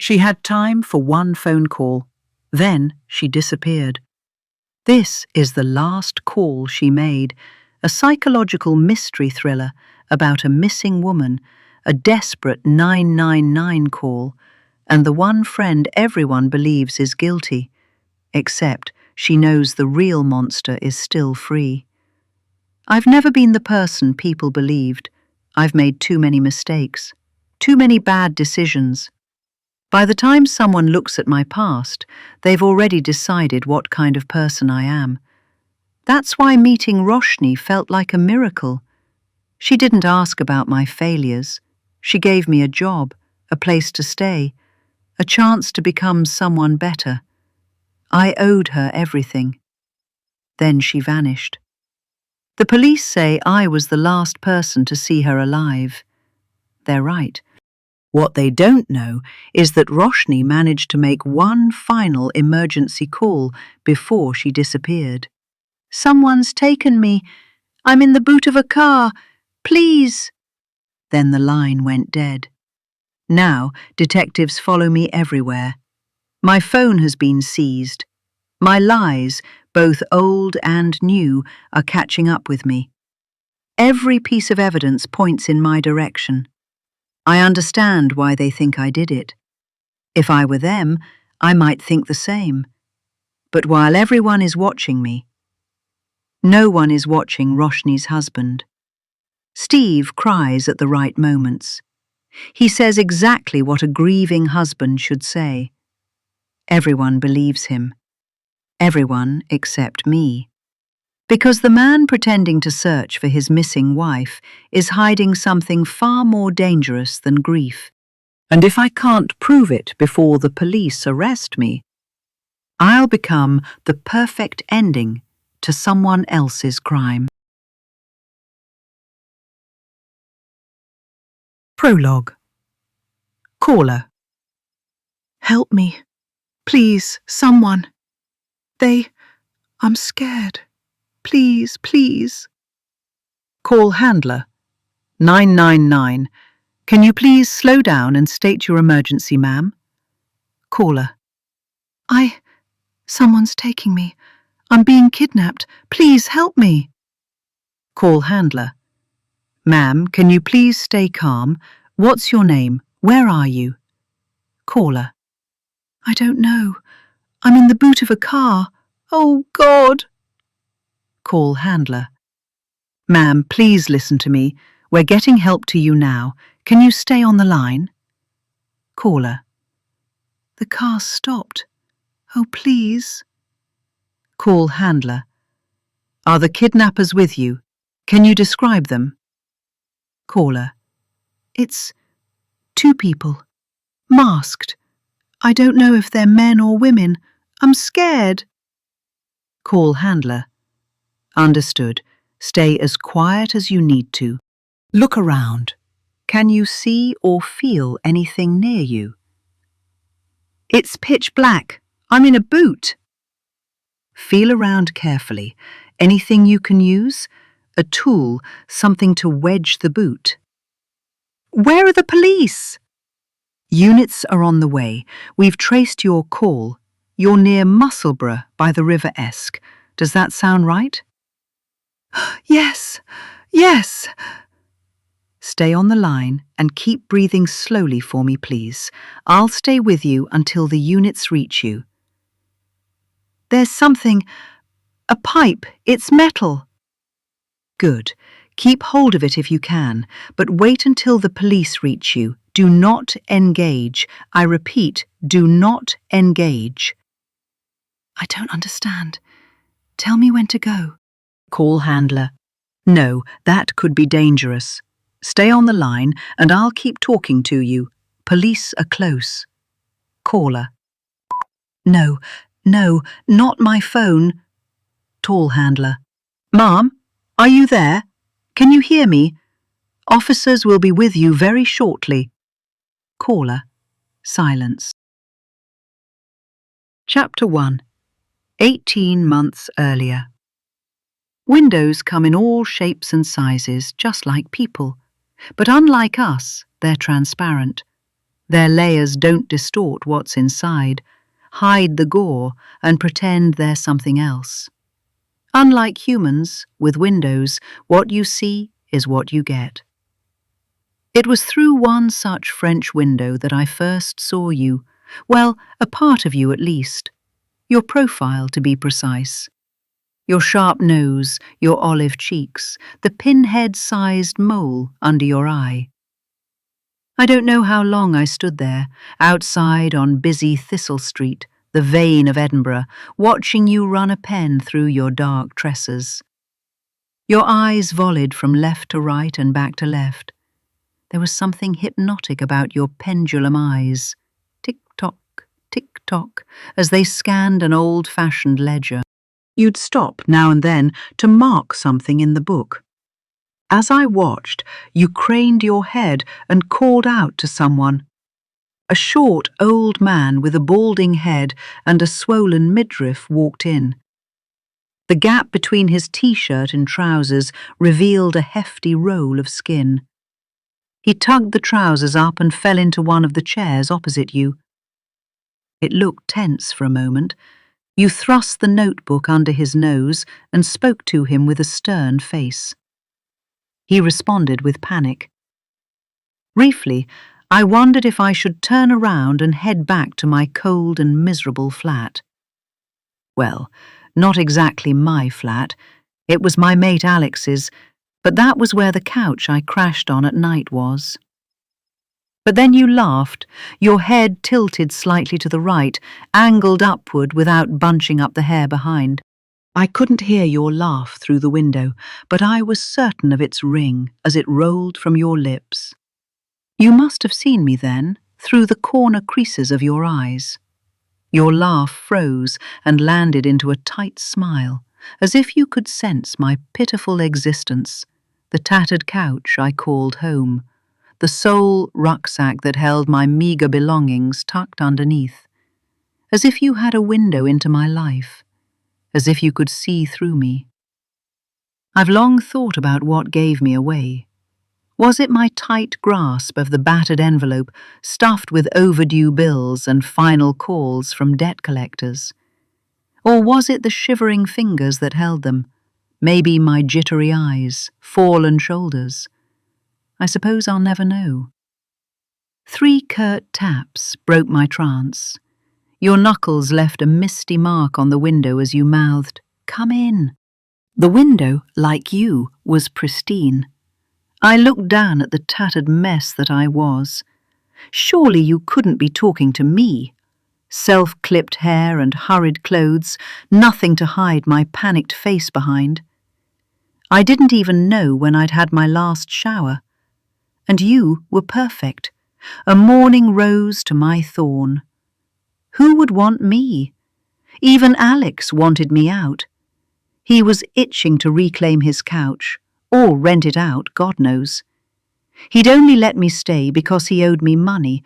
She had time for one phone call. Then she disappeared. This is the last call she made, a psychological mystery thriller about a missing woman, a desperate 999 call, and the one friend everyone believes is guilty, except she knows the real monster is still free. I've never been the person people believed. I've made too many mistakes, too many bad decisions. By the time someone looks at my past, they've already decided what kind of person I am. That's why meeting Roshni felt like a miracle. She didn't ask about my failures. She gave me a job, a place to stay, a chance to become someone better. I owed her everything. Then she vanished. The police say I was the last person to see her alive. They're right. What they don't know is that Roshni managed to make one final emergency call before she disappeared. "Someone's taken me. I'm in the boot of a car. Please." Then the line went dead. Now detectives follow me everywhere. My phone has been seized. My lies, both old and new, are catching up with me. Every piece of evidence points in my direction. I understand why they think I did it. If I were them, I might think the same. But while everyone is watching me, no one is watching Roshni's husband. Steve cries at the right moments. He says exactly what a grieving husband should say. Everyone believes him. Everyone except me. Because the man pretending to search for his missing wife is hiding something far more dangerous than grief. And if I can't prove it before the police arrest me, I'll become the perfect ending to someone else's crime. Prologue. Caller. Help me. Please, someone. I'm scared. Please, please. Call handler. 999. Can you please slow down and state your emergency, ma'am? Caller. Someone's taking me. I'm being kidnapped. Please help me. Call handler. Ma'am, can you please stay calm? What's your name? Where are you? Caller. I don't know. I'm in the boot of a car. Oh, God. Call handler. Ma'am, please listen to me. We're getting help to you now. Can you stay on the line? Caller. The car stopped. Oh, please. Call handler. Are the kidnappers with you? Can you describe them? Caller. It's 2 people. Masked. I don't know if they're men or women. I'm scared. Call handler. Understood. Stay as quiet as you need to. Look around. Can you see or feel anything near you? It's pitch black. I'm in a boot. Feel around carefully. Anything you can use? A tool, something to wedge the boot. Where are the police? Units are on the way. We've traced your call. You're near Musselburgh by the River Esk. Does that sound right? Yes, yes. Stay on the line and keep breathing slowly for me, please. I'll stay with you until the units reach you. There's something. A pipe. It's metal. Good. Keep hold of it if you can, but wait until the police reach you. Do not engage. I repeat, do not engage. I don't understand. Tell me when to go. Call handler. No, that could be dangerous. Stay on the line and I'll keep talking to you. Police are close. Caller. No, not my phone. Tall handler. Ma'am, are you there? Can you hear me? Officers will be with you very shortly. Caller. Silence. Chapter 1. 18 months earlier. Windows come in all shapes and sizes, just like people. But unlike us, they're transparent. Their layers don't distort what's inside, hide the gore, and pretend they're something else. Unlike humans, with windows, what you see is what you get. It was through one such French window that I first saw you, well, a part of you at least, your profile to be precise. Your sharp nose, your olive cheeks, the pinhead-sized mole under your eye. I don't know how long I stood there, outside on busy Thistle Street, the vein of Edinburgh, watching you run a pen through your dark tresses. Your eyes volleyed from left to right and back to left. There was something hypnotic about your pendulum eyes. Tick-tock, tick-tock, as they scanned an old-fashioned ledger. You'd stop now and then to mark something in the book. As I watched, you craned your head and called out to someone. A short, old man with a balding head and a swollen midriff walked in. The gap between his t-shirt and trousers revealed a hefty roll of skin. He tugged the trousers up and fell into one of the chairs opposite you. It looked tense for a moment. You thrust the notebook under his nose and spoke to him with a stern face. He responded with panic. Briefly, I wondered if I should turn around and head back to my cold and miserable flat. Well, not exactly my flat. It was my mate Alex's, but that was where the couch I crashed on at night was. But then you laughed, your head tilted slightly to the right, angled upward without bunching up the hair behind. I couldn't hear your laugh through the window, but I was certain of its ring as it rolled from your lips. You must have seen me then, through the corner creases of your eyes. Your laugh froze and landed into a tight smile, as if you could sense my pitiful existence, the tattered couch I called home, the sole rucksack that held my meager belongings tucked underneath, as if you had a window into my life, as if you could see through me. I've long thought about what gave me away. Was it my tight grasp of the battered envelope stuffed with overdue bills and final calls from debt collectors? Or was it the shivering fingers that held them, maybe my jittery eyes, fallen shoulders? I suppose I'll never know. 3 curt taps broke my trance. Your knuckles left a misty mark on the window as you mouthed, "Come in." The window, like you, was pristine. I looked down at the tattered mess that I was. Surely you couldn't be talking to me. Self-clipped hair and hurried clothes, nothing to hide my panicked face behind. I didn't even know when I'd had my last shower. And you were perfect, a morning rose to my thorn. Who would want me? Even Alex wanted me out. He was itching to reclaim his couch, or rent it out, God knows. He'd only let me stay because he owed me money,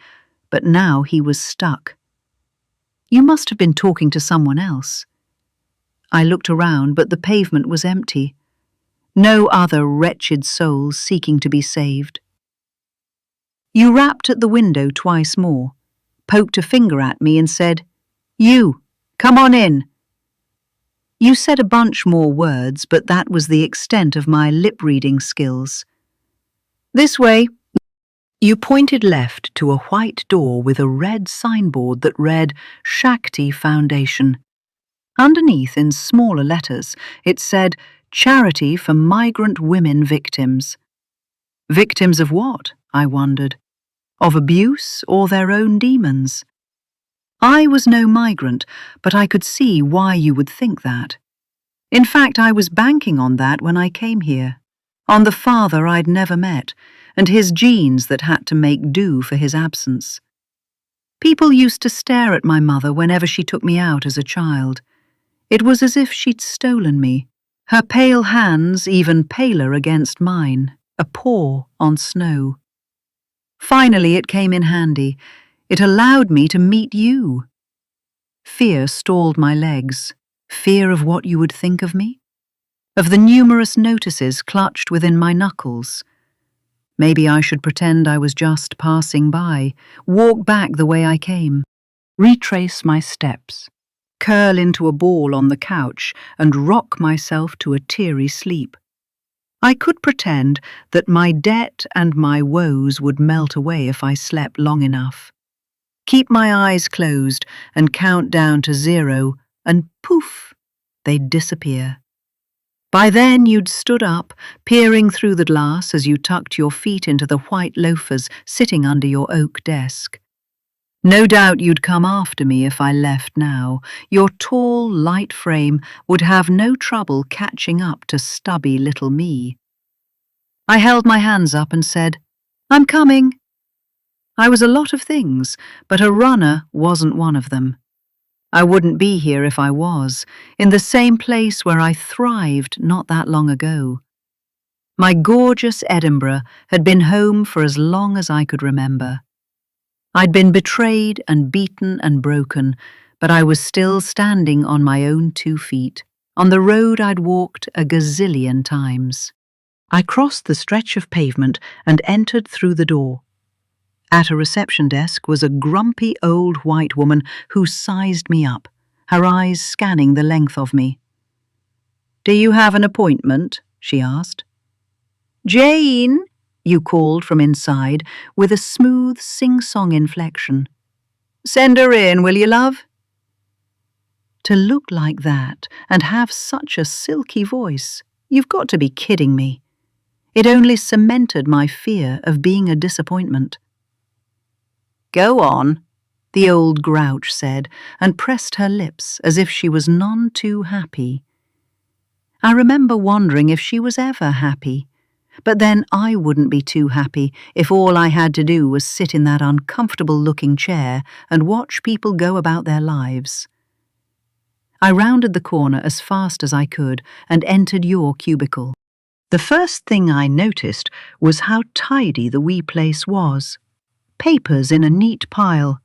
but now he was stuck. You must have been talking to someone else. I looked around, but the pavement was empty. No other wretched souls seeking to be saved. You rapped at the window twice more, poked a finger at me and said, "You, come on in." You said a bunch more words, but that was the extent of my lip-reading skills. "This way." You pointed left to a white door with a red signboard that read Shakti Foundation. Underneath, in smaller letters, it said Charity for Migrant Women Victims. Victims of what, I wondered? Of abuse or their own demons? I was no migrant, but I could see why you would think that. In fact, I was banking on that when I came here, on the father I'd never met, and his genes that had to make do for his absence. People used to stare at my mother whenever she took me out as a child. It was as if she'd stolen me, her pale hands even paler against mine, a paw on snow. Finally it came in handy. It allowed me to meet you. Fear stalled my legs. Fear of what you would think of me? Of the numerous notices clutched within my knuckles? Maybe I should pretend I was just passing by, walk back the way I came, retrace my steps, curl into a ball on the couch and rock myself to a teary sleep. I could pretend that my debt and my woes would melt away if I slept long enough. Keep my eyes closed and count down to 0, and poof, they'd disappear. By then you'd stood up, peering through the glass as you tucked your feet into the white loafers sitting under your oak desk. No doubt you'd come after me if I left now. Your tall, light frame would have no trouble catching up to stubby little me. I held my hands up and said, "I'm coming." I was a lot of things, but a runner wasn't one of them. I wouldn't be here if I was, in the same place where I thrived not that long ago. My gorgeous Edinburgh had been home for as long as I could remember. I'd been betrayed and beaten and broken, but I was still standing on my own 2 feet, on the road I'd walked a gazillion times. I crossed the stretch of pavement and entered through the door. At a reception desk was a grumpy old white woman who sized me up, her eyes scanning the length of me. "Do you have an appointment?" she asked. "Jane," you called from inside with a smooth sing-song inflection. "Send her in, will you, love?" To look like that and have such a silky voice, you've got to be kidding me. It only cemented my fear of being a disappointment. "Go on," the old grouch said, and pressed her lips as if she was none too happy. I remember wondering if she was ever happy, but then I wouldn't be too happy if all I had to do was sit in that uncomfortable-looking chair and watch people go about their lives. I rounded the corner as fast as I could and entered your cubicle. The first thing I noticed was how tidy the wee place was. Papers in a neat pile,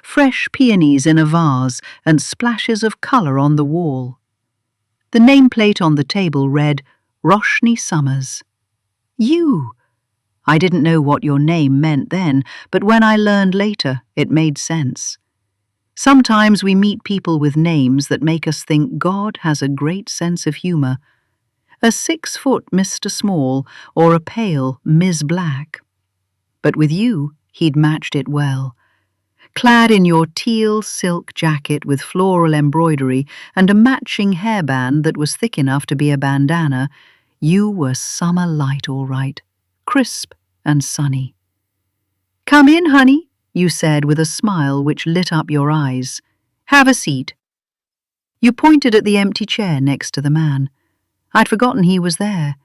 fresh peonies in a vase, and splashes of colour on the wall. The nameplate on the table read, "Roshni Summers." You! I didn't know what your name meant then, but when I learned later, it made sense. Sometimes we meet people with names that make us think God has a great sense of humour. A 6-foot Mr. Small or a pale Ms. Black. But with you, he'd matched it well. Clad in your teal silk jacket with floral embroidery and a matching hairband that was thick enough to be a bandana, you were summer light all right, crisp and sunny. "Come in, honey," you said with a smile which lit up your eyes. "Have a seat." You pointed at the empty chair next to the man. I'd forgotten he was there,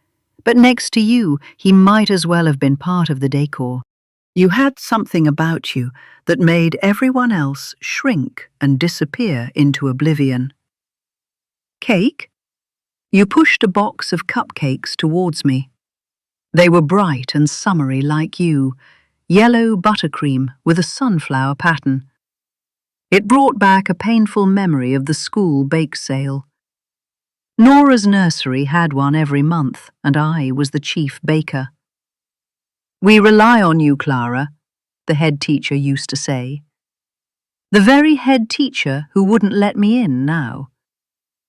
but next to you, he might as well have been part of the decor. You had something about you that made everyone else shrink and disappear into oblivion. "Cake?" You pushed a box of cupcakes towards me. They were bright and summery like you, yellow buttercream with a sunflower pattern. It brought back a painful memory of the school bake sale. Nora's nursery had one every month, and I was the chief baker. "We rely on you, Clara," the head teacher used to say. The very head teacher who wouldn't let me in now.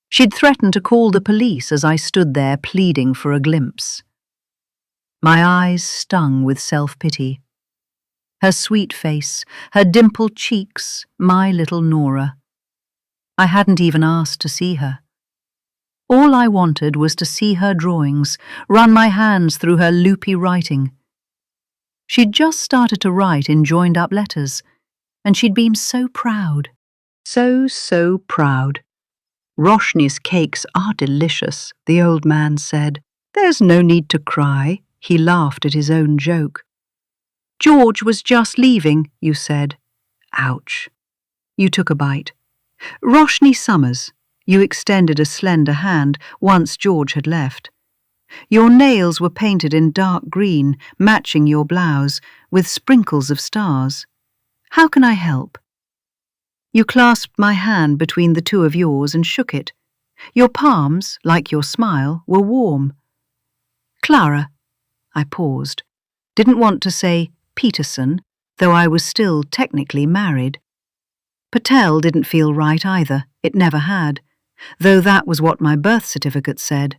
She'd threatened to call the police as I stood there pleading for a glimpse. My eyes stung with self-pity. Her sweet face, her dimpled cheeks, my little Nora. I hadn't even asked to see her. All I wanted was to see her drawings, run my hands through her loopy writing. She'd just started to write in joined-up letters, and she'd been so proud. So proud. "Roshni's cakes are delicious," the old man said. "There's no need to cry," he laughed at his own joke. "George was just leaving," you said. Ouch. You took a bite. "Roshni Summers," you extended a slender hand once George had left. Your nails were painted in dark green, matching your blouse, with sprinkles of stars. "How can I help?" You clasped my hand between the two of yours and shook it. Your palms, like your smile, were warm. "Clara," I paused. Didn't want to say Peterson, though I was still technically married. Patel didn't feel right either, it never had, though that was what my birth certificate said.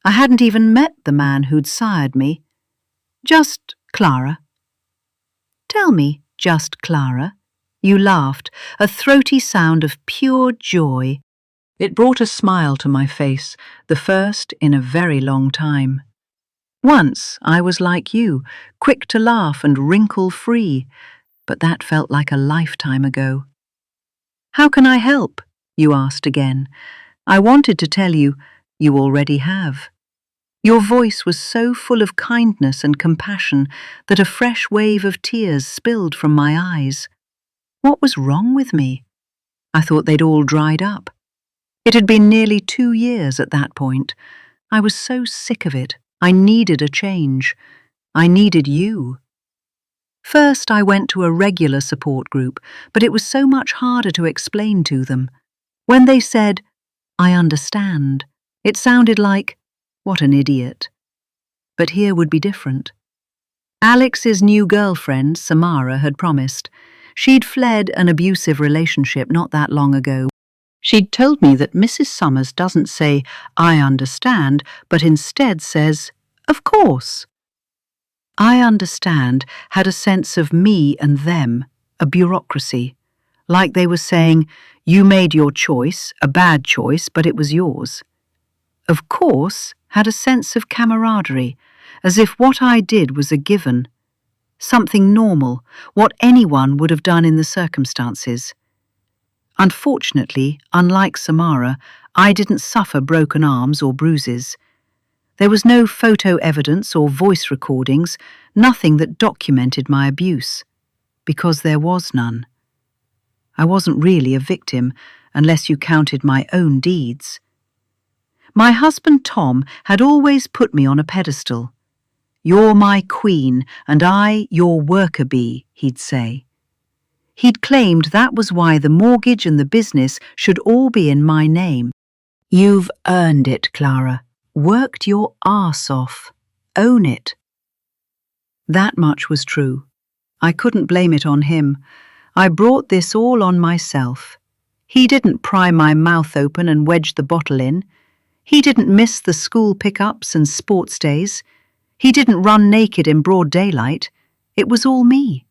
I hadn't even met the man who'd sired me. Just Clara. Tell me, just Clara. You laughed, a throaty sound of pure joy. It brought a smile to my face, the first in a very long time. Once I was like you, quick to laugh and wrinkle-free, but that felt like a lifetime ago. How can I help? You asked again. I wanted to tell you, you already have. Your voice was so full of kindness and compassion that a fresh wave of tears spilled from my eyes. What was wrong with me? I thought they'd all dried up. It had been nearly 2 years at that point. I was so sick of it. I needed a change. I needed you. First, I went to a regular support group, but it was so much harder to explain to them. When they said, "I understand," it sounded like, "What an idiot." But here would be different. Alex's new girlfriend, Samara, had promised. She'd fled an abusive relationship not that long ago. She'd told me that Mrs. Summers doesn't say, "I understand," but instead says, "Of course." "I understand" had a sense of me and them, a bureaucracy. Like they were saying, "You made your choice, a bad choice, but it was yours." "Of course" had a sense of camaraderie, as if what I did was a given, something normal, what anyone would have done in the circumstances. Unfortunately, unlike Samara, I didn't suffer broken arms or bruises. There was no photo evidence or voice recordings, nothing that documented my abuse, because there was none. I wasn't really a victim, unless you counted my own deeds. My husband Tom had always put me on a pedestal. "You're my queen, and I your worker bee," he'd say. He'd claimed that was why the mortgage and the business should all be in my name. "You've earned it, Clara. Worked your arse off. Own it." That much was true. I couldn't blame it on him. I brought this all on myself. He didn't pry my mouth open and wedge the bottle in. He didn't miss the school pickups and sports days. He didn't run naked in broad daylight. It was all me.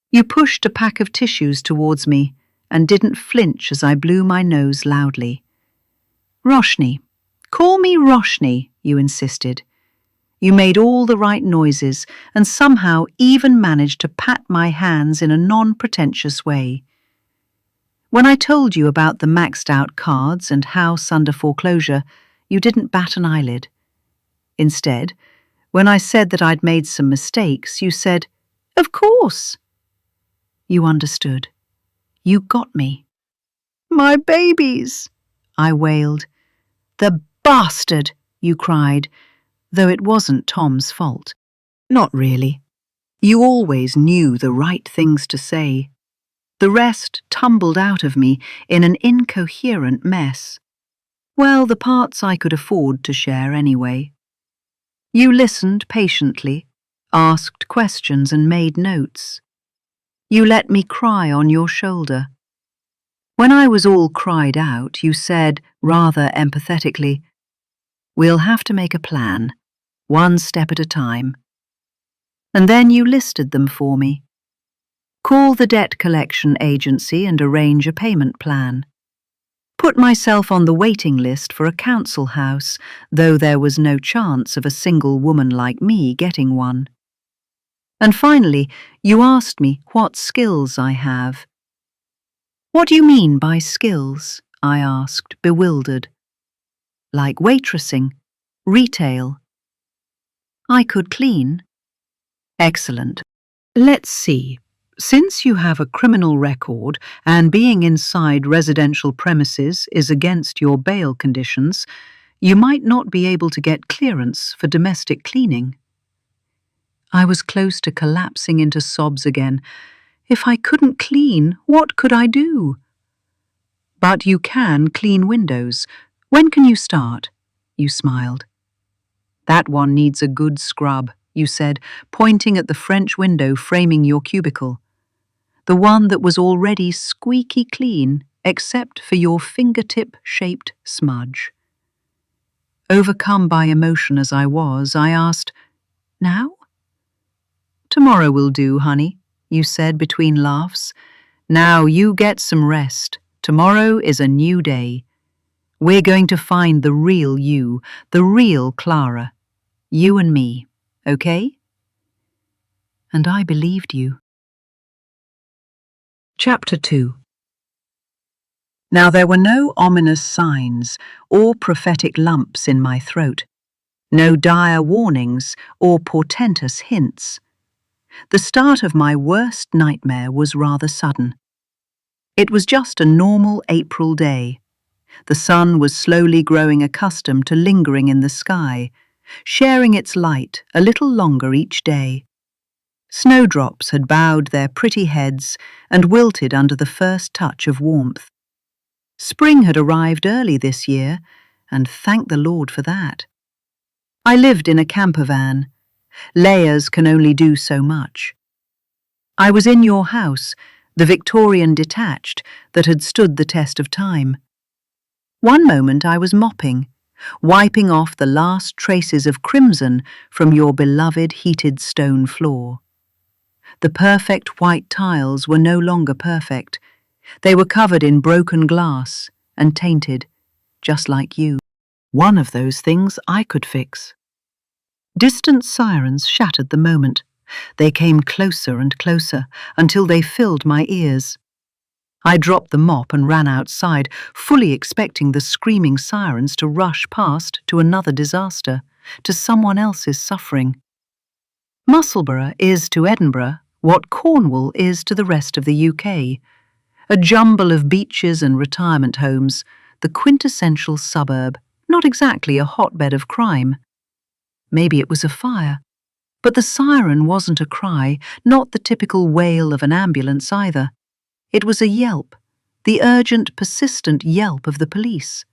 You pushed a pack of tissues towards me and didn't flinch as I blew my nose loudly. "Roshni. Call me Roshni," you insisted. You made all the right noises and somehow even managed to pat my hands in a non-pretentious way. When I told you about the maxed-out cards and house under foreclosure, you didn't bat an eyelid. Instead, when I said that I'd made some mistakes, you said, "Of course." You understood. You got me. "My babies," I wailed. "The bastard," you cried, though it wasn't Tom's fault. Not really. You always knew the right things to say. The rest tumbled out of me in an incoherent mess. Well, the parts I could afford to share anyway. You listened patiently, asked questions and made notes. You let me cry on your shoulder. When I was all cried out, you said, rather empathetically, "We'll have to make a plan, one step at a time." And then you listed them for me. Call the debt collection agency and arrange a payment plan. Put myself on the waiting list for a council house, though there was no chance of a single woman like me getting one. And finally, you asked me what skills I have. "What do you mean by skills?" I asked, bewildered. "Like waitressing, retail." "I could clean." "Excellent. Let's see. Since you have a criminal record and being inside residential premises is against your bail conditions, you might not be able to get clearance for domestic cleaning." I was close to collapsing into sobs again. If I couldn't clean, what could I do? "But you can clean windows. When can you start?" You smiled. "That one needs a good scrub," you said, pointing at the French window framing your cubicle. The one that was already squeaky clean, except for your fingertip-shaped smudge. Overcome by emotion as I was, I asked, "Now?" "Tomorrow will do, honey," you said between laughs. "Now you get some rest. Tomorrow is a new day. We're going to find the real you, the real Clara. You and me, okay?" And I believed you. Chapter 2. Now there were no ominous signs or prophetic lumps in my throat, no dire warnings or portentous hints. The start of my worst nightmare was rather sudden. It was just a normal April day. The sun was slowly growing accustomed to lingering in the sky, sharing its light a little longer each day. Snowdrops had bowed their pretty heads and wilted under the first touch of warmth. Spring had arrived early this year, and thank the Lord for that. I lived in a camper van. Layers can only do so much. I was in your house, the Victorian detached that had stood the test of time. One moment I was mopping, wiping off the last traces of crimson from your beloved heated stone floor. The perfect white tiles were no longer perfect. They were covered in broken glass and tainted, just like you. One of those things I could fix. Distant sirens shattered the moment. They came closer and closer until they filled my ears. I dropped the mop and ran outside, fully expecting the screaming sirens to rush past to another disaster, to someone else's suffering. Musselburgh is to Edinburgh what Cornwall is to the rest of the UK. A jumble of beaches and retirement homes, the quintessential suburb, not exactly a hotbed of crime. Maybe it was a fire, but the siren wasn't a cry, not the typical wail of an ambulance either. It was a yelp, the urgent, persistent yelp of the police.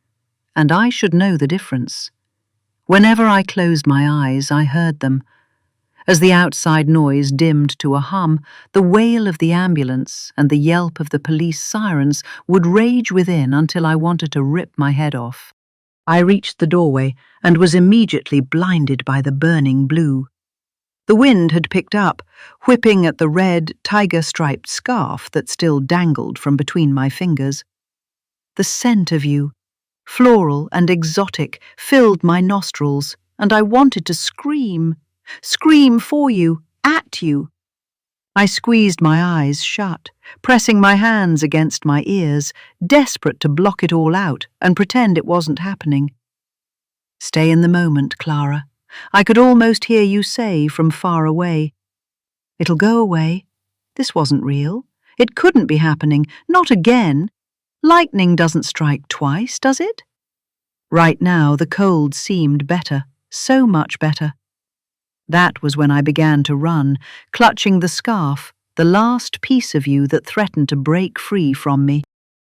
And I should know the difference. Whenever I closed my eyes, I heard them. As the outside noise dimmed to a hum, the wail of the ambulance and the yelp of the police sirens would rage within until I wanted to rip my head off. I reached the doorway and was immediately blinded by the burning blue. The wind had picked up, whipping at the red, tiger-striped scarf that still dangled from between my fingers. The scent of you, floral and exotic, filled my nostrils, and I wanted to scream for you, at you. I squeezed my eyes shut, pressing my hands against my ears, desperate to block it all out and pretend it wasn't happening. Stay in the moment, Clara. I could almost hear you say from far away. It'll go away. This wasn't real. It couldn't be happening. Not again. Lightning doesn't strike twice, does it? Right now, the cold seemed better, so much better. That was when I began to run, clutching the scarf, the last piece of you that threatened to break free from me.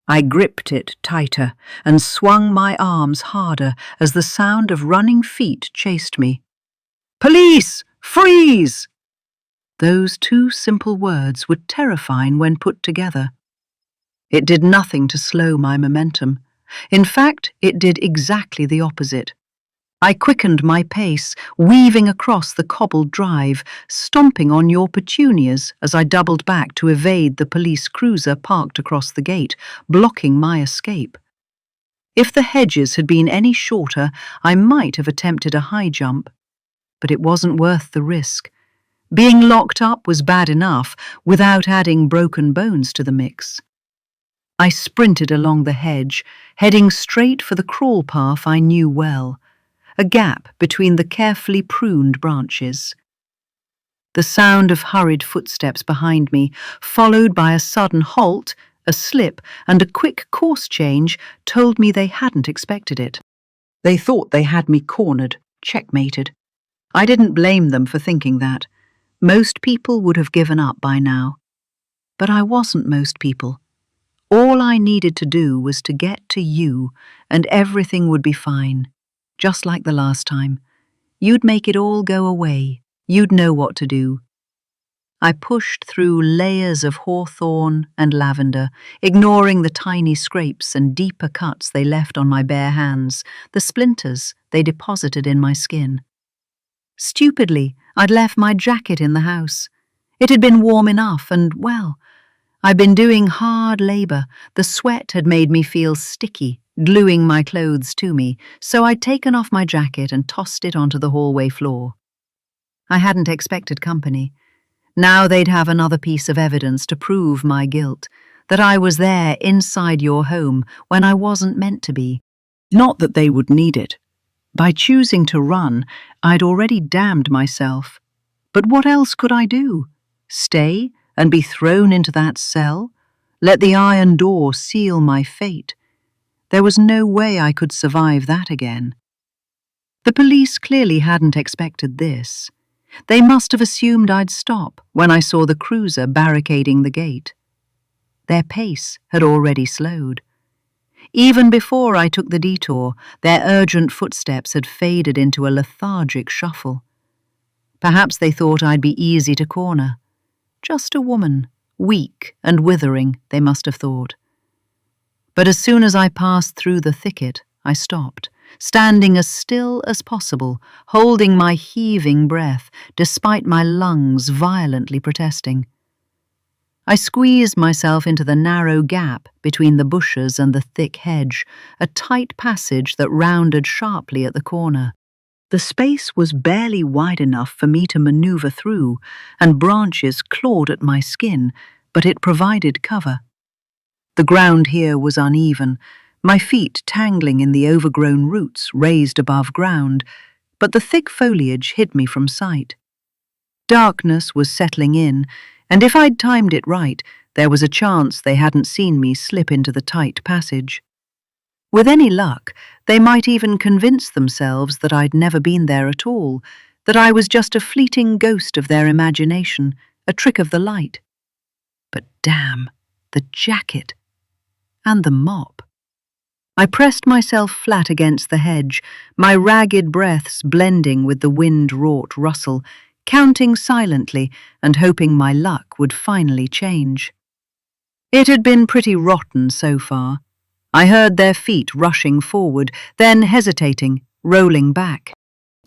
I gripped it tighter and swung my arms harder as the sound of running feet chased me. "Police! Freeze!" Those two simple words were terrifying when put together. It did nothing to slow my momentum. In fact, it did exactly the opposite. I quickened my pace, weaving across the cobbled drive, stomping on your petunias as I doubled back to evade the police cruiser parked across the gate, blocking my escape. If the hedges had been any shorter, I might have attempted a high jump. But it wasn't worth the risk. Being locked up was bad enough without adding broken bones to the mix. I sprinted along the hedge, heading straight for the crawl path I knew well, a gap between the carefully pruned branches. The sound of hurried footsteps behind me, followed by a sudden halt, a slip, and a quick course change, told me they hadn't expected it. They thought they had me cornered, checkmated. I didn't blame them for thinking that. Most people would have given up by now. But I wasn't most people. All I needed to do was to get to you, and everything would be fine. Just like the last time. You'd make it all go away. You'd know what to do. I pushed through layers of hawthorn and lavender, ignoring the tiny scrapes and deeper cuts they left on my bare hands, the splinters they deposited in my skin. Stupidly, I'd left my jacket in the house. It had been warm enough and, well, I'd been doing hard labor. The sweat had made me feel sticky, gluing my clothes to me, so I'd taken off my jacket and tossed it onto the hallway floor. I hadn't expected company. Now they'd have another piece of evidence to prove my guilt, that I was there inside your home when I wasn't meant to be. Not that they would need it. By choosing to run, I'd already damned myself. But what else could I do? Stay and be thrown into that cell? Let the iron door seal my fate? There was no way I could survive that again. The police clearly hadn't expected this. They must have assumed I'd stop when I saw the cruiser barricading the gate. Their pace had already slowed. Even before I took the detour, their urgent footsteps had faded into a lethargic shuffle. Perhaps they thought I'd be easy to corner. Just a woman, weak and withering, they must have thought. But as soon as I passed through the thicket, I stopped, standing as still as possible, holding my heaving breath, despite my lungs violently protesting. I squeezed myself into the narrow gap between the bushes and the thick hedge, a tight passage that rounded sharply at the corner. The space was barely wide enough for me to maneuver through, and branches clawed at my skin, but it provided cover. The ground here was uneven, my feet tangling in the overgrown roots raised above ground, but the thick foliage hid me from sight. Darkness was settling in, and if I'd timed it right, there was a chance they hadn't seen me slip into the tight passage. With any luck, they might even convince themselves that I'd never been there at all, that I was just a fleeting ghost of their imagination, a trick of the light. But damn, the jacket and the mop. I pressed myself flat against the hedge, my ragged breaths blending with the wind-wrought rustle, counting silently and hoping my luck would finally change. It had been pretty rotten so far. I heard their feet rushing forward, then hesitating, rolling back.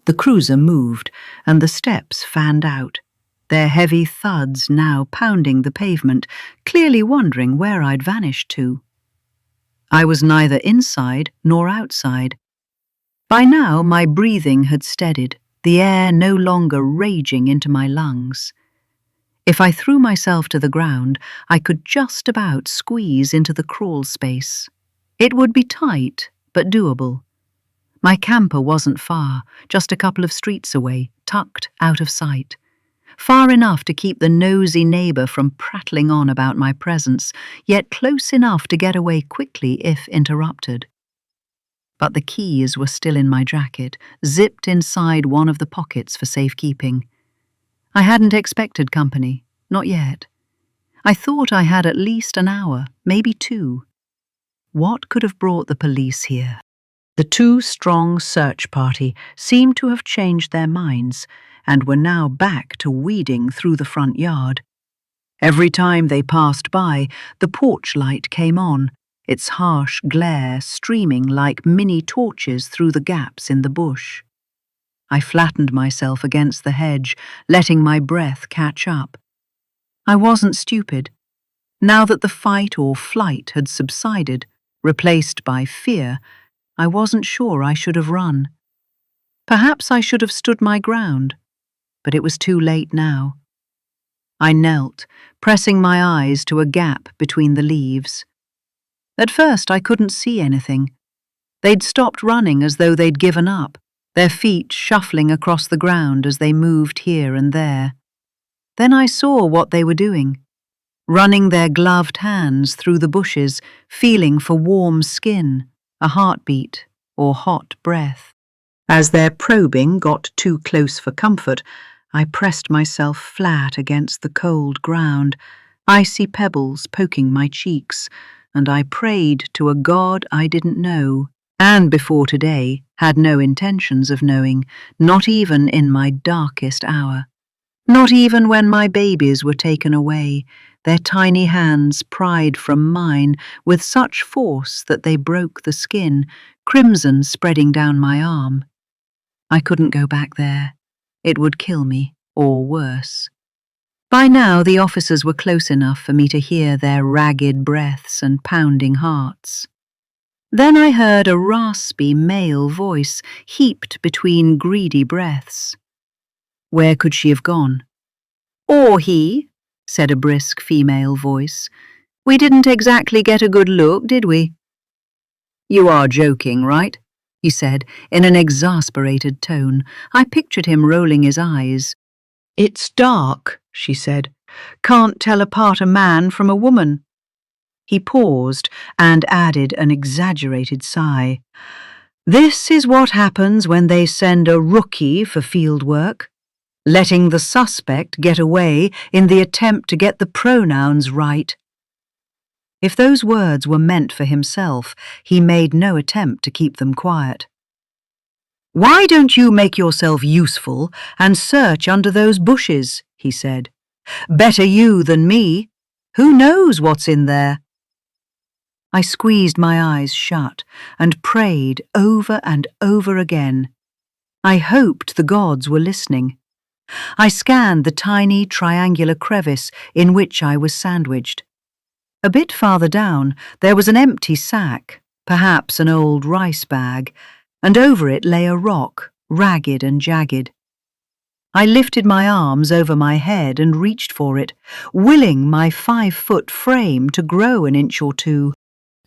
The cruiser moved, and the steps fanned out, their heavy thuds now pounding the pavement, clearly wondering where I'd vanished to. I was neither inside nor outside. By now my breathing had steadied, the air no longer raging into my lungs. If I threw myself to the ground, I could just about squeeze into the crawl space. It would be tight, but doable. My camper wasn't far, just a couple of streets away, tucked out of sight. Far enough to keep the nosy neighbor from prattling on about my presence, yet close enough to get away quickly if interrupted. But the keys were still in my jacket, zipped inside one of the pockets for safekeeping. I hadn't expected company, not yet. I thought I had at least an hour, maybe 2. What could have brought the police here? The 2-strong search party seemed to have changed their minds and were now back to weeding through the front yard. Every time they passed by, the porch light came on, its harsh glare streaming like mini torches through the gaps in the bush. I flattened myself against the hedge, letting my breath catch up. I wasn't stupid. Now that the fight or flight had subsided, replaced by fear, I wasn't sure I should have run. Perhaps I should have stood my ground, but it was too late now. I knelt, pressing my eyes to a gap between the leaves. At first I couldn't see anything. They'd stopped running as though they'd given up, their feet shuffling across the ground as they moved here and there. Then I saw what they were doing, running their gloved hands through the bushes, feeling for warm skin, a heartbeat, or hot breath. As their probing got too close for comfort, I pressed myself flat against the cold ground, icy pebbles poking my cheeks, and I prayed to a God I didn't know, and before today had no intentions of knowing, not even in my darkest hour. Not even when my babies were taken away, their tiny hands pried from mine with such force that they broke the skin, crimson spreading down my arm. I couldn't go back there. It would kill me, or worse. By now the officers were close enough for me to hear their ragged breaths and pounding hearts. Then I heard a raspy male voice heaped between greedy breaths. Where could she have gone? Or he, said a brisk female voice. We didn't exactly get a good look, did we? You are joking, right? He said in an exasperated tone. I pictured him rolling his eyes. It's dark, she said. Can't tell apart a man from a woman. He paused and added an exaggerated sigh. This is what happens when they send a rookie for field work, letting the suspect get away in the attempt to get the pronouns right. If those words were meant for himself, he made no attempt to keep them quiet. Why don't you make yourself useful and search under those bushes, he said. Better you than me. Who knows what's in there? I squeezed my eyes shut and prayed over and over again. I hoped the gods were listening. I scanned the tiny triangular crevice in which I was sandwiched. A bit farther down, there was an empty sack, perhaps an old rice bag, and over it lay a rock, ragged and jagged. I lifted my arms over my head and reached for it, willing my 5-foot frame to grow an inch or two.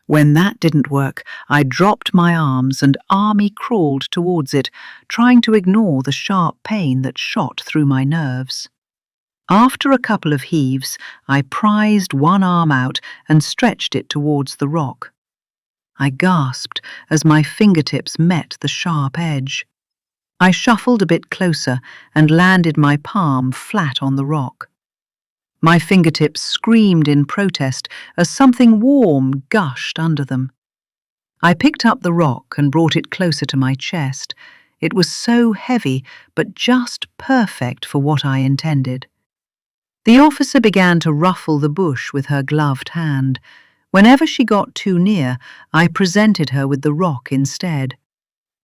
When that didn't work, I dropped my arms and army crawled towards it, trying to ignore the sharp pain that shot through my nerves. After a couple of heaves, I prized one arm out and stretched it towards the rock. I gasped as my fingertips met the sharp edge. I shuffled a bit closer and landed my palm flat on the rock. My fingertips screamed in protest as something warm gushed under them. I picked up the rock and brought it closer to my chest. It was so heavy, but just perfect for what I intended. The officer began to ruffle the bush with her gloved hand. Whenever she got too near, I presented her with the rock instead.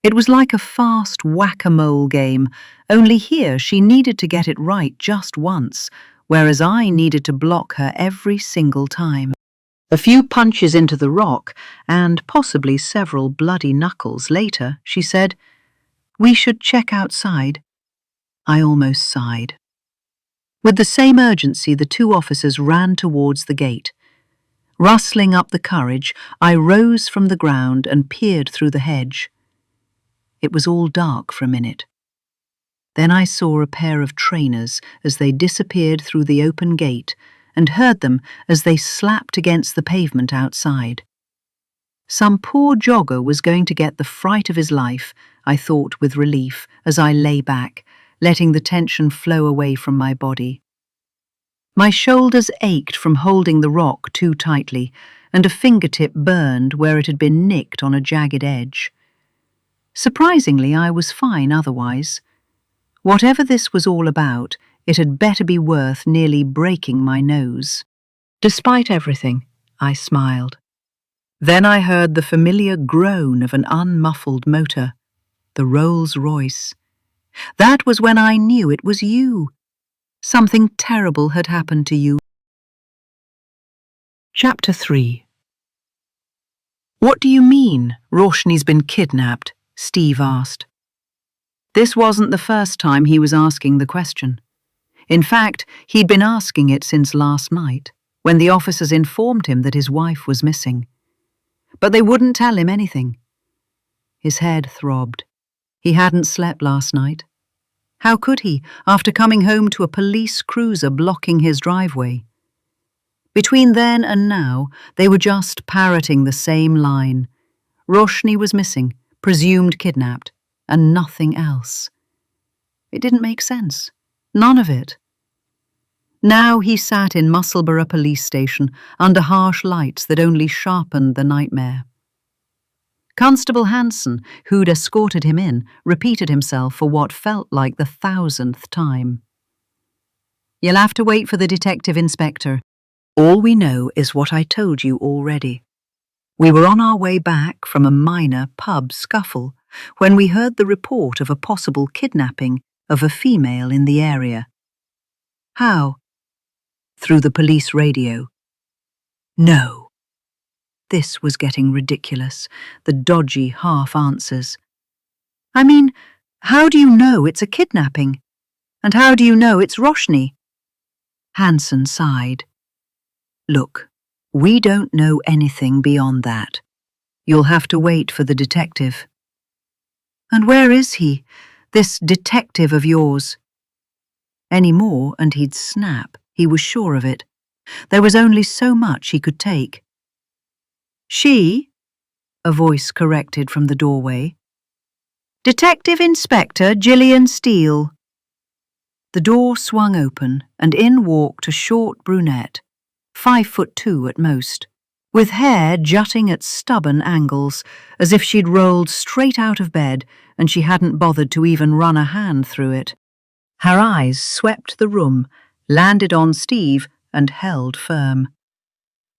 It was like a fast whack-a-mole game, only here she needed to get it right just once, whereas I needed to block her every single time. A few punches into the rock, and possibly several bloody knuckles later, she said, "We should check outside." I almost sighed. With the same urgency, the two officers ran towards the gate. Rustling up the courage, I rose from the ground and peered through the hedge. It was all dark for a minute. Then I saw a pair of trainers as they disappeared through the open gate and heard them as they slapped against the pavement outside. Some poor jogger was going to get the fright of his life, I thought with relief as I lay back, letting the tension flow away from my body. My shoulders ached from holding the rock too tightly, and a fingertip burned where it had been nicked on a jagged edge. Surprisingly, I was fine otherwise. Whatever this was all about, it had better be worth nearly breaking my nose. Despite everything, I smiled. Then I heard the familiar groan of an unmuffled motor, the Rolls-Royce. That was when I knew it was you. Something terrible had happened to you. Chapter 3. What do you mean, Roshni's been kidnapped? Steve asked. This wasn't the first time he was asking the question. In fact, he'd been asking it since last night, when the officers informed him that his wife was missing. But they wouldn't tell him anything. His head throbbed. He hadn't slept last night. How could he, after coming home to a police cruiser blocking his driveway? Between then and now, they were just parroting the same line. Roshni was missing, presumed kidnapped, and nothing else. It didn't make sense. None of it. Now he sat in Musselburgh police station under harsh lights that only sharpened the nightmare. Constable Hanson, who'd escorted him in, repeated himself for what felt like the 1,000th time. You'll have to wait for the detective inspector. All we know is what I told you already. We were on our way back from a minor pub scuffle when we heard the report of a possible kidnapping of a female in the area. How? Through the police radio. No. This was getting ridiculous, the dodgy half-answers. I mean, how do you know it's a kidnapping? And how do you know it's Roshni? Hanson sighed. Look, we don't know anything beyond that. You'll have to wait for the detective. And where is he, this detective of yours? Any more and he'd snap, he was sure of it. There was only so much he could take. She? A voice corrected from the doorway. Detective Inspector Gillian Steele. The door swung open and in walked a short brunette, 5'2" at most, with hair jutting at stubborn angles, as if she'd rolled straight out of bed and she hadn't bothered to even run a hand through it. Her eyes swept the room, landed on Steve, and held firm.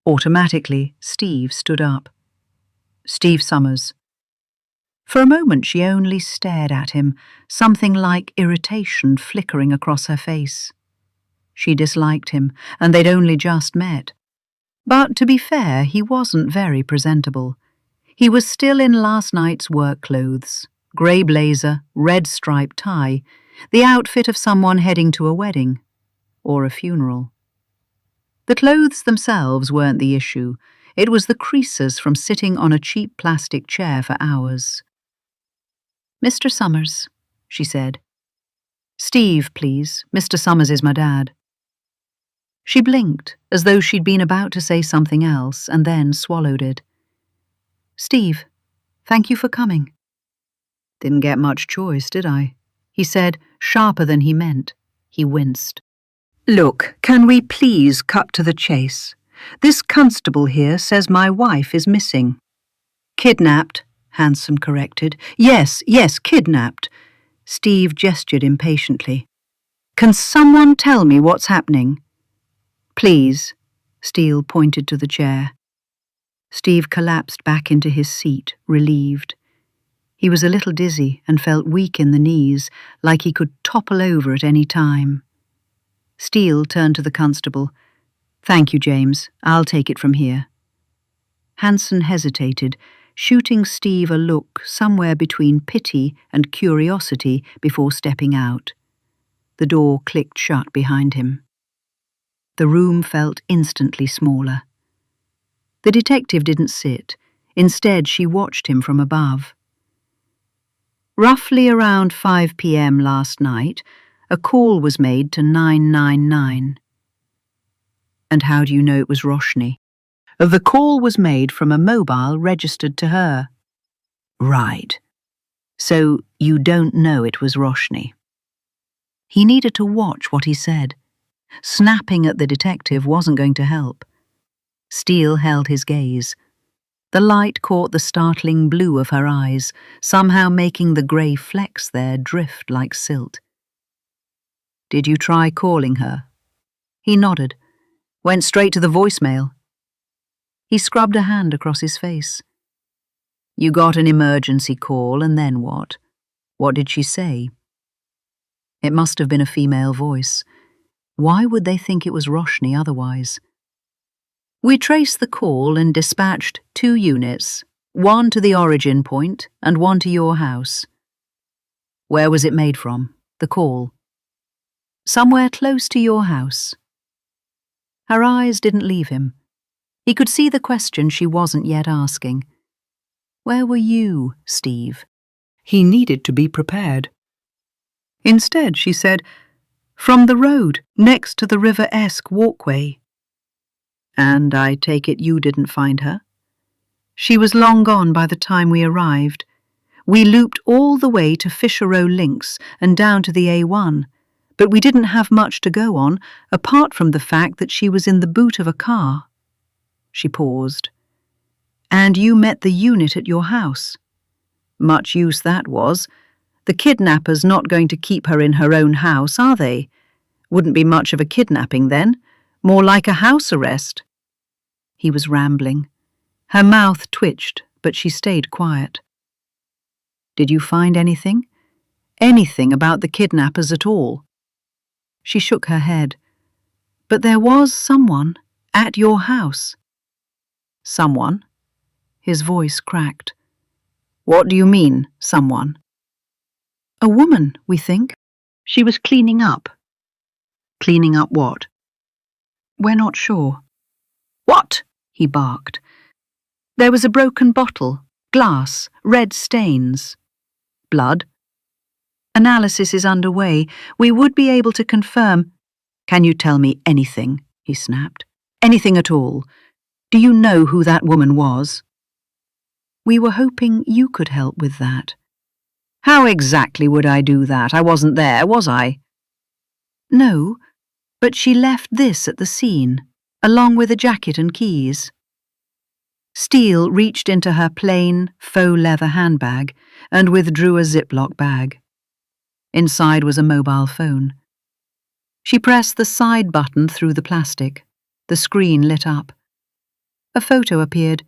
Automatically, Steve stood up. Steve Summers. For a moment she only stared at him, something like irritation flickering across her face. She disliked him, and they'd only just met. But to be fair, he wasn't very presentable. He was still in last night's work clothes, grey blazer, red striped tie, the outfit of someone heading to a wedding or a funeral. The clothes themselves weren't the issue. It was the creases from sitting on a cheap plastic chair for hours. Mr. Summers, she said. Steve, please. Mr. Summers is my dad. She blinked, as though she'd been about to say something else, and then swallowed it. Steve, thank you for coming. Didn't get much choice, did I? He said, sharper than he meant. He winced. Look, can we please cut to the chase? This constable here says my wife is missing. Kidnapped, Hanson corrected. Yes, kidnapped. Steve gestured impatiently. Can someone tell me what's happening? Please, Steele pointed to the chair. Steve collapsed back into his seat, relieved. He was a little dizzy and felt weak in the knees, like he could topple over at any time. Steele turned to the constable. Thank you, James. I'll take it from here. Hanson hesitated, shooting Steve a look somewhere between pity and curiosity before stepping out. The door clicked shut behind him. The room felt instantly smaller. The detective didn't sit. Instead, she watched him from above. Roughly around 5 p.m. last night, a call was made to 999. And how do you know it was Roshni? The call was made from a mobile registered to her. Right. So you don't know it was Roshni. He needed to watch what he said. Snapping at the detective wasn't going to help. Steele held his gaze. The light caught the startling blue of her eyes, somehow making the grey flecks there drift like silt. Did you try calling her? He nodded. Went straight to the voicemail. He scrubbed a hand across his face. You got an emergency call, and then what? What did she say? It must have been a female voice. Why would they think it was Roshni otherwise? We traced the call and dispatched 2 units, one to the origin point and one to your house. Where was it made from, the call? Somewhere close to your house. Her eyes didn't leave him. He could see the question she wasn't yet asking. Where were you, Steve? He needed to be prepared. Instead, she said, from the road, next to the river-esque walkway. And I take it you didn't find her? She was long gone by the time we arrived. We looped all the way to Fisher Row Links and down to the A1, but we didn't have much to go on, apart from the fact that she was in the boot of a car. She paused. And you met the unit at your house. Much use that was. The kidnappers not going to keep her in her own house, are they? Wouldn't be much of a kidnapping then, more like a house arrest. He was rambling. Her mouth twitched, but she stayed quiet. Did you find anything? Anything about the kidnappers at all? She shook her head. But there was someone at your house. Someone? His voice cracked. What do you mean, someone? A woman, we think. She was cleaning up. Cleaning up what? We're not sure. What? He barked. There was a broken bottle, glass, red stains. Blood? Analysis is underway. We would be able to confirm. Can you tell me anything? He snapped. Anything at all. Do you know who that woman was? We were hoping you could help with that. How exactly would I do that? I wasn't there, was I? No, but she left this at the scene, along with a jacket and keys. Steele reached into her plain, faux leather handbag and withdrew a Ziploc bag. Inside was a mobile phone. She pressed the side button through the plastic. The screen lit up. A photo appeared.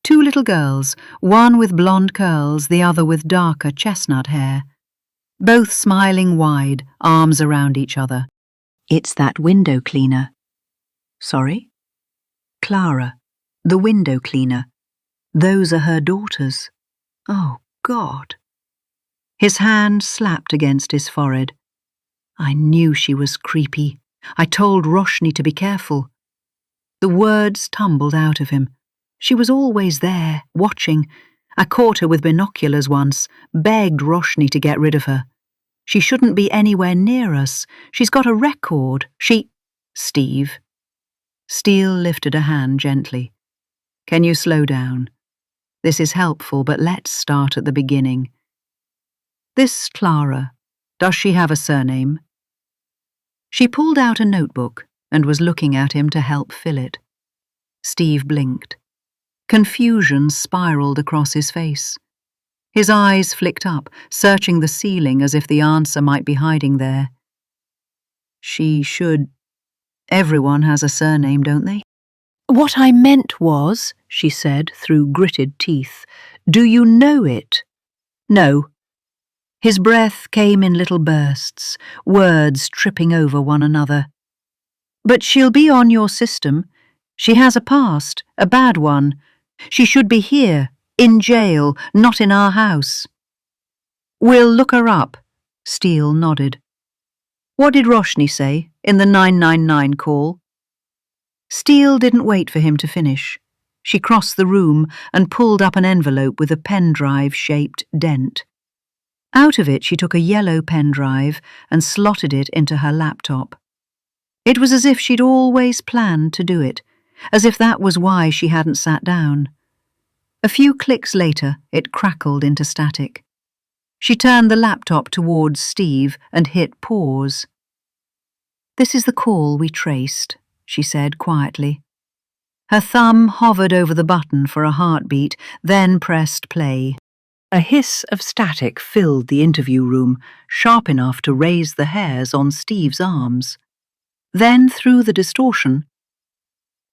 2 little girls, one with blonde curls, the other with darker chestnut hair. Both smiling wide, arms around each other. It's that window cleaner. Sorry? Clara, the window cleaner. Those are her daughters. Oh, God. His hand slapped against his forehead. I knew she was creepy. I told Roshni to be careful. The words tumbled out of him. She was always there, watching. I caught her with binoculars once, begged Roshni to get rid of her. She shouldn't be anywhere near us. She's got a record. Steve. Steele lifted a hand gently. Can you slow down? This is helpful, but let's start at the beginning. This Clara, does she have a surname? She pulled out a notebook and was looking at him to help fill it. Steve blinked. Confusion spiraled across his face. His eyes flicked up, searching the ceiling as if the answer might be hiding there. She should. Everyone has a surname, don't they? What I meant was, she said through gritted teeth, do you know it? No. His breath came in little bursts, words tripping over one another. But she'll be on your system. She has a past, a bad one. She should be here, in jail, not in our house. We'll look her up, Steele nodded. What did Roshni say in the 999 call? Steele didn't wait for him to finish. She crossed the room and pulled up an envelope with a pen drive-shaped dent. Out of it she took a yellow pen drive and slotted it into her laptop. It was as if she'd always planned to do it, as if that was why she hadn't sat down. A few clicks later, it crackled into static. She turned the laptop towards Steve and hit pause. This is the call we traced, she said quietly. Her thumb hovered over the button for a heartbeat, then pressed play. A hiss of static filled the interview room, sharp enough to raise the hairs on Steve's arms. Then, through the distortion,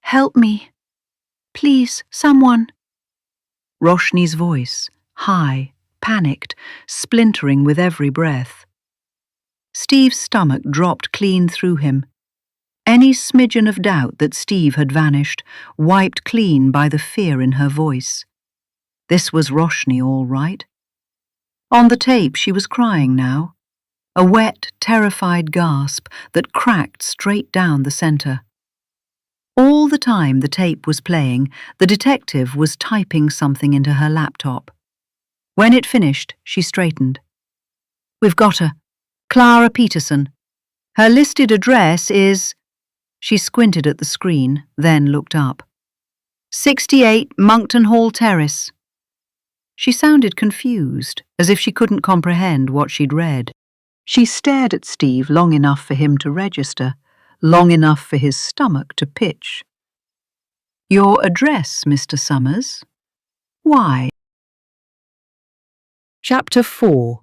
"Help me. Please, someone." Roshni's voice, high, panicked, splintering with every breath. Steve's stomach dropped clean through him. Any smidgen of doubt that Steve had vanished, wiped clean by the fear in her voice. This was Roshni, all right. On the tape she was crying now, a wet, terrified gasp that cracked straight down the center. All the time the tape was playing, the detective was typing something into her laptop. When it finished, she straightened. We've got her. Clara Peterson. Her listed address is... She squinted at the screen, then looked up. 68 Monkton Hall Terrace. She sounded confused, as if she couldn't comprehend what she'd read. She stared at Steve long enough for him to register, long enough for his stomach to pitch. Your address, Mr. Summers? Why? Chapter 4.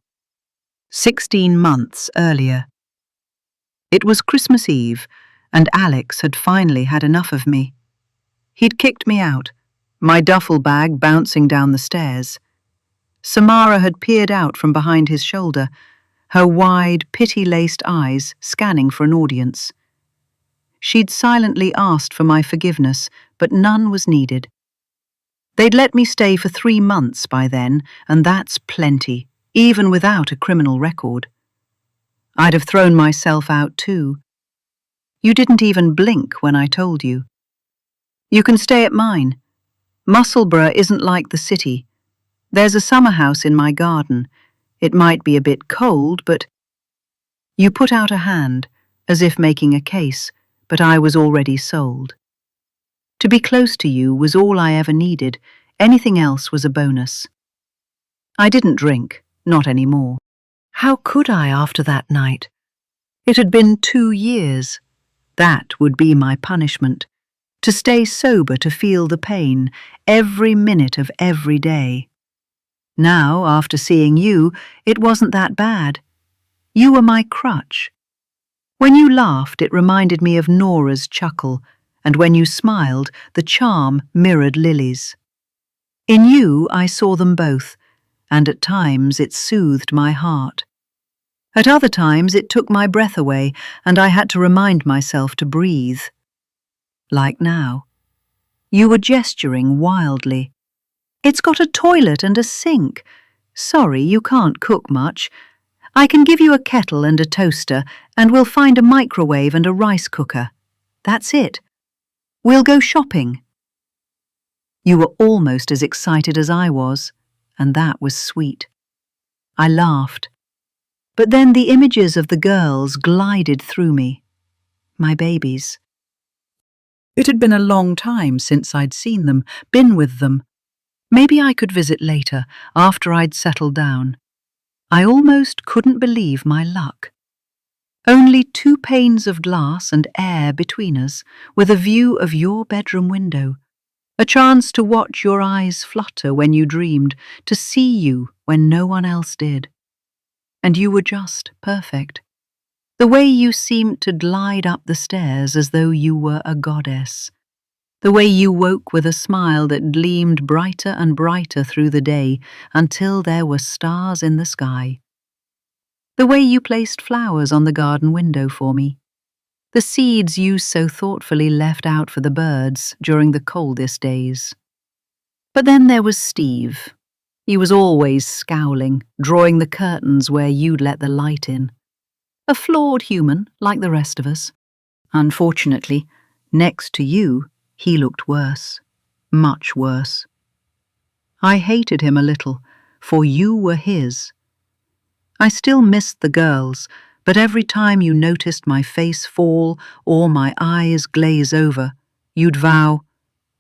16 months earlier. It was Christmas Eve, and Alex had finally had enough of me. He'd kicked me out, my duffel bag bouncing down the stairs. Samara had peered out from behind his shoulder, her wide, pity-laced eyes scanning for an audience. She'd silently asked for my forgiveness, but none was needed. They'd let me stay for 3 months by then, and that's plenty, even without a criminal record. I'd have thrown myself out too. You didn't even blink when I told you. You can stay at mine. Musselburgh isn't like the city. There's a summer house in my garden. It might be a bit cold, but... You put out a hand, as if making a case, but I was already sold. To be close to you was all I ever needed. Anything else was a bonus. I didn't drink, not anymore. How could I after that night? It had been 2 years. That would be my punishment. To stay sober, to feel the pain, every minute of every day. Now, after seeing you, it wasn't that bad. You were my crutch. When you laughed, it reminded me of Nora's chuckle, and when you smiled, the charm mirrored Lily's. In you, I saw them both, and at times it soothed my heart. At other times, it took my breath away, and I had to remind myself to breathe. Like now. You were gesturing wildly. It's got a toilet and a sink. Sorry, you can't cook much. I can give you a kettle and a toaster, and we'll find a microwave and a rice cooker. That's it. We'll go shopping. You were almost as excited as I was, and that was sweet. I laughed. But then the images of the girls glided through me. My babies. It had been a long time since I'd seen them, been with them. Maybe I could visit later, after I'd settled down. I almost couldn't believe my luck. Only 2 panes of glass and air between us, with a view of your bedroom window. A chance to watch your eyes flutter when you dreamed, to see you when no one else did. And you were just perfect. The way you seemed to glide up the stairs as though you were a goddess. The way you woke with a smile that gleamed brighter and brighter through the day until there were stars in the sky. The way you placed flowers on the garden window for me. The seeds you so thoughtfully left out for the birds during the coldest days. But then there was Steve. He was always scowling, drawing the curtains where you'd let the light in. A flawed human, like the rest of us. Unfortunately, next to you, he looked worse. Much worse. I hated him a little, for you were his. I still missed the girls, but every time you noticed my face fall or my eyes glaze over, you'd vow,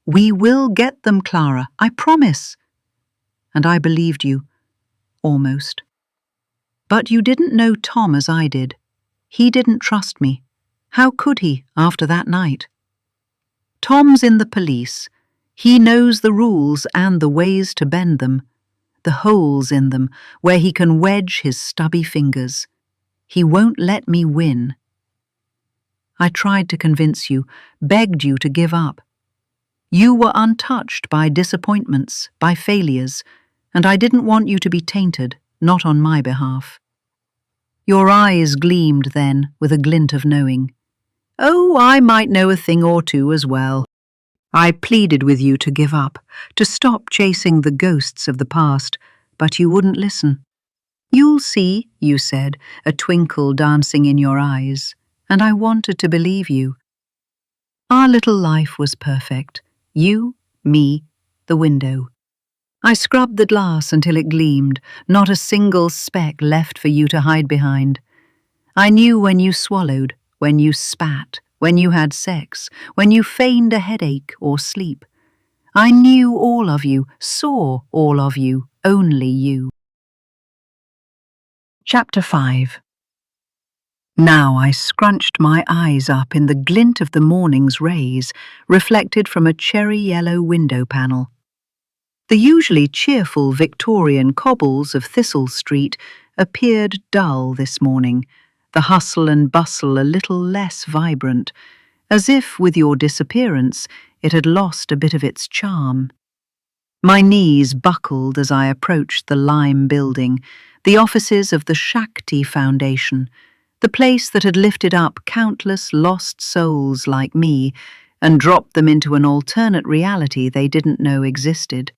"We will get them, Clara, I promise." And I believed you, almost. But you didn't know Tom as I did. He didn't trust me. How could he after that night? Tom's in the police. He knows the rules and the ways to bend them, the holes in them where he can wedge his stubby fingers. He won't let me win. I tried to convince you, begged you to give up. You were untouched by disappointments, by failures, and I didn't want you to be tainted, not on my behalf. Your eyes gleamed then with a glint of knowing. Oh, I might know a thing or two as well. I pleaded with you to give up, to stop chasing the ghosts of the past, but you wouldn't listen. You'll see, you said, a twinkle dancing in your eyes, and I wanted to believe you. Our little life was perfect. You, me, the window. I scrubbed the glass until it gleamed, not a single speck left for you to hide behind. I knew when you swallowed, when you spat, when you had sex, when you feigned a headache or sleep. I knew all of you, saw all of you, only you. Chapter 5. Now I scrunched my eyes up in the glint of the morning's rays, reflected from a cherry-yellow window panel. The usually cheerful Victorian cobbles of Thistle Street appeared dull this morning, the hustle and bustle a little less vibrant, as if, with your disappearance, it had lost a bit of its charm. My knees buckled as I approached the lime building, the offices of the Shakti Foundation, the place that had lifted up countless lost souls like me and dropped them into an alternate reality they didn't know existed.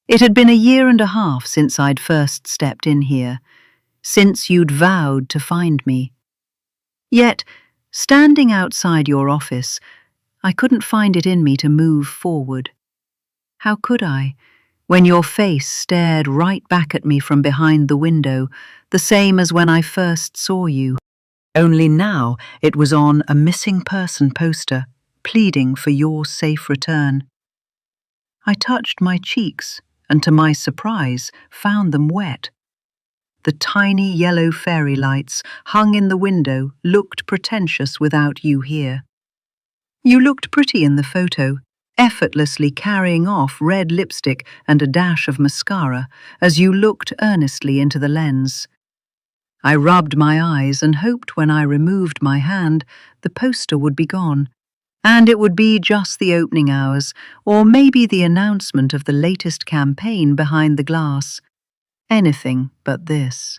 It had been 1.5 years since I'd first stepped in here, since you'd vowed to find me. Yet, standing outside your office, I couldn't find it in me to move forward. How could I, when your face stared right back at me from behind the window, the same as when I first saw you? Only now it was on a missing person poster, pleading for your safe return. I touched my cheeks and, to my surprise, found them wet. The tiny yellow fairy lights hung in the window looked pretentious without you here. You looked pretty in the photo, effortlessly carrying off red lipstick and a dash of mascara as you looked earnestly into the lens. I rubbed my eyes and hoped when I removed my hand the poster would be gone, and it would be just the opening hours, or maybe the announcement of the latest campaign behind the glass. Anything but this.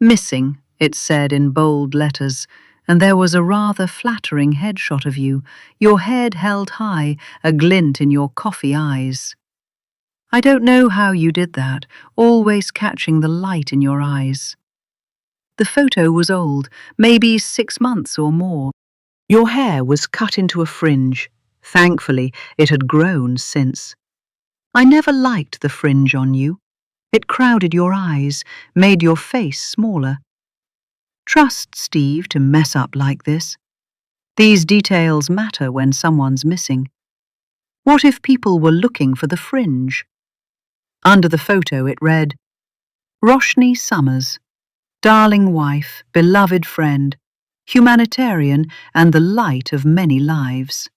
Missing, it said in bold letters, and there was a rather flattering headshot of you, your head held high, a glint in your coffee eyes. I don't know how you did that, always catching the light in your eyes. The photo was old, maybe 6 months or more. Your hair was cut into a fringe. Thankfully, it had grown since. I never liked the fringe on you. It crowded your eyes, made your face smaller. Trust Steve to mess up like this. These details matter when someone's missing. What if people were looking for the fringe? Under the photo it read, Roshni Summers, darling wife, beloved friend, humanitarian and the light of many lives.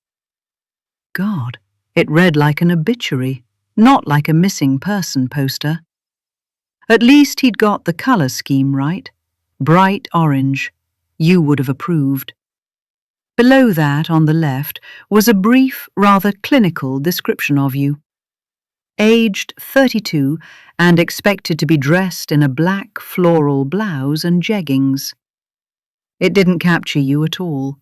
God, it read like an obituary, not like a missing person poster. At least he'd got the colour scheme right. Bright orange. You would have approved. Below that, on the left, was a brief, rather clinical description of you. Aged 32 and expected to be dressed in a black floral blouse and jeggings. It didn't capture you at all.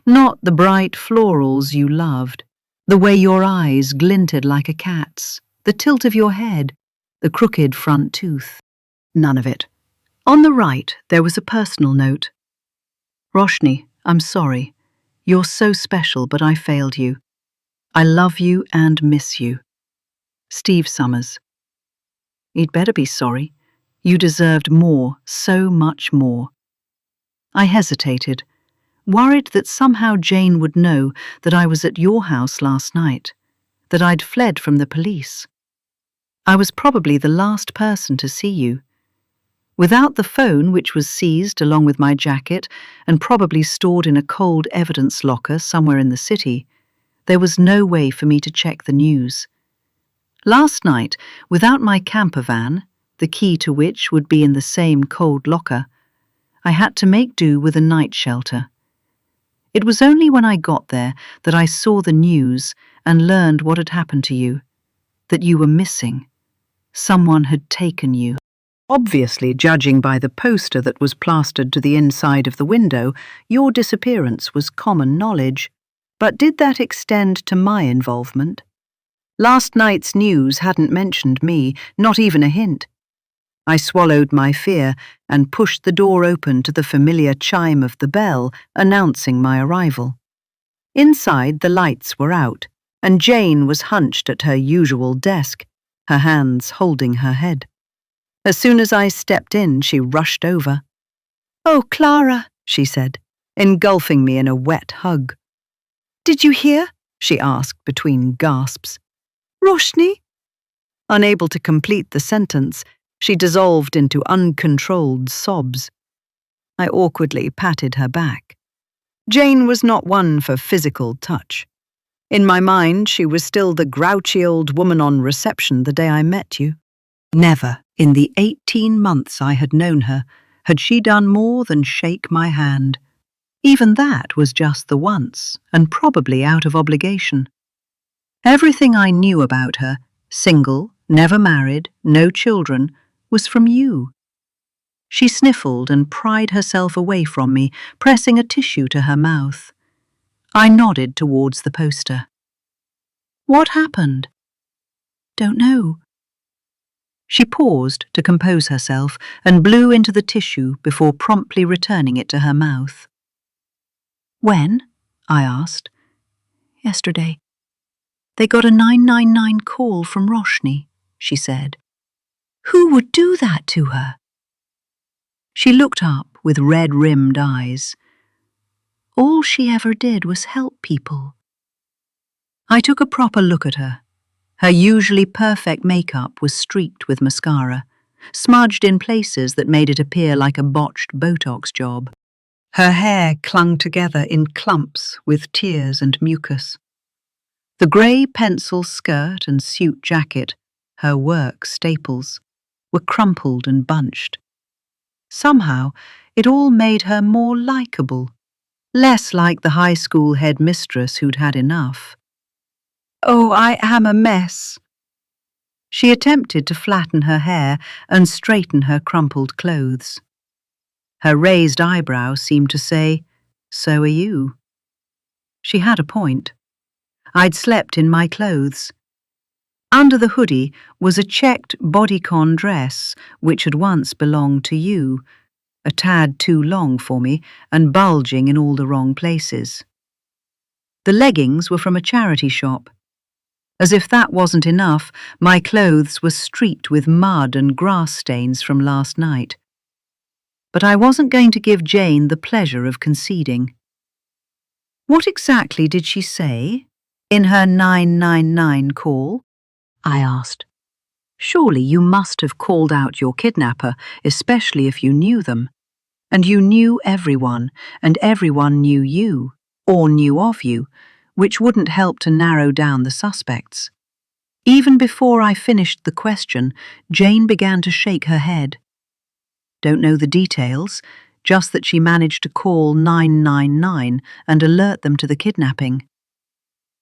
Not the bright florals you loved, the way your eyes glinted like a cat's, the tilt of your head, the crooked front tooth. None of it. On the right, there was a personal note. Roshni, I'm sorry. You're so special, but I failed you. I love you and miss you. Steve Summers. You'd better be sorry. You deserved more, so much more. I hesitated, worried that somehow Jane would know that I was at your house last night, that I'd fled from the police. I was probably the last person to see you. Without the phone, which was seized along with my jacket and probably stored in a cold evidence locker somewhere in the city, there was no way for me to check the news. Last night, without my camper van, the key to which would be in the same cold locker, I had to make do with a night shelter. It was only when I got there that I saw the news and learned what had happened to you, that you were missing. Someone had taken you. Obviously, judging by the poster that was plastered to the inside of the window, your disappearance was common knowledge. But did that extend to my involvement? Last night's news hadn't mentioned me, not even a hint. I swallowed my fear and pushed the door open to the familiar chime of the bell announcing my arrival. Inside, the lights were out, and Jane was hunched at her usual desk, her hands holding her head. As soon as I stepped in, she rushed over. "Oh, Clara," she said, engulfing me in a wet hug. "Did you hear?" she asked between gasps. "Roshni?" Unable to complete the sentence, she dissolved into uncontrolled sobs. I awkwardly patted her back. Jane was not one for physical touch. In my mind, she was still the grouchy old woman on reception the day I met you. Never, in the 18 months I had known her, Had she done more than shake my hand? Even that was just the once, and probably out of obligation. Everything I knew about her, single, never married, no children, was from you. She sniffled and pried herself away from me, pressing a tissue to her mouth. I nodded towards the poster. What happened? Don't know. She paused to compose herself and blew into the tissue before promptly returning it to her mouth. When? I asked. Yesterday. They got a 999 call from Roshni, she said. Who would do that to her? She looked up with red-rimmed eyes. All she ever did was help people. I took a proper look at her. Her usually perfect makeup was streaked with mascara, smudged in places that made it appear like a botched Botox job. Her hair clung together in clumps with tears and mucus. The grey pencil skirt and suit jacket, her work staples, were crumpled and bunched. Somehow, it all made her more likeable, less like the high school headmistress who'd had enough. Oh, I am a mess. She attempted to flatten her hair and straighten her crumpled clothes. Her raised eyebrow seemed to say, so are you. She had a point. I'd slept in my clothes. Under the hoodie was a checked bodycon dress which had once belonged to you, a tad too long for me and bulging in all the wrong places. The leggings were from a charity shop. As if that wasn't enough, my clothes were streaked with mud and grass stains from last night. But I wasn't going to give Jane the pleasure of conceding. What exactly did she say in her 999 call? I asked. Surely you must have called out your kidnapper, especially if you knew them. And you knew everyone, and everyone knew you, or knew of you, which wouldn't help to narrow down the suspects. Even before I finished the question, Jane began to shake her head. Don't know the details, just that she managed to call 999 and alert them to the kidnapping.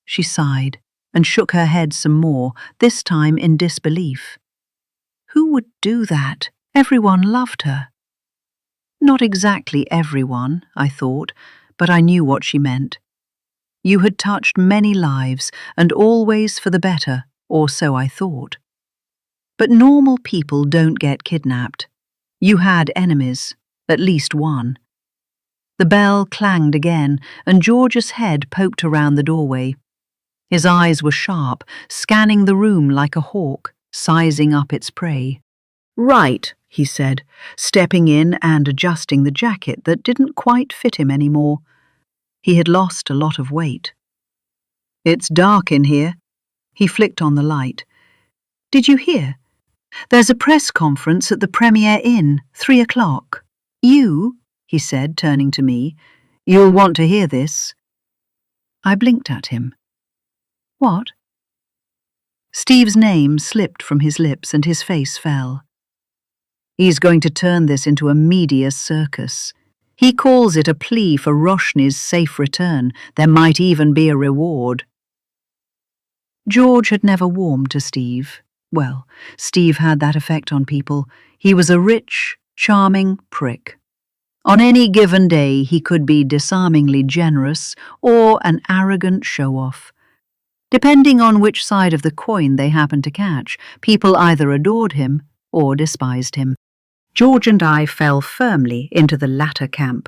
She sighed and shook her head some more, this time in disbelief. Who would do that? Everyone loved her. Not exactly everyone, I thought, but I knew what she meant. You had touched many lives, and always for the better, or so I thought. But normal people don't get kidnapped. You had enemies, at least one. The bell clanged again, and George's head poked around the doorway. His eyes were sharp, scanning the room like a hawk, sizing up its prey. Right, he said, stepping in and adjusting the jacket that didn't quite fit him anymore. He had lost a lot of weight. It's dark in here. He flicked on the light. Did you hear? There's a press conference at the Premier Inn, 3 o'clock. You, he said, turning to me, you'll want to hear this. I blinked at him. What? Steve's name slipped from his lips and his face fell. He's going to turn this into a media circus. He calls it a plea for Roshni's safe return. There might even be a reward. George had never warmed to Steve. Well, Steve had that effect on people. He was a rich, charming prick. On any given day, he could be disarmingly generous or an arrogant show-off. Depending on which side of the coin they happened to catch, people either adored him or despised him. George and I fell firmly into the latter camp.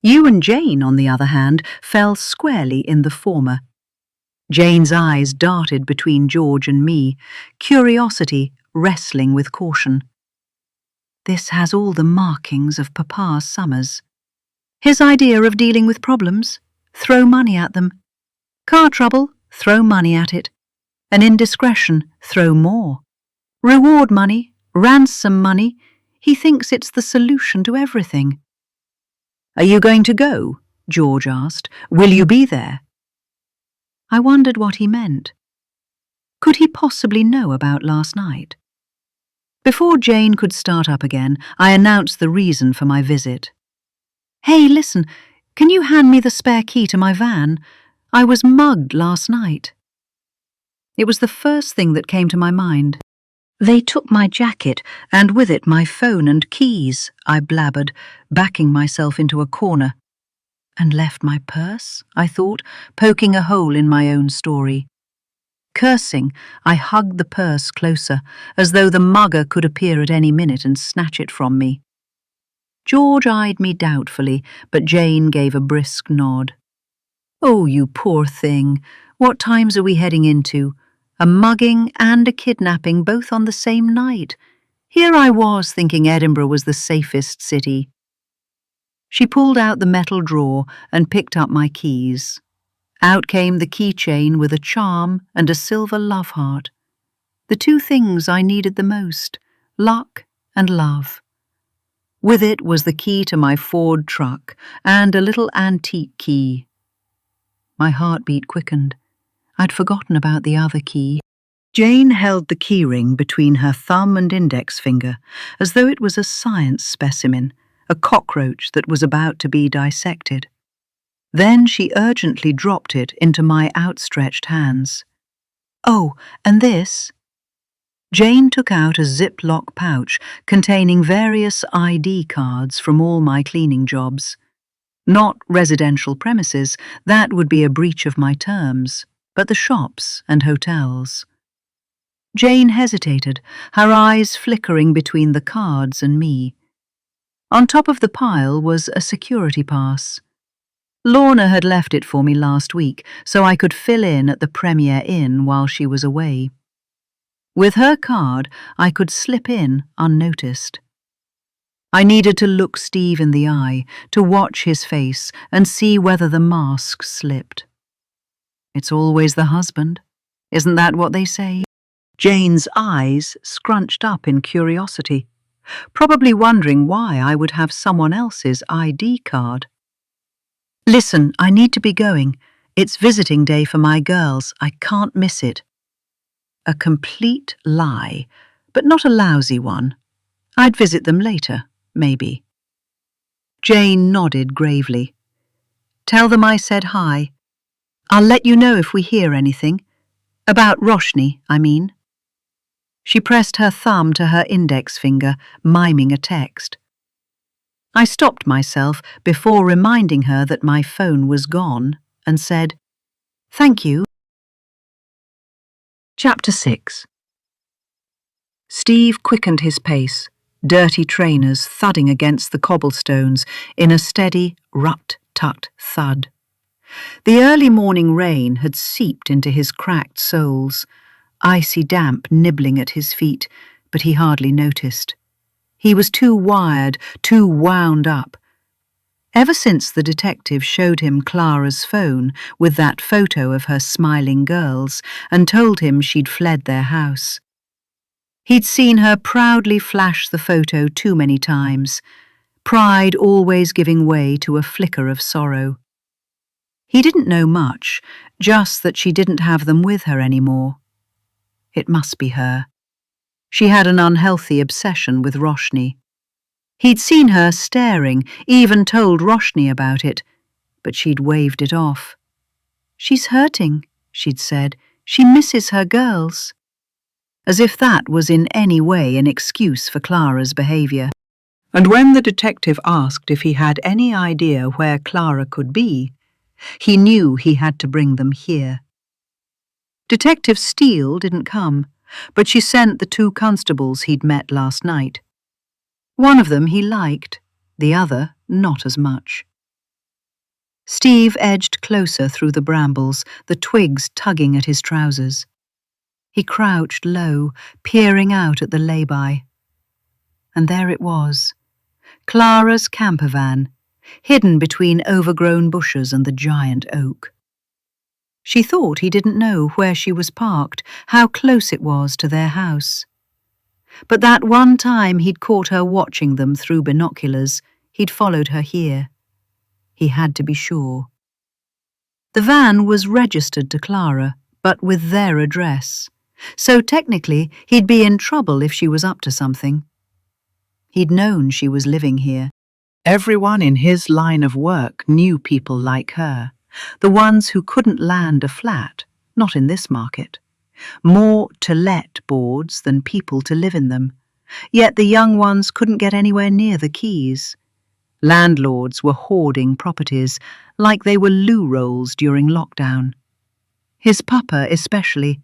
You and Jane, on the other hand, fell squarely in the former. Jane's eyes darted between George and me, curiosity wrestling with caution. This has all the markings of Papa's summers. His idea of dealing with problems? Throw money at them. Car trouble? Throw money at it. An indiscretion? Throw more. Reward money? Ransom money? He thinks it's the solution to everything. Are you going to go? George asked. Will you be there? I wondered what he meant. Could he possibly know about last night? Before Jane could start up again, I announced the reason for my visit. "Hey, listen, can you hand me the spare key to my van? I was mugged last night." It was the first thing that came to my mind. "They took my jacket, and with it my phone and keys," I blabbered, backing myself into a corner. "And left my purse?" I thought, poking a hole in my own story. Cursing, I hugged the purse closer, as though the mugger could appear at any minute and snatch it from me. George eyed me doubtfully, but Jane gave a brisk nod. "Oh, you poor thing. What times are we heading into? A mugging and a kidnapping both on the same night. Here I was thinking Edinburgh was the safest city." She pulled out the metal drawer and picked up my keys. Out came the keychain with a charm and a silver love heart. The two things I needed the most, luck and love. With it was the key to my Ford truck and a little antique key. My heartbeat quickened. I'd forgotten about the other key. Jane held the keyring between her thumb and index finger, as though it was a science specimen, a cockroach that was about to be dissected. Then she urgently dropped it into my outstretched hands. "Oh, and this?" Jane took out a Ziploc pouch containing various ID cards from all my cleaning jobs. Not residential premises, that would be a breach of my terms, but the shops and hotels. Jane hesitated, her eyes flickering between the cards and me. On top of the pile was a security pass. Lorna had left it for me last week, so I could fill in at the Premier Inn while she was away. With her card, I could slip in unnoticed. I needed to look Steve in the eye, to watch his face and see whether the mask slipped. It's always the husband. Isn't that what they say? Jane's eyes scrunched up in curiosity, probably wondering why I would have someone else's ID card. "Listen, I need to be going. It's visiting day for my girls. I can't miss it." A complete lie, but not a lousy one. I'd visit them later, maybe. Jane nodded gravely. "Tell them I said hi. I'll let you know if we hear anything. About Roshni, I mean." She pressed her thumb to her index finger, miming a text. I stopped myself before reminding her that my phone was gone and said, "Thank you." Chapter 6. Steve quickened his pace, dirty trainers thudding against the cobblestones in a steady, rut-tut thud. The early morning rain had seeped into his cracked soles, icy damp nibbling at his feet, but he hardly noticed. He was too wired, too wound up. Ever since the detective showed him Clara's phone with that photo of her smiling girls and told him she'd fled their house. He'd seen her proudly flash the photo too many times, pride always giving way to a flicker of sorrow. He didn't know much, just that she didn't have them with her anymore. It must be her. She had an unhealthy obsession with Roshni. He'd seen her staring, even told Roshni about it, but she'd waved it off. "She's hurting," she'd said. "She misses her girls." As if that was in any way an excuse for Clara's behaviour. And when the detective asked if he had any idea where Clara could be, he knew he had to bring them here. Detective Steele didn't come, but she sent the two constables he'd met last night. One of them he liked, the other not as much. Steve edged closer through the brambles, the twigs tugging at his trousers. He crouched low, peering out at the lay-by. And there it was, Clara's camper van, hidden between overgrown bushes and the giant oak. She thought he didn't know where she was parked, how close it was to their house. But that one time he'd caught her watching them through binoculars, he'd followed her here. He had to be sure. The van was registered to Clara, but with their address. So technically, he'd be in trouble if she was up to something. He'd known she was living here. Everyone in his line of work knew people like her, the ones who couldn't land a flat, not in this market. More to-let boards than people to live in them. Yet the young ones couldn't get anywhere near the keys. Landlords were hoarding properties like they were loo rolls during lockdown. His papa especially,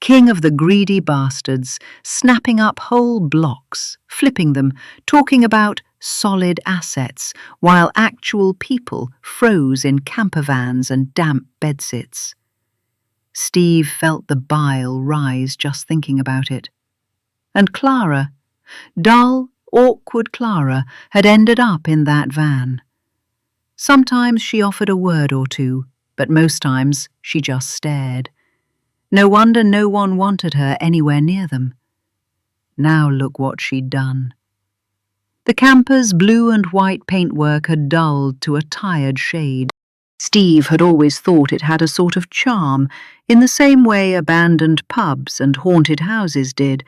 king of the greedy bastards, snapping up whole blocks, flipping them, talking about solid assets, while actual people froze in camper vans and damp bedsits. Steve felt the bile rise just thinking about it. And Clara, dull, awkward Clara, had ended up in that van. Sometimes she offered a word or two, but most times she just stared. No wonder no one wanted her anywhere near them. Now look what she'd done. The camper's blue and white paintwork had dulled to a tired shade. Steve had always thought it had a sort of charm, in the same way abandoned pubs and haunted houses did,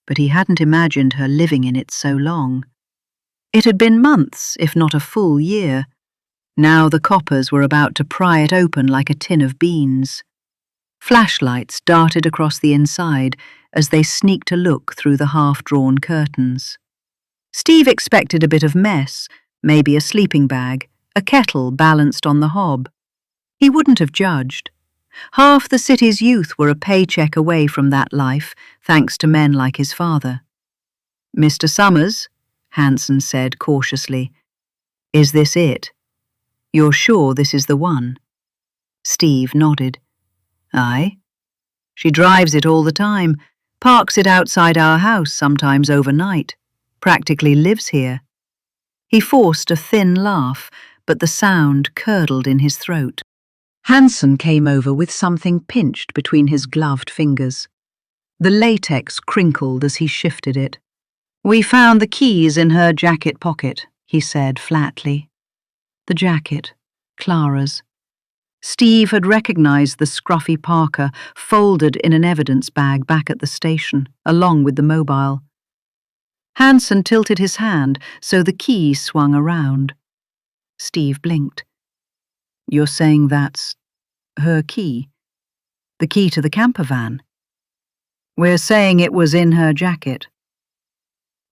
but he hadn't imagined her living in it so long. It had been months, if not a full year. Now the coppers were about to pry it open like a tin of beans. Flashlights darted across the inside as they sneaked a look through the half-drawn curtains. Steve expected a bit of mess, maybe a sleeping bag, a kettle balanced on the hob. He wouldn't have judged. Half the city's youth were a paycheck away from that life, thanks to men like his father. "Mr. Summers," Hanson said cautiously, "is this it? You're sure this is the one?" Steve nodded. "Aye. She drives it all the time, parks it outside our house sometimes overnight, practically lives here." He forced a thin laugh, but the sound curdled in his throat. Hanson came over with something pinched between his gloved fingers. The latex crinkled as he shifted it. "We found the keys in her jacket pocket," he said flatly. The jacket, Clara's. Steve had recognized the scruffy parka folded in an evidence bag back at the station, along with the mobile. Hanson tilted his hand so the key swung around. Steve blinked. "You're saying that's her key? The key to the camper van?" "We're saying it was in her jacket."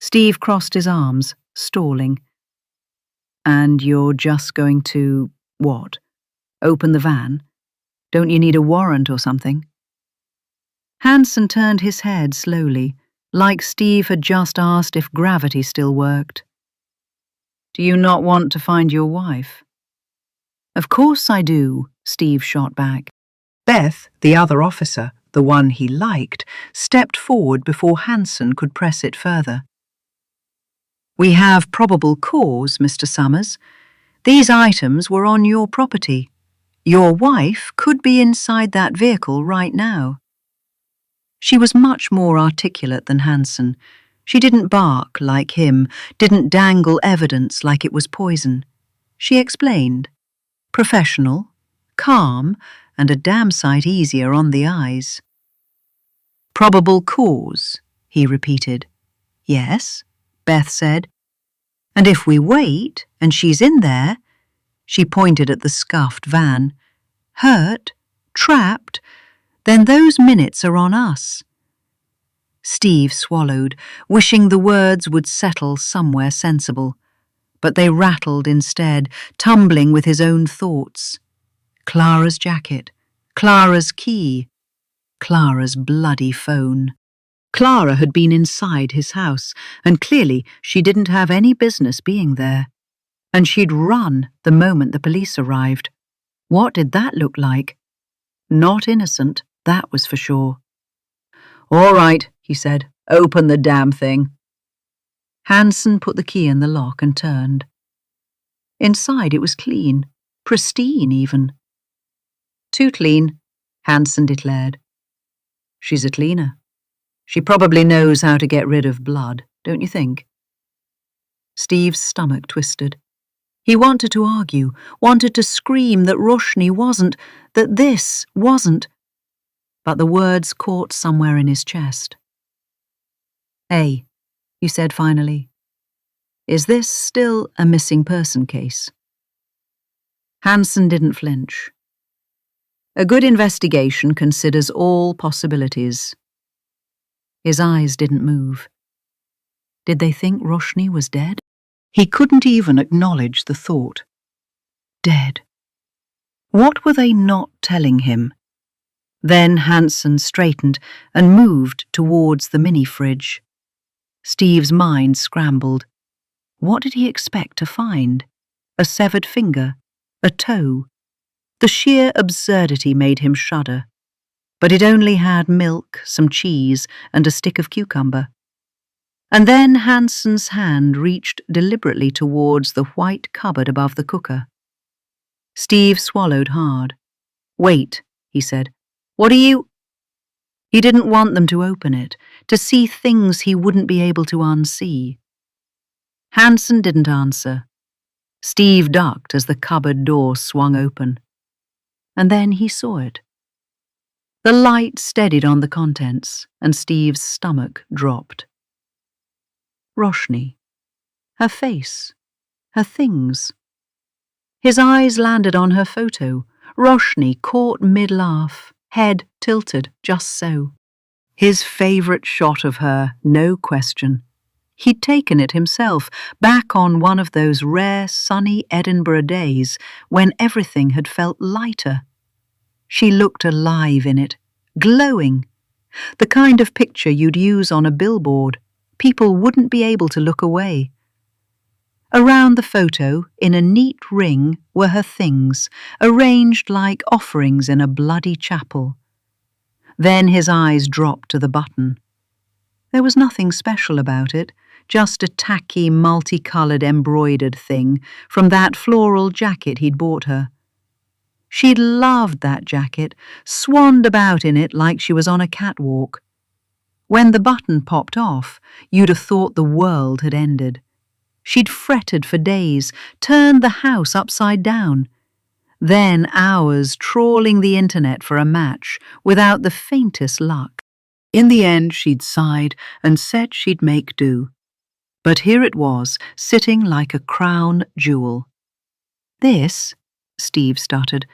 Steve crossed his arms, stalling. "And you're just going to, what? Open the van? Don't you need a warrant or something?" Hanson turned his head slowly, like Steve had just asked if gravity still worked. "Do you not want to find your wife?" "Of course I do," Steve shot back. Beth, the other officer, the one he liked, stepped forward before Hanson could press it further. "We have probable cause, Mr. Summers. These items were on your property. Your wife could be inside that vehicle right now." She was much more articulate than Hanson. She didn't bark like him, didn't dangle evidence like it was poison. She explained. Professional, calm, and a damn sight easier on the eyes. "Probable cause," he repeated. "Yes," Beth said. "And if we wait, and she's in there," she pointed at the scuffed van, "hurt, trapped, then those minutes are on us." Steve swallowed, wishing the words would settle somewhere sensible. But they rattled instead, tumbling with his own thoughts. Clara's jacket, Clara's key, Clara's bloody phone. Clara had been inside his house, and clearly she didn't have any business being there. And she'd run the moment the police arrived. What did that look like? Not innocent, that was for sure. "All right," he said, "open the damn thing." Hanson put the key in the lock and turned. Inside it was clean, pristine even. "Too clean," Hanson declared. "She's a cleaner. She probably knows how to get rid of blood, don't you think?" Steve's stomach twisted. He wanted to argue, wanted to scream that Roshni wasn't, that this wasn't. but the words caught somewhere in his chest. "Hey," you said finally, "is this still a missing person case?" Hansen didn't flinch. A good investigation considers all possibilities. His eyes didn't move. Did they think Roshni was dead? He couldn't even acknowledge the thought. Dead. What were they not telling him? Then Hansen straightened and moved towards the mini-fridge. Steve's mind scrambled. What did he expect to find? A severed finger? A toe? The sheer absurdity made him shudder. But it only had milk, some cheese, and a stick of cucumber. And then Hansen's hand reached deliberately towards the white cupboard above the cooker. Steve swallowed hard. "Wait," he said. "What are you—" He didn't want them to open it, to see things he wouldn't be able to unsee. Hansen didn't answer. Steve ducked as the cupboard door swung open. And then he saw it. The light steadied on the contents, and Steve's stomach dropped. Roshni. Her face. Her things. His eyes landed on her photo, Roshni caught mid-laugh, head tilted just so. His favourite shot of her, no question. He'd taken it himself, back on one of those rare sunny Edinburgh days when everything had felt lighter. She looked alive in it, glowing. The kind of picture you'd use on a billboard. People wouldn't be able to look away. Around the photo, in a neat ring, were her things, arranged like offerings in a bloody chapel. Then his eyes dropped to the button. There was nothing special about it, just a tacky, multicoloured embroidered thing from that floral jacket he'd bought her. She'd loved that jacket, swanned about in it like she was on a catwalk. When the button popped off, you'd have thought the world had ended. She'd fretted for days, turned the house upside down. Then hours trawling the internet for a match without the faintest luck. In the end, she'd sighed and said she'd make do. But here it was, sitting like a crown jewel. "This," Steve stuttered,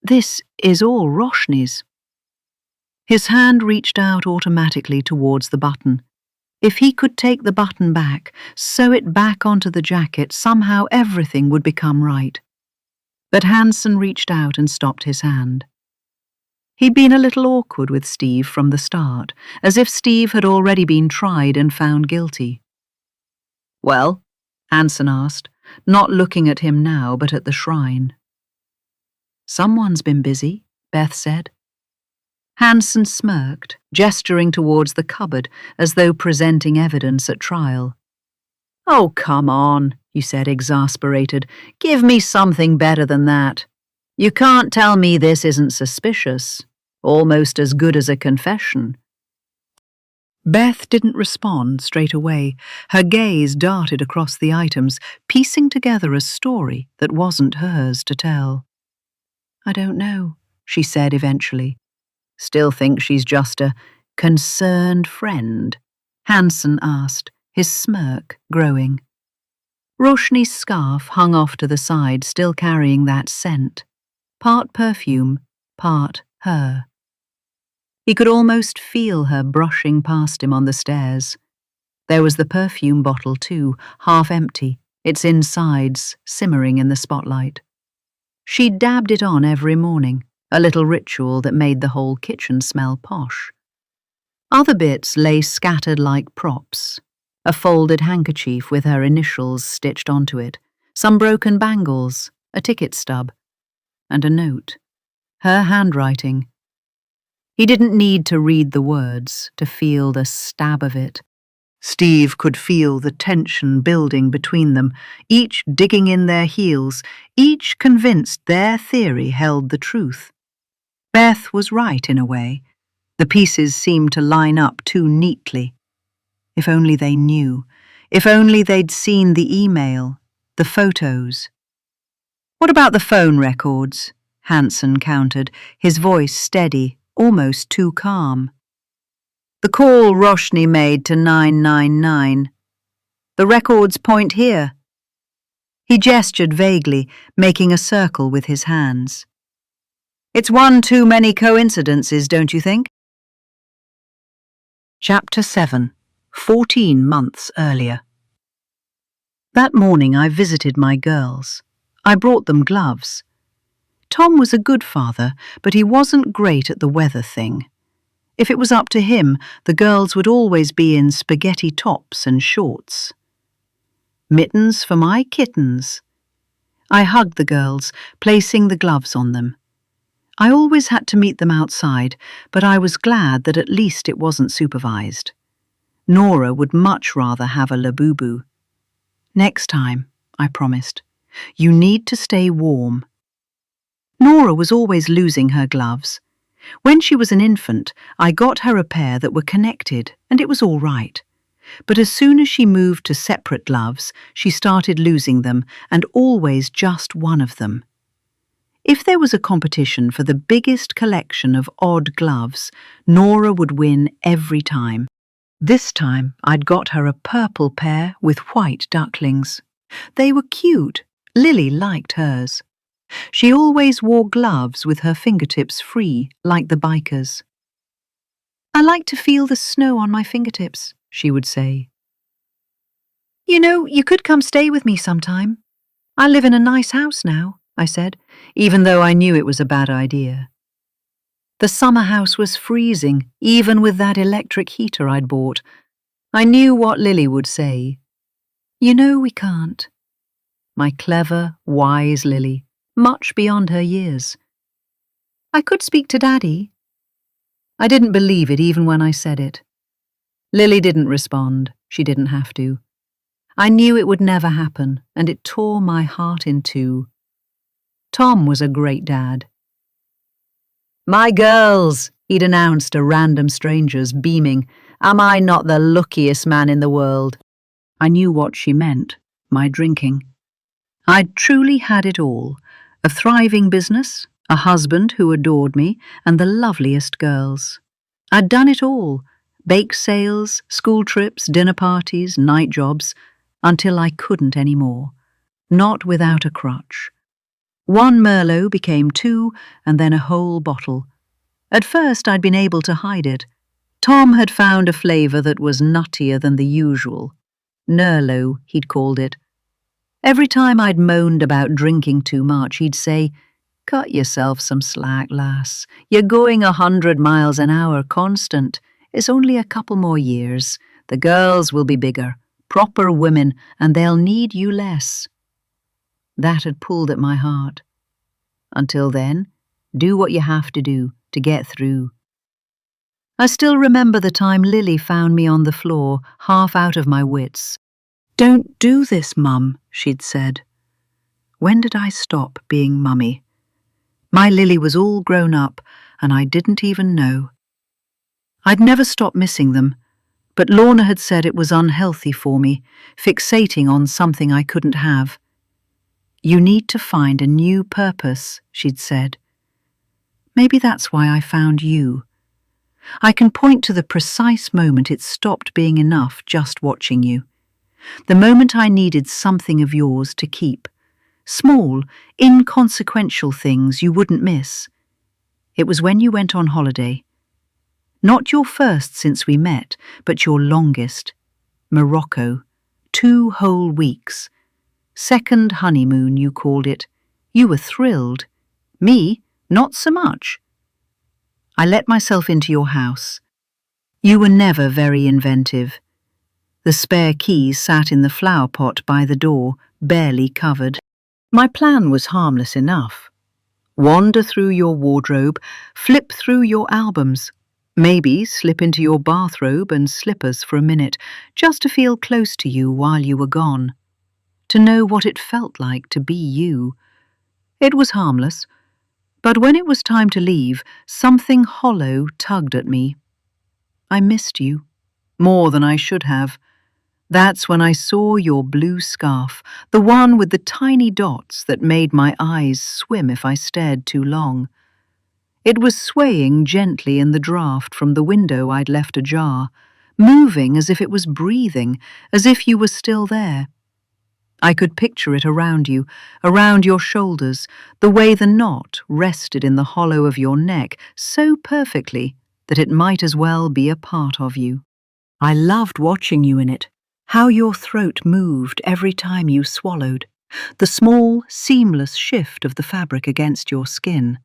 "this is all Roshni's." His hand reached out automatically towards the button. If he could take the button back, sew it back onto the jacket, somehow everything would become right. But Hansen reached out and stopped his hand. He'd been a little awkward with Steve from the start, as if Steve had already been tried and found guilty. "Well?" Hansen asked, not looking at him now but at the shrine. "Someone's been busy," Beth said. Hansen smirked, gesturing towards the cupboard as though presenting evidence at trial. "Oh, come on," he said, exasperated. "Give me something better than that. You can't tell me this isn't suspicious. Almost as good as a confession." Beth didn't respond straight away. Her gaze darted across the items, piecing together a story that wasn't hers to tell. "I don't know," she said eventually. "Still think she's just a concerned friend?" Hansen asked, his smirk growing. Roshni's scarf hung off to the side, still carrying that scent. Part perfume, part her. He could almost feel her brushing past him on the stairs. There was the perfume bottle too, half empty, its insides simmering in the spotlight. She dabbed it on every morning, a little ritual that made the whole kitchen smell posh. Other bits lay scattered like props. A folded handkerchief with her initials stitched onto it, some broken bangles, a ticket stub, and a note. Her handwriting. He didn't need to read the words to feel the stab of it. Steve could feel the tension building between them, each digging in their heels, each convinced their theory held the truth. Beth was right in a way. The pieces seemed to line up too neatly. If only they knew. If only they'd seen the email, the photos. "What about the phone records?" Hansen countered, his voice steady, almost too calm. "The call Roshni made to 999. The records point here." He gestured vaguely, making a circle with his hands. "It's one too many coincidences, don't you think?" Chapter 7. 14 months earlier. That morning I visited my girls. I brought them gloves. Tom was a good father, but he wasn't great at the weather thing. If it was up to him, the girls would always be in spaghetti tops and shorts. Mittens for my kittens. I hugged the girls, placing the gloves on them. I always had to meet them outside, but I was glad that at least it wasn't supervised. Nora would much rather have a labubu. "Next time," I promised. "You need to stay warm." Nora was always losing her gloves. When she was an infant, I got her a pair that were connected, and it was all right. But as soon as she moved to separate gloves, she started losing them, and always just one of them. If there was a competition for the biggest collection of odd gloves, Nora would win every time. This time, I'd got her a purple pair with white ducklings. They were cute. Lily liked hers. She always wore gloves with her fingertips free, like the bikers. "I like to feel the snow on my fingertips," she would say. "You know, you could come stay with me sometime. I live in a nice house now," I said, even though I knew it was a bad idea. The summer house was freezing, even with that electric heater I'd bought. I knew what Lily would say. "You know we can't." My clever, wise Lily, much beyond her years. "I could speak to Daddy." I didn't believe it even when I said it. Lily didn't respond. She didn't have to. I knew it would never happen, and it tore my heart in two. Tom was a great dad. "My girls," he'd announced to random strangers, beaming. "Am I not the luckiest man in the world?" I knew what she meant, my drinking. I'd truly had it all. A thriving business, a husband who adored me, and the loveliest girls. I'd done it all. Bake sales, school trips, dinner parties, night jobs, until I couldn't anymore. Not without a crutch. One Merlot became two, and then a whole bottle. At first I'd been able to hide it. Tom had found a flavour that was nuttier than the usual. Nerlo, he'd called it. Every time I'd moaned about drinking too much, he'd say, "Cut yourself some slack, lass. You're going 100 miles an hour constant. It's only a couple more years. The girls will be bigger, proper women, and they'll need you less." That had pulled at my heart. Until then, do what you have to do to get through. I still remember the time Lily found me on the floor, half out of my wits. "Don't do this, Mum," she'd said. When did I stop being Mummy? My Lily was all grown up, and I didn't even know. I'd never stopped missing them, but Lorna had said it was unhealthy for me, fixating on something I couldn't have. "You need to find a new purpose," she'd said. Maybe that's why I found you. I can point to the precise moment it stopped being enough just watching you. The moment I needed something of yours to keep. Small, inconsequential things you wouldn't miss. It was when you went on holiday. Not your first since we met, but your longest. Morocco. 2 whole weeks. Second honeymoon, you called it. You were thrilled. Me, not so much. I let myself into your house. You were never very inventive. The spare keys sat in the flower pot by the door, barely covered. My plan was harmless enough. Wander through your wardrobe, flip through your albums, maybe slip into your bathrobe and slippers for a minute, just to feel close to you while you were gone. To know what it felt like to be you. It was harmless, but when it was time to leave, something hollow tugged at me. I missed you, more than I should have. That's when I saw your blue scarf, the one with the tiny dots that made my eyes swim if I stared too long. It was swaying gently in the draught from the window I'd left ajar, moving as if it was breathing, as if you were still there. I could picture it around you, around your shoulders, the way the knot rested in the hollow of your neck so perfectly that it might as well be a part of you. I loved watching you in it, how your throat moved every time you swallowed, the small, seamless shift of the fabric against your skin.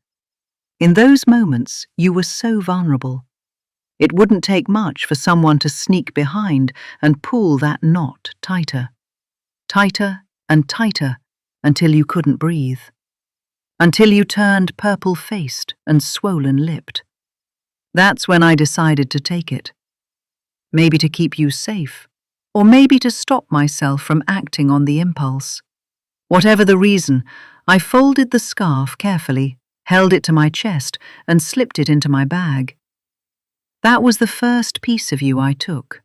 In those moments, you were so vulnerable. It wouldn't take much for someone to sneak behind and pull that knot tighter. Tighter and tighter until you couldn't breathe. Until you turned purple-faced and swollen-lipped. That's when I decided to take it. Maybe to keep you safe, or maybe to stop myself from acting on the impulse. Whatever the reason, I folded the scarf carefully, held it to my chest, and slipped it into my bag. That was the first piece of you I took.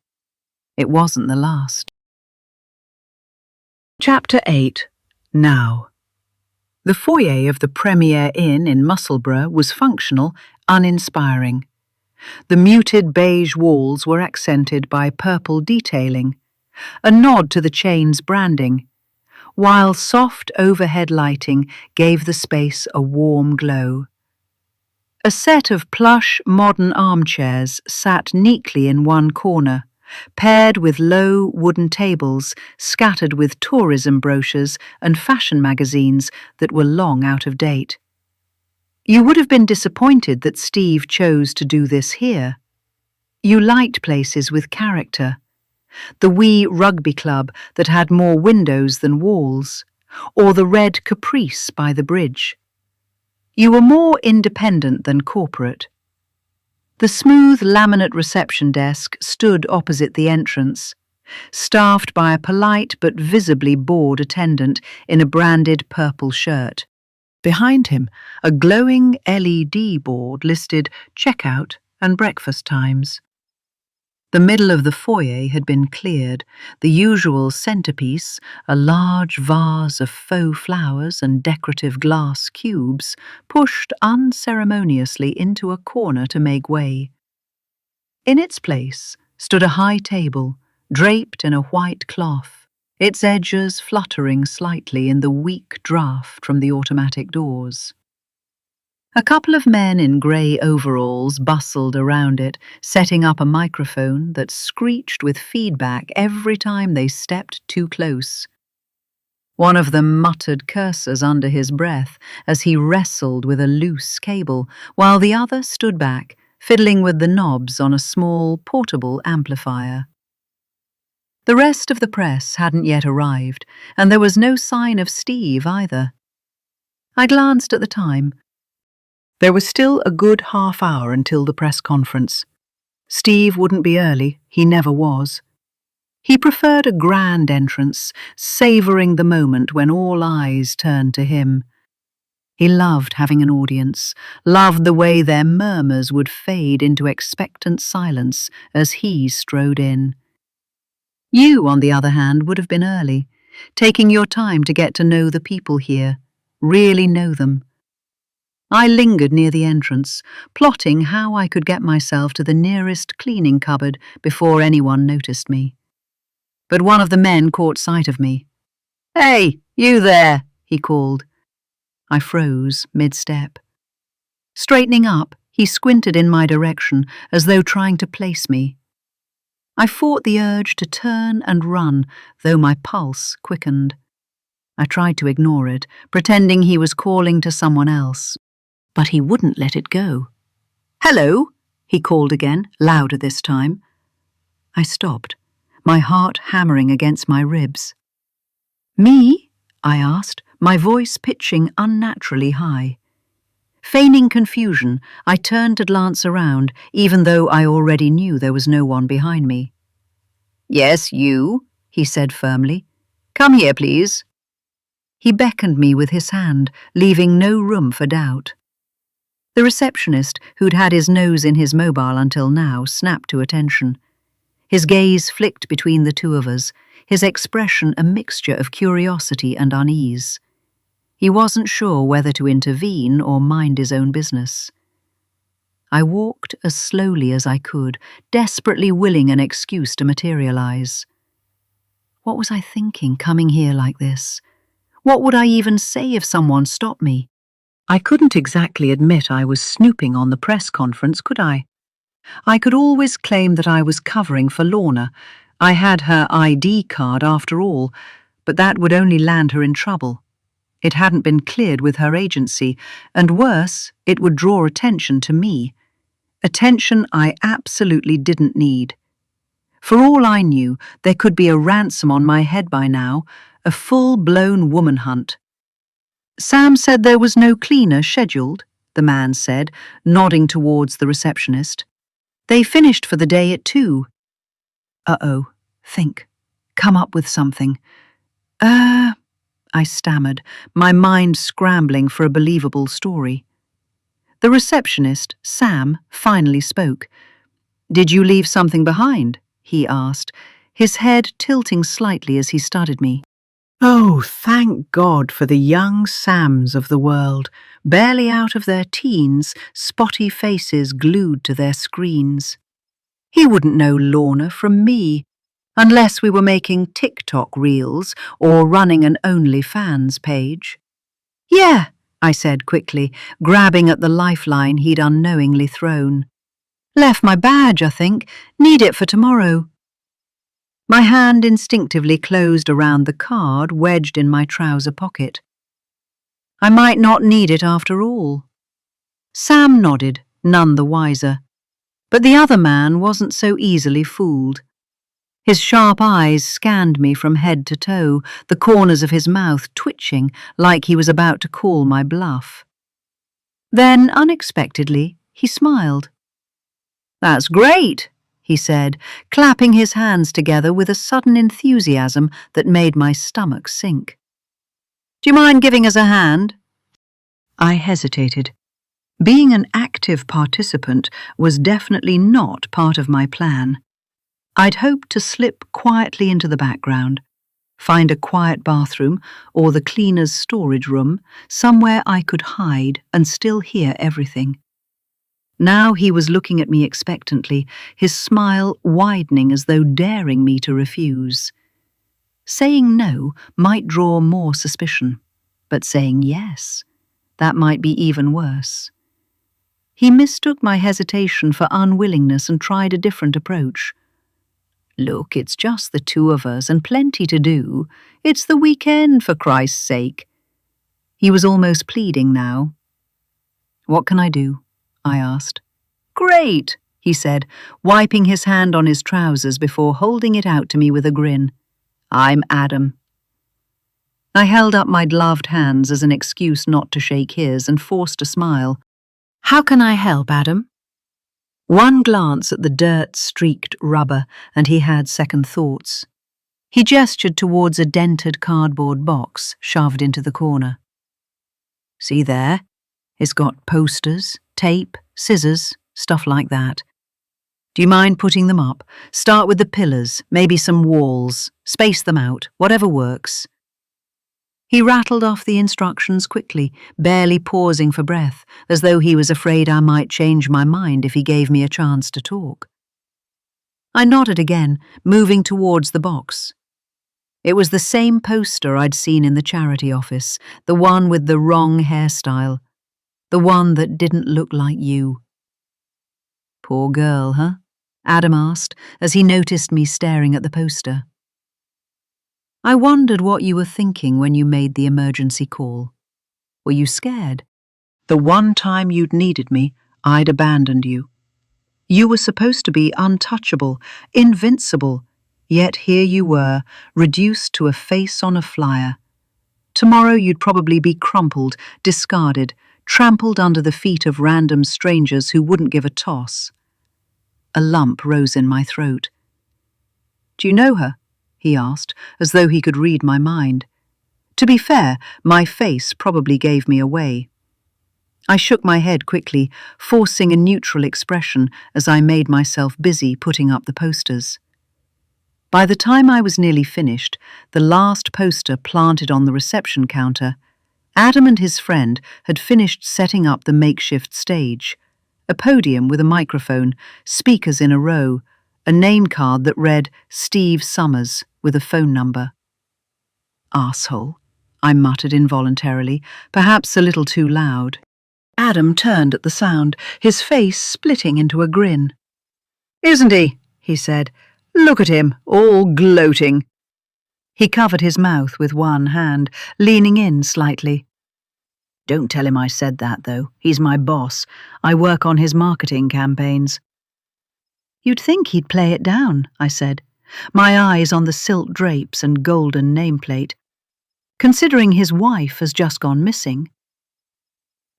It wasn't the last. Chapter 8. Now. The foyer of the Premier Inn in Musselburgh was functional, uninspiring. The muted beige walls were accented by purple detailing, a nod to the chain's branding, while soft overhead lighting gave the space a warm glow. A set of plush, modern armchairs sat neatly in one corner, paired with low wooden tables scattered with tourism brochures and fashion magazines that were long out of date. You would have been disappointed that Steve chose to do this here. You liked places with character. The wee rugby club that had more windows than walls, or the Red Caprice by the bridge. You were more independent than corporate. The smooth laminate reception desk stood opposite the entrance, staffed by a polite but visibly bored attendant in a branded purple shirt. Behind him, a glowing LED board listed checkout and breakfast times. The middle of the foyer had been cleared, the usual centerpiece, a large vase of faux flowers and decorative glass cubes, pushed unceremoniously into a corner to make way. In its place stood a high table, draped in a white cloth, its edges fluttering slightly in the weak draught from the automatic doors. A couple of men in grey overalls bustled around it, setting up a microphone that screeched with feedback every time they stepped too close. One of them muttered curses under his breath as he wrestled with a loose cable, while the other stood back, fiddling with the knobs on a small, portable amplifier. The rest of the press hadn't yet arrived, and there was no sign of Steve either. I glanced at the time. There was still a good half hour until the press conference. Steve wouldn't be early, he never was. He preferred a grand entrance, savouring the moment when all eyes turned to him. He loved having an audience, loved the way their murmurs would fade into expectant silence as he strode in. You, on the other hand, would have been early, taking your time to get to know the people here, really know them. I lingered near the entrance, plotting how I could get myself to the nearest cleaning cupboard before anyone noticed me. But one of the men caught sight of me. "Hey, you there," he called. I froze mid-step. Straightening up, he squinted in my direction as though trying to place me. I fought the urge to turn and run, though my pulse quickened. I tried to ignore it, pretending he was calling to someone else. But he wouldn't let it go. "Hello," he called again, louder this time. I stopped, my heart hammering against my ribs. "Me?" I asked, my voice pitching unnaturally high. Feigning confusion, I turned to glance around, even though I already knew there was no one behind me. "Yes, you," he said firmly. "Come here, please." He beckoned me with his hand, leaving no room for doubt. The receptionist, who'd had his nose in his mobile until now, snapped to attention. His gaze flicked between the two of us, his expression a mixture of curiosity and unease. He wasn't sure whether to intervene or mind his own business. I walked as slowly as I could, desperately willing an excuse to materialize. What was I thinking coming here like this? What would I even say if someone stopped me? I couldn't exactly admit I was snooping on the press conference, could I? I could always claim that I was covering for Lorna. I had her ID card after all, but that would only land her in trouble. It hadn't been cleared with her agency, and worse, it would draw attention to me. Attention I absolutely didn't need. For all I knew, there could be a ransom on my head by now, a full-blown woman hunt. Sam said there was no cleaner scheduled, the man said, nodding towards the receptionist. They finished for the day at 2. Uh-oh, think. Come up with something. I stammered, my mind scrambling for a believable story. The receptionist, Sam, finally spoke. "Did you leave something behind?" he asked, his head tilting slightly as he studied me. Oh, thank God for the young Sams of the world, barely out of their teens, spotty faces glued to their screens. He wouldn't know Lorna from me, unless we were making TikTok reels or running an OnlyFans page. "Yeah," I said quickly, grabbing at the lifeline he'd unknowingly thrown. "Left my badge, I think. Need it for tomorrow." My hand instinctively closed around the card wedged in my trouser pocket. I might not need it after all. Sam nodded, none the wiser. But the other man wasn't so easily fooled. His sharp eyes scanned me from head to toe, the corners of his mouth twitching like he was about to call my bluff. Then, unexpectedly, he smiled. "That's great," he said, clapping his hands together with a sudden enthusiasm that made my stomach sink. "Do you mind giving us a hand?" I hesitated. Being an active participant was definitely not part of my plan. I'd hoped to slip quietly into the background, find a quiet bathroom or the cleaner's storage room, somewhere I could hide and still hear everything. Now he was looking at me expectantly, his smile widening as though daring me to refuse. Saying no might draw more suspicion, but saying yes, that might be even worse. He mistook my hesitation for unwillingness and tried a different approach. "Look, it's just the two of us and plenty to do. It's the weekend, for Christ's sake." He was almost pleading now. "What can I do?" I asked. "Great," he said, wiping his hand on his trousers before holding it out to me with a grin. "I'm Adam." I held up my gloved hands as an excuse not to shake his and forced a smile. "How can I help, Adam?" One glance at the dirt-streaked rubber, and he had second thoughts. He gestured towards a dented cardboard box shoved into the corner. "See there? It's got posters, tape, scissors, stuff like that. Do you mind putting them up? Start with the pillars, maybe some walls, space them out, whatever works." He rattled off the instructions quickly, barely pausing for breath, as though he was afraid I might change my mind if he gave me a chance to talk. I nodded again, moving towards the box. It was the same poster I'd seen in the charity office, the one with the wrong hairstyle, the one that didn't look like you. "Poor girl, huh?" Adam asked, as he noticed me staring at the poster. "I wondered what you were thinking when you made the emergency call. Were you scared? The one time you'd needed me, I'd abandoned you. You were supposed to be untouchable, invincible, yet here you were, reduced to a face on a flyer. Tomorrow you'd probably be crumpled, discarded, trampled under the feet of random strangers who wouldn't give a toss." A lump rose in my throat. "Do you know her?" he asked, as though he could read my mind. To be fair, my face probably gave me away. I shook my head quickly, forcing a neutral expression as I made myself busy putting up the posters. By the time I was nearly finished, the last poster planted on the reception counter, Adam and his friend had finished setting up the makeshift stage. a podium with a microphone, speakers in a row, a name card that read Steve Summers with a phone number. "Arsehole," I muttered involuntarily, perhaps a little too loud. Adam turned at the sound, his face splitting into a grin. "Isn't he?" said. "Look at him, all gloating." He covered his mouth with one hand, leaning in slightly. "Don't tell him I said that, though. He's my boss. I work on his marketing campaigns." "You'd think he'd play it down," I said, my eyes on the silk drapes and golden nameplate. "Considering his wife has just gone missing."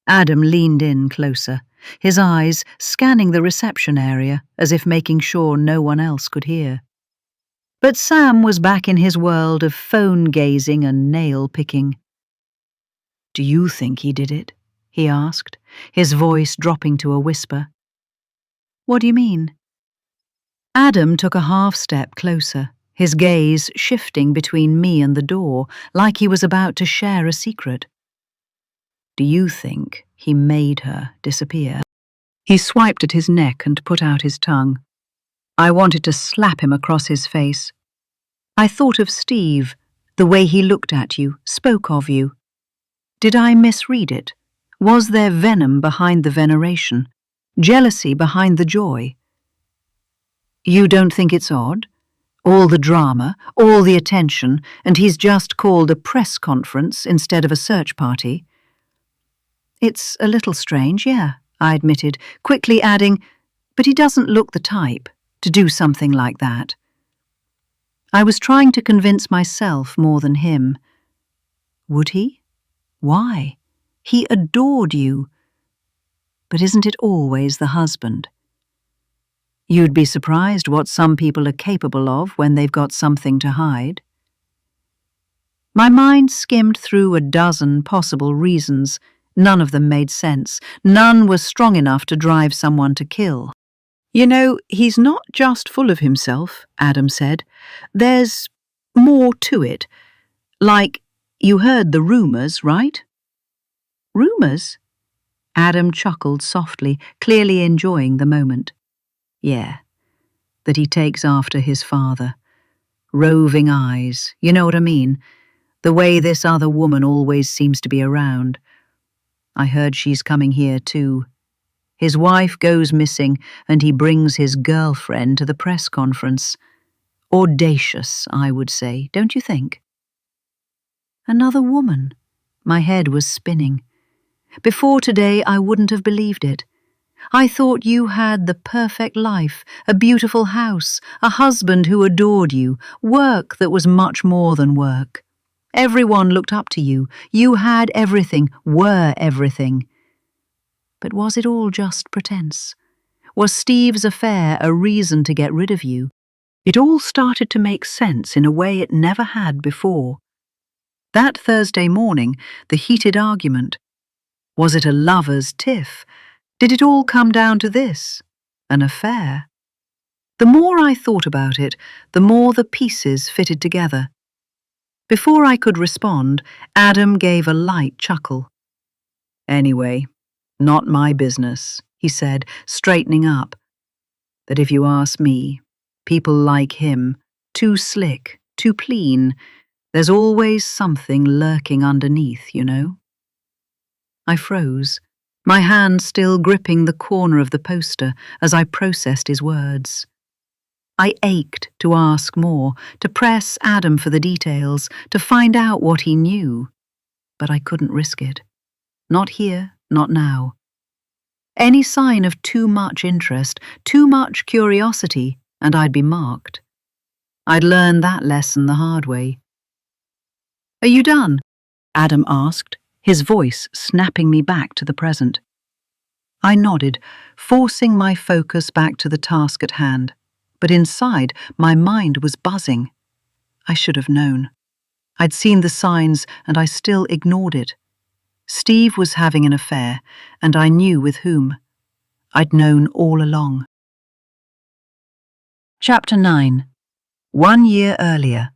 Adam leaned in closer, his eyes scanning the reception area as if making sure no one else could hear. But Sam was back in his world of phone-gazing and nail-picking. "Do you think he did it?" he asked, his voice dropping to a whisper. "What do you mean?" Adam took a half-step closer, his gaze shifting between me and the door, like he was about to share a secret. "Do you think he made her disappear?" He swiped at his neck and put out his tongue. I wanted to slap him across his face. I thought of Steve, the way he looked at you, spoke of you. Did I misread it? Was there venom behind the veneration? Jealousy behind the joy? "You don't think it's odd? All the drama, all the attention, and he's just called a press conference instead of a search party?" "It's a little strange, yeah," I admitted, quickly adding, "but he doesn't look the type to do something like that." I was trying to convince myself more than him. Would he? Why? He adored you. But isn't it always the husband? You'd be surprised what some people are capable of when they've got something to hide. My mind skimmed through a dozen possible reasons. None of them made sense. None was strong enough to drive someone to kill. "You know, he's not just full of himself," Adam said. "There's more to it. Like, you heard the rumors, right?" "Rumors?" Adam chuckled softly, clearly enjoying the moment. "Yeah, that he takes after his father. Roving eyes, you know what I mean? The way this other woman always seems to be around. I heard she's coming here too. His wife goes missing, and he brings his girlfriend to the press conference. Audacious, I would say, don't you think?" Another woman. My head was spinning. Before today, I wouldn't have believed it. I thought you had the perfect life, a beautiful house, a husband who adored you, work that was much more than work. Everyone looked up to you. You had everything, were everything. But was it all just pretense? Was Steve's affair a reason to get rid of you? It all started to make sense in a way it never had before. That Thursday morning, the heated argument. Was it a lover's tiff? Did it all come down to this? An affair? The more I thought about it, the more the pieces fitted together. Before I could respond, Adam gave a light chuckle. "Anyway, not my business," he said, straightening up. "But if you ask me, people like him, too slick, too clean, there's always something lurking underneath, you know?" I froze, my hand still gripping the corner of the poster as I processed his words. I ached to ask more, to press Adam for the details, to find out what he knew. But I couldn't risk it. Not here, not now. Any sign of too much interest, too much curiosity, and I'd be marked. I'd learned that lesson the hard way. "Are you done?" Adam asked, his voice snapping me back to the present. I nodded, forcing my focus back to the task at hand, but inside my mind was buzzing. I should have known. I'd seen the signs and I still ignored it. Steve was having an affair, and I knew with whom. I'd known all along. Chapter 9. 1 year earlier.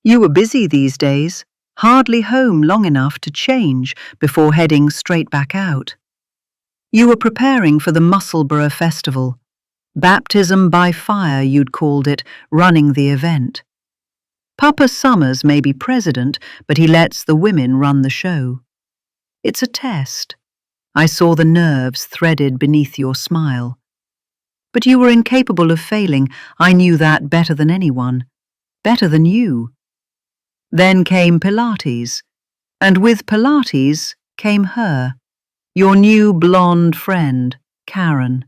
You were busy these days, hardly home long enough to change before heading straight back out. You were preparing for the Musselburgh Festival. Baptism by fire, you'd called it, running the event. Papa Summers may be president, but he lets the women run the show. It's a test. I saw the nerves threaded beneath your smile. But you were incapable of failing. I knew that better than anyone. Better than you. Then came Pilates. And with Pilates came her, your new blonde friend, Karen.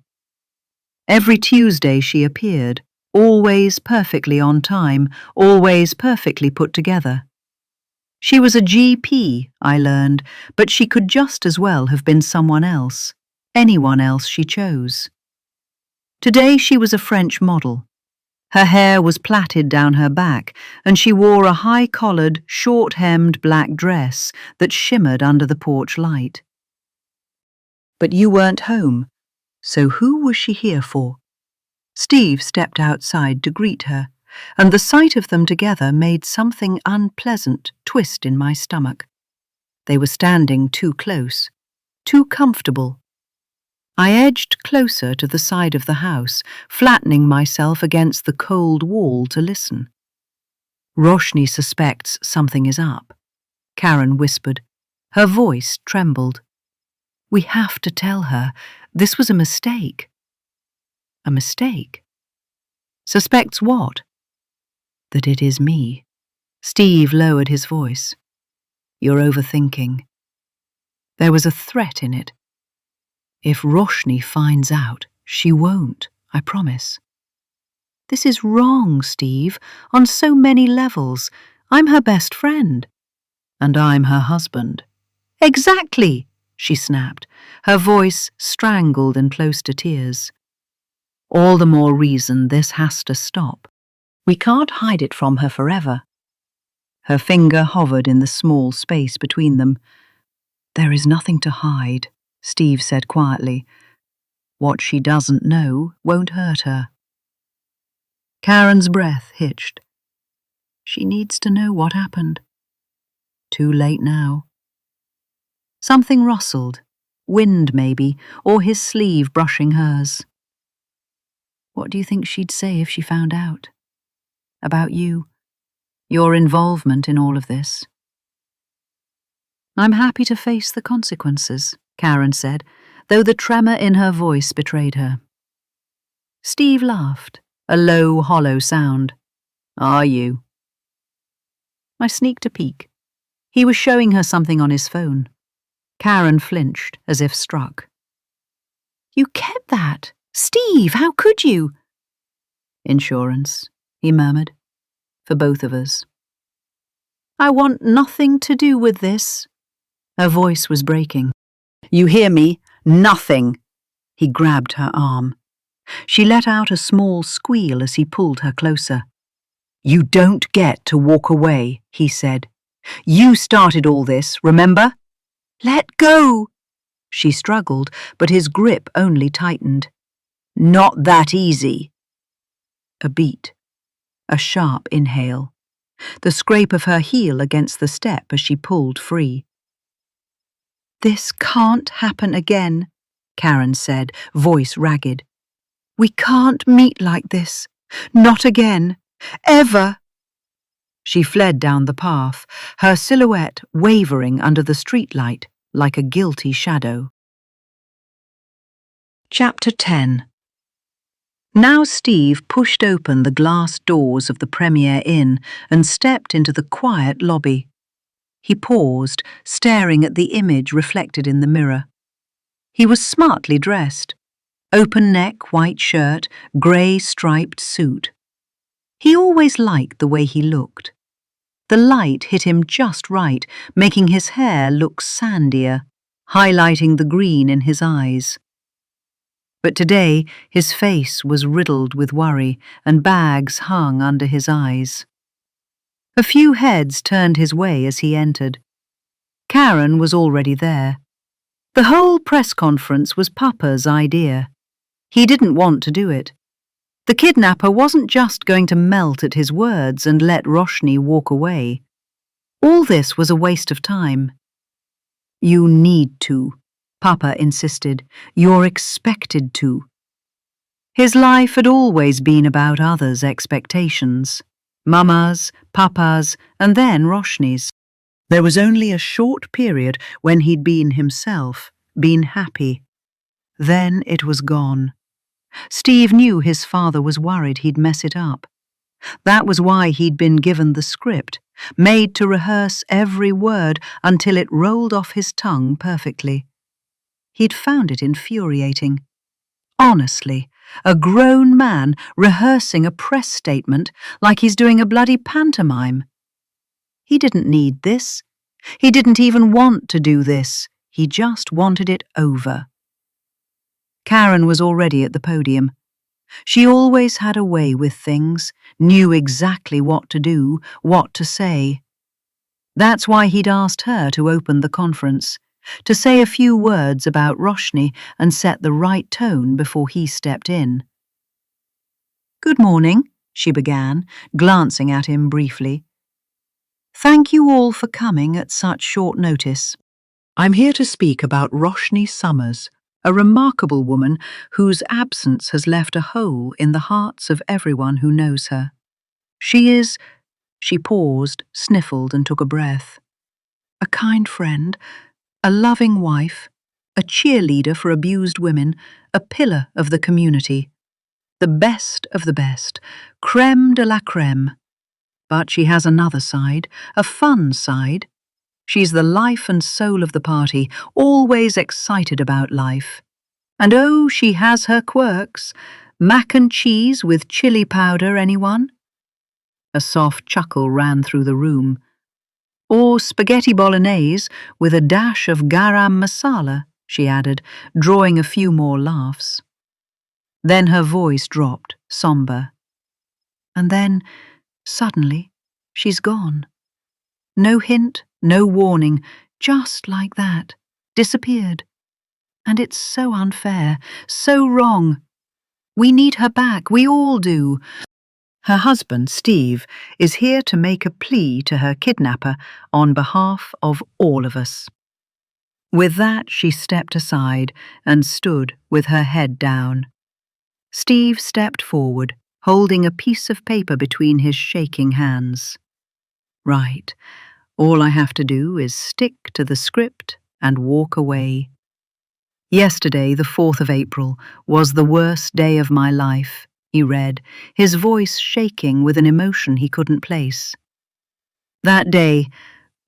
Every Tuesday she appeared, always perfectly on time, always perfectly put together. She was a GP, I learned, but she could just as well have been someone else, anyone else she chose. Today she was a French model. Her hair was plaited down her back, and she wore a high-collared, short-hemmed black dress that shimmered under the porch light. But you weren't home, so who was she here for? Steve stepped outside to greet her, and the sight of them together made something unpleasant twist in my stomach. They were standing too close, too comfortable. I edged closer to the side of the house, flattening myself against the cold wall to listen. Roshni suspects something is up, Karen whispered. Her voice trembled. We have to tell her. This was a mistake. A mistake? Suspects what? That it is me. Steve lowered his voice. You're overthinking. There was a threat in it. If Roshni finds out, she won't, I promise. This is wrong, Steve, on so many levels. I'm her best friend. And I'm her husband. Exactly, she snapped, her voice strangled and close to tears. All the more reason this has to stop. We can't hide it from her forever. Her finger hovered in the small space between them. There is nothing to hide, Steve said quietly. What she doesn't know won't hurt her. Karen's breath hitched. She needs to know what happened. Too late now. Something rustled, wind maybe, or his sleeve brushing hers. What do you think she'd say if she found out? About you, your involvement in all of this? I'm happy to face the consequences, Karen said, though the tremor in her voice betrayed her. Steve laughed, a low, hollow sound. Are you? I sneaked a peek. He was showing her something on his phone. Karen flinched, as if struck. You kept that? Steve, how could you? Insurance, he murmured, for both of us. I want nothing to do with this. Her voice was breaking. You hear me? Nothing. He grabbed her arm. She let out a small squeal as he pulled her closer. You don't get to walk away, he said. You started all this, remember? Let go. She struggled, but his grip only tightened. Not that easy. A beat. A sharp inhale. The scrape of her heel against the step as she pulled free. This can't happen again, Karen said, voice ragged. We can't meet like this. Not again. Ever. She fled down the path, her silhouette wavering under the streetlight like a guilty shadow. Chapter 10. Now Steve pushed open the glass doors of the Premier Inn and stepped into the quiet lobby. He paused, staring at the image reflected in the mirror. He was smartly dressed. Open neck, white shirt, grey striped suit. He always liked the way he looked. The light hit him just right, making his hair look sandier, highlighting the green in his eyes. But today his face was riddled with worry, and bags hung under his eyes. A few heads turned his way as he entered. Karen was already there. The whole press conference was Papa's idea. He didn't want to do it. The kidnapper wasn't just going to melt at his words and let Roshni walk away. All this was a waste of time. You need to, Papa insisted. "You're expected to." His life had always been about others' expectations. Mama's, Papa's, and then Roshni's. There was only a short period when he'd been himself, been happy. Then it was gone. Steve knew his father was worried he'd mess it up. That was why he'd been given the script, made to rehearse every word until it rolled off his tongue perfectly. He'd found it infuriating. Honestly, a grown man rehearsing a press statement like he's doing a bloody pantomime. He didn't need this. He didn't even want to do this. He just wanted it over. Karen was already at the podium. She always had a way with things, knew exactly what to do, what to say. That's why he'd asked her to open the conference, to say a few words about Roshni and set the right tone before he stepped in. "Good morning," she began, glancing at him briefly. "Thank you all for coming at such short notice. I'm here to speak about Roshni Summers, a remarkable woman whose absence has left a hole in the hearts of everyone who knows her. She is—" She paused, sniffled, and took a breath. "A kind friend, a loving wife, a cheerleader for abused women, a pillar of the community. The best of the best, crème de la crème. But she has another side, a fun side. She's the life and soul of the party, always excited about life. And oh, she has her quirks. Mac and cheese with chili powder, anyone?" A soft chuckle ran through the room. "Or spaghetti bolognese with a dash of garam masala," she added, drawing a few more laughs. Then her voice dropped, somber. And then, suddenly, she's gone. No hint, no warning, just like that, disappeared. And it's so unfair, so wrong. We need her back, we all do. Her husband, Steve, is here to make a plea to her kidnapper on behalf of all of us." With that, she stepped aside and stood with her head down. Steve stepped forward, holding a piece of paper between his shaking hands. "Right. All I have to do is stick to the script and walk away. Yesterday, the 4th of April, was the worst day of my life," he read, his voice shaking with an emotion he couldn't place. "That day,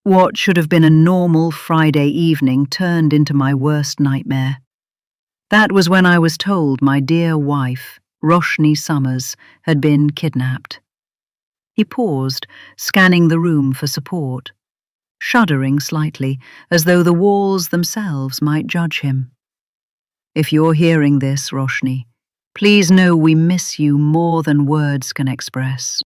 what should have been a normal Friday evening turned into my worst nightmare. That was when I was told my dear wife, Roshni Summers, had been kidnapped." He paused, scanning the room for support, shuddering slightly, as though the walls themselves might judge him. "If you're hearing this, Roshni, please know we miss you more than words can express.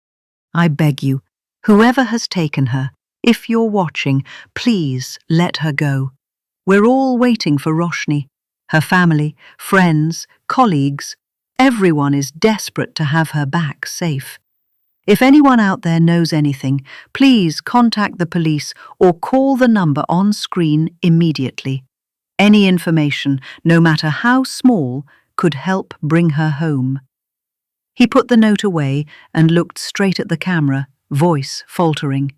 I beg you, whoever has taken her, if you're watching, please let her go. We're all waiting for Roshni, her family, friends, colleagues. Everyone is desperate to have her back safe. If anyone out there knows anything, please contact the police or call the number on screen immediately. Any information, no matter how small, could help bring her home." He put the note away and looked straight at the camera, voice faltering.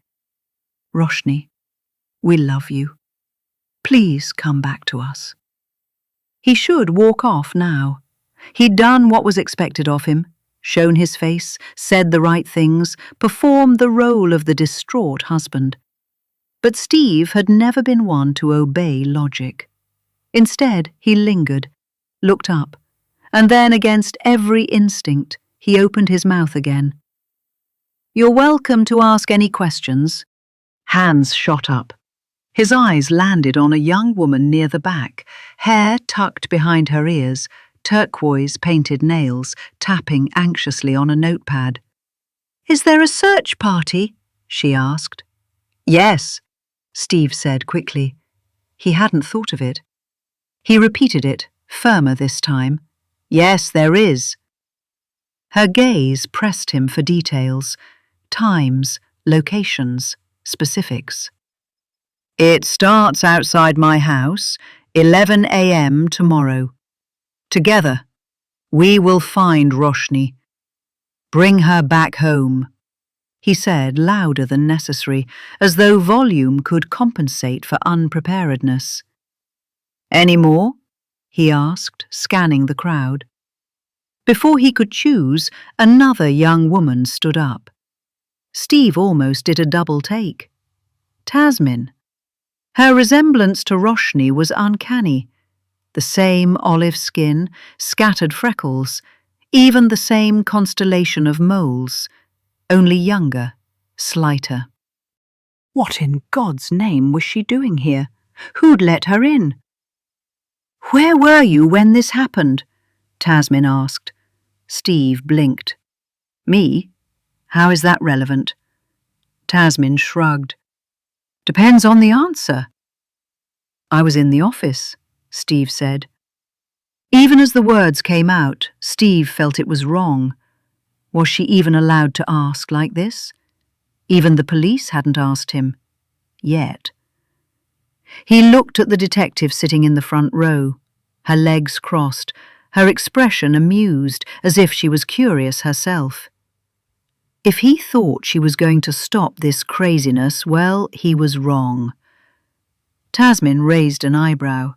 "Roshni, we love you. Please come back to us." He should walk off now. He'd done what was expected of him, shown his face, said the right things, performed the role of the distraught husband. But Steve had never been one to obey logic. Instead, he lingered, looked up, and then, against every instinct, he opened his mouth again. "You're welcome to ask any questions." Hands shot up. His eyes landed on a young woman near the back, hair tucked behind her ears, turquoise-painted nails, tapping anxiously on a notepad. "Is there a search party?" she asked. "Yes," Steve said quickly. He hadn't thought of it. He repeated it, firmer this time. "Yes, there is." Her gaze pressed him for details, times, locations, specifics. "It starts outside my house. 11 a.m. tomorrow. Together, we will find Roshni. Bring her back home," he said louder than necessary, as though volume could compensate for unpreparedness. "Any more?" he asked, scanning the crowd. Before he could choose, another young woman stood up. Steve almost did a double take. Tasmin. Her resemblance to Roshni was uncanny. The same olive skin, scattered freckles, even the same constellation of moles, only younger, slighter. What in God's name was she doing here? Who'd let her in? "Where were you when this happened?" Tasmin asked. Steve blinked. "Me? How is that relevant?" Tasmin shrugged. "Depends on the answer." "I was in the office," Steve said. Even as the words came out, Steve felt it was wrong. Was she even allowed to ask like this? Even the police hadn't asked him. Yet. He looked at the detective sitting in the front row, her legs crossed, her expression amused, as if she was curious herself. If he thought she was going to stop this craziness, well, he was wrong. Tasmin raised an eyebrow.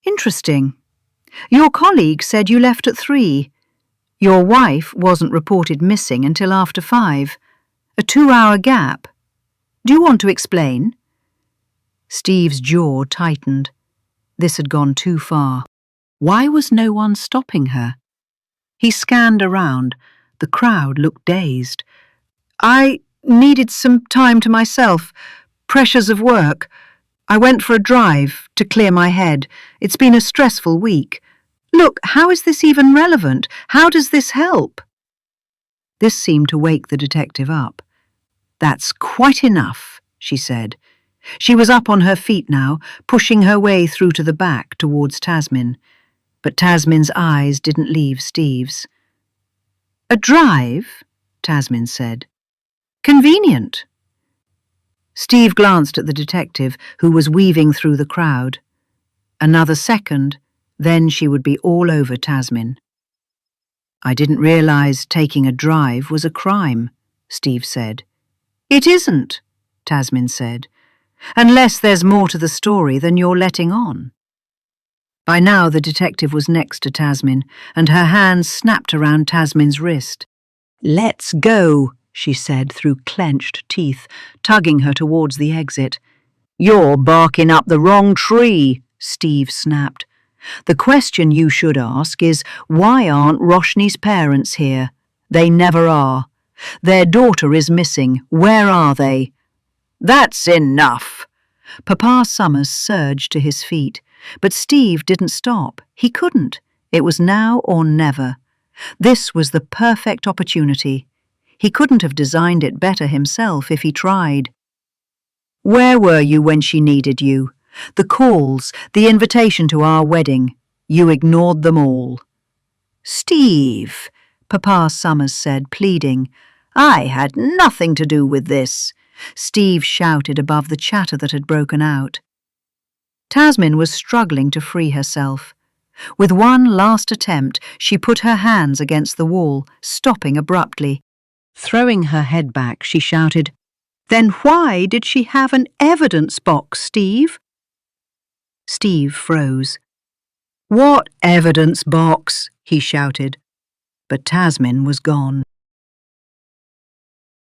"Interesting. Your colleague said you left at 3. Your wife wasn't reported missing until after 5. A 2-hour gap. Do you want to explain?" Steve's jaw tightened. This had gone too far. Why was no one stopping her? He scanned around. The crowd looked dazed. "I needed some time to myself. Pressures of work. I went for a drive to clear my head. It's been a stressful week. Look, how is this even relevant? How does this help?" This seemed to wake the detective up. "That's quite enough," she said. She was up on her feet now, pushing her way through to the back towards Tasmin. But Tasmin's eyes didn't leave Steve's. "A drive?" Tasmin said. "Convenient." Steve glanced at the detective, who was weaving through the crowd. Another second, then she would be all over Tasmin. "I didn't realize taking a drive was a crime," Steve said. "It isn't," Tasmin said, "unless there's more to the story than you're letting on." By now the detective was next to Tasmin, and her hands snapped around Tasmin's wrist. "Let's go," she said through clenched teeth, tugging her towards the exit. "You're barking up the wrong tree," Steve snapped. "The question you should ask is, why aren't Roshni's parents here? They never are. Their daughter is missing. Where are they?" "That's enough." Papa Summers surged to his feet, but Steve didn't stop. He couldn't. It was now or never. This was the perfect opportunity. He couldn't have designed it better himself if he tried. "Where were you when she needed you? The calls, the invitation to our wedding. You ignored them all." "Steve," Papa Summers said, pleading, "I had nothing to do with this." Steve shouted above the chatter that had broken out. Tasmin was struggling to free herself. With one last attempt, she put her hands against the wall, stopping abruptly. Throwing her head back, she shouted, "Then why did she have an evidence box, Steve?" Steve froze. "What evidence box?" he shouted. But Tasmin was gone.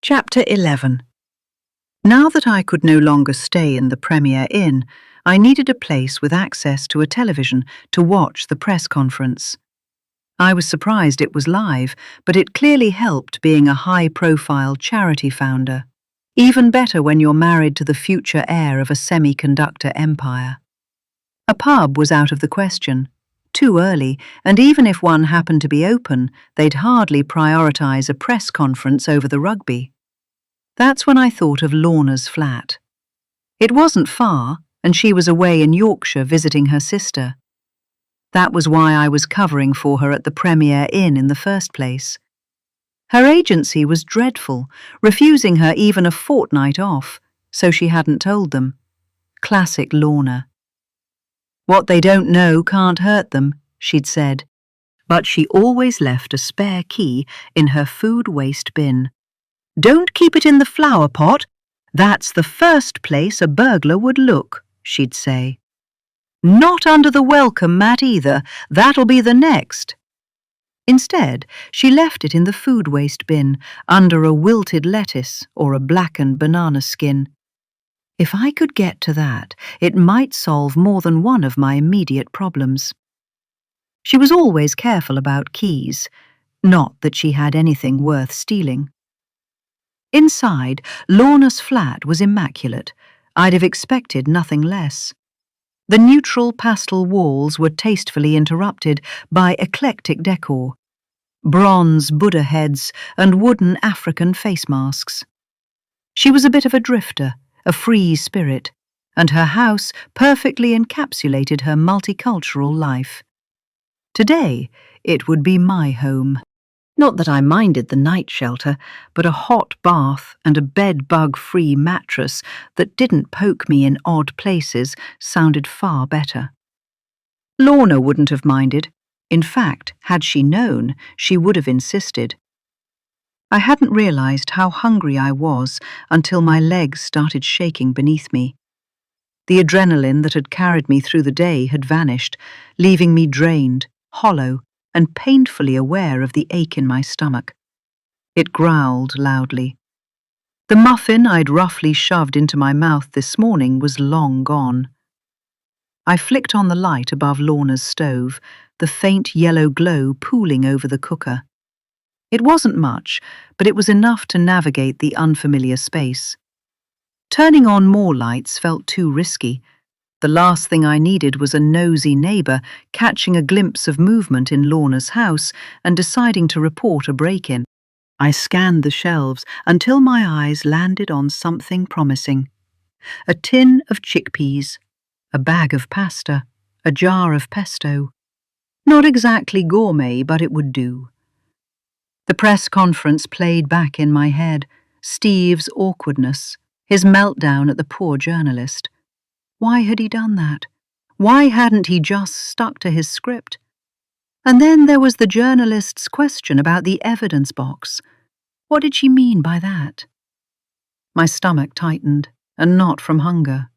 Chapter 11. Now that I could no longer stay in the Premier Inn, I needed a place with access to a television to watch the press conference. I was surprised it was live, but it clearly helped being a high-profile charity founder. Even better when you're married to the future heir of a semiconductor empire. A pub was out of the question. Too early, and even if one happened to be open, they'd hardly prioritize a press conference over the rugby. That's when I thought of Lorna's flat. It wasn't far, and she was away in Yorkshire visiting her sister. That was why I was covering for her at the Premier Inn in the first place. Her agency was dreadful, refusing her even a fortnight off, so she hadn't told them. Classic Lorna. What they don't know can't hurt them, she'd said, but she always left a spare key in her food waste bin. Don't keep it in the flower pot. That's the first place a burglar would look, she'd say. Not under the welcome mat either. That'll be the next. Instead, she left it in the food waste bin under a wilted lettuce or a blackened banana skin. If I could get to that, it might solve more than one of my immediate problems. She was always careful about keys, not that she had anything worth stealing. Inside, Lorna's flat was immaculate. I'd have expected nothing less. The neutral pastel walls were tastefully interrupted by eclectic decor: bronze Buddha heads and wooden African face masks. She was a bit of a drifter, a free spirit, and her house perfectly encapsulated her multicultural life. Today, it would be my home. Not that I minded the night shelter, but a hot bath and a bed-bug-free mattress that didn't poke me in odd places sounded far better. Lorna wouldn't have minded. In fact, had she known, she would have insisted. I hadn't realized how hungry I was until my legs started shaking beneath me. The adrenaline that had carried me through the day had vanished, leaving me drained, hollow, and painfully aware of the ache in my stomach. It growled loudly. The muffin I'd roughly shoved into my mouth this morning was long gone. I flicked on the light above Lorna's stove, the faint yellow glow pooling over the cooker. It wasn't much, but it was enough to navigate the unfamiliar space. Turning on more lights felt too risky. The last thing I needed was a nosy neighbour catching a glimpse of movement in Lorna's house and deciding to report a break-in. I scanned the shelves until my eyes landed on something promising. A tin of chickpeas, a bag of pasta, a jar of pesto. Not exactly gourmet, but it would do. The press conference played back in my head, Steve's awkwardness, his meltdown at the poor journalist. Why had he done that? Why hadn't he just stuck to his script? And then there was the journalist's question about the evidence box. What did she mean by that? My stomach tightened, and not from hunger.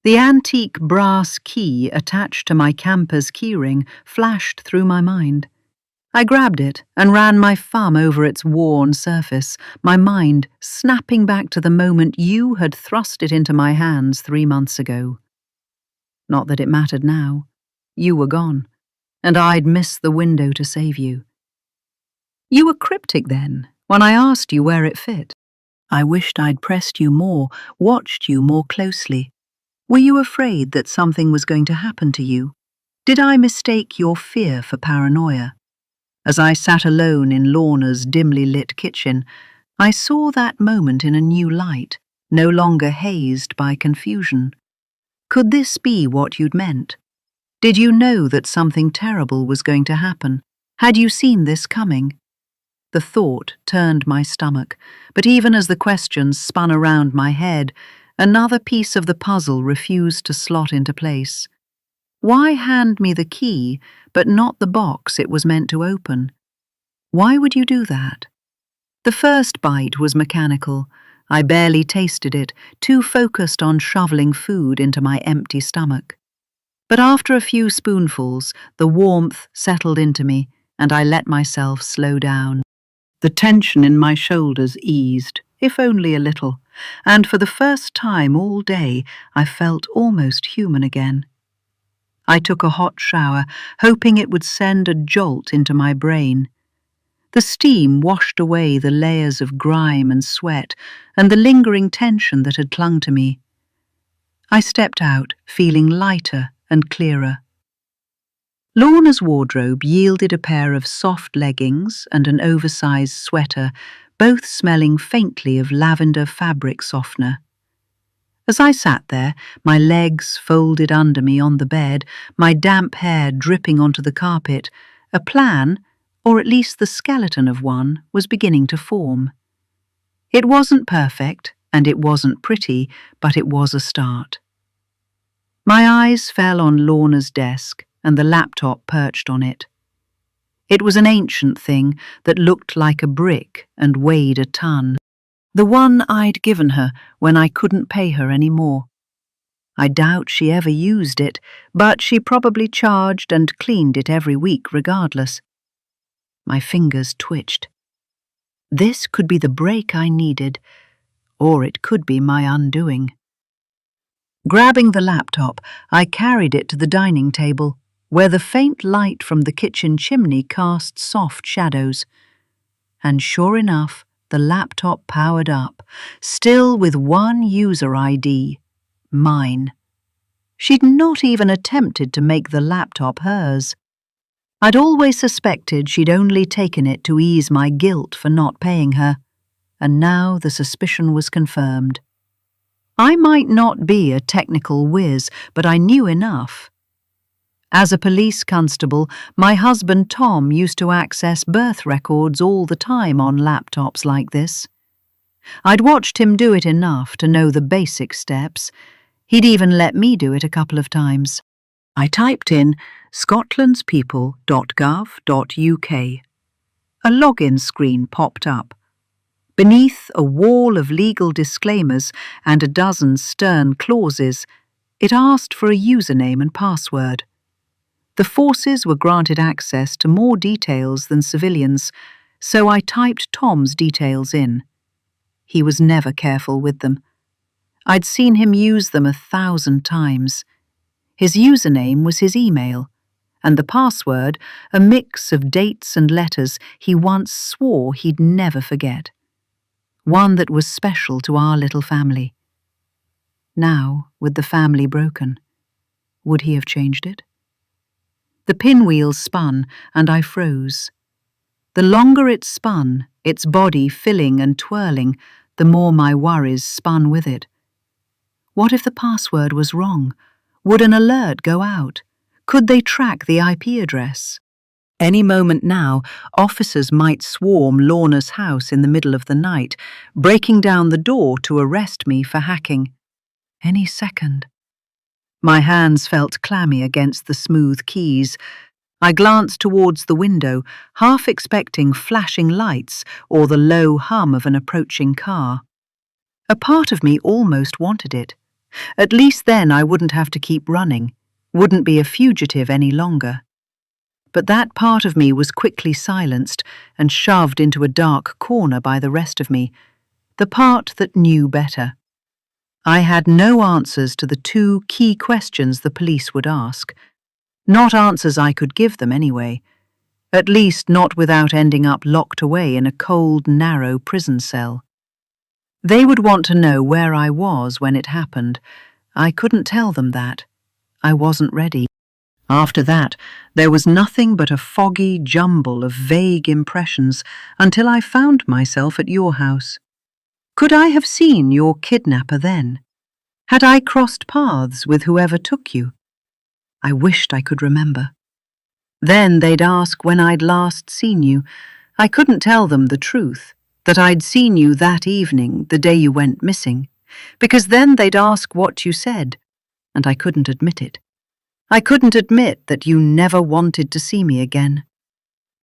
The antique brass key attached to my camper's keyring flashed through my mind. I grabbed it and ran my thumb over its worn surface, my mind snapping back to the moment you had thrust it into my hands 3 months ago. Not that it mattered now. You were gone, and I'd missed the window to save you. You were cryptic then, when I asked you where it fit. I wished I'd pressed you more, watched you more closely. Were you afraid that something was going to happen to you? Did I mistake your fear for paranoia? As I sat alone in Lorna's dimly lit kitchen, I saw that moment in a new light, no longer hazed by confusion. Could this be what you'd meant? Did you know that something terrible was going to happen? Had you seen this coming? The thought turned my stomach, but even as the questions spun around my head, another piece of the puzzle refused to slot into place. Why hand me the key, but not the box it was meant to open? Why would you do that? The first bite was mechanical. I barely tasted it, too focused on shoveling food into my empty stomach. But after a few spoonfuls, the warmth settled into me, and I let myself slow down. The tension in my shoulders eased, if only a little, and for the first time all day I felt almost human again. I took a hot shower, hoping it would send a jolt into my brain. The steam washed away the layers of grime and sweat and the lingering tension that had clung to me. I stepped out, feeling lighter and clearer. Lorna's wardrobe yielded a pair of soft leggings and an oversized sweater, both smelling faintly of lavender fabric softener. As I sat there, my legs folded under me on the bed, my damp hair dripping onto the carpet, a plan, or at least the skeleton of one, was beginning to form. It wasn't perfect, and it wasn't pretty, but it was a start. My eyes fell on Lorna's desk and the laptop perched on it. It was an ancient thing that looked like a brick and weighed a ton. The one I'd given her when I couldn't pay her any more. I doubt she ever used it, but she probably charged and cleaned it every week regardless. My fingers twitched. This could be the break I needed, or it could be my undoing. Grabbing the laptop, I carried it to the dining table, where the faint light from the kitchen chimney cast soft shadows. And sure enough, the laptop powered up, still with one user ID, mine. She'd not even attempted to make the laptop hers. I'd always suspected she'd only taken it to ease my guilt for not paying her, and now the suspicion was confirmed. I might not be a technical whiz, but I knew enough. As a police constable, my husband Tom used to access birth records all the time on laptops like this. I'd watched him do it enough to know the basic steps. He'd even let me do it a couple of times. I typed in scotlandspeople.gov.uk. A login screen popped up. Beneath a wall of legal disclaimers and a dozen stern clauses, it asked for a username and password. The forces were granted access to more details than civilians, so I typed Tom's details in. He was never careful with them. I'd seen him use them 1,000 times. His username was his email, and the password a mix of dates and letters he once swore he'd never forget. One that was special to our little family. Now, with the family broken, would he have changed it? The pinwheel spun, and I froze. The longer it spun, its body filling and twirling, the more my worries spun with it. What if the password was wrong? Would an alert go out? Could they track the IP address? Any moment now, officers might swarm Lorna's house in the middle of the night, breaking down the door to arrest me for hacking. Any second. My hands felt clammy against the smooth keys. I glanced towards the window, half expecting flashing lights or the low hum of an approaching car. A part of me almost wanted it. At least then I wouldn't have to keep running, wouldn't be a fugitive any longer. But that part of me was quickly silenced and shoved into a dark corner by the rest of me, the part that knew better. I had no answers to the two key questions the police would ask. Not answers I could give them anyway, at least not without ending up locked away in a cold, narrow prison cell. They would want to know where I was when it happened. I couldn't tell them that. I wasn't ready. After that, there was nothing but a foggy jumble of vague impressions until I found myself at your house. Could I have seen your kidnapper then? Had I crossed paths with whoever took you? I wished I could remember. Then they'd ask when I'd last seen you. I couldn't tell them the truth, that I'd seen you that evening, the day you went missing, because then they'd ask what you said, and I couldn't admit it. I couldn't admit that you never wanted to see me again.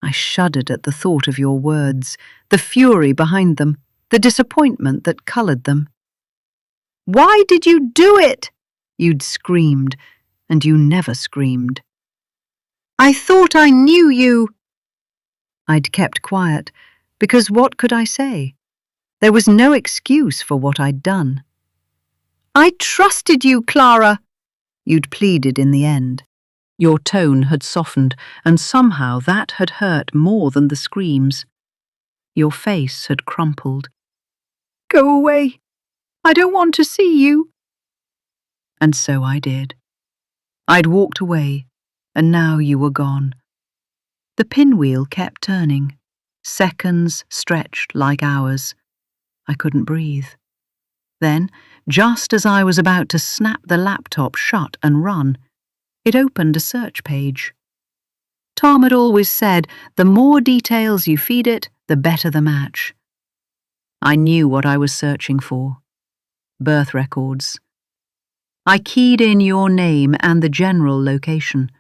I shuddered at the thought of your words, the fury behind them, the disappointment that coloured them. "Why did you do it?" you'd screamed, and you never screamed. "I thought I knew you." I'd kept quiet, because what could I say? There was no excuse for what I'd done. "I trusted you, Clara," you'd pleaded in the end. Your tone had softened, and somehow that had hurt more than the screams. Your face had crumpled. "Go away. I don't want to see you." And so I did. I'd walked away, and now you were gone. The pinwheel kept turning. Seconds stretched like hours. I couldn't breathe. Then, just as I was about to snap the laptop shut and run, it opened a search page. Tom had always said, the more details you feed it, the better the match. I knew what I was searching for. Birth records. I keyed in your name and the general location.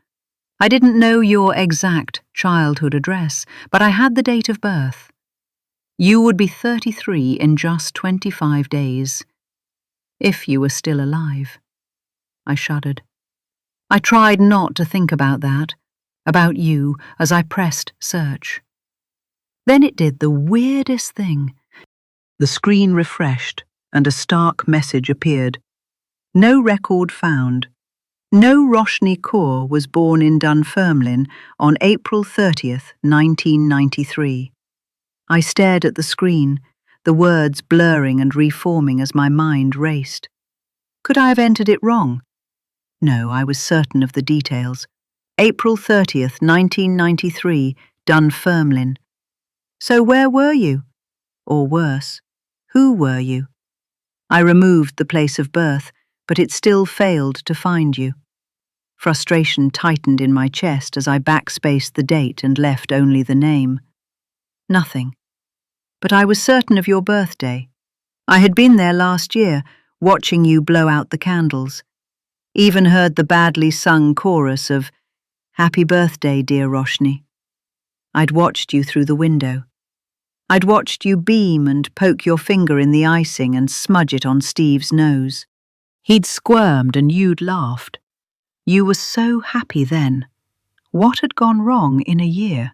I didn't know your exact childhood address, but I had the date of birth. You would be 33 in just 25 days. If you were still alive. I shuddered. I tried not to think about that, about you, as I pressed search. Then it did the weirdest thing. The screen refreshed, and a stark message appeared. No record found. No Roshni Kaur was born in Dunfermline on April 30th, 1993. I stared at the screen, the words blurring and reforming as my mind raced. Could I have entered it wrong? No, I was certain of the details. April 30th, 1993, Dunfermline. So where were you? Or worse, who were you? I removed the place of birth, but it still failed to find you. Frustration tightened in my chest as I backspaced the date and left only the name. Nothing. But I was certain of your birthday. I had been there last year, watching you blow out the candles. Even heard the badly sung chorus of "Happy Birthday, dear Roshni." I'd watched you through the window. I'd watched you beam and poke your finger in the icing and smudge it on Steve's nose. He'd squirmed and you'd laughed. You were so happy then. What had gone wrong in a year?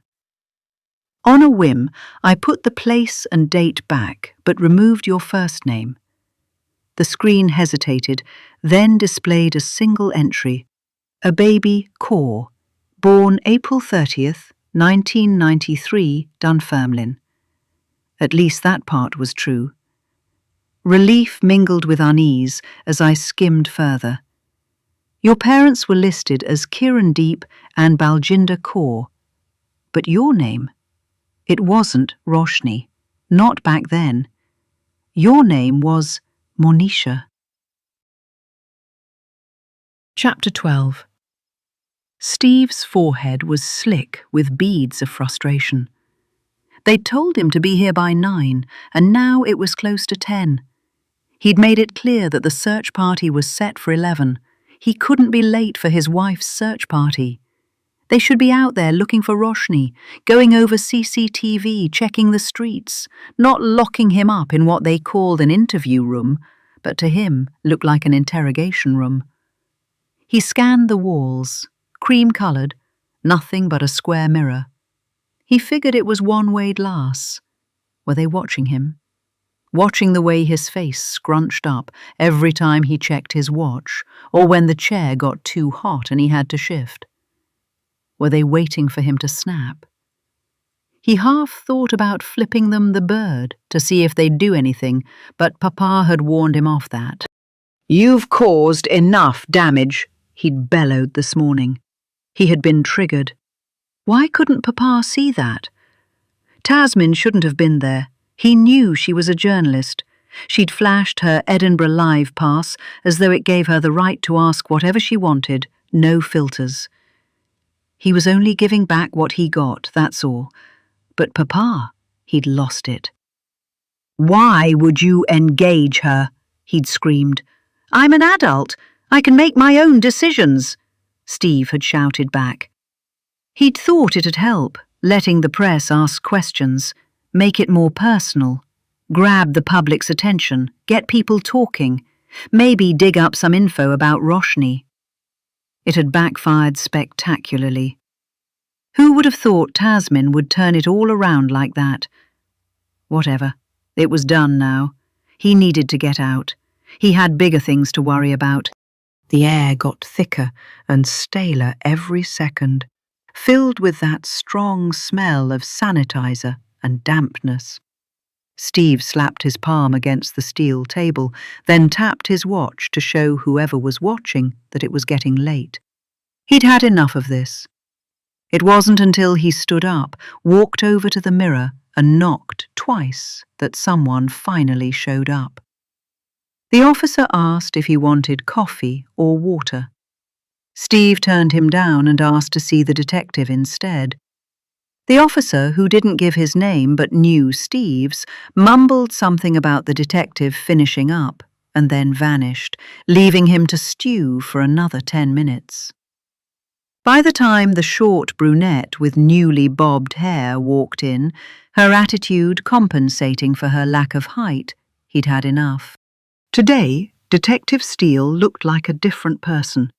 On a whim, I put the place and date back, but removed your first name. The screen hesitated, then displayed a single entry. A baby Kaur, born April 30th, 1993, Dunfermline. At least that part was true. Relief mingled with unease as I skimmed further. Your parents were listed as Kirandeep and Baljinder Kaur. But your name? It wasn't Roshni. Not back then. Your name was Monisha. Chapter 12. Steve's forehead was slick with beads of frustration. They'd told him to be here by 9, and now it was close to 10. He'd made it clear that the search party was set for 11. He couldn't be late for his wife's search party. They should be out there looking for Roshni, going over CCTV, checking the streets, not locking him up in what they called an interview room, but to him looked like an interrogation room. He scanned the walls, cream-coloured, nothing but a square mirror. He figured it was one-way glass. Were they watching him? Watching the way his face scrunched up every time he checked his watch, or when the chair got too hot and he had to shift? Were they waiting for him to snap? He half thought about flipping them the bird to see if they'd do anything, but Papa had warned him off that. "You've caused enough damage," he'd bellowed this morning. He had been triggered. Why couldn't Papa see that? Tasmin shouldn't have been there. He knew she was a journalist. She'd flashed her Edinburgh Live pass as though it gave her the right to ask whatever she wanted, no filters. He was only giving back what he got, that's all. But Papa, he'd lost it. "Why would you engage her?" he'd screamed. "I'm an adult. I can make my own decisions," Steve had shouted back. He'd thought it'd help, letting the press ask questions, make it more personal, grab the public's attention, get people talking, maybe dig up some info about Roshni. It had backfired spectacularly. Who would have thought Tasmin would turn it all around like that? Whatever. It was done now. He needed to get out. He had bigger things to worry about. The air got thicker and staler every second, filled with that strong smell of sanitizer and dampness. Steve slapped his palm against the steel table, then tapped his watch to show whoever was watching that it was getting late. He'd had enough of this. It wasn't until he stood up, walked over to the mirror, and knocked twice that someone finally showed up. The officer asked if he wanted coffee or water. Steve turned him down and asked to see the detective instead. The officer, who didn't give his name but knew Steve's, mumbled something about the detective finishing up and then vanished, leaving him to stew for another 10 minutes. By the time the short brunette with newly bobbed hair walked in, her attitude compensating for her lack of height, he'd had enough. Today, Detective Steele looked like a different person,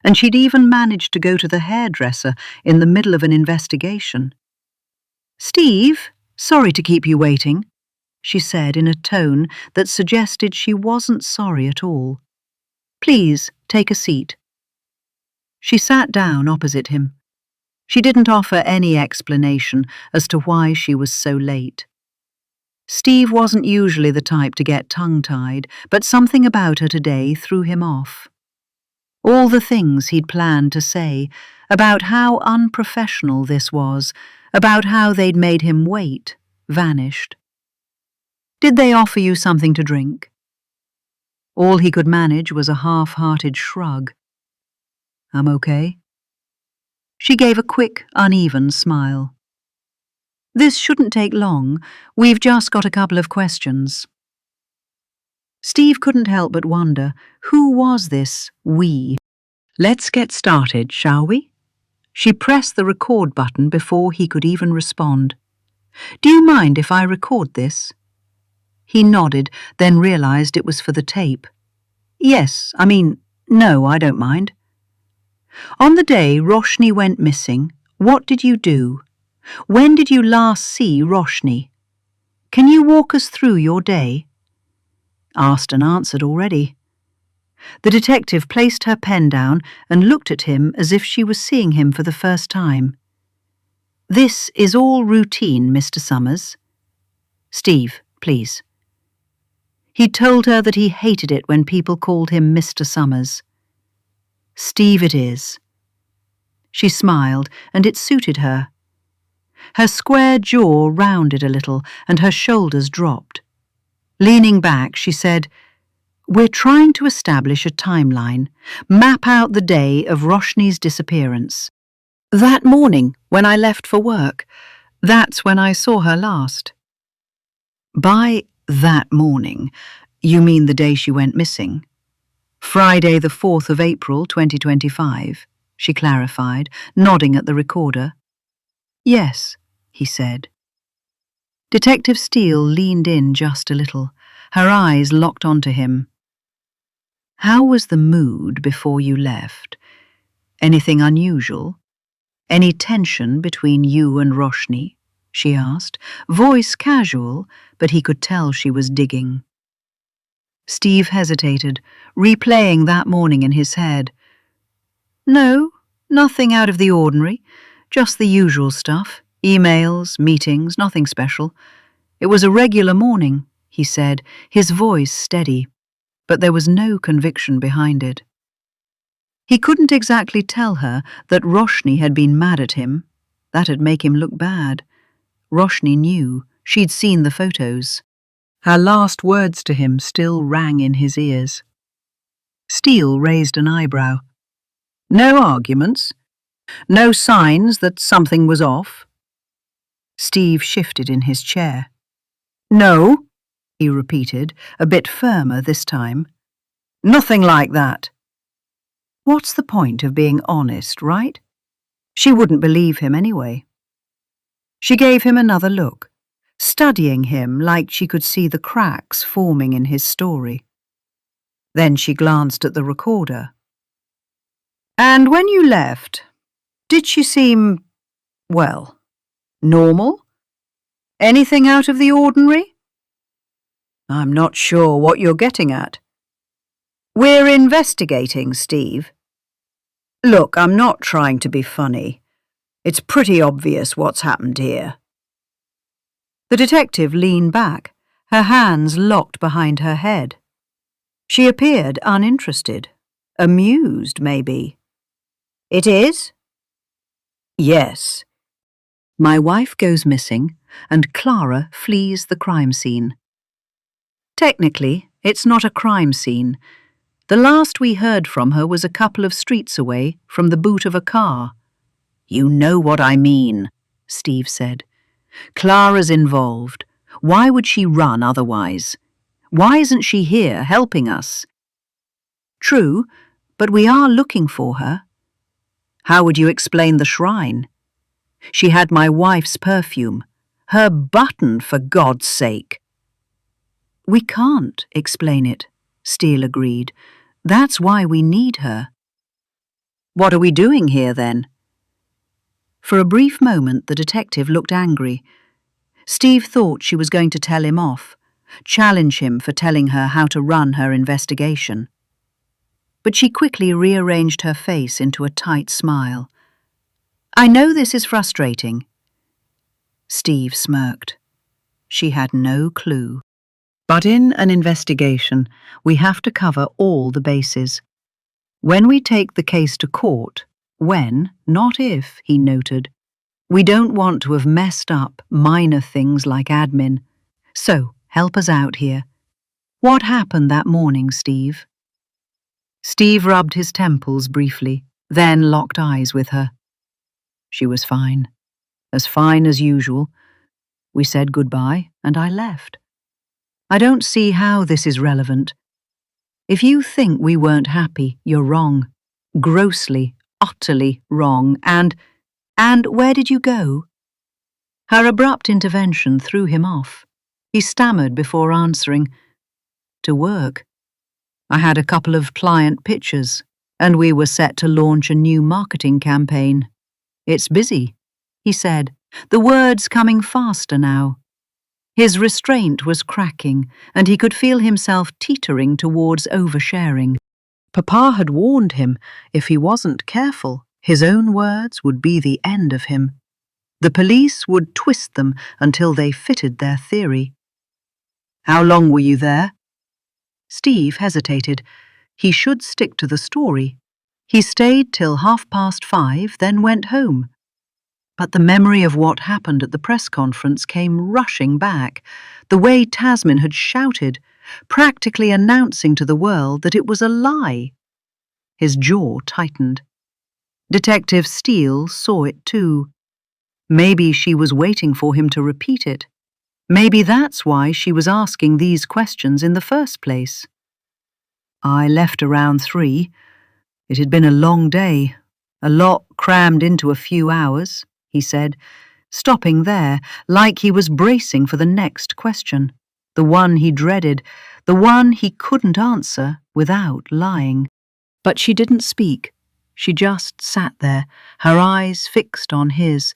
and she'd even managed to go to the hairdresser in the middle of an investigation. "Steve, sorry to keep you waiting," she said in a tone that suggested she wasn't sorry at all. "Please, take a seat." She sat down opposite him. She didn't offer any explanation as to why she was so late. Steve wasn't usually the type to get tongue-tied, but something about her today threw him off. All the things he'd planned to say, about how unprofessional this was, about how they'd made him wait, vanished. "Did they offer you something to drink?" All he could manage was a half-hearted shrug. "I'm okay." She gave a quick, uneven smile. "This shouldn't take long. We've just got a couple of questions." Steve couldn't help but wonder, who was this we? "Let's get started, shall we?" She pressed the record button before he could even respond. "Do you mind if I record this?" He nodded, then realized it was for the tape. No, I don't mind." "On the day Roshni went missing, what did you do? When did you last see Roshni? Can you walk us through your day?" Asked and answered already. The detective placed her pen down and looked at him as if she was seeing him for the first time. "This is all routine, Mr. Summers." "Steve, please." He told her that he hated it when people called him Mr. Summers. "Steve it is." She smiled, and it suited her. Her square jaw rounded a little, and her shoulders dropped. Leaning back, she said, "We're trying to establish a timeline, map out the day of Roshni's disappearance. That morning, when I left for work, that's when I saw her last." "By that morning, you mean the day she went missing?" "Friday the 4th of April, 2025, she clarified, nodding at the recorder. "Yes," he said. Detective Steele leaned in just a little, her eyes locked onto him. "How was the mood before you left? Anything unusual? Any tension between you and Roshni?" she asked, voice casual, but he could tell she was digging. Steve hesitated, replaying that morning in his head. "No, nothing out of the ordinary, just the usual stuff, emails, meetings, nothing special. It was a regular morning," he said, his voice steady, but there was no conviction behind it. He couldn't exactly tell her that Roshni had been mad at him. That'd make him look bad. Roshni knew. She'd seen the photos. Her last words to him still rang in his ears. Steele raised an eyebrow. "No arguments? No signs that something was off?" Steve shifted in his chair. "No," he repeated, a bit firmer this time. "Nothing like that." What's the point of being honest, right? She wouldn't believe him anyway. She gave him another look, studying him like she could see the cracks forming in his story. Then she glanced at the recorder. "And when you left, did she seem, well, normal? Anything out of the ordinary?" "I'm not sure what you're getting at." "We're investigating, Steve. Look, I'm not trying to be funny. It's pretty obvious what's happened here." The detective leaned back, her hands locked behind her head. She appeared uninterested, amused maybe. "It is?" "Yes. My wife goes missing, and Clara flees the crime scene. Technically, it's not a crime scene. The last we heard from her was a couple of streets away from the boot of a car." "You know what I mean," Steve said. "Clara's involved. Why would she run otherwise? Why isn't she here helping us? True, but we are looking for her. How would you explain the shrine? She had my wife's perfume. Her button, for God's sake. We can't explain it, Steele agreed. That's why we need her. What are we doing here, then? For a brief moment, the detective looked angry. Steve thought she was going to tell him off, challenge him for telling her how to run her investigation. But she quickly rearranged her face into a tight smile. I know this is frustrating. Steve smirked. She had no clue. But in an investigation, we have to cover all the bases. When we take the case to court, when, not if, he noted, we don't want to have messed up minor things like admin. So, help us out here. What happened that morning, Steve? Steve rubbed his temples briefly, then locked eyes with her. She was fine. As fine as usual. We said goodbye, and I left. I don't see how this is relevant. If you think we weren't happy, you're wrong. Grossly, utterly wrong. And where did you go? Her abrupt intervention threw him off. He stammered before answering. To work. I had a couple of client pitches, and we were set to launch a new marketing campaign. It's busy, he said, the words coming faster now. His restraint was cracking, and he could feel himself teetering towards oversharing. Papa had warned him, if he wasn't careful, his own words would be the end of him. The police would twist them until they fitted their theory. How long were you there? Steve hesitated. He should stick to the story. He stayed till 5:30, then went home. But the memory of what happened at the press conference came rushing back, the way Tasman had shouted, practically announcing to the world that it was a lie. His jaw tightened. Detective Steele saw it too. Maybe she was waiting for him to repeat it. Maybe that's why she was asking these questions in the first place. I left around 3. It had been a long day, a lot crammed into a few hours, he said, stopping there like he was bracing for the next question, the one he dreaded, the one he couldn't answer without lying. But she didn't speak. She just sat there, her eyes fixed on his,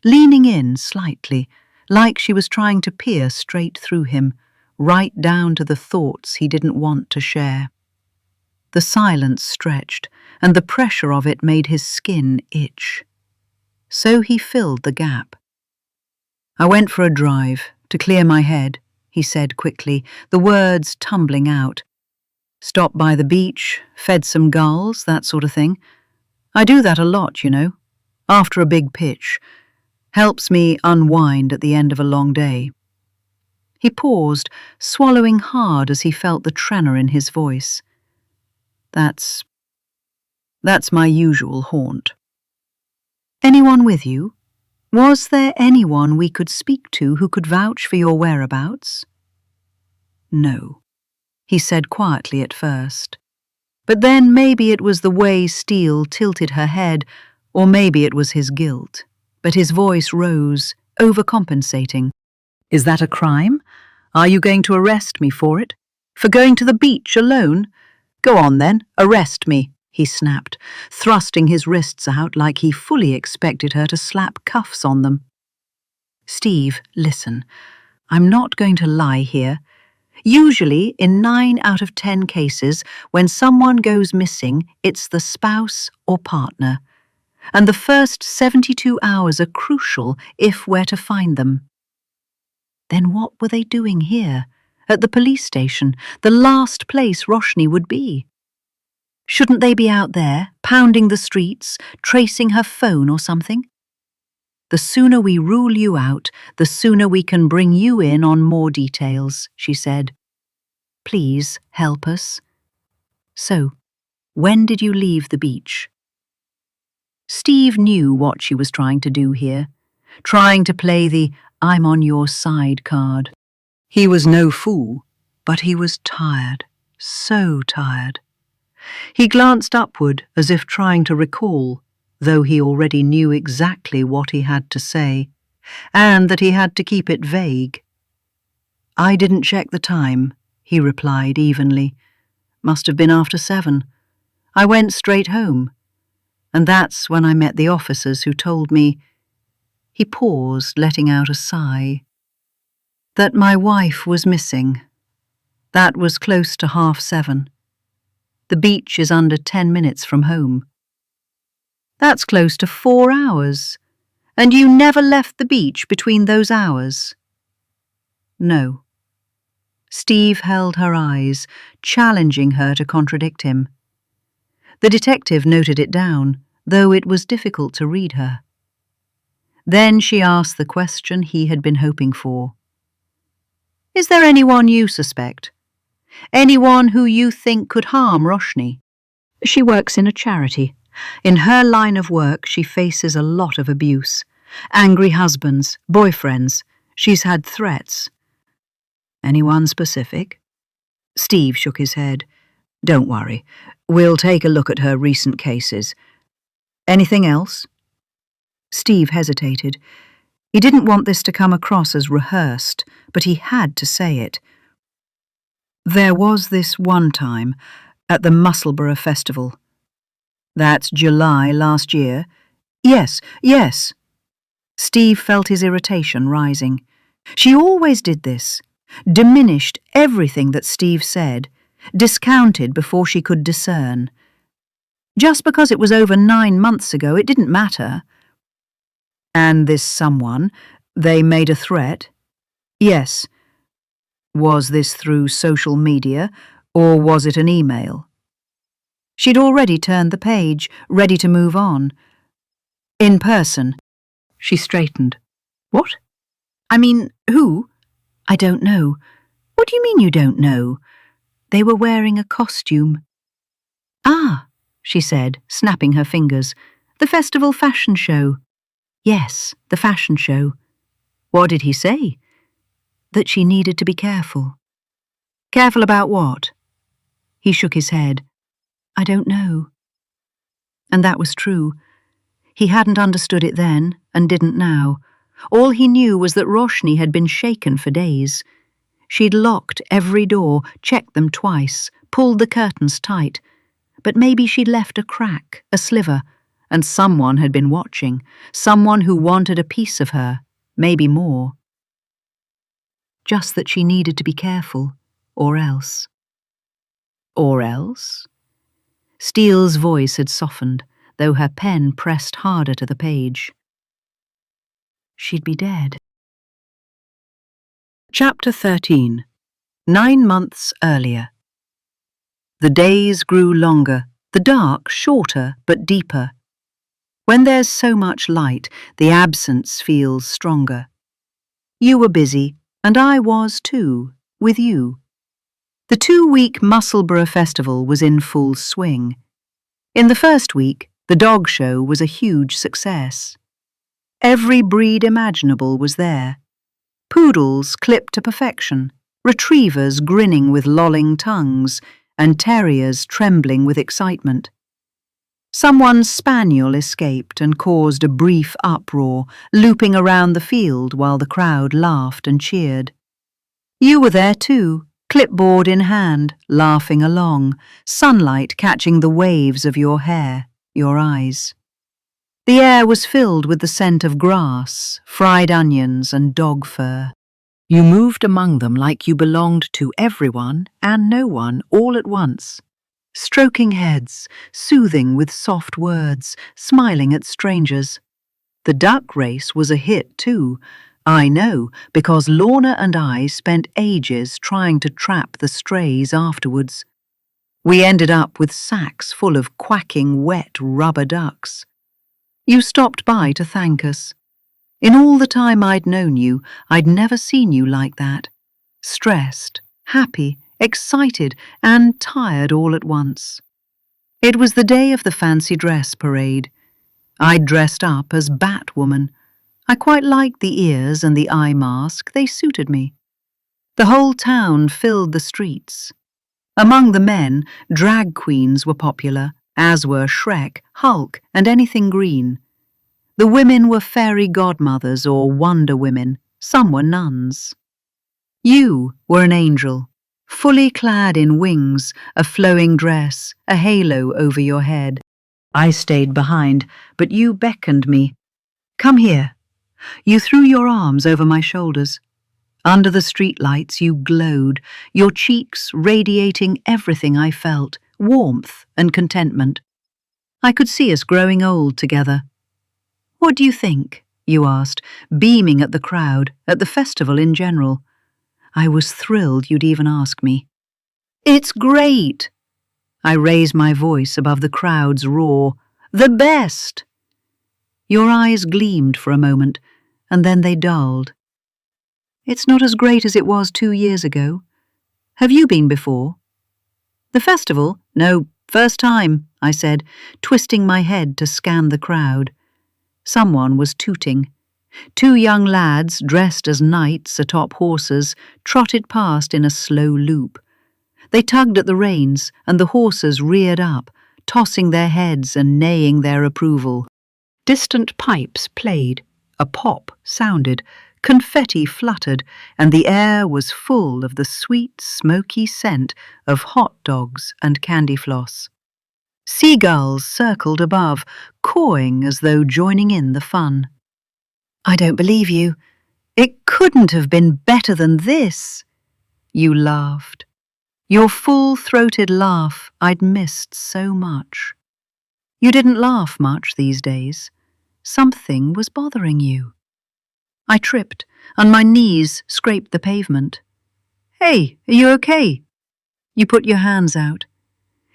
leaning in slightly, like she was trying to peer straight through him, right down to the thoughts he didn't want to share. The silence stretched, and the pressure of it made his skin itch. So he filled the gap. I went for a drive, to clear my head, he said quickly, the words tumbling out. Stopped by the beach, fed some gulls, that sort of thing. I do that a lot, you know, after a big pitch. Helps me unwind at the end of a long day. He paused, swallowing hard as he felt the tenor in his voice. That's my usual haunt. Anyone with you? Was there anyone we could speak to who could vouch for your whereabouts? No, he said quietly at first. But then maybe it was the way Steele tilted her head, or maybe it was his guilt. But his voice rose, overcompensating. Is that a crime? Are you going to arrest me for it? For going to the beach alone? Go on then, arrest me, he snapped, thrusting his wrists out like he fully expected her to slap cuffs on them. Steve, listen, I'm not going to lie here. Usually, in 9 out of 10 cases, when someone goes missing, it's the spouse or partner. And the first 72 hours are crucial if we're to find them. Then what were they doing here, at the police station, the last place Roshni would be? Shouldn't they be out there, pounding the streets, tracing her phone or something? The sooner we rule you out, the sooner we can bring you in on more details, she said. Please help us. So, when did you leave the beach? Steve knew what she was trying to do here, trying to play the I'm on your side card. He was no fool. But he was tired, so tired. He glanced upward as if trying to recall, though he already knew exactly what he had to say, and that he had to keep it vague. "I didn't check the time," he replied evenly. "Must have been after 7. I went straight home. And that's when I met the officers who told me," he paused, letting out a sigh, "that my wife was missing. That was close to 7:30. The beach is under 10 minutes from home." "That's close to 4 hours. And you never left the beach between those hours?" "No." Steve held her eyes, challenging her to contradict him. The detective noted it down, though it was difficult to read her. Then she asked the question he had been hoping for. "Is there anyone you suspect? Anyone who you think could harm Roshni?" "She works in a charity. In her line of work, she faces a lot of abuse. Angry husbands, boyfriends. She's had threats." "Anyone specific?" Steve shook his head. "Don't worry. We'll take a look at her recent cases. Anything else?" Steve hesitated. He didn't want this to come across as rehearsed, but he had to say it. "There was this one time, at the Musselburgh Festival." "That's July last year?" Yes. Steve felt his irritation rising. She always did this. Diminished everything that Steve said, discounted before she could discern. Just because it was over 9 months ago, it didn't matter. "And this someone, they made a threat?" "Yes." "Was this through social media, or was it an email?" She'd already turned the page, ready to move on. "In person." She straightened. "What? I mean, who?" "I don't know." "What do you mean you don't know?" "They were wearing a costume." "Ah," she said, snapping her fingers. "The festival fashion show." "Yes, the fashion show." "What did he say?" "That she needed to be careful." "Careful about what?" He shook his head. "I don't know." And that was true. He hadn't understood it then, and didn't now. All he knew was that Roshni had been shaken for days. She'd locked every door, checked them twice, pulled the curtains tight. But maybe she'd left a crack, a sliver, and someone had been watching, someone who wanted a piece of her, maybe more. Just that she needed to be careful, or else. Or else? Steele's voice had softened, though her pen pressed harder to the page. She'd be dead. Chapter 13. 9 months earlier. The days grew longer, the dark shorter but deeper. When there's so much light, the absence feels stronger. You were busy, and I was too, with you. The 2-week Musselburgh Festival was in full swing. In the first week, the dog show was a huge success. Every breed imaginable was there. Poodles clipped to perfection, retrievers grinning with lolling tongues, and terriers trembling with excitement. Someone's spaniel escaped and caused a brief uproar, looping around the field while the crowd laughed and cheered. You were there too, clipboard in hand, laughing along, sunlight catching the waves of your hair, your eyes. The air was filled with the scent of grass, fried onions, and dog fur. You moved among them like you belonged to everyone and no one all at once. Stroking heads, soothing with soft words, smiling at strangers. The duck race was a hit too. I know, because Lorna and I spent ages trying to trap the strays afterwards. We ended up with sacks full of quacking wet rubber ducks. You stopped by to thank us. In all the time I'd known you, I'd never seen you like that. Stressed, happy, excited, and tired all at once. It was the day of the fancy dress parade. I'd dressed up as Batwoman. I quite liked the ears and the eye mask, they suited me. The whole town filled the streets. Among the men, drag queens were popular, as were Shrek, Hulk, and anything green. The women were fairy godmothers or wonder women. Some were nuns. You were an angel, fully clad in wings, a flowing dress, a halo over your head. I stayed behind, but you beckoned me. Come here. You threw your arms over my shoulders. Under the streetlights you glowed, your cheeks radiating everything I felt, warmth and contentment. I could see us growing old together. What do you think? You asked, beaming at the crowd, at the festival in general. I was thrilled you'd even ask me. It's great! I raised my voice above the crowd's roar. The best! Your eyes gleamed for a moment, and then they dulled. It's not as great as it was 2 years ago. Have you been before? The festival? No, first time, I said, twisting my head to scan the crowd. Someone was tooting. 2 young lads, dressed as knights atop horses, trotted past in a slow loop. They tugged at the reins, and the horses reared up, tossing their heads and neighing their approval. Distant pipes played, a pop sounded, confetti fluttered, and the air was full of the sweet, smoky scent of hot dogs and candy floss. Seagulls circled above, cawing as though joining in the fun. I don't believe you. It couldn't have been better than this. You laughed. Your full-throated laugh I'd missed so much. You didn't laugh much these days. Something was bothering you. I tripped, and my knees scraped the pavement. Hey, are you okay? You put your hands out.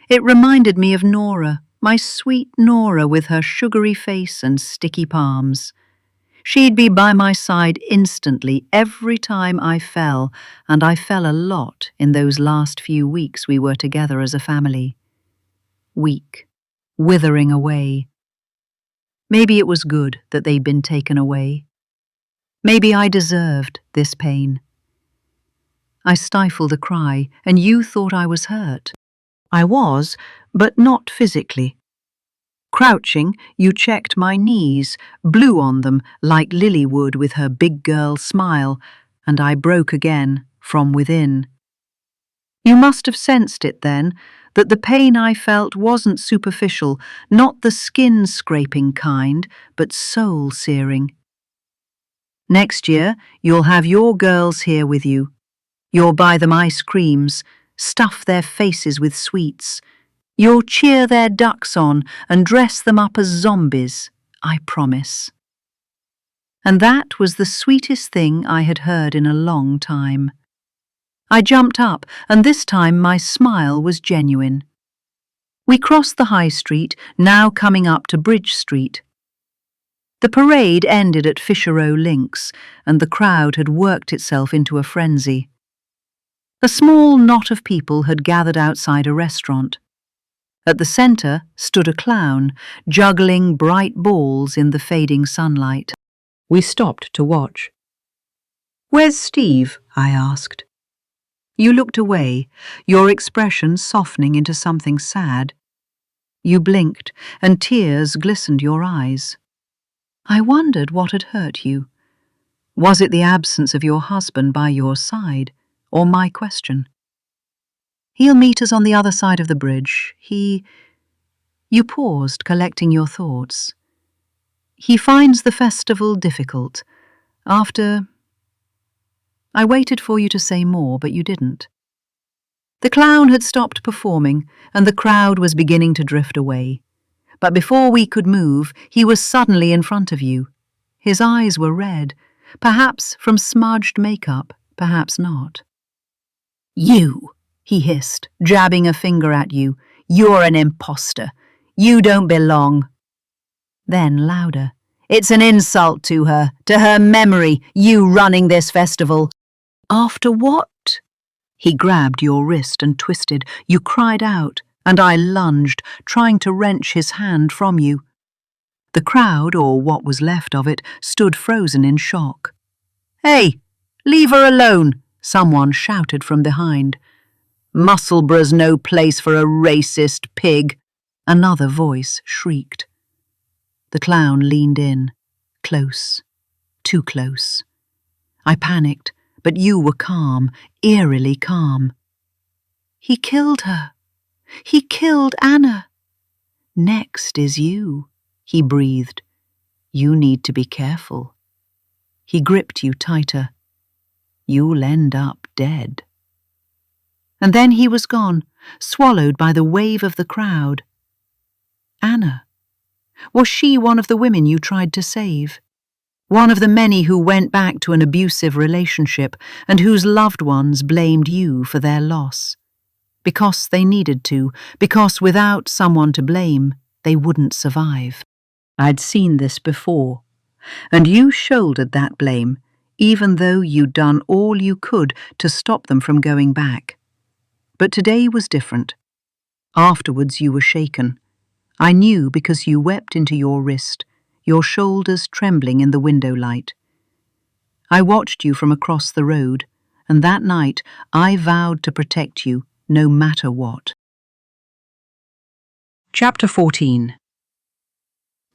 It reminded me of Nora, my sweet Nora with her sugary face and sticky palms. She'd be by my side instantly every time I fell, and I fell a lot in those last few weeks we were together as a family. Weak, withering away. Maybe it was good that they'd been taken away. Maybe I deserved this pain. I stifled a cry, and you thought I was hurt. I was, but not physically. Crouching, you checked my knees, blew on them like Lily would with her big girl smile, and I broke again, from within. You must have sensed it then, that the pain I felt wasn't superficial, not the skin-scraping kind, but soul-searing. Next year, you'll have your girls here with you. You'll buy them ice creams, stuff their faces with sweets. You'll cheer their ducks on and dress them up as zombies, I promise. And that was the sweetest thing I had heard in a long time. I jumped up, and this time my smile was genuine. We crossed the high street, now coming up to Bridge Street. The parade ended at Fisherow Links, and the crowd had worked itself into a frenzy. A small knot of people had gathered outside a restaurant. At the centre stood a clown, juggling bright balls in the fading sunlight. We stopped to watch. "Where's Steve?" I asked. You looked away, your expression softening into something sad. You blinked, and tears glistened your eyes. I wondered what had hurt you. Was it the absence of your husband by your side, or my question? "He'll meet us on the other side of the bridge. You paused, collecting your thoughts. "He finds the festival difficult. After—" I waited for you to say more, but you didn't. The clown had stopped performing, and the crowd was beginning to drift away. But before we could move, he was suddenly in front of you. His eyes were red, perhaps from smudged makeup, perhaps not. "You!" he hissed, jabbing a finger at you. "You're an imposter. You don't belong." Then louder. "It's an insult to her memory, you running this festival." "After what?" He grabbed your wrist and twisted. You cried out, and I lunged, trying to wrench his hand from you. The crowd, or what was left of it, stood frozen in shock. "Hey, leave her alone," Someone shouted from behind, "Musselburgh's no place for a racist pig." Another voice shrieked. The clown leaned in, close, too close. I panicked, but you were calm, eerily calm. "He killed her. He killed Anna." "Next is you," he breathed. "You need to be careful." He gripped you tighter. "You'll end up dead." And then he was gone, swallowed by the wave of the crowd. Anna. Was she one of the women you tried to save? One of the many who went back to an abusive relationship and whose loved ones blamed you for their loss? Because they needed to, because without someone to blame, they wouldn't survive. I'd seen this before, and you shouldered that blame, even though you'd done all you could to stop them from going back. But today was different. Afterwards you were shaken. I knew because you wept into your wrist, your shoulders trembling in the window light. I watched you from across the road, and that night I vowed to protect you, no matter what. Chapter 14.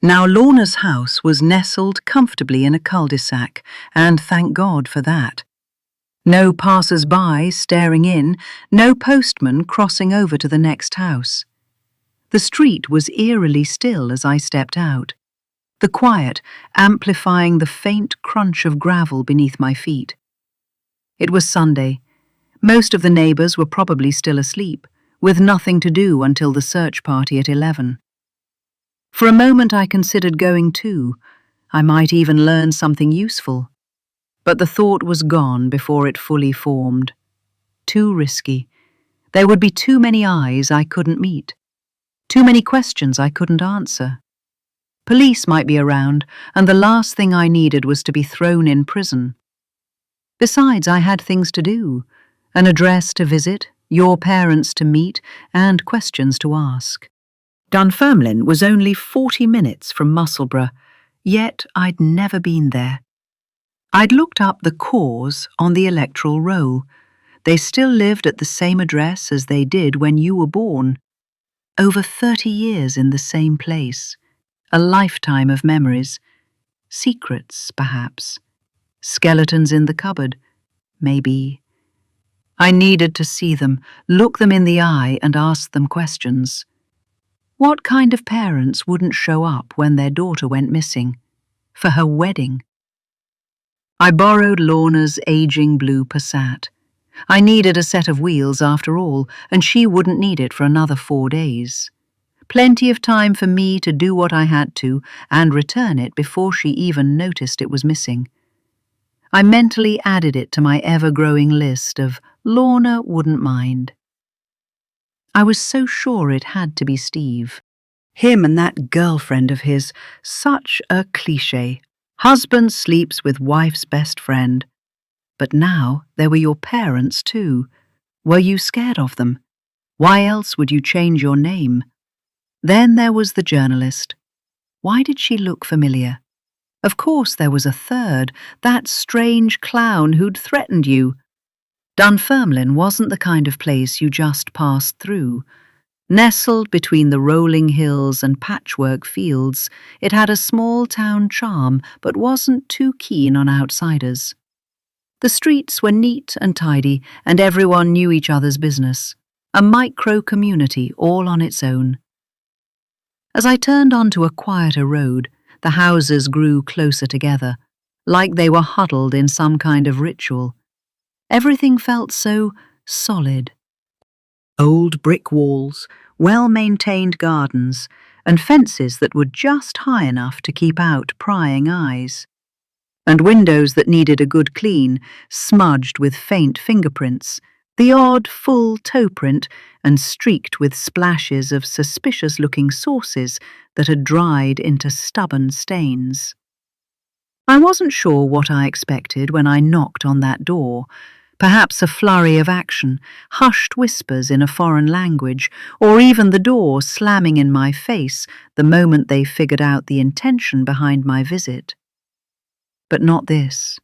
Now Lorna's house was nestled comfortably in a cul-de-sac, and thank God for that. No passers-by staring in, no postman crossing over to the next house. The street was eerily still as I stepped out, the quiet amplifying the faint crunch of gravel beneath my feet. It was Sunday. Most of the neighbours were probably still asleep, with nothing to do until the search party at 11. For a moment I considered going too. I might even learn something useful. But the thought was gone before it fully formed. Too risky. There would be too many eyes I couldn't meet. Too many questions I couldn't answer. Police might be around, and the last thing I needed was to be thrown in prison. Besides, I had things to do, an address to visit, your parents to meet, and questions to ask. Dunfermline was only 40 minutes from Musselburgh, yet I'd never been there. I'd looked up the cause on the electoral roll. They still lived at the same address as they did when you were born. Over 30 years in the same place. A lifetime of memories. Secrets, perhaps. Skeletons in the cupboard. Maybe. I needed to see them, look them in the eye and ask them questions. What kind of parents wouldn't show up when their daughter went missing? For her wedding? I borrowed Lorna's aging blue Passat. I needed a set of wheels after all, and she wouldn't need it for another 4 days. Plenty of time for me to do what I had to and return it before she even noticed it was missing. I mentally added it to my ever-growing list of Lorna wouldn't mind. I was so sure it had to be Steve. Him and that girlfriend of his, such a cliché. Husband sleeps with wife's best friend. But now there were your parents too. Were you scared of them? Why else would you change your name? Then there was the journalist. Why did she look familiar? Of course there was a third, that strange clown who'd threatened you. Dunfermline wasn't the kind of place you just passed through. Nestled between the rolling hills and patchwork fields, it had a small town charm but wasn't too keen on outsiders. The streets were neat and tidy, and everyone knew each other's business. A micro-community all on its own. As I turned onto a quieter road, the houses grew closer together, like they were huddled in some kind of ritual. Everything felt so solid. Old brick walls, well-maintained gardens, and fences that were just high enough to keep out prying eyes. And windows that needed a good clean, smudged with faint fingerprints, the odd full toe print, and streaked with splashes of suspicious-looking sauces that had dried into stubborn stains. I wasn't sure what I expected when I knocked on that door. Perhaps a flurry of action, hushed whispers in a foreign language, or even the door slamming in my face the moment they figured out the intention behind my visit. But not this.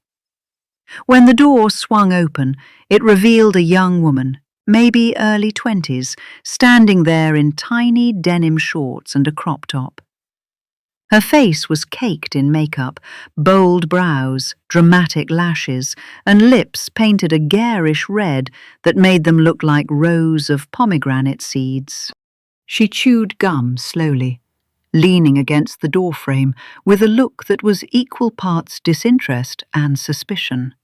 When the door swung open, it revealed a young woman, maybe early 20s, standing there in tiny denim shorts and a crop top. Her face was caked in makeup, bold brows, dramatic lashes, and lips painted a garish red that made them look like rows of pomegranate seeds. She chewed gum slowly, leaning against the doorframe with a look that was equal parts disinterest and suspicion.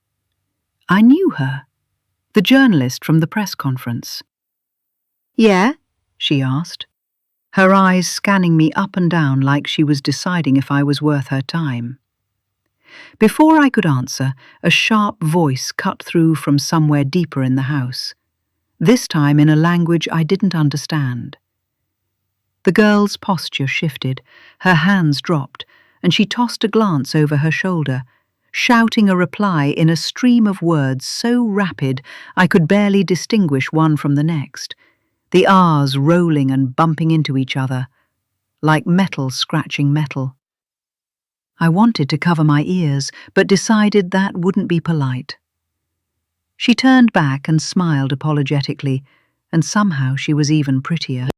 I knew her, the journalist from the press conference. "Yeah?" she asked, her eyes scanning me up and down like she was deciding if I was worth her time. Before I could answer, a sharp voice cut through from somewhere deeper in the house, this time in a language I didn't understand. The girl's posture shifted, her hands dropped, and she tossed a glance over her shoulder, shouting a reply in a stream of words so rapid I could barely distinguish one from the next, the R's rolling and bumping into each other, like metal scratching metal. I wanted to cover my ears, but decided that wouldn't be polite. She turned back and smiled apologetically, and somehow she was even prettier.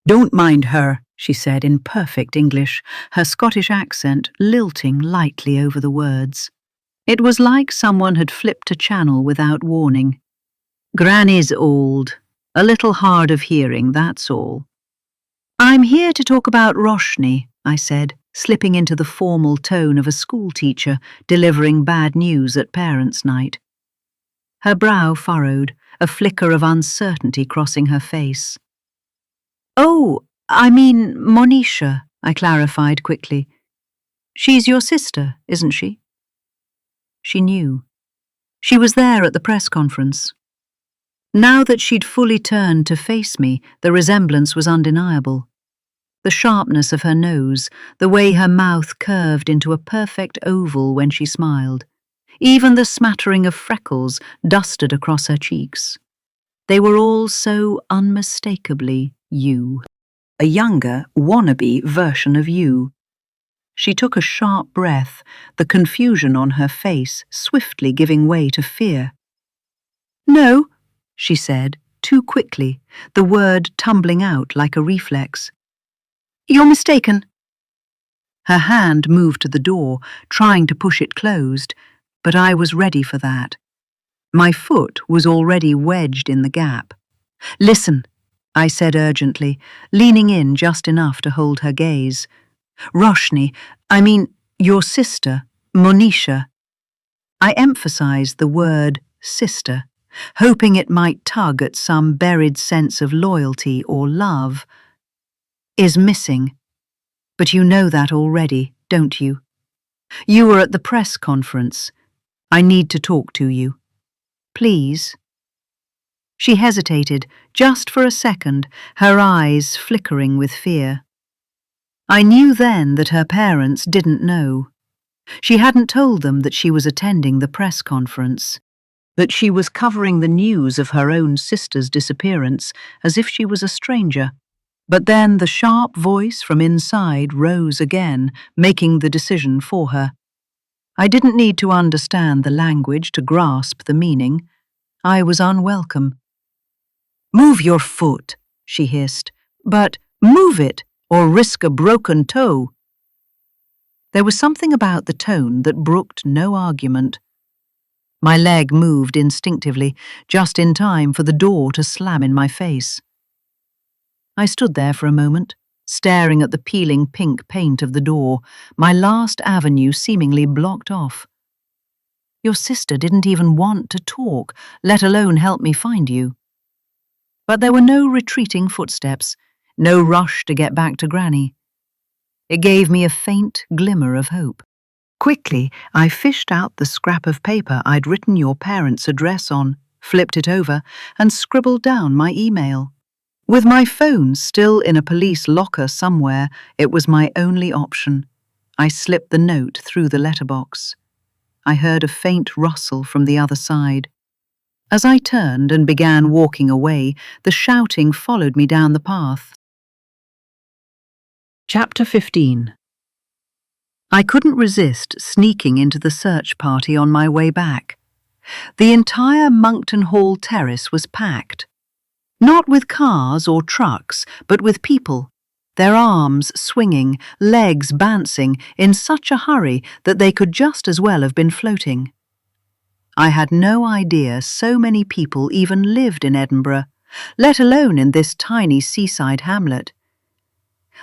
"Don't mind her," she said in perfect English, her Scottish accent lilting lightly over the words. It was like someone had flipped a channel without warning. "Granny's old, a little hard of hearing, that's all." "I'm here to talk about Roshni," I said, slipping into the formal tone of a schoolteacher delivering bad news at parents' night. Her brow furrowed, a flicker of uncertainty crossing her face. "Oh, I mean Monisha," I clarified quickly. "She's your sister, isn't she?" She knew. She was there at the press conference. Now that she'd fully turned to face me, the resemblance was undeniable. The sharpness of her nose, the way her mouth curved into a perfect oval when she smiled, even the smattering of freckles dusted across her cheeks. They were all so unmistakably you. A younger, wannabe version of you. She took a sharp breath, the confusion on her face swiftly giving way to fear. "No," she said, too quickly, the word tumbling out like a reflex. "You're mistaken." Her hand moved to the door, trying to push it closed, but I was ready for that. My foot was already wedged in the gap. "Listen," I said urgently, leaning in just enough to hold her gaze. "Roshni, I mean, your sister, Monisha." I emphasized the word sister, hoping it might tug at some buried sense of loyalty or love. "Is missing. But you know that already, don't you? You were at the press conference. I need to talk to you. Please." She hesitated, just for a second, her eyes flickering with fear. I knew then that her parents didn't know. She hadn't told them that she was attending the press conference, that she was covering the news of her own sister's disappearance as if she was a stranger. But then the sharp voice from inside rose again, making the decision for her. I didn't need to understand the language to grasp the meaning. I was unwelcome. "Move your foot," she hissed, "but move it or risk a broken toe." There was something about the tone that brooked no argument. My leg moved instinctively, just in time for the door to slam in my face. I stood there for a moment, staring at the peeling pink paint of the door, my last avenue seemingly blocked off. "Your sister didn't even want to talk, let alone help me find you." But there were no retreating footsteps, no rush to get back to Granny. It gave me a faint glimmer of hope. Quickly, I fished out the scrap of paper I'd written your parents' address on, flipped it over, and scribbled down my email. With my phone still in a police locker somewhere, it was my only option. I slipped the note through the letterbox. I heard a faint rustle from the other side. As I turned and began walking away, the shouting followed me down the path. Chapter 15. I couldn't resist sneaking into the search party on my way back. The entire Monkton Hall terrace was packed, not with cars or trucks, but with people, their arms swinging, legs bouncing in such a hurry that they could just as well have been floating. I had no idea so many people even lived in Edinburgh, let alone in this tiny seaside hamlet.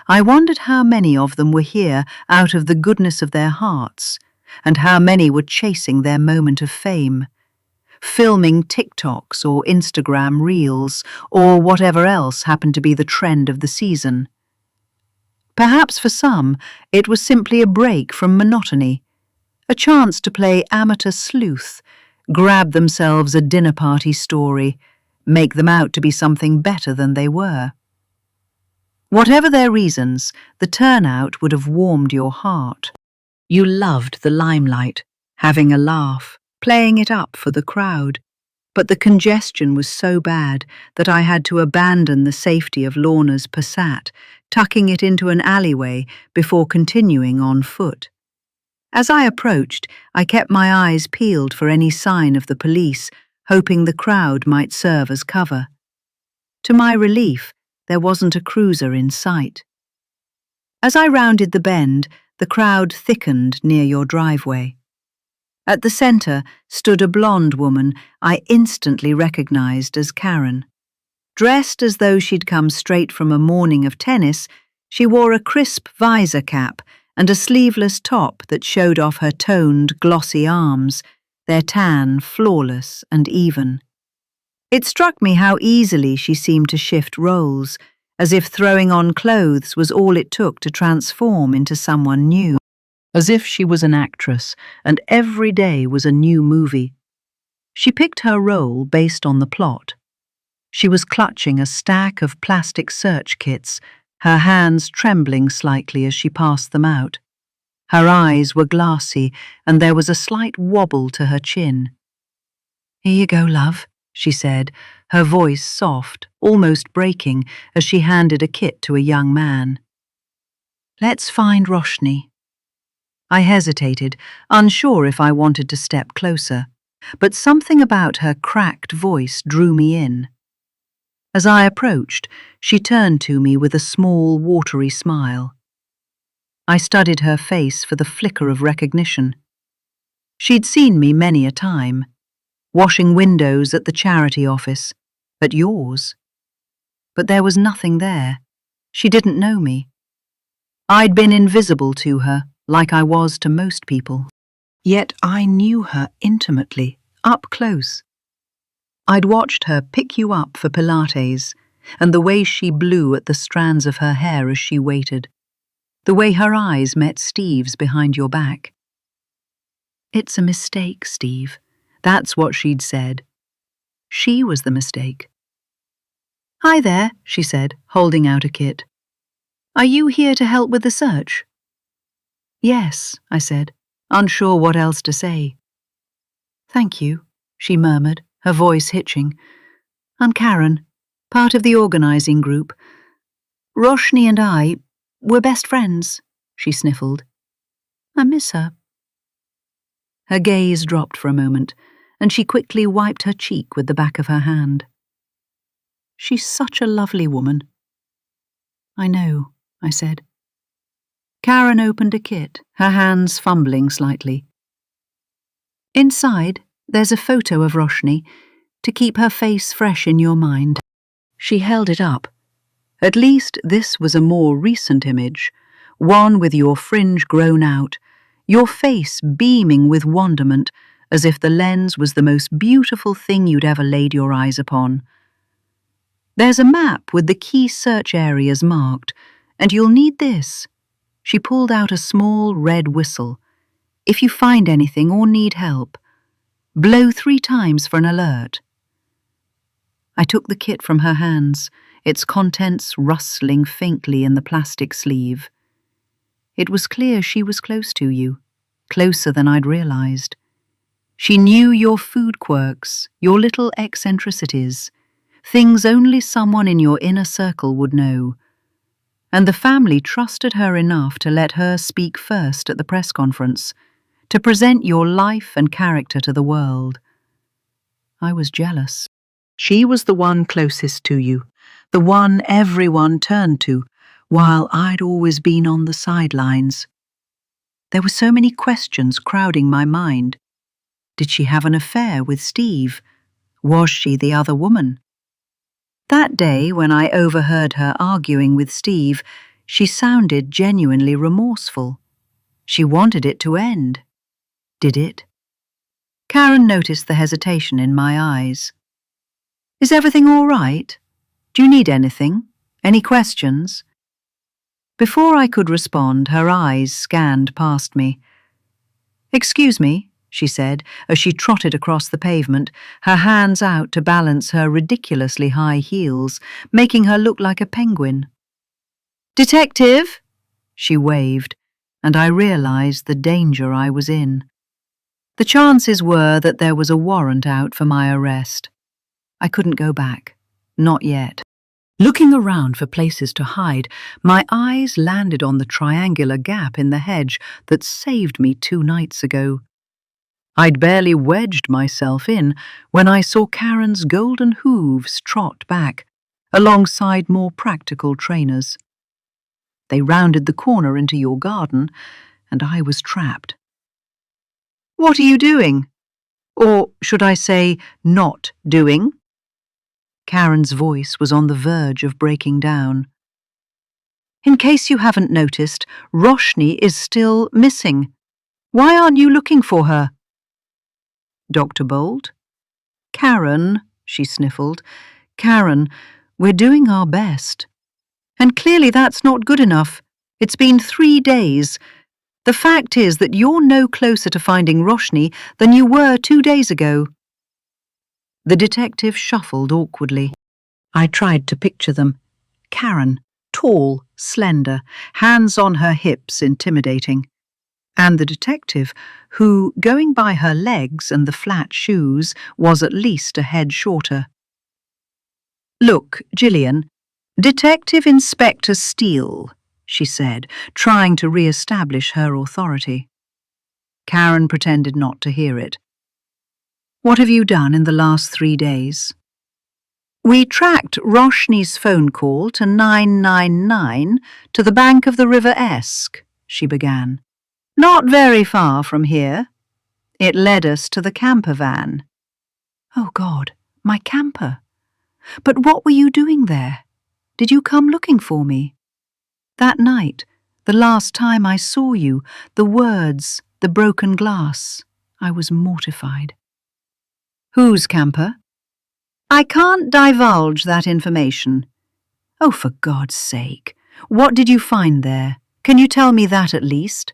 I wondered how many of them were here out of the goodness of their hearts, and how many were chasing their moment of fame, filming TikToks or Instagram reels or whatever else happened to be the trend of the season. Perhaps for some, it was simply a break from monotony, a chance to play amateur sleuth, grab themselves a dinner party story, make them out to be something better than they were. Whatever their reasons, the turnout would have warmed your heart. You loved the limelight, having a laugh, playing it up for the crowd. But the congestion was so bad that I had to abandon the safety of Lorna's Passat, tucking it into an alleyway before continuing on foot. As I approached, I kept my eyes peeled for any sign of the police, hoping the crowd might serve as cover. To my relief, there wasn't a cruiser in sight. As I rounded the bend, the crowd thickened near your driveway. At the centre stood a blonde woman I instantly recognized as Karen. Dressed as though she'd come straight from a morning of tennis, she wore a crisp visor cap and a sleeveless top that showed off her toned, glossy arms, their tan flawless and even. It struck me how easily she seemed to shift roles, as if throwing on clothes was all it took to transform into someone new. As if she was an actress, and every day was a new movie. She picked her role based on the plot. She was clutching a stack of plastic search kits, her hands trembling slightly as she passed them out. Her eyes were glassy, and there was a slight wobble to her chin. "Here you go, love," she said, her voice soft, almost breaking, as she handed a kit to a young man. "Let's find Roshni." I hesitated, unsure if I wanted to step closer, but something about her cracked voice drew me in. As I approached, she turned to me with a small, watery smile. I studied her face for the flicker of recognition. She'd seen me many a time, washing windows at the charity office, at yours. But there was nothing there. She didn't know me. I'd been invisible to her, like I was to most people. Yet I knew her intimately, up close. I'd watched her pick you up for Pilates, and the way she blew at the strands of her hair as she waited, the way her eyes met Steve's behind your back. "It's a mistake, Steve." That's what she'd said. She was the mistake. "Hi there," she said, holding out a kit. "Are you here to help with the search?" "Yes," I said, unsure what else to say. "Thank you," she murmured, her voice hitching. "I'm Karen, part of the organising group. Roshni and we're best friends," she sniffled. "I miss her." Her gaze dropped for a moment, and she quickly wiped her cheek with the back of her hand. "She's such a lovely woman." "I know," I said. Karen opened a kit, her hands fumbling slightly. "Inside, there's a photo of Roshni, to keep her face fresh in your mind." She held it up. At least this was a more recent image, one with your fringe grown out, your face beaming with wonderment, as if the lens was the most beautiful thing you'd ever laid your eyes upon. "There's a map with the key search areas marked, and you'll need this." She pulled out a small red whistle. "If you find anything or need help, blow 3 times for an alert." I took the kit from her hands, its contents rustling faintly in the plastic sleeve. It was clear she was close to you, closer than I'd realized. She knew your food quirks, your little eccentricities, things only someone in your inner circle would know. And the family trusted her enough to let her speak first at the press conference, to present your life and character to the world. I was jealous. She was the one closest to you, the one everyone turned to, while I'd always been on the sidelines. There were so many questions crowding my mind. Did she have an affair with Steve? Was she the other woman? That day, when I overheard her arguing with Steve, she sounded genuinely remorseful. She wanted it to end. Did it? Karen noticed the hesitation in my eyes. Is everything all right? Do you need anything? Any questions? Before I could respond, her eyes scanned past me. Excuse me, she said, as she trotted across the pavement, her hands out to balance her ridiculously high heels, making her look like a penguin. Detective, she waved, and I realized the danger I was in. The chances were that there was a warrant out for my arrest. I couldn't go back. Not yet. Looking around for places to hide, my eyes landed on the triangular gap in the hedge that saved me 2 nights ago. I'd barely wedged myself in when I saw Karen's golden hooves trot back, alongside more practical trainers. They rounded the corner into your garden, and I was trapped. What are you doing? Or should I say, not doing? Karen's voice was on the verge of breaking down. In case you haven't noticed, Roshni is still missing. Why aren't you looking for her? Dr. Bolt? Karen, she sniffled. Karen, we're doing our best. And clearly that's not good enough. It's been 3 days. The fact is that you're no closer to finding Roshni than you were 2 days ago. The detective shuffled awkwardly. I tried to picture them. Karen, tall, slender, hands on her hips, intimidating. And the detective, who, going by her legs and the flat shoes, was at least a head shorter. Look, Gillian, Detective Inspector Steele, she said, trying to re-establish her authority. Karen pretended not to hear it. What have you done in the last 3 days? We tracked Roshni's phone call to 999 to the bank of the River Esk, she began. Not very far from here. It led us to the camper van. Oh God, my camper. But what were you doing there? Did you come looking for me? That night, the last time I saw you, the words, the broken glass, I was mortified. Whose camper? I can't divulge that information. Oh, for God's sake, what did you find there? Can you tell me that at least?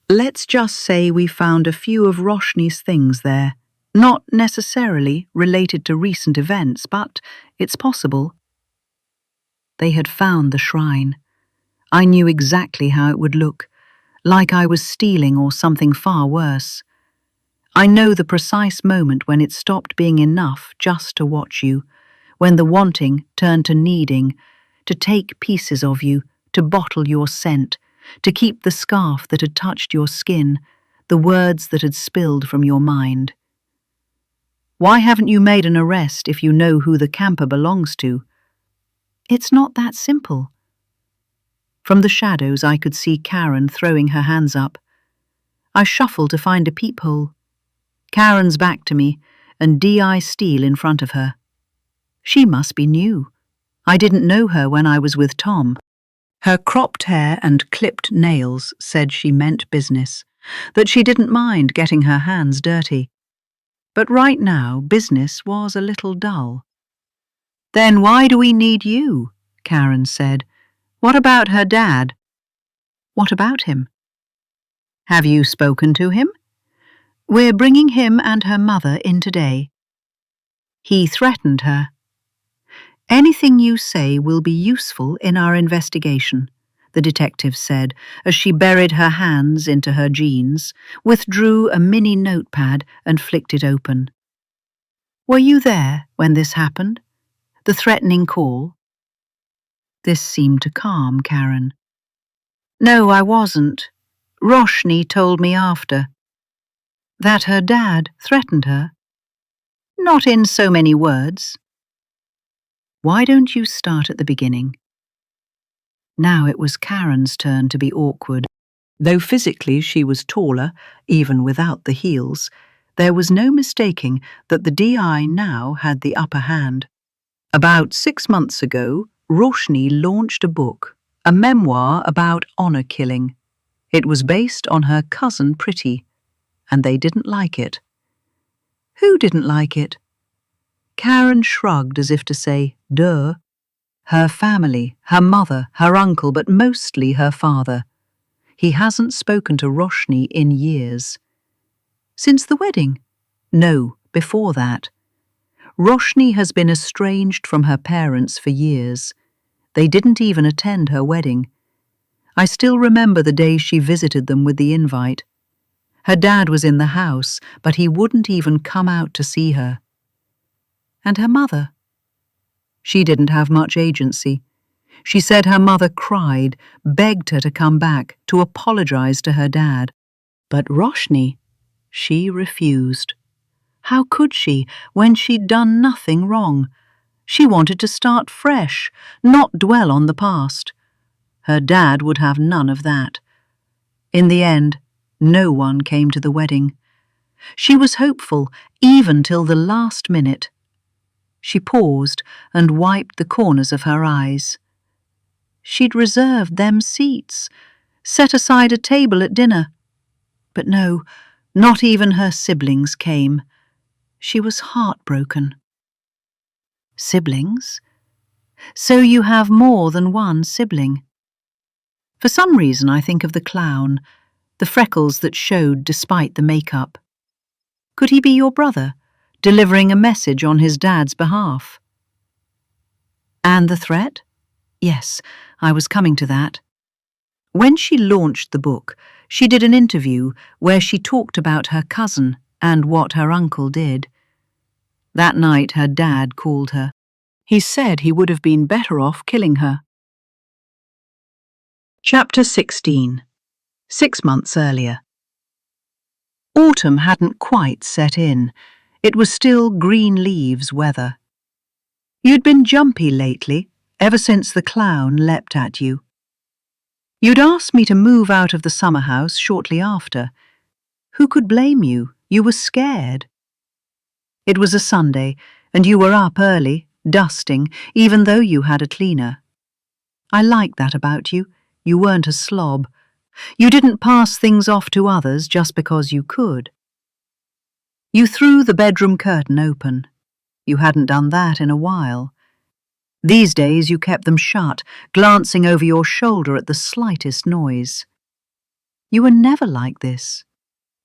Let's just say we found a few of Roshni's things there. Not necessarily related to recent events, but it's possible. They had found the shrine. I knew exactly how it would look, like I was stealing or something far worse. I know the precise moment when it stopped being enough just to watch you, when the wanting turned to needing, to take pieces of you, to bottle your scent, to keep the scarf that had touched your skin, the words that had spilled from your mind. Why haven't you made an arrest if you know who the camper belongs to? It's not that simple. From the shadows I could see Karen throwing her hands up. I shuffled to find a peephole. Karen's back to me, and D.I. Steele in front of her. She must be new. I didn't know her when I was with Tom. Her cropped hair and clipped nails said she meant business, that she didn't mind getting her hands dirty. But right now, business was a little dull. Then why do we need you? Karen said. What about her dad? What about him? Have you spoken to him? We're bringing him and her mother in today. He threatened her. Anything you say will be useful in our investigation, the detective said as she buried her hands into her jeans, withdrew a mini notepad and flicked it open. Were you there when this happened? The threatening call? This seemed to calm Karen. No, I wasn't. Roshni told me after. That her dad threatened her? Not in so many words. Why don't you start at the beginning? Now it was Karen's turn to be awkward. Though physically she was taller, even without the heels, there was no mistaking that the DI now had the upper hand. About 6 months ago, Roshni launched a book, a memoir about honor killing. It was based on her cousin Priti, and they didn't like it. Who didn't like it? Karen shrugged as if to say, duh. Her family, her mother, her uncle, but mostly her father. He hasn't spoken to Roshni in years. Since the wedding? No, before that. Roshni has been estranged from her parents for years. They didn't even attend her wedding. I still remember the day she visited them with the invite. Her dad was in the house, but he wouldn't even come out to see her. And her mother? She didn't have much agency. She said her mother cried, begged her to come back, to apologize to her dad. But Roshni, she refused. How could she, when she'd done nothing wrong? She wanted to start fresh, not dwell on the past. Her dad would have none of that. In the end, no one came to the wedding. She was hopeful, even till the last minute. She paused and wiped the corners of her eyes. She'd reserved them seats, set aside a table at dinner. But no, not even her siblings came. She was heartbroken. Siblings? So you have more than one sibling? For some reason I think of the clown, the freckles that showed despite the makeup. Could he be your brother, delivering a message on his dad's behalf? And the threat? Yes, I was coming to that. When she launched the book, she did an interview where she talked about her cousin and what her uncle did. That night her dad called her. He said he would have been better off killing her. Chapter 16. 6 months earlier. Autumn hadn't quite set in. It was still green leaves weather. You'd been jumpy lately, ever since the clown leapt at you. You'd asked me to move out of the summer house shortly after. Who could blame you? You were scared. It was a Sunday, and you were up early, dusting, even though you had a cleaner. I liked that about you. You weren't a slob. You didn't pass things off to others just because you could. You threw the bedroom curtain open. You hadn't done that in a while. These days you kept them shut, glancing over your shoulder at the slightest noise. You were never like this.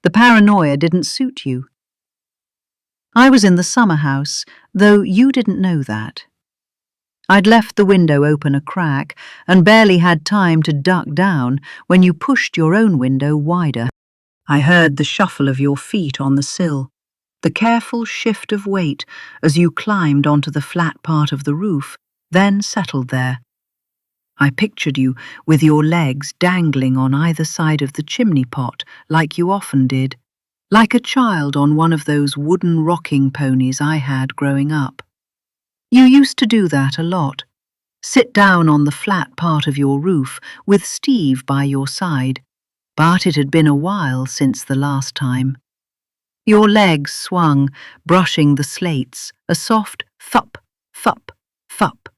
The paranoia didn't suit you. I was in the summer house, though you didn't know that. I'd left the window open a crack and barely had time to duck down when you pushed your own window wider. I heard the shuffle of your feet on the sill, the careful shift of weight as you climbed onto the flat part of the roof, then settled there. I pictured you with your legs dangling on either side of the chimney pot like you often did, like a child on one of those wooden rocking ponies I had growing up. You used to do that a lot. Sit down on the flat part of your roof with Steve by your side, but it had been a while since the last time. Your legs swung, brushing the slates, a soft thup, thup, thup.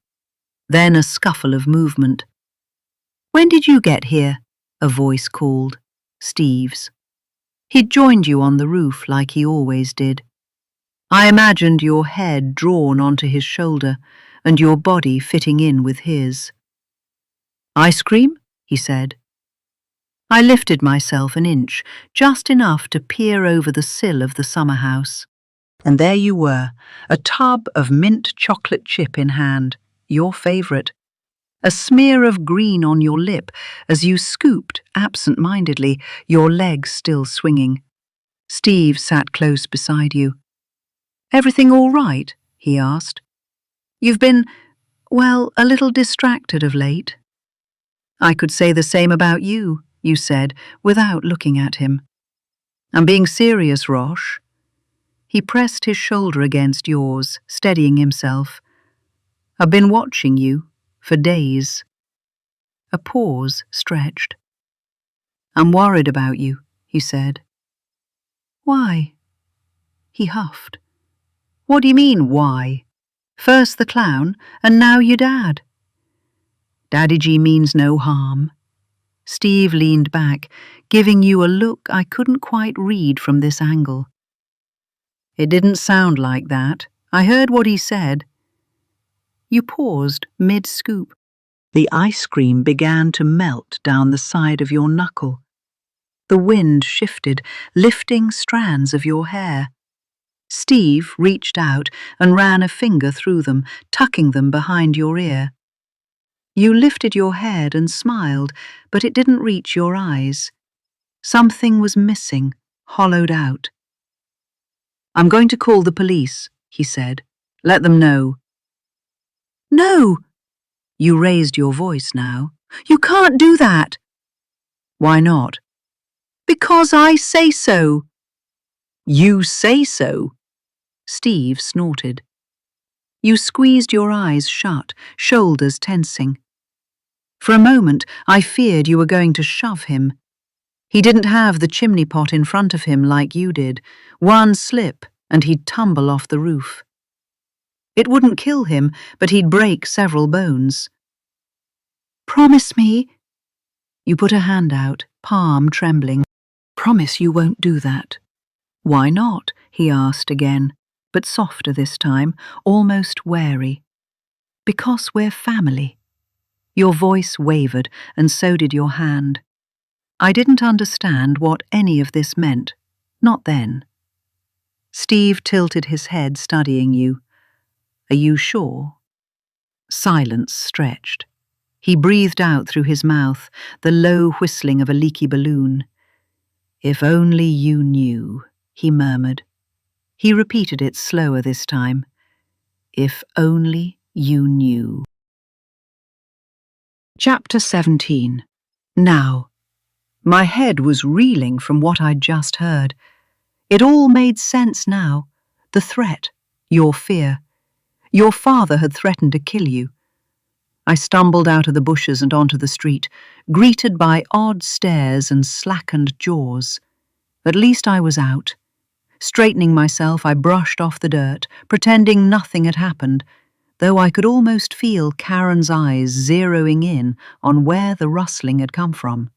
Then a scuffle of movement. When did you get here? A voice called. Steve's. He'd joined you on the roof like he always did. I imagined your head drawn onto his shoulder and your body fitting in with his. Ice cream? He said. I lifted myself an inch, just enough to peer over the sill of the summer house. And there you were, a tub of mint chocolate chip in hand, your favourite. A smear of green on your lip as you scooped absent-mindedly, your legs still swinging. Steve sat close beside you. Everything all right? He asked. You've been, well, a little distracted of late. I could say the same about you, you said, without looking at him. I'm being serious, Rosh. He pressed his shoulder against yours, steadying himself. I've been watching you for days. A pause stretched. I'm worried about you, he said. Why? He huffed. What do you mean, why? First the clown, and now your dad. Daddy G means no harm. Steve leaned back, giving you a look I couldn't quite read from this angle. It didn't sound like that. I heard what he said. You paused mid-scoop. The ice cream began to melt down the side of your knuckle. The wind shifted, lifting strands of your hair. Steve reached out and ran a finger through them, tucking them behind your ear. You lifted your head and smiled, but it didn't reach your eyes. Something was missing, hollowed out. I'm going to call the police, he said. Let them know. No! You raised your voice now. You can't do that. Why not? Because I say so. You say so? Steve snorted. You squeezed your eyes shut, shoulders tensing. For a moment, I feared you were going to shove him. He didn't have the chimney pot in front of him like you did. One slip, and he'd tumble off the roof. It wouldn't kill him, but he'd break several bones. Promise me. You put a hand out, palm trembling. Promise you won't do that. Why not? He asked again, but softer this time, almost wary. Because we're family. Your voice wavered, and so did your hand. I didn't understand what any of this meant, not then. Steve tilted his head, studying you. Are you sure? Silence stretched. He breathed out through his mouth, the low whistling of a leaky balloon. If only you knew, he murmured. He repeated it slower this time. If only you knew. Chapter 17. Now. My head was reeling from what I'd just heard. It all made sense now. The threat, your fear. Your father had threatened to kill you. I stumbled out of the bushes and onto the street, greeted by odd stares and slackened jaws. At least I was out. Straightening myself, I brushed off the dirt, pretending nothing had happened, though I could almost feel Karen's eyes zeroing in on where the rustling had come from.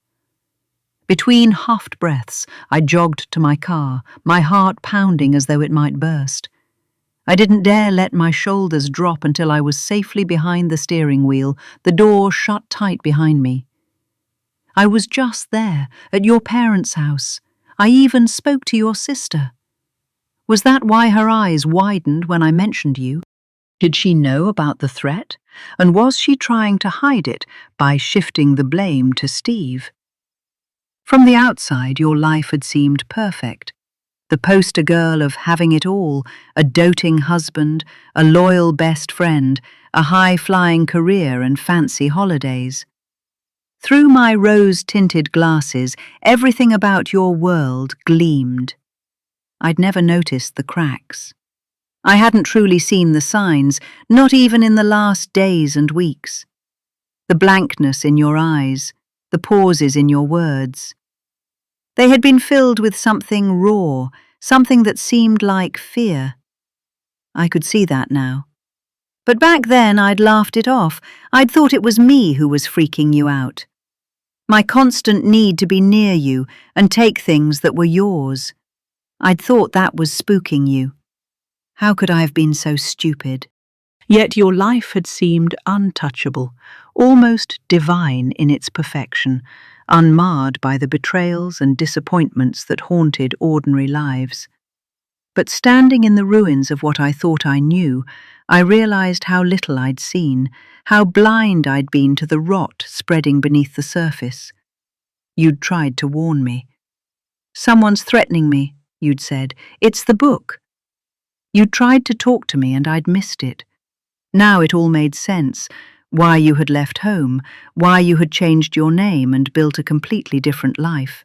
Between huffed breaths, I jogged to my car, my heart pounding as though it might burst. I didn't dare let my shoulders drop until I was safely behind the steering wheel, the door shut tight behind me. I was just there, at your parents' house. I even spoke to your sister. Was that why her eyes widened when I mentioned you? Did she know about the threat? And was she trying to hide it by shifting the blame to Steve? From the outside, your life had seemed perfect. The poster girl of having it all, a doting husband, a loyal best friend, a high-flying career and fancy holidays. Through my rose-tinted glasses, everything about your world gleamed. I'd never noticed the cracks. I hadn't truly seen the signs, not even in the last days and weeks. The blankness in your eyes, the pauses in your words. They had been filled with something raw, something that seemed like fear. I could see that now. But back then I'd laughed it off. I'd thought it was me who was freaking you out. My constant need to be near you and take things that were yours. I'd thought that was spooking you. How could I have been so stupid? Yet your life had seemed untouchable, almost divine in its perfection, unmarred by the betrayals and disappointments that haunted ordinary lives. But standing in the ruins of what I thought I knew, I realized how little I'd seen, how blind I'd been to the rot spreading beneath the surface. You'd tried to warn me. Someone's threatening me, you'd said. It's the book. You'd tried to talk to me and I'd missed it. Now it all made sense. Why you had left home, why you had changed your name and built a completely different life.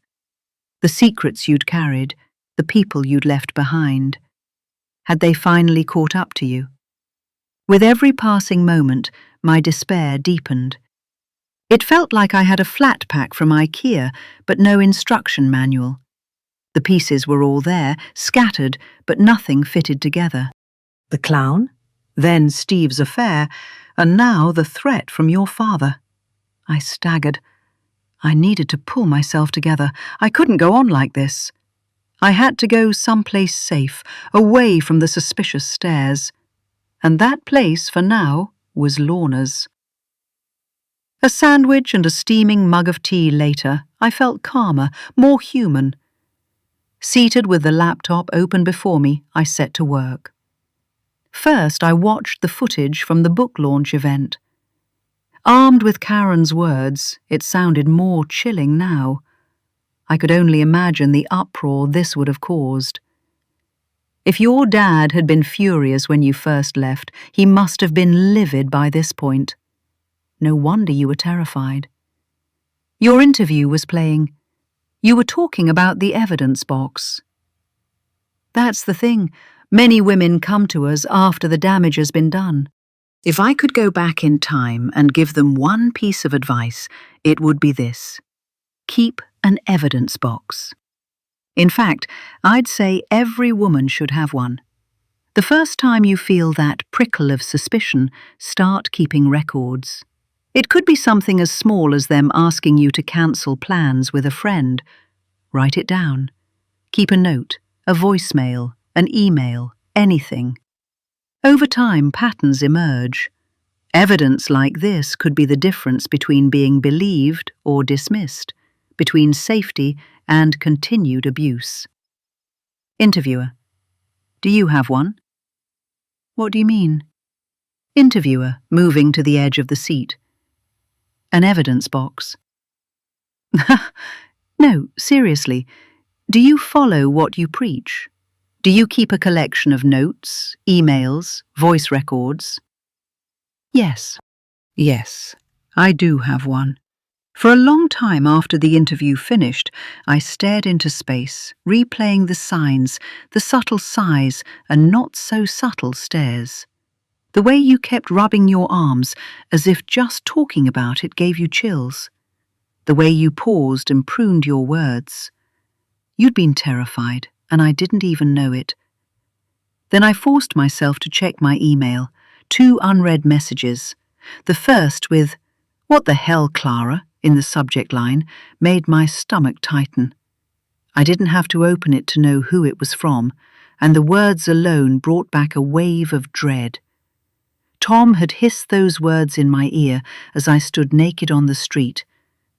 The secrets you'd carried, the people you'd left behind. Had they finally caught up to you? With every passing moment, my despair deepened. It felt like I had a flat pack from IKEA, but no instruction manual. The pieces were all there, scattered, but nothing fitted together. The clown, then Steve's affair, and now the threat from your father. I staggered. I needed to pull myself together. I couldn't go on like this. I had to go someplace safe, away from the suspicious stares. And that place, for now, was Lorna's. A sandwich and a steaming mug of tea later, I felt calmer, more human. Seated with the laptop open before me, I set to work. First, I watched the footage from the book launch event. Armed with Karen's words, it sounded more chilling now. I could only imagine the uproar this would have caused. If your dad had been furious when you first left, he must have been livid by this point. No wonder you were terrified. Your interview was playing. You were talking about the evidence box. That's the thing. Many women come to us after the damage has been done. If I could go back in time and give them one piece of advice, it would be this. Keep an evidence box. In fact, I'd say every woman should have one. The first time you feel that prickle of suspicion, start keeping records. It could be something as small as them asking you to cancel plans with a friend. Write it down. Keep a note, a voicemail, an email, anything. Over time, patterns emerge. Evidence like this could be the difference between being believed or dismissed, between safety and continued abuse. Interviewer: do you have one? What do you mean? Interviewer, moving to the edge of the seat. An evidence box. No, seriously. Do you follow what you preach? Do you keep a collection of notes, emails, voice records? Yes. Yes, I do have one. For a long time after the interview finished, I stared into space, replaying the signs, the subtle sighs and not so subtle stares. The way you kept rubbing your arms, as if just talking about it gave you chills. The way you paused and pruned your words. You'd been terrified, and I didn't even know it. Then I forced myself to check my email, 2 unread messages. The first with, "What the hell, Clara?" in the subject line, made my stomach tighten. I didn't have to open it to know who it was from, and the words alone brought back a wave of dread. Tom had hissed those words in my ear as I stood naked on the street,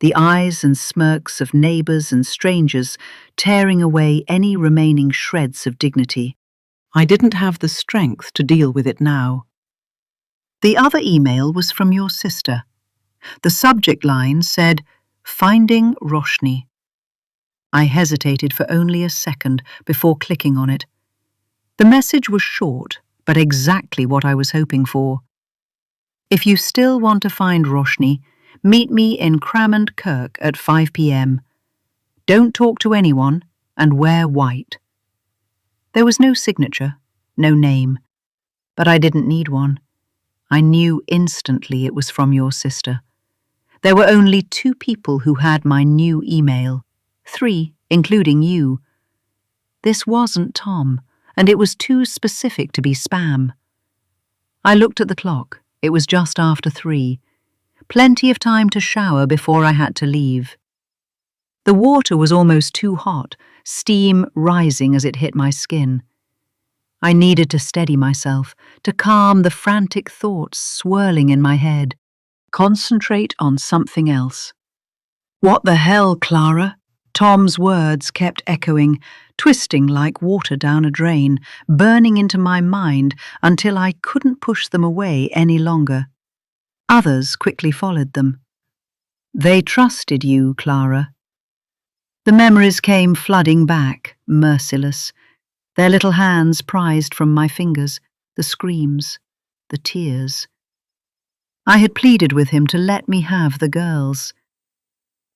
the eyes and smirks of neighbours and strangers tearing away any remaining shreds of dignity. I didn't have the strength to deal with it now. The other email was from your sister. The subject line said, "Finding Roshni." I hesitated for only a second before clicking on it. The message was short, but exactly what I was hoping for. "If you still want to find Roshni, meet me in Cramond Kirk at 5 p.m. Don't talk to anyone and wear white." There was no signature, no name, but I didn't need one. I knew instantly it was from your sister. There were only 2 people who had my new email, 3, including you. This wasn't Tom, and it was too specific to be spam. I looked at the clock. It was just after 3. Plenty of time to shower before I had to leave. The water was almost too hot, steam rising as it hit my skin. I needed to steady myself, to calm the frantic thoughts swirling in my head. Concentrate on something else. "What the hell, Clara?" Tom's words kept echoing, twisting like water down a drain, burning into my mind until I couldn't push them away any longer. Others quickly followed them. "They trusted you, Clara." The memories came flooding back, merciless. Their little hands prized from my fingers, the screams, the tears. I had pleaded with him to let me have the girls.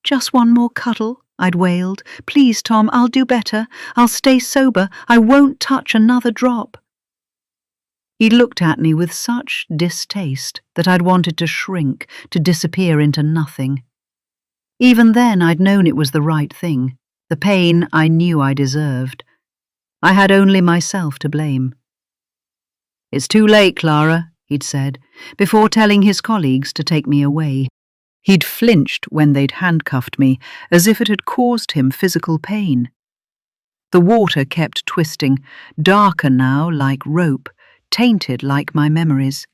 "Just one more cuddle," I'd wailed. "Please, Tom, I'll do better. I'll stay sober. I won't touch another drop." He looked at me with such distaste that I'd wanted to shrink, to disappear into nothing. Even then I'd known it was the right thing, the pain I knew I deserved. I had only myself to blame. "It's too late, Clara," he'd said, before telling his colleagues to take me away. He'd flinched when they'd handcuffed me, as if it had caused him physical pain. The water kept twisting, darker now like rope, tainted like my memories.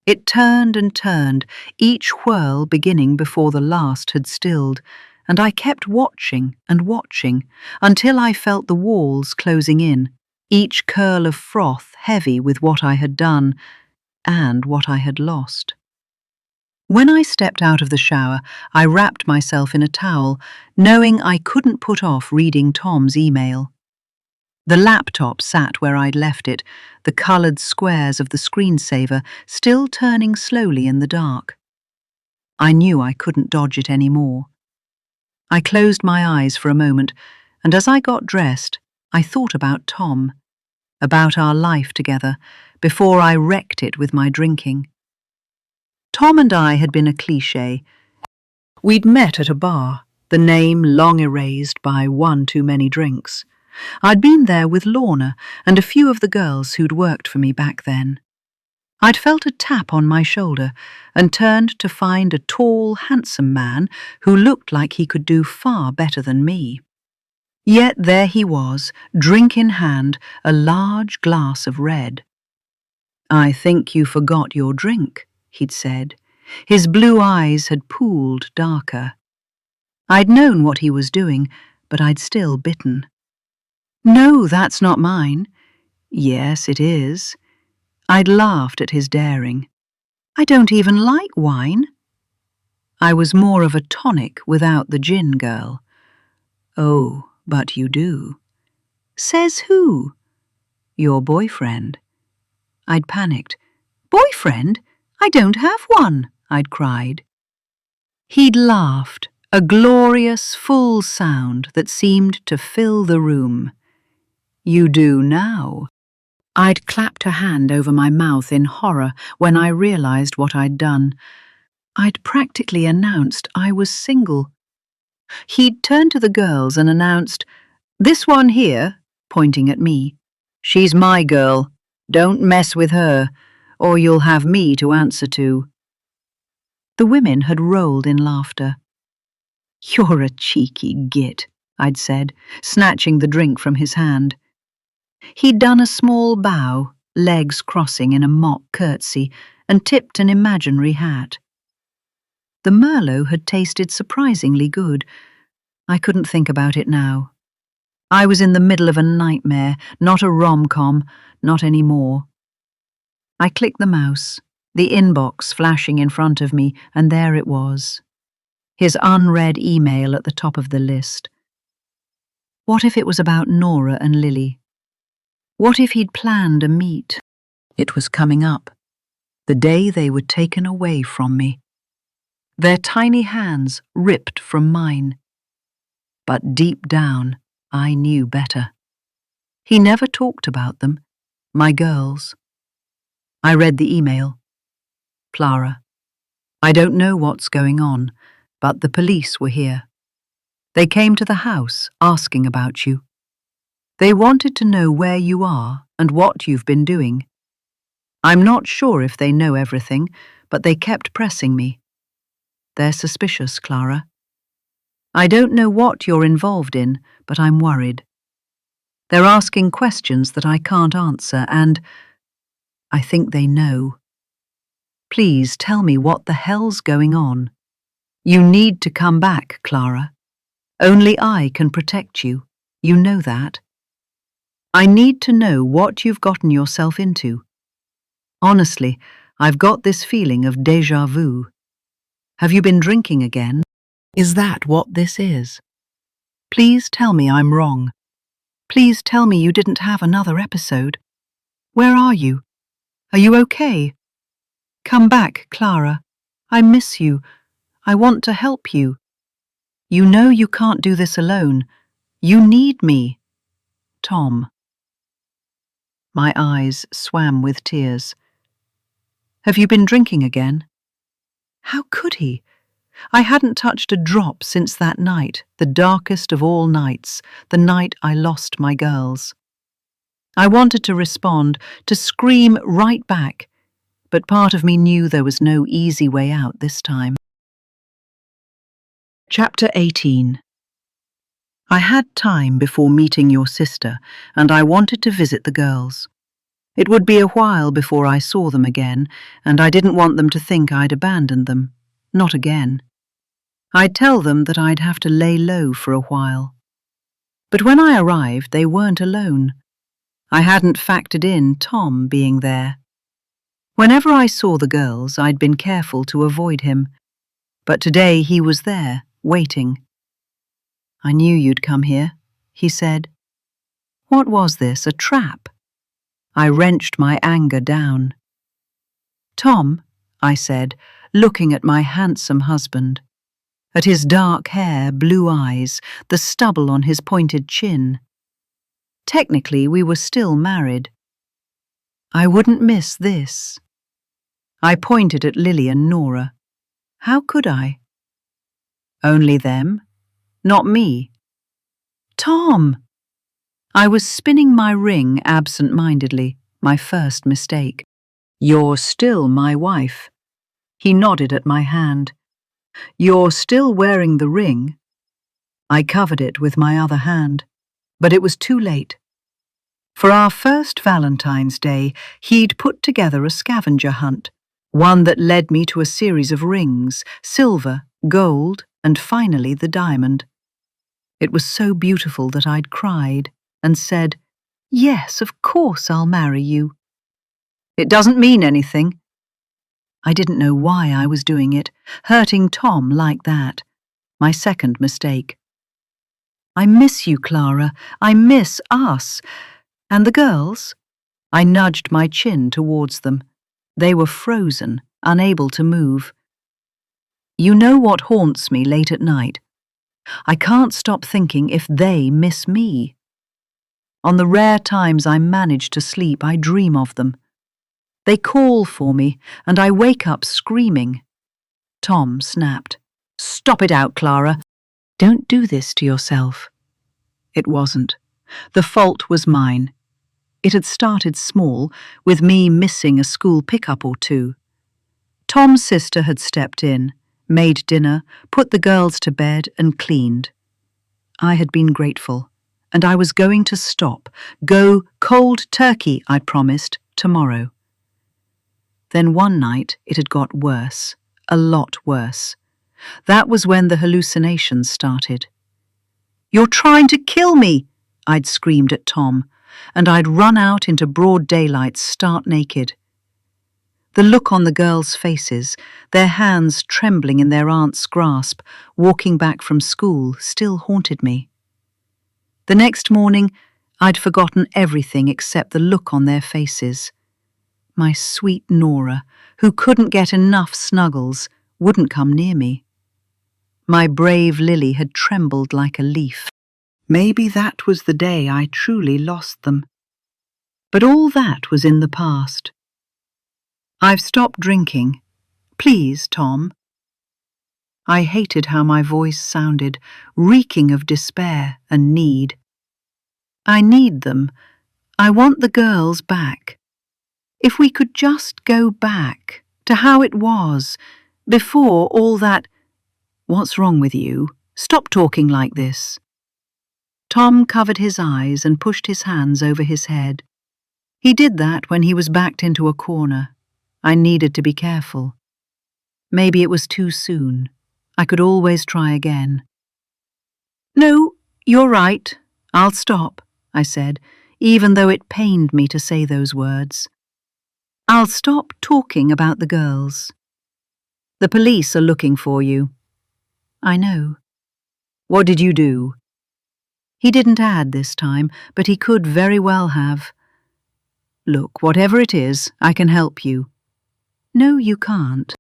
It turned and turned, each whirl beginning before the last had stilled, and I kept watching and watching until I felt the walls closing in, each curl of froth heavy with what I had done and what I had lost. When I stepped out of the shower, I wrapped myself in a towel, knowing I couldn't put off reading Tom's email. The laptop sat where I'd left it, the coloured squares of the screensaver still turning slowly in the dark. I knew I couldn't dodge it any more. I closed my eyes for a moment, and as I got dressed, I thought about Tom, about our life together, before I wrecked it with my drinking. Tom and I had been a cliché. We'd met at a bar, the name long erased by one too many drinks. I'd been there with Lorna and a few of the girls who'd worked for me back then. I'd felt a tap on my shoulder and turned to find a tall, handsome man who looked like he could do far better than me. Yet there he was, drink in hand, a large glass of red. "I think you forgot your drink," he'd said. His blue eyes had pooled darker. I'd known what he was doing, but I'd still bitten. "No, that's not mine." "Yes, it is." I'd laughed at his daring. "I don't even like wine." I was more of a tonic without the gin, girl. "Oh, but you do." "Says who?" "Your boyfriend." I'd panicked. "Boyfriend? I don't have one," I'd cried. He'd laughed, a glorious, full sound that seemed to fill the room. "You do now." I'd clapped a hand over my mouth in horror when I realized what I'd done. I'd practically announced I was single. He'd turned to the girls and announced, "This one here," pointing at me, "she's my girl. Don't mess with her, or you'll have me to answer to." The women had rolled in laughter. "You're a cheeky git," I'd said, snatching the drink from his hand. He'd done a small bow, legs crossing in a mock curtsy, and tipped an imaginary hat. The Merlot had tasted surprisingly good. I couldn't think about it now. I was in the middle of a nightmare, not a rom-com, not anymore. I clicked the mouse, the inbox flashing in front of me, and there it was. His unread email at the top of the list. What if it was about Nora and Lily? What if he'd planned a meet? It was coming up, the day they were taken away from me. Their tiny hands ripped from mine. But deep down, I knew better. He never talked about them, my girls. I read the email. "Clara, I don't know what's going on, but the police were here. They came to the house asking about you. They wanted to know where you are and what you've been doing. I'm not sure if they know everything, but they kept pressing me. They're suspicious, Clara. I don't know what you're involved in, but I'm worried. They're asking questions that I can't answer, and I think they know. Please tell me what the hell's going on. You need to come back, Clara. Only I can protect you. You know that. I need to know what you've gotten yourself into. Honestly, I've got this feeling of déjà vu. Have you been drinking again? Is that what this is? Please tell me I'm wrong. Please tell me you didn't have another episode. Where are you? Are you okay? Come back, Clara. I miss you. I want to help you. You know you can't do this alone. You need me. Tom. My eyes swam with tears. Have you been drinking again? How could he? I hadn't touched a drop since that night, the darkest of all nights, the night I lost my girls. I wanted to respond, to scream right back, but part of me knew there was no easy way out this time. Chapter 18. I had time before meeting your sister, and I wanted to visit the girls. It would be a while before I saw them again, and I didn't want them to think I'd abandoned them. Not again. I'd tell them that I'd have to lay low for a while. But when I arrived, they weren't alone. I hadn't factored in Tom being there. Whenever I saw the girls, I'd been careful to avoid him. But today he was there, waiting. I knew you'd come here, he said. What was this, a trap? I wrenched my anger down. Tom, I said, looking at my handsome husband, at his dark hair, blue eyes, the stubble on his pointed chin. Technically, we were still married. I wouldn't miss this. I pointed at Lily and Nora. How could I? Only them, not me. Tom! I was spinning my ring absent-mindedly, my first mistake. You're still my wife. He nodded at my hand. You're still wearing the ring. I covered it with my other hand, but it was too late. For our first Valentine's Day, he'd put together a scavenger hunt, one that led me to a series of rings, silver, gold, and finally the diamond. It was so beautiful that I'd cried and said, "Yes, of course I'll marry you." It doesn't mean anything. I didn't know why I was doing it, hurting Tom like that. My second mistake. I miss you, Clara. I miss us. And the girls? I nudged my chin towards them. They were frozen, unable to move. You know what haunts me late at night? I can't stop thinking if they miss me. On the rare times I manage to sleep, I dream of them. They call for me, and I wake up screaming. Tom snapped. Stop it out, Clara. Don't do this to yourself. It wasn't. The fault was mine. It had started small, with me missing a school pickup or two. Tom's sister had stepped in, made dinner, put the girls to bed, and cleaned. I had been grateful, and I was going to stop, go cold turkey, I promised, tomorrow. Then one night it had got worse, a lot worse. That was when the hallucinations started. You're trying to kill me, I'd screamed at Tom, and I'd run out into broad daylight, stark naked. The look on the girls' faces, their hands trembling in their aunt's grasp, walking back from school, still haunted me. The next morning, I'd forgotten everything except the look on their faces. My sweet Nora, who couldn't get enough snuggles, wouldn't come near me. My brave Lily had trembled like a leaf. Maybe that was the day I truly lost them. But all that was in the past. I've stopped drinking. Please, Tom. I hated how my voice sounded, reeking of despair and need. I need them. I want the girls back. If we could just go back to how it was, before all that... What's wrong with you? Stop talking like this. Tom covered his eyes and pushed his hands over his head. He did that when he was backed into a corner. I needed to be careful. Maybe it was too soon. I could always try again. No, you're right. I'll stop, I said, even though it pained me to say those words. I'll stop talking about the girls. The police are looking for you. I know. What did you do? He didn't add this time, but he could very well have. Look, whatever it is, I can help you. No, you can't.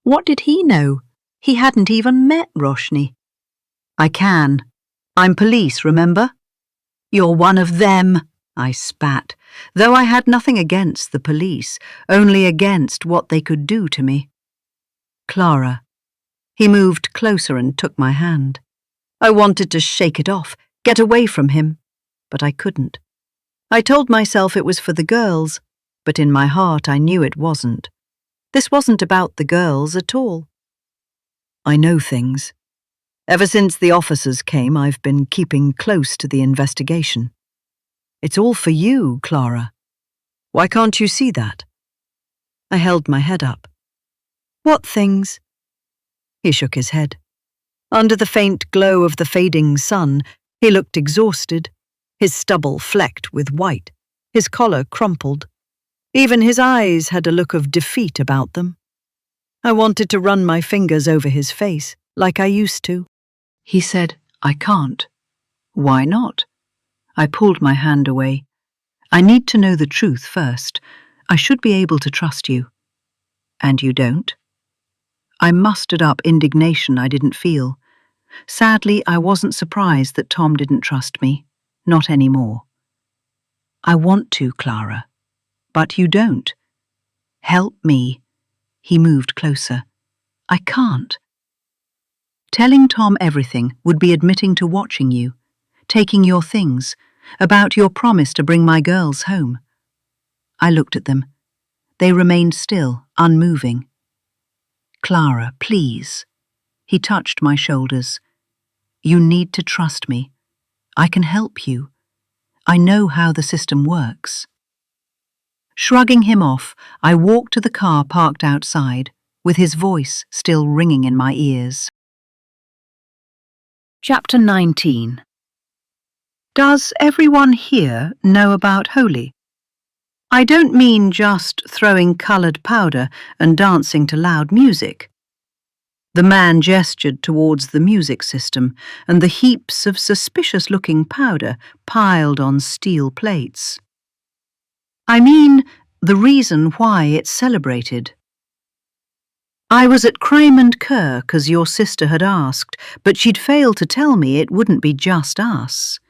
What did he know? He hadn't even met Roshni. I can. I'm police, remember? You're one of them, I spat, though I had nothing against the police, only against what they could do to me. Clara. He moved closer and took my hand. I wanted to shake it off, get away from him, but I couldn't. I told myself it was for the girls, but in my heart I knew it wasn't. This wasn't about the girls at all. I know things. Ever since the officers came, I've been keeping close to the investigation. It's all for you, Clara. Why can't you see that? I held my head up. What things? He shook his head. Under the faint glow of the fading sun, he looked exhausted, his stubble flecked with white, his collar crumpled. Even his eyes had a look of defeat about them. I wanted to run my fingers over his face, like I used to. He said, I can't. Why not? I pulled my hand away. I need to know the truth first. I should be able to trust you. And you don't? I mustered up indignation I didn't feel. Sadly, I wasn't surprised that Tom didn't trust me. Not anymore. I want to, Clara. But you don't. Help me. He moved closer. I can't. Telling Tom everything would be admitting to watching you, taking your things, about your promise to bring my girls home. I looked at them. They remained still, unmoving. Clara, please. He touched my shoulders. You need to trust me. I can help you. I know how the system works. Shrugging him off, I walked to the car parked outside, with his voice still ringing in my ears. Chapter 19. Does everyone here know about Holy? I don't mean just throwing coloured powder and dancing to loud music. The man gestured towards the music system and the heaps of suspicious-looking powder piled on steel plates. I mean the reason why it's celebrated. I was at Crime and Cur 'cause your sister had asked, but she'd failed to tell me it wouldn't be just us.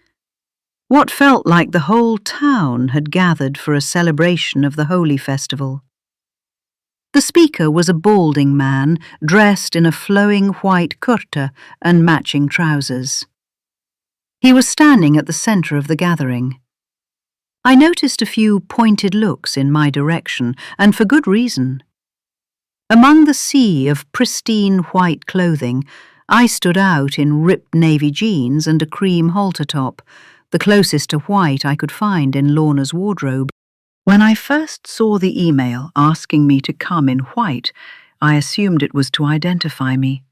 What felt like the whole town had gathered for a celebration of the Holy Festival. The speaker was a balding man, dressed in a flowing white kurta and matching trousers. He was standing at the centre of the gathering. I noticed a few pointed looks in my direction, and for good reason. Among the sea of pristine white clothing, I stood out in ripped navy jeans and a cream halter top, the closest to white I could find in Lorna's wardrobe. When I first saw the email asking me to come in white, I assumed it was to identify me.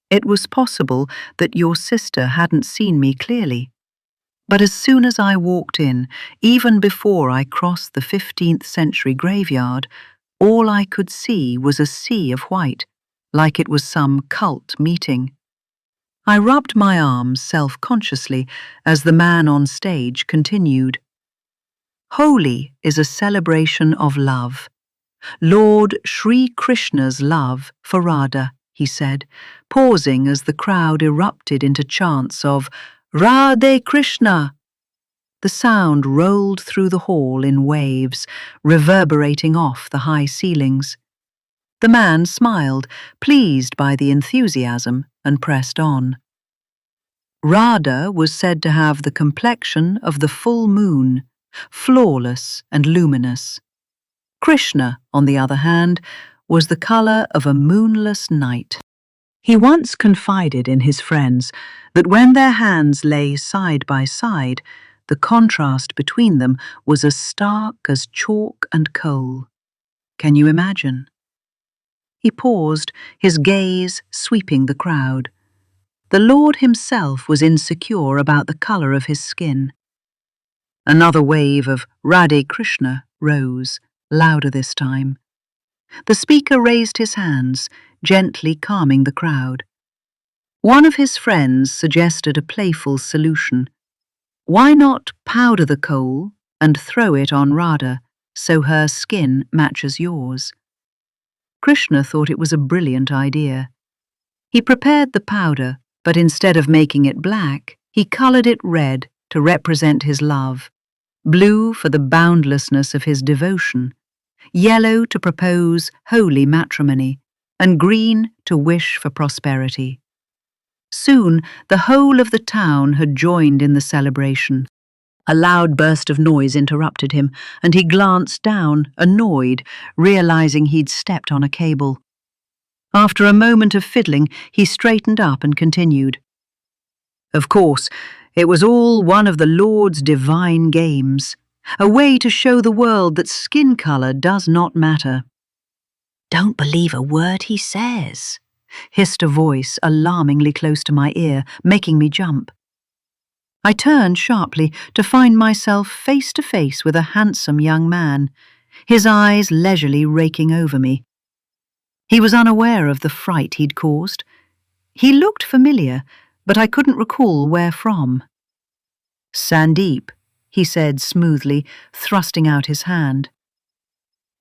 It was possible that your sister hadn't seen me clearly. But as soon as I walked in, even before I crossed the 15th century graveyard, all I could see was a sea of white, like it was some cult meeting. I rubbed my arms self-consciously as the man on stage continued. Holi is a celebration of love. Lord Sri Krishna's love for Radha, he said, pausing as the crowd erupted into chants of Radhe Krishna. The sound rolled through the hall in waves, reverberating off the high ceilings. The man smiled, pleased by the enthusiasm, and pressed on. Radha was said to have the complexion of the full moon, flawless and luminous. Krishna, on the other hand, was the colour of a moonless night. He once confided in his friends that when their hands lay side by side, the contrast between them was as stark as chalk and coal. Can you imagine? He paused, his gaze sweeping the crowd. The Lord himself was insecure about the colour of his skin. Another wave of Radhe Krishna rose, louder this time. The speaker raised his hands, gently calming the crowd. One of his friends suggested a playful solution. Why not powder the coal and throw it on Radha so her skin matches yours? Krishna thought it was a brilliant idea. He prepared the powder, but instead of making it black, he coloured it red to represent his love. blue for the boundlessness of his devotion, yellow to propose holy matrimony, and green to wish for prosperity. Soon the whole of the town had joined in the celebration. A loud burst of noise interrupted him, and he glanced down, annoyed, realizing he'd stepped on a cable. After a moment of fiddling, he straightened up and continued. Of course, it was all one of the Lord's divine games, a way to show the world that skin color does not matter. Don't believe a word he says, hissed a voice alarmingly close to my ear, making me jump. I turned sharply to find myself face to face with a handsome young man, his eyes leisurely raking over me. He was unaware of the fright he'd caused. He looked familiar, but I couldn't recall where from. Sandeep, he said smoothly, thrusting out his hand.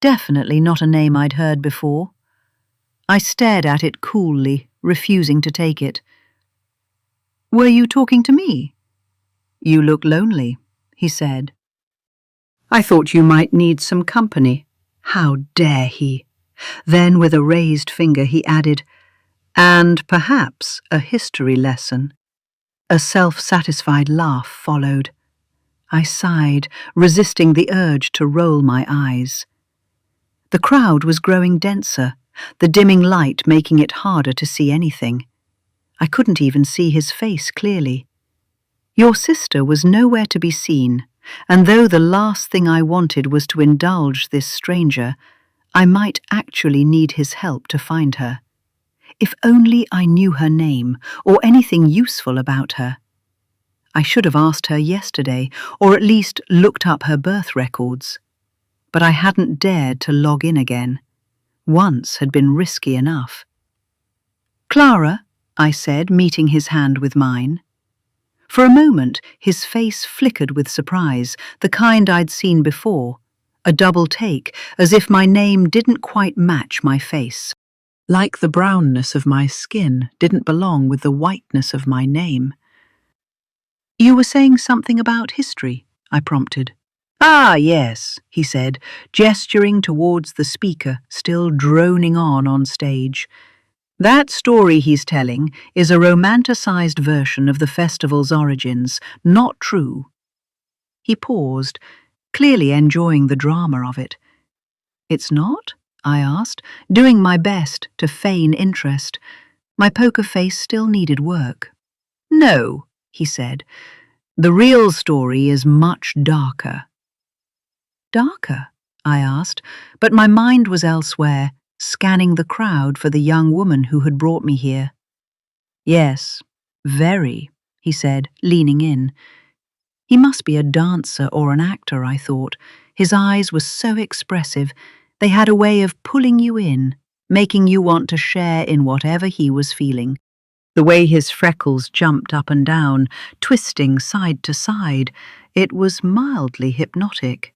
Definitely not a name I'd heard before. I stared at it coolly, refusing to take it. Were you talking to me? You look lonely, he said. I thought you might need some company. How dare he? Then with a raised finger he added, and perhaps a history lesson. A self-satisfied laugh followed. I sighed, resisting the urge to roll my eyes. The crowd was growing denser, the dimming light making it harder to see anything. I couldn't even see his face clearly. Your sister was nowhere to be seen, and though the last thing I wanted was to indulge this stranger, I might actually need his help to find her. If only I knew her name, or anything useful about her. I should have asked her yesterday, or at least looked up her birth records. But I hadn't dared to log in again. Once had been risky enough. Clara, I said, meeting his hand with mine. For a moment, his face flickered with surprise, the kind I'd seen before. A double take, as if my name didn't quite match my face. Like the brownness of my skin didn't belong with the whiteness of my name. You were saying something about history, I prompted. Ah, yes, he said, gesturing towards the speaker, still droning on stage. That story he's telling is a romanticized version of the festival's origins, not true. He paused, clearly enjoying the drama of it. It's not? I asked, doing my best to feign interest. My poker face still needed work. No, he said. The real story is much darker. Darker? I asked, but my mind was elsewhere, scanning the crowd for the young woman who had brought me here. Yes, very, he said, leaning in. He must be a dancer or an actor, I thought. His eyes were so expressive. They had a way of pulling you in, making you want to share in whatever he was feeling. The way his freckles jumped up and down, twisting side to side, it was mildly hypnotic.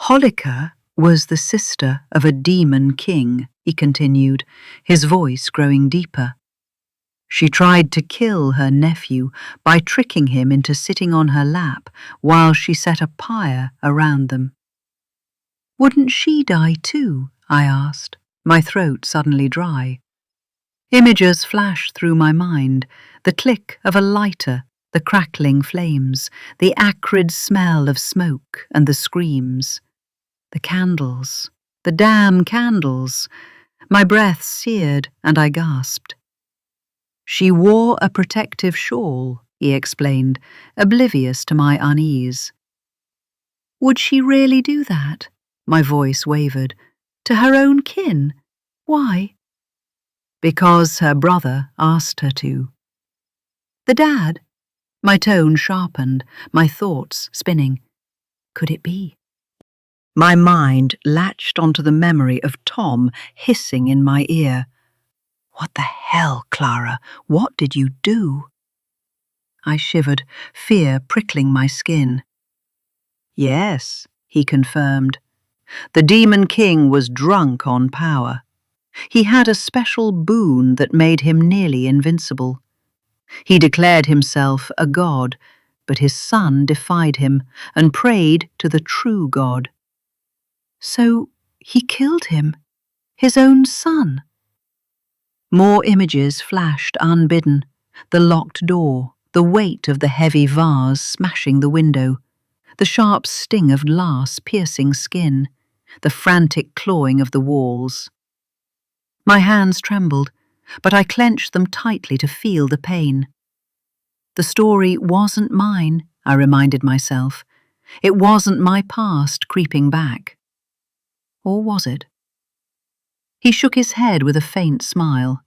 Holika was the sister of a demon king, he continued, his voice growing deeper. She tried to kill her nephew by tricking him into sitting on her lap while she set a pyre around them. Wouldn't she die too? I asked, my throat suddenly dry. Images flashed through my mind, the click of a lighter, the crackling flames, the acrid smell of smoke and the screams. The candles, the damn candles. My breath seared and I gasped. She wore a protective shawl, he explained, oblivious to my unease. Would she really do that? My voice wavered. To her own kin? Why? Because her brother asked her to. The dad? My tone sharpened, my thoughts spinning. Could it be? My mind latched onto the memory of Tom hissing in my ear. What the hell, Clara? What did you do? I shivered, fear prickling my skin. Yes, he confirmed. The Demon King was drunk on power. He had a special boon that made him nearly invincible. He declared himself a god, but his son defied him and prayed to the true God. So he killed him, his own son. More images flashed unbidden, the locked door, the weight of the heavy vase smashing the window, the sharp sting of glass piercing skin, the frantic clawing of the walls. My hands trembled, but I clenched them tightly to feel the pain. The story wasn't mine, I reminded myself. It wasn't my past creeping back. Or was it? He shook his head with a faint smile.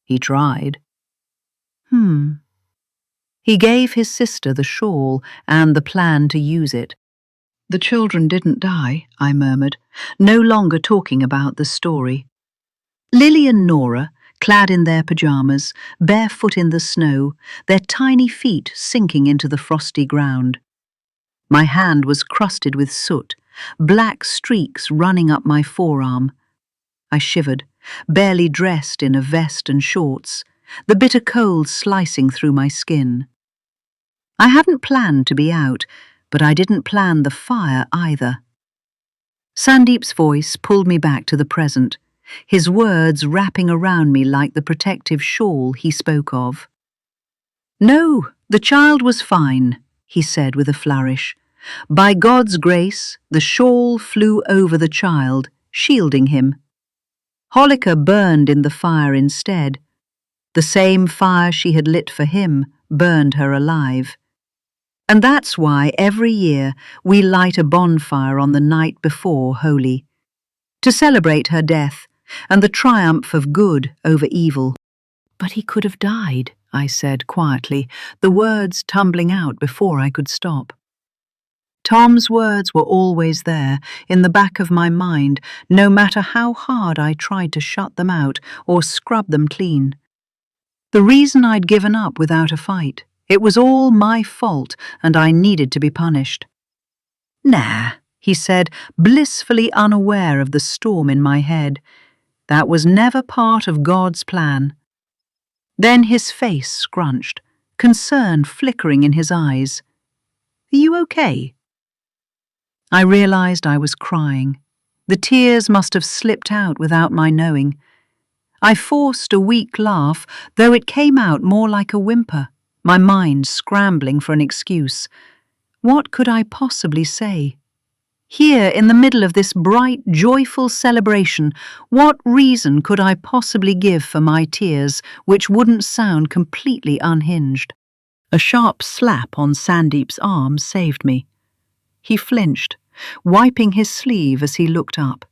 He tried. He gave his sister the shawl and the plan to use it. The children didn't die, I murmured, no longer talking about the story. Lily and Nora, clad in their pyjamas, barefoot in the snow, their tiny feet sinking into the frosty ground. My hand was crusted with soot, black streaks running up my forearm. I shivered, barely dressed in a vest and shorts, the bitter cold slicing through my skin. I hadn't planned to be out, but I didn't plan the fire either. Sandeep's voice pulled me back to the present, his words wrapping around me like the protective shawl he spoke of. "No, the child was fine," he said with a flourish. "By God's grace, the shawl flew over the child, shielding him. Holika burned in the fire instead. The same fire she had lit for him burned her alive. And that's why every year we light a bonfire on the night before Holi, to celebrate her death and the triumph of good over evil." "But he could have died," I said quietly, the words tumbling out before I could stop. Tom's words were always there, in the back of my mind, no matter how hard I tried to shut them out or scrub them clean. The reason I'd given up without a fight. It was all my fault, and I needed to be punished. "Nah," he said, blissfully unaware of the storm in my head. "That was never part of God's plan." Then his face scrunched, concern flickering in his eyes. "Are you okay?" I realized I was crying. The tears must have slipped out without my knowing. I forced a weak laugh, though it came out more like a whimper, my mind scrambling for an excuse. What could I possibly say? Here, in the middle of this bright, joyful celebration, what reason could I possibly give for my tears which wouldn't sound completely unhinged? A sharp slap on Sandeep's arm saved me. He flinched, wiping his sleeve as he looked up.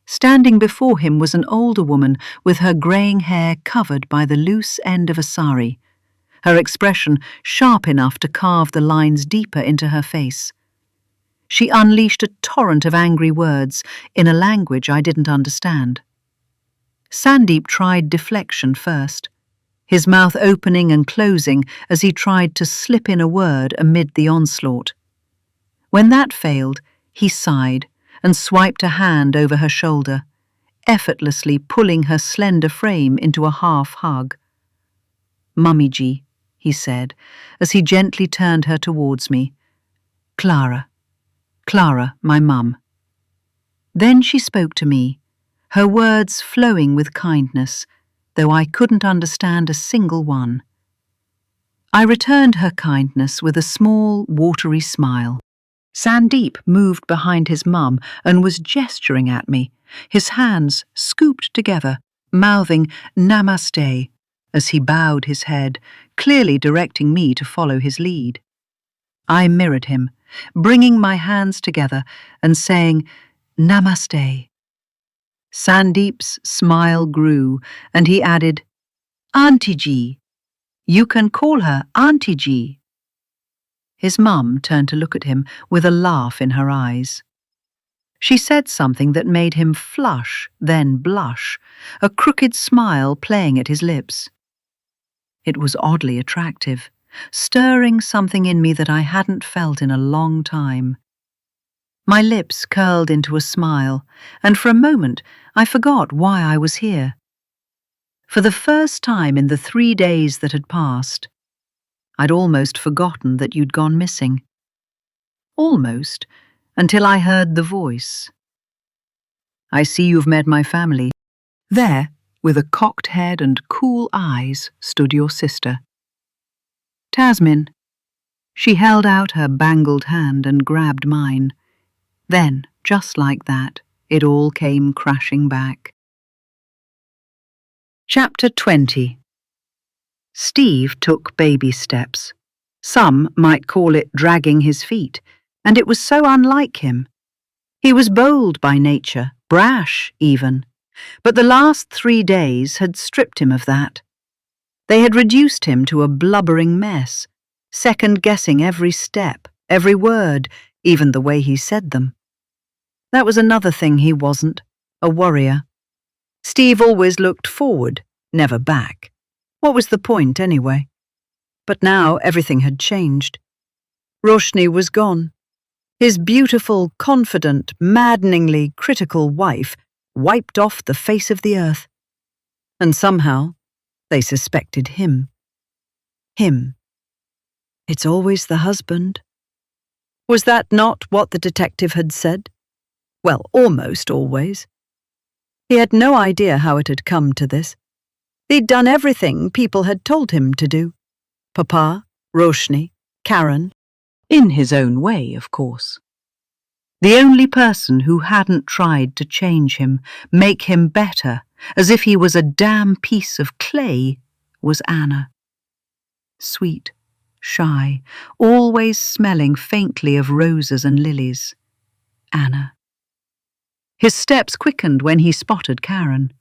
Standing before him was an older woman with her greying hair covered by the loose end of a sari, her expression sharp enough to carve the lines deeper into her face. She unleashed a torrent of angry words in a language I didn't understand. Sandeep tried deflection first, his mouth opening and closing as he tried to slip in a word amid the onslaught. When that failed, he sighed and swiped a hand over her shoulder, effortlessly pulling her slender frame into a half hug. "Mummiji," he said, as he gently turned her towards me. Clara, my mum." Then she spoke to me, her words flowing with kindness, though I couldn't understand a single one. I returned her kindness with a small, watery smile. Sandeep moved behind his mum and was gesturing at me, his hands scooped together, mouthing "Namaste" as he bowed his head, clearly directing me to follow his lead. I mirrored him, bringing my hands together and saying, "Namaste." Sandeep's smile grew, and he added, "Auntie Ji. You can call her Auntie Ji." His mum turned to look at him with a laugh in her eyes. She said something that made him flush, then blush, a crooked smile playing at his lips. It was oddly attractive, stirring something in me that I hadn't felt in a long time. My lips curled into a smile, and for a moment I forgot why I was here. For the first time in the 3 days that had passed, I'd almost forgotten that you'd gone missing. Almost, until I heard the voice. I see you've met my family. There, with a cocked head and cool eyes, stood your sister. Tasmin. She held out her bangled hand and grabbed mine. Then, just like that, it all came crashing back. Chapter 20. Steve took baby steps. Some might call it dragging his feet, and it was so unlike him. He was bold by nature, brash even, but the last 3 days had stripped him of that. They had reduced him to a blubbering mess, second-guessing every step, every word, even the way he said them. That was another thing he wasn't, a worrier. Steve always looked forward, never back. What was the point, anyway? But now everything had changed. Roshni was gone. His beautiful, confident, maddeningly critical wife wiped off the face of the earth. And somehow, they suspected him. Him. It's always the husband. Was that not what the detective had said? Well, almost always. He had no idea how it had come to this. He'd done everything people had told him to do. Papa, Roshni, Karen, in his own way, of course. The only person who hadn't tried to change him, make him better, as if he was a damn piece of clay, was Anna. Sweet, shy, always smelling faintly of roses and lilies. Anna. His steps quickened when he spotted Karen.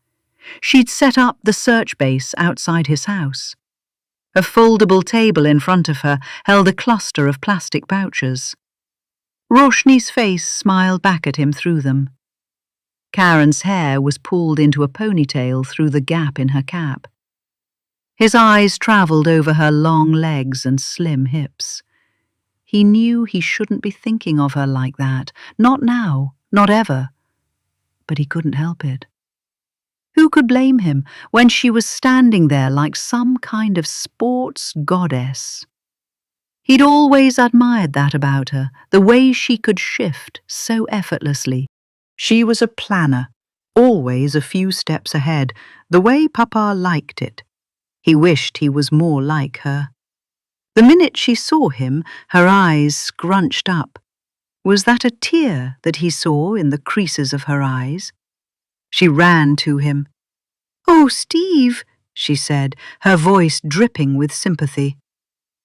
She'd set up the search base outside his house. A foldable table in front of her held a cluster of plastic pouches. Roshni's face smiled back at him through them. Karen's hair was pulled into a ponytail through the gap in her cap. His eyes travelled over her long legs and slim hips. He knew he shouldn't be thinking of her like that, not now, not ever. But he couldn't help it. Who could blame him when she was standing there like some kind of sports goddess? He'd always admired that about her, the way she could shift so effortlessly. She was a planner, always a few steps ahead, the way Papa liked it. He wished he was more like her. The minute she saw him, her eyes scrunched up. Was that a tear that he saw in the creases of her eyes? She ran to him. "Oh, Steve," she said, her voice dripping with sympathy.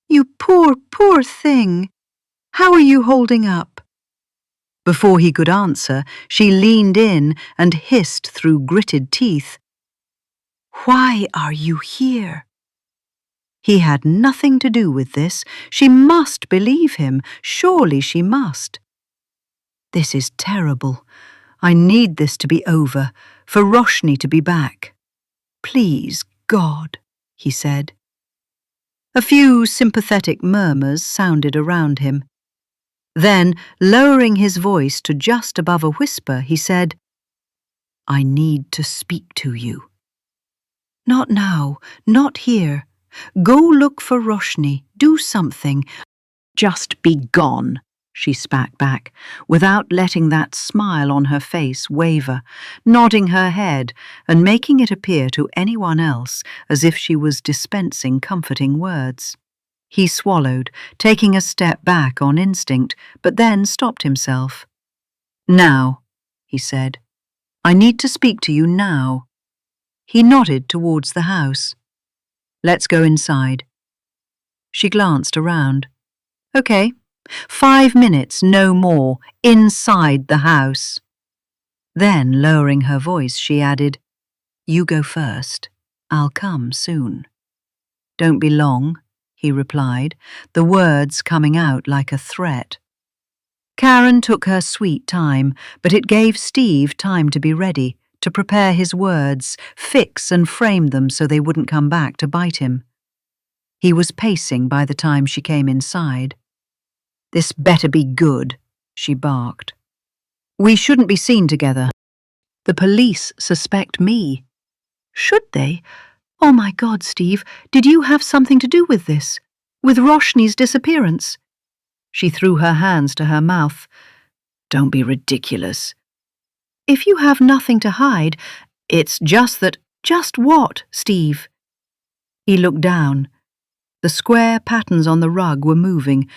"You poor, poor thing. How are you holding up?" Before he could answer, she leaned in and hissed through gritted teeth. "Why are you here?" He had nothing to do with this. She must believe him. Surely she must. This is terrible. I need this to be over, for Roshni to be back. Please, God, he said. A few sympathetic murmurs sounded around him. Then, lowering his voice to just above a whisper, he said, "I need to speak to you." "Not now, not here. Go look for Roshni. Do something." "Just be gone," she spat back, without letting that smile on her face waver, nodding her head and making it appear to anyone else as if she was dispensing comforting words. He swallowed, taking a step back on instinct, but then stopped himself. "Now," he said. "I need to speak to you now." He nodded towards the house. "Let's go inside." She glanced around. "Okay. 5 minutes, no more, inside the house." Then, lowering her voice, she added, "You go first. I'll come soon." "Don't be long," he replied, the words coming out like a threat. Karen took her sweet time, but it gave Steve time to be ready, to prepare his words, fix and frame them so they wouldn't come back to bite him. He was pacing by the time she came inside. "This better be good," she barked. "We shouldn't be seen together. The police suspect me." "Should they? Oh my God, Steve, did you have something to do with this? With Roshni's disappearance. She threw her hands to her mouth. Don't be ridiculous. If you have nothing to hide, it's just that— Just what, Steve? He looked down. The square patterns on the rug were moving,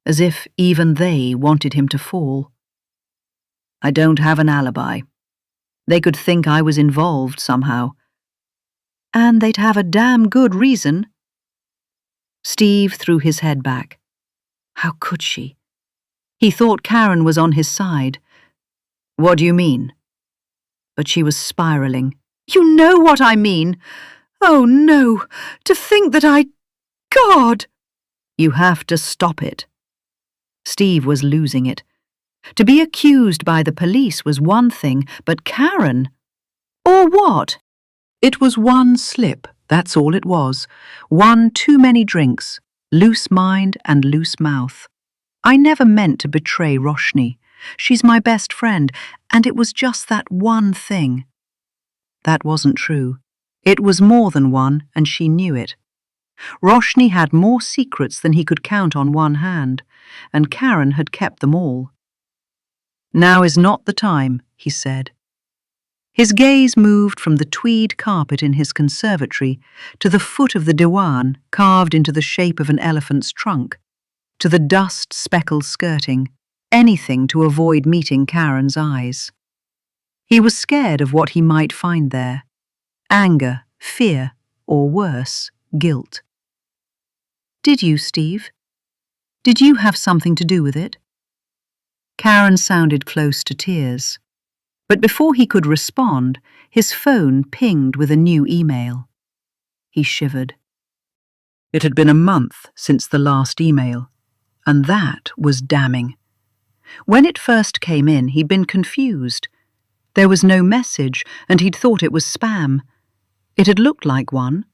as if even they wanted him to fall. I don't have an alibi. They could think I was involved somehow. And they'd have a damn good reason. Steve threw his head back. How could she? He thought Karen was on his side. What do you mean? But she was spiraling. You know what I mean. Oh no, to think that God! You have to stop it. Steve was losing it. To be accused by the police was one thing, but Karen— Or what? It was one slip, that's all it was. One too many drinks, loose mind and loose mouth. I never meant to betray Roshni. She's my best friend, and it was just that one thing. That wasn't true. It was more than one, and she knew it. Roshni had more secrets than he could count on one hand, and Karen had kept them all. Now is not the time, he said. His gaze moved from the tweed carpet in his conservatory to the foot of the diwan carved into the shape of an elephant's trunk, to the dust-speckled skirting, anything to avoid meeting Karen's eyes. He was scared of what he might find there: anger, fear, or worse, guilt. Did you, Steve? Did you have something to do with it? Karen sounded close to tears. But before he could respond, his phone pinged with a new email. He shivered. It had been a month since the last email, and that was damning. When it first came in, he'd been confused. There was no message, and he'd thought it was spam. It had looked like one.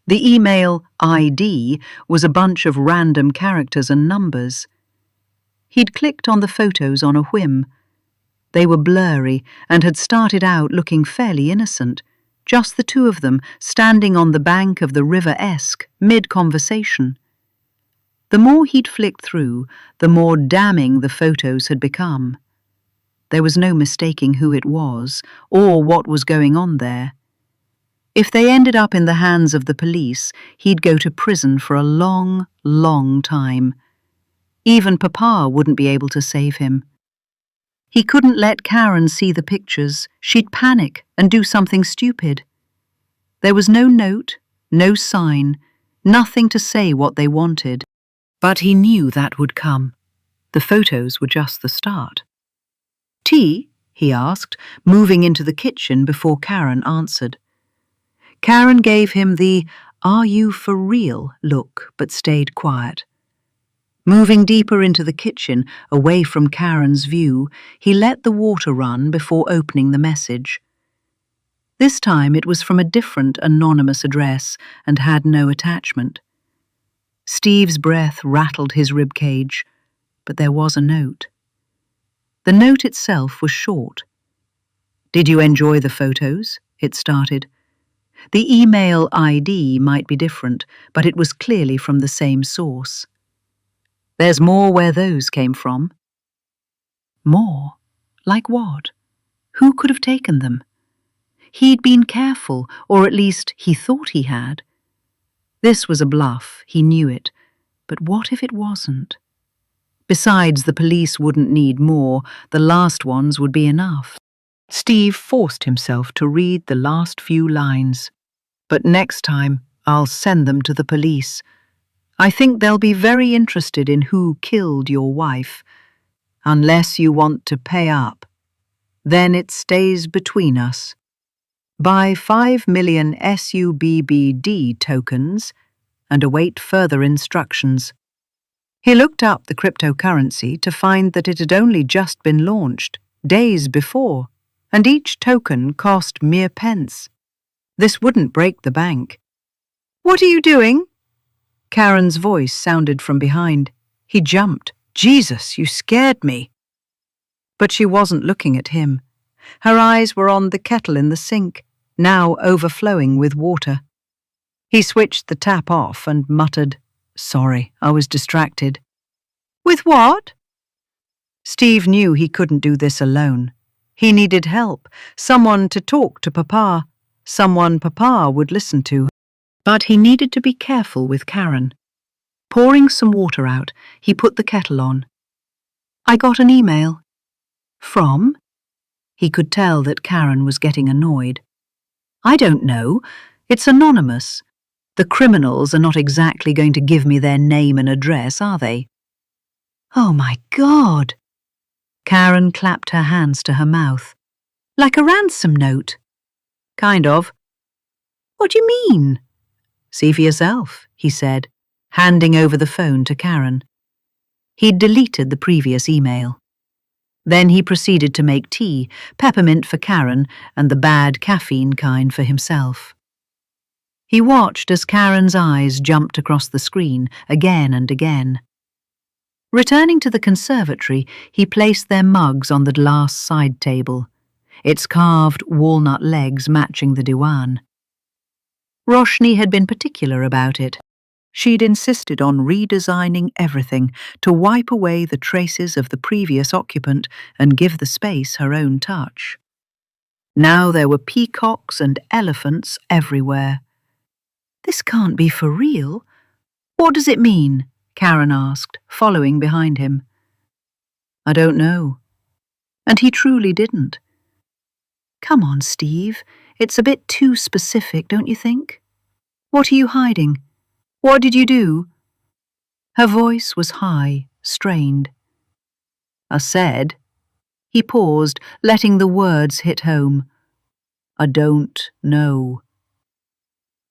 The email ID was a bunch of random characters and numbers. He'd clicked on the photos on a whim. They were blurry and had started out looking fairly innocent, just the two of them standing on the bank of the River Esk, mid-conversation. The more he'd flicked through, the more damning the photos had become. There was no mistaking who it was, or what was going on there. If they ended up in the hands of the police, he'd go to prison for a long, long time. Even Papa wouldn't be able to save him. He couldn't let Karen see the pictures. She'd panic and do something stupid. There was no note, no sign, nothing to say what they wanted. But he knew that would come. The photos were just the start. Tea? He asked, moving into the kitchen before Karen answered. Karen gave him the "Are you for real?" look, but stayed quiet. Moving deeper into the kitchen, away from Karen's view, he let the water run before opening the message. This time it was from a different anonymous address and had no attachment. Steve's breath rattled his ribcage, but there was a note. The note itself was short. "Did you enjoy the photos?" it started. The email ID might be different, but it was clearly from the same source. "There's more where those came from." More? Like what? Who could have taken them? He'd been careful, or at least he thought he had. This was a bluff, he knew it, but what if it wasn't? Besides, the police wouldn't need more, the last ones would be enough. Steve forced himself to read the last few lines. "But next time, I'll send them to the police. I think they'll be very interested in who killed your wife. Unless you want to pay up. Then it stays between us. Buy 5 million SUBBD tokens and await further instructions." He looked up the cryptocurrency to find that it had only just been launched, days before, and each token cost mere pence. This wouldn't break the bank. "What are you doing?" Karen's voice sounded from behind. He jumped. "Jesus, you scared me." But she wasn't looking at him. Her eyes were on the kettle in the sink, now overflowing with water. He switched the tap off and muttered, Sorry, I was distracted. With what? Steve knew he couldn't do this alone. He needed help, someone to talk to Papa, someone Papa would listen to. But he needed to be careful with Karen. Pouring some water out, he put the kettle on. I got an email. From? He could tell that Karen was getting annoyed. I don't know. It's anonymous. The criminals are not exactly going to give me their name and address, are they? Oh my God! Karen clapped her hands to her mouth. Like a ransom note. Kind of. What do you mean? See for yourself, he said, handing over the phone to Karen. He'd deleted the previous email. Then he proceeded to make tea, peppermint for Karen and the bad caffeine kind for himself. He watched as Karen's eyes jumped across the screen again and again. Returning to the conservatory, he placed their mugs on the glass side table, its carved walnut legs matching the diwan. Roshni had been particular about it. She'd insisted on redesigning everything to wipe away the traces of the previous occupant and give the space her own touch. Now there were peacocks and elephants everywhere. This can't be for real. What does it mean? Karen asked, following behind him. I don't know. And he truly didn't. Come on, Steve. It's a bit too specific, don't you think? What are you hiding? What did you do? Her voice was high, strained. I said. He paused, letting the words hit home. I don't know.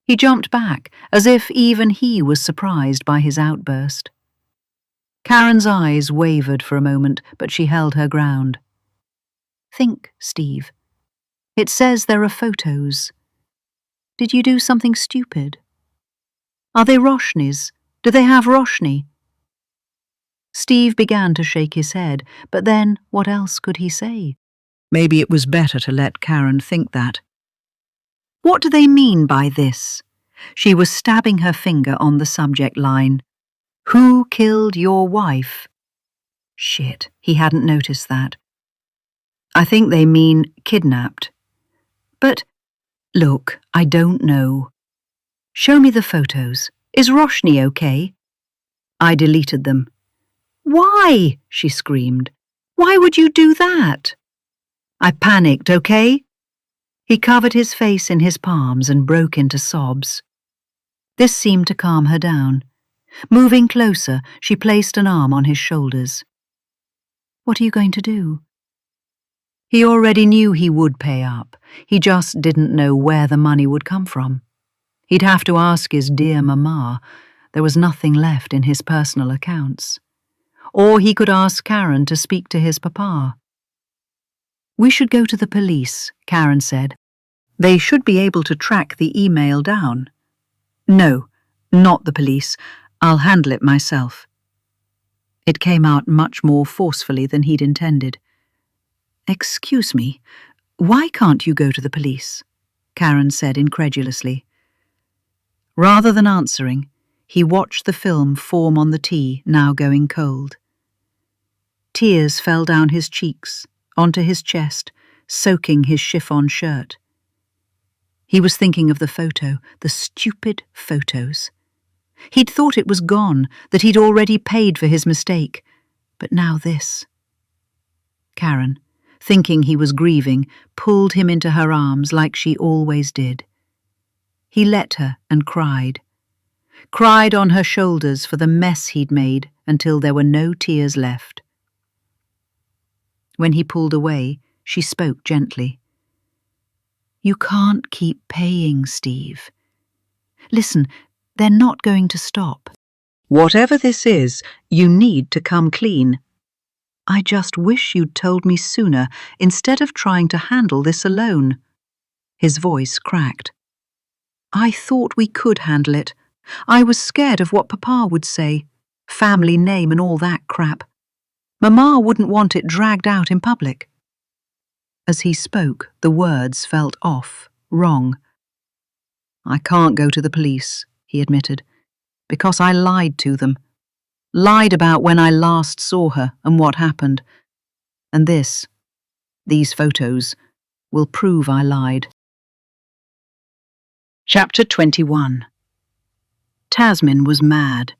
He jumped back, as if even he was surprised by his outburst. Karen's eyes wavered for a moment, but she held her ground. Think, Steve. It says there are photos. Did you do something stupid? Are they Roshni's? Do they have Roshni? Steve began to shake his head, but then what else could he say? Maybe it was better to let Karen think that. What do they mean by this? She was stabbing her finger on the subject line. Who killed your wife? Shit, he hadn't noticed that. I think they mean kidnapped. But, look, I don't know. Show me the photos. Is Roshni okay? I deleted them. Why? She screamed. Why would you do that? I panicked, okay? He covered his face in his palms and broke into sobs. This seemed to calm her down. Moving closer, she placed an arm on his shoulders. What are you going to do? He already knew he would pay up. He just didn't know where the money would come from. He'd have to ask his dear Mama. There was nothing left in his personal accounts. Or he could ask Karen to speak to his papa. We should go to the police, Karen said. They should be able to track the email down. No, not the police. I'll handle it myself. It came out much more forcefully than he'd intended. Excuse me, why can't you go to the police? Karen said incredulously. Rather than answering, he watched the film form on the tea, now going cold. Tears fell down his cheeks, onto his chest, soaking his chiffon shirt. He was thinking of the photo, the stupid photos. He'd thought it was gone, that he'd already paid for his mistake. But now this. Karen, thinking he was grieving, pulled him into her arms like she always did. He let her and cried. Cried on her shoulders for the mess he'd made until there were no tears left. When he pulled away, she spoke gently. You can't keep paying, Steve. Listen, they're not going to stop. Whatever this is, you need to come clean. I just wish you'd told me sooner instead of trying to handle this alone. His voice cracked. I thought we could handle it. I was scared of what Papa would say. Family name and all that crap. Mama wouldn't want it dragged out in public. As he spoke, the words felt off, wrong. I can't go to the police, he admitted. because I lied to them. Lied about when I last saw her and what happened. And these photos, will prove I lied. Chapter 21. Tasmin was mad.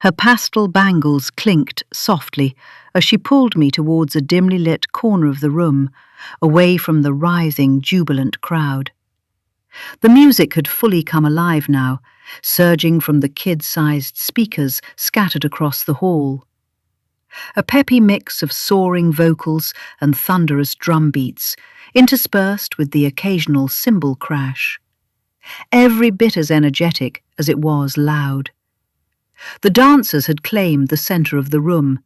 Her pastel bangles clinked softly as she pulled me towards a dimly lit corner of the room, away from the writhing, jubilant crowd. The music had fully come alive now, surging from the kid-sized speakers scattered across the hall. A peppy mix of soaring vocals and thunderous drum beats, interspersed with the occasional cymbal crash. Every bit as energetic as it was loud. The dancers had claimed the centre of the room,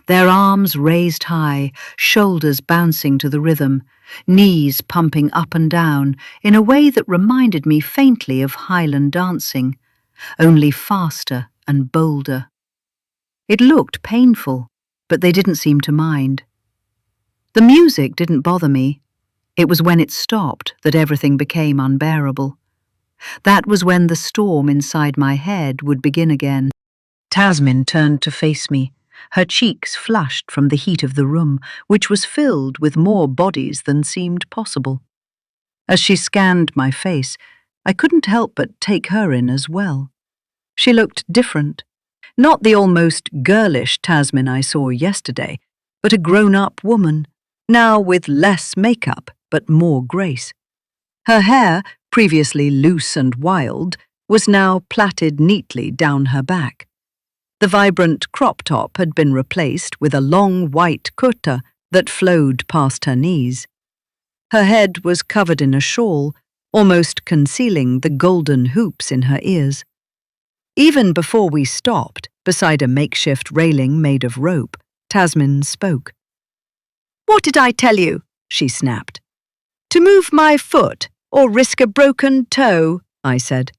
their arms raised high, shoulders bouncing to the rhythm, knees pumping up and down in a way that reminded me faintly of Highland dancing, only faster and bolder. It looked painful, but they didn't seem to mind. The music didn't bother me. It was when it stopped that everything became unbearable. That was when the storm inside my head would begin again. Tasmin turned to face me, her cheeks flushed from the heat of the room, which was filled with more bodies than seemed possible. As she scanned my face, I couldn't help but take her in as well. She looked different. Not the almost girlish Tasmin I saw yesterday, but a grown-up woman, now with less makeup but more grace. Her hair, previously loose and wild, was now plaited neatly down her back. The vibrant crop top had been replaced with a long white kurta that flowed past her knees. Her head was covered in a shawl, almost concealing the golden hoops in her ears. Even before we stopped, beside a makeshift railing made of rope, Tasmin spoke. "What did I tell you?" she snapped. "To move my foot or risk a broken toe," I said.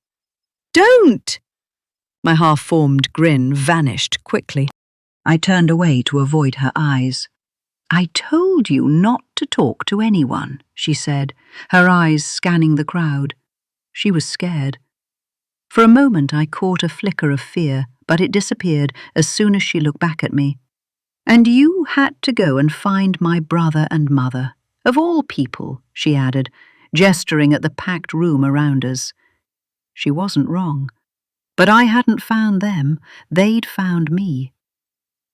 "Don't!" My half-formed grin vanished quickly. I turned away to avoid her eyes. "I told you not to talk to anyone," she said, her eyes scanning the crowd. She was scared. For a moment I caught a flicker of fear, but it disappeared as soon as she looked back at me. "And you had to go and find my brother and mother. Of all people," she added, gesturing at the packed room around us. She wasn't wrong. But I hadn't found them, they'd found me.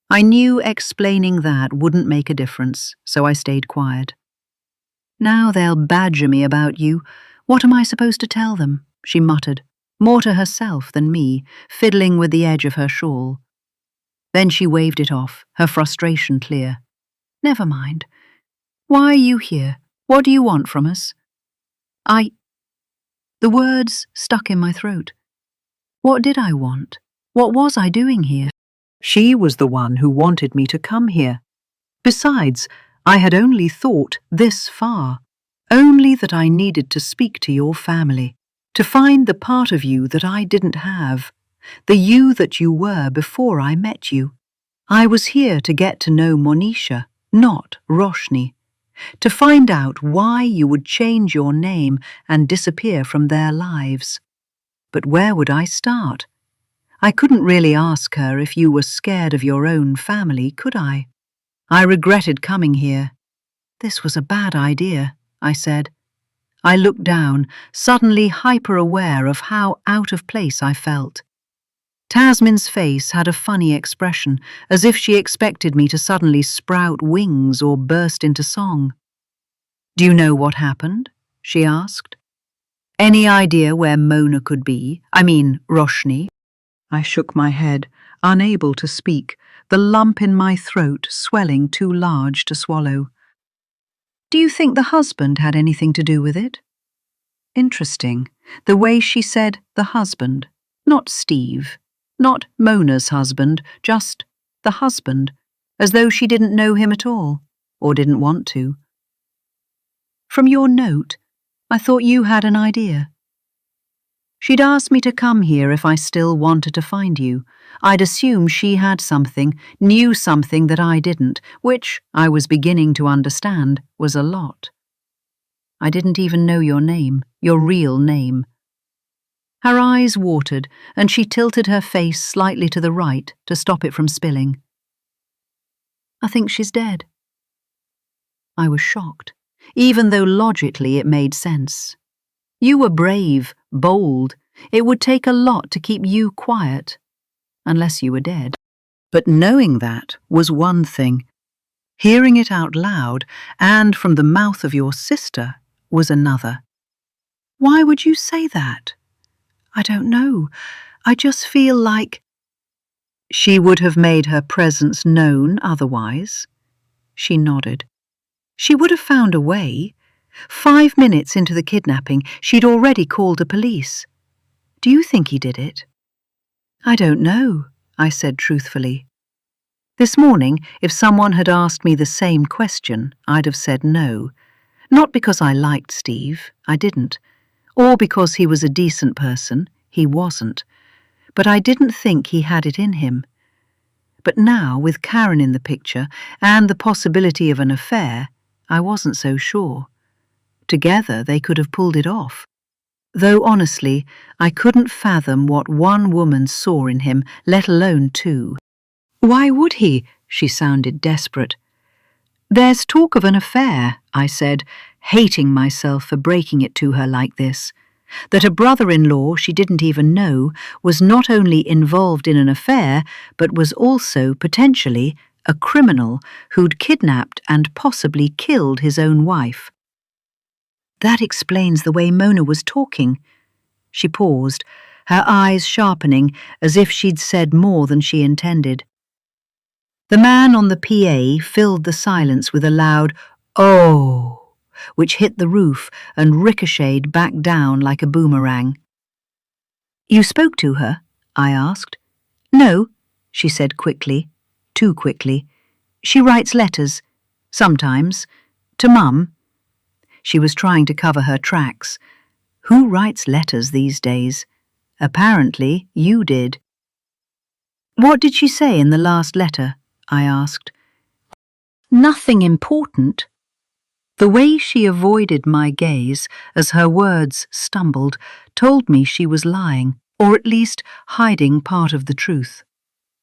I knew explaining that wouldn't make a difference, so I stayed quiet. "Now they'll badger me about you. What am I supposed to tell them?" she muttered, more to herself than me, fiddling with the edge of her shawl. Then she waved it off, her frustration clear. "Never mind. Why are you here? What do you want from us?" The words stuck in my throat. What did I want? What was I doing here? She was the one who wanted me to come here. Besides, I had only thought this far, only that I needed to speak to your family, to find the part of you that I didn't have, the you that you were before I met you. I was here to get to know Monisha, not Roshni, to find out why you would change your name and disappear from their lives. But where would I start? I couldn't really ask her if you were scared of your own family, could I? I regretted coming here. "This was a bad idea," I said. I looked down, suddenly hyper-aware of how out of place I felt. Tasmin's face had a funny expression, as if she expected me to suddenly sprout wings or burst into song. "Do you know what happened?" she asked. "Any idea where Mona could be? I mean, Roshni?" I shook my head, unable to speak, the lump in my throat swelling too large to swallow. "Do you think the husband had anything to do with it?" Interesting, the way she said the husband, not Steve, not Mona's husband, just the husband, as though she didn't know him at all, or didn't want to. "From your note, I thought you had an idea." She'd asked me to come here if I still wanted to find you. I'd assume she had something, knew something that I didn't, which, I was beginning to understand, was a lot. "I didn't even know your name, your real name." Her eyes watered, and she tilted her face slightly to the right to stop it from spilling. "I think she's dead." I was shocked, even though logically it made sense. You were brave, bold. It would take a lot to keep you quiet, unless you were dead. But knowing that was one thing. Hearing it out loud and from the mouth of your sister was another. "Why would you say that?" "I don't know. I just feel like—" She would have made her presence known otherwise. She nodded. She would have found a way. 5 minutes into the kidnapping, she'd already called the police. Do you think he did it? I don't know, I said truthfully. This morning, if someone had asked me the same question, I'd have said no. Not because I liked Steve, I didn't. Or because he was a decent person, he wasn't. But I didn't think he had it in him. But now, with Karen in the picture, and the possibility of an affair, I wasn't so sure. Together they could have pulled it off. Though honestly, I couldn't fathom what one woman saw in him, let alone two. Why would he? She sounded desperate. There's talk of an affair, I said, hating myself for breaking it to her like this. That a brother-in-law she didn't even know was not only involved in an affair, but was also, potentially, a criminal who'd kidnapped and possibly killed his own wife. That explains the way Mona was talking. She paused, her eyes sharpening as if she'd said more than she intended. The man on the PA filled the silence with a loud "Oh!" which hit the roof and ricocheted back down like a boomerang. You spoke to her? I asked. No, she said quickly, too quickly. She writes letters, sometimes, to Mum. She was trying to cover her tracks. Who writes letters these days? Apparently, you did. What did she say in the last letter? I asked. Nothing important. The way she avoided my gaze as her words stumbled told me she was lying, or at least hiding part of the truth.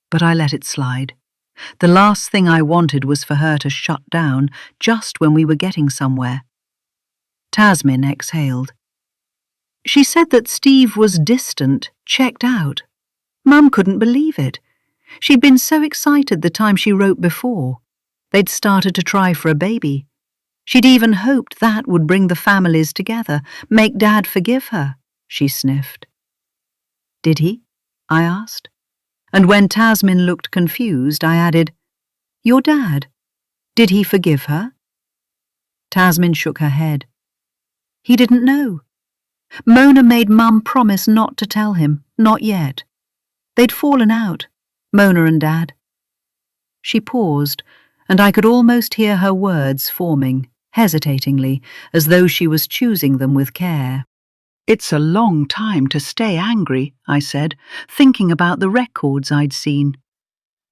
But I let it slide. The last thing I wanted was for her to shut down just when we were getting somewhere. Tasmin exhaled. She said that Steve was distant, checked out. Mum couldn't believe it. She'd been so excited the time she wrote before. They'd started to try for a baby. She'd even hoped that would bring the families together, make Dad forgive her, she sniffed. Did he? I asked. And when Tasmin looked confused, I added, Your dad, did he forgive her? Tasmin shook her head. He didn't know. Mona made Mum promise not to tell him, not yet. They'd fallen out, Mona and Dad. She paused, and I could almost hear her words forming, hesitatingly, as though she was choosing them with care. It's a long time to stay angry, I said, thinking about the records I'd seen.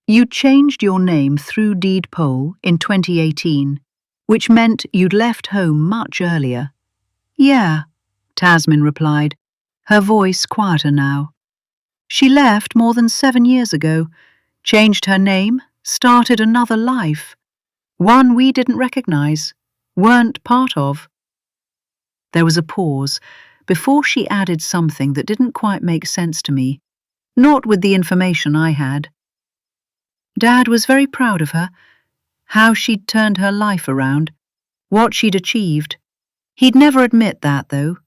You changed your name through deed poll in 2018, which meant you'd left home much earlier. Yeah, Tasmin replied, her voice quieter now. She left more than 7 years ago, changed her name, started another life. One we didn't recognize, weren't part of. There was a pause before she added something that didn't quite make sense to me, not with the information I had. Dad was very proud of her, how she'd turned her life around, what she'd achieved. He'd never admit that, though.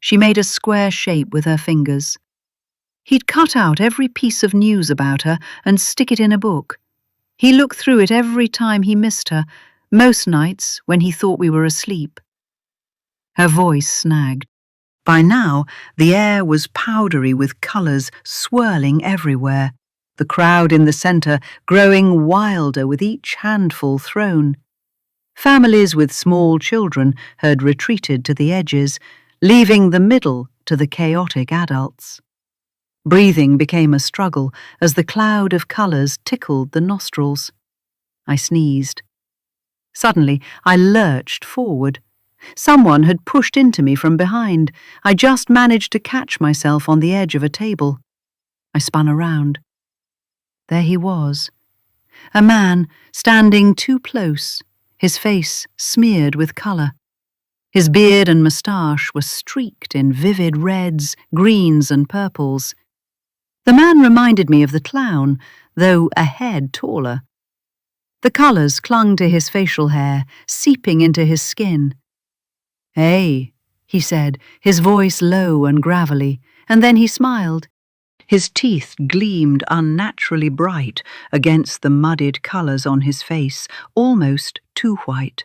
She made a square shape with her fingers. He'd cut out every piece of news about her and stick it in a book. He looked through it every time he missed her, most nights when he thought we were asleep. Her voice snagged. By now, the air was powdery with colours swirling everywhere, the crowd in the centre growing wilder with each handful thrown. Families with small children had retreated to the edges, leaving the middle to the chaotic adults. Breathing became a struggle as the cloud of colours tickled the nostrils. I sneezed. Suddenly, I lurched forward. Someone had pushed into me from behind. I just managed to catch myself on the edge of a table. I spun around. There he was, a man standing too close, his face smeared with colour. His beard and moustache were streaked in vivid reds, greens and purples. The man reminded me of the clown, though a head taller. The colours clung to his facial hair, seeping into his skin. "Hey," he said, his voice low and gravelly, and then he smiled. His teeth gleamed unnaturally bright against the muddied colours on his face, almost too white.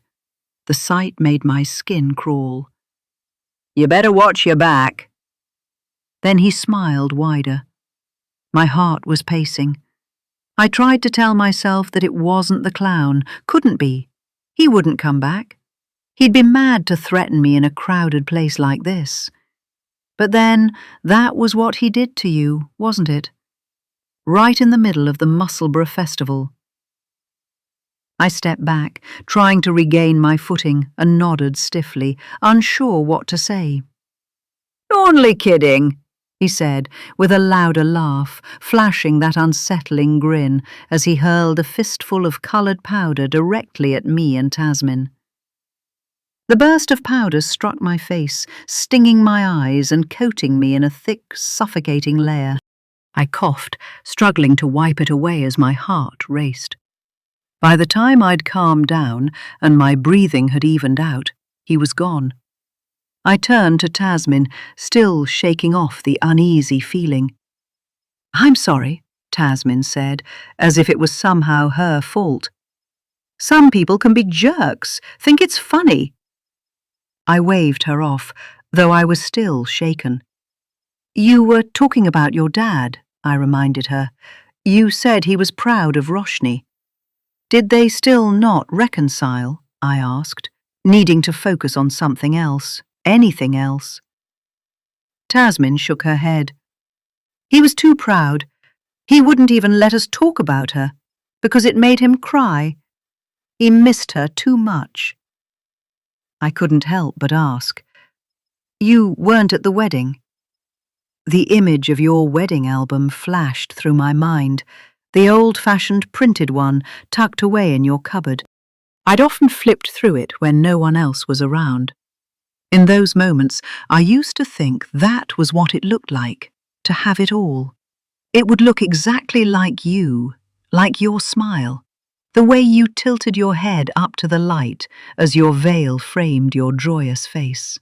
The sight made my skin crawl. "You better watch your back." Then he smiled wider. My heart was pacing. I tried to tell myself that it wasn't the clown, couldn't be. He wouldn't come back. He'd be mad to threaten me in a crowded place like this. But then, that was what he did to you, wasn't it? Right in the middle of the Musselburgh Festival. I stepped back, trying to regain my footing, and nodded stiffly, unsure what to say. "Only kidding," he said, with a louder laugh, flashing that unsettling grin as he hurled a fistful of coloured powder directly at me and Tasmin. The burst of powder struck my face, stinging my eyes and coating me in a thick, suffocating layer. I coughed, struggling to wipe it away as my heart raced. By the time I'd calmed down and my breathing had evened out, he was gone. I turned to Tasmin, still shaking off the uneasy feeling. "I'm sorry," Tasmin said, as if it was somehow her fault. "Some people can be jerks, think it's funny." I waved her off, though I was still shaken. "You were talking about your dad," I reminded her. "You said he was proud of Roshni." "Did they still not reconcile?" I asked, needing to focus on something else, anything else. Tasmin shook her head. "He was too proud. He wouldn't even let us talk about her, because it made him cry. He missed her too much." I couldn't help but ask, "You weren't at the wedding?" The image of your wedding album flashed through my mind, the old-fashioned printed one tucked away in your cupboard. I'd often flipped through it when no one else was around. In those moments, I used to think that was what it looked like, to have it all. It would look exactly like you, like your smile, the way you tilted your head up to the light as your veil framed your joyous face.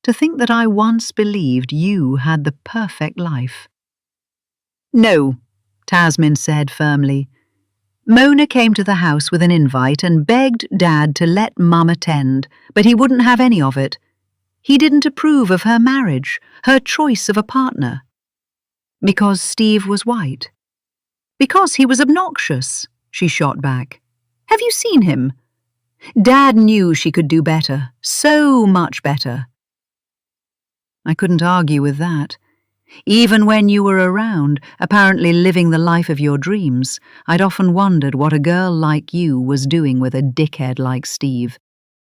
To think that I once believed you had the perfect life. "No," Tasmin said firmly. "Mona came to the house with an invite and begged Dad to let Mum attend, but he wouldn't have any of it. He didn't approve of her marriage, her choice of a partner. Because Steve was white. Because he was obnoxious," she shot back. "Have you seen him? Dad knew she could do better, so much better." I couldn't argue with that. Even when you were around, apparently living the life of your dreams, I'd often wondered what a girl like you was doing with a dickhead like Steve.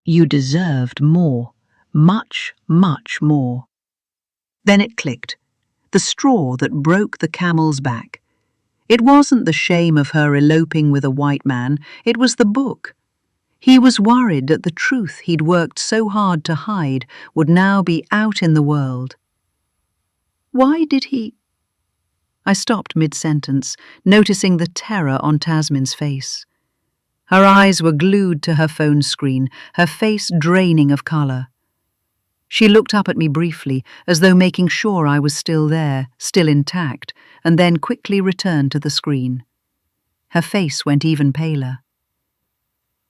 You deserved more, much, much more. Then it clicked, the straw that broke the camel's back. It wasn't the shame of her eloping with a white man, it was the book. He was worried that the truth he'd worked so hard to hide would now be out in the world. Why did he? I stopped mid-sentence, noticing the terror on Tasmin's face. Her eyes were glued to her phone screen, her face draining of colour. She looked up at me briefly, as though making sure I was still there, still intact, and then quickly returned to the screen. Her face went even paler.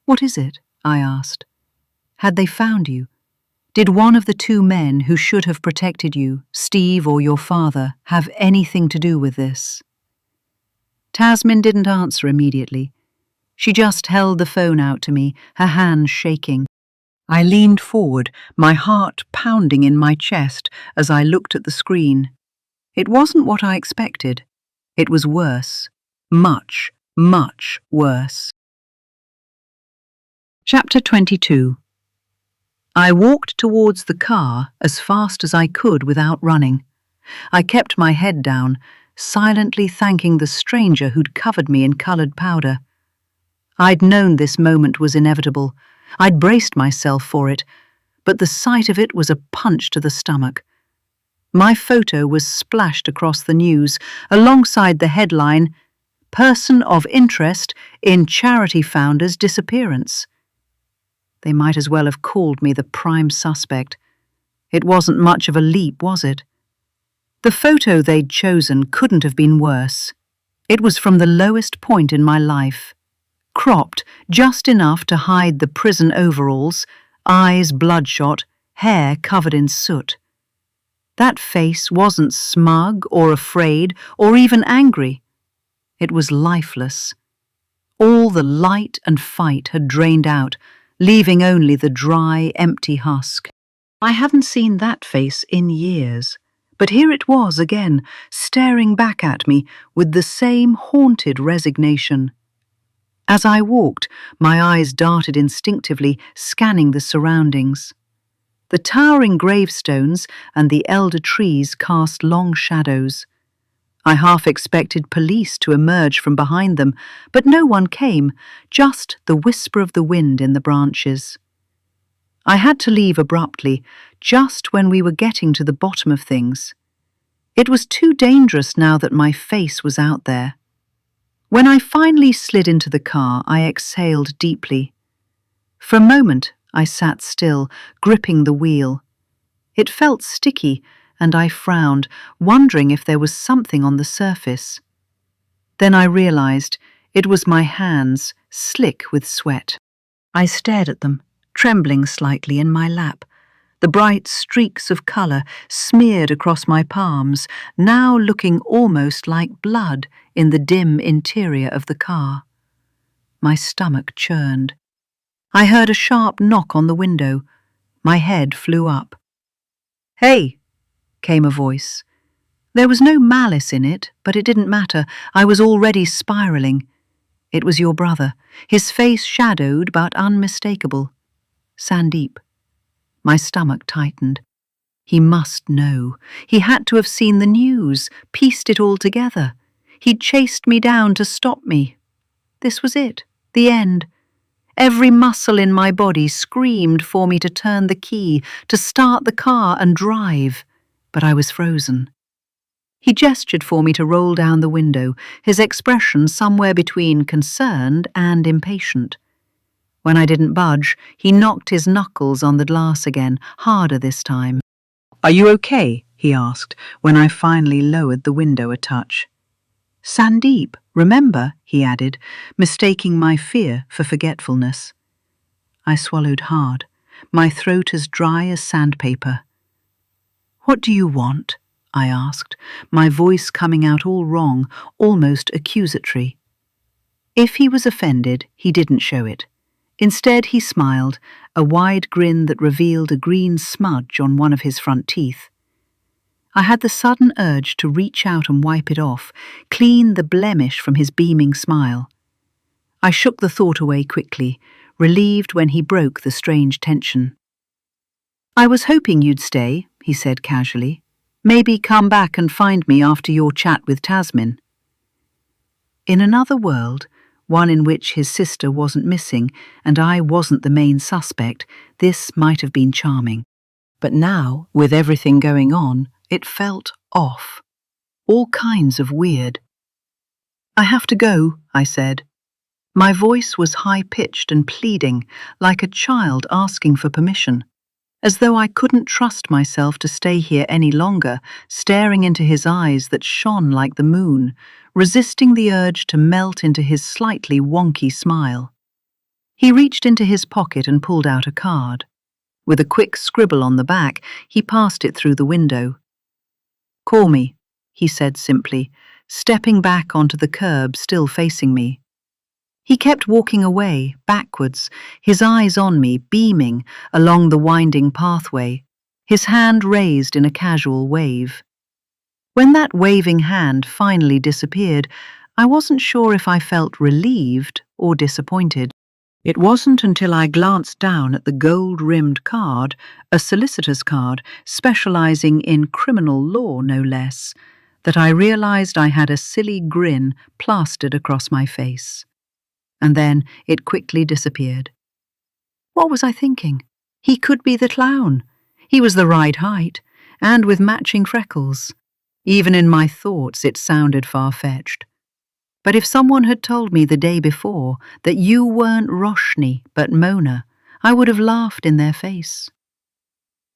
"What is it?" I asked. "Had they found you? Did one of the two men who should have protected you, Steve or your father, have anything to do with this?" Tasmin didn't answer immediately. She just held the phone out to me, her hands shaking. I leaned forward, my heart pounding in my chest as I looked at the screen. It wasn't what I expected. It was worse. Much, much worse. Chapter 22. I walked towards the car as fast as I could without running. I kept my head down, silently thanking the stranger who'd covered me in coloured powder. I'd known this moment was inevitable. I'd braced myself for it, but the sight of it was a punch to the stomach. My photo was splashed across the news, alongside the headline, "Person of Interest in Charity Founder's Disappearance." They might as well have called me the prime suspect. It wasn't much of a leap, was it? The photo they'd chosen couldn't have been worse. It was from the lowest point in my life. Cropped just enough to hide the prison overalls, eyes bloodshot, hair covered in soot. That face wasn't smug or afraid or even angry. It was lifeless. All the light and fight had drained out, leaving only the dry, empty husk. I hadn't seen that face in years, but here it was again, staring back at me with the same haunted resignation. As I walked, my eyes darted instinctively, scanning the surroundings. The towering gravestones and the elder trees cast long shadows. I half expected police to emerge from behind them, but no one came, just the whisper of the wind in the branches. I had to leave abruptly, just when we were getting to the bottom of things. It was too dangerous now that my face was out there. When I finally slid into the car, I exhaled deeply. For a moment, I sat still, gripping the wheel. It felt sticky, and I frowned, wondering if there was something on the surface. Then I realized it was my hands, slick with sweat. I stared at them, trembling slightly in my lap. The bright streaks of colour smeared across my palms, now looking almost like blood in the dim interior of the car. My stomach churned. I heard a sharp knock on the window. My head flew up. "Hey!" came a voice. There was no malice in it, but it didn't matter. I was already spiralling. It was your brother, his face shadowed but unmistakable. Sandeep. My stomach tightened. He must know. He had to have seen the news, pieced it all together. He'd chased me down to stop me. This was it, the end. Every muscle in my body screamed for me to turn the key, to start the car and drive, but I was frozen. He gestured for me to roll down the window, his expression somewhere between concerned and impatient. When I didn't budge, he knocked his knuckles on the glass again, harder this time. "Are you okay?" he asked, when I finally lowered the window a touch. "Sandeep, remember," he added, mistaking my fear for forgetfulness. I swallowed hard, my throat as dry as sandpaper. "What do you want?" I asked, my voice coming out all wrong, almost accusatory. If he was offended, he didn't show it. Instead, he smiled, a wide grin that revealed a green smudge on one of his front teeth. I had the sudden urge to reach out and wipe it off, clean the blemish from his beaming smile. I shook the thought away quickly, relieved when he broke the strange tension. "I was hoping you'd stay," he said casually. "Maybe come back and find me after your chat with Tasmin." In another world, one in which his sister wasn't missing and I wasn't the main suspect, this might have been charming. But now, with everything going on, it felt off. All kinds of weird. "I have to go," I said. My voice was high-pitched and pleading, like a child asking for permission. As though I couldn't trust myself to stay here any longer, staring into his eyes that shone like the moon, resisting the urge to melt into his slightly wonky smile. He reached into his pocket and pulled out a card. With a quick scribble on the back, he passed it through the window. "Call me," he said simply, stepping back onto the curb, still facing me. He kept walking away, backwards, his eyes on me, beaming along the winding pathway, his hand raised in a casual wave. When that waving hand finally disappeared, I wasn't sure if I felt relieved or disappointed. It wasn't until I glanced down at the gold-rimmed card, a solicitor's card specializing in criminal law no less, that I realized I had a silly grin plastered across my face. And then it quickly disappeared. What was I thinking? He could be the clown. He was the right height, and with matching freckles. Even in my thoughts it sounded far-fetched. But if someone had told me the day before that you weren't Roshni but Mona, I would have laughed in their face.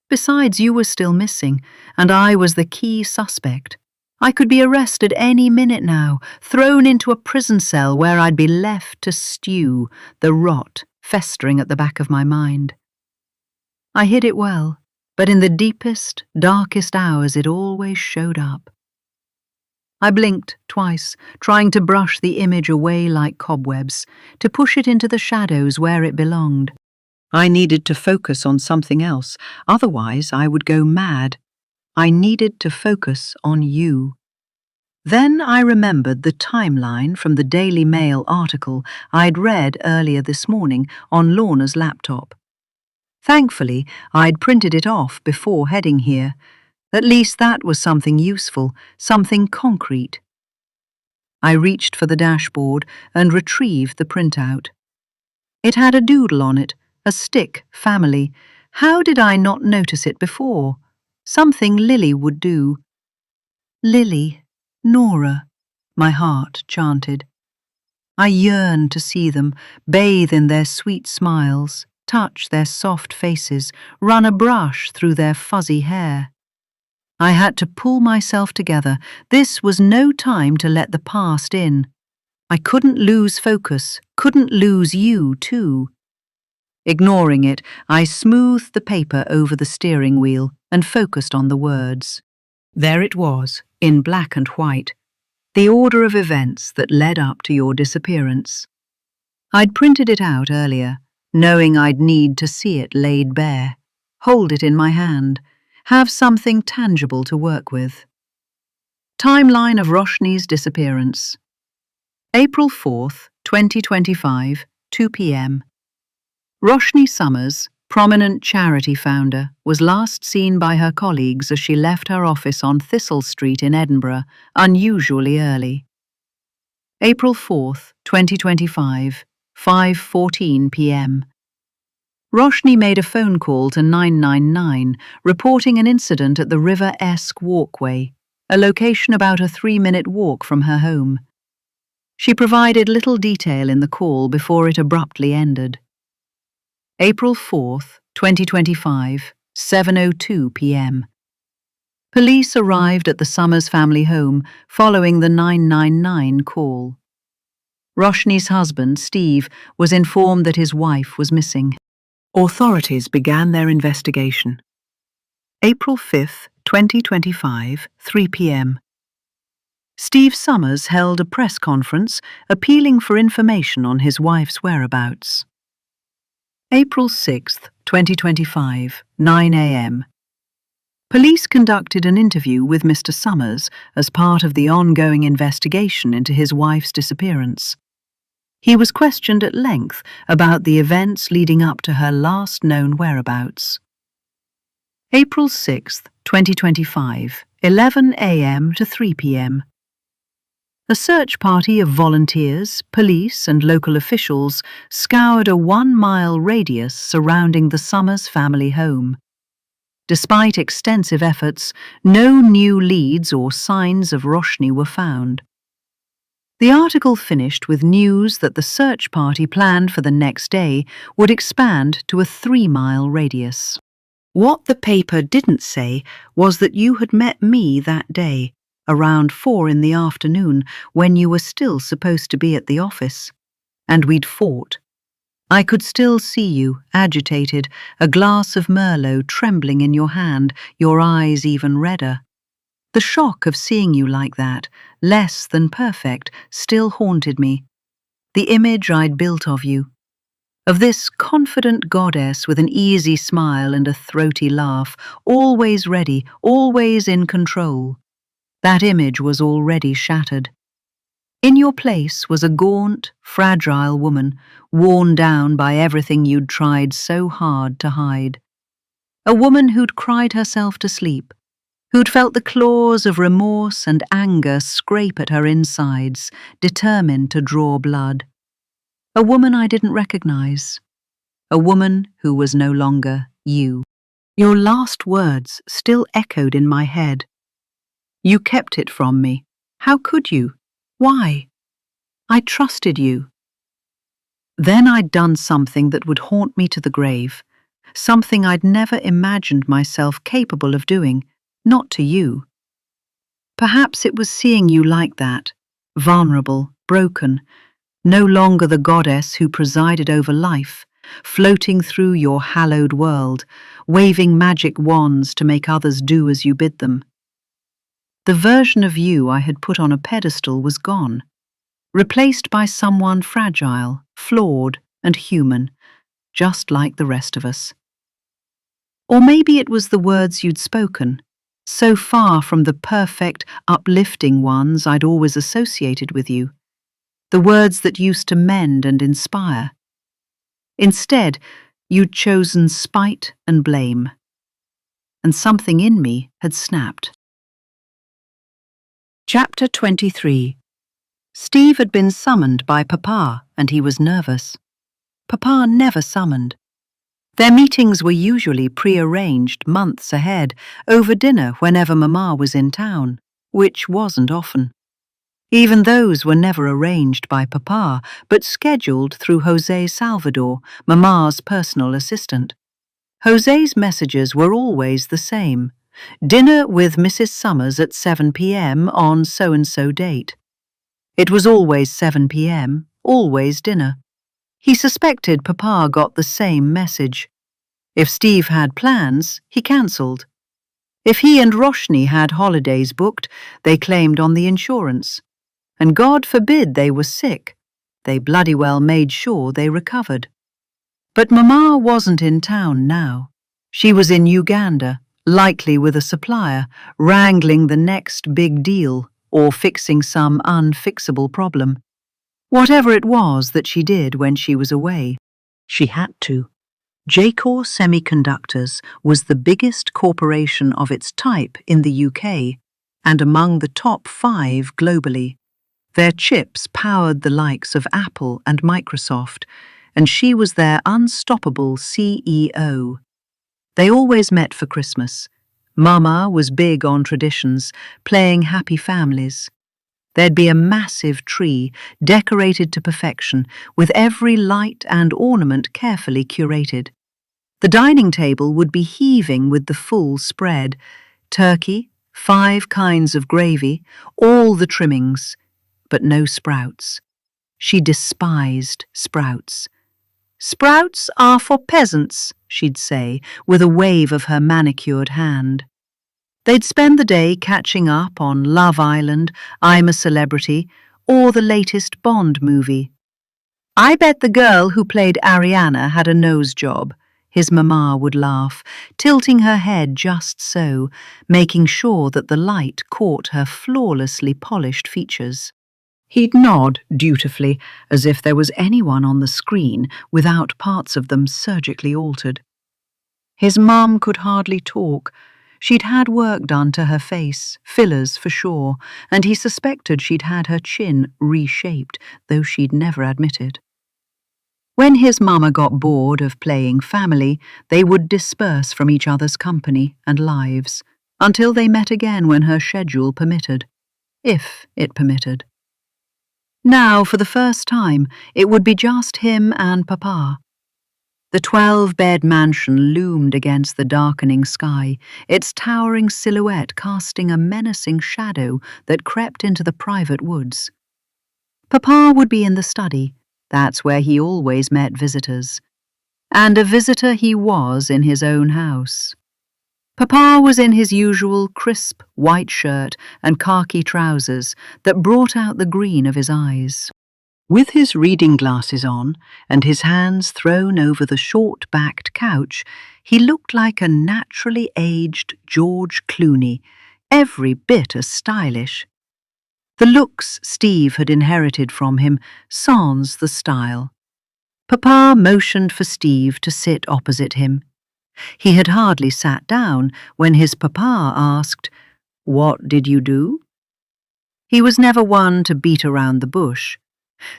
Besides, you were still missing, and I was the key suspect. I could be arrested any minute now, thrown into a prison cell where I'd be left to stew, the rot festering at the back of my mind. I hid it well, but in the deepest, darkest hours it always showed up. I blinked twice, trying to brush the image away like cobwebs, to push it into the shadows where it belonged. I needed to focus on something else, otherwise I would go mad. I needed to focus on you. Then I remembered the timeline from the Daily Mail article I'd read earlier this morning on Lorna's laptop. Thankfully, I'd printed it off before heading here. At least that was something useful, something concrete. I reached for the dashboard and retrieved the printout. It had a doodle on it, a stick, family. How did I not notice it before? Something Lily would do. Lily, Nora, my heart chanted. I yearned to see them, bathe in their sweet smiles, touch their soft faces, run a brush through their fuzzy hair. I had to pull myself together. This was no time to let the past in. I couldn't lose focus, couldn't lose you too. Ignoring it, I smoothed the paper over the steering wheel and focused on the words. There it was, in black and white, the order of events that led up to your disappearance. I'd printed it out earlier, knowing I'd need to see it laid bare, hold it in my hand, have something tangible to work with. Timeline of Roshni's disappearance. April 4th, 2025, 2 p.m. Roshni Summers, prominent charity founder, was last seen by her colleagues as she left her office on Thistle Street in Edinburgh, unusually early. April 4th, 2025, 5:14 p.m. Roshni made a phone call to 999, reporting an incident at the River Esk Walkway, a location about a 3-minute walk from her home. She provided little detail in the call before it abruptly ended. April 4th, 2025, 7:02 p.m. Police arrived at the Summers family home following the 999 call. Roshni's husband, Steve, was informed that his wife was missing. Authorities began their investigation. April 5th, 2025, 3 p.m. Steve Summers held a press conference appealing for information on his wife's whereabouts. April 6th, 2025, 9 a.m. Police conducted an interview with Mr. Summers as part of the ongoing investigation into his wife's disappearance. He was questioned at length about the events leading up to her last known whereabouts. April 6th, 2025, 11 a.m. to 3 p.m. A search party of volunteers, police and local officials scoured a 1-mile radius surrounding the Summers family home. Despite extensive efforts, no new leads or signs of Roshni were found. The article finished with news that the search party planned for the next day would expand to a 3-mile radius. What the paper didn't say was that you had met me that day, around 4 in the afternoon, when you were still supposed to be at the office. And we'd fought. I could still see you, agitated, a glass of Merlot trembling in your hand, your eyes even redder. The shock of seeing you like that, less than perfect, still haunted me. The image I'd built of you, of this confident goddess with an easy smile and a throaty laugh, always ready, always in control. That image was already shattered. In your place was a gaunt, fragile woman, worn down by everything you'd tried so hard to hide. A woman who'd cried herself to sleep, who'd felt the claws of remorse and anger scrape at her insides, determined to draw blood. A woman I didn't recognize. A woman who was no longer you. Your last words still echoed in my head. You kept it from me. How could you? Why? I trusted you. Then I'd done something that would haunt me to the grave, something I'd never imagined myself capable of doing, not to you. Perhaps it was seeing you like that, vulnerable, broken, no longer the goddess who presided over life, floating through your hallowed world, waving magic wands to make others do as you bid them. The version of you I had put on a pedestal was gone, replaced by someone fragile, flawed, and human, just like the rest of us. Or maybe it was the words you'd spoken, so far from the perfect, uplifting ones I'd always associated with you, the words that used to mend and inspire. Instead, you'd chosen spite and blame, and something in me had snapped. Chapter 23. Steve had been summoned by Papa, and he was nervous. Papa never summoned. Their meetings were usually pre-arranged months ahead, over dinner whenever Mama was in town, which wasn't often. Even those were never arranged by Papa, but scheduled through Jose Salvador, Mama's personal assistant. Jose's messages were always the same. Dinner with Mrs. Summers at 7 p.m. on so-and-so date. It was always 7 p.m., always dinner. He suspected Papa got the same message. If Steve had plans, he cancelled. If he and Roshni had holidays booked, they claimed on the insurance. And God forbid they were sick. They bloody well made sure they recovered. But Mama wasn't in town now. She was in Uganda, likely with a supplier, wrangling the next big deal or fixing some unfixable problem. Whatever it was that she did when she was away, she had to. Jacor Semiconductors was the biggest corporation of its type in the UK and among the top 5 globally. Their chips powered the likes of Apple and Microsoft, and she was their unstoppable CEO. They always met for Christmas. Mama was big on traditions, playing happy families. There'd be a massive tree, decorated to perfection, with every light and ornament carefully curated. The dining table would be heaving with the full spread: turkey, 5 kinds of gravy, all the trimmings, but no sprouts. She despised sprouts. "Sprouts are for peasants," she'd say, with a wave of her manicured hand. They'd spend the day catching up on Love Island, I'm a Celebrity, or the latest Bond movie. "I bet the girl who played Ariana had a nose job," his mama would laugh, tilting her head just so, making sure that the light caught her flawlessly polished features. He'd nod dutifully, as if there was anyone on the screen without parts of them surgically altered. His mum could hardly talk. She'd had work done to her face, fillers for sure, and he suspected she'd had her chin reshaped, though she'd never admitted. When his mama got bored of playing family, they would disperse from each other's company and lives, until they met again when her schedule permitted, if it permitted. Now, for the first time, it would be just him and Papa. The 12-bed mansion loomed against the darkening sky, its towering silhouette casting a menacing shadow that crept into the private woods. Papa would be in the study. That's where he always met visitors. And a visitor he was in his own house. Papa was in his usual crisp white shirt and khaki trousers that brought out the green of his eyes. With his reading glasses on and his hands thrown over the short-backed couch, he looked like a naturally aged George Clooney, every bit as stylish. The looks Steve had inherited from him, sans the style. Papa motioned for Steve to sit opposite him. He had hardly sat down when his papa asked, "What did you do?" He was never one to beat around the bush.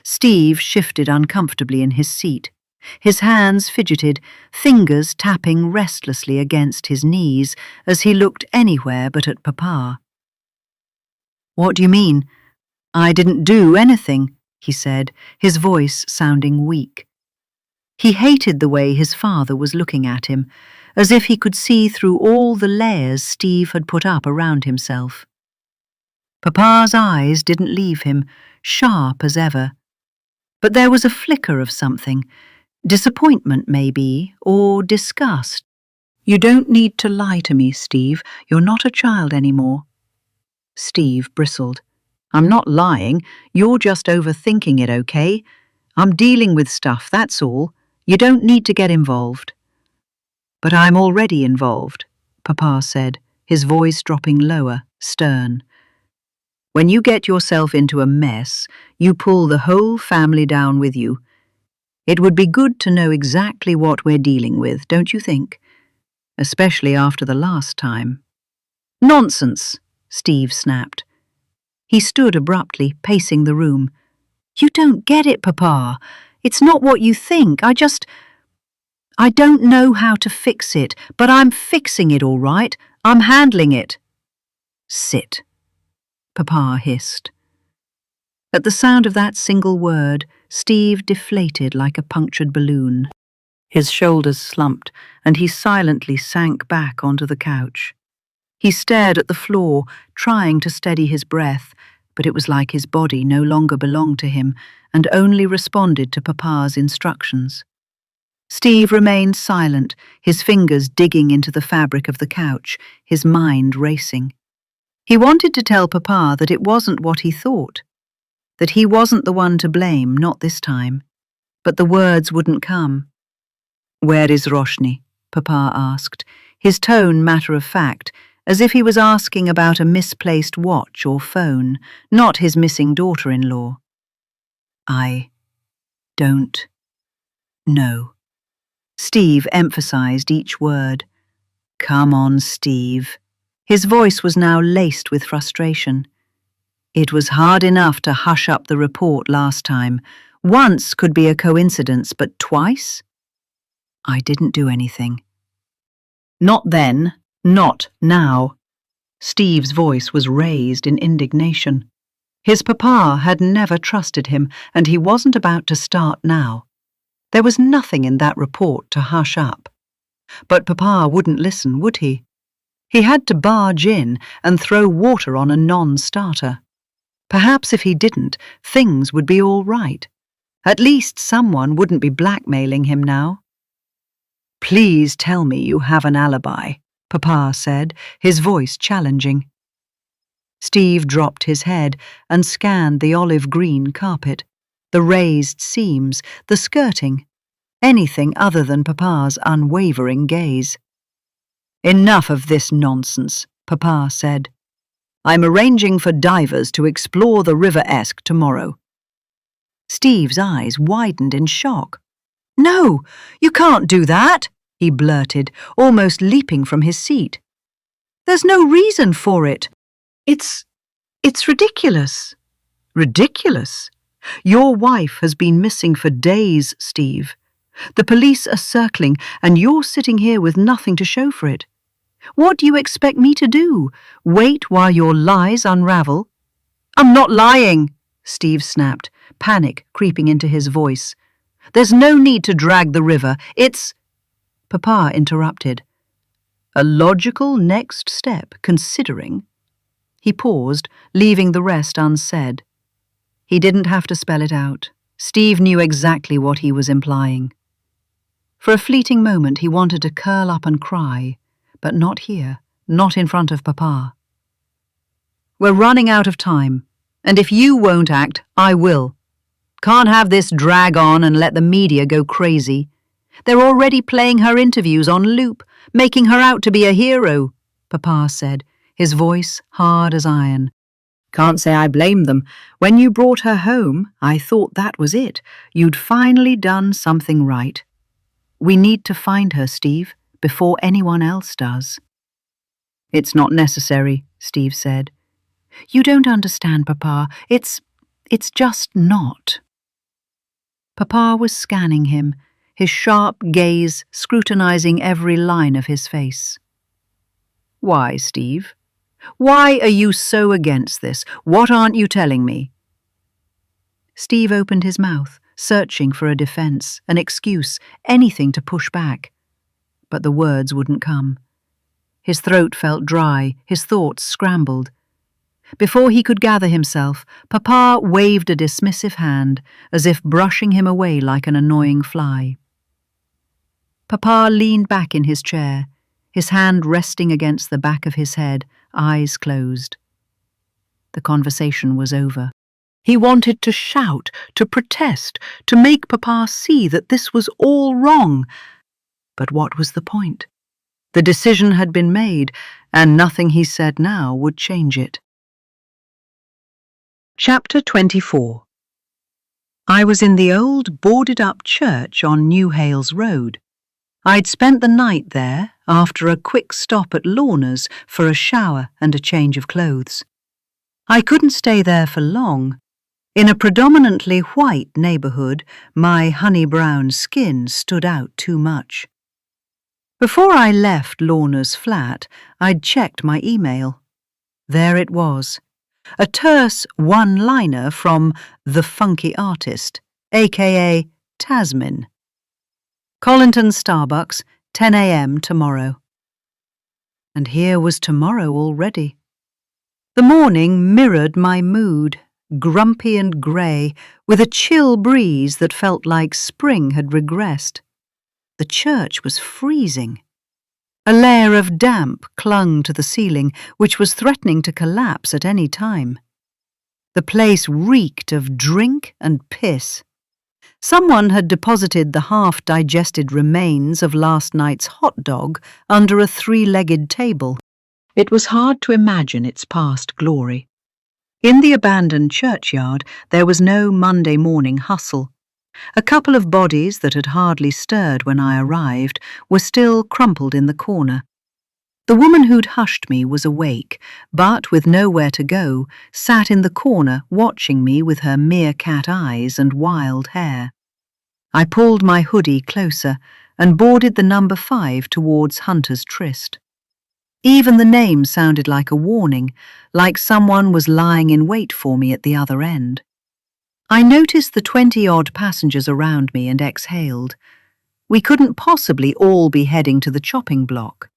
Steve shifted uncomfortably in his seat. His hands fidgeted, fingers tapping restlessly against his knees as he looked anywhere but at Papa. "What do you mean? I didn't do anything," he said, his voice sounding weak. He hated the way his father was looking at him, as if he could see through all the layers Steve had put up around himself. Papa's eyes didn't leave him, sharp as ever. But there was a flicker of something, disappointment maybe, or disgust. "You don't need to lie to me, Steve. You're not a child anymore." Steve bristled. "I'm not lying. You're just overthinking it, okay? I'm dealing with stuff, that's all. You don't need to get involved." "But I'm already involved," Papa said, his voice dropping lower, stern. "When you get yourself into a mess, you pull the whole family down with you. It would be good to know exactly what we're dealing with, don't you think? Especially after the last time." "Nonsense," Steve snapped. He stood abruptly, pacing the room. "You don't get it, Papa. It's not what you think. I don't know how to fix it, but I'm fixing it all right. I'm handling it." "Sit," Papa hissed. At the sound of that single word, Steve deflated like a punctured balloon. His shoulders slumped, and he silently sank back onto the couch. He stared at the floor, trying to steady his breath, but it was like his body no longer belonged to him and only responded to Papa's instructions. Steve remained silent, his fingers digging into the fabric of the couch, his mind racing. He wanted to tell Papa that it wasn't what he thought, that he wasn't the one to blame, not this time, but the words wouldn't come. "Where is Roshni?" Papa asked, his tone matter-of-fact, as if he was asking about a misplaced watch or phone, not his missing daughter-in-law. "I don't know." Steve emphasized each word. "Come on, Steve." His voice was now laced with frustration. "It was hard enough to hush up the report last time. Once could be a coincidence, but twice? I didn't do anything." "Not then, not now." Steve's voice was raised in indignation. His papa had never trusted him, and he wasn't about to start now. There was nothing in that report to hush up. But Papa wouldn't listen, would he? He had to barge in and throw water on a non-starter. Perhaps if he didn't, things would be all right. At least someone wouldn't be blackmailing him now. "Please tell me you have an alibi," Papa said, his voice challenging. Steve dropped his head and scanned the olive-green carpet, the raised seams, the skirting, anything other than Papa's unwavering gaze. "Enough of this nonsense," Papa said. "I'm arranging for divers to explore the River Esk tomorrow." Steve's eyes widened in shock. "No, you can't do that," he blurted, almost leaping from his seat. "There's no reason for it. It's ridiculous." "Ridiculous? Your wife has been missing for days, Steve. The police are circling, and you're sitting here with nothing to show for it. What do you expect me to do? Wait while your lies unravel?" "I'm not lying," Steve snapped, panic creeping into his voice. "There's no need to drag the river. It's—" Papa interrupted. "A logical next step, considering." He paused, leaving the rest unsaid. He didn't have to spell it out. Steve knew exactly what he was implying. For a fleeting moment he wanted to curl up and cry, but not here, not in front of Papa. "We're running out of time, and if you won't act, I will. Can't have this drag on and let the media go crazy. They're already playing her interviews on loop, making her out to be a hero," Papa said, his voice hard as iron. Can't say I blame them. When you brought her home, I thought that was it. You'd finally done something right. We need to find her, Steve, before anyone else does. It's not necessary, Steve said. You don't understand, Papa. It's just not. Papa was scanning him, his sharp gaze scrutinizing every line of his face. Why, Steve? Why are you so against this? What aren't you telling me? Steve opened his mouth, searching for a defense, an excuse, anything to push back. But the words wouldn't come. His throat felt dry, his thoughts scrambled. Before he could gather himself, Papa waved a dismissive hand, as if brushing him away like an annoying fly. Papa leaned back in his chair, his hand resting against the back of his head, eyes closed. The conversation was over. He wanted to shout, to protest, to make Papa see that this was all wrong. But what was the point? The decision had been made, and nothing he said now would change it. Chapter 24. I was in the old boarded-up church on New Hales Road. I'd spent the night there after a quick stop at Lorna's for a shower and a change of clothes. I couldn't stay there for long. In a predominantly white neighbourhood, my honey-brown skin stood out too much. Before I left Lorna's flat, I'd checked my email. There it was. A terse one-liner from The Funky Artist, a.k.a. Tasmin. Collington Starbucks, 10 a.m. tomorrow. And here was tomorrow already. The morning mirrored my mood, grumpy and grey, with a chill breeze that felt like spring had regressed. The church was freezing. A layer of damp clung to the ceiling, which was threatening to collapse at any time. The place reeked of drink and piss. Someone had deposited the half-digested remains of last night's hot dog under a three-legged table. It was hard to imagine its past glory. In the abandoned churchyard, there was no Monday morning hustle. A couple of bodies that had hardly stirred when I arrived were still crumpled in the corner. The woman who'd hushed me was awake, but with nowhere to go, sat in the corner watching me with her meerkat eyes and wild hair. I pulled my hoodie closer and boarded the number 5 towards Hunter's Tryst. Even the name sounded like a warning, like someone was lying in wait for me at the other end. I noticed the 20-odd passengers around me and exhaled. We couldn't possibly all be heading to the chopping block.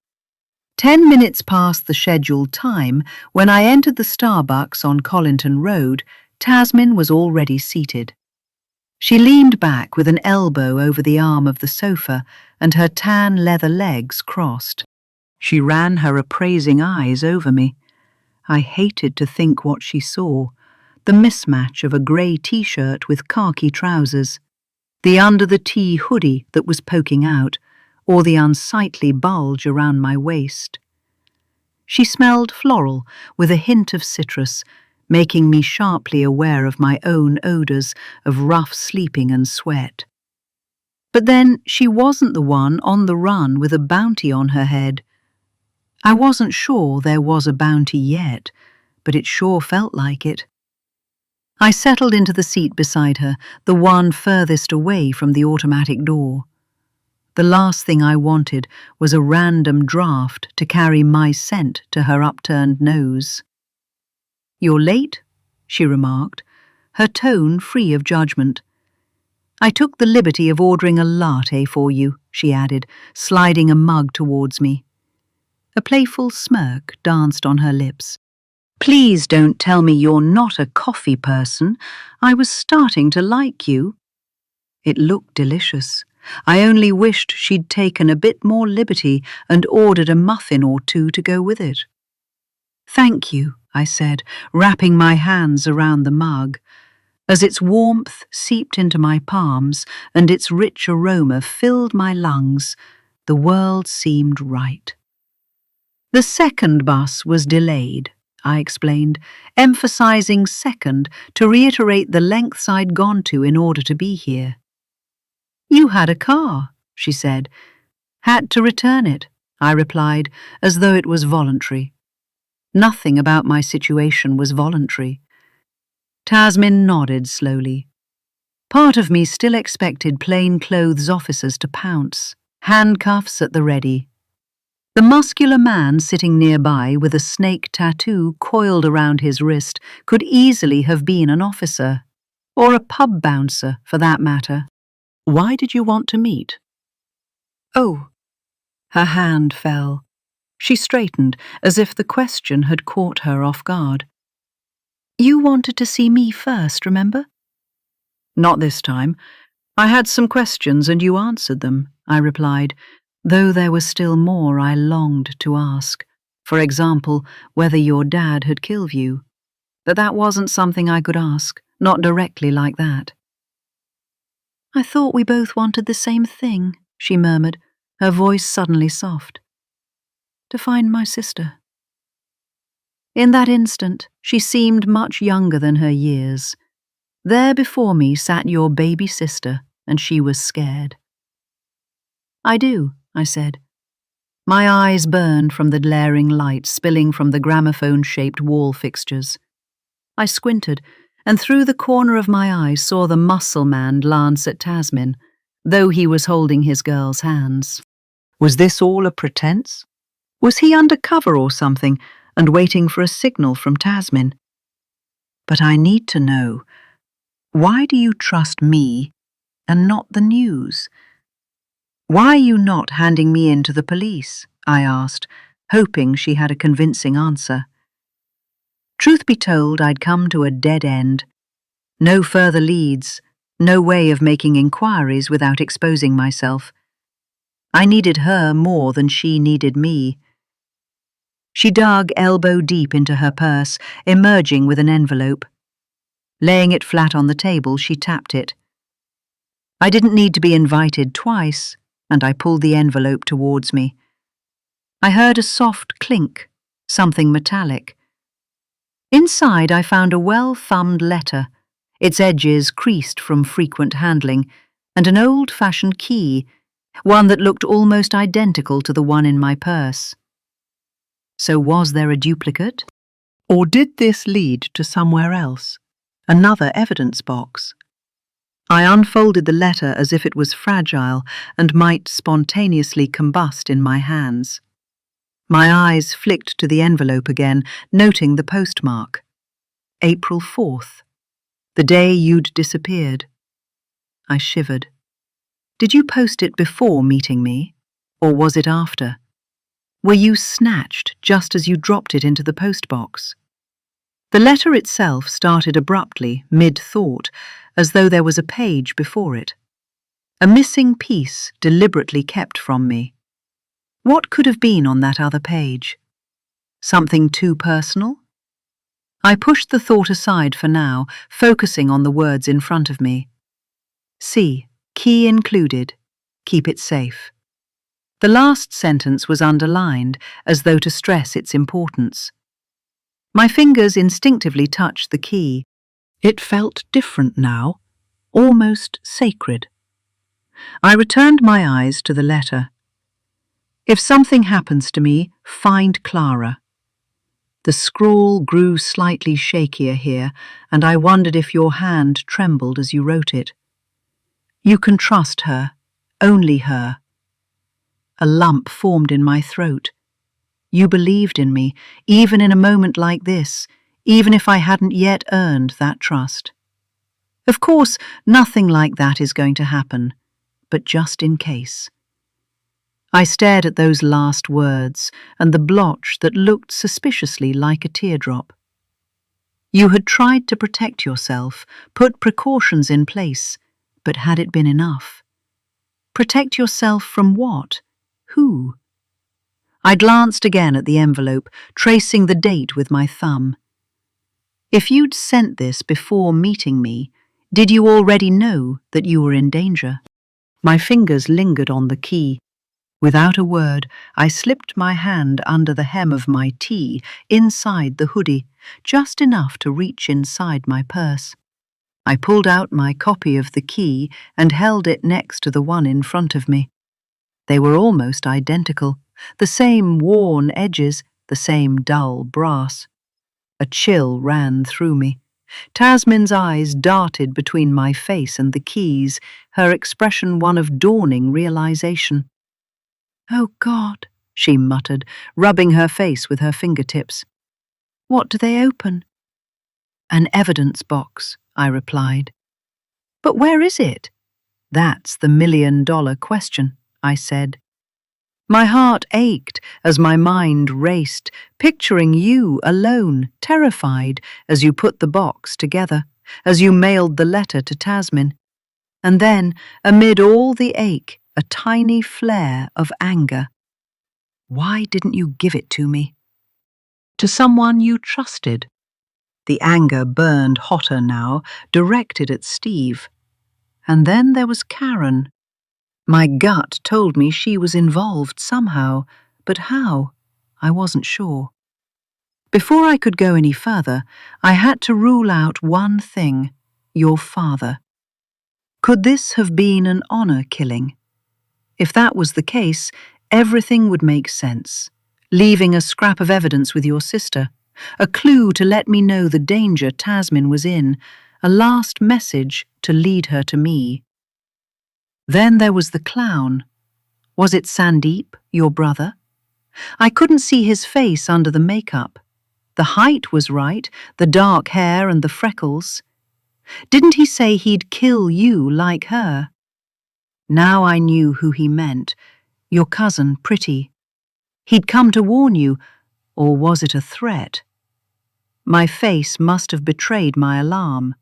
10 minutes past the scheduled time, when I entered the Starbucks on Collington Road, Tasmin was already seated. She leaned back with an elbow over the arm of the sofa and her tan leather legs crossed. She ran her appraising eyes over me. I hated to think what she saw. The mismatch of a grey t-shirt with khaki trousers, the under-the-tea hoodie that was poking out, or the unsightly bulge around my waist. She smelled floral with a hint of citrus, making me sharply aware of my own odours of rough sleeping and sweat. But then she wasn't the one on the run with a bounty on her head. I wasn't sure there was a bounty yet, but it sure felt like it. I settled into the seat beside her, the one furthest away from the automatic door. The last thing I wanted was a random draft to carry my scent to her upturned nose. "You're late," she remarked, her tone free of judgment. "I took the liberty of ordering a latte for you," she added, sliding a mug towards me. A playful smirk danced on her lips. "Please don't tell me you're not a coffee person. I was starting to like you." It looked delicious. I only wished she'd taken a bit more liberty and ordered a muffin or two to go with it. "Thank you," I said, wrapping my hands around the mug. As its warmth seeped into my palms and its rich aroma filled my lungs, the world seemed right. The second bus was delayed. I explained, emphasizing second to reiterate the lengths I'd gone to in order to be here. You had a car, she said. Had to return it, I replied, as though it was voluntary. Nothing about my situation was voluntary. Tasmin nodded slowly. Part of me still expected plainclothes officers to pounce, handcuffs at the ready. The muscular man sitting nearby with a snake tattoo coiled around his wrist could easily have been an officer, or a pub bouncer for that matter. Why did you want to meet? Oh. Her hand fell. She straightened, as if the question had caught her off guard. You wanted to see me first, remember? Not this time. I had some questions and you answered them, I replied, though there was still more I longed to ask. For example, whether your dad had killed you. But that wasn't something I could ask, not directly like that. I thought we both wanted the same thing, she murmured, her voice suddenly soft. To find my sister. In that instant, she seemed much younger than her years. There before me sat your baby sister, and she was scared. I do, I said. My eyes burned from the glaring light spilling from the gramophone-shaped wall fixtures. I squinted, and through the corner of my eye saw the muscle man glance at Tasmin, though he was holding his girl's hands. Was this all a pretense? Was he undercover or something, and waiting for a signal from Tasmin? But I need to know, why do you trust me and not the news? Why are you not handing me in to the police? I asked, hoping she had a convincing answer. Truth be told, I'd come to a dead end. No further leads, no way of making inquiries without exposing myself. I needed her more than she needed me. She dug elbow deep into her purse, emerging with an envelope. Laying it flat on the table, she tapped it. I didn't need to be invited twice, and I pulled the envelope towards me. I heard a soft clink, something metallic. Inside I found a well-thumbed letter, its edges creased from frequent handling, and an old-fashioned key, one that looked almost identical to the one in my purse. So was there a duplicate? Or did this lead to somewhere else? Another evidence box? I unfolded the letter as if it was fragile and might spontaneously combust in my hands. My eyes flicked to the envelope again, noting the postmark. April 4th, the day you'd disappeared. I shivered. Did you post it before meeting me, or was it after? Were you snatched just as you dropped it into the postbox? The letter itself started abruptly, mid-thought, as though there was a page before it. A missing piece deliberately kept from me. What could have been on that other page? Something too personal? I pushed the thought aside for now, focusing on the words in front of me. C. Key included. Keep it safe. The last sentence was underlined, as though to stress its importance. My fingers instinctively touched the key. It felt different now, almost sacred. I returned my eyes to the letter. If something happens to me, find Clara. The scrawl grew slightly shakier here, and I wondered if your hand trembled as you wrote it. You can trust her, only her. A lump formed in my throat. You believed in me, even in a moment like this, even if I hadn't yet earned that trust. Of course, nothing like that is going to happen, but just in case. I stared at those last words and the blotch that looked suspiciously like a teardrop. You had tried to protect yourself, put precautions in place, but had it been enough? Protect yourself from what? Who? I glanced again at the envelope, tracing the date with my thumb. If you'd sent this before meeting me, did you already know that you were in danger? My fingers lingered on the key. Without a word, I slipped my hand under the hem of my tee, inside the hoodie, just enough to reach inside my purse. I pulled out my copy of the key and held it next to the one in front of me. They were almost identical, the same worn edges, the same dull brass. A chill ran through me. Tasmin's eyes darted between my face and the keys, her expression one of dawning realization. "Oh, God," she muttered, rubbing her face with her fingertips. "What do they open?" "An evidence box," I replied. "But where is it?" "That's the million-dollar question," I said. My heart ached as my mind raced, picturing you alone, terrified, as you put the box together, as you mailed the letter to Tasmin. And then, amid all the ache, a tiny flare of anger. "Why didn't you give it to me?" "To someone you trusted." The anger burned hotter now, directed at Steve. And then there was Karen. My gut told me she was involved somehow, but how? I wasn't sure. Before I could go any further, I had to rule out one thing: your father. Could this have been an honor killing? If that was the case, everything would make sense. Leaving a scrap of evidence with your sister, a clue to let me know the danger Tasmin was in, a last message to lead her to me. Then there was the clown. Was it Sandeep, your brother? I couldn't see his face under the makeup. The height was right, the dark hair and the freckles. Didn't he say he'd kill you like her? Now I knew who he meant. Your cousin, Pretty. He'd come to warn you, or was it a threat? My face must have betrayed my alarm.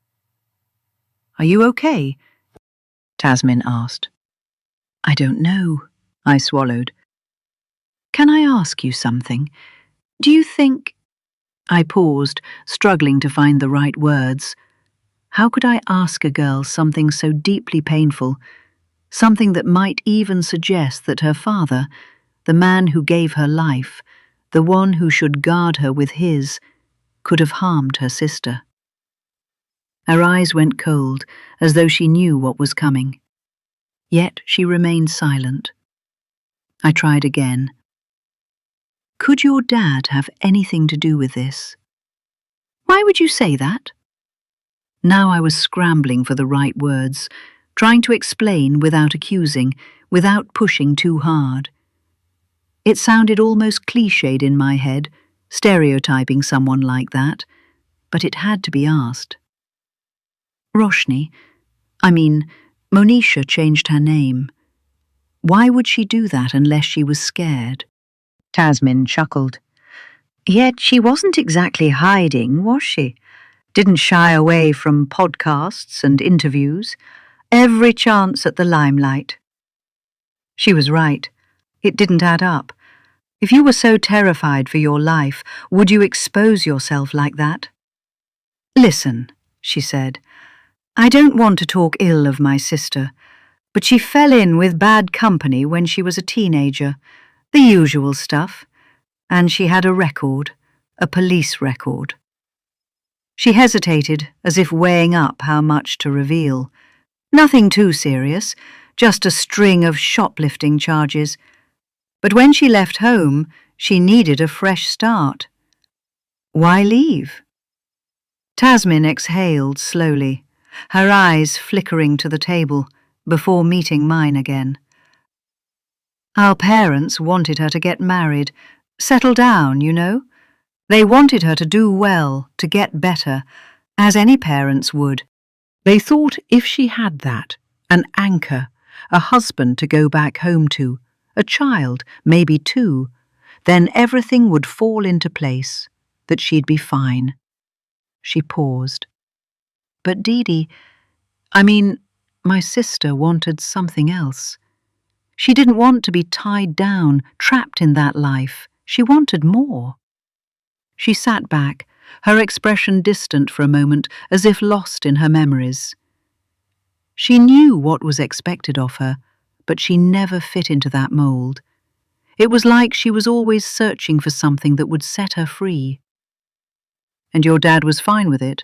"Are you okay?" Tasmin asked. "I don't know," I swallowed. "Can I ask you something? Do you think—" I paused, struggling to find the right words. How could I ask a girl something so deeply painful, something that might even suggest that her father, the man who gave her life, the one who should guard her with his, could have harmed her sister? Her eyes went cold, as though she knew what was coming. Yet she remained silent. I tried again. "Could your dad have anything to do with this?" "Why would you say that?" Now I was scrambling for the right words, trying to explain without accusing, without pushing too hard. It sounded almost cliched in my head, stereotyping someone like that, but it had to be asked. Monisha changed her name. Why would she do that unless she was scared? Tasmin chuckled. Yet she wasn't exactly hiding, was she? Didn't shy away from podcasts and interviews. Every chance at the limelight. She was right. It didn't add up. If you were so terrified for your life, would you expose yourself like that? "Listen," she said, "I don't want to talk ill of my sister, but she fell in with bad company when she was a teenager, the usual stuff, and she had a record, a police record." She hesitated, as if weighing up how much to reveal. Nothing too serious, just a string of shoplifting charges. But when she left home, she needed a fresh start. Why leave? Tasmin exhaled slowly, her eyes flickering to the table before meeting mine again. Our parents wanted her to get married, settle down, you know. They wanted her to do well, to get better, as any parents would. They thought if she had that, an anchor, a husband to go back home to, a child, maybe two, then everything would fall into place, that she'd be fine. She paused. But my sister wanted something else. She didn't want to be tied down, trapped in that life. She wanted more. She sat back, her expression distant for a moment, as if lost in her memories. She knew what was expected of her, but she never fit into that mold. It was like she was always searching for something that would set her free. And your dad was fine with it?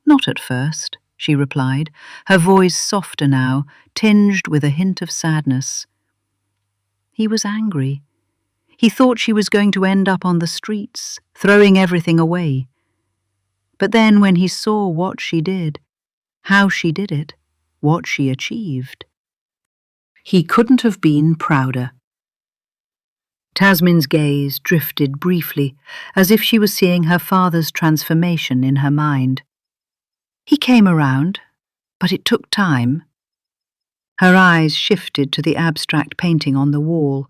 Not at first, she replied, her voice softer now, tinged with a hint of sadness. He was angry. He thought she was going to end up on the streets, throwing everything away. But then when he saw what she did, how she did it, what she achieved, he couldn't have been prouder. Tasmin's gaze drifted briefly, as if she was seeing her father's transformation in her mind. He came around, but it took time. Her eyes shifted to the abstract painting on the wall,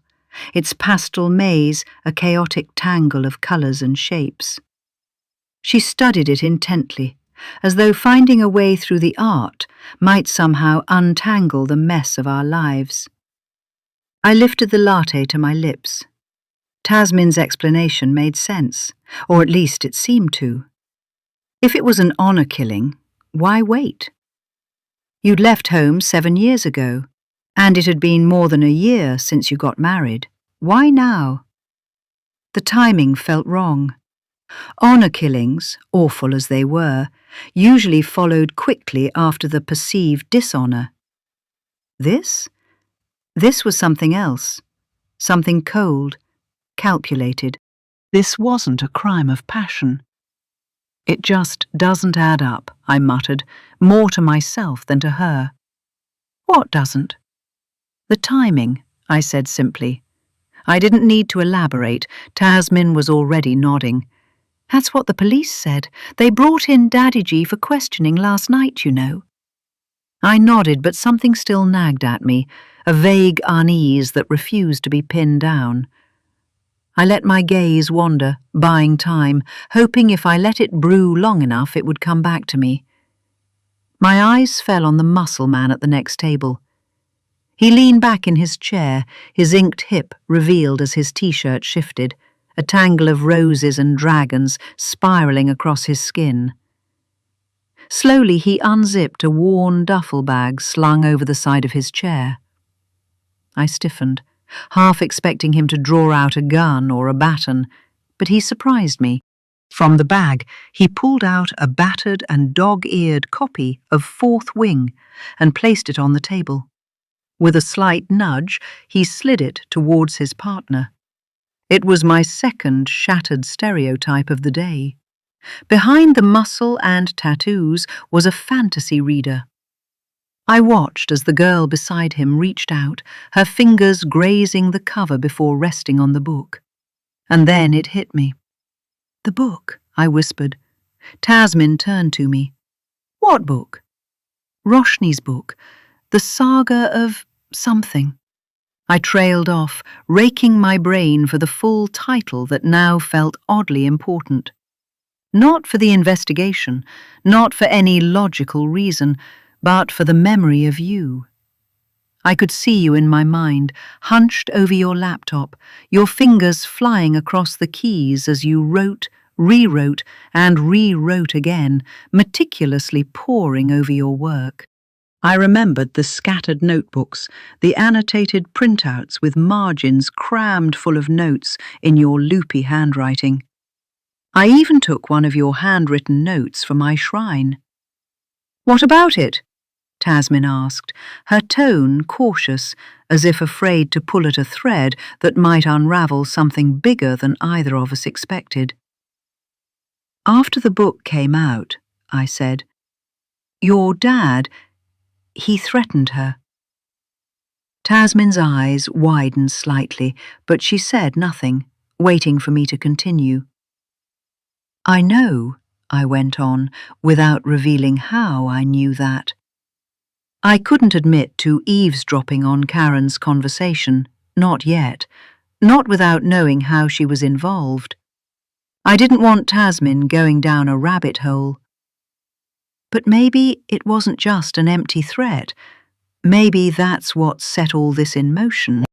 its pastel maze a chaotic tangle of colours and shapes. She studied it intently, as though finding a way through the art might somehow untangle the mess of our lives. I lifted the latte to my lips. Tasmin's explanation made sense, or at least it seemed to. If it was an honour killing, why wait? You'd left home 7 years ago, and it had been more than a year since you got married. Why now? The timing felt wrong. Honour killings, awful as they were, usually followed quickly after the perceived dishonour. This was something else, something cold, calculated. This wasn't a crime of passion. It just doesn't add up, I muttered, more to myself than to her. What doesn't? The timing, I said simply. I didn't need to elaborate. Tasmin was already nodding. That's what the police said. They brought in Daddy for questioning last night, you know. I nodded, but something still nagged at me, a vague unease that refused to be pinned down. I let my gaze wander, buying time, hoping if I let it brew long enough it would come back to me. My eyes fell on the muscle man at the next table. He leaned back in his chair, his inked hip revealed as his t-shirt shifted, a tangle of roses and dragons spiralling across his skin. Slowly he unzipped a worn duffel bag slung over the side of his chair. I stiffened, half expecting him to draw out a gun or a baton, but he surprised me. From the bag, he pulled out a battered and dog-eared copy of Fourth Wing and placed it on the table. With a slight nudge, he slid it towards his partner. It was my second shattered stereotype of the day. Behind the muscle and tattoos was a fantasy reader. I watched as the girl beside him reached out, her fingers grazing the cover before resting on the book. And then it hit me. The book, I whispered. Tasmin turned to me. What book? Roshni's book, the saga of something. I trailed off, raking my brain for the full title that now felt oddly important. Not for the investigation, not for any logical reason, but for the memory of you. I could see you in my mind, hunched over your laptop, your fingers flying across the keys as you wrote, rewrote, and rewrote again, meticulously poring over your work. I remembered the scattered notebooks, the annotated printouts with margins crammed full of notes in your loopy handwriting. I even took one of your handwritten notes for my shrine. What about it? Tasmin asked, her tone cautious, as if afraid to pull at a thread that might unravel something bigger than either of us expected. After the book came out, I said, your dad, he threatened her. Tasmin's eyes widened slightly, but she said nothing, waiting for me to continue. I know, I went on, without revealing how I knew that. I couldn't admit to eavesdropping on Karen's conversation, not yet, not without knowing how she was involved. I didn't want Tasmin going down a rabbit hole. But maybe it wasn't just an empty threat. Maybe that's what set all this in motion.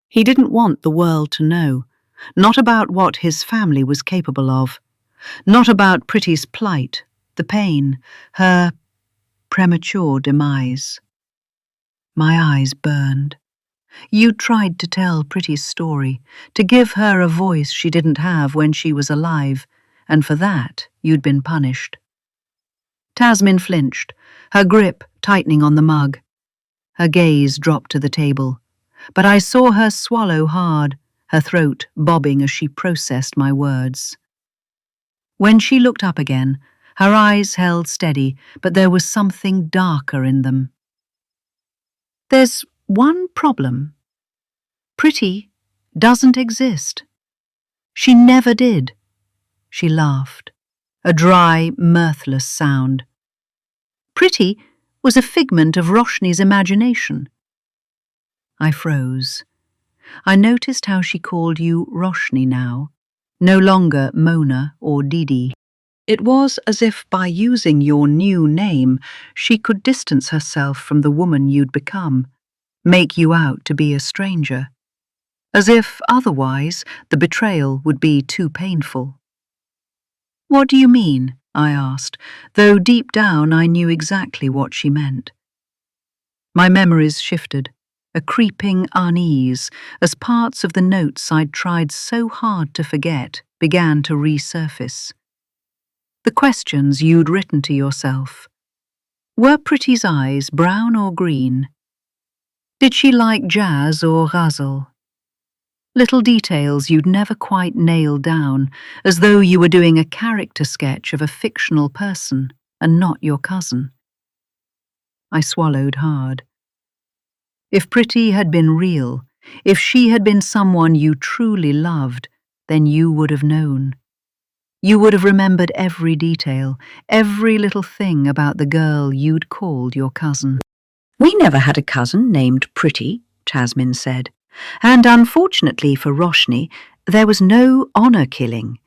He didn't want the world to know, not about what his family was capable of, not about Pretty's plight, the pain, her premature demise. My eyes burned. You tried to tell Pretty's story, to give her a voice she didn't have when she was alive, and for that you'd been punished. Tasmin flinched, her grip tightening on the mug. Her gaze dropped to the table, but I saw her swallow hard, her throat bobbing as she processed my words. When she looked up again, her eyes held steady, but there was something darker in them. There's one problem. Pretty doesn't exist. She never did. She laughed, a dry, mirthless sound. Pretty was a figment of Roshni's imagination. I froze. I noticed how she called you Roshni now, no longer Mona or Didi. It was as if by using your new name, she could distance herself from the woman you'd become, make you out to be a stranger. As if, otherwise, the betrayal would be too painful. What do you mean? I asked, though deep down I knew exactly what she meant. My memories shifted, a creeping unease, as parts of the notes I'd tried so hard to forget began to resurface. The questions you'd written to yourself. Were Pretty's eyes brown or green? Did she like jazz or ghazal? Little details you'd never quite nailed down, as though you were doing a character sketch of a fictional person and not your cousin. I swallowed hard. If Pretty had been real, if she had been someone you truly loved, then you would have known. You would have remembered every detail, every little thing about the girl you'd called your cousin. We never had a cousin named Pretty, Tasmin said, and unfortunately for Roshni, there was no honour killing.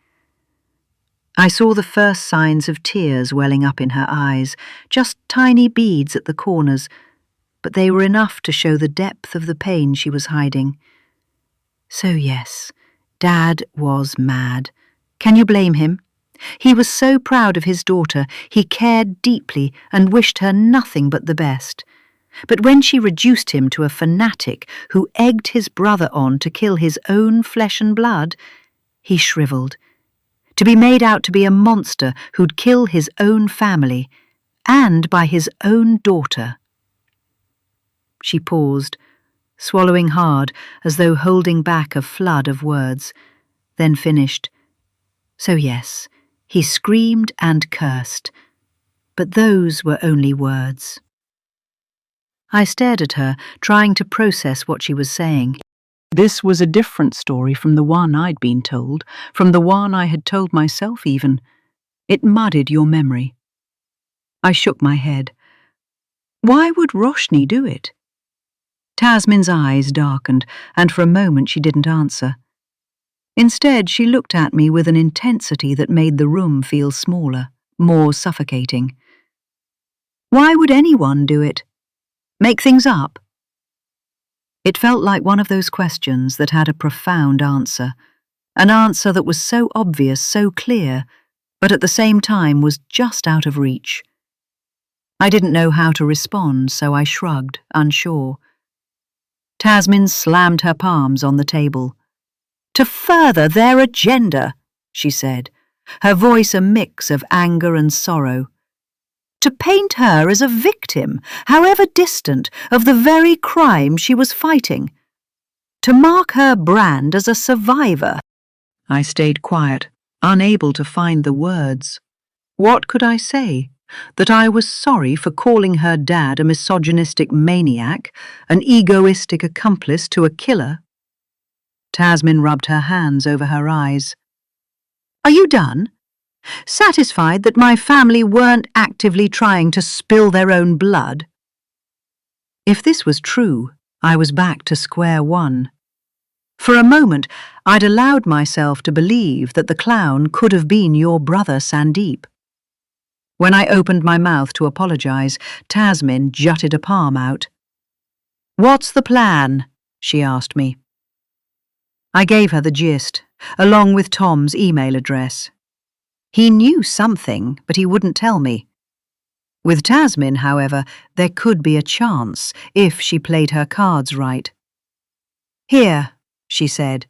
I saw the first signs of tears welling up in her eyes, just tiny beads at the corners, but they were enough to show the depth of the pain she was hiding. So yes, Dad was mad. Can you blame him? He was so proud of his daughter, he cared deeply and wished her nothing but the best. But when she reduced him to a fanatic who egged his brother on to kill his own flesh and blood, he shriveled. To be made out to be a monster who'd kill his own family, and by his own daughter. She paused, swallowing hard as though holding back a flood of words, then finished. So yes, he screamed and cursed, but those were only words. I stared at her, trying to process what she was saying. This was a different story from the one I'd been told, from the one I had told myself even. It muddied your memory. I shook my head. Why would Roshni do it? Tasmin's eyes darkened, and for a moment she didn't answer. Instead, she looked at me with an intensity that made the room feel smaller, more suffocating. Why would anyone do it? Make things up? It felt like one of those questions that had a profound answer, an answer that was so obvious, so clear, but at the same time was just out of reach. I didn't know how to respond, so I shrugged, unsure. Tasmin slammed her palms on the table. To further their agenda, she said, her voice a mix of anger and sorrow. To paint her as a victim, however distant, of the very crime she was fighting. To mark her brand as a survivor. I stayed quiet, unable to find the words. What could I say? That I was sorry for calling her dad a misogynistic maniac, an egoistic accomplice to a killer? Tasmin rubbed her hands over her eyes. Are you done? Satisfied that my family weren't actively trying to spill their own blood? If this was true, I was back to square one. For a moment, I'd allowed myself to believe that the clown could have been your brother Sandeep. When I opened my mouth to apologize, Tasmin jutted a palm out. What's the plan? She asked me. I gave her the gist, along with Tom's email address. He knew something, but he wouldn't tell me. With Tasmin, however, there could be a chance if she played her cards right. Here, she said,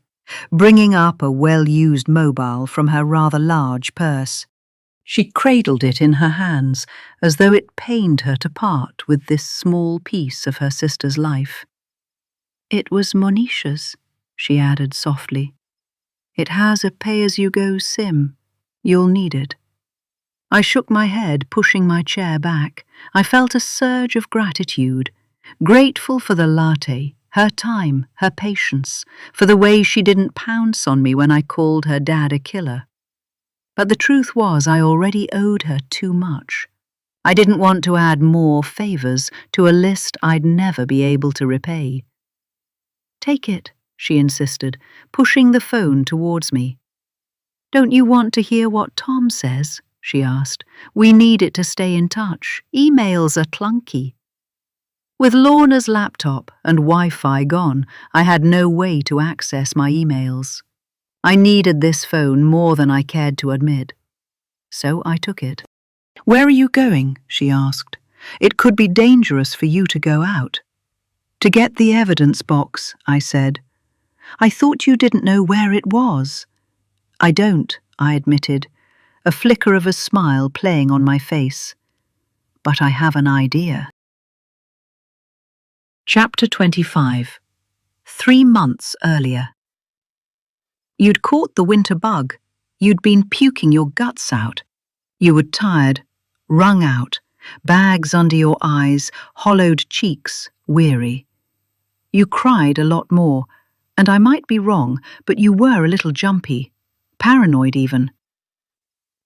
bringing up a well-used mobile from her rather large purse. She cradled it in her hands as though it pained her to part with this small piece of her sister's life. It was Monisha's, she added softly. It has a pay-as-you-go SIM. You'll need it. I shook my head, pushing my chair back. I felt a surge of gratitude, grateful for the latte, her time, her patience, for the way she didn't pounce on me when I called her dad a killer. But the truth was I already owed her too much. I didn't want to add more favors to a list I'd never be able to repay. Take it, she insisted, pushing the phone towards me. Don't you want to hear what Tom says? She asked. We need it to stay in touch. Emails are clunky. With Lorna's laptop and Wi-Fi gone, I had no way to access my emails. I needed this phone more than I cared to admit. So I took it. Where are you going? She asked. It could be dangerous for you to go out. To get the evidence box, I said. I thought you didn't know where it was. I don't, I admitted, a flicker of a smile playing on my face. But I have an idea. Chapter 25. 3 months earlier. You'd caught the winter bug. You'd been puking your guts out. You were tired, wrung out, bags under your eyes, hollowed cheeks, weary. You cried a lot more, and I might be wrong, but you were a little jumpy, paranoid even.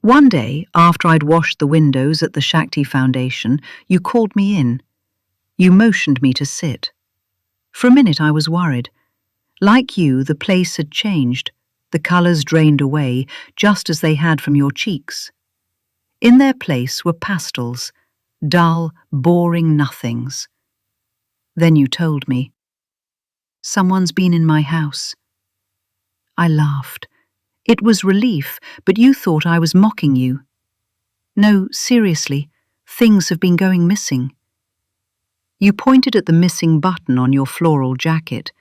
One day, after I'd washed the windows at the Shakti Foundation, you called me in. You motioned me to sit. For a minute I was worried. Like you, the place had changed. The colours drained away, just as they had from your cheeks. In their place were pastels, dull, boring nothings. Then you told me. Someone's been in my house. I laughed. It was relief, but you thought I was mocking you. No, seriously, things have been going missing. You pointed at the missing button on your floral jacket.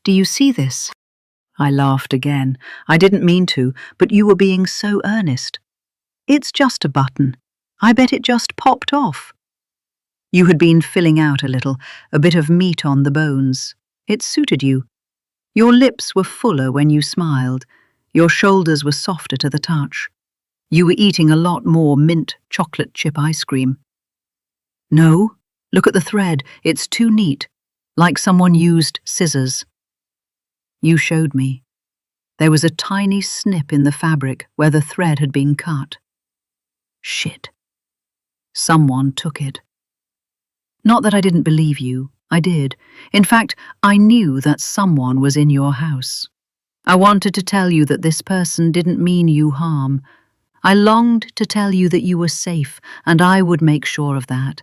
Do you see this? I laughed again. I didn't mean to, but you were being so earnest. It's just a button. I bet it just popped off. You had been filling out a little, a bit of meat on the bones. It suited you. Your lips were fuller when you smiled. Your shoulders were softer to the touch. You were eating a lot more mint chocolate chip ice cream. No, look at the thread. It's too neat, like someone used scissors. You showed me. There was a tiny snip in the fabric where the thread had been cut. Shit. Someone took it. Not that I didn't believe you. I did. In fact, I knew that someone was in your house. I wanted to tell you that this person didn't mean you harm. I longed to tell you that you were safe, and I would make sure of that.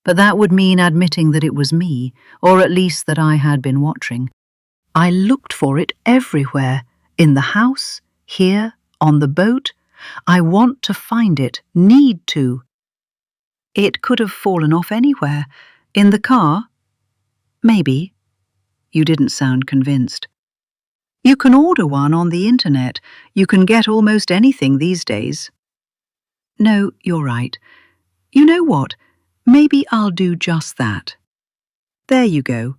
But that would mean admitting that it was me, or at least that I had been watching. I looked for it everywhere, in the house, here, on the boat. I want to find it, need to. It could have fallen off anywhere. In the car? Maybe. You didn't sound convinced. You can order one on the internet. You can get almost anything these days. No, you're right. You know what? Maybe I'll do just that. There you go.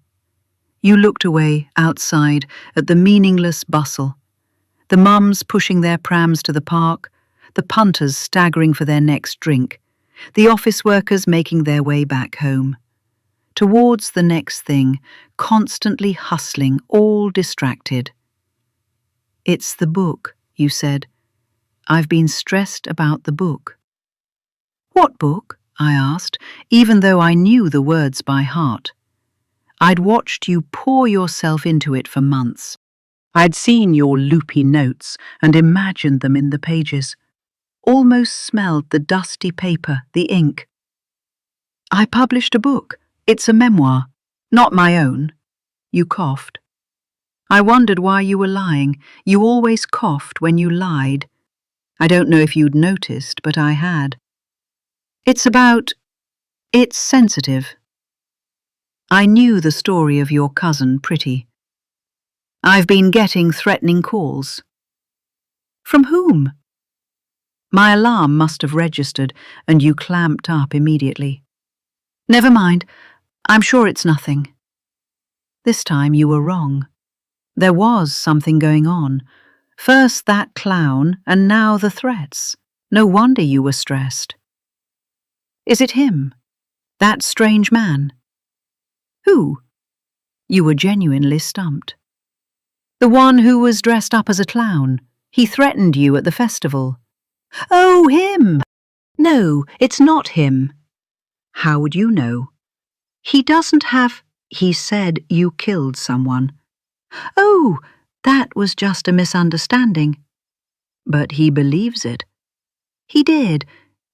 You looked away, outside, at the meaningless bustle. The mums pushing their prams to the park, the punters staggering for their next drink, the office workers making their way back home. Towards the next thing, constantly hustling, all distracted. It's the book, you said. I've been stressed about the book. What book? I asked, even though I knew the words by heart. I'd watched you pour yourself into it for months. I'd seen your loopy notes and imagined them in the pages. Almost smelled the dusty paper, the ink. I published a book. It's a memoir. Not my own. You coughed. I wondered why you were lying. You always coughed when you lied. I don't know if you'd noticed, but I had. It's sensitive. I knew the story of your cousin pretty. I've been getting threatening calls. From whom? My alarm must have registered, and you clamped up immediately. Never mind. I'm sure it's nothing. This time you were wrong. There was something going on. First that clown, and now the threats. No wonder you were stressed. Is it him? That strange man? Who? You were genuinely stumped. The one who was dressed up as a clown. He threatened you at the festival. Oh, him! No, it's not him. How would you know? He doesn't have... He said you killed someone. Oh, that was just a misunderstanding. But he believes it. He did.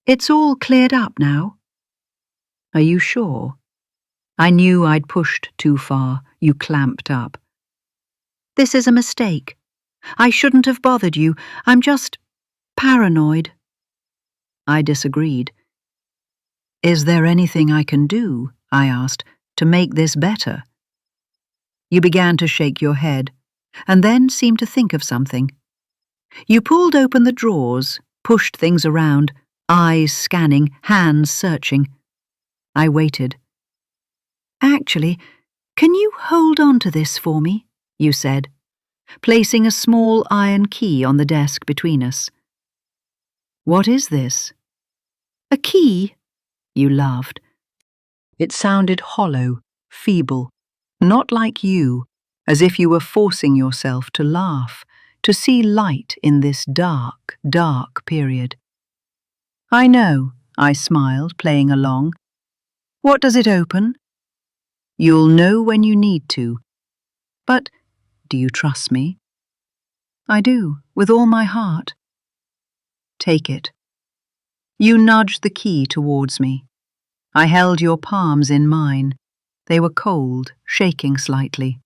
It's all cleared up now. Are you sure? I knew I'd pushed too far. You clamped up. This is a mistake. I shouldn't have bothered you. I'm just paranoid. I disagreed. Is there anything I can do, I asked, to make this better? You began to shake your head, and then seemed to think of something. You pulled open the drawers, pushed things around, eyes scanning, hands searching. I waited. Actually, can you hold on to this for me? You said, placing a small iron key on the desk between us. What is this? A key? You laughed. It sounded hollow, feeble, not like you, as if you were forcing yourself to laugh, to see light in this dark, dark period. I know, I smiled, playing along. What does it open? You'll know when you need to. But do you trust me? I do, with all my heart. Take it. You nudged the key towards me. I held your palms in mine. They were cold, shaking slightly.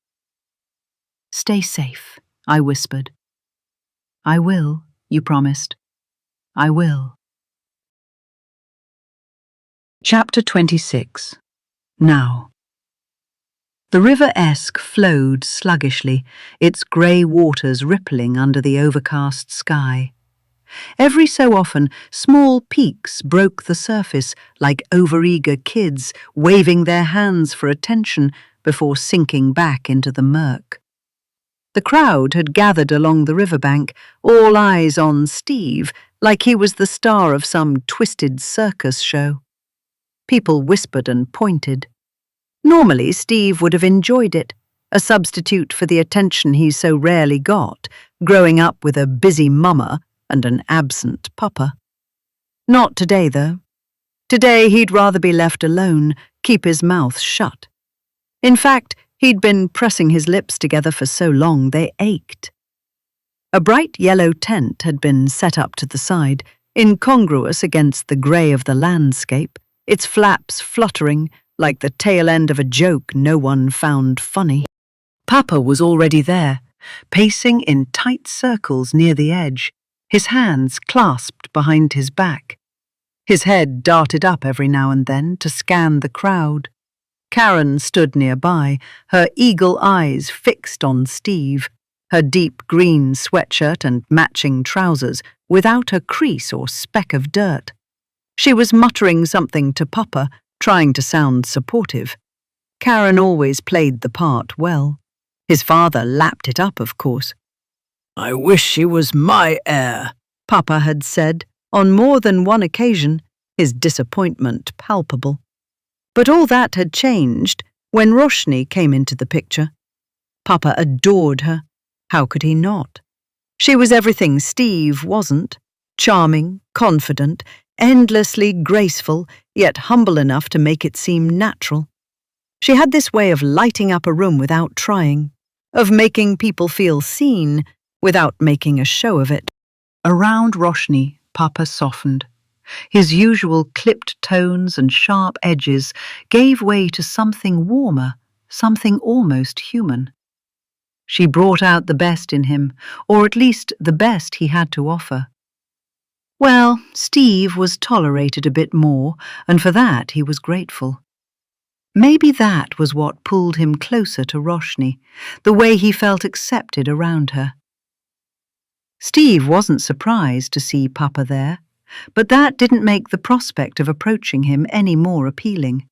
Stay safe, I whispered. I will, you promised. I will. Chapter 26. Now. The River Esk flowed sluggishly, its grey waters rippling under the overcast sky. Every so often, small peaks broke the surface like overeager kids waving their hands for attention before sinking back into the murk. The crowd had gathered along the riverbank, all eyes on Steve, like he was the star of some twisted circus show. People whispered and pointed. Normally, Steve would have enjoyed it, a substitute for the attention he so rarely got, growing up with a busy mama and an absent papa. Not today, though. Today he'd rather be left alone, keep his mouth shut. In fact, he'd been pressing his lips together for so long they ached. A bright yellow tent had been set up to the side, incongruous against the grey of the landscape, its flaps fluttering like the tail end of a joke no one found funny. Papa was already there, pacing in tight circles near the edge, his hands clasped behind his back. His head darted up every now and then to scan the crowd. Karen stood nearby, her eagle eyes fixed on Steve, her deep green sweatshirt and matching trousers without a crease or speck of dirt. She was muttering something to Papa, trying to sound supportive. Karen always played the part well. His father lapped it up, of course. I wish she was my heir, Papa had said, on more than one occasion, his disappointment palpable. But all that had changed when Roshni came into the picture. Papa adored her. How could he not? She was everything Steve wasn't. Charming, confident, endlessly graceful, yet humble enough to make it seem natural. She had this way of lighting up a room without trying, of making people feel seen without making a show of it. Around Roshni, Papa softened. His usual clipped tones and sharp edges gave way to something warmer, something almost human. She brought out the best in him, or at least the best he had to offer. Well, Steve was tolerated a bit more, and for that he was grateful. Maybe that was what pulled him closer to Roshni, the way he felt accepted around her. Steve wasn't surprised to see Papa there, but that didn't make the prospect of approaching him any more appealing.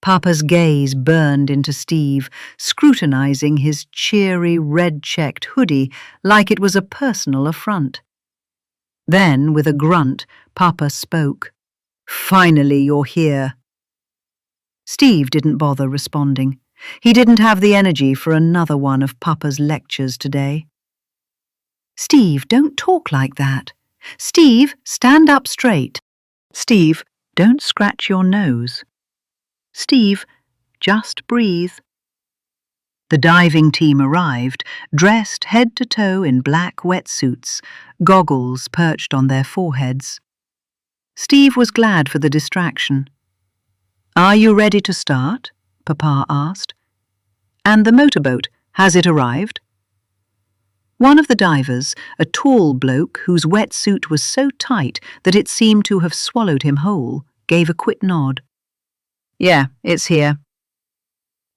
Papa's gaze burned into Steve, scrutinizing his cheery, red-checked hoodie like it was a personal affront. Then, with a grunt, Papa spoke. "Finally, you're here." Steve didn't bother responding. He didn't have the energy for another one of Papa's lectures today. "Steve, don't talk like that. Steve, stand up straight. Steve, don't scratch your nose. Steve, just breathe." The diving team arrived, dressed head to toe in black wetsuits, goggles perched on their foreheads. Steve was glad for the distraction. "Are you ready to start?" Papa asked. "And the motorboat, has it arrived?" One of the divers, a tall bloke whose wetsuit was so tight that it seemed to have swallowed him whole, gave a quick nod. "Yeah, it's here."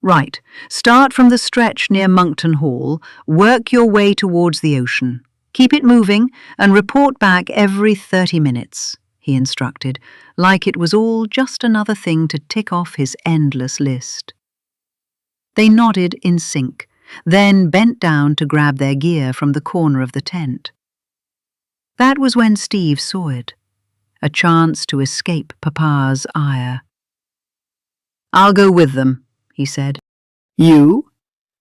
"Right, start from the stretch near Monkton Hall, work your way towards the ocean. Keep it moving and report back every 30 minutes, he instructed, like it was all just another thing to tick off his endless list. They nodded in sync, then bent down to grab their gear from the corner of the tent. That was when Steve saw it, a chance to escape Papa's ire. "I'll go with them," he said. "You?"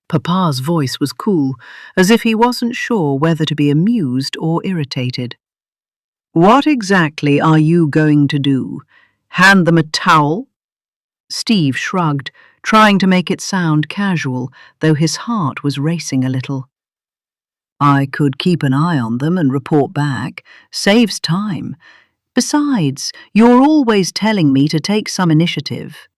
Papa's voice was cool, as if he wasn't sure whether to be amused or irritated. "What exactly are you going to do? Hand them a towel?" Steve shrugged, trying to make it sound casual, though his heart was racing a little. "I could keep an eye on them and report back. Saves time. Besides, you're always telling me to take some initiative."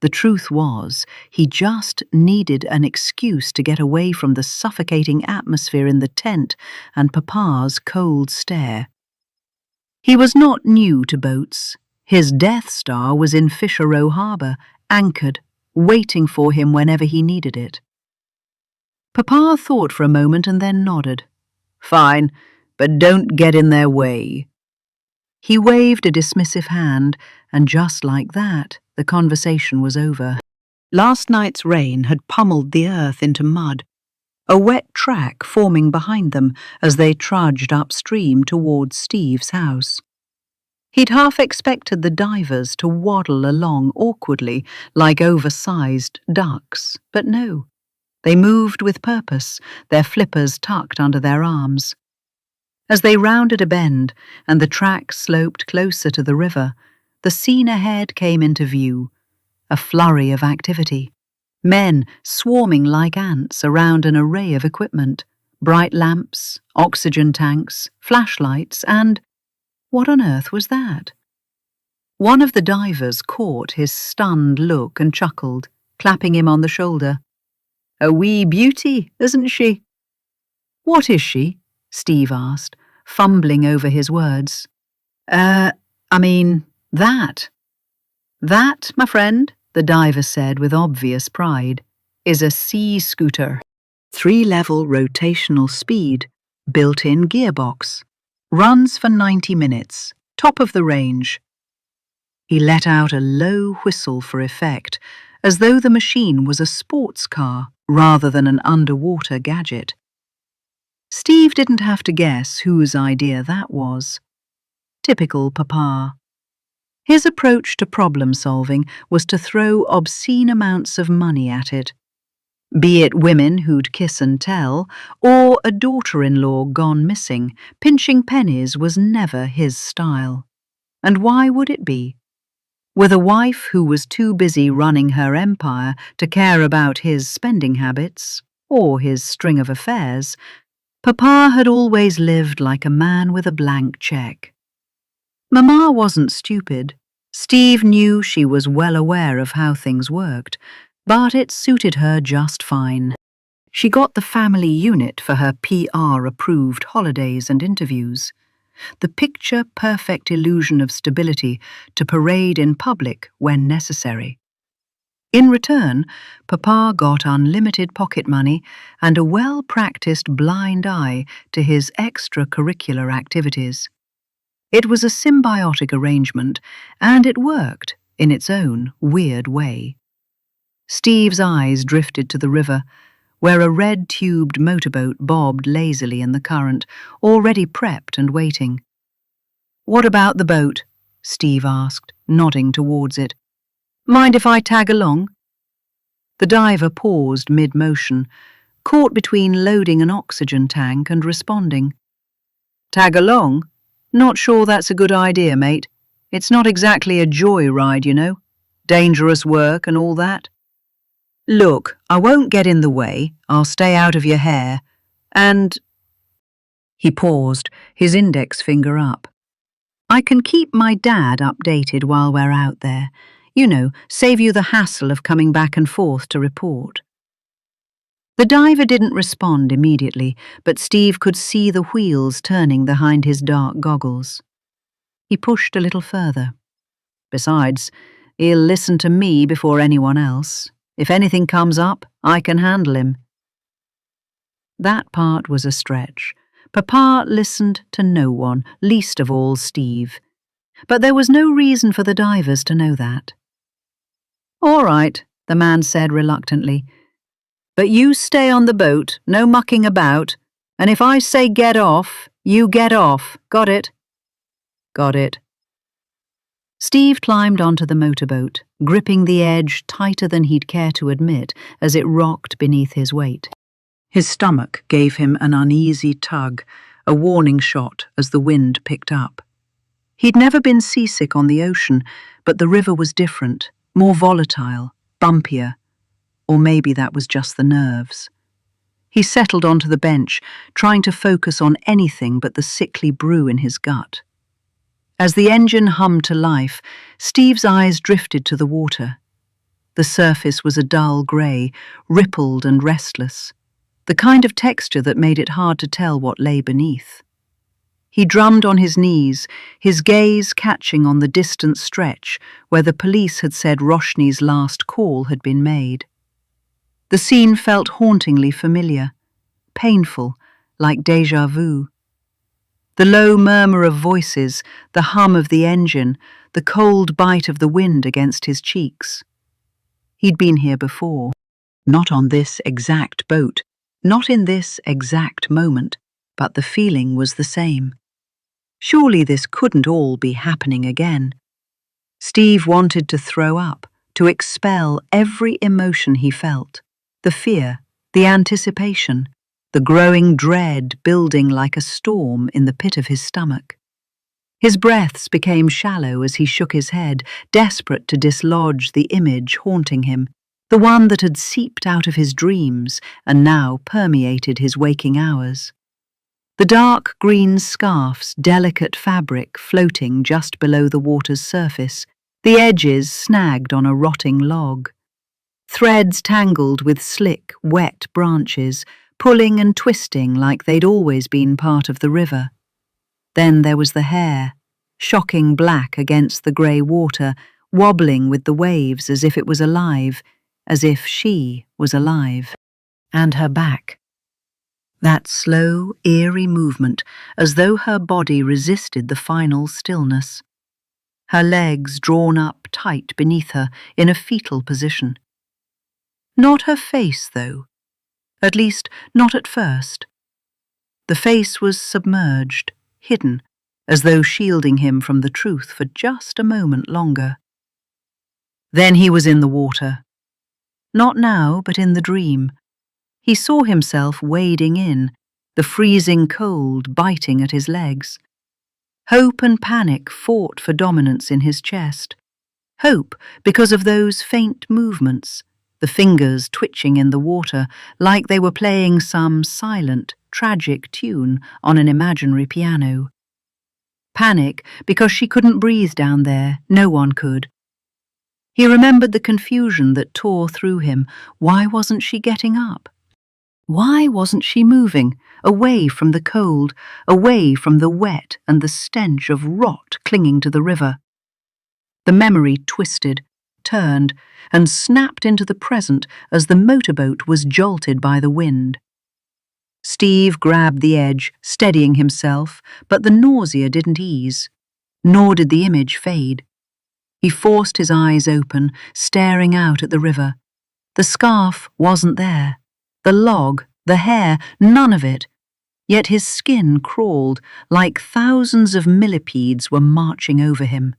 The truth was, he just needed an excuse to get away from the suffocating atmosphere in the tent and Papa's cold stare. He was not new to boats. His Death Star was in Fisher Row Harbour, anchored, waiting for him whenever he needed it. Papa thought for a moment and then nodded. "Fine, but don't get in their way." He waved a dismissive hand, and just like that, the conversation was over. Last night's rain had pummeled the earth into mud, a wet track forming behind them as they trudged upstream towards Steve's house. He'd half expected the divers to waddle along awkwardly like oversized ducks, but no. They moved with purpose, their flippers tucked under their arms. As they rounded a bend and the track sloped closer to the river, the scene ahead came into view, a flurry of activity. Men swarming like ants around an array of equipment, bright lamps, oxygen tanks, flashlights, and what on earth was that? One of the divers caught his stunned look and chuckled, clapping him on the shoulder. "A wee beauty, isn't she?" "What is she?" Steve asked, fumbling over his words. That. That, my friend," the diver said with obvious pride, "is a sea scooter. 3-level rotational speed, built-in gearbox. Runs for 90 minutes, top of the range." He let out a low whistle for effect, as though the machine was a sports car rather than an underwater gadget. Steve didn't have to guess whose idea that was. Typical Papa. His approach to problem-solving was to throw obscene amounts of money at it. Be it women who'd kiss and tell, or a daughter-in-law gone missing, pinching pennies was never his style. And why would it be? With a wife who was too busy running her empire to care about his spending habits, or his string of affairs, Papa had always lived like a man with a blank check. Mama wasn't stupid. Steve knew she was well aware of how things worked, but it suited her just fine. She got the family unit for her PR-approved holidays and interviews, the picture-perfect illusion of stability to parade in public when necessary. In return, Papa got unlimited pocket money and a well-practiced blind eye to his extracurricular activities. It was a symbiotic arrangement, and it worked in its own weird way. Steve's eyes drifted to the river, where a red-tubed motorboat bobbed lazily in the current, already prepped and waiting. "What about the boat?" Steve asked, nodding towards it. "Mind if I tag along?" The diver paused mid-motion, caught between loading an oxygen tank and responding. "Tag along? Not sure that's a good idea, mate. It's not exactly a joyride, you know. Dangerous work and all that. Look, I won't get in the way. I'll stay out of your hair. And—" He paused, his index finger up. "I can keep my dad updated while we're out there. You know, save you the hassle of coming back and forth to report." The diver didn't respond immediately, but Steve could see the wheels turning behind his dark goggles. He pushed a little further. "Besides, he'll listen to me before anyone else. If anything comes up, I can handle him." That part was a stretch. Papa listened to no one, least of all Steve. But there was no reason for the divers to know that. "All right," the man said reluctantly. "But you stay on the boat, no mucking about, and if I say get off, you get off. Got it?" "Got it." Steve climbed onto the motorboat, gripping the edge tighter than he'd care to admit as it rocked beneath his weight. His stomach gave him an uneasy tug, a warning shot as the wind picked up. He'd never been seasick on the ocean, but the river was different, more volatile, bumpier. Or maybe that was just the nerves. He settled onto the bench, trying to focus on anything but the sickly brew in his gut. As the engine hummed to life, Steve's eyes drifted to the water. The surface was a dull grey, rippled and restless, the kind of texture that made it hard to tell what lay beneath. He drummed on his knees, his gaze catching on the distant stretch where the police had said Roshni's last call had been made. The scene felt hauntingly familiar, painful, like déjà vu. The low murmur of voices, the hum of the engine, the cold bite of the wind against his cheeks. He'd been here before. Not on this exact boat, not in this exact moment, but the feeling was the same. Surely this couldn't all be happening again. Steve wanted to throw up, to expel every emotion he felt. The fear, the anticipation, the growing dread building like a storm in the pit of his stomach. His breaths became shallow as he shook his head, desperate to dislodge the image haunting him, the one that had seeped out of his dreams and now permeated his waking hours. The dark green scarf's delicate fabric floating just below the water's surface, the edges snagged on a rotting log. Threads tangled with slick, wet branches, pulling and twisting like they'd always been part of the river. Then there was the hair, shocking black against the grey water, wobbling with the waves as if it was alive, as if she was alive. And her back. That slow, eerie movement, as though her body resisted the final stillness. Her legs drawn up tight beneath her in a fetal position. Not her face, though. At least, not at first. The face was submerged, hidden, as though shielding him from the truth for just a moment longer. Then he was in the water. Not now, but in the dream. He saw himself wading in, the freezing cold biting at his legs. Hope and panic fought for dominance in his chest. Hope because of those faint movements, the fingers twitching in the water like they were playing some silent, tragic tune on an imaginary piano. Panic because she couldn't breathe down there, no one could. He remembered the confusion that tore through him. Why wasn't she getting up? Why wasn't she moving, away from the cold, away from the wet and the stench of rot clinging to the river? The memory twisted, turned and snapped into the present as the motorboat was jolted by the wind. Steve grabbed the edge, steadying himself, but the nausea didn't ease, nor did the image fade. He forced his eyes open, staring out at the river. The scarf wasn't there. The log, the hair, none of it. Yet his skin crawled like thousands of millipedes were marching over him.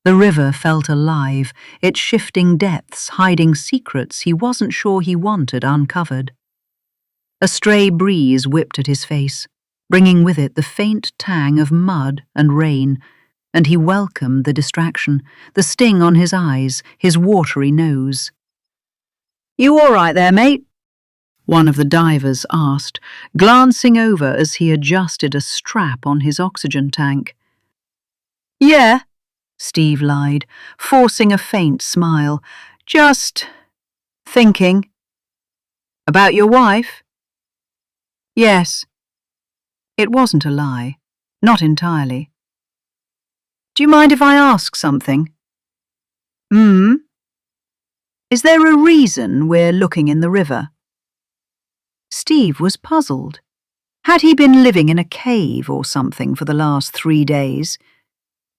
The river felt alive, its shifting depths hiding secrets he wasn't sure he wanted uncovered. A stray breeze whipped at his face, bringing with it the faint tang of mud and rain, and he welcomed the distraction, the sting on his eyes, his watery nose. "You all right there, mate?" one of the divers asked, glancing over as he adjusted a strap on his oxygen tank. "Yeah," Steve lied, forcing a faint smile. "Just thinking." "About your wife?" "Yes." It wasn't a lie. Not entirely. "Do you mind if I ask something?" Is there a reason we're looking in the river?" Steve was puzzled. Had he been living in a cave or something for the last 3 days?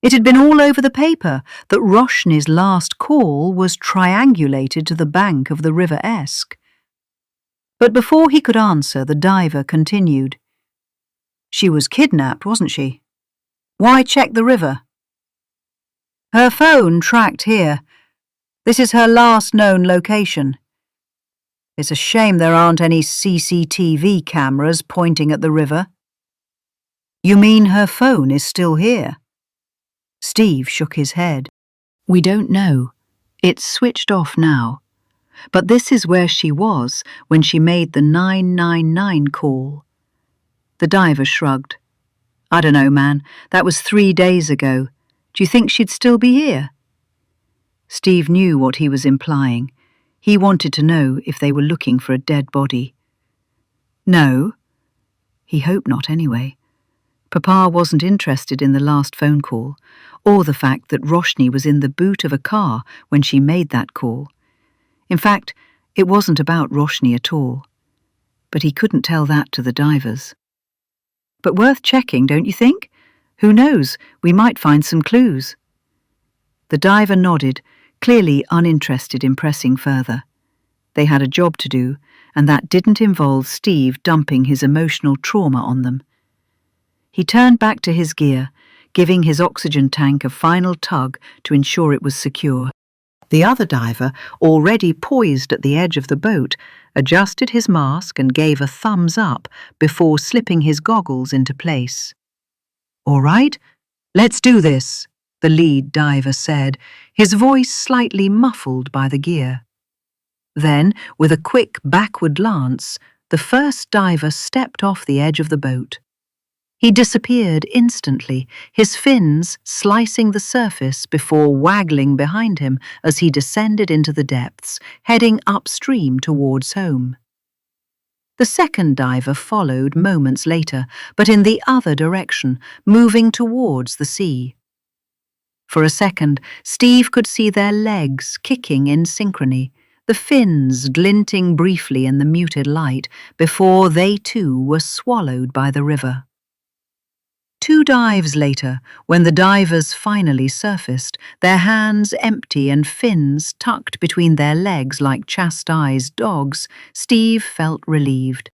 It had been all over the paper that Roshni's last call was triangulated to the bank of the River Esk. But before he could answer, the diver continued. "She was kidnapped, wasn't she? Why check the river?" "Her phone tracked here. This is her last known location. It's a shame there aren't any CCTV cameras pointing at the river." "You mean her phone is still here?" Steve shook his head. "We don't know. It's switched off now. But this is where she was when she made the 999 call." The diver shrugged. "I don't know, man. That was 3 days ago. Do you think she'd still be here?" Steve knew what he was implying. He wanted to know if they were looking for a dead body. No. He hoped not anyway. Papa wasn't interested in the last phone call, or the fact that Roshni was in the boot of a car when she made that call. In fact, it wasn't about Roshni at all. But he couldn't tell that to the divers. "But worth checking, don't you think? Who knows, we might find some clues." The diver nodded, clearly uninterested in pressing further. They had a job to do, and that didn't involve Steve dumping his emotional trauma on them. He turned back to his gear, giving his oxygen tank a final tug to ensure it was secure. The other diver, already poised at the edge of the boat, adjusted his mask and gave a thumbs up before slipping his goggles into place. "All right, let's do this," the lead diver said, his voice slightly muffled by the gear. Then, with a quick backward glance, the first diver stepped off the edge of the boat. He disappeared instantly, his fins slicing the surface before waggling behind him as he descended into the depths, heading upstream towards home. The second diver followed moments later, but in the other direction, moving towards the sea. For a second, Steve could see their legs kicking in synchrony, the fins glinting briefly in the muted light before they too were swallowed by the river. 2 dives later, when the divers finally surfaced, their hands empty and fins tucked between their legs like chastised dogs, Steve felt relieved.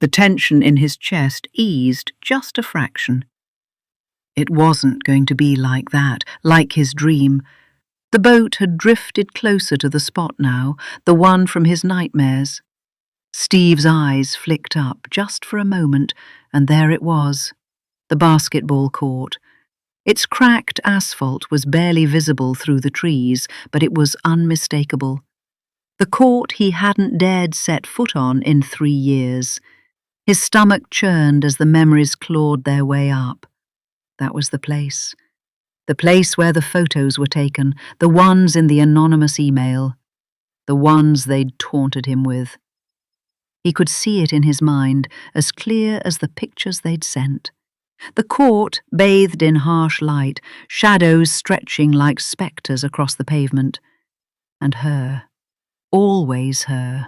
The tension in his chest eased just a fraction. It wasn't going to be like that, like his dream. The boat had drifted closer to the spot now, the one from his nightmares. Steve's eyes flicked up just for a moment, and there it was, the basketball court. Its cracked asphalt was barely visible through the trees, but it was unmistakable. The court he hadn't dared set foot on in 3 years. His stomach churned as the memories clawed their way up. That was the place. The place where the photos were taken, the ones in the anonymous email, the ones they'd taunted him with. He could see it in his mind, as clear as the pictures they'd sent. The court bathed in harsh light, shadows stretching like spectres across the pavement. And her. Always her.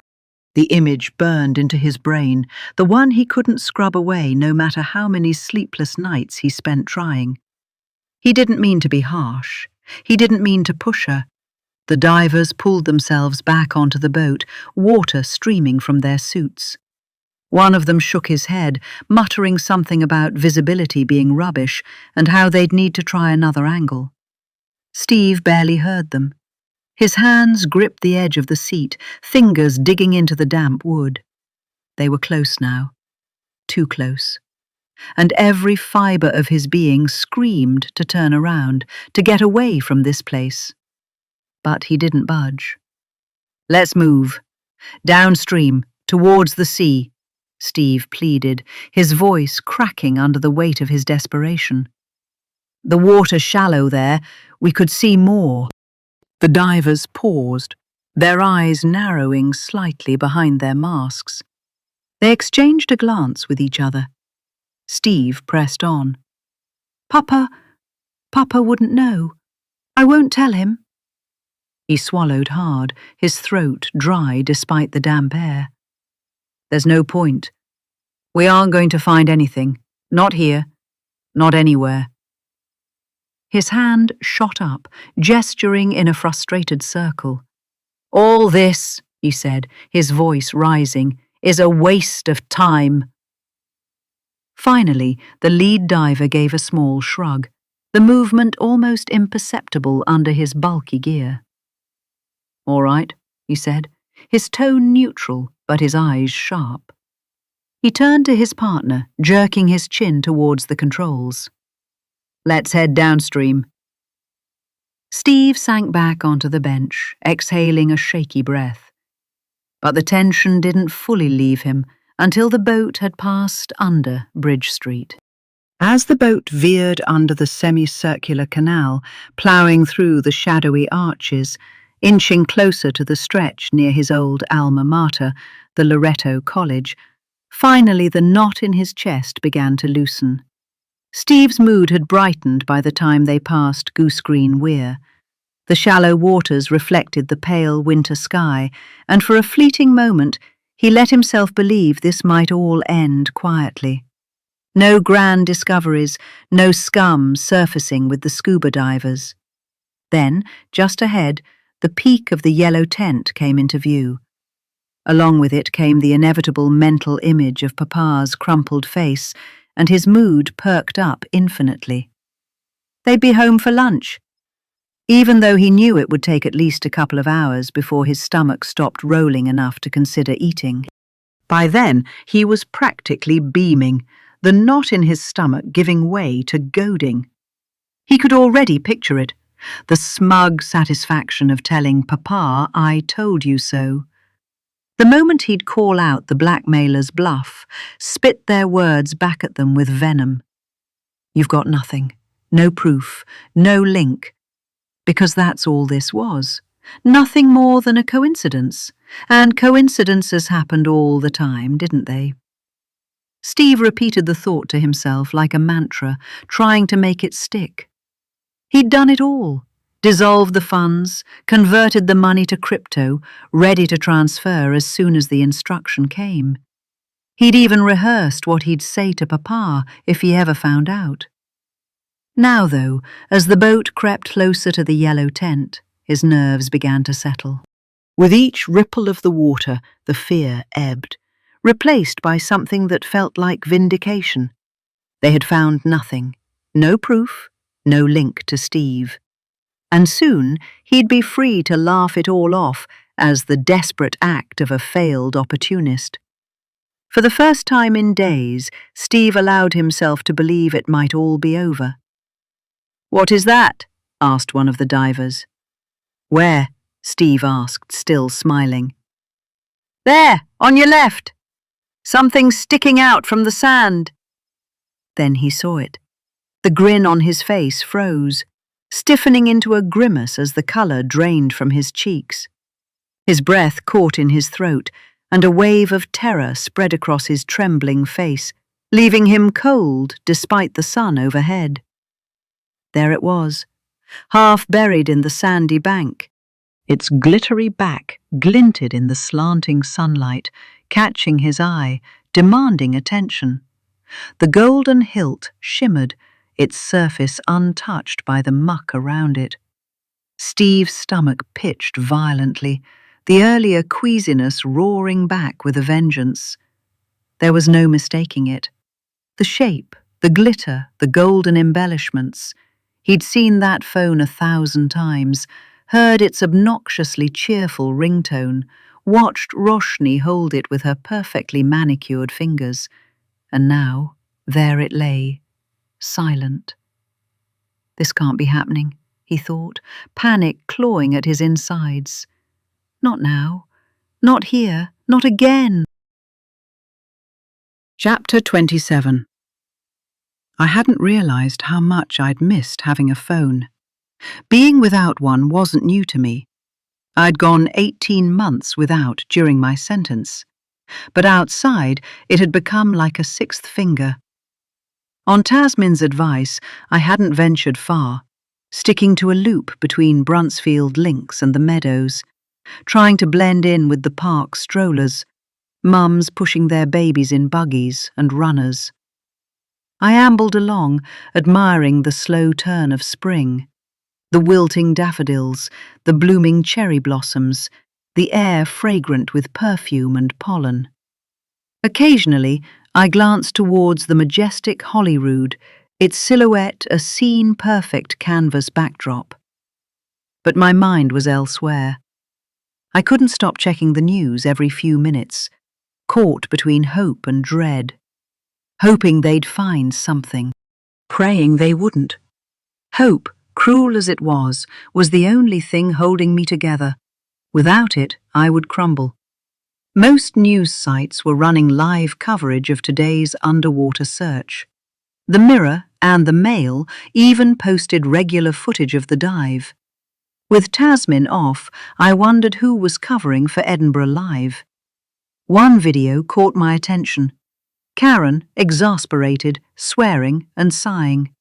The image burned into his brain, the one he couldn't scrub away no matter how many sleepless nights he spent trying. He didn't mean to be harsh. He didn't mean to push her. The divers pulled themselves back onto the boat, water streaming from their suits. One of them shook his head, muttering something about visibility being rubbish and how they'd need to try another angle. Steve barely heard them. His hands gripped the edge of the seat, fingers digging into the damp wood. They were close now. Too close. And every fibre of his being screamed to turn around, to get away from this place. But he didn't budge. "Let's move. Downstream, towards the sea," Steve pleaded, his voice cracking under the weight of his desperation. "The water's shallow there. We could see more." The divers paused, their eyes narrowing slightly behind their masks. They exchanged a glance with each other. Steve pressed on. Papa wouldn't know. I won't tell him." He swallowed hard, his throat dry despite the damp air. "There's no point. We aren't going to find anything. Not here. Not anywhere." His hand shot up, gesturing in a frustrated circle. "All this," he said, his voice rising, "is a waste of time." Finally, the lead diver gave a small shrug, the movement almost imperceptible under his bulky gear. "All right," he said, his tone neutral but his eyes sharp. He turned to his partner, jerking his chin towards the controls. "Let's head downstream." Steve sank back onto the bench, exhaling a shaky breath. But the tension didn't fully leave him until the boat had passed under Bridge Street. As the boat veered under the semicircular canal, ploughing through the shadowy arches, inching closer to the stretch near his old alma mater, the Loretto College, finally the knot in his chest began to loosen. Steve's mood had brightened by the time they passed Goose Green Weir. The shallow waters reflected the pale winter sky, and for a fleeting moment he let himself believe this might all end quietly. No grand discoveries, no scum surfacing with the scuba divers. Then, just ahead, the peak of the yellow tent came into view. Along with it came the inevitable mental image of Papa's crumpled face, and his mood perked up infinitely. They'd be home for lunch, even though he knew it would take at least a couple of hours before his stomach stopped rolling enough to consider eating. By then, he was practically beaming, the knot in his stomach giving way to goading. He could already picture it, the smug satisfaction of telling Papa, "I told you so." The moment he'd call out the blackmailer's bluff, spit their words back at them with venom. "You've got nothing, no proof, no link," because that's all this was. Nothing more than a coincidence, and coincidences happened all the time, didn't they? Steve repeated the thought to himself like a mantra, trying to make it stick. He'd done it all. Dissolved the funds, converted the money to crypto, ready to transfer as soon as the instruction came. He'd even rehearsed what he'd say to Papa if he ever found out. Now, though, as the boat crept closer to the yellow tent, his nerves began to settle. With each ripple of the water, the fear ebbed, replaced by something that felt like vindication. They had found nothing, no proof, no link to Steve. And soon he'd be free to laugh it all off as the desperate act of a failed opportunist. For the first time in days, Steve allowed himself to believe it might all be over. "What is that?" asked one of the divers. "Where?" Steve asked, still smiling. "There, on your left. Something sticking out from the sand." Then he saw it. The grin on his face froze, stiffening into a grimace as the colour drained from his cheeks. His breath caught in his throat, and a wave of terror spread across his trembling face, leaving him cold despite the sun overhead. There it was, half buried in the sandy bank. Its glittery back glinted in the slanting sunlight, catching his eye, demanding attention. The golden hilt shimmered, its surface untouched by the muck around it. Steve's stomach pitched violently, the earlier queasiness roaring back with a vengeance. There was no mistaking it. The shape, the glitter, the golden embellishments. He'd seen that phone 1,000 times, heard its obnoxiously cheerful ringtone, watched Roshni hold it with her perfectly manicured fingers, and now there it lay, silent. This can't be happening, he thought, panic clawing at his insides. Not now. Not here. Not again. Chapter 27. I hadn't realized how much I'd missed having a phone. Being without one wasn't new to me. I'd gone 18 months without during my sentence, but outside it had become like a sixth finger. On Tasmin's advice, I hadn't ventured far, sticking to a loop between Bruntsfield Links and the meadows, trying to blend in with the park strollers, mums pushing their babies in buggies and runners. I ambled along, admiring the slow turn of spring, the wilting daffodils, the blooming cherry blossoms, the air fragrant with perfume and pollen. Occasionally, I glanced towards the majestic Holyrood, its silhouette a scene-perfect canvas backdrop. But my mind was elsewhere. I couldn't stop checking the news every few minutes, caught between hope and dread. Hoping they'd find something, praying they wouldn't. Hope, cruel as it was the only thing holding me together. Without it, I would crumble. Most news sites were running live coverage of today's underwater search. The Mirror and the Mail even posted regular footage of the dive. With Tasmin off, I wondered who was covering for Edinburgh Live. One video caught my attention. Karen, exasperated, swearing and sighing.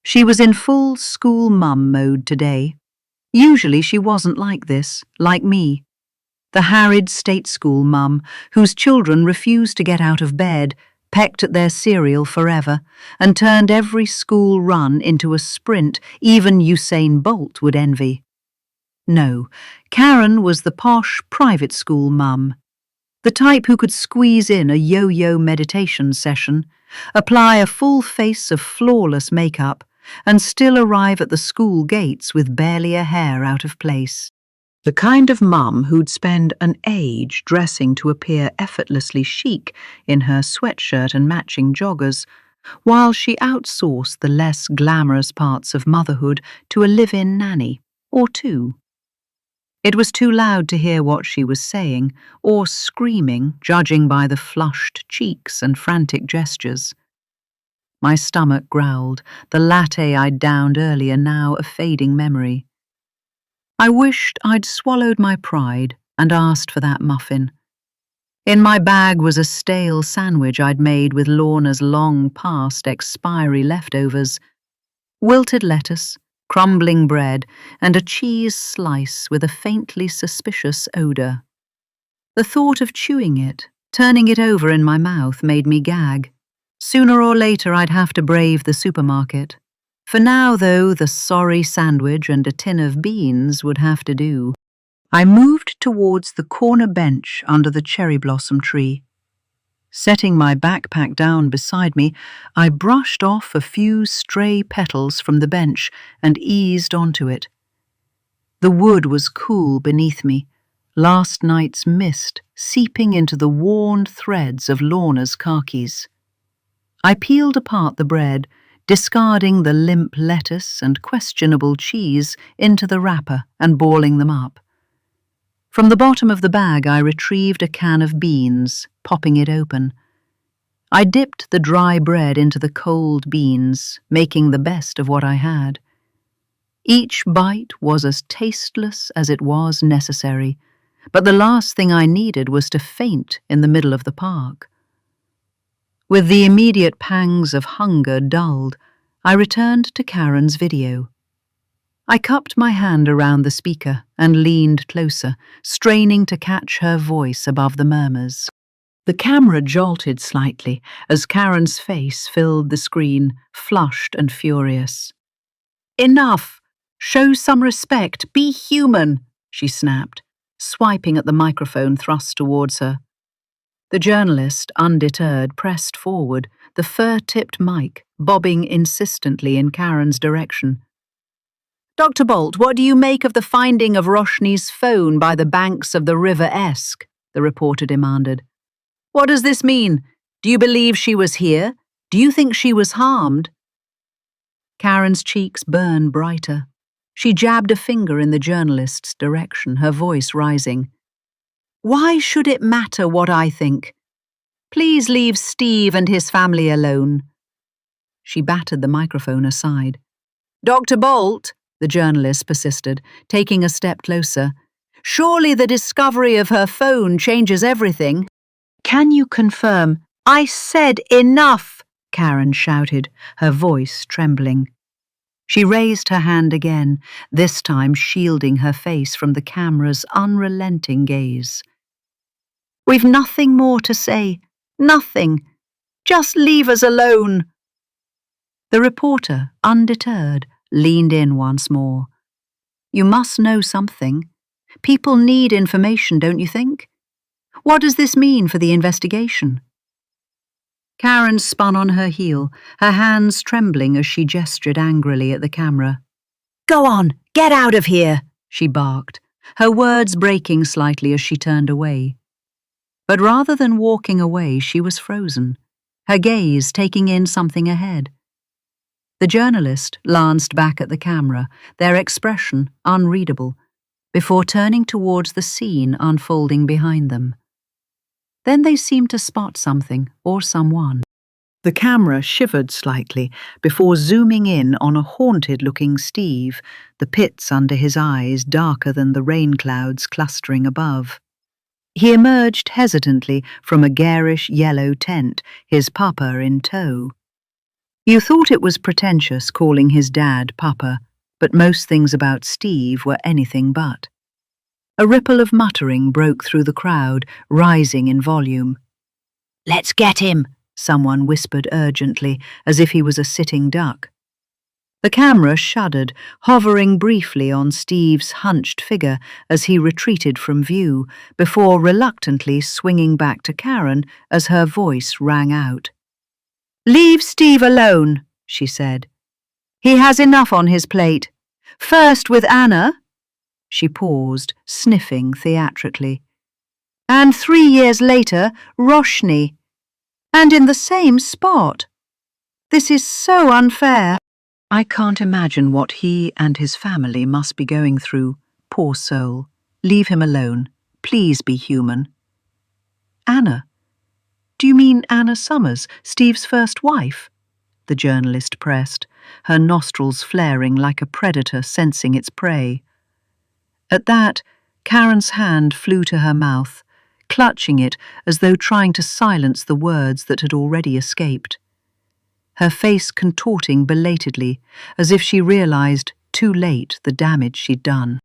She was in full school mum mode today. Usually she wasn't like this, like me. The harried state school mum, whose children refused to get out of bed, pecked at their cereal forever, and turned every school run into a sprint even Usain Bolt would envy. No, Karen was the posh private school mum. The type who could squeeze in a yo-yo meditation session, apply a full face of flawless makeup, and still arrive at the school gates with barely a hair out of place. The kind of mum who'd spend an age dressing to appear effortlessly chic in her sweatshirt and matching joggers, while she outsourced the less glamorous parts of motherhood to a live-in nanny, or two. It was too loud to hear what she was saying, or screaming, judging by the flushed cheeks and frantic gestures. My stomach growled, the latte I'd downed earlier now a fading memory. I wished I'd swallowed my pride and asked for that muffin. In my bag was a stale sandwich I'd made with Lorna's long-past expiry leftovers, wilted lettuce, crumbling bread, and a cheese slice with a faintly suspicious odour. The thought of chewing it, turning it over in my mouth, made me gag. Sooner or later I'd have to brave the supermarket. For now, though, the sorry sandwich and a tin of beans would have to do. I moved towards the corner bench under the cherry blossom tree. Setting my backpack down beside me, I brushed off a few stray petals from the bench and eased onto it. The wood was cool beneath me, last night's mist seeping into the worn threads of Lorna's khakis. I peeled apart the bread, discarding the limp lettuce and questionable cheese into the wrapper and balling them up. From the bottom of the bag I retrieved a can of beans, popping it open. I dipped the dry bread into the cold beans, making the best of what I had. Each bite was as tasteless as it was necessary, but the last thing I needed was to faint in the middle of the park. With the immediate pangs of hunger dulled, I returned to Karen's video. I cupped my hand around the speaker and leaned closer, straining to catch her voice above the murmurs. The camera jolted slightly as Karen's face filled the screen, flushed and furious. "Enough! Show some respect! Be human!" she snapped, swiping at the microphone thrust towards her. The journalist, undeterred, pressed forward, the fur-tipped mic bobbing insistently in Karen's direction. "Dr. Bolt, what do you make of the finding of Roshni's phone by the banks of the River Esk?" the reporter demanded. "What does this mean? Do you believe she was here? Do you think she was harmed?" Karen's cheeks burned brighter. She jabbed a finger in the journalist's direction, her voice rising. "Why should it matter what I think? Please leave Steve and his family alone." She battered the microphone aside. "Dr. Bolt," the journalist persisted, taking a step closer, "surely the discovery of her phone changes everything." "Can you confirm?" "I said enough!" Karen shouted, her voice trembling. She raised her hand again, this time shielding her face from the camera's unrelenting gaze. "We've nothing more to say. Nothing. Just leave us alone." The reporter, undeterred, leaned in once more. "You must know something. People need information, don't you think? What does this mean for the investigation?" Karen spun on her heel, her hands trembling as she gestured angrily at the camera. "Go on, get out of here," she barked, her words breaking slightly as she turned away. But rather than walking away, she was frozen, her gaze taking in something ahead. The journalist glanced back at the camera, their expression unreadable, before turning towards the scene unfolding behind them. Then they seemed to spot something or someone. The camera shivered slightly before zooming in on a haunted-looking Steve, the pits under his eyes darker than the rain clouds clustering above. He emerged hesitantly from a garish yellow tent, his papa in tow. You thought it was pretentious calling his dad Papa, but most things about Steve were anything but. A ripple of muttering broke through the crowd, rising in volume. "Let's get him," someone whispered urgently, as if he was a sitting duck. The camera shuddered, hovering briefly on Steve's hunched figure as he retreated from view, before reluctantly swinging back to Karen as her voice rang out. "Leave Steve alone," she said. "He has enough on his plate. First with Anna." She paused, sniffing theatrically. "And 3 years later, Roshni. And in the same spot. This is so unfair." I can't imagine what he and his family must be going through. Poor soul. Leave him alone. Please be human. "Anna? Do you mean Anna Summers, Steve's first wife?" the journalist pressed, her nostrils flaring like a predator sensing its prey. At that, Karen's hand flew to her mouth, clutching it as though trying to silence the words that had already escaped. Her face contorting belatedly, as if she realized too late the damage she'd done.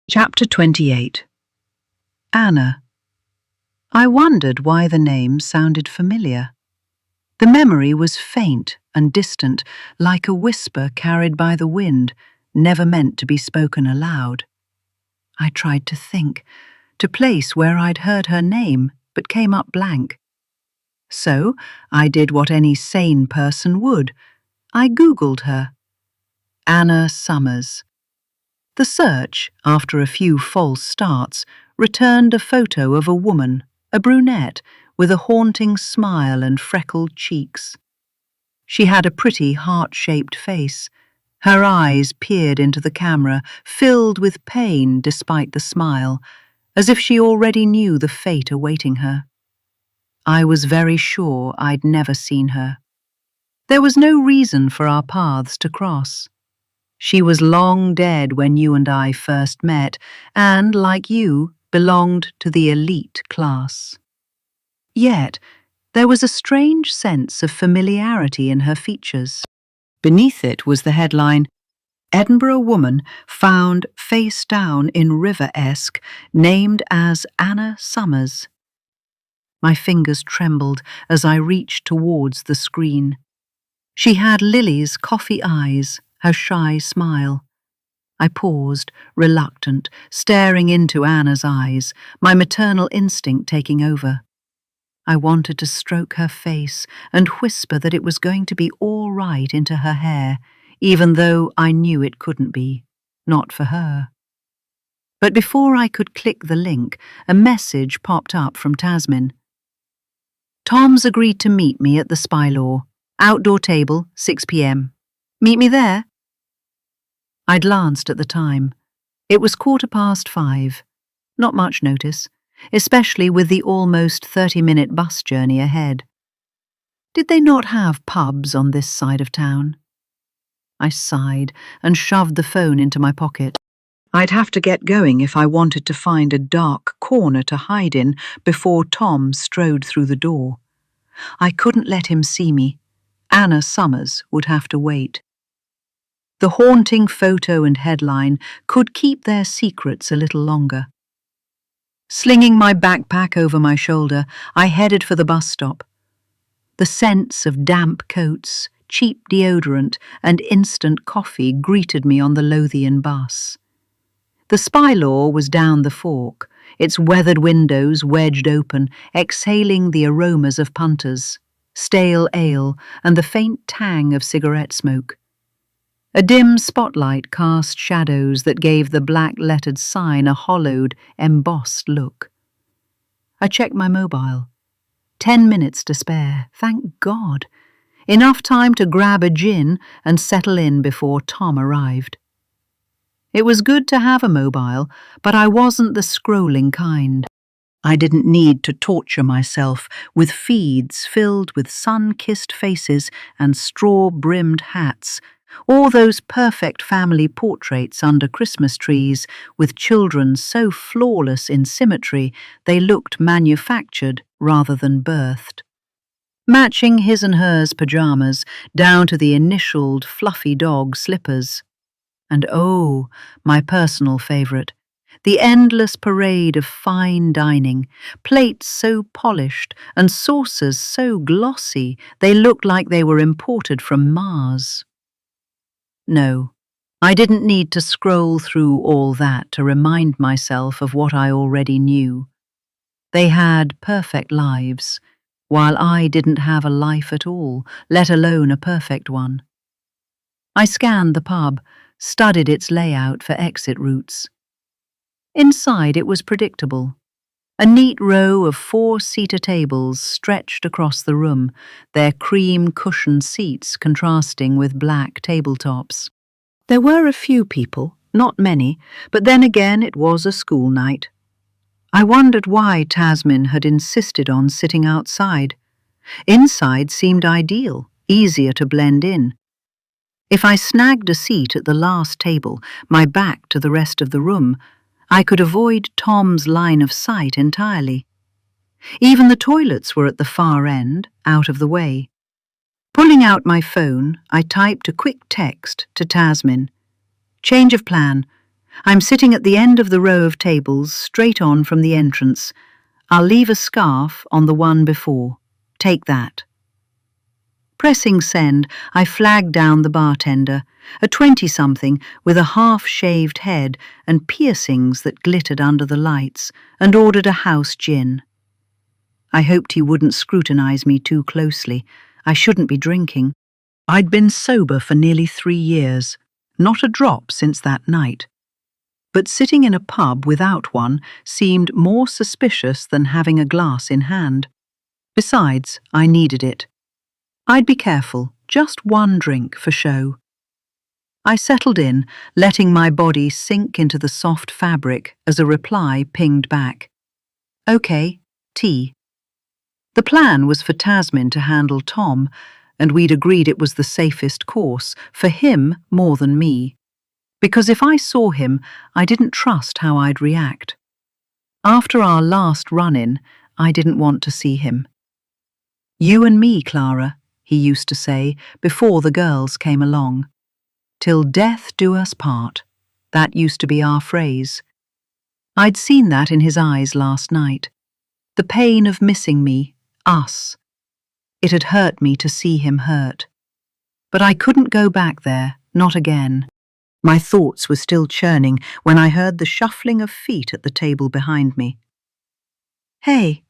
Chapter 28. Anna. I wondered why the name sounded familiar. The memory was faint and distant, like a whisper carried by the wind, never meant to be spoken aloud. I tried to think, to place where I'd heard her name, but came up blank. So I did what any sane person would. I Googled her. Anna Summers. The search, after a few false starts, returned a photo of a woman, a brunette, with a haunting smile and freckled cheeks. She had a pretty heart-shaped face. Her eyes peered into the camera, filled with pain despite the smile, as if she already knew the fate awaiting her. I was very sure I'd never seen her. There was no reason for our paths to cross. She was long dead when you and I first met, and, like you, belonged to the elite class. Yet, there was a strange sense of familiarity in her features. Beneath it was the headline, Edinburgh woman found face down in River Esk, named as Anna Summers. My fingers trembled as I reached towards the screen. She had Lily's coffee eyes, her shy smile. I paused, reluctant, staring into Anna's eyes, my maternal instinct taking over. I wanted to stroke her face and whisper that it was going to be all right into her hair, even though I knew it couldn't be, not for her. But before I could click the link, a message popped up from Tasmin. Tom's agreed to meet me at the Spy Law. Outdoor table, 6 p.m. Meet me there? I glanced at the time. It was 5:15. Not much notice, especially with the almost 30-minute bus journey ahead. Did they not have pubs on this side of town? I sighed and shoved the phone into my pocket. I'd have to get going if I wanted to find a dark corner to hide in before Tom strode through the door. I couldn't let him see me. Anna Summers would have to wait. The haunting photo and headline could keep their secrets a little longer. Slinging my backpack over my shoulder, I headed for the bus stop. The scents of damp coats, cheap deodorant, and instant coffee greeted me on the Lothian bus. The Spy Law was down the fork, its weathered windows wedged open, exhaling the aromas of punters, stale ale, and the faint tang of cigarette smoke. A dim spotlight cast shadows that gave the black-lettered sign a hollowed, embossed look. I checked my mobile. 10 minutes to spare, thank God. Enough time to grab a gin and settle in before Tom arrived. It was good to have a mobile, but I wasn't the scrolling kind. I didn't need to torture myself with feeds filled with sun-kissed faces and straw-brimmed hats, or those perfect family portraits under Christmas trees with children so flawless in symmetry they looked manufactured rather than birthed. Matching his and hers pajamas down to the initialed fluffy dog slippers. And oh, my personal favourite, the endless parade of fine dining, plates so polished and saucers so glossy they looked like they were imported from Mars. No, I didn't need to scroll through all that to remind myself of what I already knew. They had perfect lives, while I didn't have a life at all, let alone a perfect one. I scanned the pub, studied its layout for exit routes. Inside it was predictable. A neat row of 4-seater tables stretched across the room, their cream-cushioned seats contrasting with black tabletops. There were a few people, not many, but then again it was a school night. I wondered why Tasmin had insisted on sitting outside. Inside seemed ideal, easier to blend in. If I snagged a seat at the last table, my back to the rest of the room, I could avoid Tom's line of sight entirely. Even the toilets were at the far end, out of the way. Pulling out my phone, I typed a quick text to Tasmin. Change of plan. I'm sitting at the end of the row of tables, straight on from the entrance. I'll leave a scarf on the one before. Take that. Pressing send, I flagged down the bartender, a 20-something with a half-shaved head and piercings that glittered under the lights, and ordered a house gin. I hoped he wouldn't scrutinize me too closely. I shouldn't be drinking. I'd been sober for nearly 3 years, not a drop since that night. But sitting in a pub without one seemed more suspicious than having a glass in hand. Besides, I needed it. I'd be careful, just one drink for show. I settled in, letting my body sink into the soft fabric as a reply pinged back. Okay, tea. The plan was for Tasmin to handle Tom, and we'd agreed it was the safest course, for him more than me. Because if I saw him, I didn't trust how I'd react. After our last run-in, I didn't want to see him. You and me, Clara, he used to say, before the girls came along. Till death do us part. That used to be our phrase. I'd seen that in his eyes last night. The pain of missing me, us. It had hurt me to see him hurt. But I couldn't go back there, not again. My thoughts were still churning when I heard the shuffling of feet at the table behind me. "Hey."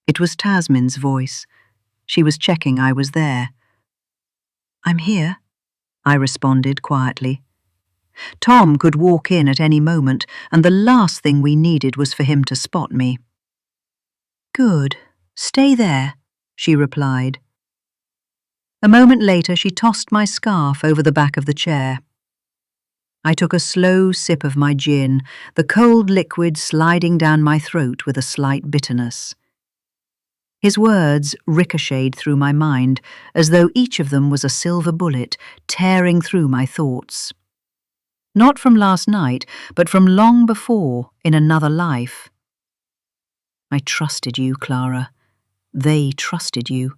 It was Tasmin's voice. She was checking I was there. "I'm here," I responded quietly. Tom could walk in at any moment, and the last thing we needed was for him to spot me. "Good. Stay there," she replied. A moment later, she tossed my scarf over the back of the chair. I took a slow sip of my gin, the cold liquid sliding down my throat with a slight bitterness. His words ricocheted through my mind, as though each of them was a silver bullet tearing through my thoughts. Not from last night, but from long before, in another life. "I trusted you, Clara. They trusted you."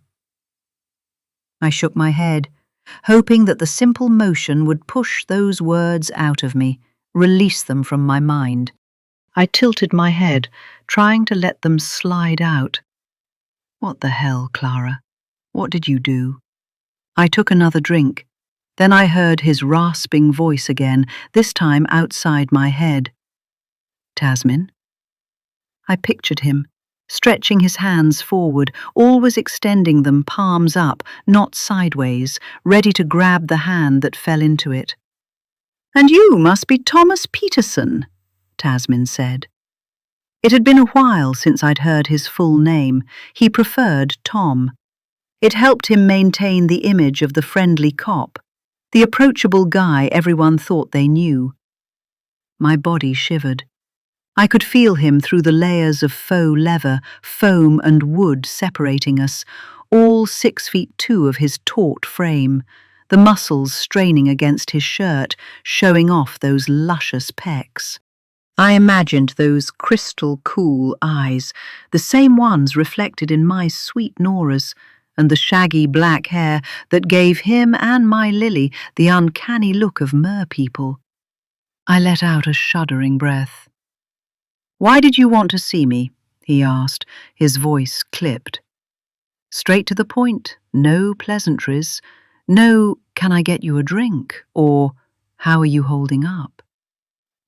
I shook my head, hoping that the simple motion would push those words out of me, release them from my mind. I tilted my head, trying to let them slide out. "What the hell, Clara? What did you do?" I took another drink. Then I heard his rasping voice again, this time outside my head. "Tasmin?" I pictured him, stretching his hands forward, always extending them palms up, not sideways, ready to grab the hand that fell into it. "And you must be Thomas Peterson," Tasmin said. It had been a while since I'd heard his full name. He preferred Tom. It helped him maintain the image of the friendly cop, the approachable guy everyone thought they knew. My body shivered. I could feel him through the layers of faux leather, foam and wood separating us, all 6'2" of his taut frame, the muscles straining against his shirt, showing off those luscious pecs. I imagined those crystal cool eyes, the same ones reflected in my sweet Nora's, and the shaggy black hair that gave him and my Lily the uncanny look of merpeople. I let out a shuddering breath. "Why did you want to see me?" he asked, his voice clipped. Straight to the point, no pleasantries, no "can I get you a drink?" or "how are you holding up?"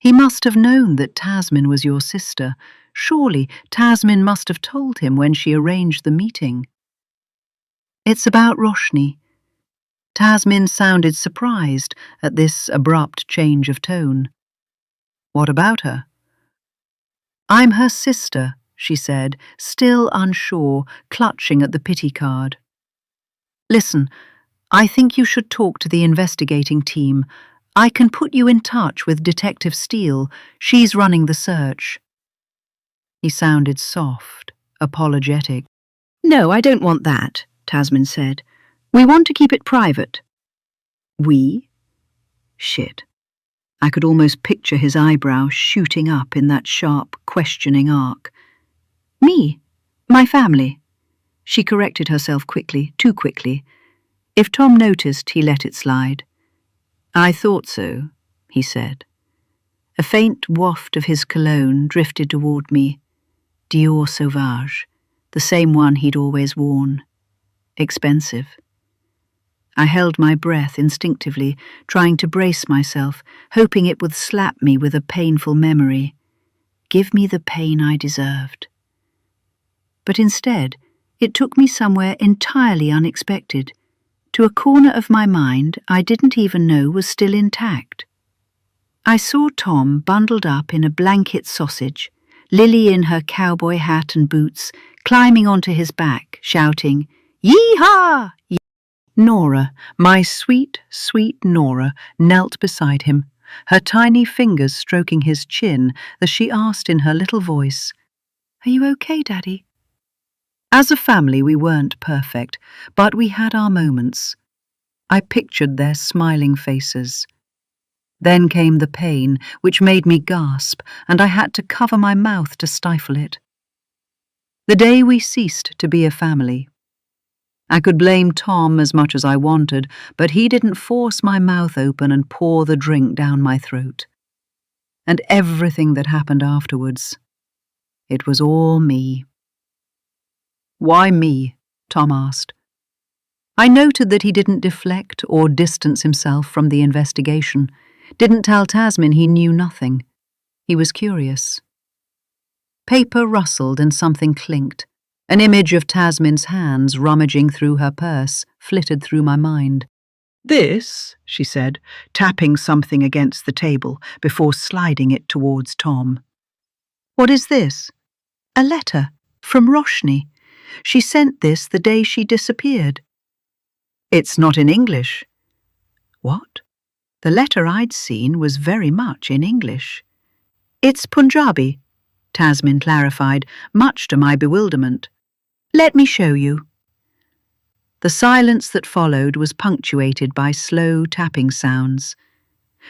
He must have known that Tasmin was your sister. Surely Tasmin must have told him when she arranged the meeting. "It's about Roshni." Tasmin sounded surprised at this abrupt change of tone. "What about her?" "I'm her sister," she said, still unsure, clutching at the pity card. "Listen, I think you should talk to the investigating team. I can put you in touch with Detective Steele. She's running the search." He sounded soft, apologetic. "No, I don't want that," Tasmin said. "We want to keep it private." "We?" Shit. I could almost picture his eyebrows shooting up in that sharp, questioning arc. "Me? My family." She corrected herself quickly, too quickly. If Tom noticed, he let it slide. "I thought so," he said. A faint waft of his cologne drifted toward me. Dior Sauvage, the same one he'd always worn. Expensive. I held my breath instinctively, trying to brace myself, hoping it would slap me with a painful memory. Give me the pain I deserved. But instead, it took me somewhere entirely unexpected, to a corner of my mind I didn't even know was still intact. I saw Tom bundled up in a blanket sausage, Lily in her cowboy hat and boots, climbing onto his back, shouting, "Yee-haw!" Nora, my sweet, sweet Nora, knelt beside him, her tiny fingers stroking his chin as she asked in her little voice, "Are you okay, Daddy?" As a family, we weren't perfect, but we had our moments. I pictured their smiling faces. Then came the pain, which made me gasp, and I had to cover my mouth to stifle it. The day we ceased to be a family. I could blame Tom as much as I wanted, but he didn't force my mouth open and pour the drink down my throat. And everything that happened afterwards, it was all me. "Why me?" Tom asked. I noted that he didn't deflect or distance himself from the investigation, didn't tell Tasmin he knew nothing. He was curious. Paper rustled and something clinked. An image of Tasmin's hands rummaging through her purse flitted through my mind. "This," she said, tapping something against the table before sliding it towards Tom. "What is this?" "A letter from Roshni. She sent this the day she disappeared." "It's not in English." "What?" The letter I'd seen was very much in English. "It's Punjabi," Tasmin clarified, much to my bewilderment. "Let me show you." The silence that followed was punctuated by slow tapping sounds.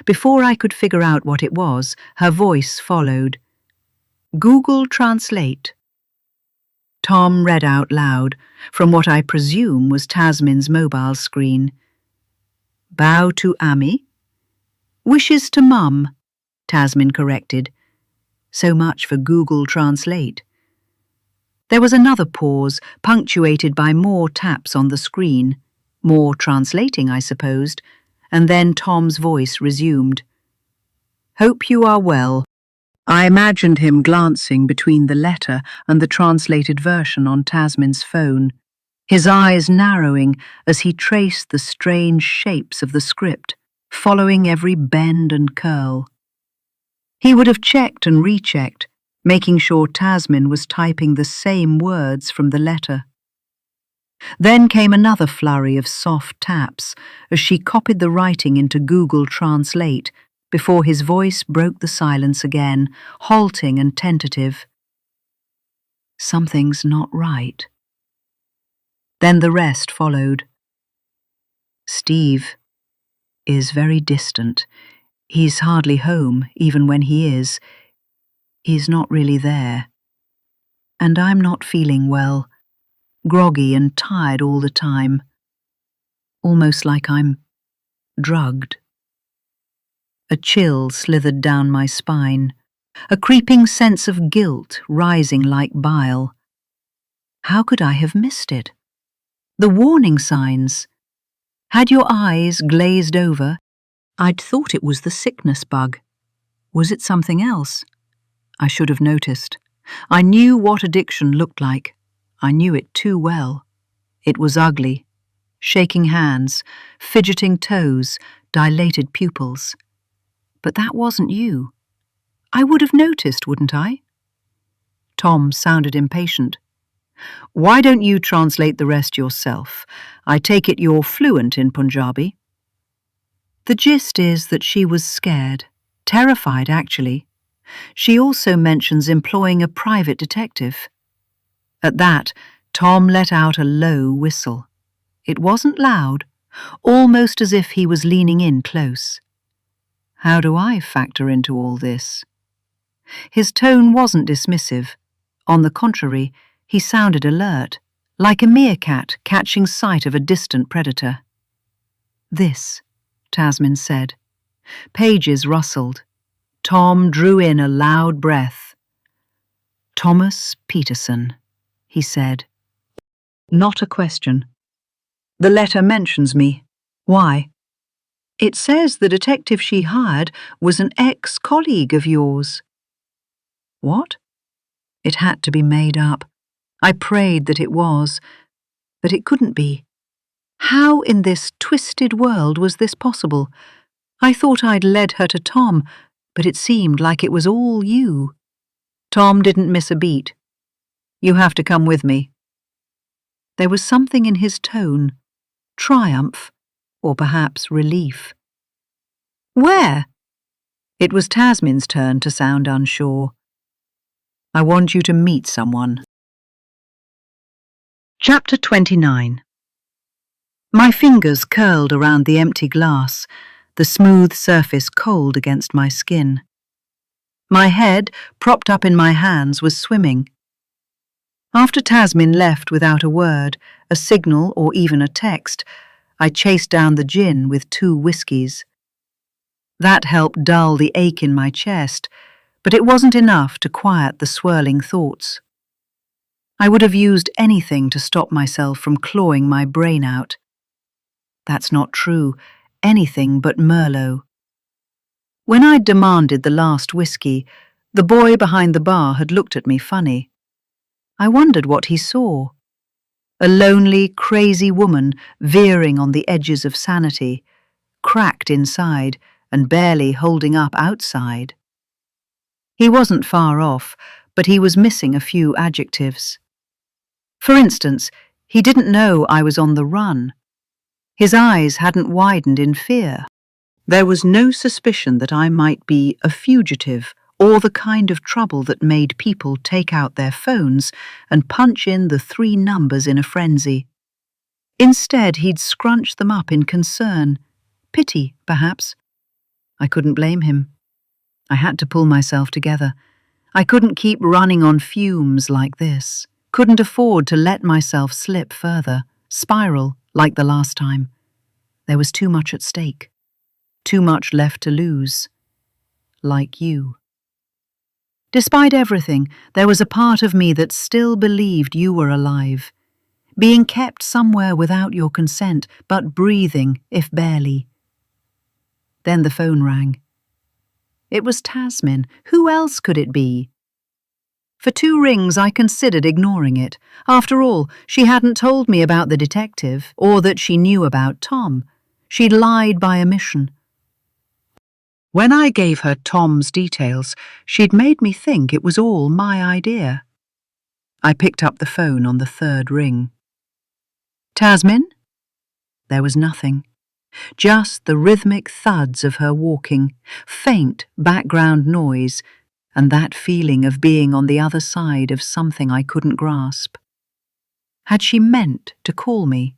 Before I could figure out what it was, her voice followed. "Google Translate." Tom read out loud, from what I presume was Tasmin's mobile screen. "Bow to Ami." "Wishes to Mum," Tasmin corrected. So much for Google Translate. There was another pause, punctuated by more taps on the screen, more translating, I supposed, and then Tom's voice resumed. "Hope you are well." I imagined him glancing between the letter and the translated version on Tasmin's phone, his eyes narrowing as he traced the strange shapes of the script, following every bend and curl. He would have checked and rechecked, making sure Tasmin was typing the same words from the letter. Then came another flurry of soft taps as she copied the writing into Google Translate before his voice broke the silence again, halting and tentative. "Something's not right." Then the rest followed. "Steve is very distant. He's hardly home, even when he is. He's not really there. And I'm not feeling well, groggy and tired all the time. Almost like I'm drugged." A chill slithered down my spine, a creeping sense of guilt rising like bile. How could I have missed it? The warning signs. Had your eyes glazed over? I'd thought it was the sickness bug. Was it something else? I should have noticed. I knew what addiction looked like. I knew it too well. It was ugly. Shaking hands, fidgeting toes, dilated pupils. But that wasn't you. I would have noticed, wouldn't I? Tom sounded impatient. "Why don't you translate the rest yourself? I take it you're fluent in Punjabi." The gist is that she was scared, terrified actually. She also mentions employing a private detective. At that, Tom let out a low whistle. It wasn't loud, almost as if he was leaning in close. How do I factor into all this? His tone wasn't dismissive. On the contrary, he sounded alert, like a meerkat catching sight of a distant predator. "This," Tasmin said. Pages rustled. Tom drew in a loud breath. "Thomas Peterson," he said. Not a question. "The letter mentions me. Why?" "It says the detective she hired was an ex-colleague of yours." What? It had to be made up. I prayed that it was, but it couldn't be. How in this twisted world was this possible? I thought I'd led her to Tom, but it seemed like it was all you. Tom didn't miss a beat. "You have to come with me." There was something in his tone, triumph, or perhaps relief. "Where?" It was Tasmin's turn to sound unsure. "I want you to meet someone." Chapter 29. My fingers curled around the empty glass, the smooth surface cold against my skin. My head, propped up in my hands, was swimming. After Tasmin left without a word, a signal or even a text, I chased down the gin with 2 whiskies. That helped dull the ache in my chest, but it wasn't enough to quiet the swirling thoughts. I would have used anything to stop myself from clawing my brain out. That's not true. Anything but Merlot. When I'd demanded the last whiskey, the boy behind the bar had looked at me funny. I wondered what he saw. A lonely, crazy woman veering on the edges of sanity, cracked inside and barely holding up outside. He wasn't far off, but he was missing a few adjectives. For instance, he didn't know I was on the run. His eyes hadn't widened in fear. There was no suspicion that I might be a fugitive or the kind of trouble that made people take out their phones and punch in the 3 numbers in a frenzy. Instead, he'd scrunched them up in concern, pity, perhaps. I couldn't blame him. I had to pull myself together. I couldn't keep running on fumes like this. Couldn't afford to let myself slip further, spiral like the last time. There was too much at stake. Too much left to lose. Like you. Despite everything, there was a part of me that still believed you were alive, being kept somewhere without your consent, but breathing, if barely. Then the phone rang. It was Tasmin. Who else could it be? For 2 rings I considered ignoring it. After all, she hadn't told me about the detective, or that she knew about Tom. She'd lied by omission. When I gave her Tom's details, she'd made me think it was all my idea. I picked up the phone on the 3rd ring. Tasmin? There was nothing. Just the rhythmic thuds of her walking, faint background noise, and that feeling of being on the other side of something I couldn't grasp. Had she meant to call me?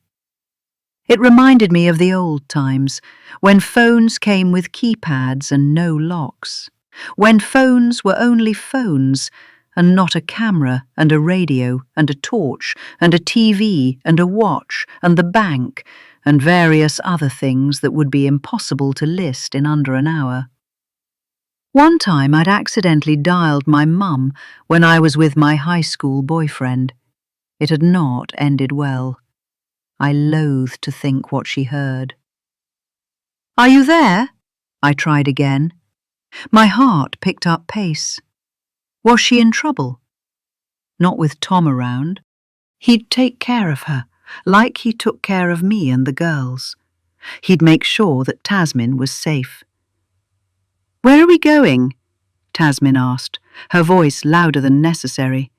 It reminded me of the old times, when phones came with keypads and no locks, when phones were only phones and not a camera and a radio and a torch and a TV and a watch and the bank and various other things that would be impossible to list in under an hour. One time I'd accidentally dialed my mum when I was with my high school boyfriend. It had not ended well. I loathed to think what she heard. "Are you there?" I tried again. My heart picked up pace. Was she in trouble? Not with Tom around. He'd take care of her, like he took care of me and the girls. He'd make sure that Tasmin was safe. "Where are we going?" Tasmin asked, her voice louder than necessary.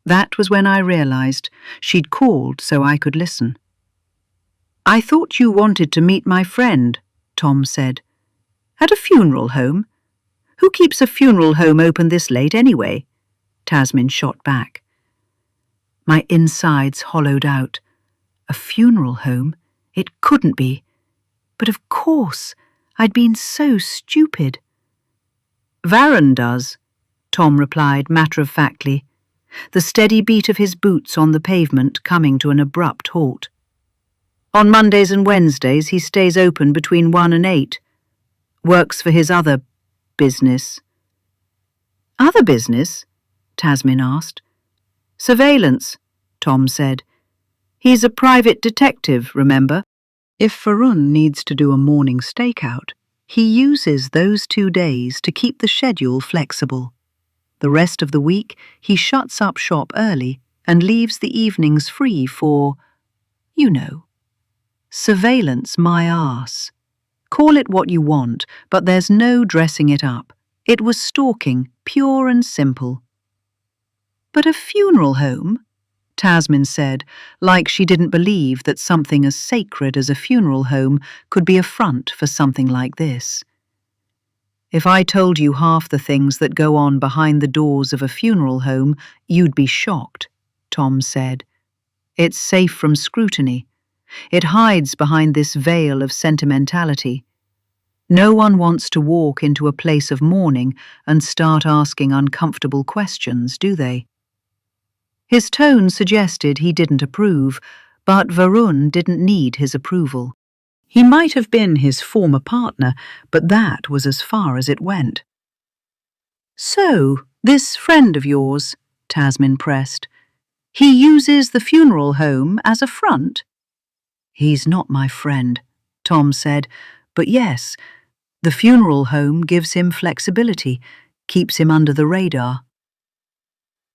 That was when I realized she'd called so I could listen. "I thought you wanted to meet my friend," Tom said. "At a funeral home? Who keeps a funeral home open this late anyway?" Tasmin shot back. My insides hollowed out. A funeral home? It couldn't be. But of course, I'd been so stupid. "Varun does," Tom replied matter-of-factly, the steady beat of his boots on the pavement coming to an abrupt halt. "On Mondays and Wednesdays he stays open between 1 and 8. Works for his other business." "Other business?" Tasmin asked. "Surveillance," Tom said. "He's a private detective, remember? If Varun needs to do a morning stakeout, he uses those 2 days to keep the schedule flexible. The rest of the week, he shuts up shop early and leaves the evenings free for, you know, surveillance my arse. Call it what you want, but there's no dressing it up. It was stalking, pure and simple." "But a funeral home?" Tasmin said, like she didn't believe that something as sacred as a funeral home could be a front for something like this. "If I told you half the things that go on behind the doors of a funeral home, you'd be shocked," Tom said. "It's safe from scrutiny. It hides behind this veil of sentimentality. No one wants to walk into a place of mourning and start asking uncomfortable questions, do they?" His tone suggested he didn't approve, but Varun didn't need his approval. He might have been his former partner, but that was as far as it went. "So, this friend of yours," Tasmin pressed, "he uses the funeral home as a front?" "He's not my friend," Tom said, "but yes, the funeral home gives him flexibility, keeps him under the radar."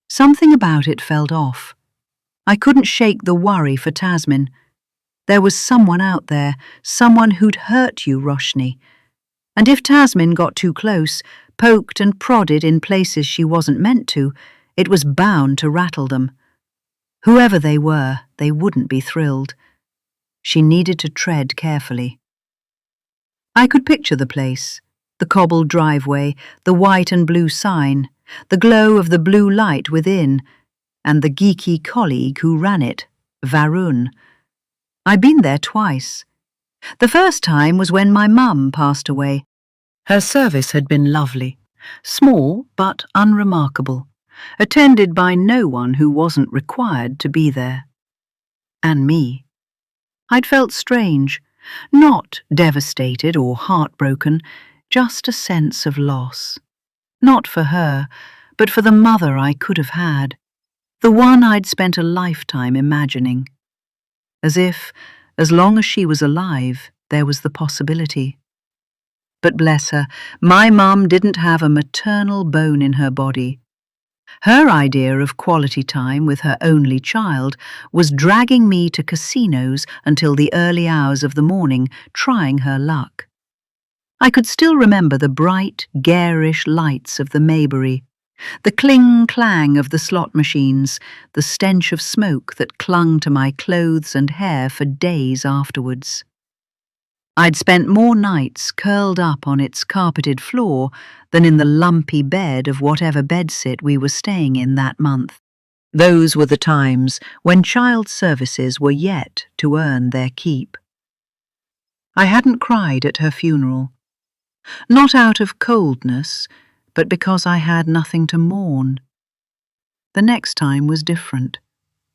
Something about it felt off. I couldn't shake the worry for Tasmin. There was someone out there, someone who'd hurt you, Roshni. And if Tasmin got too close, poked and prodded in places she wasn't meant to, it was bound to rattle them. Whoever they were, they wouldn't be thrilled. She needed to tread carefully. I could picture the place, the cobbled driveway, the white and blue sign, the glow of the blue light within, and the geeky colleague who ran it, Varun. I'd been there twice. The first time was when my mum passed away. Her service had been lovely, small but unremarkable, attended by no one who wasn't required to be there. And me. I'd felt strange, not devastated or heartbroken, just a sense of loss. Not for her, but for the mother I could have had, the one I'd spent a lifetime imagining. As if, as long as she was alive, there was the possibility. But bless her, my mum didn't have a maternal bone in her body. Her idea of quality time with her only child was dragging me to casinos until the early hours of the morning, trying her luck. I could still remember the bright, garish lights of the Maybury, the cling-clang of the slot machines, the stench of smoke that clung to my clothes and hair for days afterwards. I'd spent more nights curled up on its carpeted floor than in the lumpy bed of whatever bedsit we were staying in that month. Those were the times when child services were yet to earn their keep. I hadn't cried at her funeral, not out of coldness, but because I had nothing to mourn. The next time was different,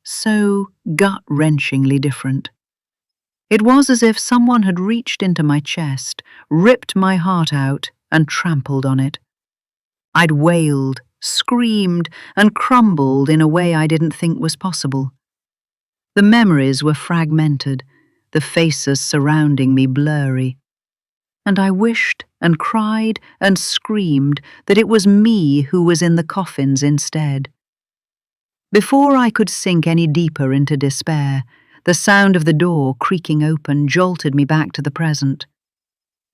so gut-wrenchingly different. It was as if someone had reached into my chest, ripped my heart out, and trampled on it. I'd wailed, screamed, and crumbled in a way I didn't think was possible. The memories were fragmented, the faces surrounding me blurry. And I wished and cried and screamed that it was me who was in the coffins instead. Before I could sink any deeper into despair, the sound of the door creaking open jolted me back to the present.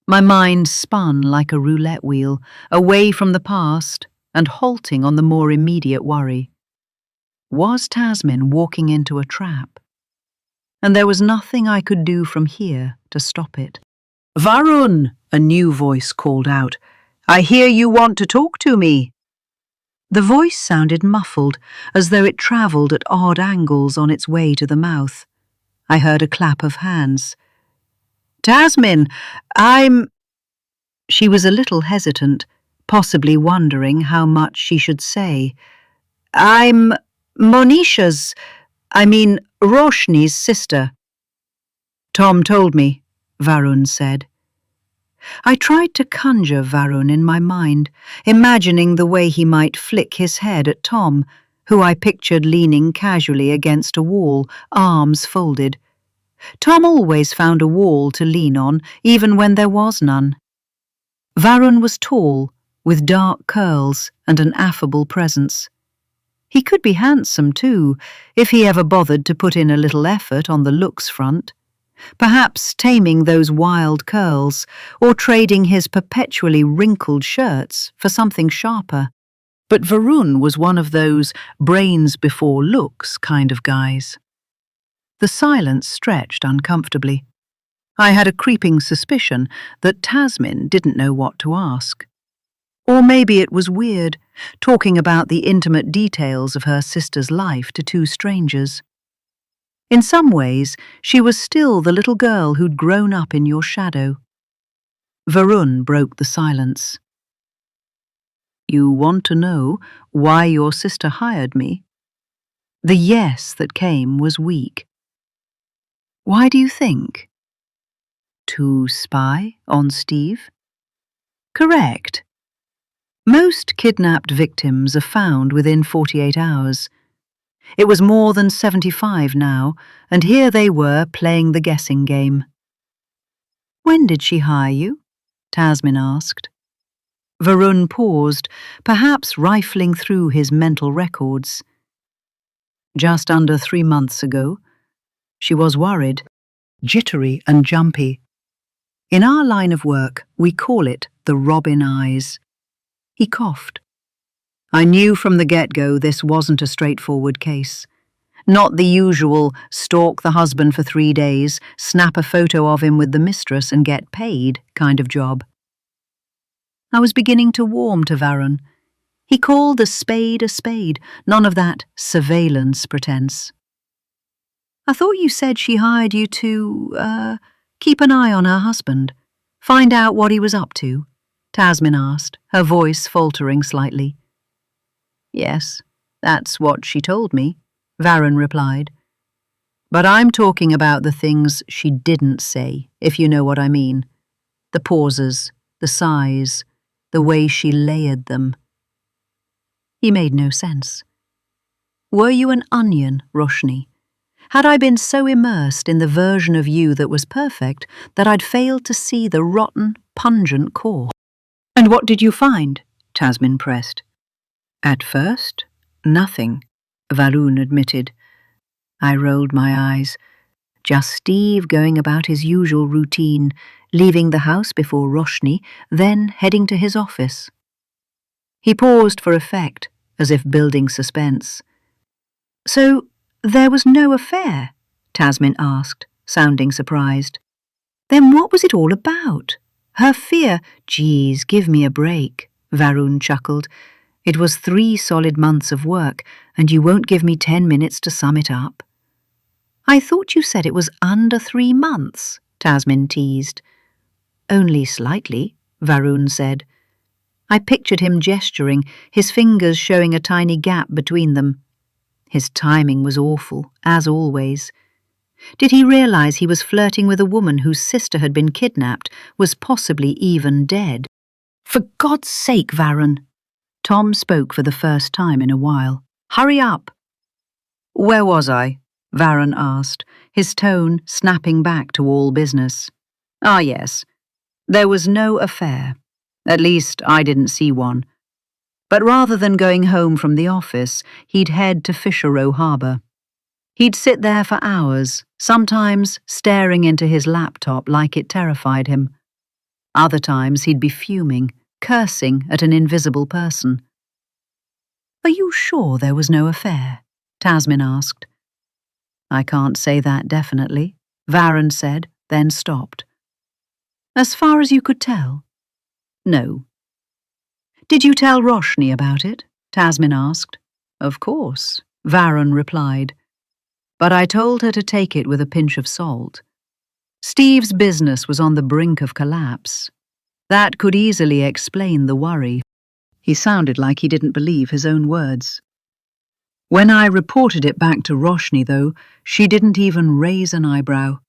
My mind spun like a roulette wheel, away from the past and halting on the more immediate worry. Was Tasmin walking into a trap? And there was nothing I could do from here to stop it. "Varun," a new voice called out. "I hear you want to talk to me." The voice sounded muffled, as though it travelled at odd angles on its way to the mouth. I heard a clap of hands. "Tasmin, She was a little hesitant, possibly wondering how much she should say. "I'm Roshni's sister." "Tom told me," Varun said. I tried to conjure Varun in my mind, imagining the way he might flick his head at Tom, who I pictured leaning casually against a wall, arms folded. Tom always found a wall to lean on, even when there was none. Varun was tall, with dark curls and an affable presence. He could be handsome too, if he ever bothered to put in a little effort on the looks front. Perhaps taming those wild curls, or trading his perpetually wrinkled shirts for something sharper. But Varun was one of those brains before looks kind of guys. The silence stretched uncomfortably. I had a creeping suspicion that Tasmin didn't know what to ask. Or maybe it was weird, talking about the intimate details of her sister's life to two strangers. In some ways, she was still the little girl who'd grown up in your shadow. Varun broke the silence. "You want to know why your sister hired me?" The yes that came was weak. Why do you think? To spy on Steve? Correct. Most kidnapped victims are found within 48 hours. It was more than 75 now, and here they were playing the guessing game. When did she hire you? Tasmin asked. Varun paused, perhaps rifling through his mental records. Just under 3 months ago. She was worried, jittery and jumpy. In our line of work, we call it the robin eyes. He coughed. I knew from the get-go this wasn't a straightforward case. Not the usual stalk the husband for 3 days, snap a photo of him with the mistress and get paid kind of job. I was beginning to warm to Varun. He called a spade, none of that surveillance pretense. I thought you said she hired you to, keep an eye on her husband, find out what he was up to, Tasmin asked, her voice faltering slightly. Yes, that's what she told me, Varun replied. But I'm talking about the things she didn't say, if you know what I mean. The pauses, the sighs, the way she layered them. He made no sense. Were you an onion, Roshni? Had I been so immersed in the version of you that was perfect that I'd failed to see the rotten, pungent core? And what did you find? Tasmin pressed. At first, nothing, Varun admitted. I rolled my eyes. Just Steve going about his usual routine, leaving the house before Roshni, then heading to his office. He paused for effect, as if building suspense. So, there was no affair? Tasmin asked, sounding surprised. Then what was it all about? Her fear? Geez, give me a break, Varun chuckled. It was 3 solid months of work, and you won't give me 10 minutes to sum it up. I thought you said it was under 3 months, Tasmin teased. Only slightly, Varun said. I pictured him gesturing, his fingers showing a tiny gap between them. His timing was awful, as always. Did he realize he was flirting with a woman whose sister had been kidnapped, was possibly even dead? For God's sake, Varun! Tom spoke for the first time in a while. Hurry up! Where was I? Varun asked, his tone snapping back to all business. Ah, yes. There was no affair. At least, I didn't see one. But rather than going home from the office, he'd head to Fisher Row Harbour. He'd sit there for hours, sometimes staring into his laptop like it terrified him. Other times he'd be fuming, cursing at an invisible person. Are you sure there was no affair? Tasmin asked. I can't say that definitely, Varun said, then stopped. As far as you could tell? No. Did you tell Roshni about it? Tasmin asked. Of course, Varun replied. But I told her to take it with a pinch of salt. Steve's business was on the brink of collapse. That could easily explain the worry. He sounded like he didn't believe his own words. When I reported it back to Roshni, though, she didn't even raise an eyebrow.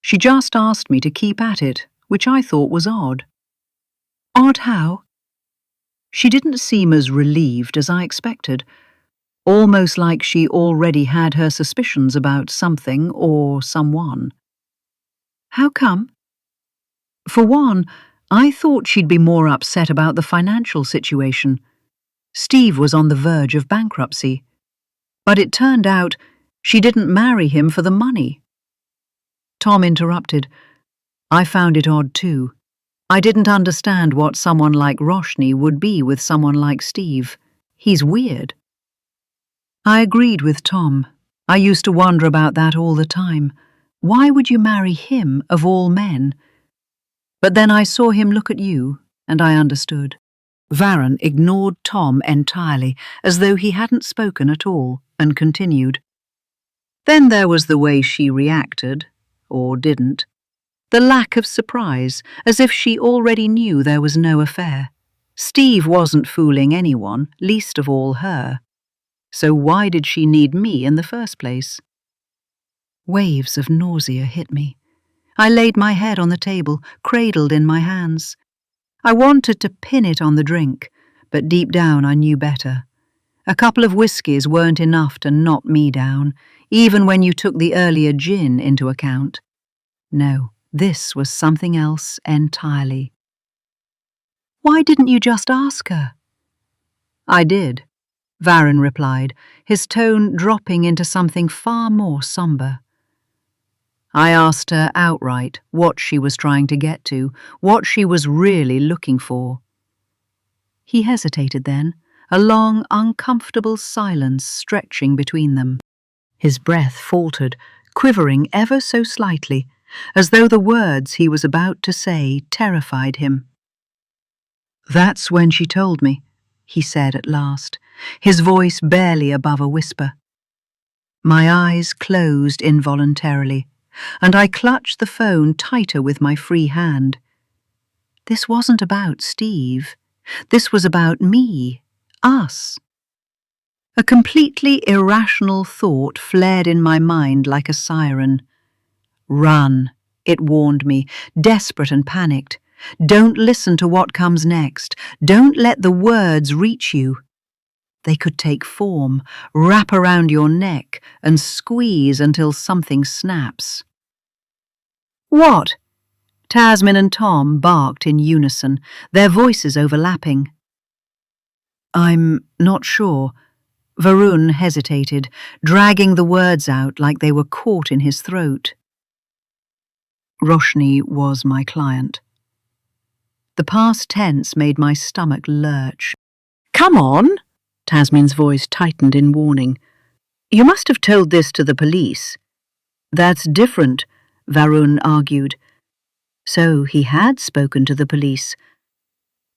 She just asked me to keep at it, which I thought was odd. Odd how? She didn't seem as relieved as I expected, almost like she already had her suspicions about something or someone. How come? For one, I thought she'd be more upset about the financial situation. Steve was on the verge of bankruptcy. But it turned out she didn't marry him for the money. Tom interrupted. I found it odd too. I didn't understand what someone like Roshni would be with someone like Steve. He's weird. I agreed with Tom. I used to wonder about that all the time. Why would you marry him, of all men? But then I saw him look at you, and I understood. Varun ignored Tom entirely, as though he hadn't spoken at all, and continued. Then there was the way she reacted, or didn't. The lack of surprise, as if she already knew there was no affair. Steve wasn't fooling anyone, least of all her. So why did she need me in the first place? Waves of nausea hit me. I laid my head on the table, cradled in my hands. I wanted to pin it on the drink, but deep down I knew better. A couple of whiskies weren't enough to knock me down, even when you took the earlier gin into account. No, this was something else entirely. Why didn't you just ask her? I did, Varun replied, his tone dropping into something far more somber. I asked her outright what she was trying to get to, what she was really looking for. He hesitated then, a long, uncomfortable silence stretching between them. His breath faltered, quivering ever so slightly, as though the words he was about to say terrified him. "That's when she told me," he said at last, his voice barely above a whisper. My eyes closed involuntarily, and I clutched the phone tighter with my free hand. This wasn't about Steve. This was about me, us. A completely irrational thought flared in my mind like a siren. "Run," it warned me, desperate and panicked. "Don't listen to what comes next. Don't let the words reach you. They could take form, wrap around your neck, and squeeze until something snaps." "What?" Tasmin and Tom barked in unison, their voices overlapping. "I'm not sure." Varun hesitated, dragging the words out like they were caught in his throat. Roshni was my client. The past tense made my stomach lurch. "Come on!" Tasmin's voice tightened in warning. "You must have told this to the police." "That's different," Varun argued. So he had spoken to the police.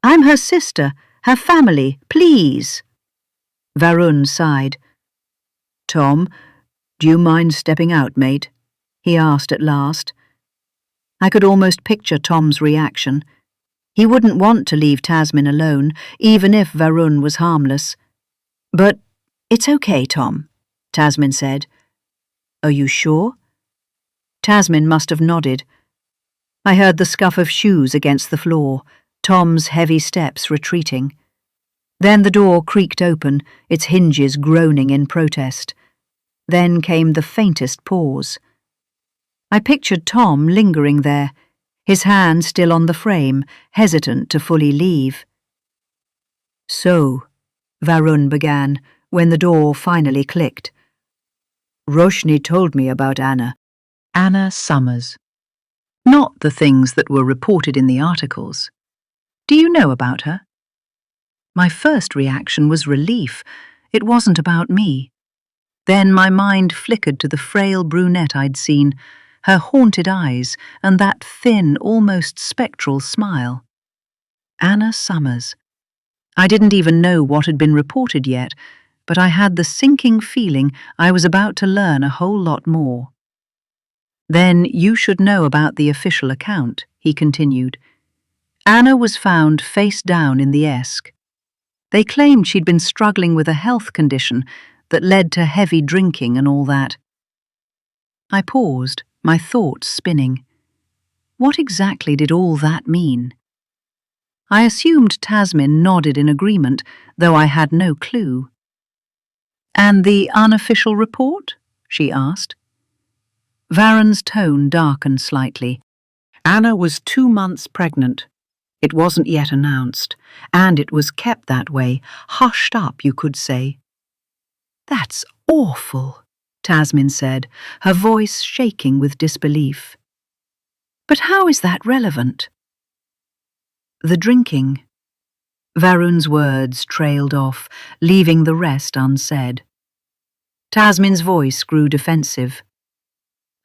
"I'm her sister, her family, please." Varun sighed. "Tom, do you mind stepping out, mate?" he asked at last. I could almost picture Tom's reaction. He wouldn't want to leave Tasmin alone, even if Varun was harmless. "But it's okay, Tom," Tasmin said. "Are you sure?" Tasmin must have nodded. I heard the scuff of shoes against the floor, Tom's heavy steps retreating. Then the door creaked open, its hinges groaning in protest. Then came the faintest pause. I pictured Tom lingering there, his hand still on the frame, hesitant to fully leave. "So," Varun began, when the door finally clicked. "Roshni told me about Anna." Anna Summers. Not the things that were reported in the articles. "Do you know about her?" My first reaction was relief. It wasn't about me. Then my mind flickered to the frail brunette I'd seen, her haunted eyes and that thin, almost spectral smile. Anna Summers. I didn't even know what had been reported yet, but I had the sinking feeling I was about to learn a whole lot more. "Then you should know about the official account," he continued. "Anna was found face down in the Esk. They claimed she'd been struggling with a health condition that led to heavy drinking and all that." I paused, my thoughts spinning. What exactly did all that mean? I assumed Tasmin nodded in agreement, though I had no clue. "And the unofficial report?" she asked. Varun's tone darkened slightly. "Anna was 2 months pregnant. It wasn't yet announced, and it was kept that way, hushed up, you could say." "That's awful," Tasmin said, her voice shaking with disbelief. "But how is that relevant?" "The drinking." Varun's words trailed off, leaving the rest unsaid. Tasmin's voice grew defensive.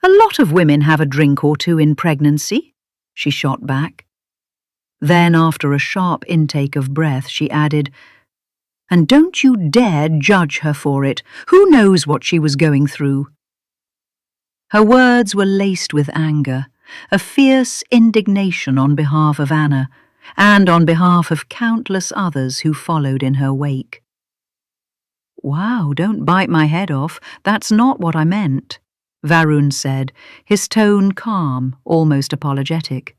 "A lot of women have a drink or two in pregnancy," she shot back. Then, after a sharp intake of breath, she added, "And don't you dare judge her for it. Who knows what she was going through?" Her words were laced with anger, a fierce indignation on behalf of Anna, and on behalf of countless others who followed in her wake. Wow, don't bite my head off. That's not what I meant, Varun said, his tone calm, almost apologetic.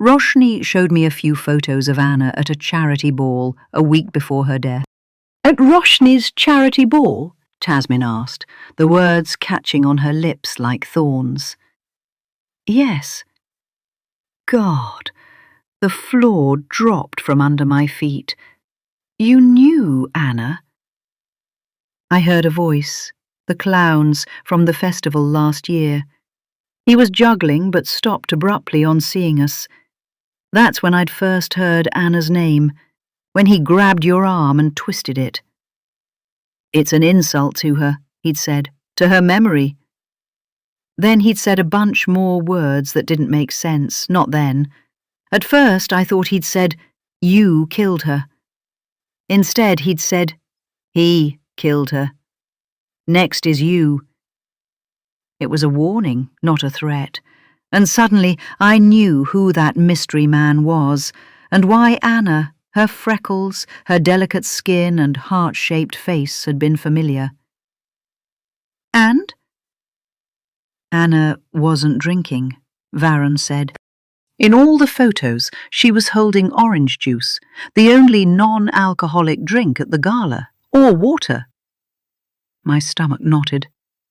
Roshni showed me a few photos of Anna at a charity ball a week before her death. At Roshni's charity ball? Tasmin asked, the words catching on her lips like thorns. Yes. God, the floor dropped from under my feet. You knew Anna? I heard a voice, the clown's from the festival last year. He was juggling but stopped abruptly on seeing us. That's when I'd first heard Anna's name, when he grabbed your arm and twisted it. It's an insult to her, he'd said, to her memory. Then he'd said a bunch more words that didn't make sense, not then. At first I thought he'd said, you killed her. Instead he'd said, he killed her. Next is you. It was a warning, not a threat. And suddenly I knew who that mystery man was, and why Anna, her freckles, her delicate skin and heart-shaped face had been familiar. And? Anna wasn't drinking, Varun said. In all the photos, she was holding orange juice, the only non-alcoholic drink at the gala, or water. My stomach knotted.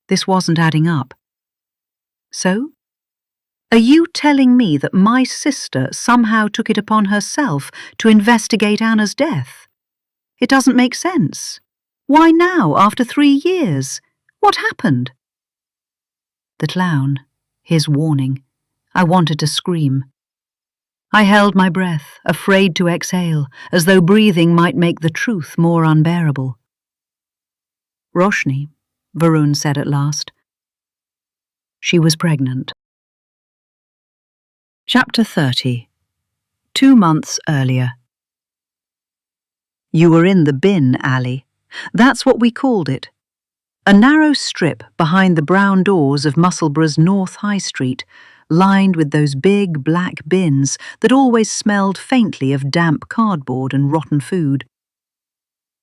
This wasn't adding up. So? Are you telling me that my sister somehow took it upon herself to investigate Anna's death? It doesn't make sense. Why now, after 3 years? What happened? The clown, his warning. I wanted to scream. I held my breath, afraid to exhale, as though breathing might make the truth more unbearable. Roshni, Varun said at last. She was pregnant. Chapter 30. 2 months earlier. You were in the bin alley. That's what we called it. A narrow strip behind the brown doors of Musselborough's North High Street, lined with those big black bins that always smelled faintly of damp cardboard and rotten food.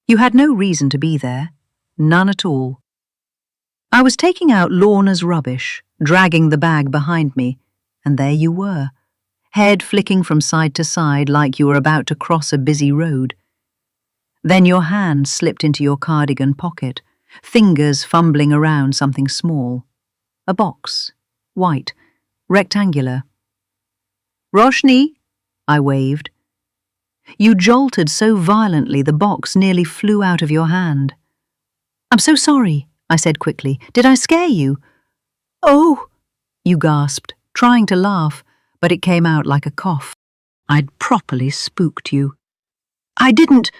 You had no reason to be there. None at all. I was taking out Lorna's rubbish, dragging the bag behind me, and there you were, head flicking from side to side like you were about to cross a busy road. Then your hand slipped into your cardigan pocket, fingers fumbling around something small. A box, white, rectangular. Roshni, I waved. You jolted so violently the box nearly flew out of your hand. I'm so sorry, I said quickly. Did I scare you? Oh, you gasped, trying to laugh, but it came out like a cough. I'd properly spooked you. I didn't.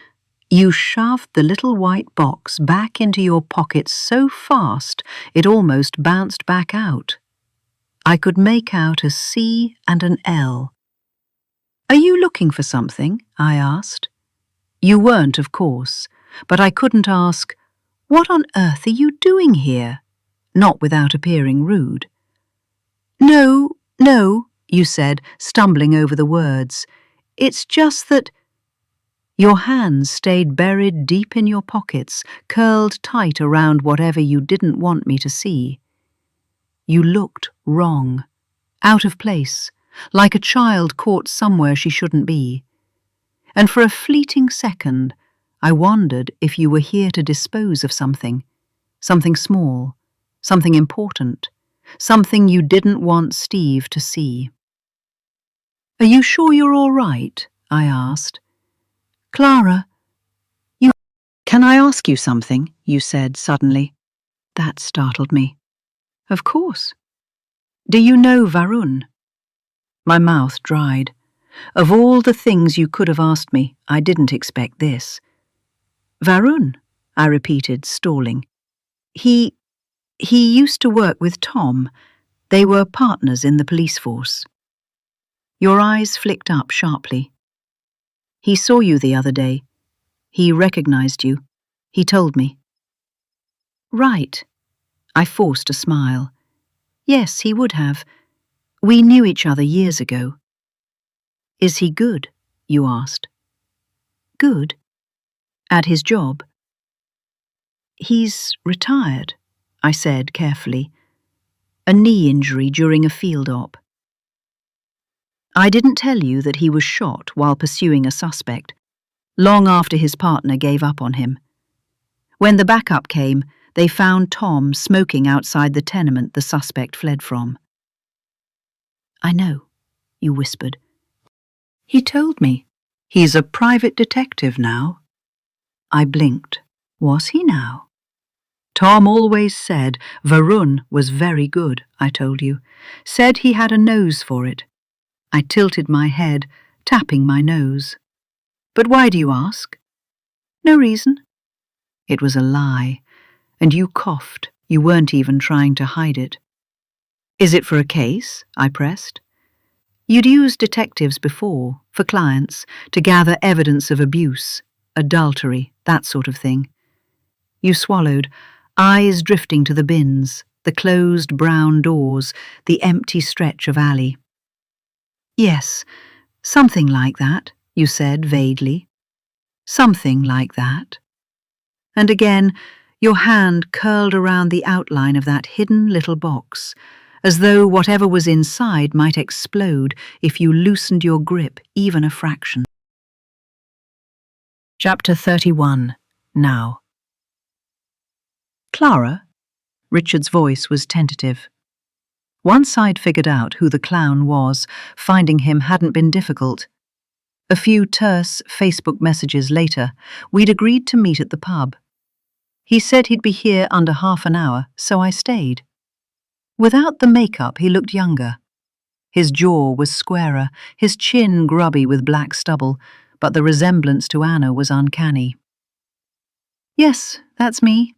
You shoved the little white box back into your pocket so fast it almost bounced back out. I could make out a C and an L. Are you looking for something? I asked. You weren't, of course, but I couldn't ask, what on earth are you doing here? Not without appearing rude. No, you said, stumbling over the words. It's just that... Your hands stayed buried deep in your pockets, curled tight around whatever you didn't want me to see. You looked wrong, out of place, like a child caught somewhere she shouldn't be. And for a fleeting second, I wondered if you were here to dispose of something small, something important, something you didn't want Steve to see. Are you sure you're all right? I asked. Clara, Can I ask you something? You said suddenly. That startled me. Of course. Do you know Varun? My mouth dried. Of all the things you could have asked me, I didn't expect this. Varun, I repeated, stalling. He used to work with Tom. They were partners in the police force. Your eyes flicked up sharply. He saw you the other day. He recognized you. He told me. Right. I forced a smile. Yes, he would have. We knew each other years ago. Is he good? You asked. Good? At his job? He's retired, I said carefully. A knee injury during a field op. I didn't tell you that he was shot while pursuing a suspect, long after his partner gave up on him. When the backup came, they found Tom smoking outside the tenement the suspect fled from. I know, you whispered. He told me. He's a private detective now. I blinked. Was he now? Tom always said Varun was very good, I told you. Said he had a nose for it. I tilted my head, tapping my nose. But why do you ask? No reason. It was a lie, and you coughed. You weren't even trying to hide it. Is it for a case? I pressed. You'd used detectives before, for clients, to gather evidence of abuse, adultery, that sort of thing. You swallowed, eyes drifting to the bins, the closed brown doors, the empty stretch of alley. Yes, something like that, you said vaguely. Something like that. And again, your hand curled around the outline of that hidden little box, as though whatever was inside might explode if you loosened your grip even a fraction. Chapter 31. Now. Clara? Richard's voice was tentative. Once I'd figured out who the clown was, finding him hadn't been difficult. A few terse Facebook messages later, we'd agreed to meet at the pub. He said he'd be here under half an hour, so I stayed. Without the makeup, he looked younger. His jaw was squarer, his chin grubby with black stubble, but the resemblance to Anna was uncanny. Yes, that's me.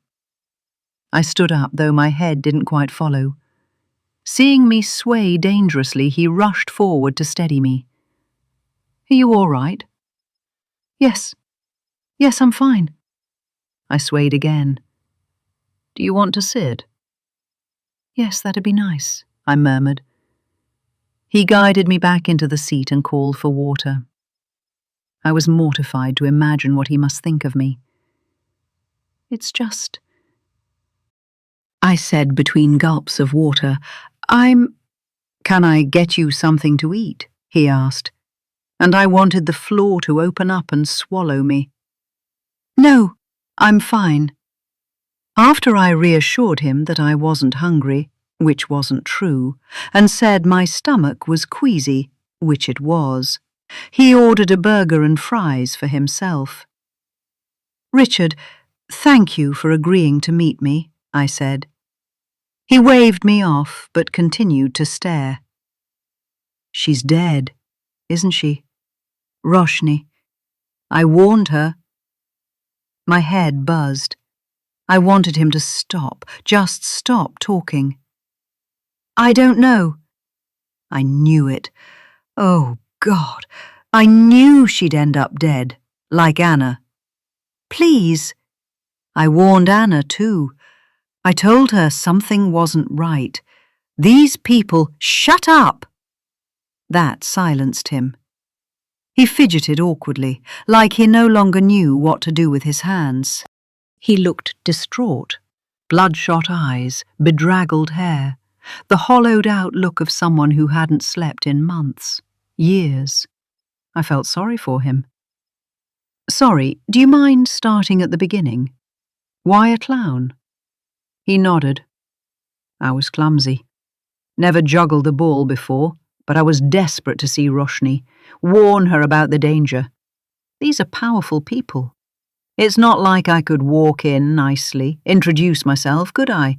I stood up, though my head didn't quite follow. Seeing me sway dangerously, he rushed forward to steady me. Are you all right? Yes. Yes, I'm fine. I swayed again. Do you want to sit? Yes, that'd be nice, I murmured. He guided me back into the seat and called for water. I was mortified to imagine what he must think of me. It's just... I said between gulps of water, Can I get you something to eat? He asked, and I wanted the floor to open up and swallow me. No, I'm fine. After I reassured him that I wasn't hungry, which wasn't true, and said my stomach was queasy, which it was, he ordered a burger and fries for himself. Richard, thank you for agreeing to meet me, I said. He waved me off, but continued to stare. She's dead, isn't she? Roshni. I warned her. My head buzzed. I wanted him to stop, just stop talking. I don't know. I knew it. Oh, God. I knew she'd end up dead, like Anna. Please. I warned Anna, too. I told her something wasn't right. These people, shut up! That silenced him. He fidgeted awkwardly, like he no longer knew what to do with his hands. He looked distraught, bloodshot eyes, bedraggled hair, the hollowed-out look of someone who hadn't slept in months, years. I felt sorry for him. Sorry, do you mind starting at the beginning? Why a clown? He nodded. I was clumsy. Never juggled the ball before, but I was desperate to see Roshni, warn her about the danger. These are powerful people. It's not like I could walk in nicely, introduce myself, could I?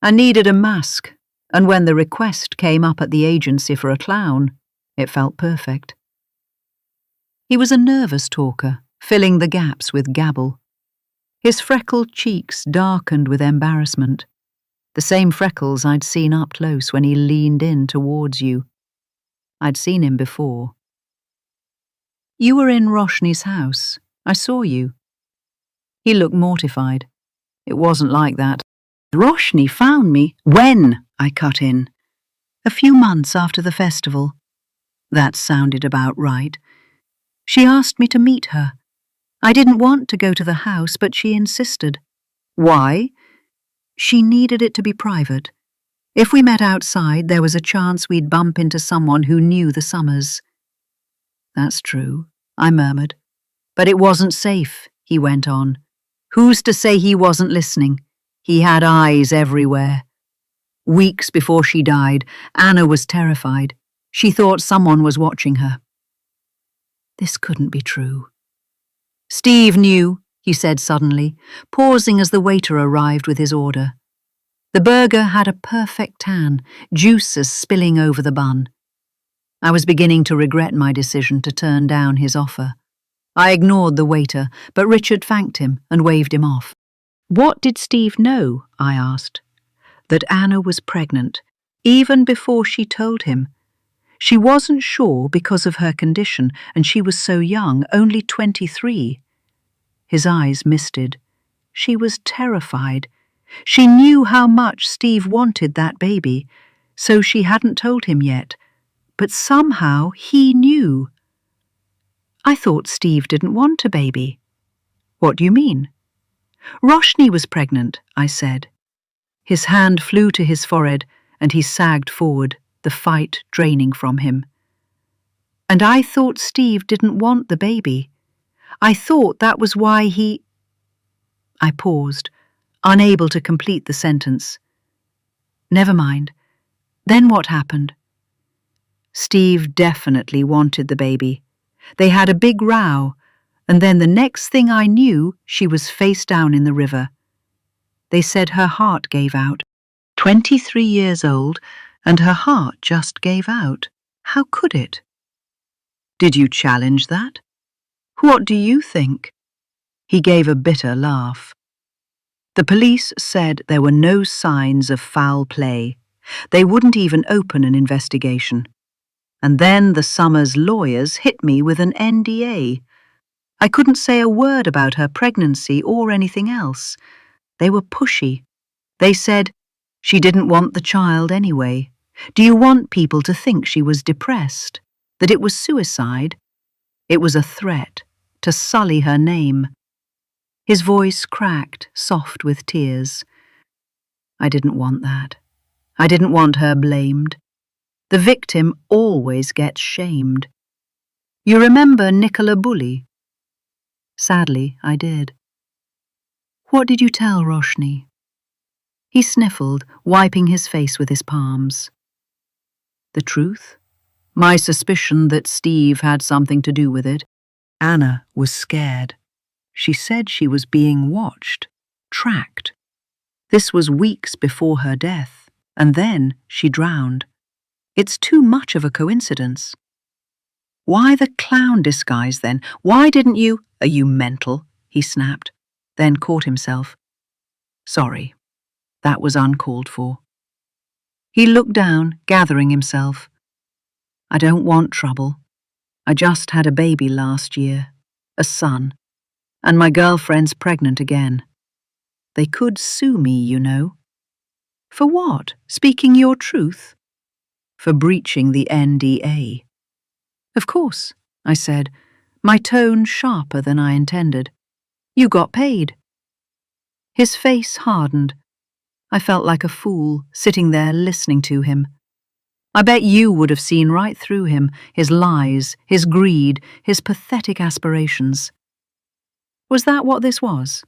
I needed a mask, and when the request came up at the agency for a clown, it felt perfect. He was a nervous talker, filling the gaps with gabble. His freckled cheeks darkened with embarrassment, the same freckles I'd seen up close when he leaned in towards you. I'd seen him before. You were in Roshni's house. I saw you. He looked mortified. It wasn't like that. Roshni found me. When? I cut in. A few months after the festival. That sounded about right. She asked me to meet her. I didn't want to go to the house, but she insisted. Why? She needed it to be private. If we met outside, there was a chance we'd bump into someone who knew the Summers. That's true, I murmured. But it wasn't safe, he went on. Who's to say he wasn't listening? He had eyes everywhere. Weeks before she died, Anna was terrified. She thought someone was watching her. This couldn't be true. Steve knew, he said suddenly, pausing as the waiter arrived with his order. The burger had a perfect tan, juices spilling over the bun. I was beginning to regret my decision to turn down his offer. I ignored the waiter, but Richard thanked him and waved him off. What did Steve know? I asked. That Anna was pregnant, even before she told him. She wasn't sure because of her condition, and she was so young, only 23. His eyes misted. She was terrified. She knew how much Steve wanted that baby, so she hadn't told him yet. But somehow he knew. I thought Steve didn't want a baby. What do you mean? Roshni was pregnant, I said. His hand flew to his forehead, and he sagged forward, the fight draining from him. And I thought Steve didn't want the baby. I thought that was why he... I paused, unable to complete the sentence. Never mind. Then what happened? Steve definitely wanted the baby. They had a big row, and then the next thing I knew, she was face down in the river. They said her heart gave out. 23 years old, and her heart just gave out. How could it? Did you challenge that? What do you think? He gave a bitter laugh. The police said there were no signs of foul play. They wouldn't even open an investigation. And then the Summers lawyers hit me with an NDA. I couldn't say a word about her pregnancy or anything else. They were pushy. They said, she didn't want the child anyway. Do you want people to think she was depressed? That it was suicide? It was a threat to sully her name. His voice cracked, soft with tears. I didn't want that. I didn't want her blamed. The victim always gets shamed. You remember Nicola Bully? Sadly, I did. What did you tell Roshni? He sniffled, wiping his face with his palms. The truth? My suspicion that Steve had something to do with it. Anna was scared. She said she was being watched, tracked. This was weeks before her death, and then she drowned. It's too much of a coincidence. Why the clown disguise then? Why didn't you? Are you mental? He snapped, then caught himself. Sorry, that was uncalled for. He looked down, gathering himself. I don't want trouble. I just had a baby last year, a son, and my girlfriend's pregnant again. They could sue me, you know. For what? Speaking your truth? For breaching the NDA. Of course, I said, my tone sharper than I intended. You got paid. His face hardened. I felt like a fool, sitting there listening to him. I bet you would have seen right through him, his lies, his greed, his pathetic aspirations. Was that what this was?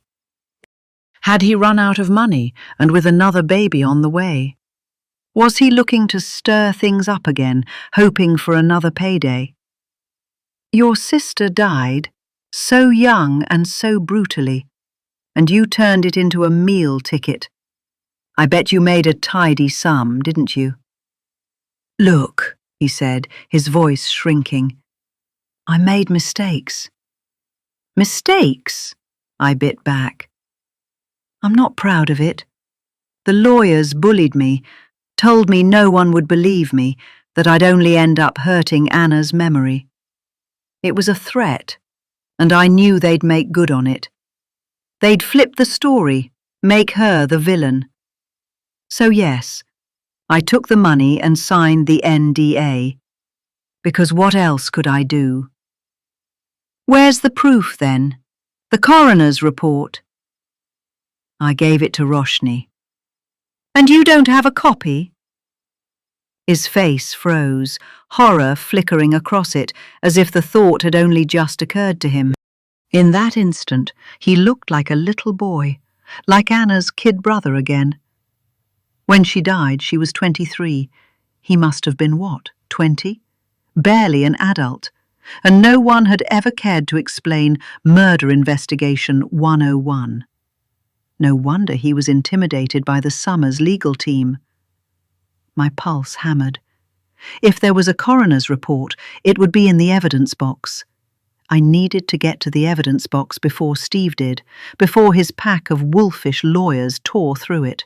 Had he run out of money, and with another baby on the way? Was he looking to stir things up again, hoping for another payday? Your sister died, so young and so brutally, and you turned it into a meal ticket. I bet you made a tidy sum, didn't you? Look, he said, his voice shrinking. I made mistakes. Mistakes? I bit back. I'm not proud of it. The lawyers bullied me, told me no one would believe me, that I'd only end up hurting Anna's memory. It was a threat, and I knew they'd make good on it. They'd flip the story, make her the villain. So yes, I took the money and signed the NDA, because what else could I do? Where's the proof then? The coroner's report? I gave it to Roshni. And you don't have a copy? His face froze, horror flickering across it, as if the thought had only just occurred to him. In that instant, he looked like a little boy, like Anna's kid brother again. When she died, she was 23. He must have been what, 20? Barely an adult. And no one had ever cared to explain Murder Investigation 101. No wonder he was intimidated by the Summers legal team. My pulse hammered. If there was a coroner's report, it would be in the evidence box. I needed to get to the evidence box before Steve did, before his pack of wolfish lawyers tore through it.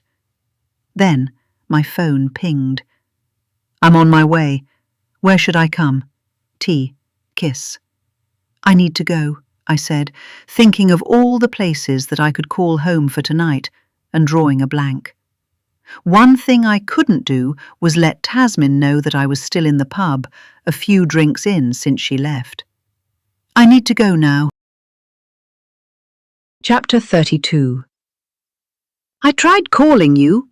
Then my phone pinged. I'm on my way. Where should I come? Tea. Kiss. I need to go, I said, thinking of all the places that I could call home for tonight and drawing a blank. One thing I couldn't do was let Tasmin know that I was still in the pub, a few drinks in since she left. I need to go now. Chapter 32. I tried calling you,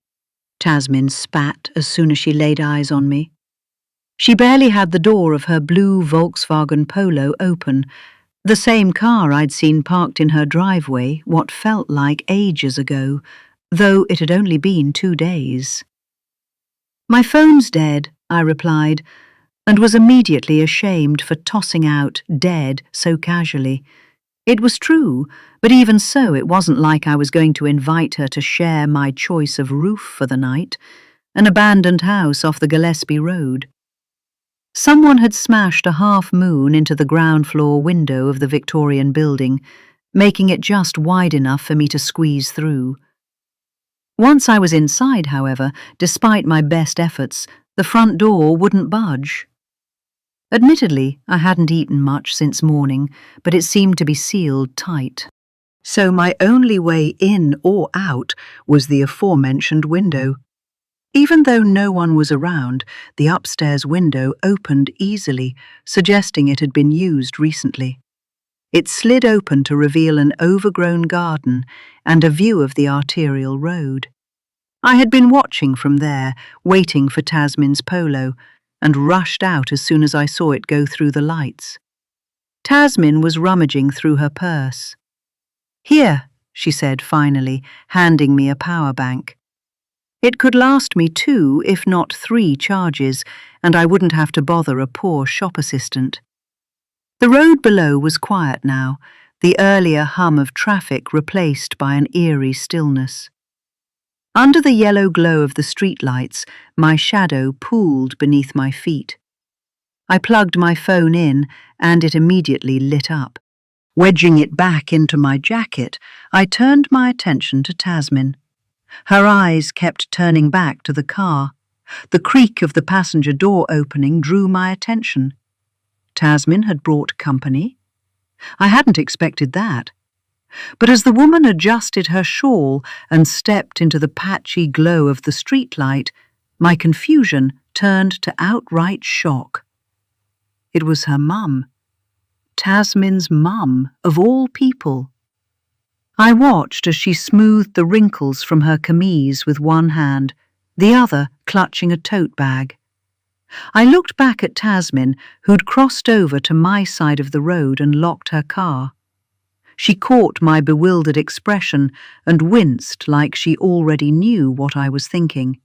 Tasmin spat as soon as she laid eyes on me. She barely had the door of her blue Volkswagen Polo open, the same car I'd seen parked in her driveway what felt like ages ago, though it had only been 2 days. My phone's dead, I replied, and was immediately ashamed for tossing out dead so casually. It was true, but even so it wasn't like I was going to invite her to share my choice of roof for the night, an abandoned house off the Gillespie Road. Someone had smashed a half-moon into the ground floor window of the Victorian building, making it just wide enough for me to squeeze through. Once I was inside, however, despite my best efforts, the front door wouldn't budge. Admittedly, I hadn't eaten much since morning, but it seemed to be sealed tight. So my only way in or out was the aforementioned window. Even though no one was around, the upstairs window opened easily, suggesting it had been used recently. It slid open to reveal an overgrown garden and a view of the arterial road. I had been watching from there, waiting for Tasmin's Polo, and rushed out as soon as I saw it go through the lights. Tasmin was rummaging through her purse. Here, she said finally, handing me a power bank. It could last me 2, if not 3 charges, and I wouldn't have to bother a poor shop assistant. The road below was quiet now, the earlier hum of traffic replaced by an eerie stillness. Under the yellow glow of the streetlights, my shadow pooled beneath my feet. I plugged my phone in, and it immediately lit up. Wedging it back into my jacket, I turned my attention to Tasmin. Her eyes kept turning back to the car. The creak of the passenger door opening drew my attention. Tasmin had brought company. I hadn't expected that. But as the woman adjusted her shawl and stepped into the patchy glow of the streetlight, my confusion turned to outright shock. It was her mum. Tasmin's mum, of all people. I watched as she smoothed the wrinkles from her camise with one hand, the other clutching a tote bag. I looked back at Tasmin, who'd crossed over to my side of the road and locked her car. She caught my bewildered expression and winced like she already knew what I was thinking.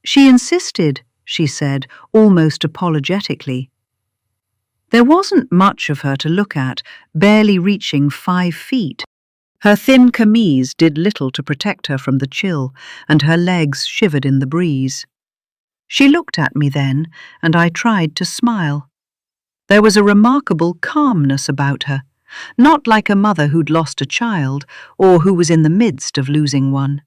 She insisted, she said, almost apologetically. There wasn't much of her to look at, barely reaching 5 feet. Her thin camise did little to protect her from the chill, and her legs shivered in the breeze. She looked at me then, and I tried to smile. There was a remarkable calmness about her, not like a mother who'd lost a child or who was in the midst of losing one.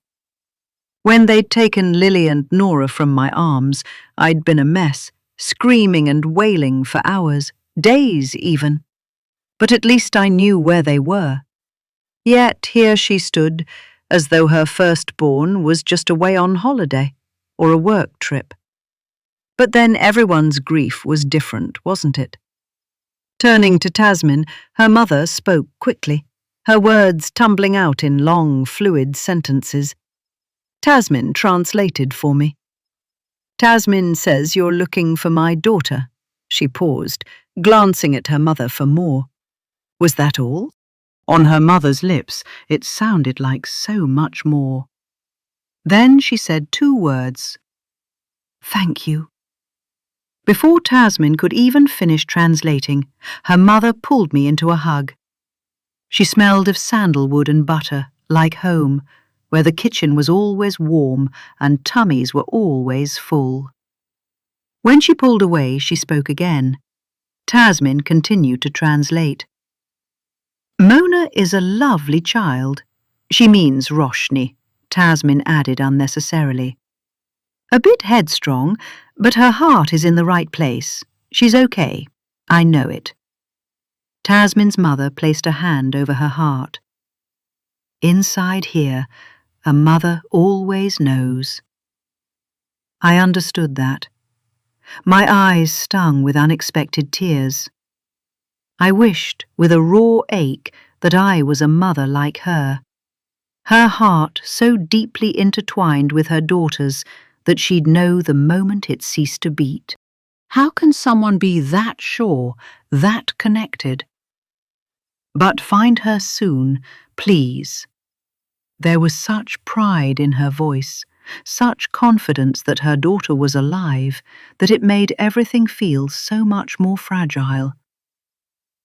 When they'd taken Lily and Nora from my arms, I'd been a mess, screaming and wailing for hours, days even. But at least I knew where they were. Yet here she stood, as though her firstborn was just away on holiday or a work trip. But then everyone's grief was different, wasn't it? Turning to Tasmin, her mother spoke quickly. her words tumbling out in long, fluid sentences. Tasmin translated for me. Tasmin says you're looking for my daughter. She paused, glancing at her mother for more. Was that all? On her mother's lips, it sounded like so much more. Then she said 2 words. Thank you. Before Tasmin could even finish translating, her mother pulled me into a hug. She smelled of sandalwood and butter, like home, where the kitchen was always warm and tummies were always full. When she pulled away, she spoke again. Tasmin continued to translate. Mona is a lovely child. She means Roshni, Tasmin added unnecessarily. A bit headstrong, but her heart is in the right place. She's okay. I know it. Tasmin's mother placed a hand over her heart. Inside here, a mother always knows. I understood that. My eyes stung with unexpected tears. I wished, with a raw ache, that I was a mother like her. Her heart so deeply intertwined with her daughter's that she'd know the moment it ceased to beat. How can someone be that sure, that connected? But find her soon, please. There was such pride in her voice, such confidence that her daughter was alive, that it made everything feel so much more fragile.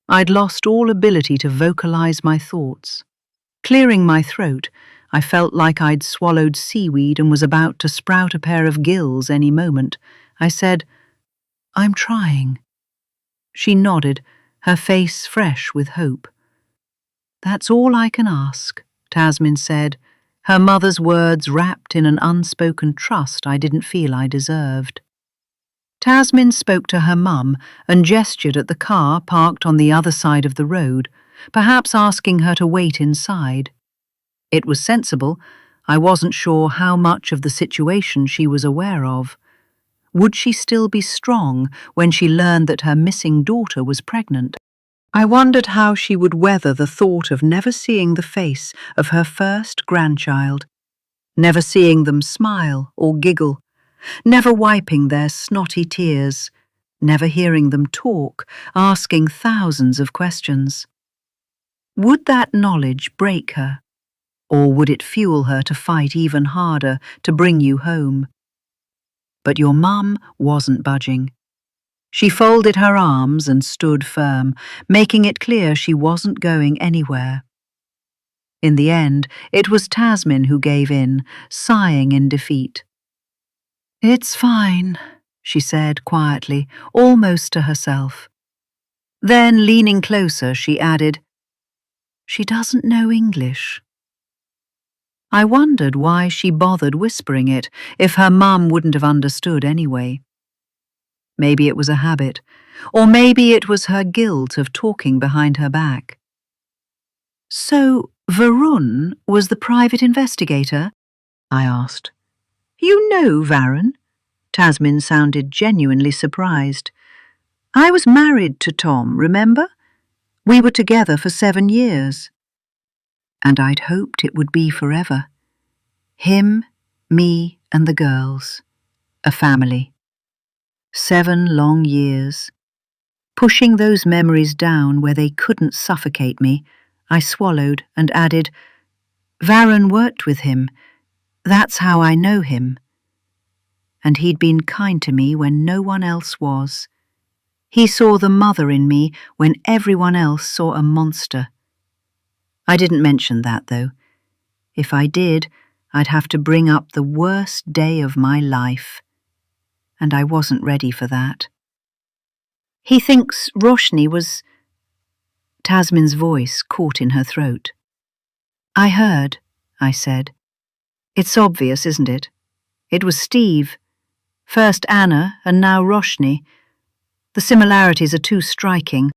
I'd lost all ability to vocalize my thoughts. Clearing my throat, I felt like I'd swallowed seaweed and was about to sprout a pair of gills any moment. I said, I'm trying. She nodded, her face fresh with hope. That's all I can ask, Tasmin said, her mother's words wrapped in an unspoken trust I didn't feel I deserved. Tasmin spoke to her mum and gestured at the car parked on the other side of the road, perhaps asking her to wait inside. It was sensible. I wasn't sure how much of the situation she was aware of. Would she still be strong when she learned that her missing daughter was pregnant? I wondered how she would weather the thought of never seeing the face of her first grandchild, never seeing them smile or giggle, never wiping their snotty tears, never hearing them talk, asking thousands of questions. Would that knowledge break her, or would it fuel her to fight even harder to bring you home? But your mum wasn't budging. She folded her arms and stood firm, making it clear she wasn't going anywhere. In the end, it was Tasmin who gave in, sighing in defeat. It's fine, she said quietly, almost to herself. Then, leaning closer, she added, She doesn't know English. I wondered why she bothered whispering it, if her mum wouldn't have understood anyway. Maybe it was a habit, or maybe it was her guilt of talking behind her back. So, Varun was the private investigator? I asked. You know Varun? Tasmin sounded genuinely surprised. I was married to Tom, remember? We were together for 7 years. And I'd hoped it would be forever. Him, me, and the girls. A family. 7 long years. Pushing those memories down where they couldn't suffocate me, I swallowed and added, Varun worked with him. That's how I know him. And he'd been kind to me when no one else was. He saw the mother in me when everyone else saw a monster. I didn't mention that, though. If I did, I'd have to bring up the worst day of my life. And I wasn't ready for that. He thinks Roshni was... Tasmin's voice caught in her throat. I heard, I said. It's obvious, isn't it? It was Steve. First Anna and now Roshni. The similarities are too striking.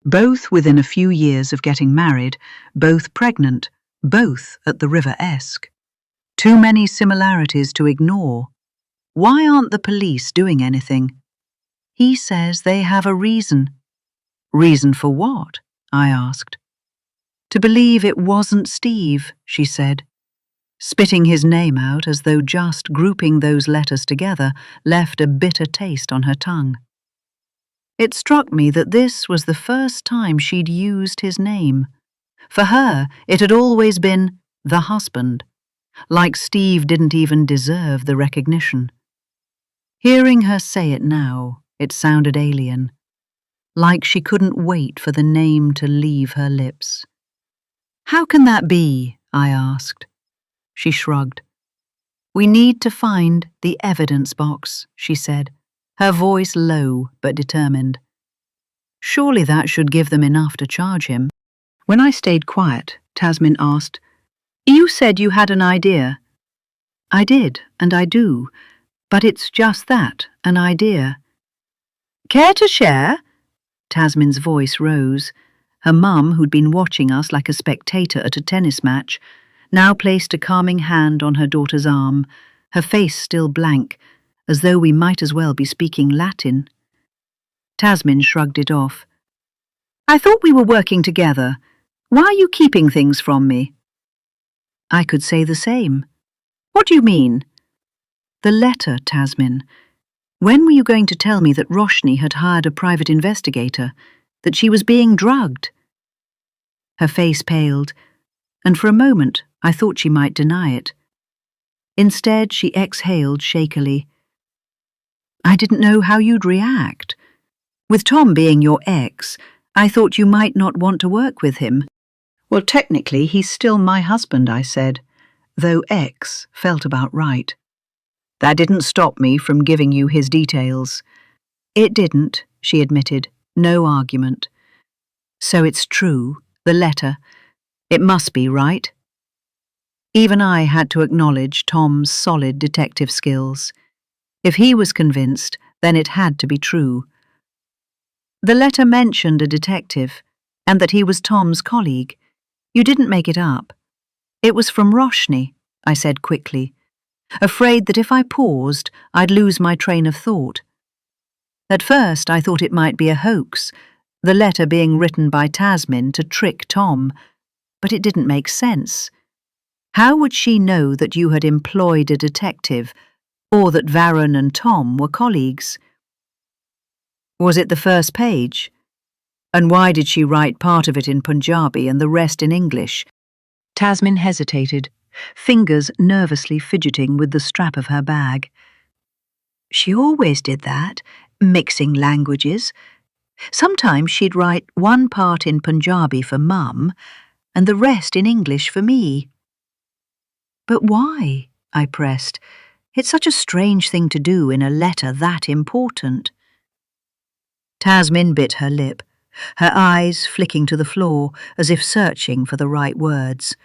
Both within a few years of getting married, both pregnant, both at the River Esk. Too many similarities to ignore. Why aren't the police doing anything? He says they have a reason. Reason for what? I asked. To believe it wasn't Steve, she said, spitting his name out as though just grouping those letters together left a bitter taste on her tongue. It struck me that this was the first time she'd used his name. For her, it had always been the husband, like Steve didn't even deserve the recognition. Hearing her say it now, it sounded alien, like she couldn't wait for the name to leave her lips. "How can that be?" I asked. She shrugged. "We need to find the evidence box," she said, her voice low but determined. "Surely that should give them enough to charge him." When I stayed quiet, Tasmin asked, "You said you had an idea." "I did, and I do, but it's just that, an idea." "Care to share?" Tasmin's voice rose. Her mum, who'd been watching us like a spectator at a tennis match, now placed a calming hand on her daughter's arm, her face still blank, as though we might as well be speaking Latin. Tasmin shrugged it off. "I thought we were working together. Why are you keeping things from me?" I could say the same. "What do you mean?" "The letter, Tasmin. When were you going to tell me that Roshni had hired a private investigator, that she was being drugged?" Her face paled, and for a moment I thought she might deny it. Instead, she exhaled shakily. "I didn't know how you'd react. With Tom being your ex, I thought you might not want to work with him." "Well, technically, he's still my husband," I said, though ex felt about right. "That didn't stop me from giving you his details." "It didn't," she admitted, no argument. "So it's true, the letter. It must be, right?" Even I had to acknowledge Tom's solid detective skills. If he was convinced, then it had to be true. "The letter mentioned a detective, and that he was Tom's colleague. You didn't make it up." "It was from Roshni," I said quickly, afraid that if I paused, I'd lose my train of thought. At first, I thought it might be a hoax, the letter being written by Tasmin to trick Tom, but it didn't make sense. How would she know that you had employed a detective, or that Varun and Tom were colleagues? "Was it the first page? And why did she write part of it in Punjabi and the rest in English?" Tasmin hesitated, fingers nervously fidgeting with the strap of her bag. "She always did that, mixing languages. Sometimes she'd write one part in Punjabi for Mum, and the rest in English for me." "But why?" I pressed. "It's such a strange thing to do in a letter that important." Tasmin bit her lip, her eyes flicking to the floor as if searching for the right words.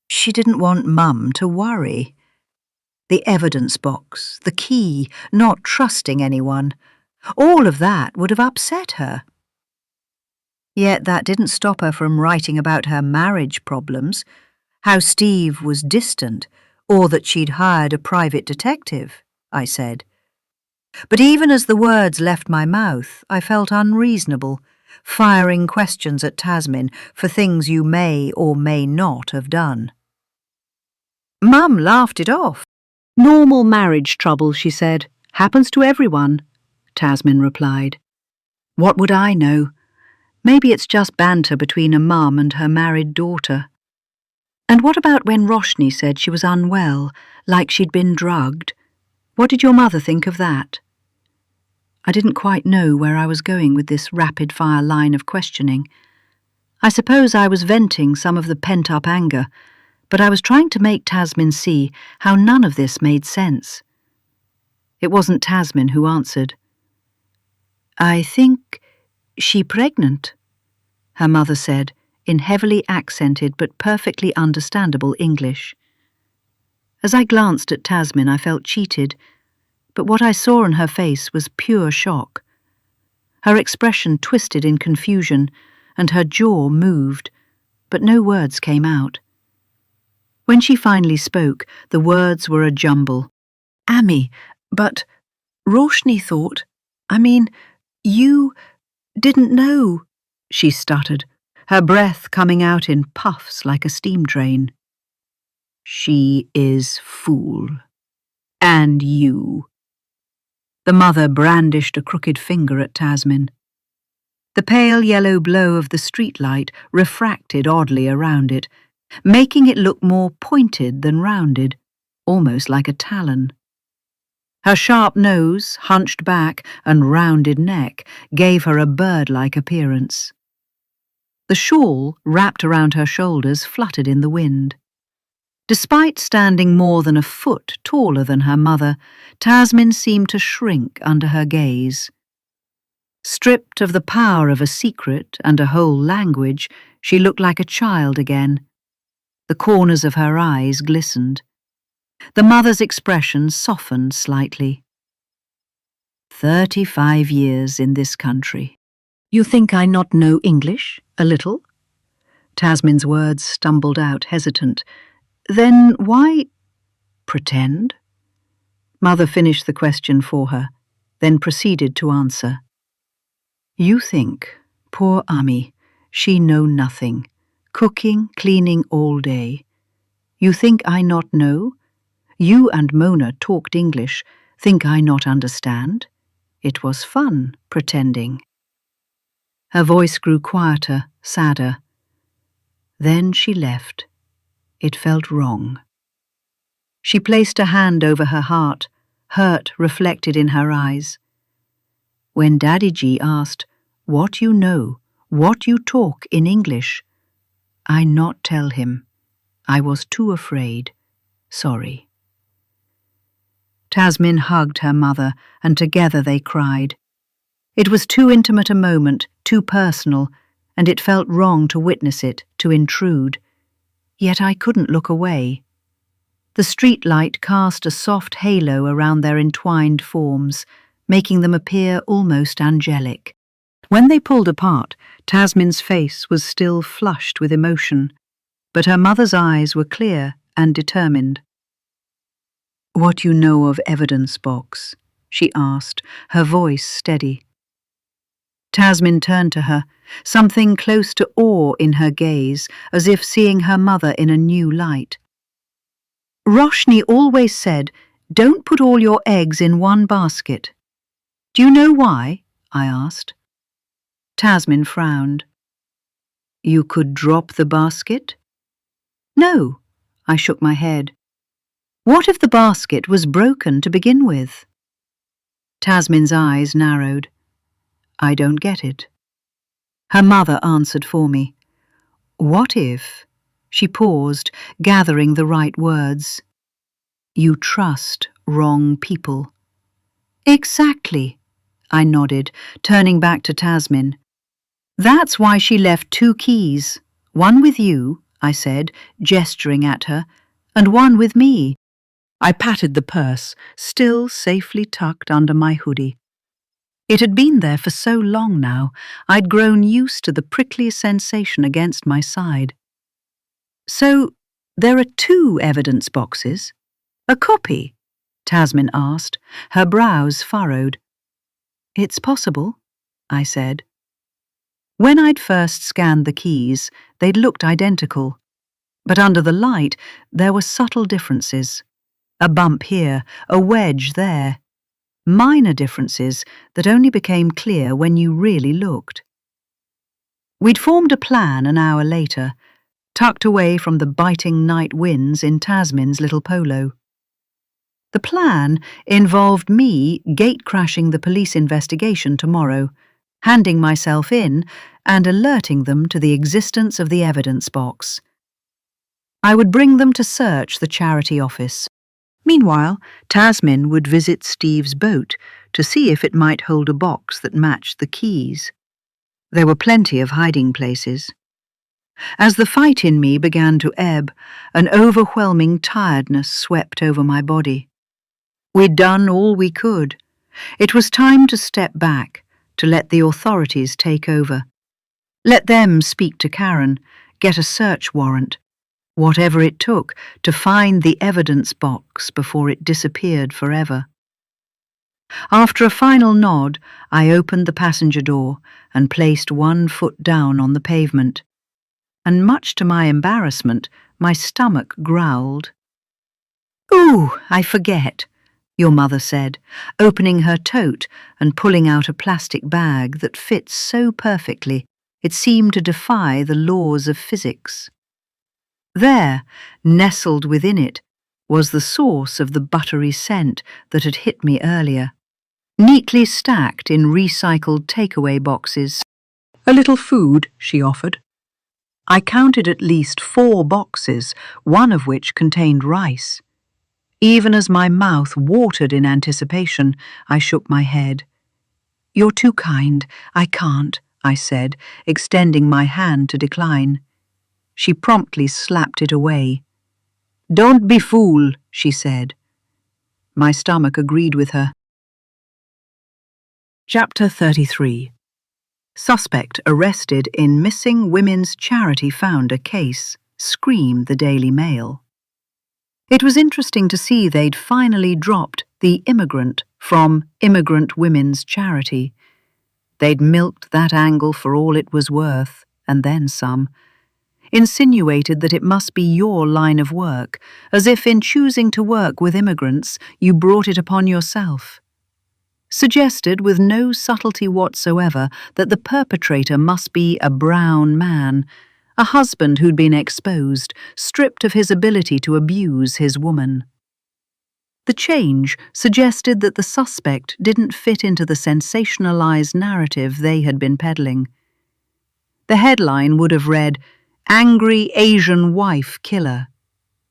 "She didn't want Mum to worry. The evidence box, the key, not trusting anyone, all of that would have upset her. Yet that didn't stop her from writing about her marriage problems, how Steve was distant, or that she'd hired a private detective," I said. But even as the words left my mouth, I felt unreasonable, firing questions at Tasmin for things you may or may not have done. Mum laughed it off. "Normal marriage trouble," she said. "Happens to everyone," Tasmin replied. What would I know? Maybe it's just banter between a mum and her married daughter. "And what about when Roshni said she was unwell, like she'd been drugged? What did your mother think of that?" I didn't quite know where I was going with this rapid-fire line of questioning. I suppose I was venting some of the pent-up anger, but I was trying to make Tasmin see how none of this made sense. It wasn't Tasmin who answered. "I think she pregnant," her mother said, in heavily accented but perfectly understandable English. As I glanced at Tasmin, I felt cheated, but what I saw on her face was pure shock. Her expression twisted in confusion, and her jaw moved, but no words came out. When she finally spoke, the words were a jumble. "Ami, but Roshni thought, I mean, you didn't know," she stuttered. her breath coming out in puffs like a steam train. "She is fool. And you." The mother brandished a crooked finger at Tasmin. The pale yellow glow of the streetlight refracted oddly around it, making it look more pointed than rounded, almost like a talon. Her sharp nose, hunched back, and rounded neck gave her a bird-like appearance. The shawl wrapped around her shoulders fluttered in the wind. Despite standing more than a foot taller than her mother, Tasmin seemed to shrink under her gaze. Stripped of the power of a secret and a whole language, she looked like a child again. The corners of her eyes glistened. The mother's expression softened slightly. 35 years in this country. You think I not know English, a little? Tasmin's words stumbled out, hesitant. Then why pretend? Mother finished the question for her, then proceeded to answer. You think, poor Ami, she know nothing, cooking, cleaning all day. You think I not know? You and Mona talked English, think I not understand? It was fun, pretending. Her voice grew quieter, sadder. Then she left. It felt wrong. She placed a hand over her heart, hurt reflected in her eyes. When Daddy G asked, what you know, what you talk in English, I not tell him. I was too afraid. Sorry. Tasmin hugged her mother, and together they cried. It was too intimate a moment, too personal, and it felt wrong to witness it, to intrude. Yet I couldn't look away. The streetlight cast a soft halo around their entwined forms, making them appear almost angelic. When they pulled apart, Tasmin's face was still flushed with emotion, but her mother's eyes were clear and determined. What you know of evidence box? She asked, her voice steady. Tasmin turned to her, something close to awe in her gaze, as if seeing her mother in a new light. Roshni always said, don't put all your eggs in one basket. Do you know why? I asked. Tasmin frowned. You could drop the basket? No, I shook my head. What if the basket was broken to begin with? Tasmin's eyes narrowed. I don't get it. Her mother answered for me. What if? She paused, gathering the right words. You trust wrong people. Exactly, I nodded, turning back to Tasmin. That's why she left 2 keys. One with you, I said, gesturing at her, and one with me. I patted the purse, still safely tucked under my hoodie. It had been there for so long now, I'd grown used to the prickly sensation against my side. So, there are 2 evidence boxes? A copy? Tasmin asked, her brows furrowed. It's possible, I said. When I'd first scanned the keys, they'd looked identical. But under the light, there were subtle differences. A bump here, a wedge there. Minor differences that only became clear when you really looked. We'd formed a plan an hour later, tucked away from the biting night winds in Tasmin's little polo. The plan involved me gate-crashing the police investigation tomorrow, handing myself in and alerting them to the existence of the evidence box. I would bring them to search the charity office. Meanwhile, Tasmin would visit Steve's boat to see if it might hold a box that matched the keys. There were plenty of hiding places. As the fight in me began to ebb, an overwhelming tiredness swept over my body. We'd done all we could. It was time to step back, to let the authorities take over. Let them speak to Karen, get a search warrant, whatever it took to find the evidence box before it disappeared forever. After a final nod, I opened the passenger door and placed one foot down on the pavement. and much to my embarrassment, my stomach growled. "Ooh, I forget," your mother said, opening her tote and pulling out a plastic bag that fit so perfectly it seemed to defy the laws of physics. There, nestled within it, was the source of the buttery scent that had hit me earlier, neatly stacked in recycled takeaway boxes. "A little food," she offered. I counted at least 4 boxes, one of which contained rice. Even as my mouth watered in anticipation, I shook my head. "You're too kind. I can't," I said, extending my hand to decline. She promptly slapped it away. "Don't be fool," she said. My stomach agreed with her. Chapter 33. Suspect arrested in missing women's charity founder case, screamed the Daily Mail. It was interesting to see they'd finally dropped the immigrant from immigrant women's charity. They'd milked that angle for all it was worth, and then some. Insinuated that it must be your line of work, as if in choosing to work with immigrants you brought it upon yourself. Suggested with no subtlety whatsoever that the perpetrator must be a brown man, a husband who'd been exposed, stripped of his ability to abuse his woman. The change suggested that the suspect didn't fit into the sensationalized narrative they had been peddling. The headline would have read, "Angry Asian Wife Killer,"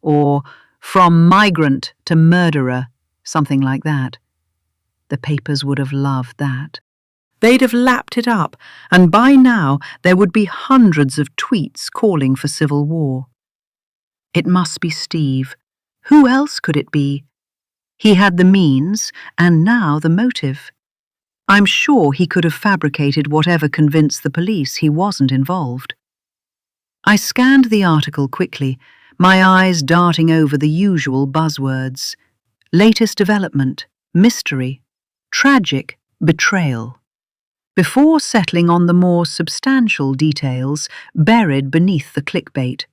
or "From Migrant to Murderer," something like that. The papers would have loved that. They'd have lapped it up, and by now there would be hundreds of tweets calling for civil war. It must be Steve. Who else could it be? He had the means, and now the motive. I'm sure he could have fabricated whatever convinced the police he wasn't involved. I scanned the article quickly, my eyes darting over the usual buzzwords. Latest development, mystery, tragic, betrayal. Before settling on the more substantial details buried beneath the clickbait.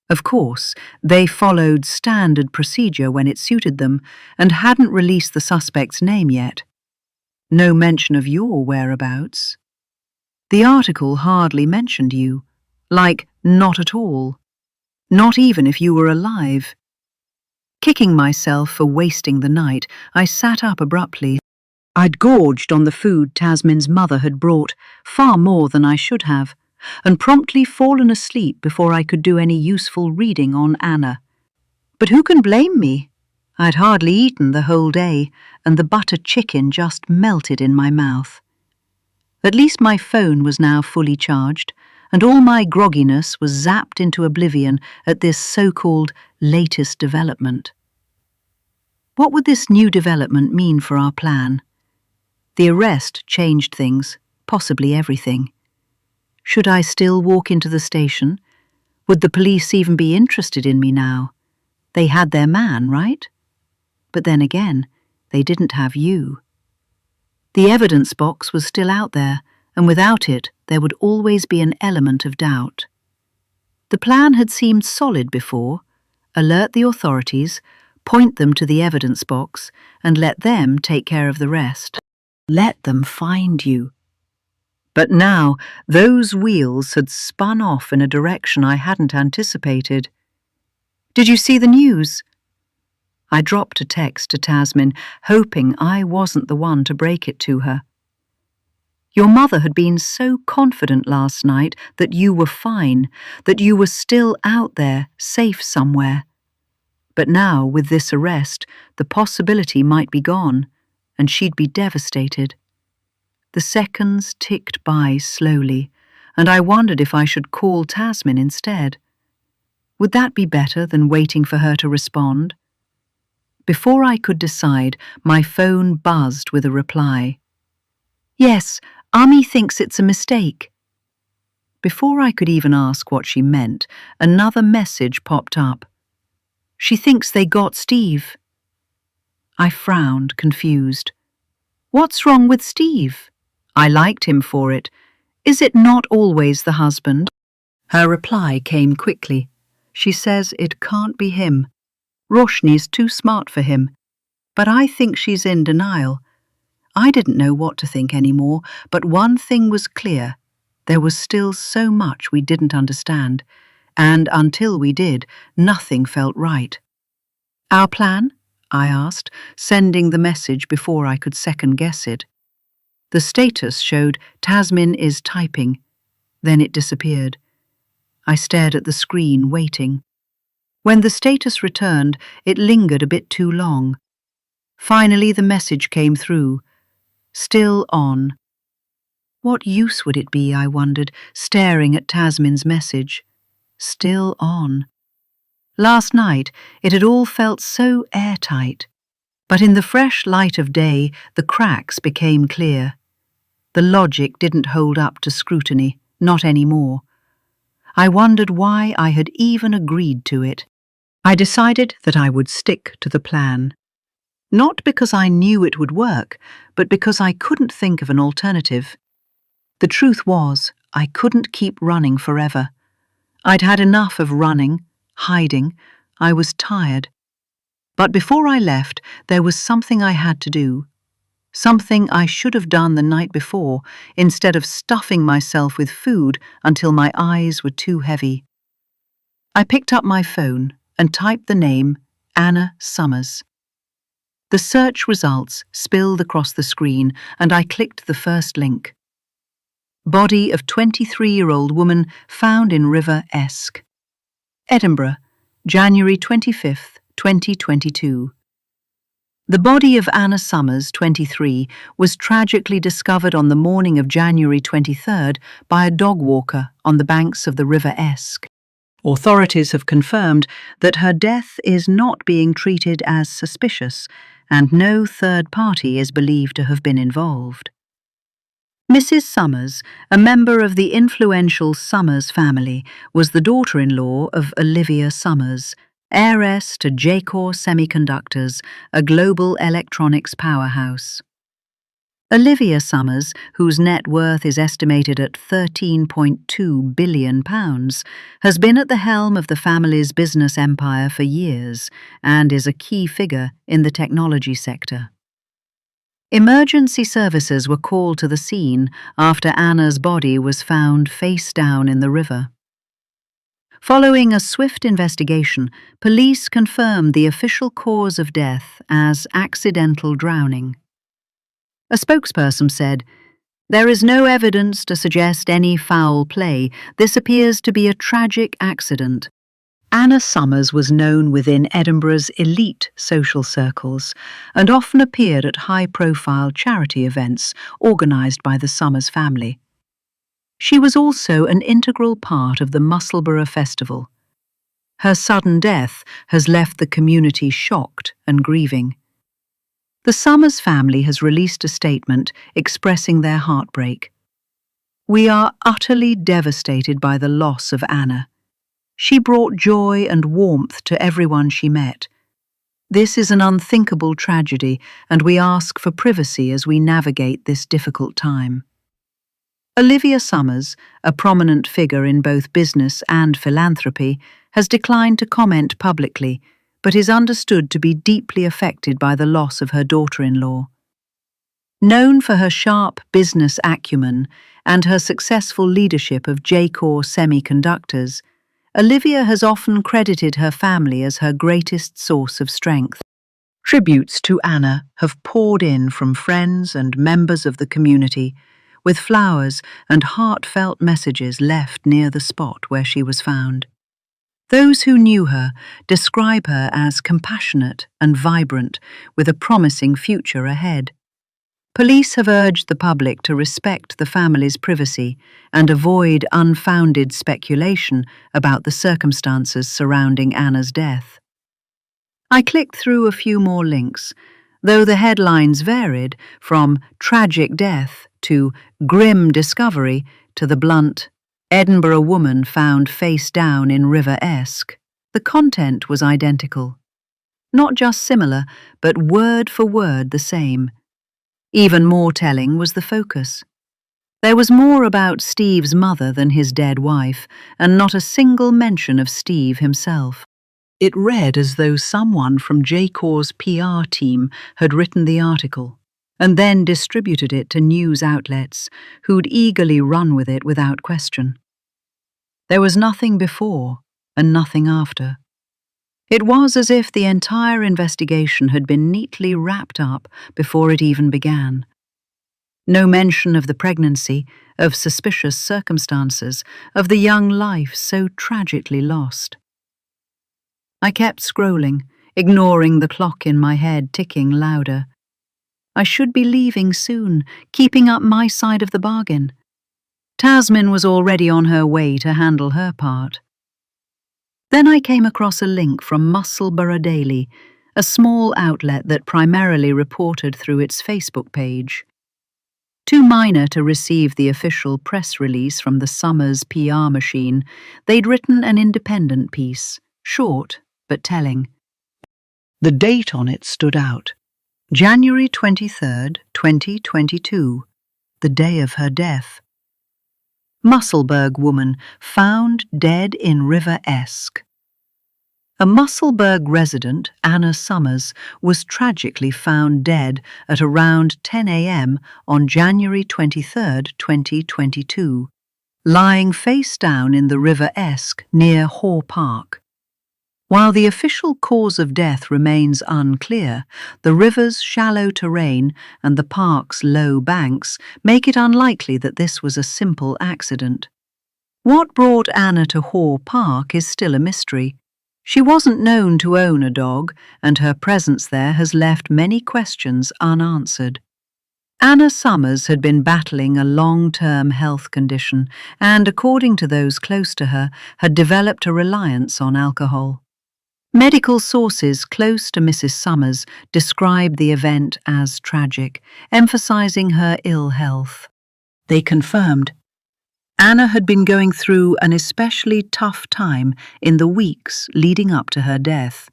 Of course, they followed standard procedure when it suited them and hadn't released the suspect's name yet. No mention of your whereabouts. The article hardly mentioned you, like not at all. Not even if you were alive. Kicking myself for wasting the night, I sat up abruptly. I'd gorged on the food Tasmin's mother had brought, far more than I should have, and promptly fallen asleep before I could do any useful reading on Anna. But who can blame me? I'd hardly eaten the whole day, and the butter chicken just melted in my mouth. At least my phone was now fully charged, and all my grogginess was zapped into oblivion at this so-called latest development. What would this new development mean for our plan? The arrest changed things, possibly everything. Should I still walk into the station? Would the police even be interested in me now? They had their man, right? But then again, they didn't have you. The evidence box was still out there, and without it, there would always be an element of doubt. The plan had seemed solid before. Alert the authorities, point them to the evidence box, and let them take care of the rest. Let them find you. But now, those wheels had spun off in a direction I hadn't anticipated. "Did you see the news?" I dropped a text to Tasmin, hoping I wasn't the one to break it to her. "Your mother had been so confident last night that you were fine, that you were still out there, safe somewhere. But now, with this arrest, the possibility might be gone, and she'd be devastated." The seconds ticked by slowly, and I wondered if I should call Tasmin instead. Would that be better than waiting for her to respond? Before I could decide, my phone buzzed with a reply. "Yes, Ami thinks it's a mistake." Before I could even ask what she meant, another message popped up. "She thinks they got Steve." I frowned, confused. What's wrong with Steve? I liked him for it. Is it not always the husband? Her reply came quickly. She says it can't be him. Roshni's too smart for him. But I think she's in denial. I didn't know what to think anymore, but one thing was clear. There was still so much we didn't understand, and until we did, nothing felt right. Our plan? I asked, sending the message before I could second-guess it. The status showed Tasmin is typing. Then it disappeared. I stared at the screen, waiting. When the status returned, it lingered a bit too long. Finally, the message came through. Still on. What use would it be, I wondered, staring at Tasmin's message? Still on. Last night, it had all felt so airtight. But in the fresh light of day, the cracks became clear. The logic didn't hold up to scrutiny, not anymore. I wondered why I had even agreed to it. I decided that I would stick to the plan. Not because I knew it would work, but because I couldn't think of an alternative. The truth was, I couldn't keep running forever. I'd had enough of running, hiding. I was tired. But before I left, there was something I had to do. Something I should have done the night before, instead of stuffing myself with food until my eyes were too heavy. I picked up my phone and typed the name Anna Summers. The search results spilled across the screen, and I clicked the first link. Body of 23-year-old woman found in River Esk. Edinburgh, January 25th, 2022. The body of Anna Summers, 23, was tragically discovered on the morning of January 23rd by a dog walker on the banks of the River Esk. Authorities have confirmed that her death is not being treated as suspicious, and no third party is believed to have been involved. Mrs. Summers, a member of the influential Summers family, was the daughter-in-law of Olivia Summers, heiress to Jacor Semiconductors, a global electronics powerhouse. Olivia Summers, whose net worth is estimated at £13.2 billion, has been at the helm of the family's business empire for years and is a key figure in the technology sector. Emergency services were called to the scene after Anna's body was found face down in the river. Following a swift investigation, police confirmed the official cause of death as accidental drowning. A spokesperson said, "There is no evidence to suggest any foul play. This appears to be a tragic accident." Anna Summers was known within Edinburgh's elite social circles and often appeared at high-profile charity events organised by the Summers family. She was also an integral part of the Musselburgh Festival. Her sudden death has left the community shocked and grieving. The Summers family has released a statement expressing their heartbreak. "We are utterly devastated by the loss of Anna. She brought joy and warmth to everyone she met. This is an unthinkable tragedy, and we ask for privacy as we navigate this difficult time." Olivia Summers, a prominent figure in both business and philanthropy, has declined to comment publicly, but is understood to be deeply affected by the loss of her daughter-in-law. Known for her sharp business acumen and her successful leadership of Jacor Semiconductors, Olivia has often credited her family as her greatest source of strength. Tributes to Anna have poured in from friends and members of the community, with flowers and heartfelt messages left near the spot where she was found. Those who knew her describe her as compassionate and vibrant, with a promising future ahead. Police have urged the public to respect the family's privacy and avoid unfounded speculation about the circumstances surrounding Anna's death. I clicked through a few more links, though the headlines varied from tragic death to grim discovery to the blunt Edinburgh woman found face down in River Esk. The content was identical. Not just similar, but word for word the same. Even more telling was the focus. There was more about Steve's mother than his dead wife, and not a single mention of Steve himself. It read as though someone from J-Corps' PR team had written the article, and then distributed it to news outlets who'd eagerly run with it without question. There was nothing before and nothing after. It was as if the entire investigation had been neatly wrapped up before it even began. No mention of the pregnancy, of suspicious circumstances, of the young life so tragically lost. I kept scrolling, ignoring the clock in my head ticking louder. I should be leaving soon, keeping up my side of the bargain. Tasmin was already on her way to handle her part. Then I came across a link from Musselburgh Daily, a small outlet that primarily reported through its Facebook page. Too minor to receive the official press release from the Summers PR machine, they'd written an independent piece, short but telling. The date on it stood out. January 23rd, 2022, the day of her death. Musselburgh woman found dead in River Esk. A Musselburgh resident, Anna Summers, was tragically found dead at around 10 a.m. on January 23, 2022, lying face down in the River Esk near Hoare Park. While the official cause of death remains unclear, the river's shallow terrain and the park's low banks make it unlikely that this was a simple accident. What brought Anna to Hoare Park is still a mystery. She wasn't known to own a dog, and her presence there has left many questions unanswered. Anna Summers had been battling a long-term health condition and, according to those close to her, had developed a reliance on alcohol. Medical sources close to Mrs. Summers described the event as tragic, emphasizing her ill health. They confirmed Anna had been going through an especially tough time in the weeks leading up to her death.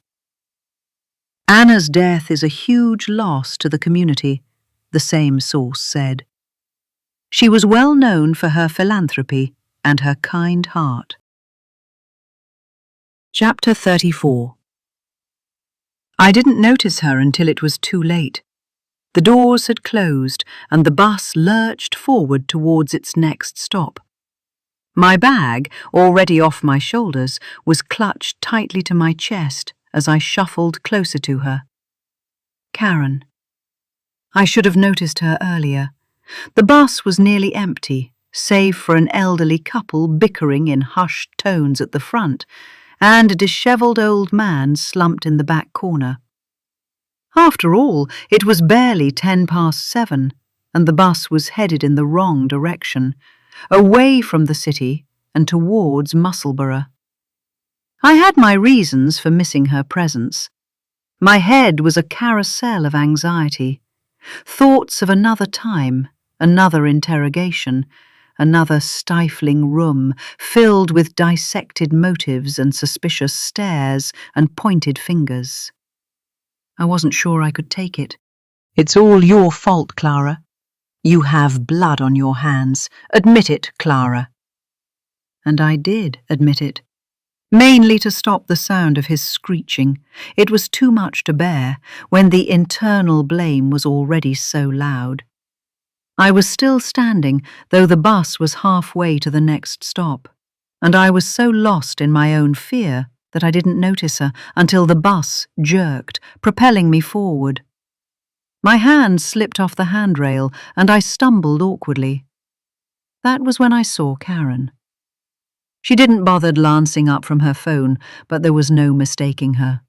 Anna's death is a huge loss to the community, the same source said. She was well known for her philanthropy and her kind heart. Chapter 34. I didn't notice her until it was too late. The doors had closed and the bus lurched forward towards its next stop. My bag, already off my shoulders, was clutched tightly to my chest as I shuffled closer to her. Karen. I should have noticed her earlier. The bus was nearly empty, save for an elderly couple bickering in hushed tones at the front, and a dishevelled old man slumped in the back corner. After all, it was barely 7:10, and the bus was headed in the wrong direction, away from the city and towards Musselburgh. I had my reasons for missing her presence. My head was a carousel of anxiety, thoughts of another time, another interrogation, another stifling room filled with dissected motives and suspicious stares and pointed fingers. I wasn't sure I could take it. It's all your fault, Clara. You have blood on your hands. Admit it, Clara. And I did admit it. Mainly to stop the sound of his screeching. It was too much to bear when the internal blame was already so loud. I was still standing, though the bus was halfway to the next stop, and I was so lost in my own fear that I didn't notice her until the bus jerked, propelling me forward. My hand slipped off the handrail and I stumbled awkwardly. That was when I saw Karen. She didn't bother glancing up from her phone, but there was no mistaking her.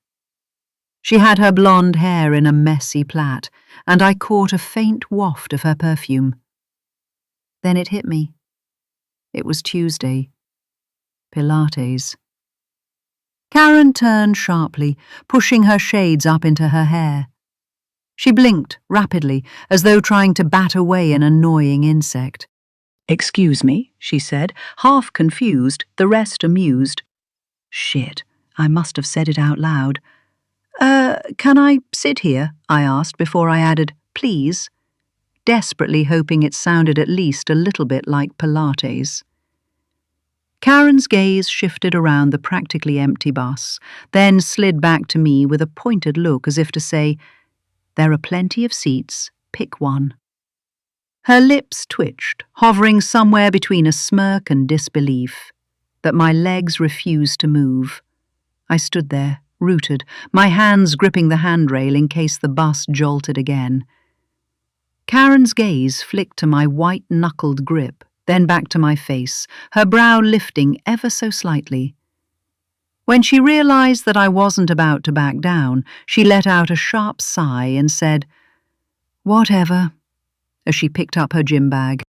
She had her blonde hair in a messy plait, and I caught a faint waft of her perfume. Then it hit me. It was Tuesday. Pilates. Karen turned sharply, pushing her shades up into her hair. She blinked rapidly, as though trying to bat away an annoying insect. "Excuse me," she said, half confused, the rest amused. Shit, I must have said it out loud. Can I sit here?" I asked before I added, "Please." desperately hoping it sounded at least a little bit like Pilates. Karen's gaze shifted around the practically empty bus, then slid back to me with a pointed look as if to say, "There are plenty of seats, pick one." Her lips twitched, hovering somewhere between a smirk and disbelief, but my legs refused to move. I stood there, rooted, my hands gripping the handrail in case the bus jolted again. Karen's gaze flicked to my white-knuckled grip, then back to my face, her brow lifting ever so slightly. When she realized that I wasn't about to back down, she let out a sharp sigh and said, "Whatever," as she picked up her gym bag.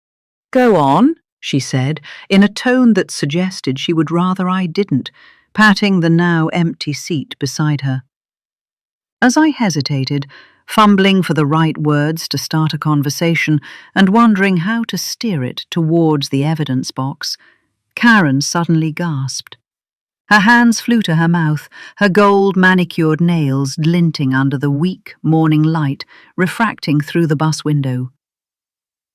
"Go on," she said, in a tone that suggested she would rather I didn't, patting the now empty seat beside her. As I hesitated, fumbling for the right words to start a conversation and wondering how to steer it towards the evidence box, Karen suddenly gasped. Her hands flew to her mouth, her gold manicured nails glinting under the weak morning light refracting through the bus window.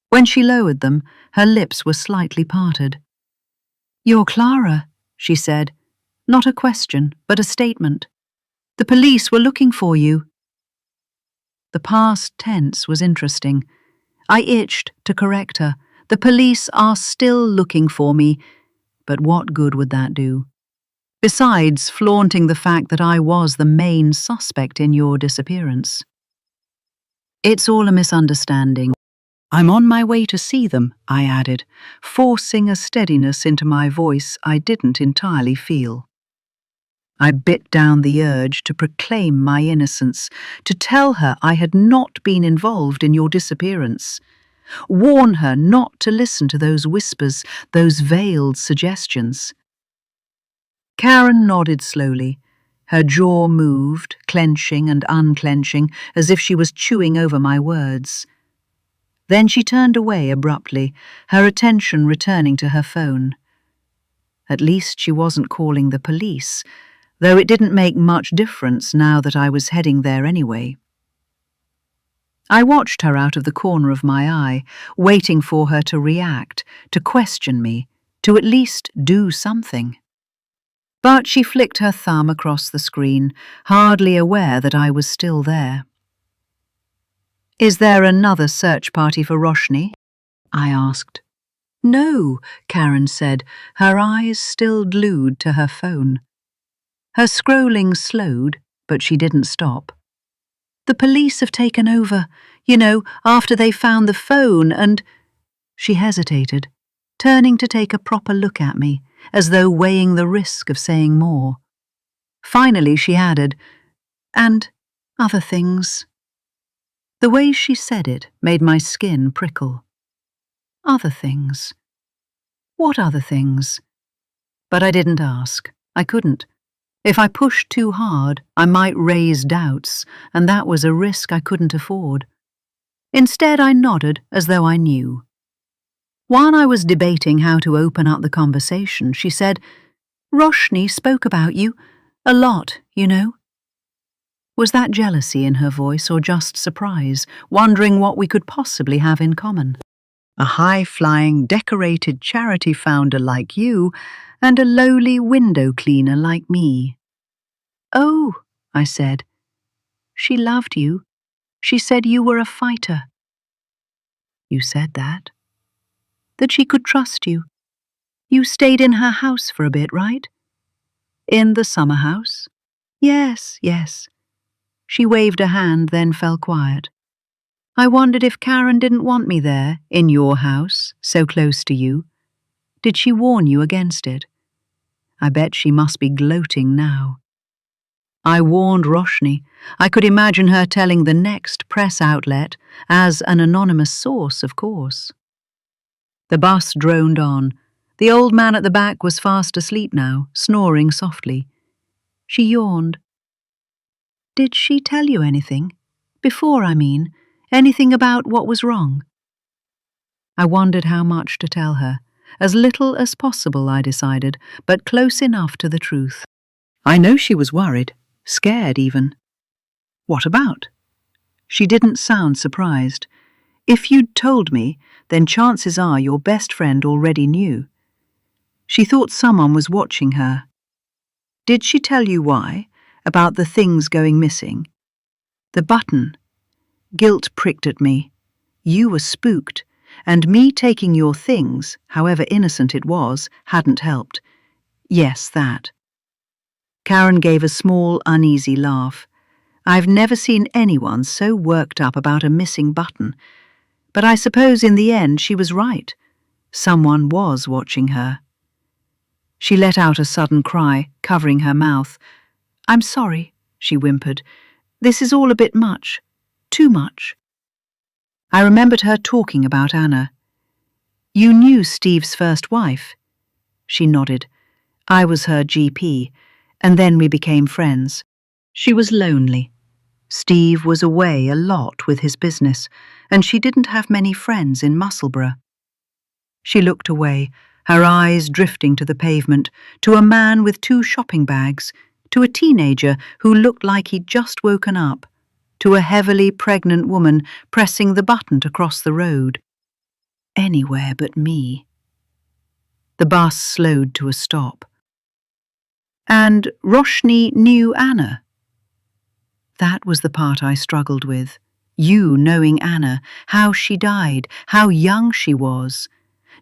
When she lowered them, her lips were slightly parted. "You're Clara," she said. Not a question, but a statement. "The police were looking for you." The past tense was interesting. I itched to correct her. "The police are still looking for me," but what good would that do? Besides flaunting the fact that I was the main suspect in your disappearance. "It's all a misunderstanding. I'm on my way to see them," I added, forcing a steadiness into my voice I didn't entirely feel. I bit down the urge to proclaim my innocence, to tell her I had not been involved in your disappearance, warn her not to listen to those whispers, those veiled suggestions. Karen nodded slowly. Her jaw moved, clenching and unclenching, as if she was chewing over my words. Then she turned away abruptly, her attention returning to her phone. At least she wasn't calling the police, though it didn't make much difference now that I was heading there anyway. I watched her out of the corner of my eye, waiting for her to react, to question me, to at least do something. But she flicked her thumb across the screen, hardly aware that I was still there. "Is there another search party for Roshni?" I asked. "No," Karen said, her eyes still glued to her phone. Her scrolling slowed, but she didn't stop. "The police have taken over, after they found the phone and—" She hesitated, turning to take a proper look at me, as though weighing the risk of saying more. Finally she added, "and other things." The way she said it made my skin prickle. Other things. What other things? But I didn't ask. I couldn't. If I pushed too hard, I might raise doubts, and that was a risk I couldn't afford. Instead, I nodded as though I knew. While I was debating how to open up the conversation, she said, "Roshni spoke about you. A lot, Was that jealousy in her voice or just surprise, wondering what we could possibly have in common? A high-flying, decorated charity founder like you and a lowly window cleaner like me. "Oh," I said. "She loved you. She said you were a fighter." "You said that?" "That she could trust you. You stayed in her house for a bit, right?" "In the summer house?" Yes. She waved a hand, then fell quiet. "I wondered if Karen didn't want me there, in your house, so close to you. Did she warn you against it?" I bet she must be gloating now. I warned Roshni. I could imagine her telling the next press outlet, as an anonymous source, of course. The bus droned on. The old man at the back was fast asleep now, snoring softly. She yawned. "Did she tell you anything? Before, I mean. Anything about what was wrong?" I wondered how much to tell her. As little as possible, I decided, but close enough to the truth. I know she was worried, scared even. "What about?" She didn't sound surprised. If you'd told me, then chances are your best friend already knew. She thought someone was watching her. Did she tell you why? About the things going missing? The button. Guilt pricked at me. You were spooked, and me taking your things, however innocent it was, hadn't helped. Yes, that. Karen gave a small, uneasy laugh. I've never seen anyone so worked up about a missing button. But I suppose in the end she was right. Someone was watching her. She let out a sudden cry, covering her mouth. I'm sorry, she whimpered. This is all a bit much. Too much. I remembered her talking about Anna. You knew Steve's first wife? She nodded. I was her GP, and then we became friends. She was lonely. Steve was away a lot with his business, and she didn't have many friends in Musselburgh. She looked away, her eyes drifting to the pavement, to a man with 2 shopping bags, to a teenager who looked like he'd just woken up, to a heavily pregnant woman pressing the button to cross the road. Anywhere but me. The bus slowed to a stop. And Roshni knew Anna. That was the part I struggled with. You knowing Anna, how she died, how young she was.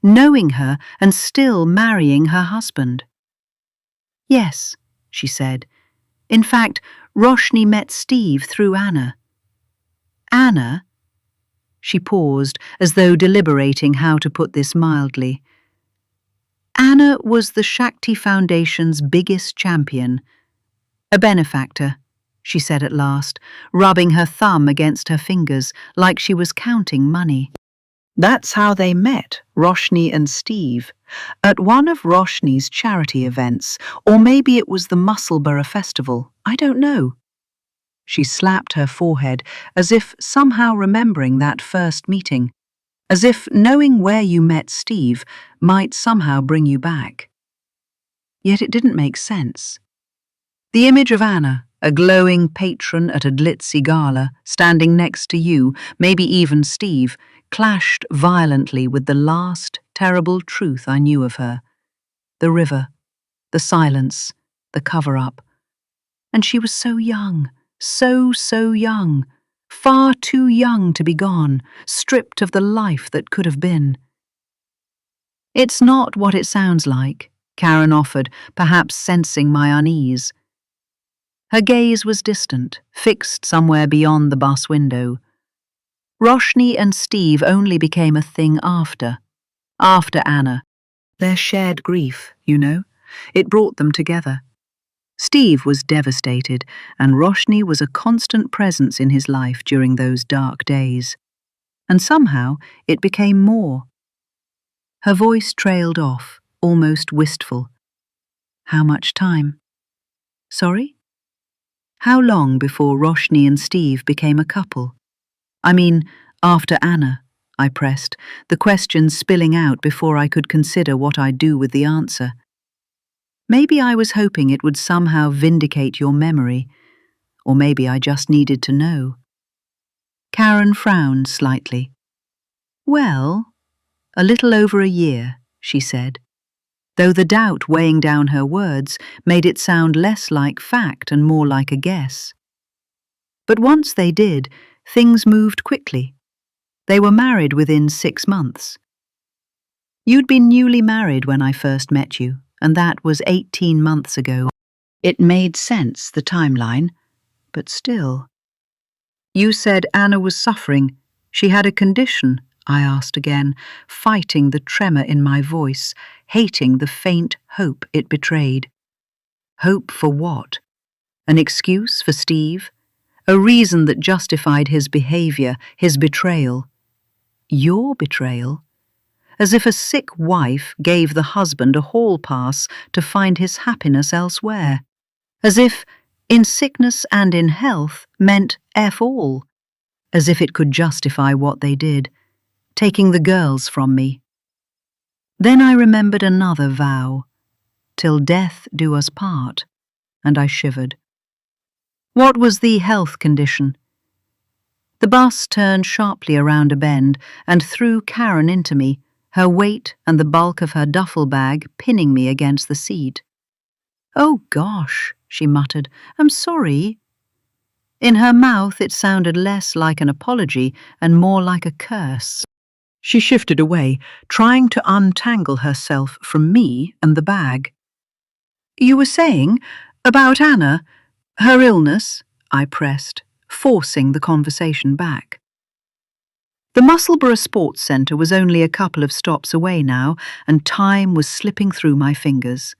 Knowing her and still marrying her husband. Yes, she said. In fact, Roshni met Steve through Anna. Anna? She paused, as though deliberating how to put this mildly. Anna was the Shakti Foundation's biggest champion. A benefactor, she said at last, rubbing her thumb against her fingers like she was counting money. That's how they met, Roshni and Steve, at one of Roshni's charity events, or maybe it was the Musselburgh Festival, I don't know. She slapped her forehead, as if somehow remembering that first meeting, as if knowing where you met Steve might somehow bring you back. Yet it didn't make sense. The image of Anna, a glowing patron at a glitzy gala, standing next to you, maybe even Steve, clashed violently with the last terrible truth I knew of her. The river, the silence, the cover-up. And she was so young, so young, far too young to be gone, stripped of the life that could have been. It's not what it sounds like, Karen offered, perhaps sensing my unease. Her gaze was distant, fixed somewhere beyond the bus window. Roshni and Steve only became a thing after Anna. Their shared grief, you know, it brought them together. Steve was devastated, and Roshni was a constant presence in his life during those dark days. And somehow it became more. Her voice trailed off, almost wistful. How much time? Sorry? How long before Roshni and Steve became a couple? I mean, after Anna, I pressed, the question spilling out before I could consider what I'd do with the answer. Maybe I was hoping it would somehow vindicate your memory, or maybe I just needed to know. Karen frowned slightly. Well, a little over a year, she said, though the doubt weighing down her words made it sound less like fact and more like a guess. But once they did, things moved quickly. They were married within 6 months. You'd been newly married when I first met you, and that was 18 months ago. It made sense, the timeline, but still. You said Anna was suffering. She had a condition, I asked again, fighting the tremor in my voice, hating the faint hope it betrayed. Hope for what? An excuse for Steve? A reason that justified his behavior, his betrayal? Your betrayal? As if a sick wife gave the husband a hall pass to find his happiness elsewhere. As if, in sickness and in health, meant F all. As if it could justify what they did, taking the girls from me. Then I remembered another vow, till death do us part, and I shivered. What was the health condition? The bus turned sharply around a bend and threw Karen into me, her weight and the bulk of her duffel bag pinning me against the seat. "Oh gosh," she muttered, "I'm sorry." In her mouth it sounded less like an apology and more like a curse. She shifted away, trying to untangle herself from me and the bag. "You were saying about Anna, her illness," I pressed, forcing the conversation back. The Musselburgh Sports Centre was only a couple of stops away now, and time was slipping through my fingers.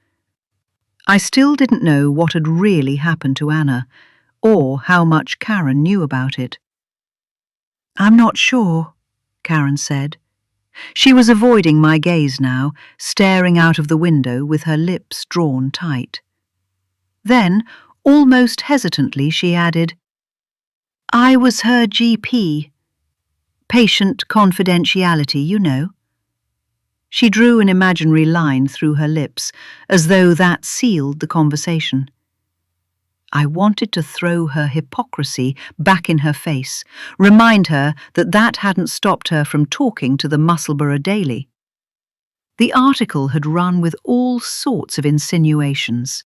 I still didn't know what had really happened to Anna, or how much Karen knew about it. "I'm not sure," Karen said. She was avoiding my gaze now, staring out of the window with her lips drawn tight. Then, almost hesitantly, she added, "I was her GP. Patient confidentiality, you know." She drew an imaginary line through her lips, as though that sealed the conversation. I wanted to throw her hypocrisy back in her face, remind her that that hadn't stopped her from talking to the Musselburgh Daily. The article had run with all sorts of insinuations.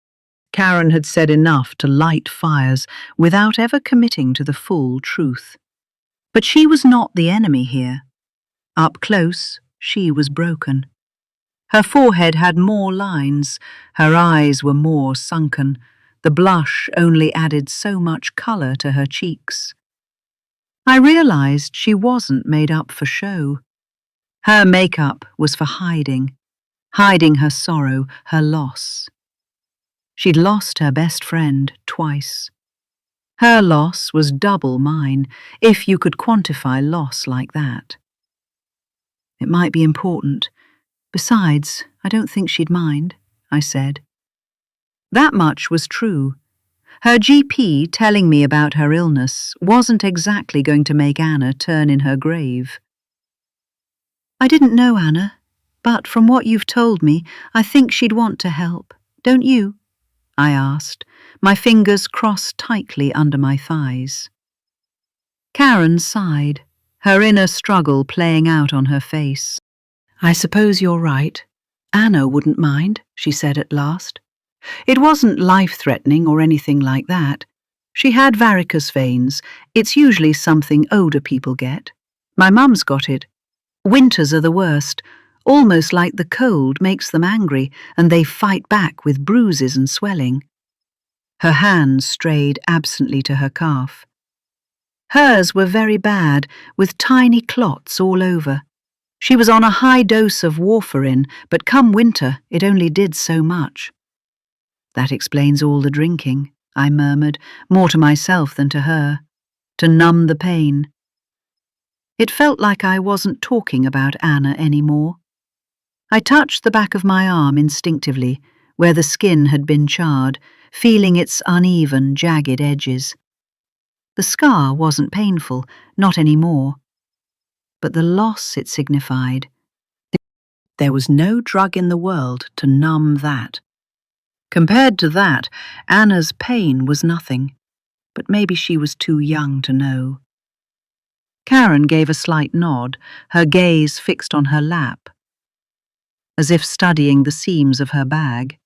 Karen had said enough to light fires without ever committing to the full truth. But she was not the enemy here. Up close, she was broken. Her forehead had more lines, her eyes were more sunken, the blush only added so much colour to her cheeks. I realised she wasn't made up for show. Her makeup was for hiding her sorrow, her loss. She'd lost her best friend twice. Her loss was double mine, if you could quantify loss like that. "It might be important. Besides, I don't think she'd mind," I said. That much was true. Her GP telling me about her illness wasn't exactly going to make Anna turn in her grave. "I didn't know Anna, but from what you've told me, I think she'd want to help. Don't you?" I asked, my fingers crossed tightly under my thighs. Karen sighed, her inner struggle playing out on her face. "I suppose you're right. Anna wouldn't mind," she said at last. "It wasn't life-threatening or anything like that. She had varicose veins. It's usually something older people get. My mum's got it. Winters are the worst, almost like the cold makes them angry and they fight back with bruises and swelling." Her hands strayed absently to her calf. Hers were very bad, with tiny clots all over. She was on a high dose of warfarin, but come winter it only did so much. "That explains all the drinking," I murmured, more to myself than to her. "To numb the pain." It felt like I wasn't talking about Anna anymore. I touched the back of my arm instinctively, where the skin had been charred, feeling its uneven, jagged edges. The scar wasn't painful, not anymore. But the loss it signified. There was no drug in the world to numb that. Compared to that, Anna's pain was nothing, but maybe she was too young to know. Karen gave a slight nod, her gaze fixed on her lap, as if studying the seams of her bag.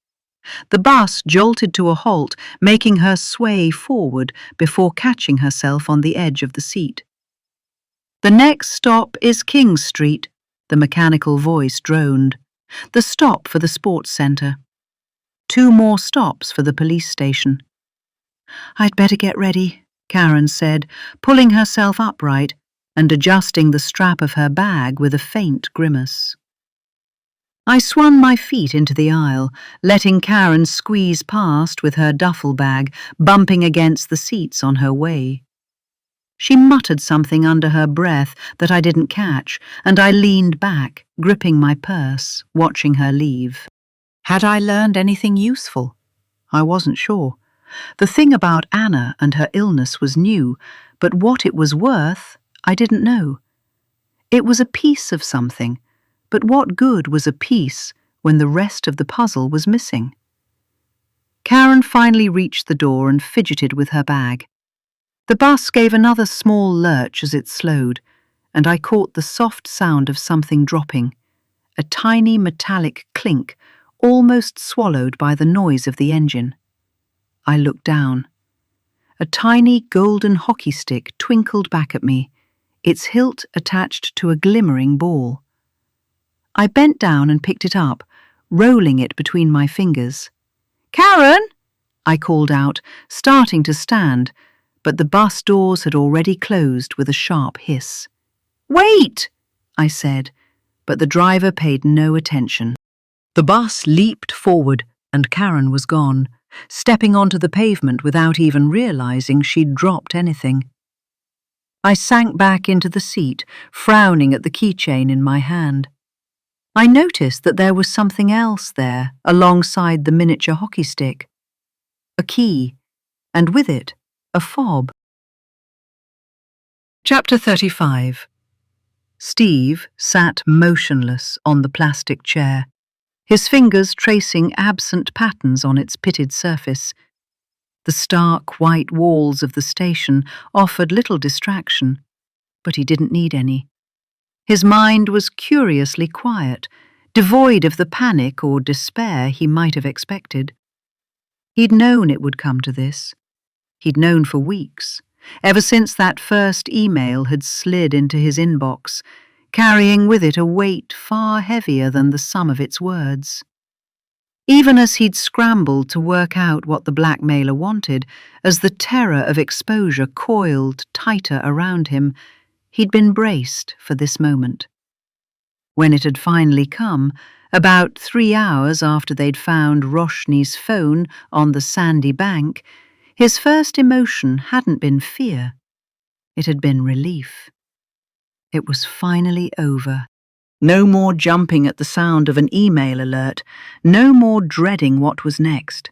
The bus jolted to a halt, making her sway forward before catching herself on the edge of the seat. "The next stop is King Street," the mechanical voice droned. "The stop for the sports centre. 2 more stops for the police station." "I'd better get ready," Karen said, pulling herself upright and adjusting the strap of her bag with a faint grimace. I swung my feet into the aisle, letting Karen squeeze past with her duffel bag, bumping against the seats on her way. She muttered something under her breath that I didn't catch, and I leaned back, gripping my purse, watching her leave. Had I learned anything useful? I wasn't sure. The thing about Anna and her illness was new, but what it was worth, I didn't know. It was a piece of something, but what good was a piece when the rest of the puzzle was missing? Karen finally reached the door and fidgeted with her bag. The bus gave another small lurch as it slowed, and I caught the soft sound of something dropping, a tiny metallic clink, almost swallowed by the noise of the engine. I looked down. A tiny golden hockey stick twinkled back at me, its hilt attached to a glimmering ball. I bent down and picked it up, rolling it between my fingers. "Karen!" I called out, starting to stand, but the bus doors had already closed with a sharp hiss. "Wait!" I said, but the driver paid no attention. The bus leaped forward, and Karen was gone, stepping onto the pavement without even realizing she'd dropped anything. I sank back into the seat, frowning at the keychain in my hand. I noticed that there was something else there, alongside the miniature hockey stick. A key, and with it, a fob. Chapter 35. Steve sat motionless on the plastic chair, his fingers tracing absent patterns on its pitted surface. The stark white walls of the station offered little distraction, but he didn't need any. His mind was curiously quiet, devoid of the panic or despair he might have expected. He'd known it would come to this. He'd known for weeks, ever since that first email had slid into his inbox, carrying with it a weight far heavier than the sum of its words. Even as he'd scrambled to work out what the blackmailer wanted, as the terror of exposure coiled tighter around him, he'd been braced for this moment. When it had finally come, about 3 hours after they'd found Roshni's phone on the sandy bank, his first emotion hadn't been fear. It had been relief. It was finally over. No more jumping at the sound of an email alert, no more dreading what was next.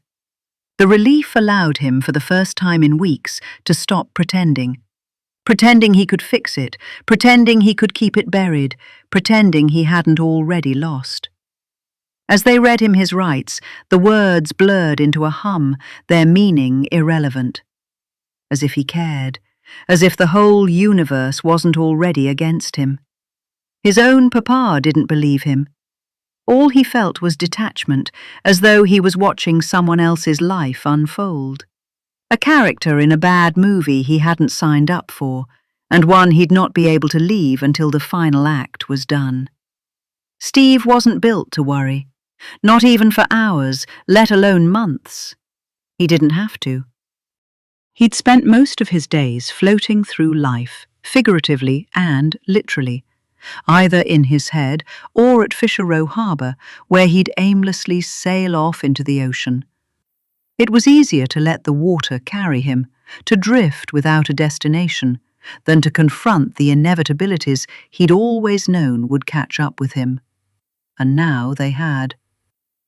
The relief allowed him, for the first time in weeks, to stop pretending. Pretending he could fix it, pretending he could keep it buried, pretending he hadn't already lost. As they read him his rights, the words blurred into a hum, their meaning irrelevant. As if he cared, as if the whole universe wasn't already against him. His own papa didn't believe him. All he felt was detachment, as though he was watching someone else's life unfold. A character in a bad movie he hadn't signed up for, and one he'd not be able to leave until the final act was done. Steve wasn't built to worry, not even for hours, let alone months. He didn't have to. He'd spent most of his days floating through life, figuratively and literally, either in his head or at Fisher Row Harbour, where he'd aimlessly sail off into the ocean. It was easier to let the water carry him, to drift without a destination, than to confront the inevitabilities he'd always known would catch up with him. And now they had.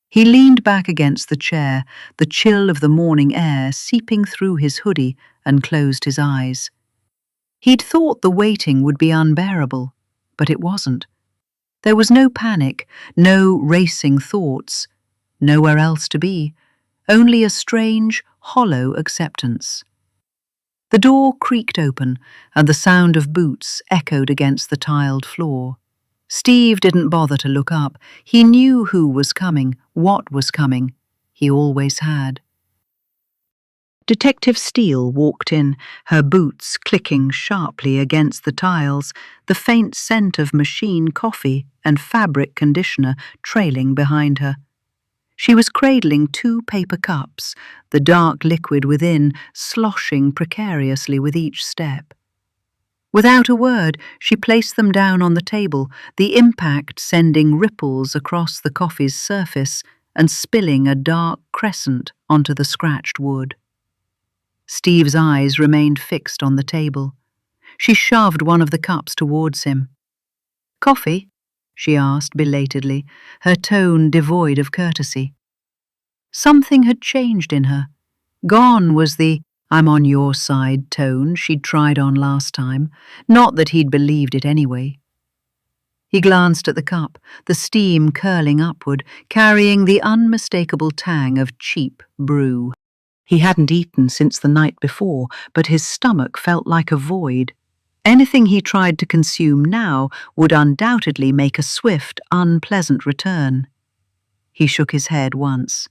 He leaned back against the chair, the chill of the morning air seeping through his hoodie, and closed his eyes. He'd thought the waiting would be unbearable, but it wasn't. There was no panic, no racing thoughts, nowhere else to be, only a strange, hollow acceptance. The door creaked open, and the sound of boots echoed against the tiled floor. Steve didn't bother to look up. He knew who was coming, what was coming. He always had. Detective Steele walked in, her boots clicking sharply against the tiles, the faint scent of machine coffee and fabric conditioner trailing behind her. She was cradling 2 paper cups, the dark liquid within sloshing precariously with each step. Without a word, she placed them down on the table, the impact sending ripples across the coffee's surface and spilling a dark crescent onto the scratched wood. Steve's eyes remained fixed on the table. She shoved one of the cups towards him. "Coffee?" she asked belatedly, her tone devoid of courtesy. Something had changed in her. Gone was the "I'm on your side" tone she'd tried on last time, not that he'd believed it anyway. He glanced at the cup, the steam curling upward, carrying the unmistakable tang of cheap brew. He hadn't eaten since the night before, but his stomach felt like a void. Anything he tried to consume now would undoubtedly make a swift, unpleasant return. He shook his head once.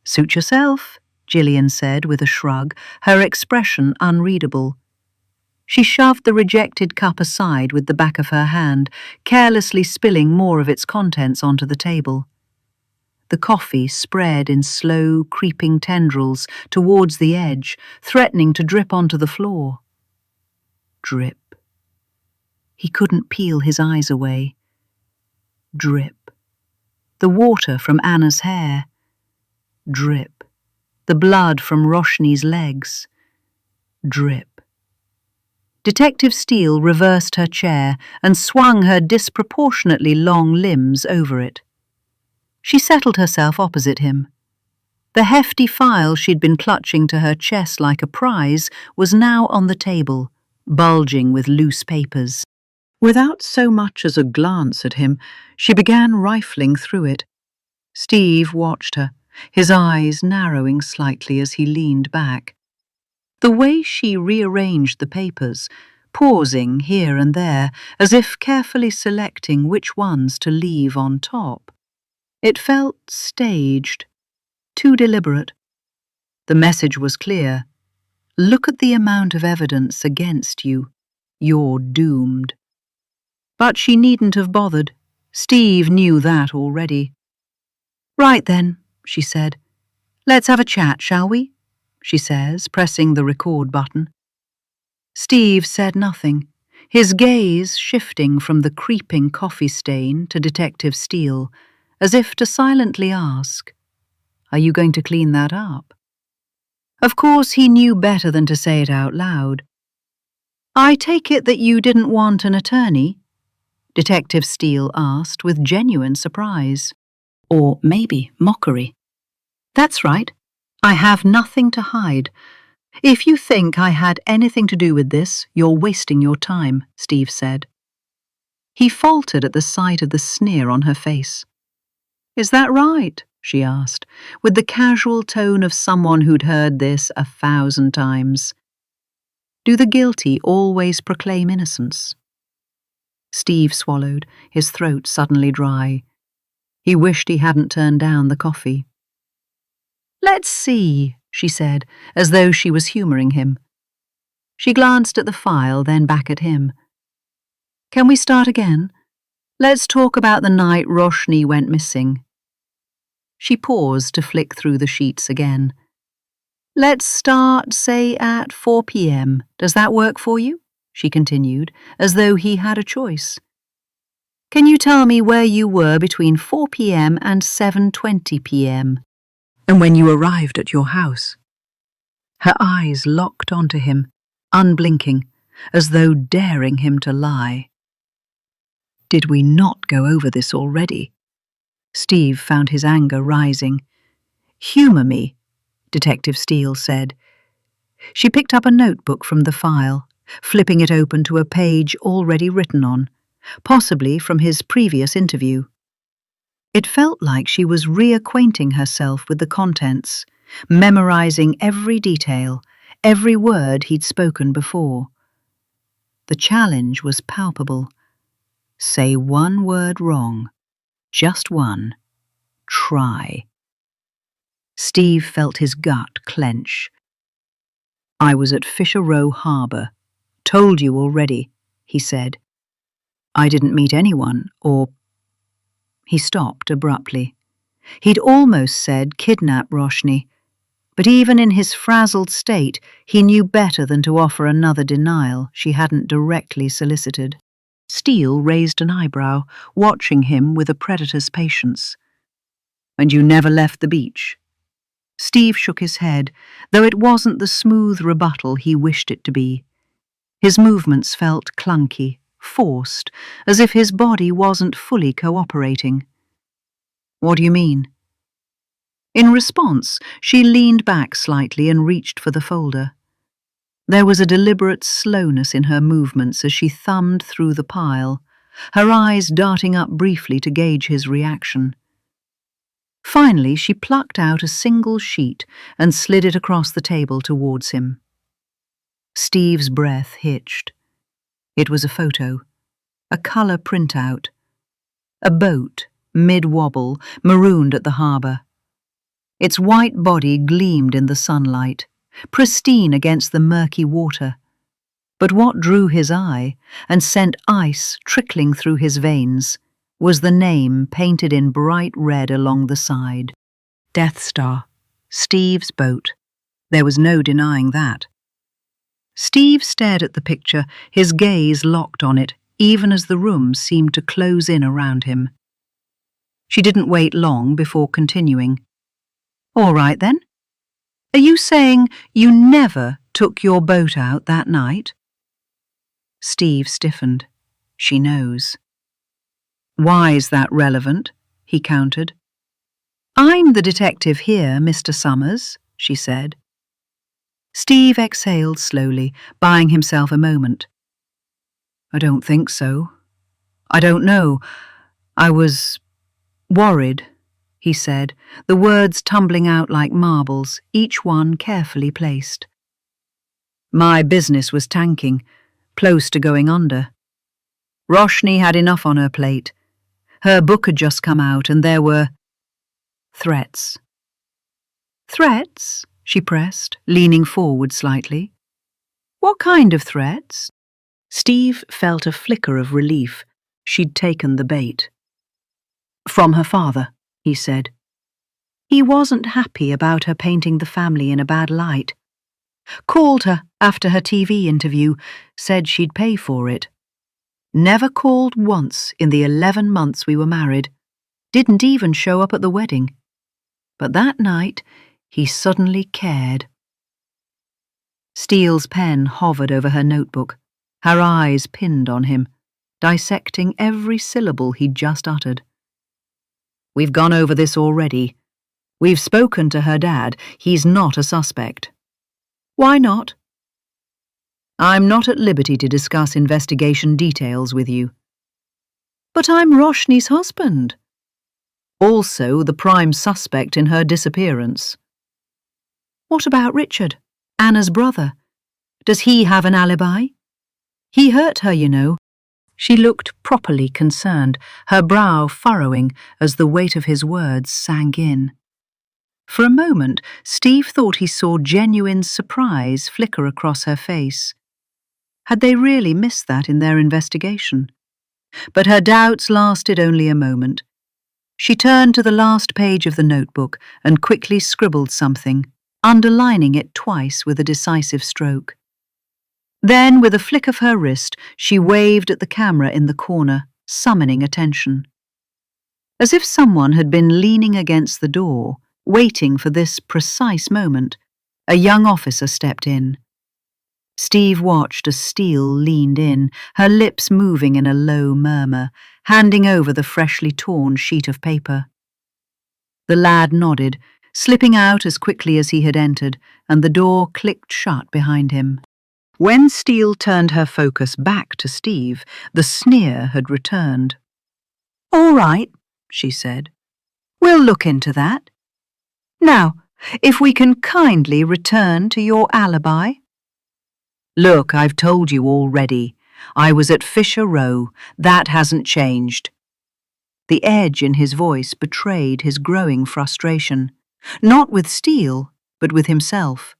"Suit yourself," Gillian said with a shrug, her expression unreadable. She shoved the rejected cup aside with the back of her hand, carelessly spilling more of its contents onto the table. The coffee spread in slow, creeping tendrils towards the edge, threatening to drip onto the floor. Drip. He couldn't peel his eyes away. Drip. The water from Anna's hair. Drip. The blood from Roshni's legs. Drip. Detective Steele reversed her chair and swung her disproportionately long limbs over it. She settled herself opposite him. The hefty file she'd been clutching to her chest like a prize was now on the table, bulging with loose papers. Without so much as a glance at him, she began rifling through it. Steve watched her, his eyes narrowing slightly as he leaned back. The way she rearranged the papers, pausing here and there, as if carefully selecting which ones to leave on top. It felt staged, too deliberate. The message was clear. Look at the amount of evidence against you. You're doomed. But she needn't have bothered. Steve knew that already. "Right then," she said. "Let's have a chat, shall we?" she says, pressing the record button. Steve said nothing, his gaze shifting from the creeping coffee stain to Detective Steele, as if to silently ask, "Are you going to clean that up?" Of course, he knew better than to say it out loud. "I take it that you didn't want an attorney?" Detective Steele asked with genuine surprise. Or maybe mockery. "That's right. I have nothing to hide. If you think I had anything to do with this, you're wasting your time," Steve said. He faltered at the sight of the sneer on her face. "Is that right?" she asked, with the casual tone of someone who'd heard this 1,000 times. Do the guilty always proclaim innocence? Steve swallowed, his throat suddenly dry. He wished he hadn't turned down the coffee. "Let's see," she said, as though she was humouring him. She glanced at the file, then back at him. "Can we start again? Let's talk about the night Roshni went missing." She paused to flick through the sheets again. "Let's start, say, at 4 p.m. Does that work for you?" she continued, as though he had a choice. "Can you tell me where you were between 4 p.m. and 7:20 p.m.? And when you arrived at your house?" Her eyes locked onto him, unblinking, as though daring him to lie. Did we not go over this already? Steve found his anger rising. "Humour me," Detective Steele said. She picked up a notebook from the file, flipping it open to a page already written on, possibly from his previous interview. It felt like she was reacquainting herself with the contents, memorizing every detail, every word he'd spoken before. The challenge was palpable. Say one word wrong. Just one. Try. Steve felt his gut clench. "I was at Fisher Row Harbour. Told you already," he said. "I didn't meet anyone, or—" He stopped abruptly. He'd almost said kidnap Roshni, but even in his frazzled state, he knew better than to offer another denial she hadn't directly solicited. Steele raised an eyebrow, watching him with a predator's patience. "And you never left the beach?" Steve shook his head, though it wasn't the smooth rebuttal he wished it to be. His movements felt clunky, forced, as if his body wasn't fully cooperating. "What do you mean?" In response, she leaned back slightly and reached for the folder. There was a deliberate slowness in her movements as she thumbed through the pile, her eyes darting up briefly to gauge his reaction. Finally, she plucked out a single sheet and slid it across the table towards him. Steve's breath hitched. It was a photo, a colour printout. A boat, mid-wobble, marooned at the harbour. Its white body gleamed in the sunlight, pristine against the murky water. But what drew his eye and sent ice trickling through his veins was the name painted in bright red along the side. Death Star, Steve's boat. There was no denying that. Steve stared at the picture, his gaze locked on it, even as the room seemed to close in around him. She didn't wait long before continuing. All right then. Are you saying you never took your boat out that night? Steve stiffened. She knows. Why is that relevant? He countered. I'm the detective here, Mr. Summers, she said. Steve exhaled slowly, buying himself a moment. I don't think so. I don't know. I was worried, he said, the words tumbling out like marbles, each one carefully placed. My business was tanking, close to going under. Roshni had enough on her plate. Her book had just come out and there were threats. Threats? She pressed, leaning forward slightly. What kind of threats? Steve felt a flicker of relief. She'd taken the bait. From her father, he said. He wasn't happy about her painting the family in a bad light. Called her after her TV interview, said she'd pay for it. Never called once in the 11 months we were married. Didn't even show up at the wedding. But that night, he suddenly cared. Steele's pen hovered over her notebook, her eyes pinned on him, dissecting every syllable he'd just uttered. We've gone over this already. We've spoken to her dad. He's not a suspect. Why not? I'm not at liberty to discuss investigation details with you. But I'm Roshni's husband. Also the prime suspect in her disappearance. What about Richard, Anna's brother? Does he have an alibi? He hurt her, you know. She looked properly concerned, her brow furrowing as the weight of his words sank in. For a moment, Steve thought he saw genuine surprise flicker across her face. Had they really missed that in their investigation? But her doubts lasted only a moment. She turned to the last page of the notebook and quickly scribbled something, underlining it twice with a decisive stroke. Then, with a flick of her wrist, she waved at the camera in the corner, summoning attention. As if someone had been leaning against the door, waiting for this precise moment, a young officer stepped in. Steve watched as Steele leaned in, her lips moving in a low murmur, handing over the freshly torn sheet of paper. The lad nodded, slipping out as quickly as he had entered, and the door clicked shut behind him. When Steele turned her focus back to Steve, the sneer had returned. All right, she said. We'll look into that. Now, if we can kindly return to your alibi. Look, I've told you already. I was at Fisher Row. That hasn't changed. The edge in his voice betrayed his growing frustration, not with Steele, but with himself.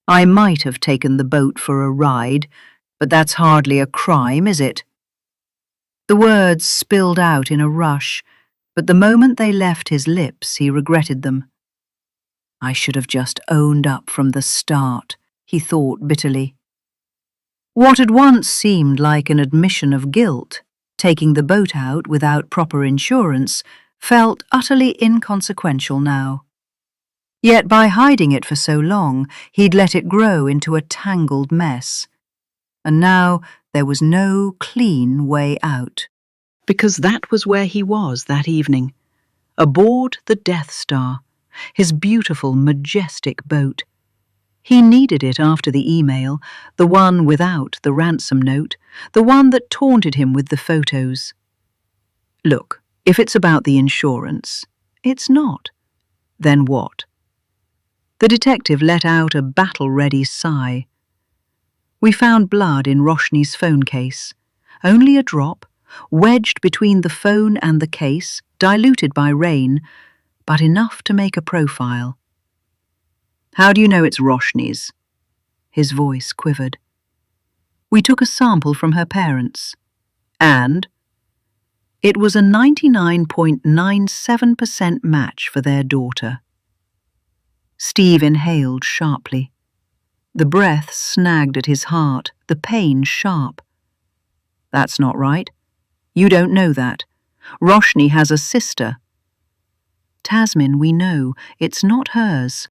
I might have taken the boat for a ride, but that's hardly a crime, is it? The words spilled out in a rush, but the moment they left his lips, he regretted them. I should have just owned up from the start, he thought bitterly. What had once seemed like an admission of guilt, taking the boat out without proper insurance, felt utterly inconsequential now. Yet by hiding it for so long, he'd let it grow into a tangled mess. And now there was no clean way out. Because that was where he was that evening, aboard the Death Star, his beautiful, majestic boat. He needed it after the email, the one without the ransom note, the one that taunted him with the photos. Look, if it's about the insurance, It's not. Then what? The detective let out a battle-ready sigh. We found blood in Roshni's phone case. Only a drop, wedged between the phone and the case, diluted by rain, but enough to make a profile. How do you know it's Roshni's? His voice quivered. We took a sample from her parents, and it was a 99.97% match for their daughter. Steve inhaled sharply. The breath snagged at his heart, the pain sharp. That's not right. You don't know that. Roshni has a sister. Tasmin, we know, it's not hers.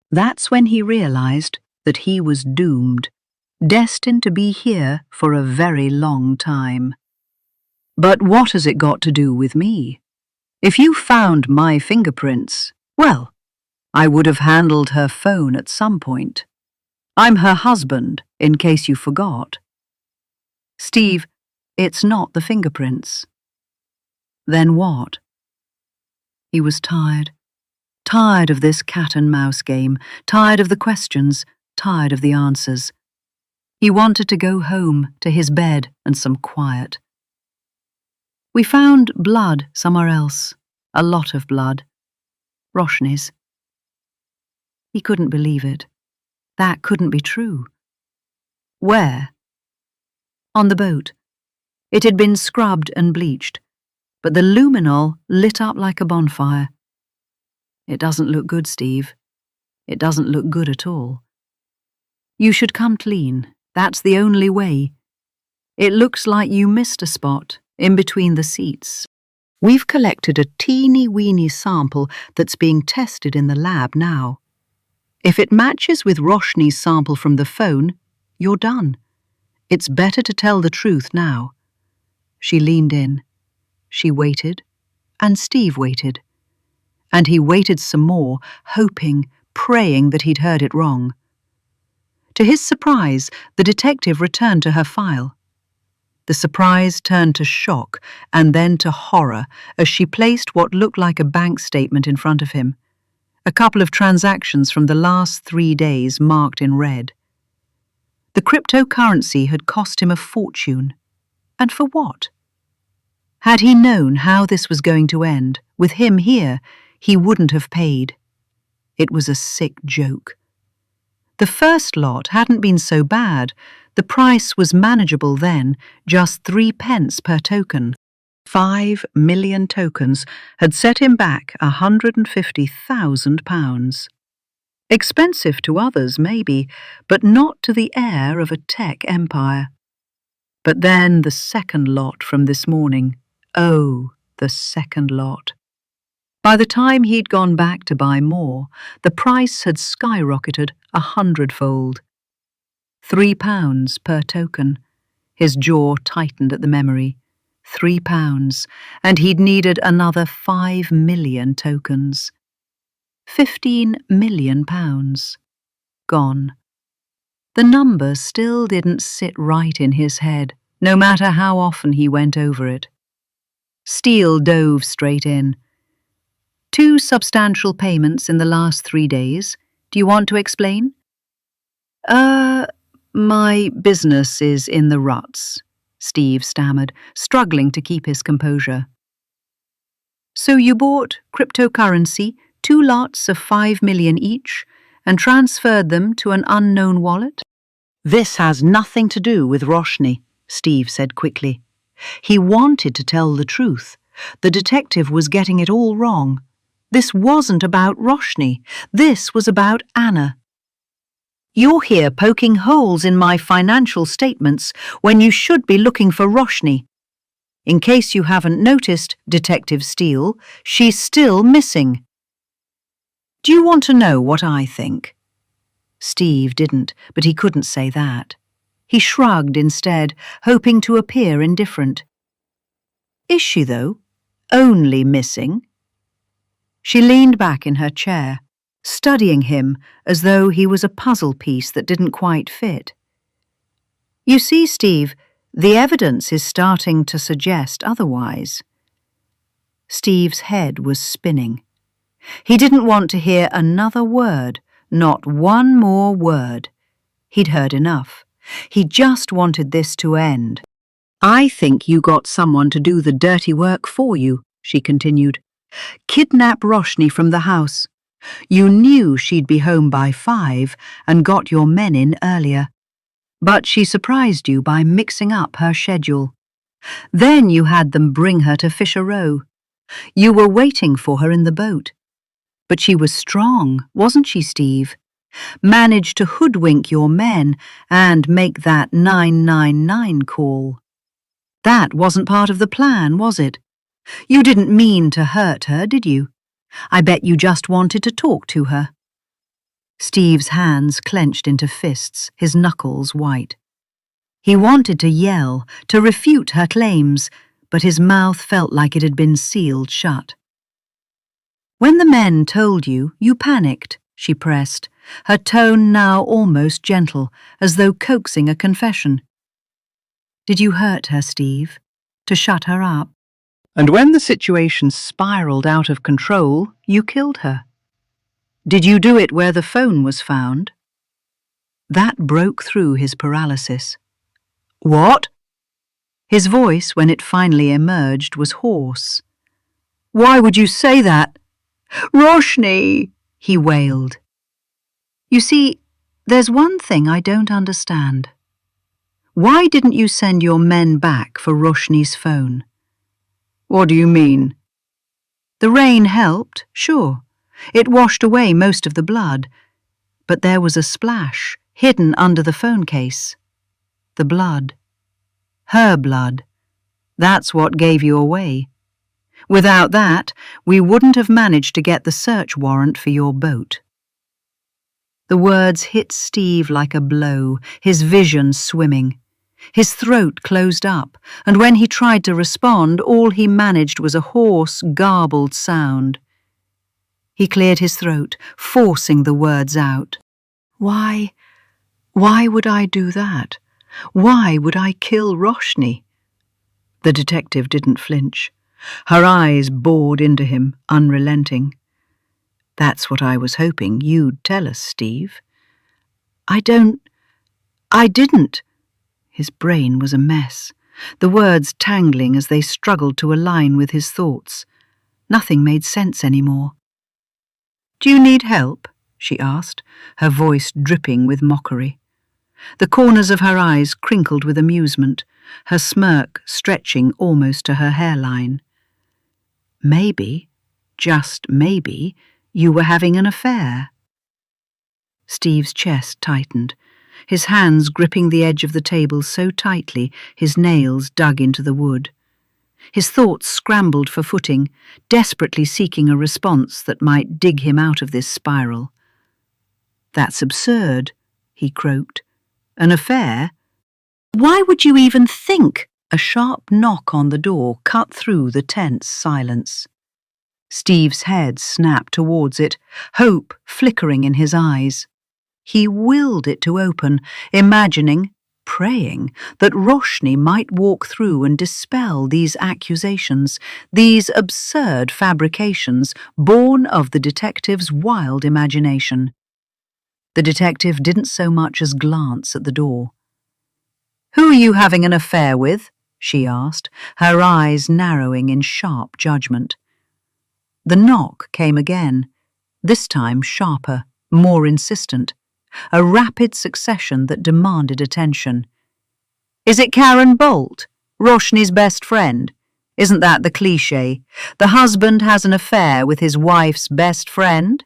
That's when he realized that he was doomed, destined to be here for a very long time. But what has it got to do with me? If you found my fingerprints, well, I would have handled her phone at some point. I'm her husband, in case you forgot. Steve, it's not the fingerprints. Then what? He was tired. Tired of this cat-and-mouse game, tired of the questions, tired of the answers. He wanted to go home, to his bed and some quiet. We found blood somewhere else, a lot of blood. Roshni's. He couldn't believe it. That couldn't be true. Where? On the boat. It had been scrubbed and bleached, but the luminol lit up like a bonfire. It doesn't look good, Steve. It doesn't look good at all. You should come clean. That's the only way. It looks like you missed a spot in between the seats. We've collected a teeny-weeny sample that's being tested in the lab now. If it matches with Roshni's sample from the phone, you're done. It's better to tell the truth now. She leaned in. She waited, and Steve waited. And he waited some more, hoping, praying that he'd heard it wrong. To his surprise, the detective returned to her file. The surprise turned to shock and then to horror as she placed what looked like a bank statement in front of him. A couple of transactions from the last 3 days marked in red. The cryptocurrency had cost him a fortune. And for what? Had he known how this was going to end, with him here, he wouldn't have paid. It was a sick joke. The first lot hadn't been so bad. The price was manageable then, just 3 pence per token. 5 million tokens had set him back £150,000. Expensive to others, maybe, but not to the heir of a tech empire. But then the second lot from this morning. Oh, the second lot. By the time he'd gone back to buy more, the price had skyrocketed 100-fold. £3 per token. His jaw tightened at the memory. £3, and he'd needed another 5 million tokens. £15 million. Gone. The number still didn't sit right in his head, no matter how often he went over it. Steele dove straight in. 2 substantial payments in the last 3 days. Do you want to explain? My business is in the ruts, Steve stammered, struggling to keep his composure. So you bought cryptocurrency, 2 lots of 5 million each, and transferred them to an unknown wallet? This has nothing to do with Roshni, Steve said quickly. He wanted to tell the truth. The detective was getting it all wrong. This wasn't about Roshni. This was about Anna. You're here poking holes in my financial statements when you should be looking for Roshni. In case you haven't noticed, Detective Steele, she's still missing. Do you want to know what I think? Steve didn't, but he couldn't say that. He shrugged instead, hoping to appear indifferent. Is she, though? Only missing? She leaned back in her chair, studying him as though he was a puzzle piece that didn't quite fit. You see, Steve, the evidence is starting to suggest otherwise. Steve's head was spinning. He didn't want to hear another word, not one more word. He'd heard enough. He just wanted this to end. "I think you got someone to do the dirty work for you," she continued. "Kidnap Roshni from the house. You knew she'd be home by 5 and got your men in earlier. But she surprised you by mixing up her schedule. Then you had them bring her to Fisher Row. You were waiting for her in the boat. But she was strong, wasn't she, Steve? Managed to hoodwink your men and make that 999 call. That wasn't part of the plan, was it? You didn't mean to hurt her, did you? I bet you just wanted to talk to her." Steve's hands clenched into fists, his knuckles white. He wanted to yell, to refute her claims, but his mouth felt like it had been sealed shut. "When the men told you, you panicked," she pressed, her tone now almost gentle, as though coaxing a confession. "Did you hurt her, Steve? To shut her up? And when the situation spiraled out of control, you killed her. Did you do it where the phone was found?" That broke through his paralysis. "What?" His voice, when it finally emerged, was hoarse. "Why would you say that?" "Roshni!" he wailed. "You see, there's one thing I don't understand. Why didn't you send your men back for Roshni's phone?" "What do you mean?" "The rain helped, sure. It washed away most of the blood. But there was a splash, hidden under the phone case. The blood. Her blood. That's what gave you away. Without that, we wouldn't have managed to get the search warrant for your boat." The words hit Steve like a blow, his vision swimming. His throat closed up, and when he tried to respond, all he managed was a hoarse, garbled sound. He cleared his throat, forcing the words out. Why would I do that? Why would I kill Roshni?" The detective didn't flinch. Her eyes bored into him, unrelenting. "That's what I was hoping you'd tell us, Steve." I didn't. His brain was a mess, the words tangling as they struggled to align with his thoughts. Nothing made sense anymore. "Do you need help?" she asked, her voice dripping with mockery. The corners of her eyes crinkled with amusement, her smirk stretching almost to her hairline. "Maybe, just maybe, you were having an affair." Steve's chest tightened, his hands gripping the edge of the table so tightly his nails dug into the wood. His thoughts scrambled for footing, desperately seeking a response that might dig him out of this spiral. "That's absurd," he croaked. "An affair? Why would you even think?" A sharp knock on the door cut through the tense silence. Steve's head snapped towards it, hope flickering in his eyes. He willed it to open, imagining, praying, that Roshni might walk through and dispel these accusations, these absurd fabrications born of the detective's wild imagination. The detective didn't so much as glance at the door. "Who are you having an affair with?" she asked, her eyes narrowing in sharp judgment. The knock came again, this time sharper, more insistent, a rapid succession that demanded attention. "Is it Karen Bolt, Roshni's best friend? Isn't that the cliché? The husband has an affair with his wife's best friend?"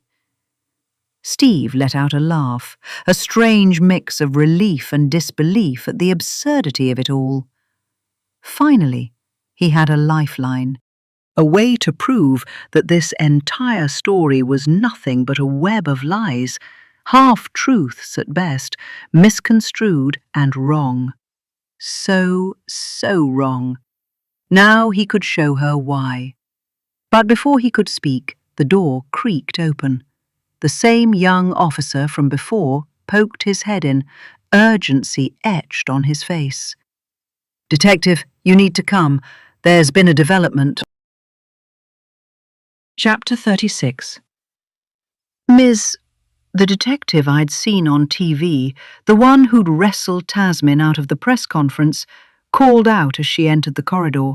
Steve let out a laugh, a strange mix of relief and disbelief at the absurdity of it all. Finally, he had a lifeline. A way to prove that this entire story was nothing but a web of lies, half-truths at best, misconstrued and wrong. So wrong. Now he could show her why. But before he could speak, the door creaked open. The same young officer from before poked his head in, urgency etched on his face. "Detective, you need to come. There's been a development." Chapter 36. Ms. The detective I'd seen on TV, the one who'd wrestled Tasmin out of the press conference, called out as she entered the corridor.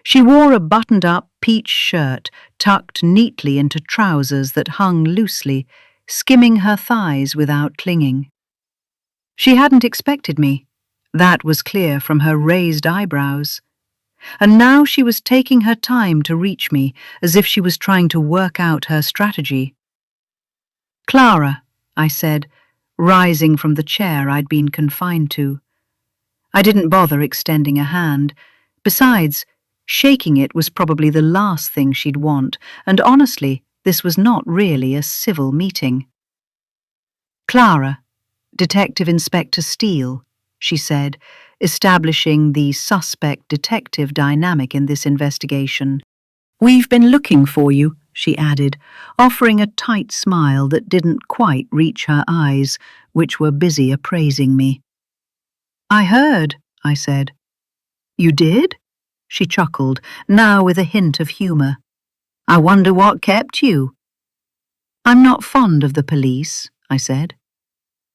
She wore a buttoned-up peach shirt tucked neatly into trousers that hung loosely, skimming her thighs without clinging. She hadn't expected me. That was clear from her raised eyebrows. And now she was taking her time to reach me, as if she was trying to work out her strategy. "Clara," I said, rising from the chair I'd been confined to. I didn't bother extending a hand. Besides, shaking it was probably the last thing she'd want, and honestly, this was not really a civil meeting. "Clara, Detective Inspector Steele," she said, establishing the suspect-detective dynamic in this investigation. "We've been looking for you," she added, offering a tight smile that didn't quite reach her eyes, which were busy appraising me. "I heard," I said. "You did?" She chuckled, now with a hint of humour. "I wonder what kept you." "I'm not fond of the police," I said.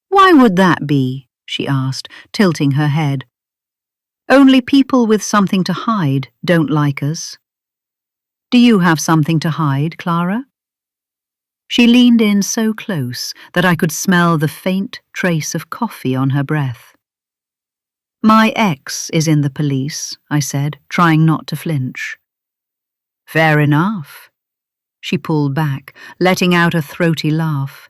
"Why would that be?" she asked, tilting her head. "Only people with something to hide don't like us." "Do you have something to hide, Clara?" She leaned in so close that I could smell the faint trace of coffee on her breath. "My ex is in the police," I said, trying not to flinch. "Fair enough." She pulled back, letting out a throaty laugh.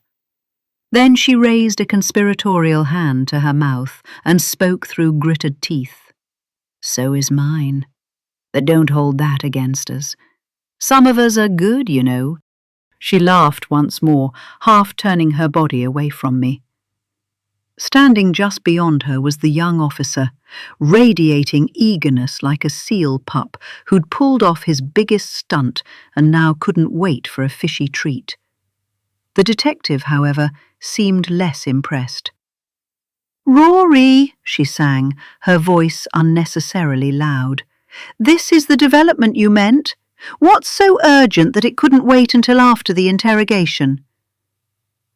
Then she raised a conspiratorial hand to her mouth and spoke through gritted teeth. "So is mine. But don't hold that against us. Some of us are good, you know." She laughed once more, half turning her body away from me. Standing just beyond her was the young officer, radiating eagerness like a seal pup who'd pulled off his biggest stunt and now couldn't wait for a fishy treat. The detective, however, seemed less impressed. "Rory," she sang, her voice unnecessarily loud. "This is the development you meant? What's so urgent that it couldn't wait until after the interrogation?"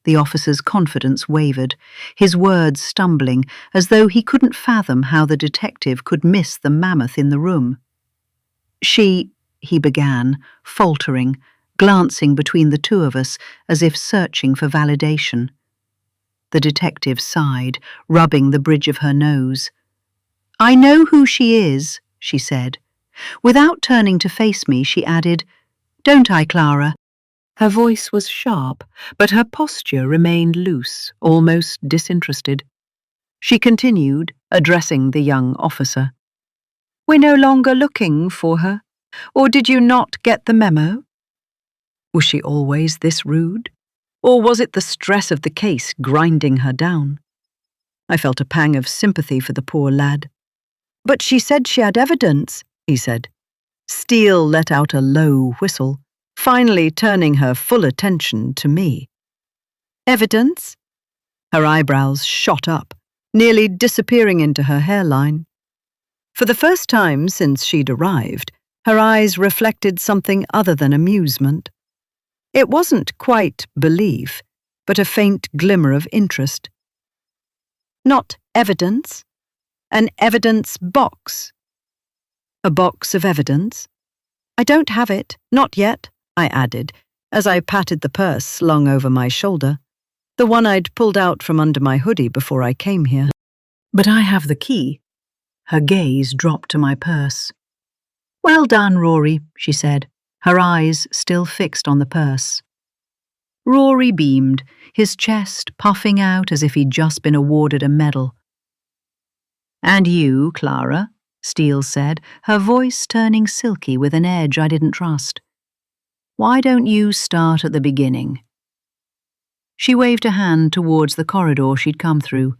The officer's confidence wavered, his words stumbling, as though he couldn't fathom how the detective could miss the mammoth in the room. He began, faltering, glancing between the two of us as if searching for validation. The detective sighed, rubbing the bridge of her nose. "I know who she is," she said. Without turning to face me, she added, "Don't I, Clara?" Her voice was sharp, but her posture remained loose, almost disinterested. She continued, addressing the young officer. "We're no longer looking for her. Or did you not get the memo?" Was she always this rude? Or was it the stress of the case grinding her down? I felt a pang of sympathy for the poor lad. "But she said she had evidence," he said. Steele let out a low whistle, finally turning her full attention to me. "Evidence?" Her eyebrows shot up, nearly disappearing into her hairline. For the first time since she'd arrived, her eyes reflected something other than amusement. It wasn't quite belief, but a faint glimmer of interest. "Not evidence? An evidence box?" "A box of evidence? I don't have it, not yet," I added, as I patted the purse slung over my shoulder, the one I'd pulled out from under my hoodie before I came here. "But I have the key." Her gaze dropped to my purse. "Well done, Rory," she said, her eyes still fixed on the purse. Rory beamed, his chest puffing out as if he'd just been awarded a medal. "And you, Clara," Steele said, her voice turning silky with an edge I didn't trust. "Why don't you start at the beginning?" She waved a hand towards the corridor she'd come through.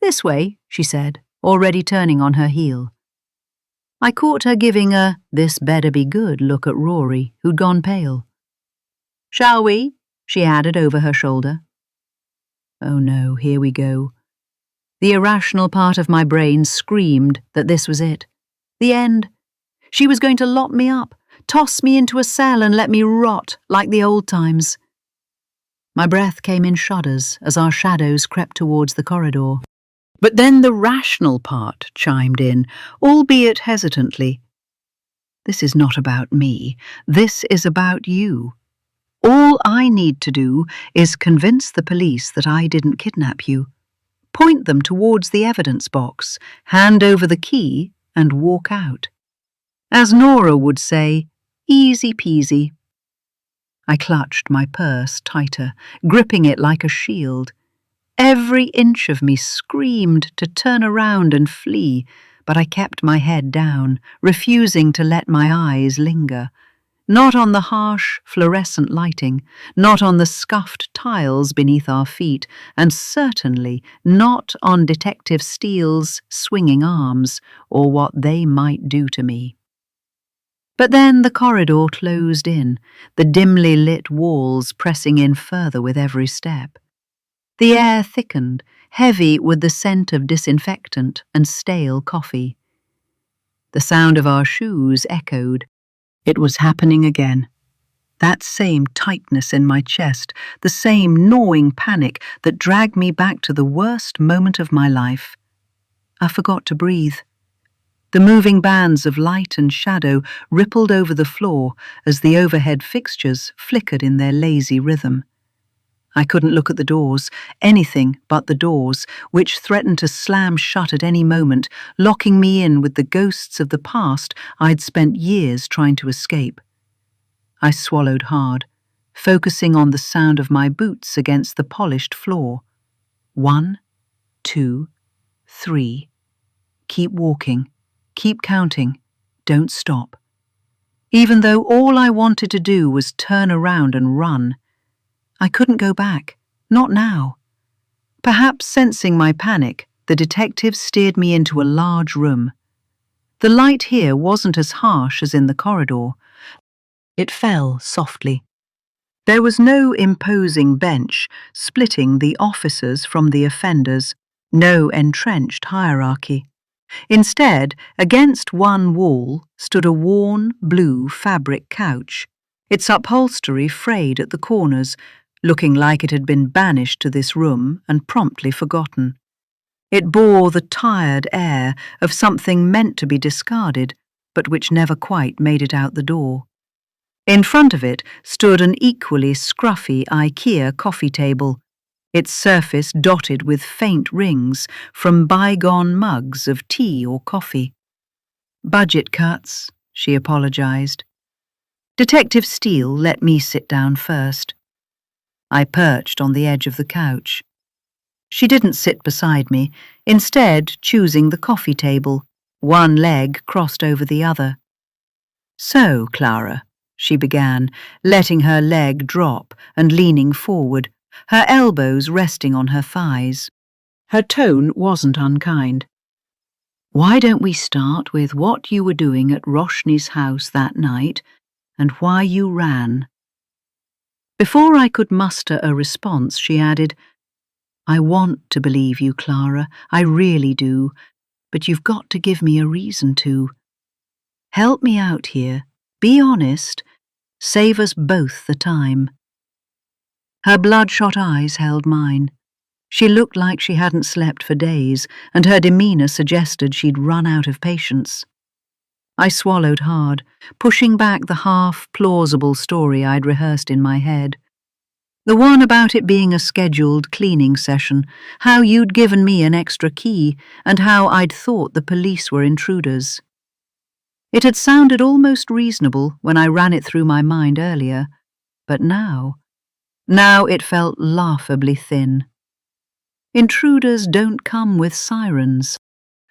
"This way," she said, already turning on her heel. I caught her giving a "this better be good" look at Rory, who'd gone pale. "Shall we?" she added over her shoulder. Oh no, here we go. The irrational part of my brain screamed that this was it. The end. She was going to lock me up, toss me into a cell and let me rot like the old times. My breath came in shudders as our shadows crept towards the corridor. But then the rational part chimed in, albeit hesitantly. This is not about me. This is about you. All I need to do is convince the police that I didn't kidnap you. Point them towards the evidence box, hand over the key, and walk out. As Nora would say, easy peasy. I clutched my purse tighter, gripping it like a shield. Every inch of me screamed to turn around and flee, but I kept my head down, refusing to let my eyes linger. Not on the harsh, fluorescent lighting, not on the scuffed tiles beneath our feet, and certainly not on Detective Steele's swinging arms, or what they might do to me. But then the corridor closed in, the dimly lit walls pressing in further with every step. The air thickened, heavy with the scent of disinfectant and stale coffee. The sound of our shoes echoed. It was happening again. That same tightness in my chest, the same gnawing panic that dragged me back to the worst moment of my life. I forgot to breathe. The moving bands of light and shadow rippled over the floor as the overhead fixtures flickered in their lazy rhythm. I couldn't look at the doors, anything but the doors, which threatened to slam shut at any moment, locking me in with the ghosts of the past I'd spent years trying to escape. I swallowed hard, focusing on the sound of my boots against the polished floor. 1, 2, 3. Keep walking. Keep counting. Don't stop. Even though all I wanted to do was turn around and run, I couldn't go back. Not now. Perhaps sensing my panic, the detective steered me into a large room. The light here wasn't as harsh as in the corridor. It fell softly. There was no imposing bench splitting the officers from the offenders, no entrenched hierarchy. Instead, against one wall stood a worn blue fabric couch, its upholstery frayed at the corners, looking like it had been banished to this room and promptly forgotten. It bore the tired air of something meant to be discarded, but which never quite made it out the door. In front of it stood an equally scruffy IKEA coffee table, its surface dotted with faint rings from bygone mugs of tea or coffee. "Budget cuts," she apologized. Detective Steele let me sit down first. I perched on the edge of the couch. She didn't sit beside me, instead choosing the coffee table, one leg crossed over the other. "So, Clara," she began, letting her leg drop and leaning forward, her elbows resting on her thighs. Her tone wasn't unkind. "Why don't we start with what you were doing at Roshni's house that night and why you ran?" Before I could muster a response, she added, "I want to believe you, Clara, I really do, but you've got to give me a reason to. Help me out here, be honest, save us both the time." Her bloodshot eyes held mine. She looked like she hadn't slept for days, and her demeanor suggested she'd run out of patience. I swallowed hard, pushing back the half-plausible story I'd rehearsed in my head. The one about it being a scheduled cleaning session, how you'd given me an extra key, and how I'd thought the police were intruders. It had sounded almost reasonable when I ran it through my mind earlier, but now it felt laughably thin. Intruders don't come with sirens.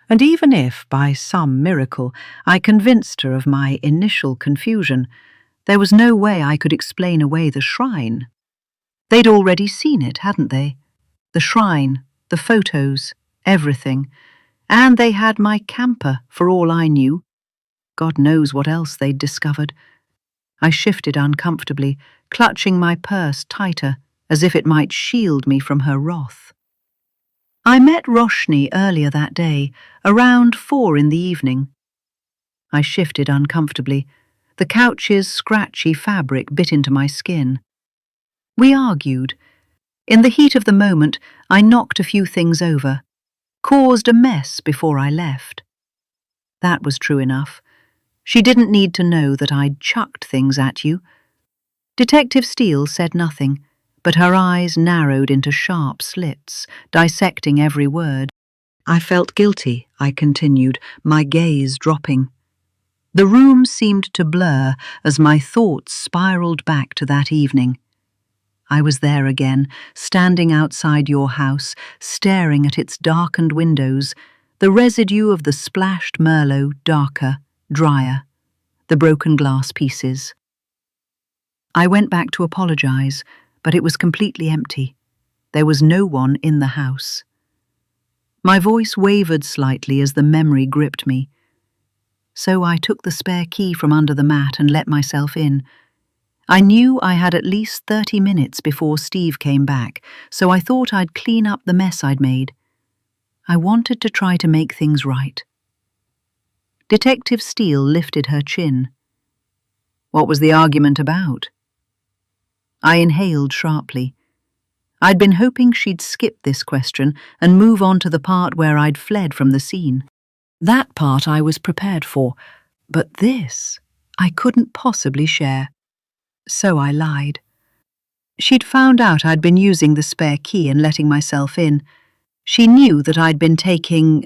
And even if, by some miracle, I convinced her of my initial confusion, there was no way I could explain away the shrine. They'd already seen it, hadn't they? The shrine, the photos, everything. And they had my camper, for all I knew. God knows what else they'd discovered. I shifted uncomfortably, clutching my purse tighter, as if it might shield me from her wrath. I met Roshni earlier that day, around 4 in the evening. I shifted uncomfortably. The couch's scratchy fabric bit into my skin. We argued, In the heat of the moment, I knocked a few things over, caused a mess before I left. That was true enough. She didn't need to know that I'd chucked things at you. Detective Steele said nothing, but her eyes narrowed into sharp slits, dissecting every word. I felt guilty, I continued, my gaze dropping. The room seemed to blur as my thoughts spiraled back to that evening. I was there again, standing outside your house, staring at its darkened windows, the residue of the splashed Merlot darker, drier, the broken glass pieces. I went back to apologize, but it was completely empty. There was no one in the house. My voice wavered slightly as the memory gripped me. So I took the spare key from under the mat and let myself in. I knew I had at least 30 minutes before Steve came back, so I thought I'd clean up the mess I'd made. I wanted to try to make things right. Detective Steele lifted her chin. What was the argument about? I inhaled sharply. I'd been hoping she'd skip this question and move on to the part where I'd fled from the scene. That part I was prepared for, but this I couldn't possibly share. So I lied. She'd found out I'd been using the spare key and letting myself in. She knew that I'd been taking,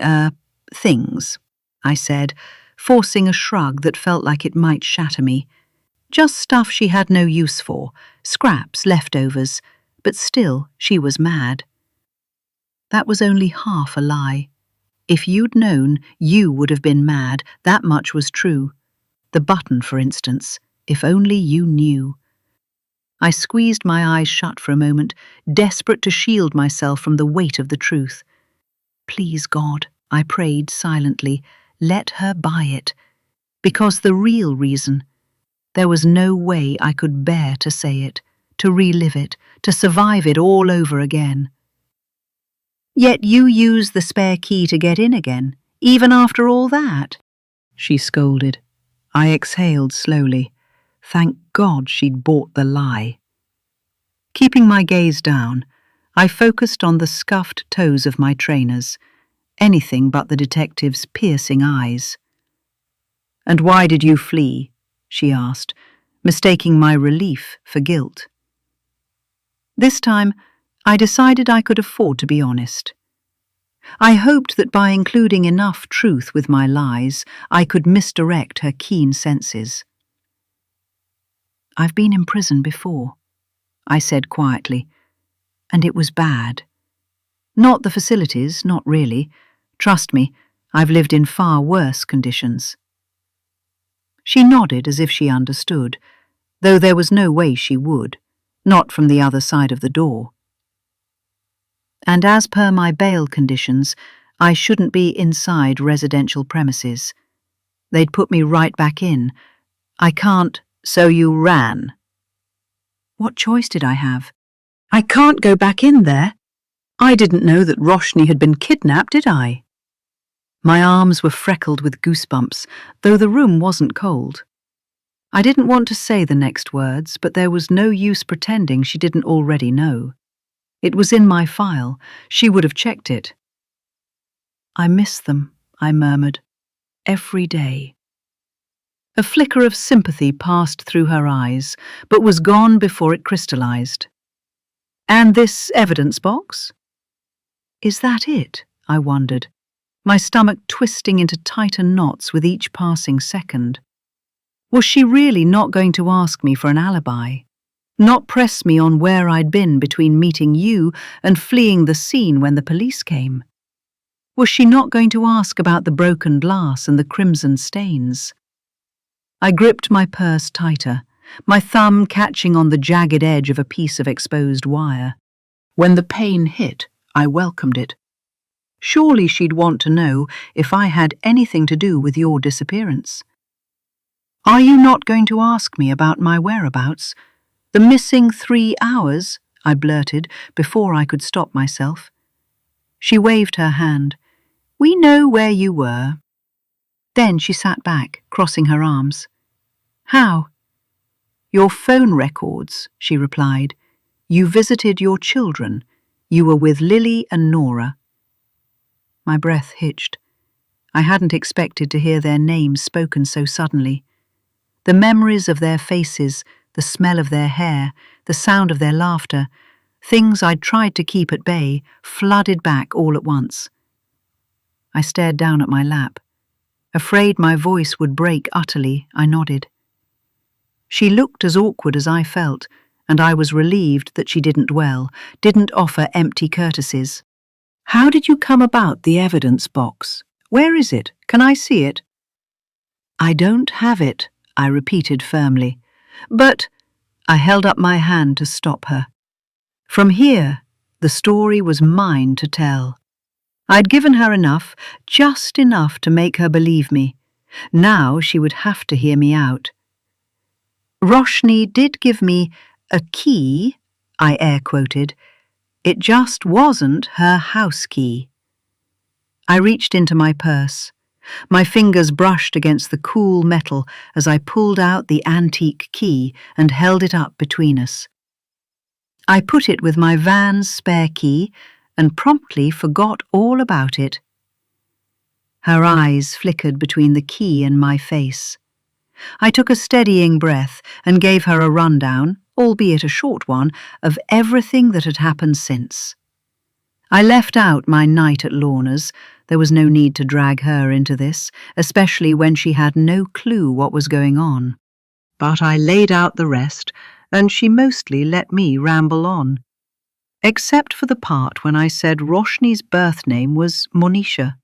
things, I said, forcing a shrug that felt like it might shatter me. Just stuff she had no use for, scraps, leftovers, but still she was mad. That was only half a lie. If you'd known, you would have been mad, that much was true. The button, for instance, if only you knew. I squeezed my eyes shut for a moment, desperate to shield myself from the weight of the truth. Please, God, I prayed silently, let her buy it. Because the real reason, there was no way I could bear to say it, to relive it, to survive it all over again. Yet you used the spare key to get in again, even after all that, she scolded. I exhaled slowly. Thank God she'd bought the lie. Keeping my gaze down, I focused on the scuffed toes of my trainers, anything but the detective's piercing eyes. And why did you flee? She asked, mistaking my relief for guilt. This time, I decided I could afford to be honest. I hoped that by including enough truth with my lies, I could misdirect her keen senses. I've been in prison before, I said quietly, and it was bad. Not the facilities, not really. Trust me, I've lived in far worse conditions. She nodded as if she understood, though there was no way she would, not from the other side of the door. And as per my bail conditions, I shouldn't be inside residential premises. They'd put me right back in. I can't. So you ran. What choice did I have? I can't go back in there. I didn't know that Roshni had been kidnapped, did I? My arms were freckled with goosebumps, though the room wasn't cold. I didn't want to say the next words, but there was no use pretending she didn't already know. It was in my file. She would have checked it. I miss them, I murmured. Every day. A flicker of sympathy passed through her eyes, but was gone before it crystallized. And this evidence box? Is that it? I wondered, my stomach twisting into tighter knots with each passing second. Was she really not going to ask me for an alibi? Not press me on where I'd been between meeting you and fleeing the scene when the police came? Was she not going to ask about the broken glass and the crimson stains? I gripped my purse tighter, my thumb catching on the jagged edge of a piece of exposed wire. When the pain hit, I welcomed it. Surely she'd want to know if I had anything to do with your disappearance. Are you not going to ask me about my whereabouts? The missing 3 hours, I blurted before I could stop myself. She waved her hand. We know where you were. Then she sat back, crossing her arms. How? Your phone records, she replied. You visited your children. You were with Lily and Nora. My breath hitched. I hadn't expected to hear their names spoken so suddenly. The memories of their faces, the smell of their hair, the sound of their laughter, things I'd tried to keep at bay, flooded back all at once. I stared down at my lap. Afraid my voice would break utterly, I nodded. She looked as awkward as I felt, and I was relieved that she didn't dwell, didn't offer empty courtesies. How did you come about the evidence box? Where is it? Can I see it? I don't have it, I repeated firmly. But I held up my hand to stop her. From here, the story was mine to tell. I'd given her enough, just enough to make her believe me. Now she would have to hear me out. Roshni did give me a key, I air-quoted. It just wasn't her house key. I reached into my purse. My fingers brushed against the cool metal as I pulled out the antique key and held it up between us. I put it with my van's spare key and promptly forgot all about it. Her eyes flickered between the key and my face. I took a steadying breath and gave her a rundown, albeit a short one, of everything that had happened since. I left out my night at Lorna's. There was no need to drag her into this, especially when she had no clue what was going on. But I laid out the rest, and she mostly let me ramble on. Except for the part when I said Roshni's birth name was Monisha.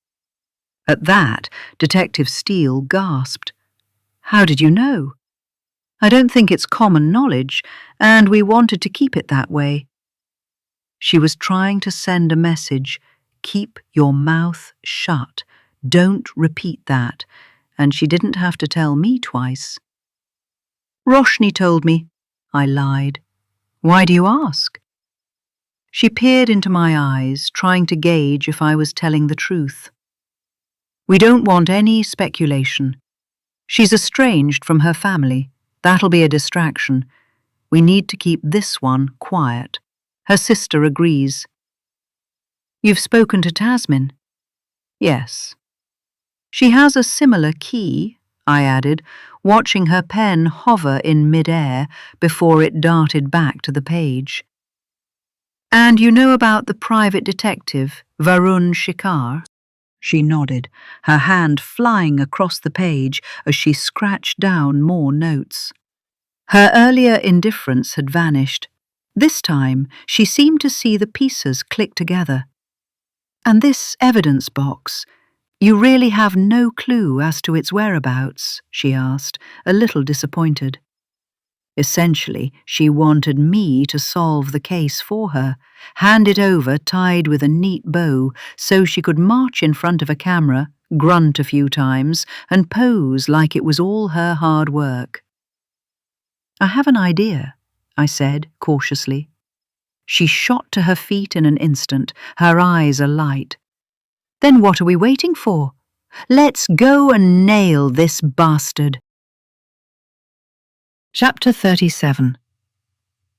At that, Detective Steele gasped. How did you know? I don't think it's common knowledge, and we wanted to keep it that way. She was trying to send a message. Keep your mouth shut. Don't repeat that. And she didn't have to tell me twice. Roshni told me. I lied. Why do you ask? She peered into my eyes, trying to gauge if I was telling the truth. We don't want any speculation. She's estranged from her family. That'll be a distraction. We need to keep this one quiet. Her sister agrees. You've spoken to Tasmin? Yes. She has a similar key, I added, watching her pen hover in mid-air before it darted back to the page. And you know about the private detective, Varun Shikar? She nodded, her hand flying across the page as she scratched down more notes. Her earlier indifference had vanished. This time, she seemed to see the pieces click together. And this evidence box, you really have no clue as to its whereabouts, she asked, a little disappointed. Essentially, she wanted me to solve the case for her, hand it over tied with a neat bow so she could march in front of a camera, grunt a few times, and pose like it was all her hard work. I have an idea, I said cautiously. She shot to her feet in an instant, her eyes alight. Then what are we waiting for? Let's go and nail this bastard. Chapter 37.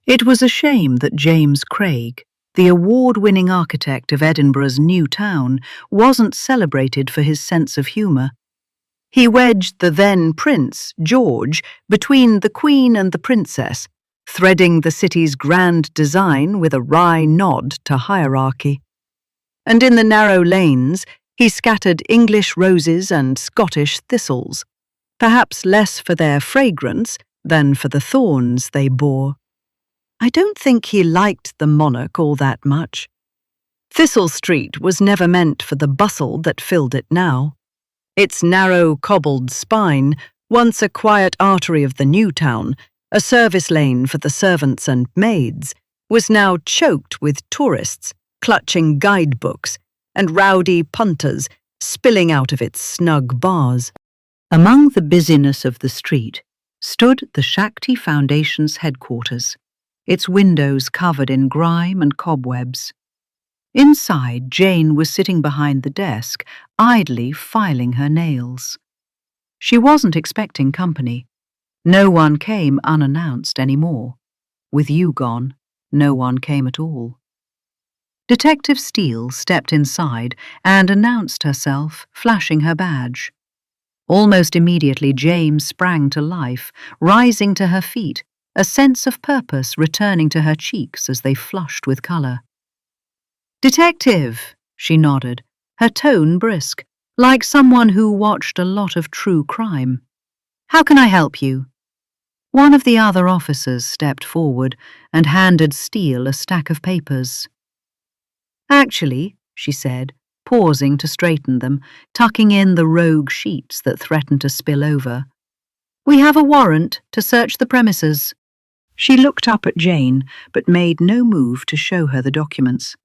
It was a shame that James Craig, the award-winning architect of Edinburgh's new town, wasn't celebrated for his sense of humour. He wedged the then Prince, George, between the Queen and the Princess, threading the city's grand design with a wry nod to hierarchy. And in the narrow lanes, he scattered English roses and Scottish thistles, perhaps less for their fragrance than for the thorns they bore. I don't think he liked the monarch all that much. Thistle Street was never meant for the bustle that filled it now. Its narrow, cobbled spine, once a quiet artery of the new town, a service lane for the servants and maids, was now choked with tourists, clutching guidebooks, and rowdy punters spilling out of its snug bars. Among the busyness of the street stood the Shakti Foundation's headquarters, its windows covered in grime and cobwebs. Inside, Jane was sitting behind the desk, idly filing her nails. She wasn't expecting company. No one came unannounced anymore. With you gone, No one came at all. Detective Steele stepped inside and announced herself, flashing her badge. Almost immediately, James sprang to life, rising to her feet, a sense of purpose returning to her cheeks as they flushed with colour. "Detective," she nodded, her tone brisk, like someone who watched a lot of true crime. "How can I help you?" One of the other officers stepped forward and handed Steele a stack of papers. "Actually," she said, pausing to straighten them, tucking in the rogue sheets that threatened to spill over, "we have a warrant to search the premises." She looked up at Jane, but made no move to show her the documents.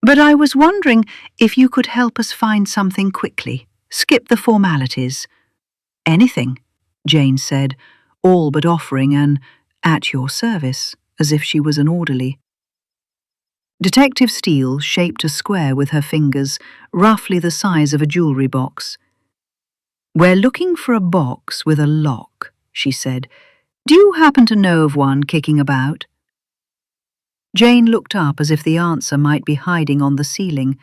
"But I was wondering if you could help us find something quickly. Skip the formalities." "Anything," Jane said, all but offering an "at your service," as if she was an orderly. Detective Steele shaped a square with her fingers, roughly the size of a jewellery box. "We're looking for a box with a lock," she said. "Do you happen to know of one kicking about?" Jane looked up as if the answer might be hiding on the ceiling,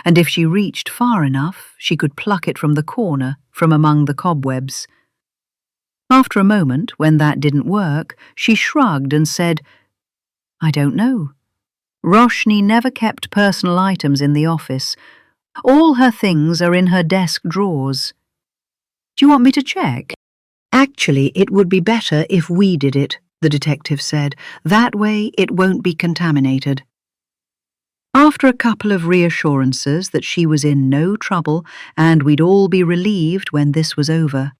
and if she reached far enough, she could pluck it from the corner, from among the cobwebs. After a moment, when that didn't work, she shrugged and said, "I don't know. Roshni never kept personal items in the office. All her things are in her desk drawers. Do you want me to check?" "Actually, it would be better if we did it," the detective said. "That way it won't be contaminated." After a couple of reassurances that she was in no trouble and we'd all be relieved when this was over,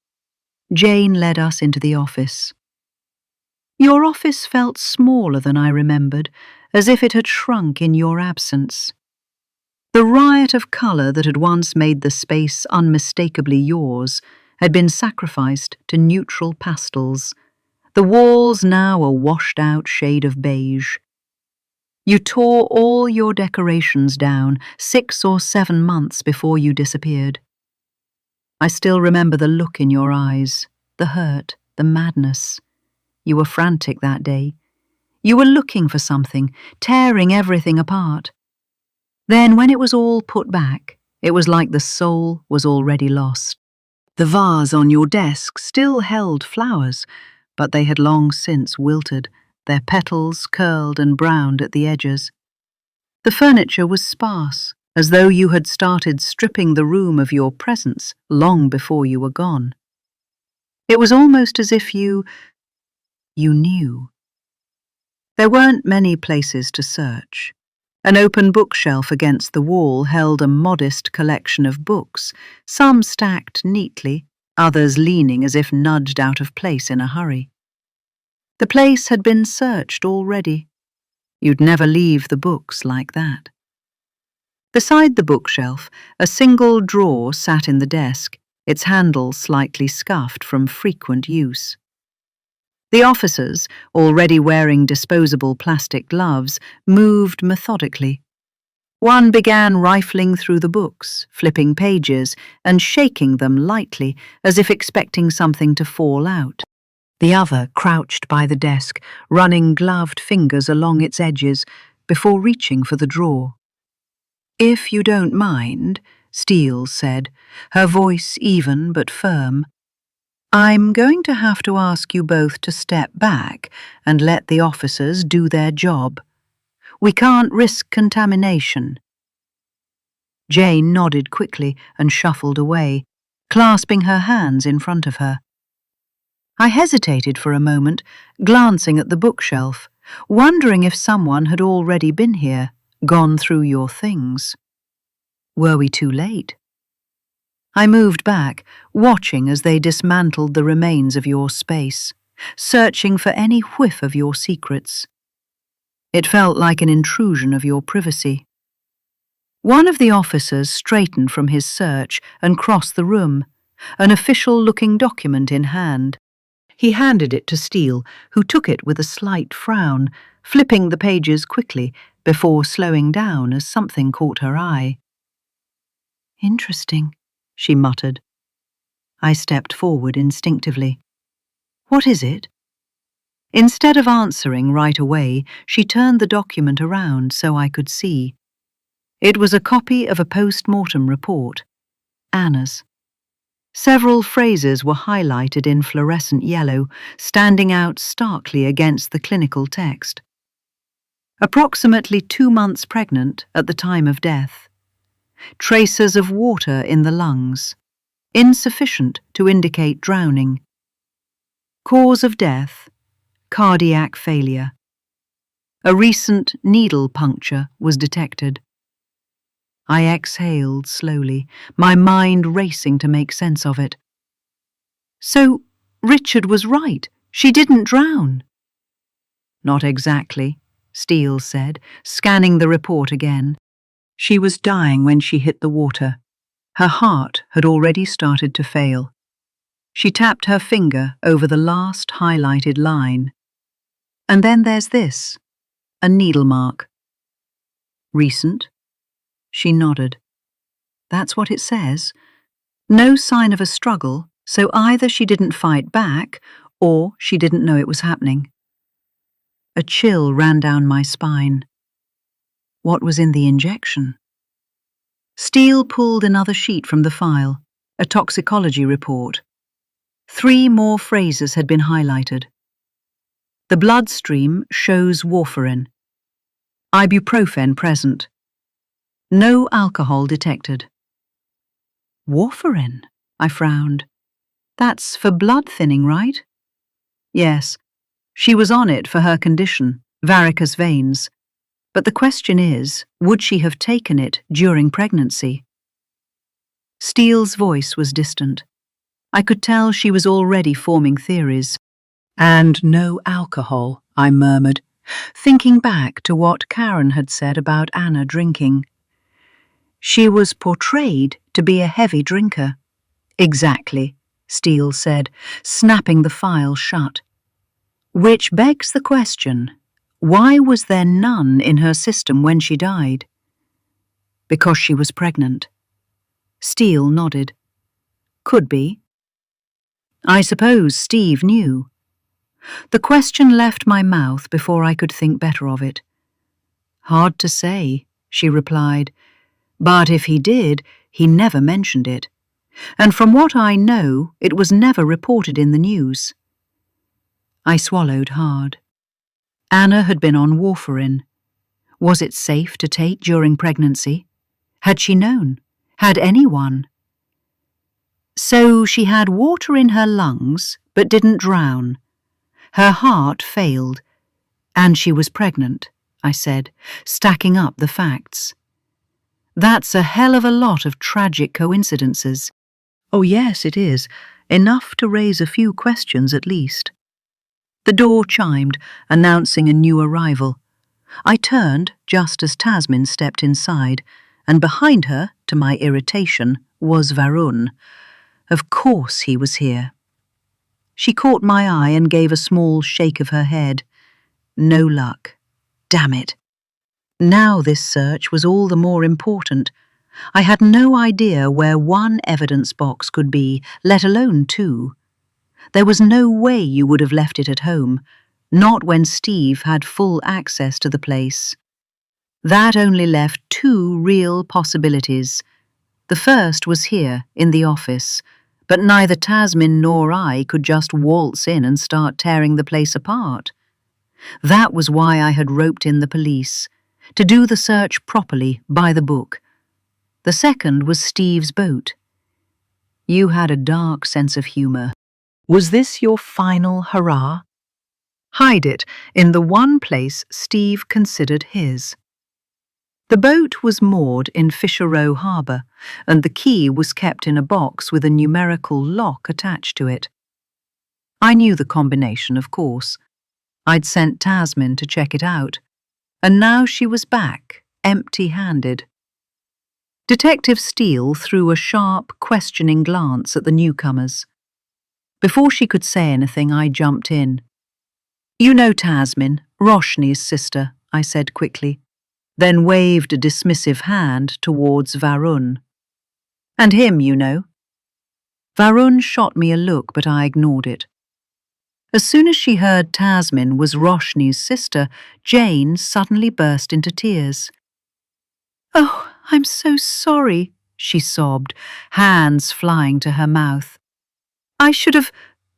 Jane led us into the office. Your office felt smaller than I remembered, as if it had shrunk in your absence. The riot of colour that had once made the space unmistakably yours had been sacrificed to neutral pastels, the walls now a washed-out shade of beige. You tore all your decorations down 6 or 7 months before you disappeared. I still remember the look in your eyes, the hurt, the madness. You were frantic that day. You were looking for something, tearing everything apart. Then, when it was all put back, it was like the soul was already lost. The vase on your desk still held flowers, but they had long since wilted, their petals curled and browned at the edges. The furniture was sparse, as though you had started stripping the room of your presence long before you were gone. It was almost as if you knew. There weren't many places to search. An open bookshelf against the wall held a modest collection of books, some stacked neatly, others leaning as if nudged out of place in a hurry. The place had been searched already. You'd never leave the books like that. Beside the bookshelf, a single drawer sat in the desk, its handle slightly scuffed from frequent use. The officers, already wearing disposable plastic gloves, moved methodically. One began rifling through the books, flipping pages, and shaking them lightly, as if expecting something to fall out. The other crouched by the desk, running gloved fingers along its edges, before reaching for the drawer. "If you don't mind," Steele said, her voice even but firm, "I'm going to have to ask you both to step back and let the officers do their job. We can't risk contamination." Jane nodded quickly and shuffled away, clasping her hands in front of her. I hesitated for a moment, glancing at the bookshelf, wondering if someone had already been here, gone through your things. Were we too late? I moved back, watching as they dismantled the remains of your space, searching for any whiff of your secrets. It felt like an intrusion of your privacy. One of the officers straightened from his search and crossed the room, an official-looking document in hand. He handed it to Steele, who took it with a slight frown, flipping the pages quickly before slowing down as something caught her eye. "Interesting," she muttered. I stepped forward instinctively. "What is it?" Instead of answering right away, she turned the document around so I could see. It was a copy of a post-mortem report, Anna's. Several phrases were highlighted in fluorescent yellow, standing out starkly against the clinical text. Approximately 2 months pregnant at the time of death. Traces of water in the lungs, insufficient to indicate drowning. Cause of death, cardiac failure. A recent needle puncture was detected. I exhaled slowly, my mind racing to make sense of it. So, Richard was right. She didn't drown. Not exactly, Steele said, scanning the report again. She was dying when she hit the water. Her heart had already started to fail. She tapped her finger over the last highlighted line. And then there's this, a needle mark. Recent? She nodded. That's what it says. No sign of a struggle, so either she didn't fight back or she didn't know it was happening. A chill ran down my spine. What was in the injection? Steele pulled another sheet from the file, a toxicology report. 3 more phrases had been highlighted. The bloodstream shows warfarin. Ibuprofen present. No alcohol detected. Warfarin? I frowned. That's for blood thinning, right? Yes. She was on it for her condition, varicose veins. But the question is, would she have taken it during pregnancy? Steele's voice was distant. I could tell she was already forming theories. And no alcohol, I murmured, thinking back to what Karen had said about Anna drinking. She was portrayed to be a heavy drinker. Exactly, Steele said, snapping the file shut. Which begs the question, why was there none in her system when she died? Because she was pregnant. Steele nodded. Could be. I suppose Steve knew. The question left my mouth before I could think better of it. Hard to say, she replied. But if he did, he never mentioned it. And from what I know, it was never reported in the news. I swallowed hard. Anna had been on warfarin. Was it safe to take during pregnancy? Had she known? Had anyone? So she had water in her lungs, but didn't drown. Her heart failed, and she was pregnant, I said, stacking up the facts. That's a hell of a lot of tragic coincidences. Oh yes, it is. Enough to raise a few questions at least. The door chimed, announcing a new arrival. I turned just as Tasmin stepped inside, and behind her, to my irritation, was Varun. Of course he was here. She caught my eye and gave a small shake of her head. No luck. Damn it. Now this search was all the more important. I had no idea where one evidence box could be, let alone 2. There was no way you would have left it at home, not when Steve had full access to the place. That only left 2 real possibilities. The first was here, in the office, but neither Tasmin nor I could just waltz in and start tearing the place apart. That was why I had roped in the police, to do the search properly, by the book. The second was Steve's boat. You had a dark sense of humor. Was this your final hurrah? Hide it in the one place Steve considered his. The boat was moored in Fisher Row Harbour, and the key was kept in a box with a numerical lock attached to it. I knew the combination, of course. I'd sent Tasmin to check it out, and now she was back, empty-handed. Detective Steele threw a sharp, questioning glance at the newcomers. Before she could say anything, I jumped in. You know Tasmin, Roshni's sister, I said quickly, then waved a dismissive hand towards Varun. And him, you know. Varun shot me a look, but I ignored it. As soon as she heard Tasmin was Roshni's sister, Jane suddenly burst into tears. "Oh, I'm so sorry," she sobbed, hands flying to her mouth. "I should have—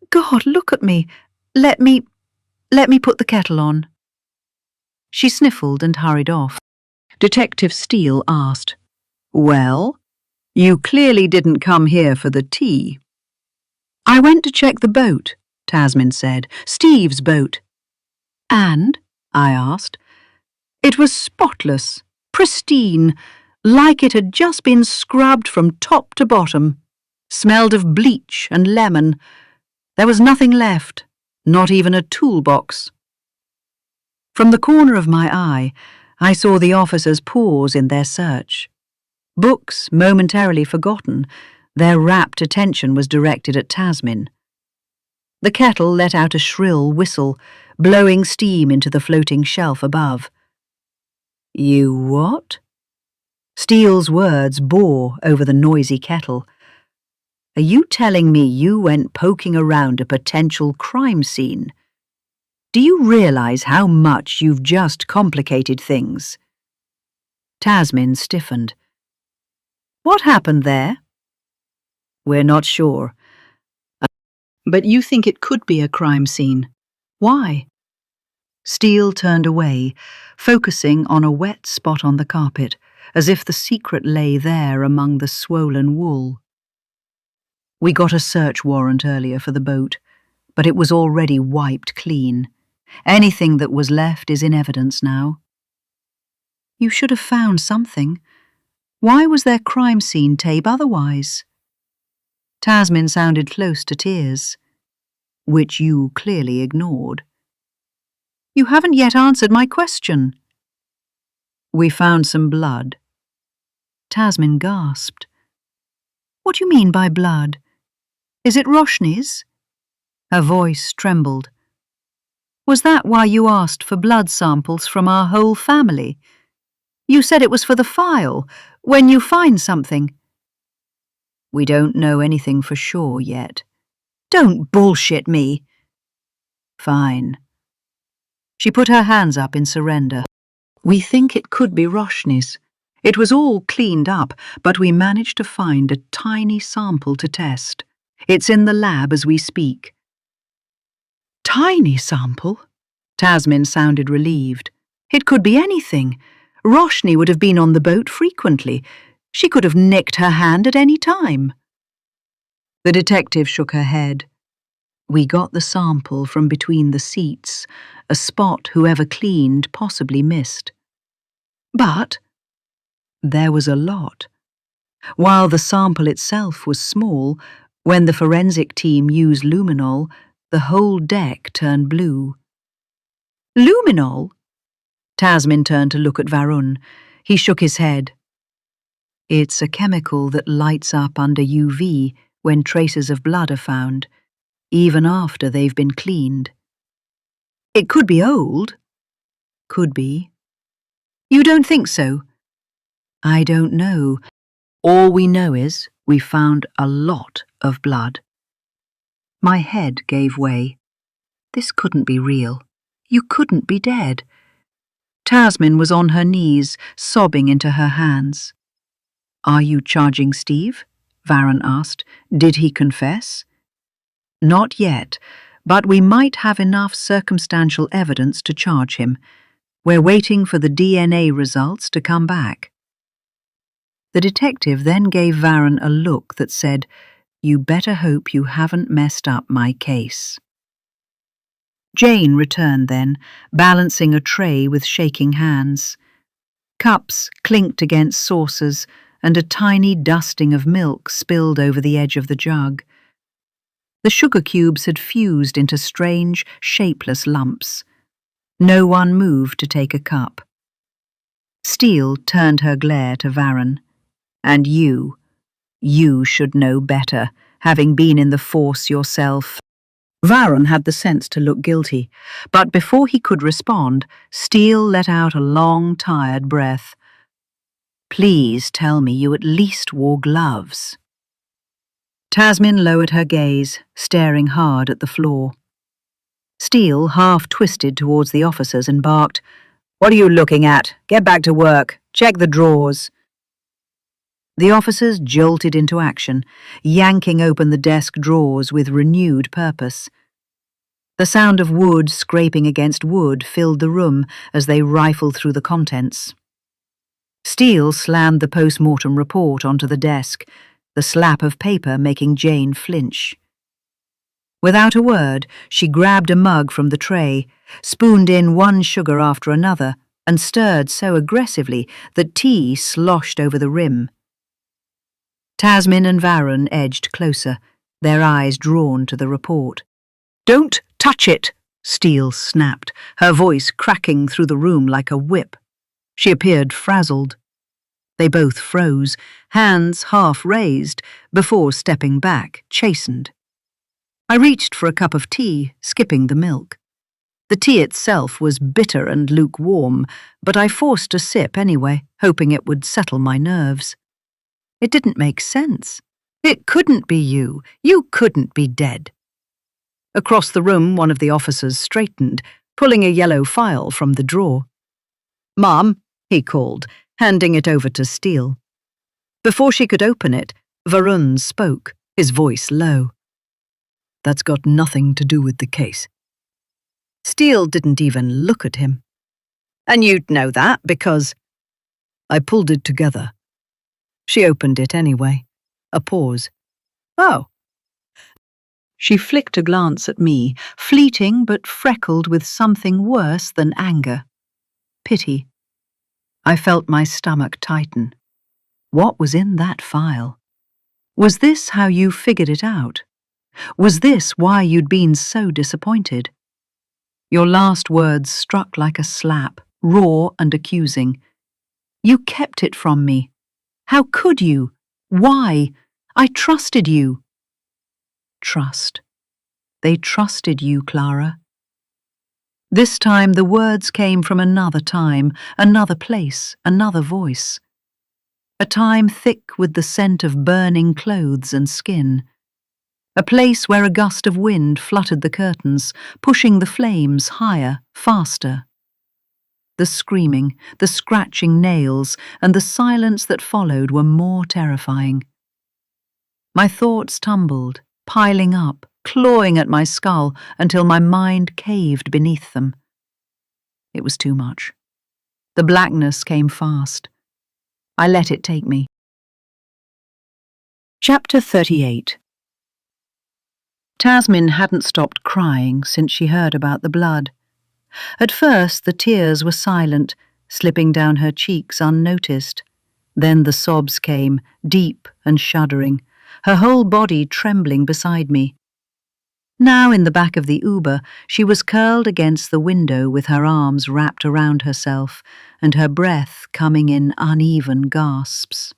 God, look at me. Let me put the kettle on." She sniffled and hurried off. Detective Steele asked, "Well, you clearly didn't come here for the tea." "I went to check the boat," Tasmin said. "Steve's boat." "And?" I asked. "It was spotless, pristine, like it had just been scrubbed from top to bottom. Smelled of bleach and lemon. There was nothing left, not even a toolbox." From the corner of my eye, I saw the officers pause in their search. Books momentarily forgotten, their rapt attention was directed at Tasmin. The kettle let out a shrill whistle, blowing steam into the floating shelf above. "You what?" Steele's words bore over the noisy kettle. "Are you telling me you went poking around a potential crime scene? Do you realize how much you've just complicated things?" Tasmin stiffened. "What happened there?" "We're not sure. But you think it could be a crime scene. Why?" Steele turned away, focusing on a wet spot on the carpet, as if the secret lay there among the swollen wool. "We got a search warrant earlier for the boat, but it was already wiped clean. Anything that was left is in evidence now." "You should have found something. Why was their crime scene tape otherwise?" Tasmin sounded close to tears. "Which you clearly ignored." "You haven't yet answered my question." "We found some blood." Tasmin gasped. "What do you mean by blood? Is it Roshni's?" Her voice trembled. "Was that why you asked for blood samples from our whole family? You said it was for the file, when you find something." "We don't know anything for sure yet." "Don't bullshit me." "Fine." She put her hands up in surrender. "We think it could be Roshni's. It was all cleaned up, but we managed to find a tiny sample to test. It's in the lab as we speak." "Tiny sample?" Tasmin sounded relieved. "It could be anything. Roshni would have been on the boat frequently. She could have nicked her hand at any time." The detective shook her head. "We got the sample from between the seats, a spot whoever cleaned possibly missed." "But—" "There was a lot. While the sample itself was small, when the forensic team used luminol, the whole deck turned blue." "Luminol?" Tasmin turned to look at Varun. He shook his head. "It's a chemical that lights up under UV when traces of blood are found, even after they've been cleaned." "It could be old." "Could be." "You don't think so?" "I don't know. All we know is we found a lot of blood." My head gave way. This couldn't be real. You couldn't be dead. Tasmin was on her knees, sobbing into her hands. "Are you charging Steve?" Varun asked. "Did he confess?" "Not yet, but we might have enough circumstantial evidence to charge him. We're waiting for the DNA results to come back." The detective then gave Varun a look that said, "You better hope you haven't messed up my case." Jane returned then, balancing a tray with shaking hands. Cups clinked against saucers, and a tiny dusting of milk spilled over the edge of the jug. The sugar cubes had fused into strange, shapeless lumps. No one moved to take a cup. Steele turned her glare to Varun. "And you should know better, having been in the force yourself." Varun had the sense to look guilty, but before he could respond, Steele let out a long, tired breath. "Please tell me you at least wore gloves." Tasmin lowered her gaze, staring hard at the floor. Steele half twisted towards the officers and barked, "What are you looking at? Get back to work. Check the drawers." The officers jolted into action, yanking open the desk drawers with renewed purpose. The sound of wood scraping against wood filled the room as they rifled through the contents. Steele slammed the post-mortem report onto the desk, the slap of paper making Jane flinch. Without a word, she grabbed a mug from the tray, spooned in one sugar after another, and stirred so aggressively that tea sloshed over the rim. Tasmin and Varun edged closer, their eyes drawn to the report. "Don't touch it!" Steele snapped, her voice cracking through the room like a whip. She appeared frazzled. They both froze, hands half raised, before stepping back, chastened. I reached for a cup of tea, skipping the milk. The tea itself was bitter and lukewarm, but I forced a sip anyway, hoping it would settle my nerves. It didn't make sense. It couldn't be you. You couldn't be dead. Across the room, one of the officers straightened, pulling a yellow file from the drawer. "Ma'am," he called, handing it over to Steele. Before she could open it, Varun spoke, his voice low. "That's got nothing to do with the case." Steele didn't even look at him. "And you'd know that because—" "I pulled it together." She opened it anyway. A pause. "Oh." She flicked a glance at me, fleeting but freckled with something worse than anger. Pity. I felt my stomach tighten. What was in that file? Was this how you figured it out? Was this why you'd been so disappointed? Your last words struck like a slap, raw and accusing. You kept it from me. How could you? Why? I trusted you. Trust. They trusted you, Clara. This time the words came from another time, another place, another voice. A time thick with the scent of burning clothes and skin. A place where a gust of wind fluttered the curtains, pushing the flames higher, faster. The screaming, the scratching nails, and the silence that followed were more terrifying. My thoughts tumbled, piling up, clawing at my skull until my mind caved beneath them. It was too much. The blackness came fast. I let it take me. Chapter 38. Tasmin hadn't stopped crying since she heard about the blood. At first the tears were silent, slipping down her cheeks unnoticed. Then the sobs came, deep and shuddering, her whole body trembling beside me. Now in the back of the Uber, she was curled against the window with her arms wrapped around herself and her breath coming in uneven gasps.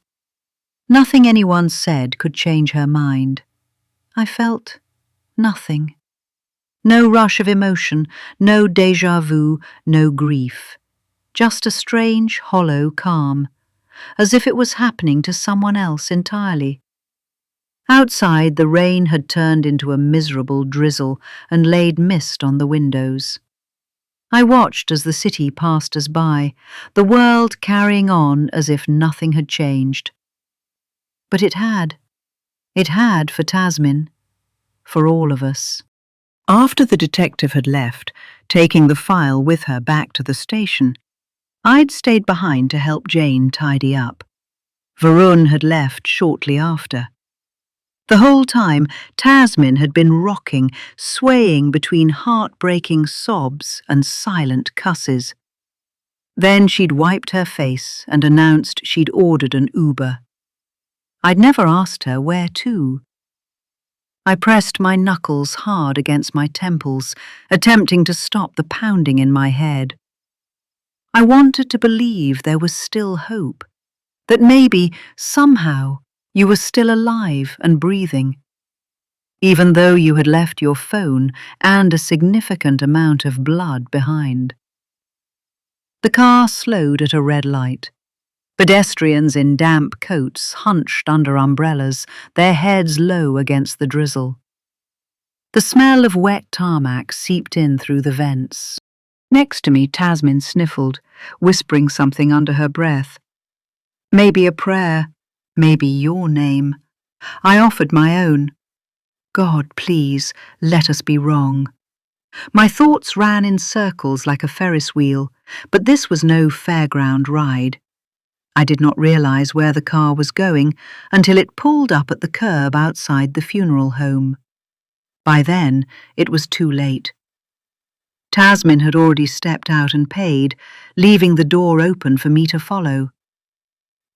Nothing anyone said could change her mind. I felt nothing. No rush of emotion, no déjà vu, no grief. Just a strange, hollow calm, as if it was happening to someone else entirely. Outside, the rain had turned into a miserable drizzle and laid mist on the windows. I watched as the city passed us by, the world carrying on as if nothing had changed. But it had. It had for Tasmin, for all of us. After the detective had left, taking the file with her back to the station, I'd stayed behind to help Jane tidy up. Varun had left shortly after. The whole time, Tasmin had been rocking, swaying between heartbreaking sobs and silent cusses. Then she'd wiped her face and announced she'd ordered an Uber. I'd never asked her where to. I pressed my knuckles hard against my temples, attempting to stop the pounding in my head. I wanted to believe there was still hope, that maybe, somehow, you were still alive and breathing, even though you had left your phone and a significant amount of blood behind. The car slowed at a red light. Pedestrians in damp coats hunched under umbrellas, their heads low against the drizzle. The smell of wet tarmac seeped in through the vents. Next to me, Tasmin sniffled, whispering something under her breath. Maybe a prayer, maybe your name. I offered my own. God, please, let us be wrong. My thoughts ran in circles like a Ferris wheel, but this was no fairground ride. I did not realize where the car was going until it pulled up at the curb outside the funeral home. By then, it was too late. Tasmin had already stepped out and paid, leaving the door open for me to follow.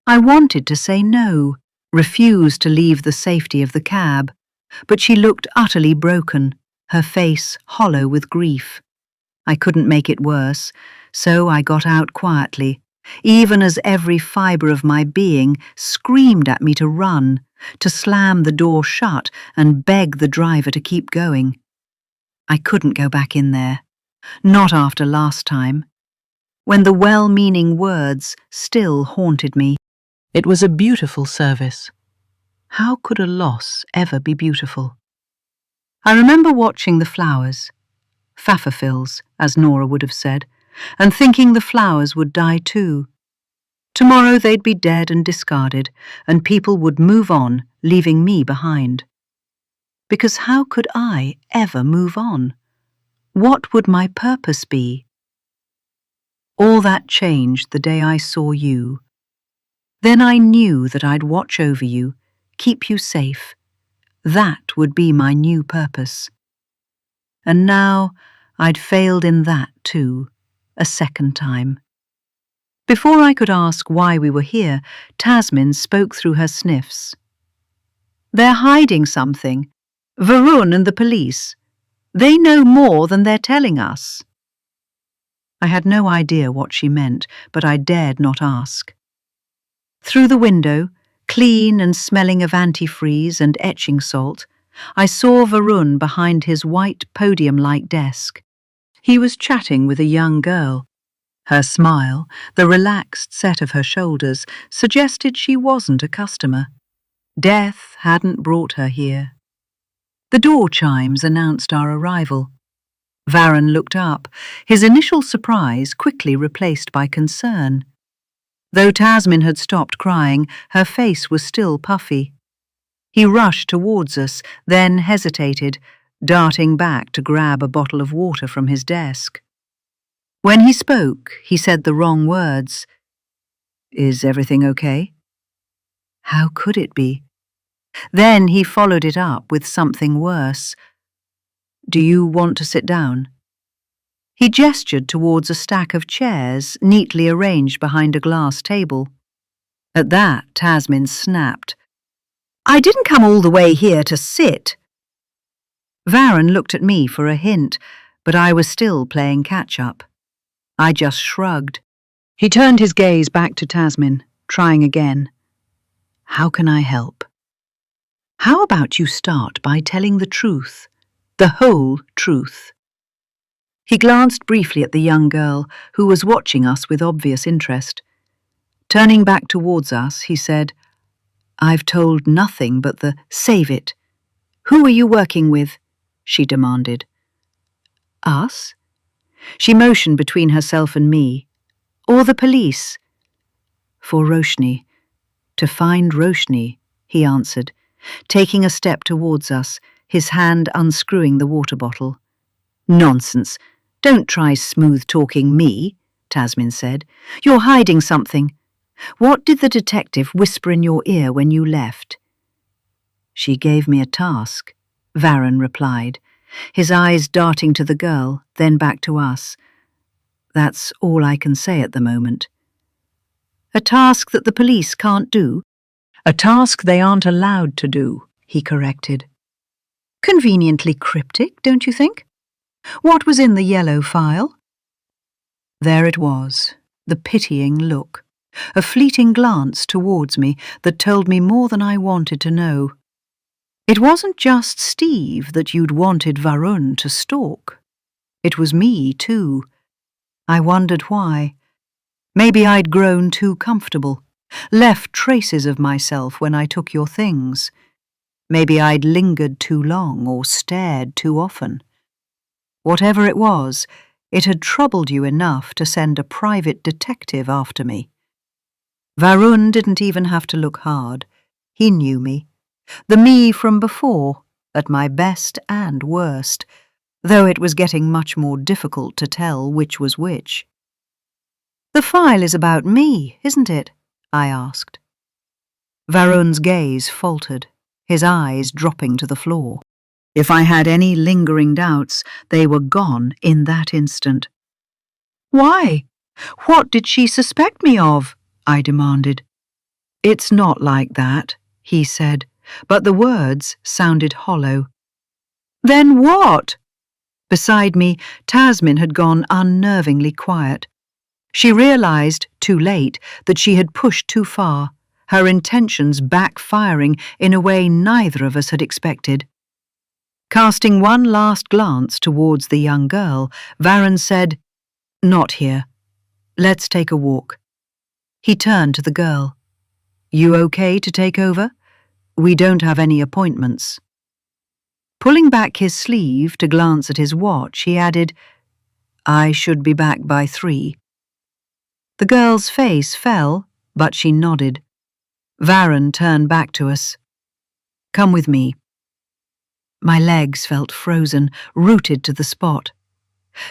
I wanted to say no, refuse to leave the safety of the cab, but she looked utterly broken, her face hollow with grief. I couldn't make it worse, so I got out quietly, even as every fibre of my being screamed at me to run, to slam the door shut and beg the driver to keep going. I couldn't go back in there, not after last time, when the well-meaning words still haunted me. It was a beautiful service. How could a loss ever be beautiful? I remember watching the flowers, pfaffafils, as Nora would have said, and thinking the flowers would die too. Tomorrow they'd be dead and discarded, and people would move on, leaving me behind. Because how could I ever move on? What would my purpose be? All that changed the day I saw you. Then I knew that I'd watch over you, keep you safe. That would be my new purpose. And now I'd failed in that too, a second time. Before I could ask why we were here, Tasmin spoke through her sniffs. They're hiding something. Varun and the police. They know more than they're telling us. I had no idea what she meant, but I dared not ask. Through the window, clean and smelling of antifreeze and etching salt, I saw Varun behind his white podium-like desk. He was chatting with a young girl. Her smile, the relaxed set of her shoulders, suggested she wasn't a customer. Death hadn't brought her here. The door chimes announced our arrival. Varun looked up, his initial surprise quickly replaced by concern. Though Tasmin had stopped crying, her face was still puffy. He rushed towards us, then hesitated, darting back to grab a bottle of water from his desk. When he spoke, he said the wrong words. Is everything okay? How could it be? Then he followed it up with something worse. Do you want to sit down? He gestured towards a stack of chairs neatly arranged behind a glass table. At that, Tasmin snapped. I didn't come all the way here to sit. Varun looked at me for a hint, but I was still playing catch-up. I just shrugged. He turned his gaze back to Tasmin, trying again. How can I help? How about you start by telling the truth, the whole truth? He glanced briefly at the young girl, who was watching us with obvious interest. Turning back towards us, he said, I've told nothing but the save it. Who are you working with? She demanded. Us? She motioned between herself and me. Or the police? For Roshni. To find Roshni, he answered, taking a step towards us, his hand unscrewing the water bottle. Nonsense. Don't try smooth-talking me, Tasmin said. You're hiding something. What did the detective whisper in your ear when you left? She gave me a task, Varun replied, his eyes darting to the girl, then back to us. That's all I can say at the moment. A task that the police can't do? A task they aren't allowed to do, he corrected. Conveniently cryptic, don't you think? What was in the yellow file? There it was, the pitying look, a fleeting glance towards me that told me more than I wanted to know. It wasn't just Steve that you'd wanted Varun to stalk. It was me, too. I wondered why. Maybe I'd grown too comfortable, left traces of myself when I took your things. Maybe I'd lingered too long or stared too often. Whatever it was, it had troubled you enough to send a private detective after me. Varun didn't even have to look hard. He knew me. The me from before, at my best and worst, though it was getting much more difficult to tell which was which. "The file is about me, isn't it?" I asked. Varun's gaze faltered, his eyes dropping to the floor. If I had any lingering doubts, they were gone in that instant. "Why? What did she suspect me of?" I demanded. "It's not like that," he said, but the words sounded hollow. "Then what?" Beside me, Tasmin had gone unnervingly quiet. She realized, too late, that she had pushed too far, her intentions backfiring in a way neither of us had expected. Casting one last glance towards the young girl, Varun said, "Not here. Let's take a walk." He turned to the girl. "You okay to take over? We don't have any appointments." Pulling back his sleeve to glance at his watch, he added, "I should be back by 3. The girl's face fell, but she nodded. Varun turned back to us. "Come with me." My legs felt frozen, rooted to the spot.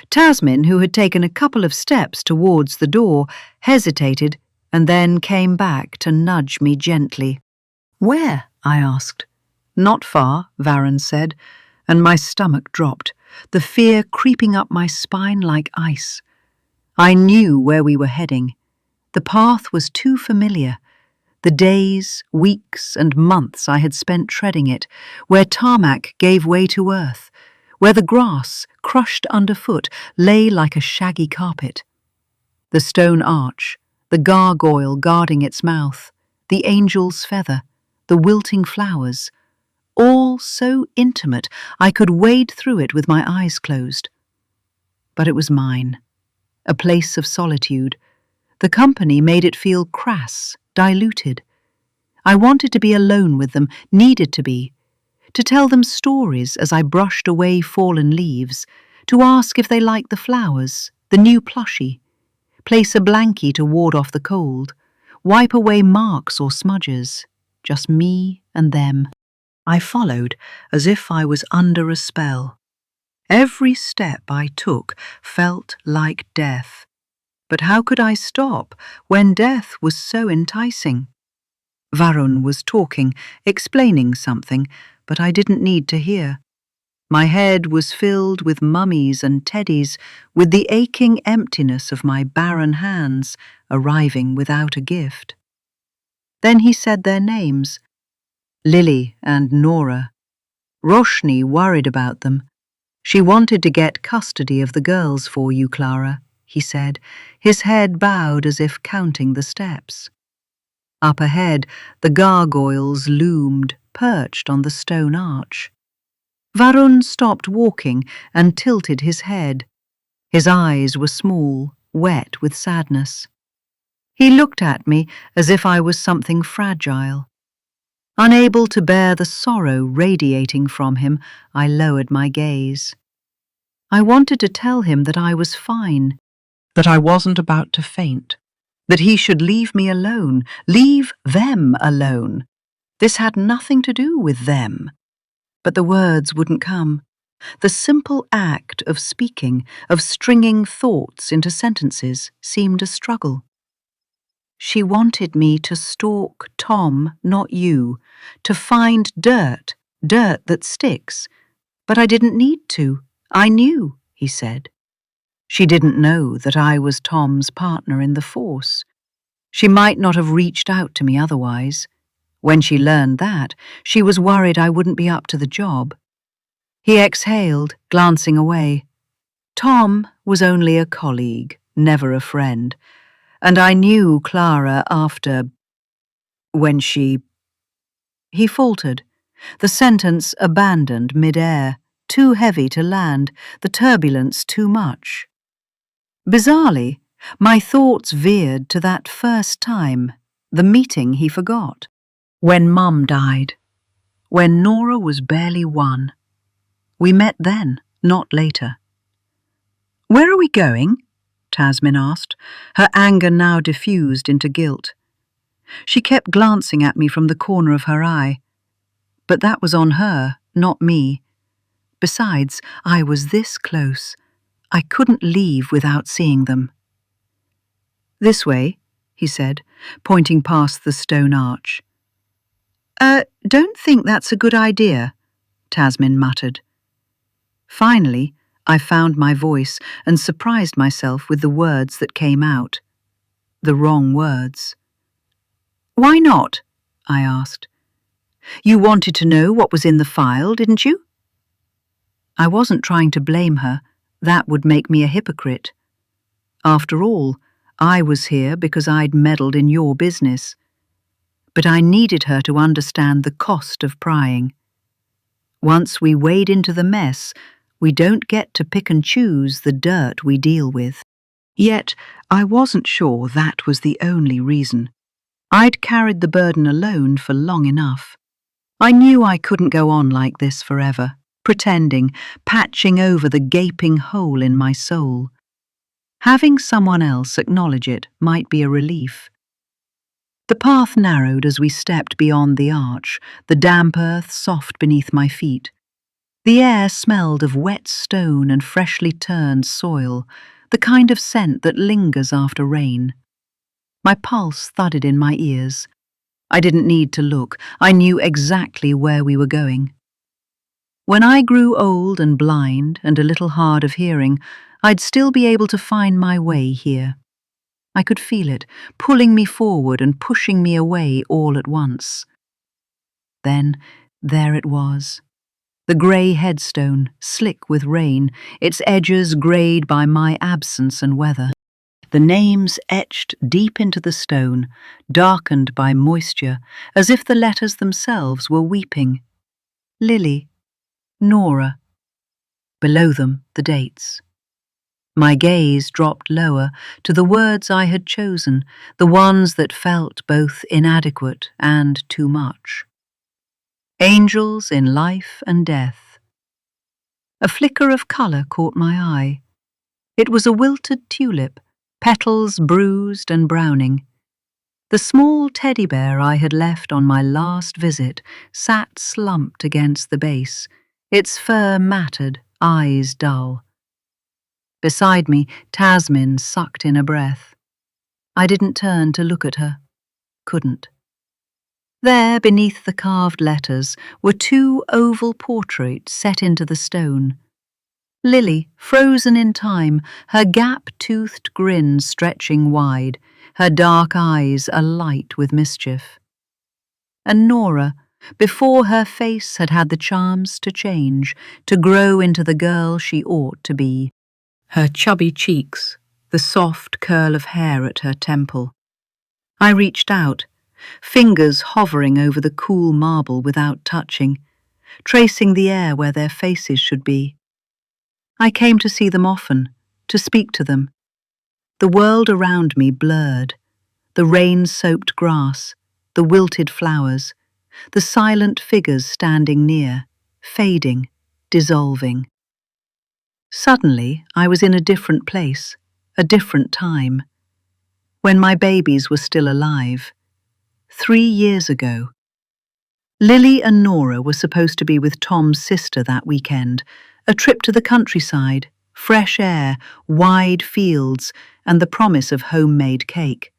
Tasmin, who had taken a couple of steps towards the door, hesitated and then came back to nudge me gently. "Where?" I asked. "Not far," Varun said, and my stomach dropped, the fear creeping up my spine like ice. I knew where we were heading. The path was too familiar. The days, weeks, and months I had spent treading it, where tarmac gave way to earth, where the grass, crushed underfoot, lay like a shaggy carpet. The stone arch, the gargoyle guarding its mouth, the angel's feather, the wilting flowers, all so intimate I could wade through it with my eyes closed. But it was mine, a place of solitude. The company made it feel crass, diluted. I wanted to be alone with them, needed to be, to tell them stories as I brushed away fallen leaves, to ask if they liked the flowers, the new plushie, place a blankie to ward off the cold, wipe away marks or smudges, just me and them. I followed as if I was under a spell. Every step I took felt like death. But how could I stop when death was so enticing? Varun was talking, explaining something, but I didn't need to hear. My head was filled with mummies and teddies, with the aching emptiness of my barren hands arriving without a gift. Then he said their names, Lily and Nora. Roshni worried about them. "She wanted to get custody of the girls for you, Clara," he said, his head bowed as if counting the steps. Up ahead, the gargoyles loomed, perched on the stone arch. Varun stopped walking and tilted his head. His eyes were small, wet with sadness. He looked at me as if I was something fragile. Unable to bear the sorrow radiating from him, I lowered my gaze. I wanted to tell him that I was fine, that I wasn't about to faint, that he should leave me alone, leave them alone. This had nothing to do with them. But the words wouldn't come. The simple act of speaking, of stringing thoughts into sentences, seemed a struggle. "She wanted me to stalk Tom, not you, to find dirt that sticks. But I didn't need to. I knew," he said. She didn't know that I was Tom's partner in the force. She might not have reached out to me otherwise. When she learned that, she was worried I wouldn't be up to the job. He exhaled, glancing away. Tom was only a colleague, never a friend, and I knew Clara when she... He faltered, the sentence abandoned mid-air, too heavy to land, the turbulence too much. Bizarrely, my thoughts veered to that first time, the meeting he forgot. When Mum died. when Nora was barely 1. We met then, not later. "Where are we going?" Tasmin asked, her anger now diffused into guilt. She kept glancing at me from the corner of her eye. But that was on her, not me. Besides, I was this close. I couldn't leave without seeing them. "This way," he said, pointing past the stone arch. Don't think that's a good idea," Tasmin muttered. Finally, I found my voice and surprised myself with the words that came out. The wrong words. "Why not?" I asked. "You wanted to know what was in the file, didn't you?" I wasn't trying to blame her. That would make me a hypocrite. After all, I was here because I'd meddled in your business. But I needed her to understand the cost of prying. Once we wade into the mess, we don't get to pick and choose the dirt we deal with. Yet, I wasn't sure that was the only reason. I'd carried the burden alone for long enough. I knew I couldn't go on like this forever, pretending, patching over the gaping hole in my soul. Having someone else acknowledge it might be a relief. The path narrowed as we stepped beyond the arch, the damp earth soft beneath my feet. The air smelled of wet stone and freshly turned soil, the kind of scent that lingers after rain. My pulse thudded in my ears. I didn't need to look. I knew exactly where we were going. When I grew old and blind and a little hard of hearing, I'd still be able to find my way here. I could feel it, pulling me forward and pushing me away all at once. Then, there it was. The grey headstone, slick with rain, its edges greyed by my absence and weather. The names etched deep into the stone, darkened by moisture, as if the letters themselves were weeping. Lily, Nora. Below them, the dates. My gaze dropped lower to the words I had chosen, the ones that felt both inadequate and too much. Angels in life and death. A flicker of colour caught my eye. It was a wilted tulip, petals bruised and browning. The small teddy bear I had left on my last visit sat slumped against the base, its fur matted, eyes dull. Beside me, Tasmin sucked in a breath. I didn't turn to look at her. Couldn't. There, beneath the carved letters, were 2 oval portraits set into the stone. Lily, frozen in time, her gap-toothed grin stretching wide, her dark eyes alight with mischief. And Nora, before her face had had the chance to change, to grow into the girl she ought to be. Her chubby cheeks, the soft curl of hair at her temple. I reached out, fingers hovering over the cool marble without touching, tracing the air where their faces should be. I came to see them often, to speak to them. The world around me blurred, the rain-soaked grass, the wilted flowers, the silent figures standing near, fading, dissolving. Suddenly, I was in a different place, a different time. When my babies were still alive. 3 years ago. Lily and Nora were supposed to be with Tom's sister that weekend, a trip to the countryside, fresh air, wide fields, and the promise of homemade cake.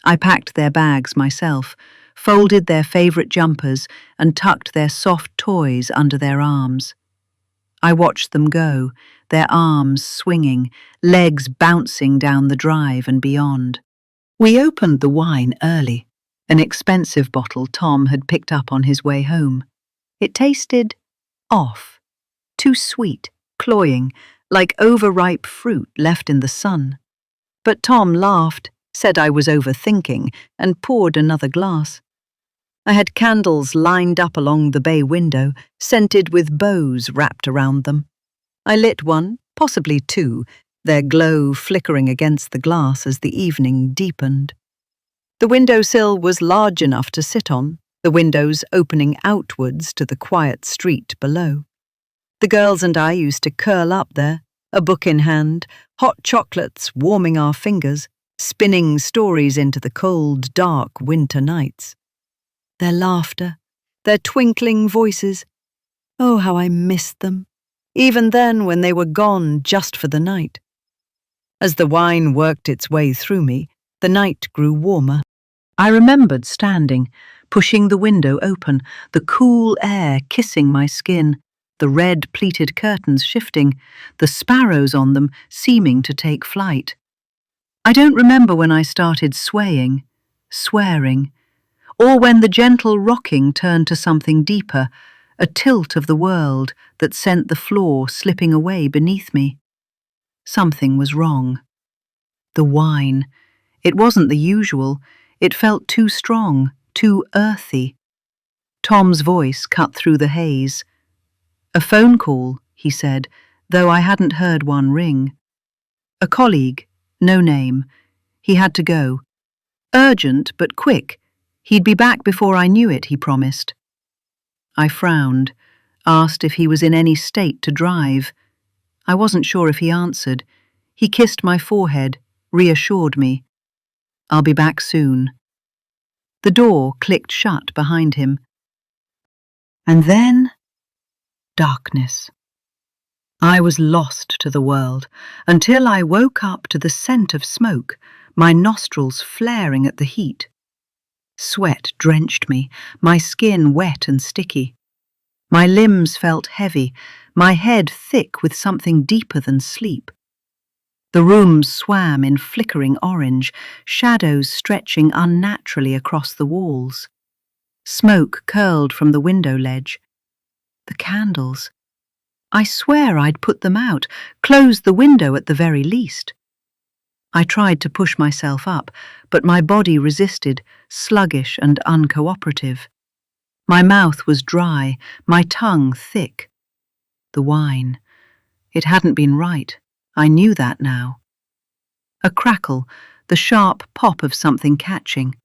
I packed their bags myself, folded their favourite jumpers, and tucked their soft toys under their arms. I watched them go, their arms swinging, legs bouncing down the drive and beyond. We opened the wine early, an expensive bottle Tom had picked up on his way home. It tasted off, too sweet, cloying, like overripe fruit left in the sun. But Tom laughed, said I was overthinking, and poured another glass. I had candles lined up along the bay window, scented with bows wrapped around them. I lit one, possibly 2, their glow flickering against the glass as the evening deepened. The windowsill was large enough to sit on, the windows opening outwards to the quiet street below. The girls and I used to curl up there, a book in hand, hot chocolates warming our fingers, spinning stories into the cold, dark winter nights. Their laughter, their twinkling voices. Oh, how I missed them, even then when they were gone just for the night. As the wine worked its way through me, the night grew warmer. I remembered standing, pushing the window open, the cool air kissing my skin, the red pleated curtains shifting, the sparrows on them seeming to take flight. I don't remember when I started swaying, swearing, or when the gentle rocking turned to something deeper, a tilt of the world that sent the floor slipping away beneath me. Something was wrong. The wine. It wasn't the usual. It felt too strong, too earthy. Tom's voice cut through the haze. "A phone call," he said, though I hadn't heard one ring. "A colleague, no name. He had to go. Urgent, but quick. He'd be back before I knew it, he promised." I frowned, asked if he was in any state to drive. I wasn't sure if he answered. He kissed my forehead, reassured me. "I'll be back soon." The door clicked shut behind him. And then, darkness. I was lost to the world until I woke up to the scent of smoke, my nostrils flaring at the heat. Sweat drenched me, my skin wet and sticky. My limbs felt heavy, my head thick with something deeper than sleep. The room swam in flickering orange, shadows stretching unnaturally across the walls. Smoke curled from the window ledge. The candles. I swear I'd put them out, closed the window at the very least. I tried to push myself up, but my body resisted, sluggish and uncooperative. My mouth was dry, my tongue thick. The wine. It hadn't been right. I knew that now. A crackle, the sharp pop of something catching.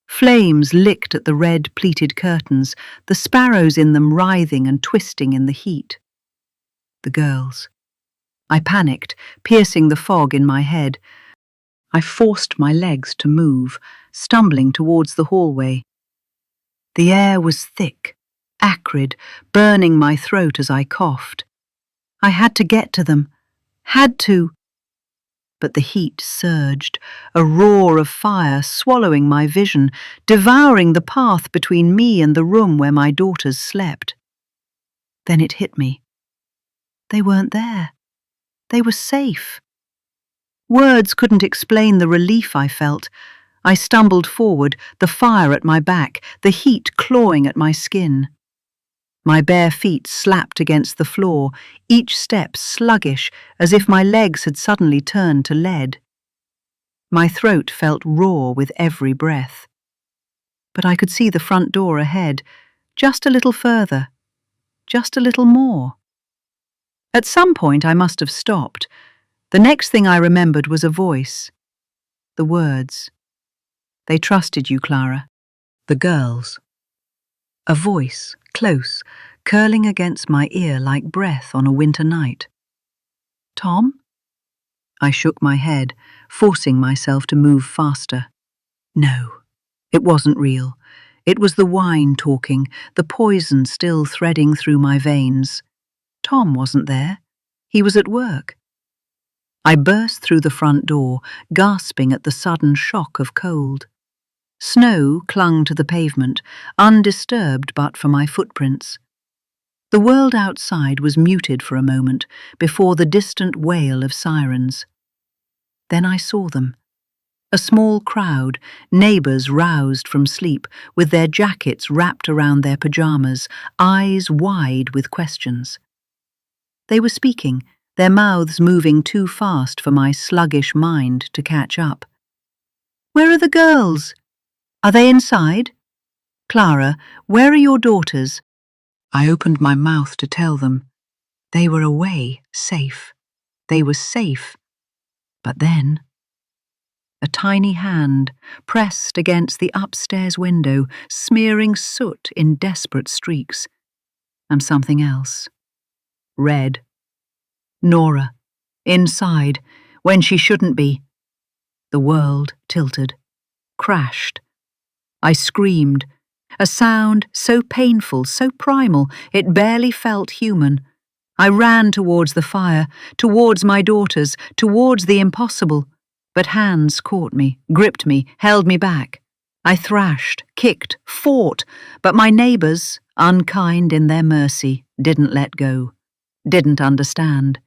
Flames licked at the red pleated curtains, the sparrows in them writhing and twisting in the heat. The girls. I panicked, piercing the fog in my head. I forced my legs to move, stumbling towards the hallway. The air was thick, acrid, burning my throat as I coughed. I had to get to them. Had to. But the heat surged, a roar of fire swallowing my vision, devouring the path between me and the room where my daughters slept. Then it hit me. They weren't there. They were safe. Words couldn't explain the relief I felt. I stumbled forward, the fire at my back, the heat clawing at my skin. My bare feet slapped against the floor, each step sluggish, as if my legs had suddenly turned to lead. My throat felt raw with every breath. But I could see the front door ahead, just a little further, just a little more. At some point I must have stopped. The next thing I remembered was a voice. The words. "They trusted you, Clara." The girls. A voice, close, curling against my ear like breath on a winter night. "Tom?" I shook my head, forcing myself to move faster. No, it wasn't real. It was the wine talking, the poison still threading through my veins. Tom wasn't there. He was at work. I burst through the front door, gasping at the sudden shock of cold. Snow clung to the pavement, undisturbed but for my footprints. The world outside was muted for a moment before the distant wail of sirens. Then I saw them. A small crowd, neighbours roused from sleep, with their jackets wrapped around their pyjamas, eyes wide with questions. They were speaking, their mouths moving too fast for my sluggish mind to catch up. "Where are the girls? Are they inside? Clara, where are your daughters?" I opened my mouth to tell them. They were away, safe. They were safe. But then A tiny hand pressed against the upstairs window, smearing soot in desperate streaks. And something else. Red. Nora. Inside, when she shouldn't be. The world tilted. Crashed. I screamed. A sound so painful, so primal, it barely felt human. I ran towards the fire, towards my daughters, towards the impossible. But hands caught me, gripped me, held me back. I thrashed, kicked, fought, but my neighbours, unkind in their mercy, didn't let go, didn't understand.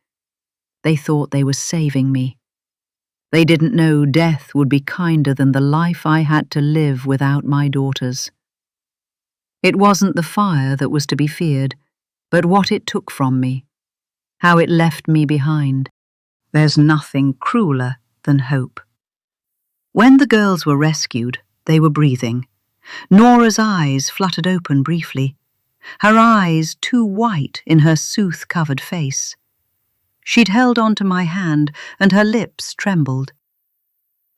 They thought they were saving me. They didn't know death would be kinder than the life I had to live without my daughters. It wasn't the fire that was to be feared, but what it took from me, how it left me behind. There's nothing crueler than hope. When the girls were rescued, they were breathing. Nora's eyes fluttered open briefly, her eyes too white in her soothe-covered face. She'd held onto my hand, and her lips trembled.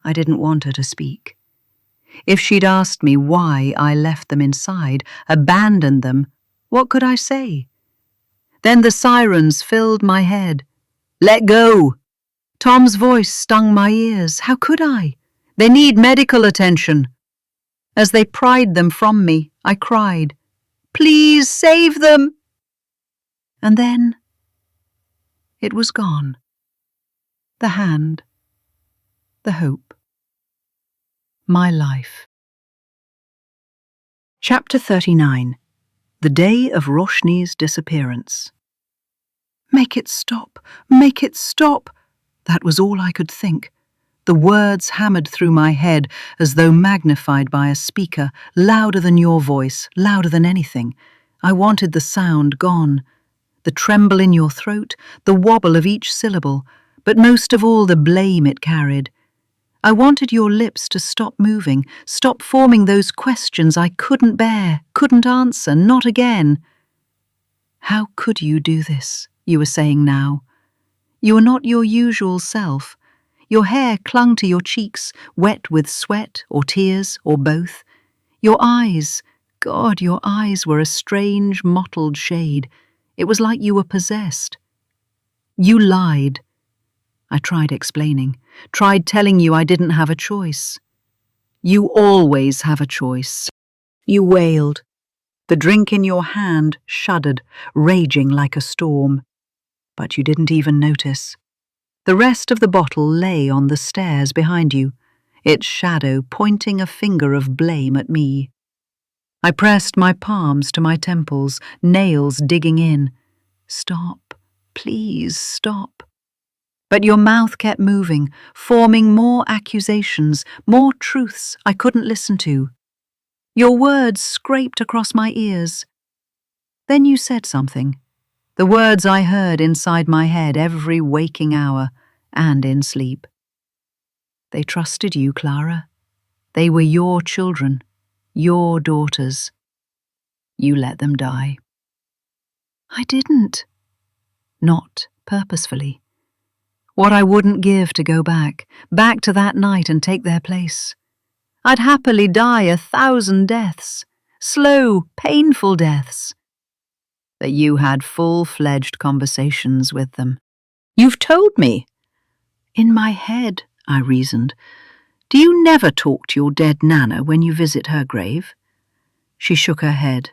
I didn't want her to speak. If she'd asked me why I left them inside, abandoned them, what could I say? Then the sirens filled my head. Let go! Tom's voice stung my ears. How could I? They need medical attention. As they pried them from me, I cried, Please save them! And then it was gone. The hand, the hope, my life. Chapter 39. The day of Roshni's disappearance. Make it stop! Make it stop! That was all I could think. The words hammered through my head as though magnified by a speaker, louder than your voice, louder than anything. I wanted the sound gone, the tremble in your throat, the wobble of each syllable, but most of all the blame it carried. I wanted your lips to stop moving, stop forming those questions I couldn't bear, couldn't answer, not again. How could you do this? You were saying now. You are not your usual self. Your hair clung to your cheeks, wet with sweat or tears or both. Your eyes, God, your eyes were a strange, mottled shade. It was like you were possessed. You lied. I tried explaining, tried telling you I didn't have a choice. You always have a choice. You wailed. The drink in your hand shuddered, raging like a storm. But you didn't even notice. The rest of the bottle lay on the stairs behind you, its shadow pointing a finger of blame at me. I pressed my palms to my temples, nails digging in. Stop, please stop. But your mouth kept moving, forming more accusations, more truths I couldn't listen to. Your words scraped across my ears. Then you said something. The words I heard inside my head every waking hour and in sleep. They trusted you, Clara. They were your children, your daughters. You let them die. I didn't. Not purposefully. What I wouldn't give to go back to that night and take their place. I'd happily die 1,000 deaths, slow, painful deaths. That you had full-fledged conversations with them. You've told me. In my head, I reasoned. Do you never talk to your dead Nana when you visit her grave? She shook her head.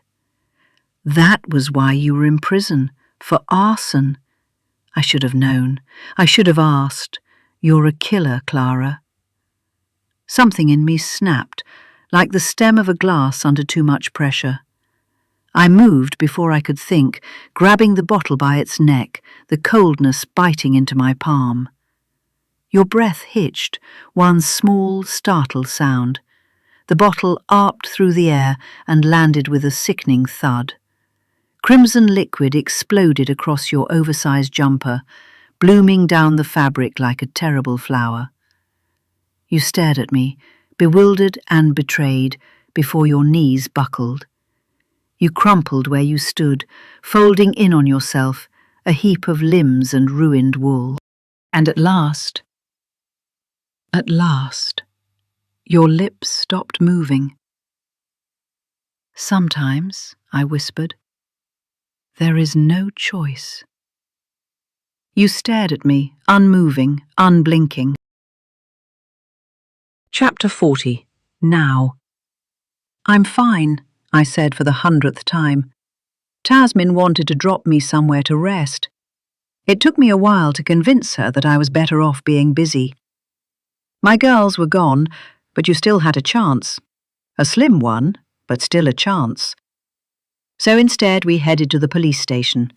That was why you were in prison, for arson. I should have known. I should have asked. You're a killer, Clara. Something in me snapped, like the stem of a glass under too much pressure. I moved before I could think, grabbing the bottle by its neck, the coldness biting into my palm. Your breath hitched, one small, startled sound. The bottle arced through the air and landed with a sickening thud. Crimson liquid exploded across your oversized jumper, blooming down the fabric like a terrible flower. You stared at me, bewildered and betrayed, before your knees buckled. You crumpled where you stood, folding in on yourself, a heap of limbs and ruined wool. And at last, At last, your lips stopped moving. Sometimes, I whispered, there is no choice. You stared at me, unmoving, unblinking. Chapter 40. Now. I'm fine, I said for the 100th time. Tasmin wanted to drop me somewhere to rest. It took me a while to convince her that I was better off being busy. My girls were gone, but you still had a chance. A slim one, but still a chance. So instead we headed to the police station.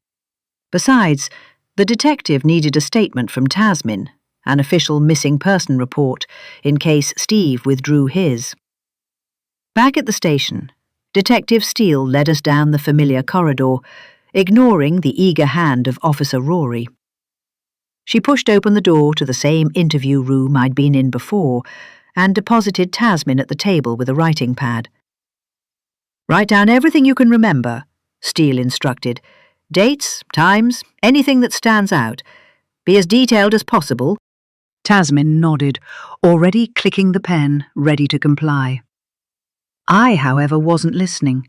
Besides, the detective needed a statement from Tasmin, an official missing person report, in case Steve withdrew his. Back at the station, Detective Steele led us down the familiar corridor, ignoring the eager hand of Officer Rory. She pushed open the door to the same interview room I'd been in before and deposited Tasmin at the table with a writing pad. Write down everything you can remember, Steele instructed. Dates, times, anything that stands out. Be as detailed as possible. Tasmin nodded, already clicking the pen, ready to comply. I, however, wasn't listening.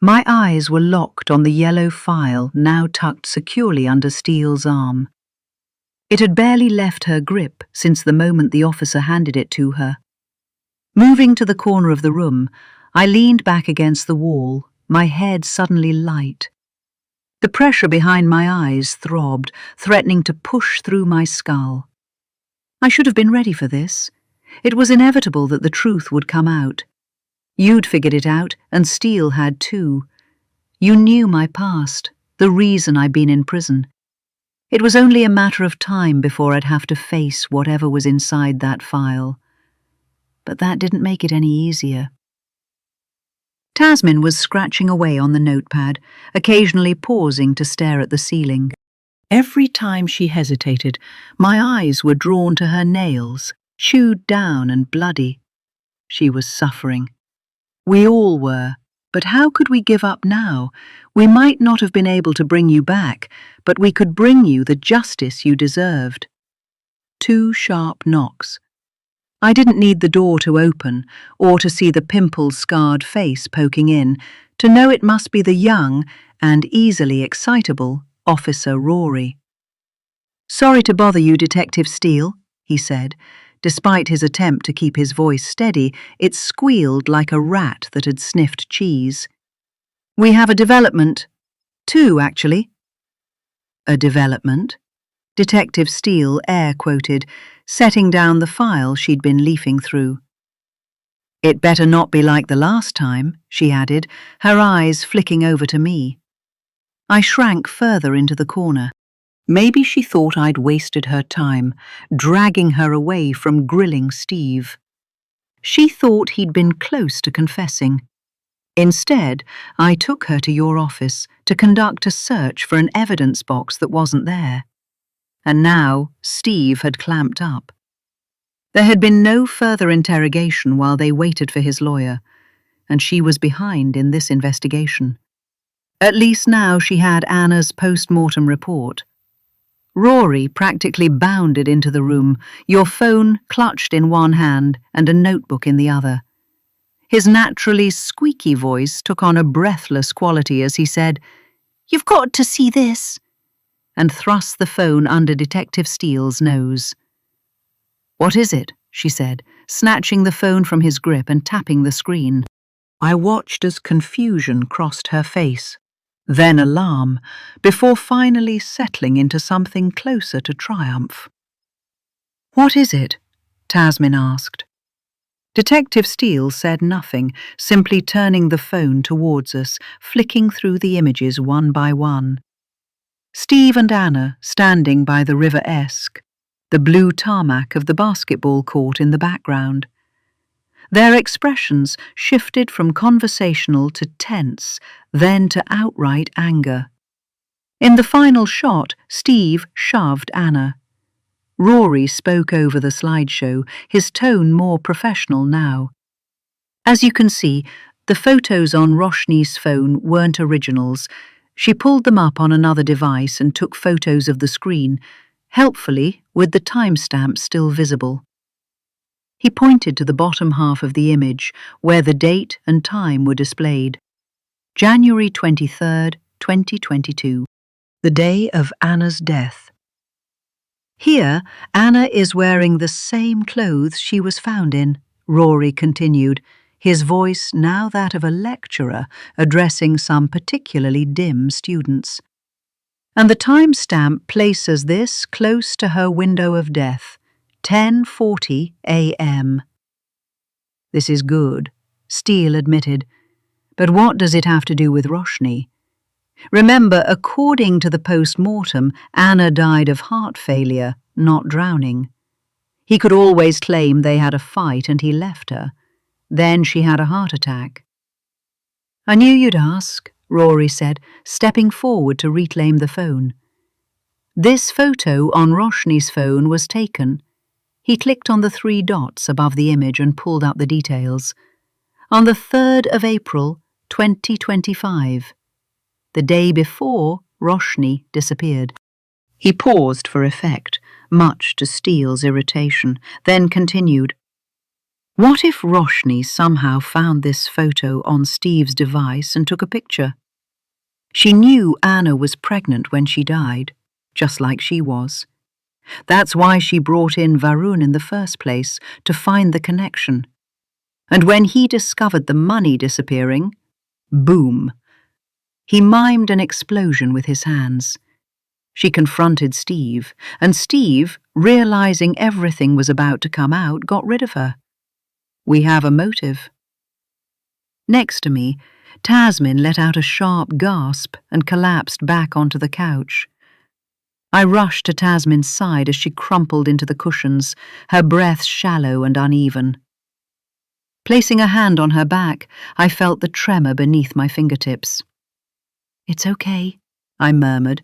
My eyes were locked on the yellow file now tucked securely under Steele's arm. It had barely left her grip since the moment the officer handed it to her. Moving to the corner of the room, I leaned back against the wall, my head suddenly light. The pressure behind my eyes throbbed, threatening to push through my skull. I should have been ready for this. It was inevitable that the truth would come out. You'd figured it out, and Steele had too. You knew my past, the reason I'd been in prison. It was only a matter of time before I'd have to face whatever was inside that file. But that didn't make it any easier. Tasmin was scratching away on the notepad, occasionally pausing to stare at the ceiling. Every time she hesitated, my eyes were drawn to her nails, chewed down and bloody. She was suffering. We all were, but how could we give up now? We might not have been able to bring you back, but we could bring you the justice you deserved. 2 sharp knocks. I didn't need the door to open, or to see the pimple-scarred face poking in, to know it must be the young and easily excitable Officer Rory. "Sorry to bother you, Detective Steele," he said. Despite his attempt to keep his voice steady, it squealed like a rat that had sniffed cheese. "We have a development. 2, actually." "A development?" Detective Steele air-quoted, setting down the file she'd been leafing through. "It better not be like the last time," she added, her eyes flicking over to me. I shrank further into the corner. Maybe she thought I'd wasted her time, dragging her away from grilling Steve. She thought he'd been close to confessing. Instead, I took her to your office to conduct a search for an evidence box that wasn't there. And now Steve had clamped up. There had been no further interrogation while they waited for his lawyer, and she was behind in this investigation. At least now she had Anna's post-mortem report. Rory practically bounded into the room, your phone clutched in one hand and a notebook in the other. His naturally squeaky voice took on a breathless quality as he said, "You've got to see this," and thrust the phone under Detective Steele's nose. "What is it?" she said, snatching the phone from his grip and tapping the screen. I watched as confusion crossed her face, then alarm, before finally settling into something closer to triumph. "What is it?" Tasmin asked. Detective Steele said nothing, simply turning the phone towards us, flicking through the images one by one. Steve and Anna standing by the River Esk, the blue tarmac of the basketball court in the background. Their expressions shifted from conversational to tense, then to outright anger. In the final shot, Steve shoved Anna. Rory spoke over the slideshow, his tone more professional now. As you can see, the photos on Roshni's phone weren't originals. She pulled them up on another device and took photos of the screen, helpfully with the timestamp still visible. He pointed to the bottom half of the image, where the date and time were displayed. January 23rd, 2022. The day of Anna's death. Here, Anna is wearing the same clothes she was found in, Rory continued, his voice now that of a lecturer addressing some particularly dim students. And the timestamp places this close to her window of death, 10:40 a.m. This is good, Steele admitted. But what does it have to do with Roshni? Remember, according to the post-mortem, Anna died of heart failure, not drowning. He could always claim they had a fight and he left her. Then she had a heart attack. I knew you'd ask, Rory said, stepping forward to reclaim the phone. This photo on Roshni's phone was taken. He clicked on the 3 dots above the image and pulled out the details. On the 3rd of April, 2025. The day before Roshni disappeared. He paused for effect, much to Steele's irritation, then continued. What if Roshni somehow found this photo on Steve's device and took a picture? She knew Anna was pregnant when she died, just like she was. That's why she brought in Varun in the first place, to find the connection. And when he discovered the money disappearing, boom. He mimed an explosion with his hands. She confronted Steve, and Steve, realizing everything was about to come out, got rid of her. We have a motive. Next to me, Tasmin let out a sharp gasp and collapsed back onto the couch. I rushed to Tasmin's side as she crumpled into the cushions, her breath shallow and uneven. Placing a hand on her back, I felt the tremor beneath my fingertips. It's okay, I murmured,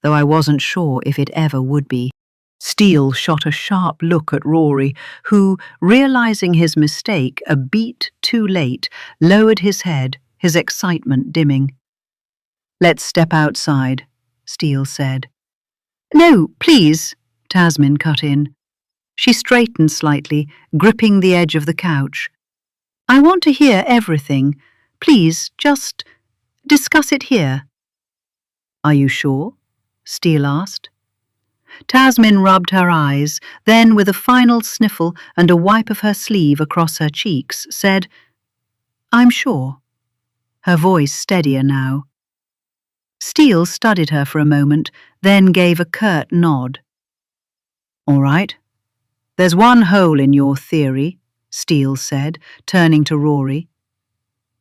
though I wasn't sure if it ever would be. Steele shot a sharp look at Rory, who, realizing his mistake a beat too late, lowered his head, his excitement dimming. Let's step outside, Steele said. No, please, Tasmin cut in. She straightened slightly, gripping the edge of the couch. I want to hear everything. Please, just discuss it here. Are you sure? Steele asked. Tasmin rubbed her eyes, then with a final sniffle and a wipe of her sleeve across her cheeks, said, I'm sure. Her voice steadier now. Steele studied her for a moment, then gave a curt nod. All right. There's one hole in your theory, Steele said, turning to Rory.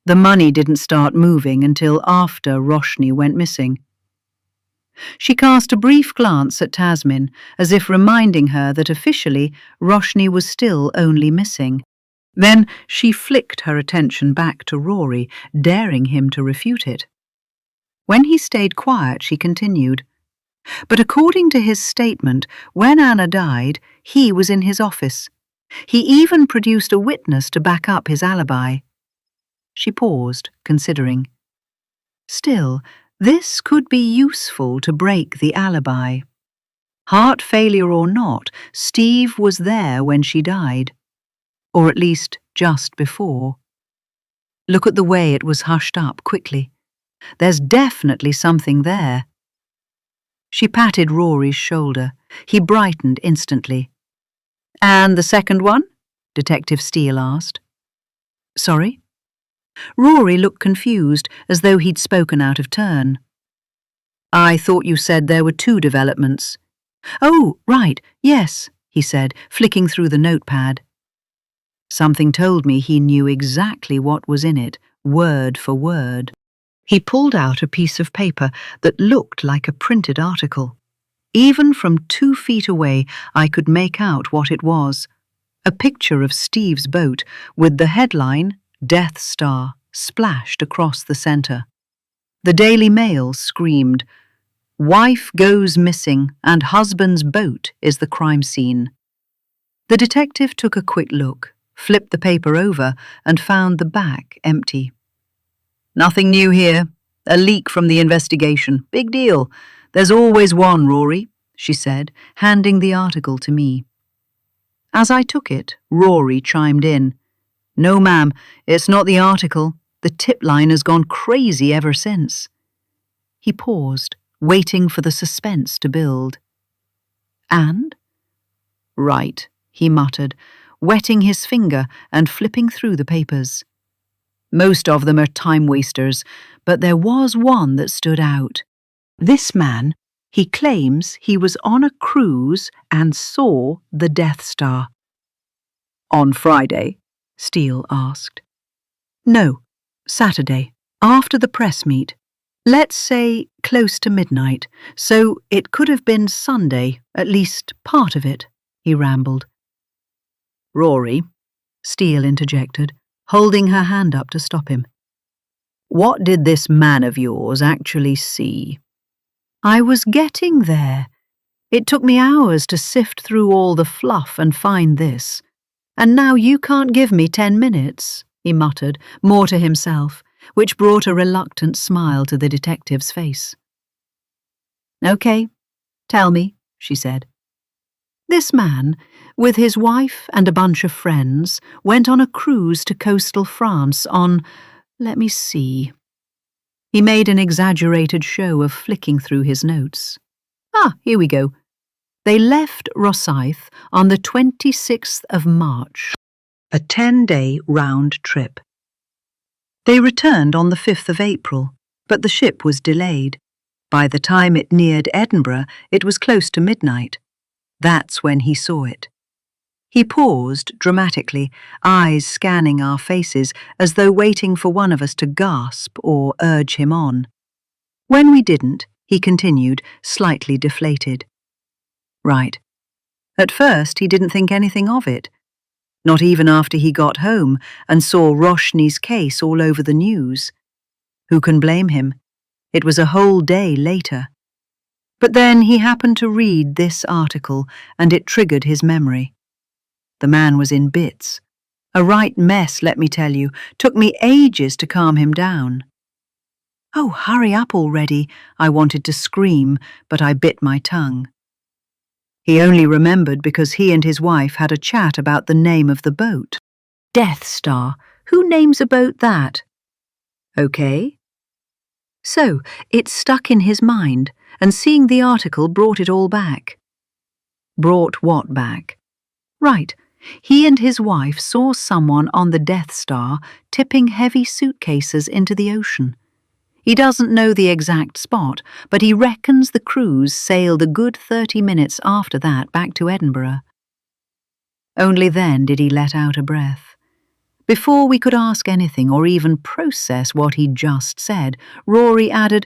The money didn't start moving until after Roshni went missing. She cast a brief glance at Tasmin, as if reminding her that officially Roshni was still only missing. Then she flicked her attention back to Rory, daring him to refute it. When he stayed quiet, she continued. But according to his statement, when Anna died, he was in his office. He even produced a witness to back up his alibi. She paused, considering. Still, this could be useful to break the alibi. Heart failure or not, Steve was there when she died. Or at least just before. Look at the way it was hushed up quickly. There's definitely something there. She patted Rory's shoulder. He brightened instantly. And the second one? Detective Steele asked. Sorry? Rory looked confused, as though he'd spoken out of turn. I thought you said there were 2 developments. Oh, right, yes, he said, flicking through the notepad. Something told me he knew exactly what was in it, word for word. He pulled out a piece of paper that looked like a printed article. Even from 2 feet away, I could make out what it was. A picture of Steve's boat with the headline, Death Star, splashed across the center. The Daily Mail screamed, Wife goes missing and husband's boat is the crime scene. The detective took a quick look, flipped the paper over, and found the back empty. Nothing new here. A leak from the investigation. Big deal. There's always one, Rory, she said, handing the article to me. As I took it, Rory chimed in. "No, ma'am, it's not the article. The tip line has gone crazy ever since." He paused, waiting for the suspense to build. "And?" "Right," he muttered, wetting his finger and flipping through the papers. "Most of them are time-wasters, but there was one that stood out. This man, he claims he was on a cruise and saw the Death Star." "On Friday?" Steele asked. "No, Saturday, after the press meet. Let's say close to midnight, so it could have been Sunday, at least part of it," he rambled. "Rory," Steele interjected, holding her hand up to stop him. "What did this man of yours actually see?" "I was getting there. It took me hours to sift through all the fluff and find this. And now you can't give me 10 minutes, he muttered, more to himself, which brought a reluctant smile to the detective's face. "Okay, tell me," she said. "This man, with his wife and a bunch of friends, went on a cruise to coastal France on, let me see." He made an exaggerated show of flicking through his notes. Here we go. They left Rosyth on the 26th of March, a 10-day round trip. They returned on the 5th of April, but the ship was delayed. By the time it neared Edinburgh, it was close to midnight. That's when he saw it. He paused dramatically, eyes scanning our faces as though waiting for one of us to gasp or urge him on. When we didn't, he continued, slightly deflated. Right. At first, he didn't think anything of it. Not even after he got home and saw Roshni's case all over the news. Who can blame him? It was a whole day later. But then he happened to read this article, and it triggered his memory. The man was in bits. A right mess, let me tell you. Took me ages to calm him down. "Oh, hurry up already," I wanted to scream, but I bit my tongue. He only remembered because he and his wife had a chat about the name of the boat. Death Star. Who names a boat that? Okay. So, it stuck in his mind, and seeing the article brought it all back. Brought what back? Right. He and his wife saw someone on the Death Star tipping heavy suitcases into the ocean. He doesn't know the exact spot, but he reckons the cruise sailed a good 30 minutes after that back to Edinburgh. Only then did he let out a breath. Before we could ask anything or even process what he'd just said, Rory added,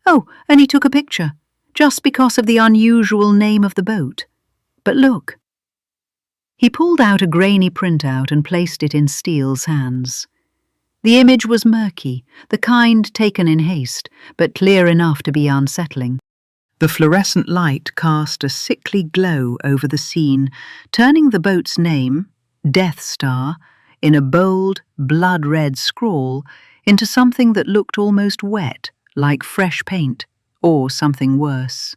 "Oh, and he took a picture, just because of the unusual name of the boat. But look." He pulled out a grainy printout and placed it in Steele's hands. The image was murky, the kind taken in haste, but clear enough to be unsettling. The fluorescent light cast a sickly glow over the scene, turning the boat's name, Death Star, in a bold, blood-red scrawl, into something that looked almost wet, like fresh paint, or something worse.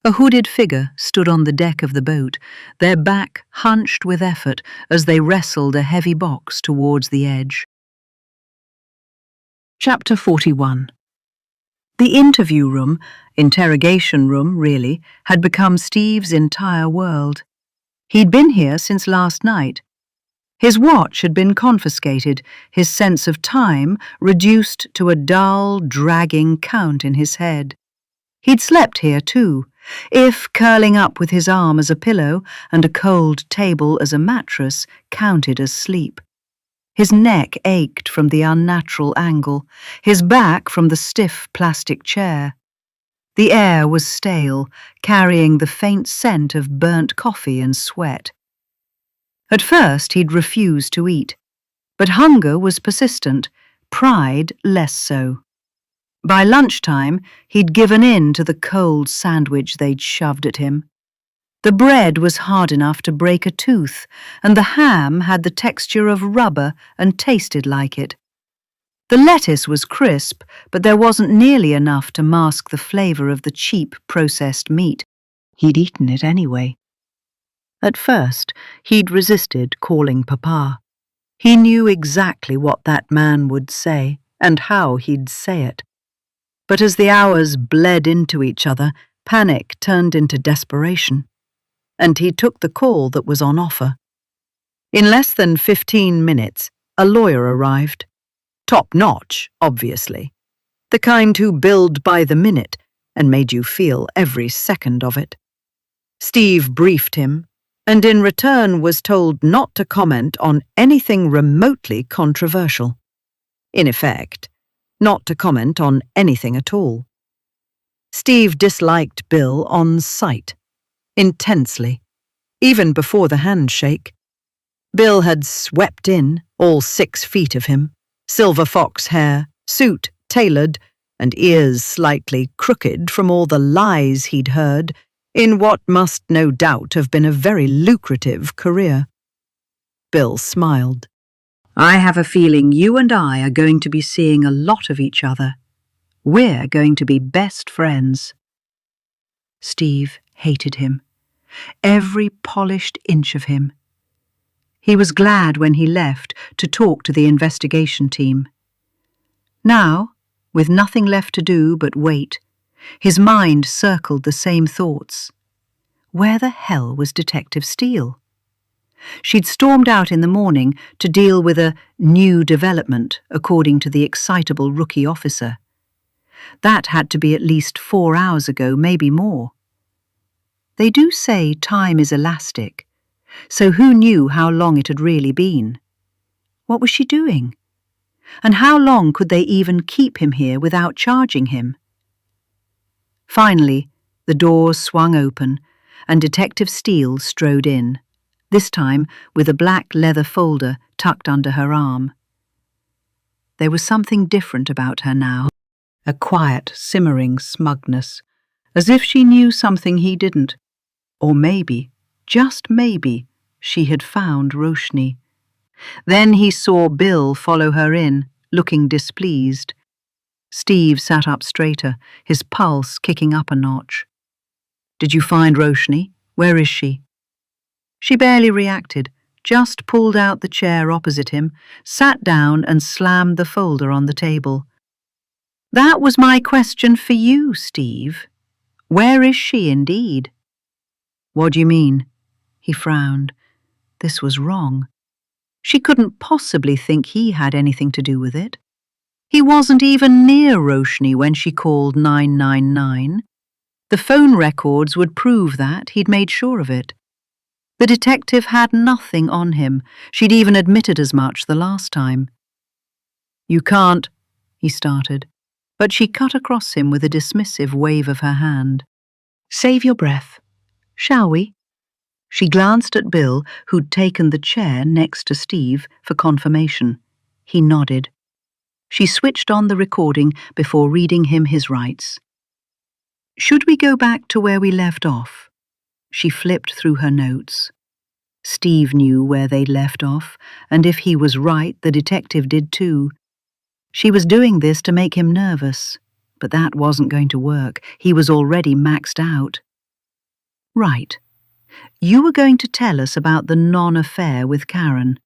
A hooded figure stood on the deck of the boat, their back hunched with effort as they wrestled a heavy box towards the edge. Chapter 41. The interview room, interrogation room really, had become Steve's entire world. He'd been here since last night. His watch had been confiscated, his sense of time reduced to a dull, dragging count in his head. He'd slept here too, if curling up with his arm as a pillow and a cold table as a mattress counted as sleep. His neck ached from the unnatural angle, his back from the stiff plastic chair. The air was stale, carrying the faint scent of burnt coffee and sweat. At first he'd refused to eat, but hunger was persistent, pride less so. By lunchtime, he'd given in to the cold sandwich they'd shoved at him. The bread was hard enough to break a tooth, and the ham had the texture of rubber and tasted like it. The lettuce was crisp, but there wasn't nearly enough to mask the flavor of the cheap processed meat. He'd eaten it anyway. At first, he'd resisted calling Papa. He knew exactly what that man would say and how he'd say it. But as the hours bled into each other, panic turned into desperation, and he took the call that was on offer. In less than 15 minutes, a lawyer arrived. Top-notch, obviously. The kind who billed by the minute and made you feel every second of it. Steve briefed him, and in return was told not to comment on anything remotely controversial. In effect, not to comment on anything at all. Steve disliked Bill on sight, intensely, even before the handshake. Bill had swept in, all 6 feet of him, silver fox hair, suit tailored, and ears slightly crooked from all the lies he'd heard, in what must no doubt have been a very lucrative career. Bill smiled. I have a feeling you and I are going to be seeing a lot of each other. We're going to be best friends. Steve hated him, every polished inch of him. He was glad when he left to talk to the investigation team. Now, with nothing left to do but wait, his mind circled the same thoughts. Where the hell was Detective Steele? She'd stormed out in the morning to deal with a new development, according to the excitable rookie officer. That had to be at least 4 hours ago, maybe more. They do say time is elastic, so who knew how long it had really been? What was she doing? And how long could they even keep him here without charging him? Finally, the doors swung open, and Detective Steele strode in, this time with a black leather folder tucked under her arm. There was something different about her now, a quiet, simmering smugness, as if she knew something he didn't. Or maybe, just maybe, she had found Roshni. Then he saw Bill follow her in, looking displeased. Steve sat up straighter, his pulse kicking up a notch. Did you find Roshni? Where is she? She barely reacted, just pulled out the chair opposite him, sat down and slammed the folder on the table. That was my question for you, Steve. Where is she indeed? What do you mean? He frowned. This was wrong. She couldn't possibly think he had anything to do with it. He wasn't even near Roshni when she called 999. The phone records would prove that, he'd made sure of it. The detective had nothing on him. She'd even admitted as much the last time. You can't, he started, but she cut across him with a dismissive wave of her hand. Save your breath. Shall we? She glanced at Bill, who'd taken the chair next to Steve, for confirmation. He nodded. She switched on the recording before reading him his rights. Should we go back to where we left off? She flipped through her notes. Steve knew where they'd left off, and if he was right, the detective did too. She was doing this to make him nervous, but that wasn't going to work. He was already maxed out. Right. You were going to tell us about the non-affair with Karen.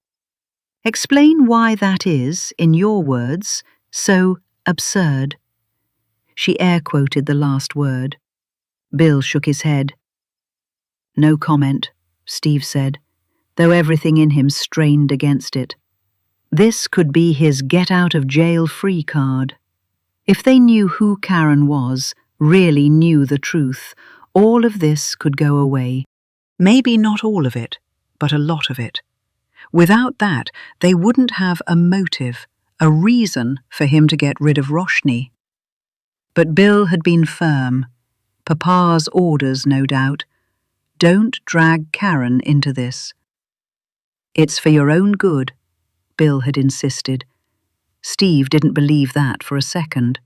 Explain why that is, in your words, so absurd. She air-quoted the last word. Bill shook his head. No comment, Steve said, though everything in him strained against it. This could be his get-out-of-jail-free card. If they knew who Karen was, really knew the truth, all of this could go away. Maybe not all of it, but a lot of it. Without that, they wouldn't have a motive, a reason for him to get rid of Roshni. But Bill had been firm. Papa's orders, no doubt. Don't drag Karen into this. It's for your own good, Bill had insisted. Steve didn't believe that for a second.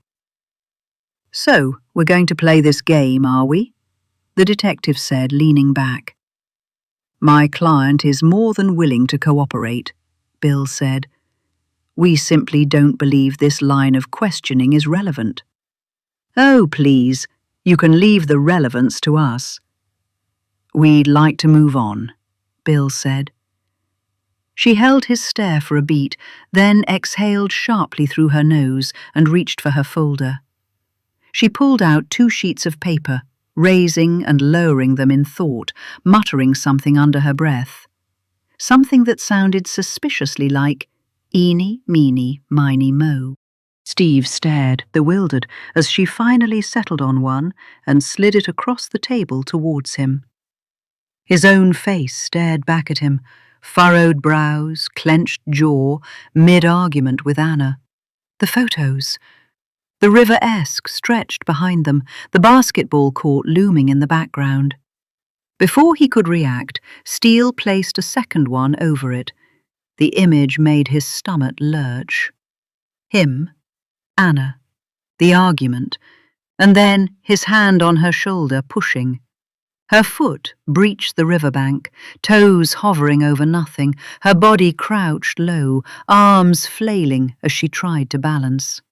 So, we're going to play this game, are we? The detective said, leaning back. My client is more than willing to cooperate, Bill said. We simply don't believe this line of questioning is relevant. Oh, please, you can leave the relevance to us. We'd like to move on. Bill said. She held his stare for a beat, then exhaled sharply through her nose and reached for her folder. She pulled out 2 sheets of paper, raising and lowering them in thought, muttering something under her breath. Something that sounded suspiciously like eeny, meeny, miny, mo. Steve stared, bewildered, as she finally settled on one and slid it across the table towards him. His own face stared back at him, furrowed brows, clenched jaw, mid-argument with Anna. The photos. The River Esk stretched behind them, the basketball court looming in the background. Before he could react, Steele placed a second one over it. The image made his stomach lurch. Him, Anna, the argument, and then his hand on her shoulder pushing. Her foot breached the riverbank, toes hovering over nothing, her body crouched low, arms flailing as she tried to balance.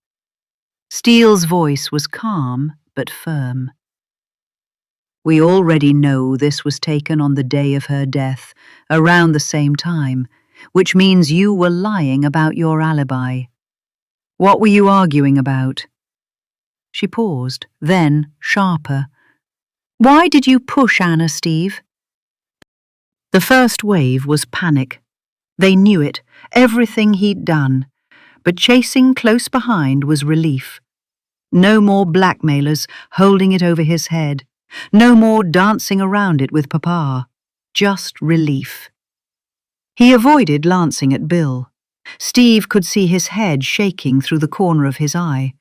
Steele's voice was calm but firm. We already know this was taken on the day of her death, around the same time, which means you were lying about your alibi. What were you arguing about? She paused, then, sharper. Why did you push Anna, Steve? The first wave was panic. They knew it, everything he'd done. But chasing close behind was relief. No more blackmailers holding it over his head. No more dancing around it with Papa. Just relief. He avoided glancing at Bill. Steve could see his head shaking through the corner of his eye,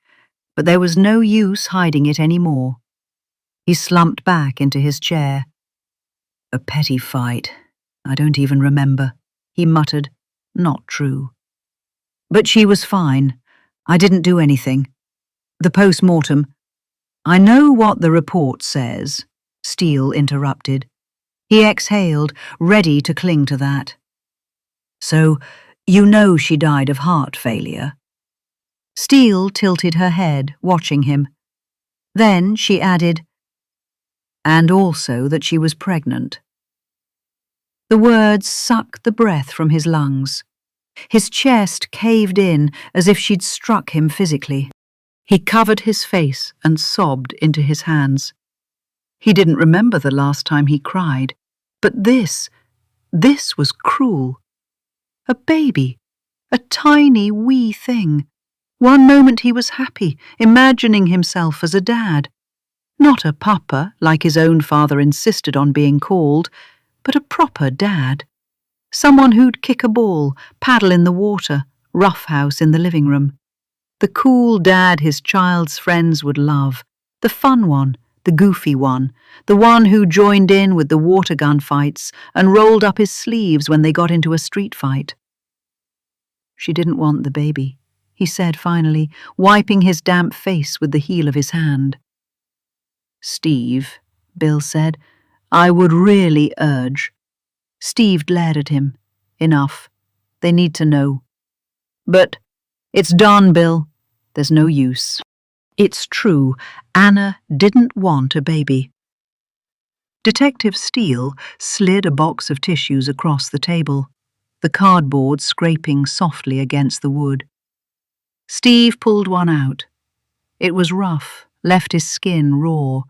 but there was no use hiding it any more. He slumped back into his chair. A petty fight. I don't even remember, he muttered. Not true. But she was fine. I didn't do anything. The post-mortem. I know what the report says, Steele interrupted. He exhaled, ready to cling to that. So, you know she died of heart failure. Steele tilted her head, watching him. Then she added, and also that she was pregnant. The words sucked the breath from his lungs. His chest caved in as if she'd struck him physically. He covered his face and sobbed into his hands. He didn't remember the last time he cried, but this was cruel. A baby, a tiny wee thing. One moment he was happy, imagining himself as a dad. Not a papa, like his own father insisted on being called, but a proper dad. Someone who'd kick a ball, paddle in the water, roughhouse in the living room. The cool dad his child's friends would love. The fun one, the goofy one, the one who joined in with the water gun fights and rolled up his sleeves when they got into a street fight. She didn't want the baby, he said finally, wiping his damp face with the heel of his hand. Steve, Bill said, I would really urge. Steve glared at him. Enough. They need to know. But it's done, Bill. There's no use. It's true. Anna didn't want a baby. Detective Steele slid a box of tissues across the table, the cardboard scraping softly against the wood. Steve pulled one out. It was rough, left his skin raw,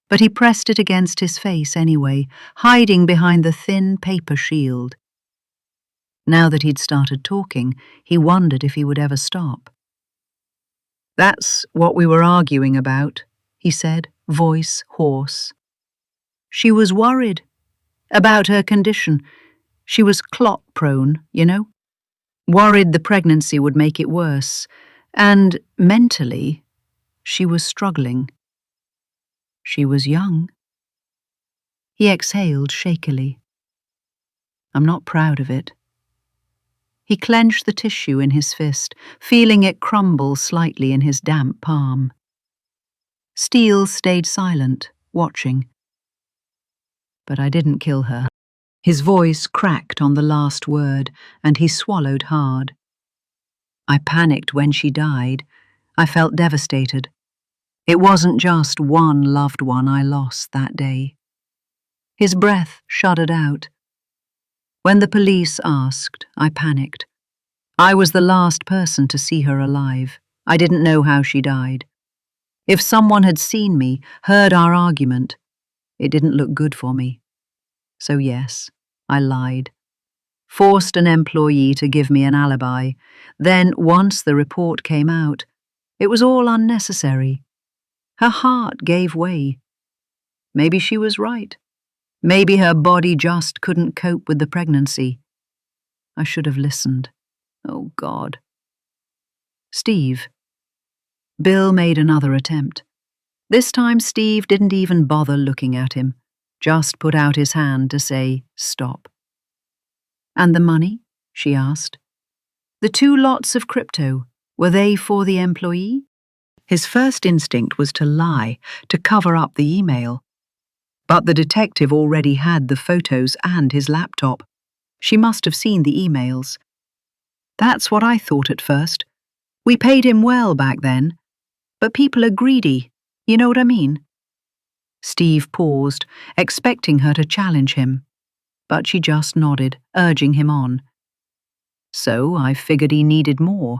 but he pressed it against his face anyway, hiding behind the thin paper shield. Now that he'd started talking, he wondered if he would ever stop. That's what we were arguing about, he said, voice hoarse. She was worried about her condition. She was clot-prone, you know? Worried the pregnancy would make it worse. And mentally, she was struggling. She was young. He exhaled shakily. I'm not proud of it. He clenched the tissue in his fist, feeling it crumble slightly in his damp palm. Steele stayed silent, watching. But I didn't kill her. His voice cracked on the last word, and he swallowed hard. I panicked when she died. I felt devastated. It wasn't just one loved one I lost that day. His breath shuddered out. When the police asked, I panicked. I was the last person to see her alive. I didn't know how she died. If someone had seen me, heard our argument, it didn't look good for me. So yes, I lied. Forced an employee to give me an alibi. Then, once the report came out, it was all unnecessary. Her heart gave way. Maybe she was right. Maybe her body just couldn't cope with the pregnancy. I should have listened. Oh, God. Steve. Bill made another attempt. This time Steve didn't even bother looking at him, just put out his hand to say, stop. And the money? She asked. The 2 lots of crypto, were they for the employee? His first instinct was to lie, to cover up the email. But the detective already had the photos and his laptop. She must have seen the emails. That's what I thought at first. We paid him well back then. But people are greedy, you know what I mean? Steve paused, expecting her to challenge him. But she just nodded, urging him on. So I figured he needed more.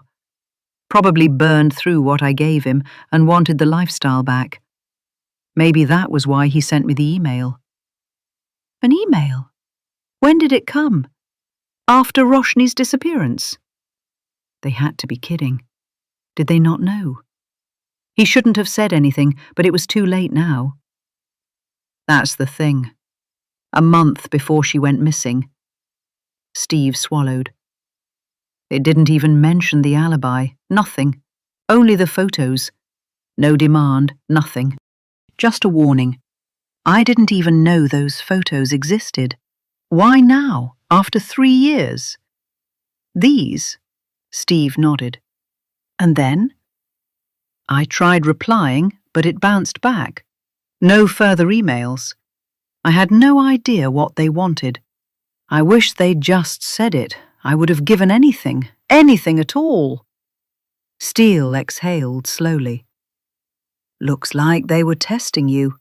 Probably burned through what I gave him and wanted the lifestyle back. Maybe that was why he sent me the email. An email? When did it come? After Roshni's disappearance? They had to be kidding. Did they not know? He shouldn't have said anything, but it was too late now. That's the thing. A month before she went missing. Steve swallowed. It didn't even mention the alibi, nothing. Only the photos. No demand, nothing. Just a warning. I didn't even know those photos existed. Why now, after 3 years? These? Steve nodded. And then? I tried replying, but it bounced back. No further emails. I had no idea what they wanted. I wish they'd just said it. I would have given anything at all. Steele exhaled slowly. Looks like they were testing you,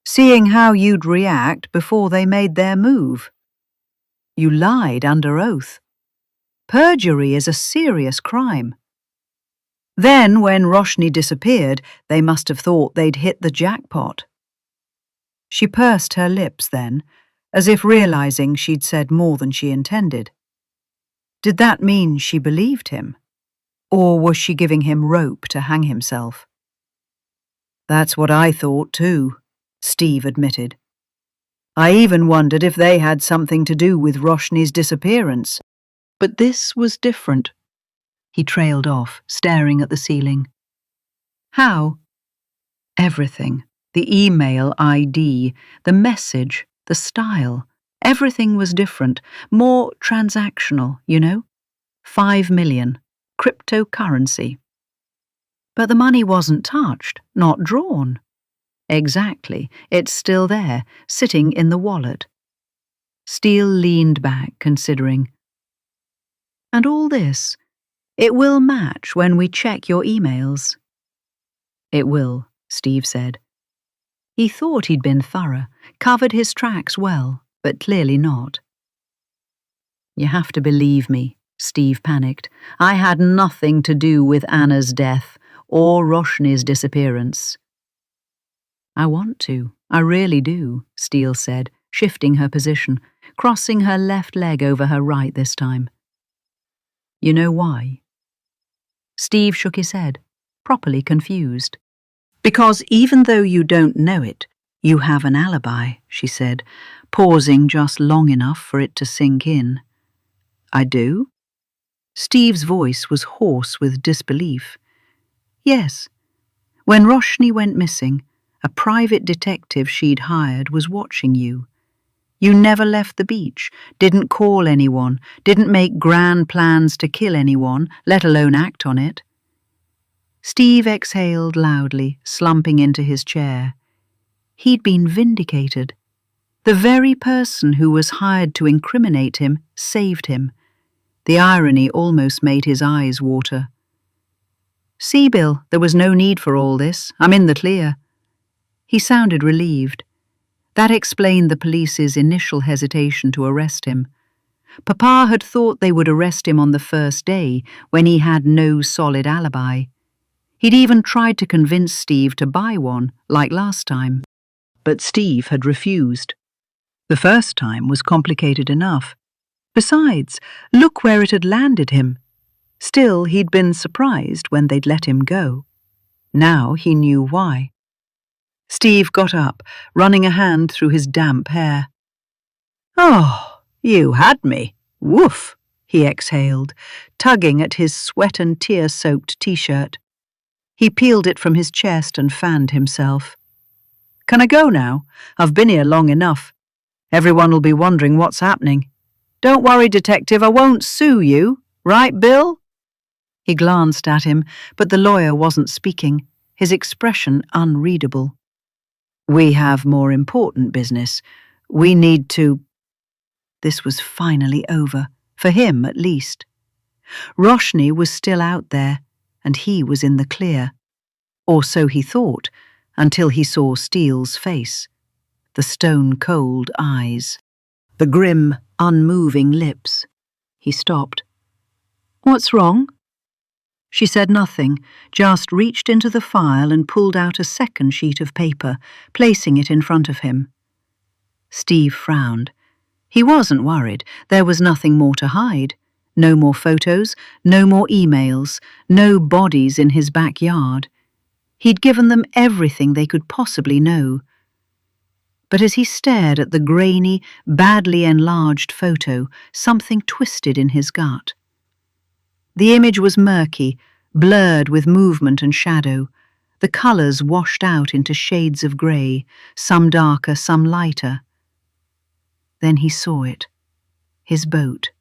seeing how you'd react before they made their move. You lied under oath. Perjury is a serious crime. Then, when Roshni disappeared, they must have thought they'd hit the jackpot. She pursed her lips then, as if realizing she'd said more than she intended. Did that mean she believed him? Or was she giving him rope to hang himself? That's what I thought too, Steve admitted. I even wondered if they had something to do with Roshni's disappearance. But this was different. He trailed off, staring at the ceiling. How? Everything. The email ID, the message, the style. Everything was different, more transactional, you know? 5 million. Cryptocurrency. But the money wasn't touched, not drawn. Exactly, it's still there, sitting in the wallet. Steele leaned back, considering. And all this, it will match when we check your emails. It will, Steve said. He thought he'd been thorough, covered his tracks well, but clearly not. You have to believe me, Steve panicked. I had nothing to do with Anna's death or Roshni's disappearance. I want to, I really do, Steele said, shifting her position, crossing her left leg over her right this time. You know why? Steve shook his head, properly confused. Because even though you don't know it, you have an alibi, she said, pausing just long enough for it to sink in. I do? Steve's voice was hoarse with disbelief. Yes. When Roshni went missing, a private detective she'd hired was watching you. You never left the beach, didn't call anyone, didn't make grand plans to kill anyone, let alone act on it. Steve exhaled loudly, slumping into his chair. He'd been vindicated. The very person who was hired to incriminate him saved him. The irony almost made his eyes water. See, Bill, there was no need for all this. I'm in the clear. He sounded relieved. That explained the police's initial hesitation to arrest him. Papa had thought they would arrest him on the first day when he had no solid alibi. He'd even tried to convince Steve to buy one, like last time. But Steve had refused. The first time was complicated enough. Besides, look where it had landed him. Still, he'd been surprised when they'd let him go. Now he knew why. Steve got up, running a hand through his damp hair. "Oh, you had me. Woof," he exhaled, tugging at his sweat and tear-soaked t-shirt. He peeled it from his chest and fanned himself. "Can I go now? I've been here long enough. Everyone will be wondering what's happening. Don't worry, Detective, I won't sue you. Right, Bill?" He glanced at him, but the lawyer wasn't speaking, his expression unreadable. "We have more important business. We need to—" This was finally over, for him at least. Roshni was still out there, and he was in the clear. Or so he thought, until he saw Steele's face, the stone-cold eyes, the grim, unmoving lips. He stopped. "What's wrong?" She said nothing, just reached into the file and pulled out a second sheet of paper, placing it in front of him. Steve frowned. He wasn't worried. There was nothing more to hide. No more photos, no more emails, no bodies in his backyard. He'd given them everything they could possibly know. But as he stared at the grainy, badly enlarged photo, something twisted in his gut. The image was murky, blurred with movement and shadow. The colours washed out into shades of grey, some darker, some lighter. Then he saw it. His boat.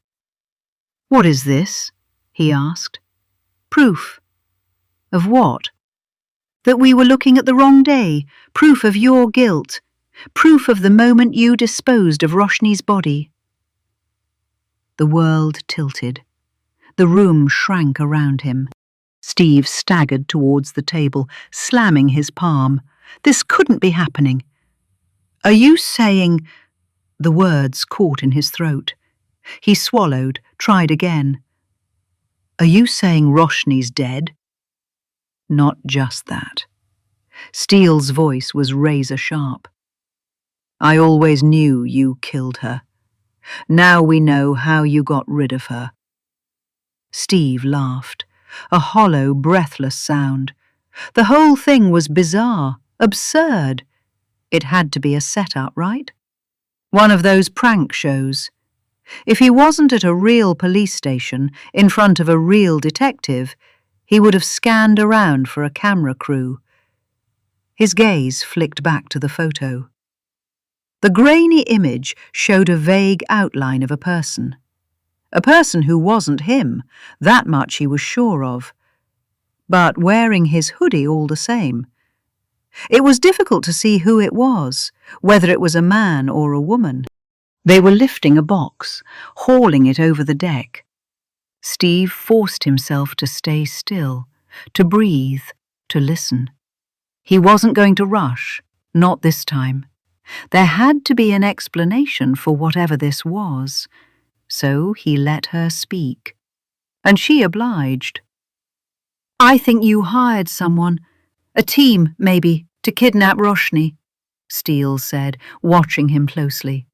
"What is this?" he asked. "Proof." "Of what?" "That we were looking at the wrong day. Proof of your guilt. Proof of the moment you disposed of Roshni's body." The world tilted. The room shrank around him. Steve staggered towards the table, slamming his palm. This couldn't be happening. "Are you saying—" The words caught in his throat. He swallowed, tried again. "Are you saying Roshni's dead?" "Not just that." Steele's voice was razor-sharp. "I always knew you killed her. Now we know how you got rid of her." Steve laughed, a hollow, breathless sound. The whole thing was bizarre, absurd. It had to be a setup, right? One of those prank shows. If he wasn't at a real police station, in front of a real detective, he would have scanned around for a camera crew. His gaze flicked back to the photo. The grainy image showed a vague outline of a person. A person who wasn't him, that much he was sure of. But wearing his hoodie all the same. It was difficult to see who it was, whether it was a man or a woman. They were lifting a box, hauling it over the deck. Steve forced himself to stay still, to breathe, to listen. He wasn't going to rush, not this time. There had to be an explanation for whatever this was. So he let her speak. And she obliged. "I think you hired someone, a team, maybe, to kidnap Roshni," Steele said, watching him closely.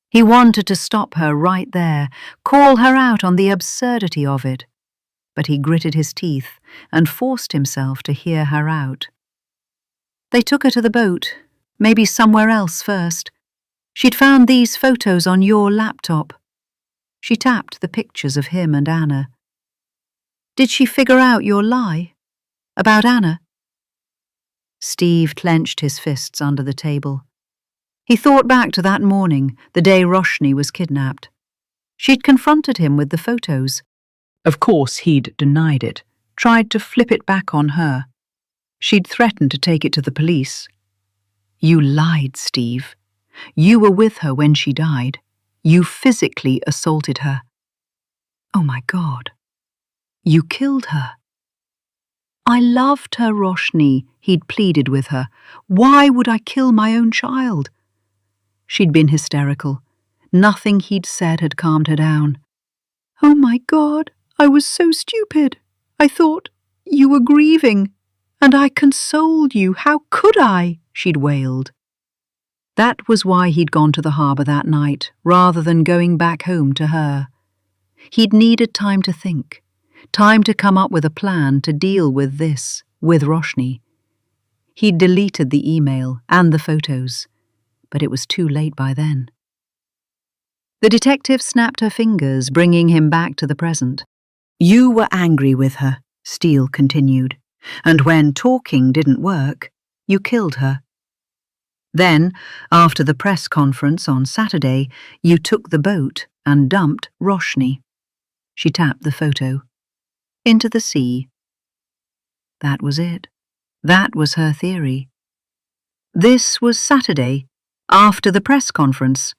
He wanted to stop her right there, call her out on the absurdity of it. But he gritted his teeth and forced himself to hear her out. "They took her to the boat, maybe somewhere else first. She'd found these photos on your laptop." She tapped the pictures of him and Anna. "Did she figure out your lie? About Anna?" Steve clenched his fists under the table. He thought back to that morning, the day Roshni was kidnapped. She'd confronted him with the photos. Of course he'd denied it, tried to flip it back on her. She'd threatened to take it to the police. "You lied, Steve. You were with her when she died. You physically assaulted her." "Oh my God. You killed her." "I loved her, Roshni," he'd pleaded with her. "Why would I kill my own child?" She'd been hysterical. Nothing he'd said had calmed her down. "Oh my God, I was so stupid. I thought you were grieving, and I consoled you. How could I?" she'd wailed. That was why he'd gone to the harbour that night, rather than going back home to her. He'd needed time to think, time to come up with a plan to deal with this, with Roshni. He'd deleted the email and the photos, but it was too late by then. The detective snapped her fingers, bringing him back to the present. "You were angry with her," Steele continued, "and when talking didn't work, you killed her. Then, after the press conference on Saturday, you took the boat and dumped Roshni." She tapped the photo. "Into the sea." That was it. That was her theory. This was Saturday, after the press conference.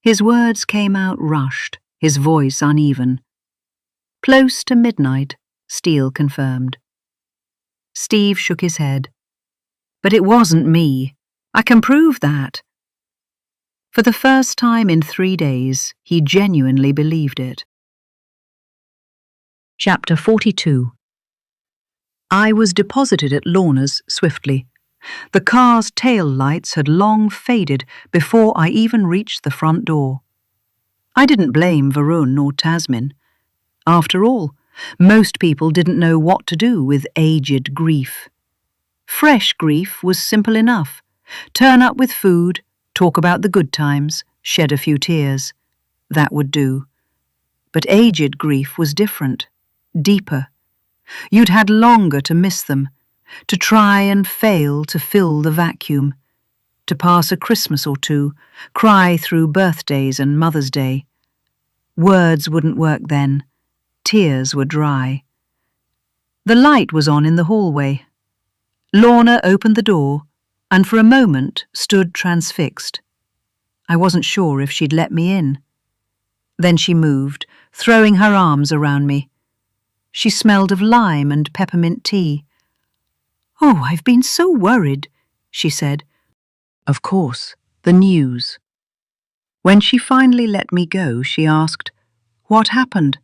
His words came out rushed, his voice uneven. "Close to midnight," Steele confirmed. Steve shook his head. "But it wasn't me. I can prove that." For the first time in 3 days, he genuinely believed it. Chapter 42. I was deposited at Lorna's swiftly. The car's tail lights had long faded before I even reached the front door. I didn't blame Varun or Tasmin. After all, most people didn't know what to do with aged grief. Fresh grief was simple enough. Turn up with food, talk about the good times, shed a few tears. That would do. But aged grief was different, deeper. You'd had longer to miss them, to try and fail to fill the vacuum, to pass a Christmas or two, cry through birthdays and Mother's Day. Words wouldn't work then. Tears were dry. The light was on in the hallway. Lorna opened the door and for a moment stood transfixed. I wasn't sure if she'd let me in. Then she moved, throwing her arms around me. She smelled of lime and peppermint tea. "Oh, I've been so worried," she said. Of course, the news. When she finally let me go, she asked, "What happened?"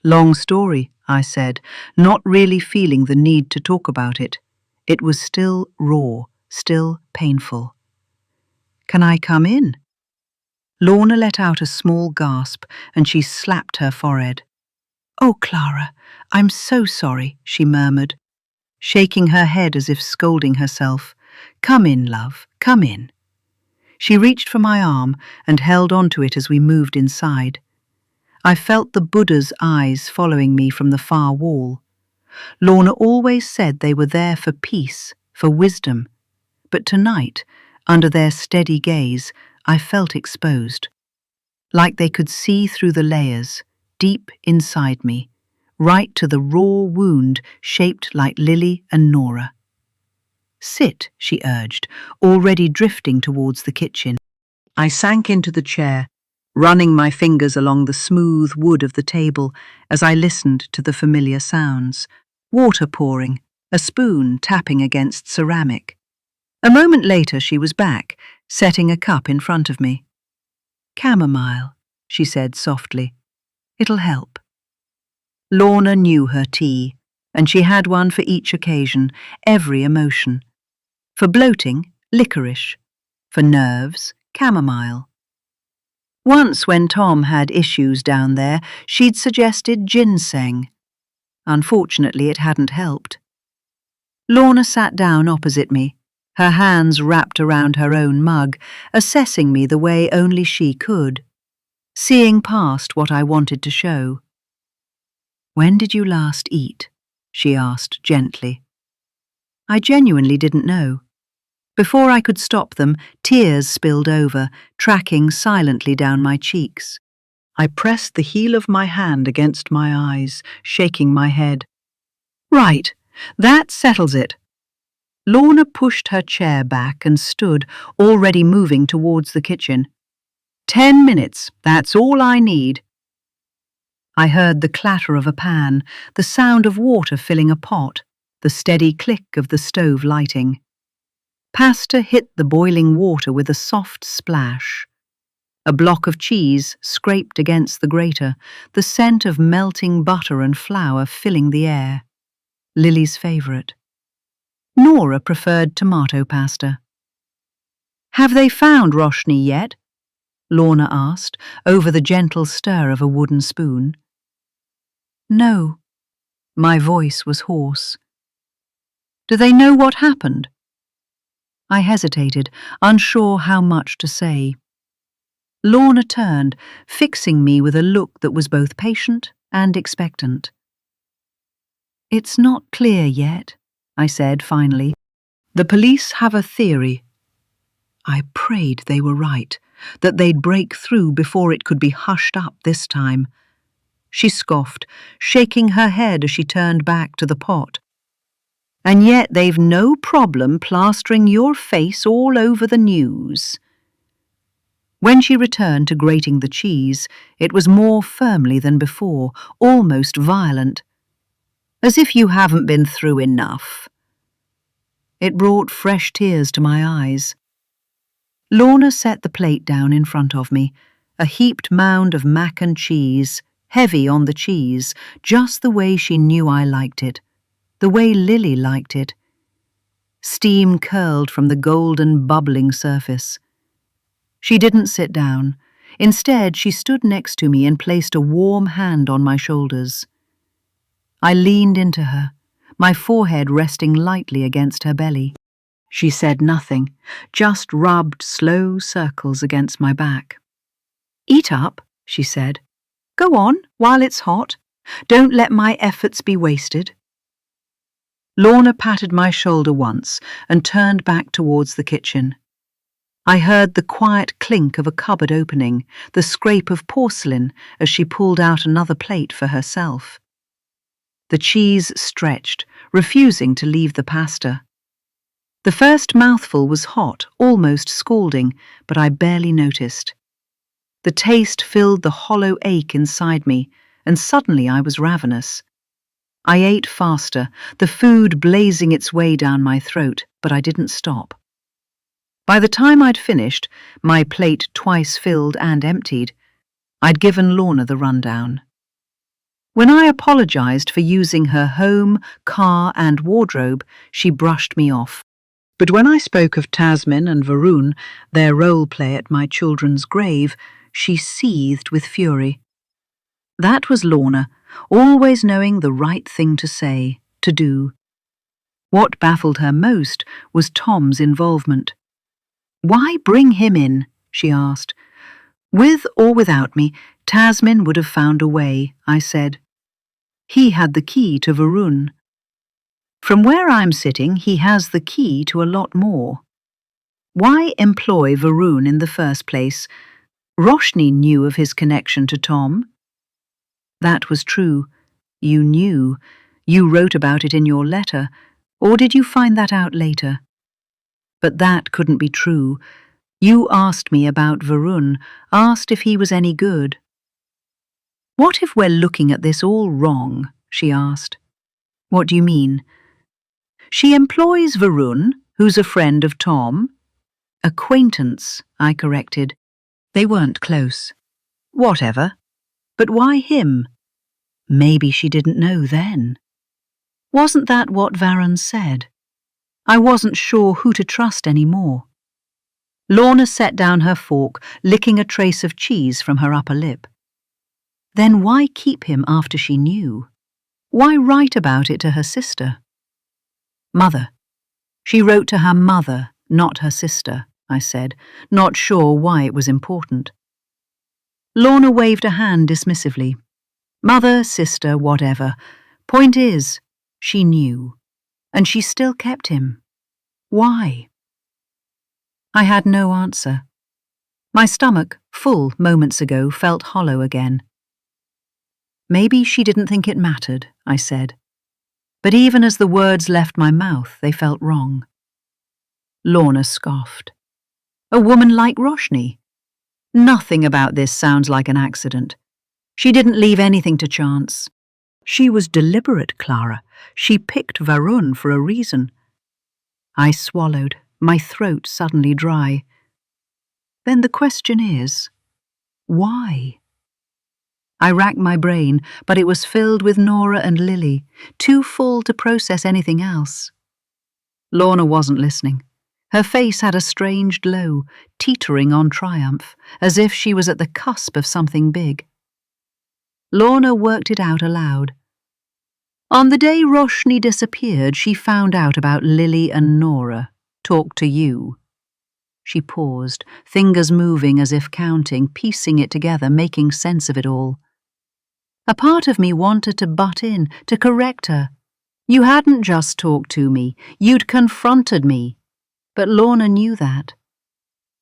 "Long story," I said, not really feeling the need to talk about it. It was still raw, still painful. "Can I come in?" Lorna let out a small gasp and she slapped her forehead. "Oh, Clara, I'm so sorry," she murmured, shaking her head as if scolding herself. "Come in, love, come in." She reached for my arm and held onto it as we moved inside. I felt the Buddha's eyes following me from the far wall. Lorna always said they were there for peace, for wisdom. But tonight, under their steady gaze, I felt exposed. Like they could see through the layers, deep inside me, right to the raw wound shaped like Lily and Nora. "Sit," she urged, already drifting towards the kitchen. I sank into the chair, running my fingers along the smooth wood of the table as I listened to the familiar sounds. Water pouring, a spoon tapping against ceramic. A moment later she was back, setting a cup in front of me. "Chamomile," she said softly. "It'll help." Lorna knew her tea, and she had one for each occasion, every emotion. For bloating, licorice. For nerves, chamomile. Once when Tom had issues down there, she'd suggested ginseng. Unfortunately, it hadn't helped. Lorna sat down opposite me, her hands wrapped around her own mug, assessing me the way only she could, seeing past what I wanted to show. "When did you last eat?" she asked gently. I genuinely didn't know. Before I could stop them, tears spilled over, tracking silently down my cheeks. I pressed the heel of my hand against my eyes, shaking my head. "Right, that settles it." Lorna pushed her chair back and stood, already moving towards the kitchen. 10 minutes, that's all I need." I heard the clatter of a pan, the sound of water filling a pot, the steady click of the stove lighting. Pasta hit the boiling water with a soft splash. A block of cheese scraped against the grater, the scent of melting butter and flour filling the air. Lily's favourite. Nora preferred tomato pasta. "Have they found Roshni yet?" Lorna asked, over the gentle stir of a wooden spoon. "No." My voice was hoarse. "Do they know what happened?" I hesitated, unsure how much to say. Lorna turned, fixing me with a look that was both patient and expectant. "It's not clear yet," I said finally. "The police have a theory." I prayed they were right, that they'd break through before it could be hushed up this time. She scoffed, shaking her head as she turned back to the pot. "And yet they've no problem plastering your face all over the news." When she returned to grating the cheese, it was more firmly than before, almost violent. "As if you haven't been through enough." It brought fresh tears to my eyes. Lorna set the plate down in front of me, a heaped mound of mac and cheese, heavy on the cheese, just the way she knew I liked it, the way Lily liked it. Steam curled from the golden, bubbling surface. She didn't sit down. Instead, she stood next to me and placed a warm hand on my shoulders. I leaned into her, my forehead resting lightly against her belly. She said nothing, just rubbed slow circles against my back. "Eat up," she said. "Go on, while it's hot. Don't let my efforts be wasted." Lorna patted my shoulder once and turned back towards the kitchen. I heard the quiet clink of a cupboard opening, the scrape of porcelain as she pulled out another plate for herself. The cheese stretched, refusing to leave the pasta. The first mouthful was hot, almost scalding, but I barely noticed. The taste filled the hollow ache inside me, and suddenly I was ravenous. I ate faster, the food blazing its way down my throat, but I didn't stop. By the time I'd finished, my plate twice filled and emptied, I'd given Lorna the rundown. When I apologized for using her home, car, and wardrobe, she brushed me off. But when I spoke of Tasmin and Varun, their role play at my children's grave, she seethed with fury. That was Lorna, always knowing the right thing to say, to do. What baffled her most was Tom's involvement. "Why bring him in?" she asked. "With or without me, Tasmin would have found a way," I said. "He had the key to Varun. From where I'm sitting, he has the key to a lot more. Why employ Varun in the first place? Roshni knew of his connection to Tom." "That was true. You knew. You wrote about it in your letter. Or did you find that out later?" "But that couldn't be true. You asked me about Varun, asked if he was any good." "What if we're looking at this all wrong?" she asked. "What do you mean?" "She employs Varun, who's a friend of Tom." "Acquaintance," I corrected. They weren't close. "Whatever. But why him?" Maybe she didn't know then. Wasn't that what Varun said? I wasn't sure who to trust anymore. Lorna set down her fork, licking a trace of cheese from her upper lip. Then why keep him after she knew? Why write about it to her sister? "Mother." She wrote to her mother, not her sister, I said, not sure why it was important. Lorna waved a hand dismissively. Mother, sister, whatever. Point is, she knew. And she still kept him. Why? I had no answer. My stomach, full moments ago, felt hollow again. Maybe she didn't think it mattered, I said. But even as the words left my mouth, they felt wrong. Lorna scoffed. A woman like Roshni? Nothing about this sounds like an accident. She didn't leave anything to chance. She was deliberate, Clara. She picked Varun for a reason. I swallowed, my throat suddenly dry. Then the question is, Why? I racked my brain, but it was filled with Nora and Lily, too full to process anything else. Lorna wasn't listening. Her face had a strange glow, teetering on triumph, as if she was at the cusp of something big. Lorna worked it out aloud. On the day Roshni disappeared, she found out about Lily and Nora, talked to you. She paused, fingers moving as if counting, piecing it together, making sense of it all. A part of me wanted to butt in, to correct her. You hadn't just talked to me, you'd confronted me. But Lorna knew that.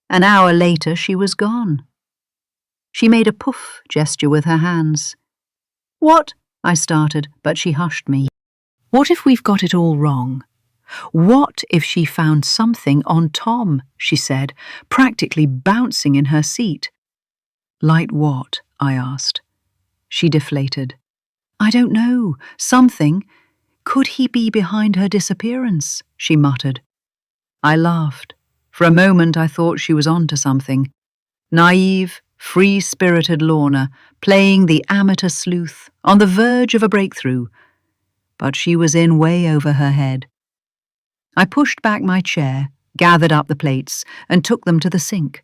An hour later, she was gone. She made a poof gesture with her hands. What? I started, but she hushed me. What if we've got it all wrong? What if she found something on Tom, she said, practically bouncing in her seat. Like what? I asked. She deflated. I don't know. Something. Could he be behind her disappearance? She muttered. I laughed. For a moment I thought she was on to something. Naive, free-spirited Lorna, playing the amateur sleuth, on the verge of a breakthrough. But she was in way over her head. I pushed back my chair, gathered up the plates, and took them to the sink.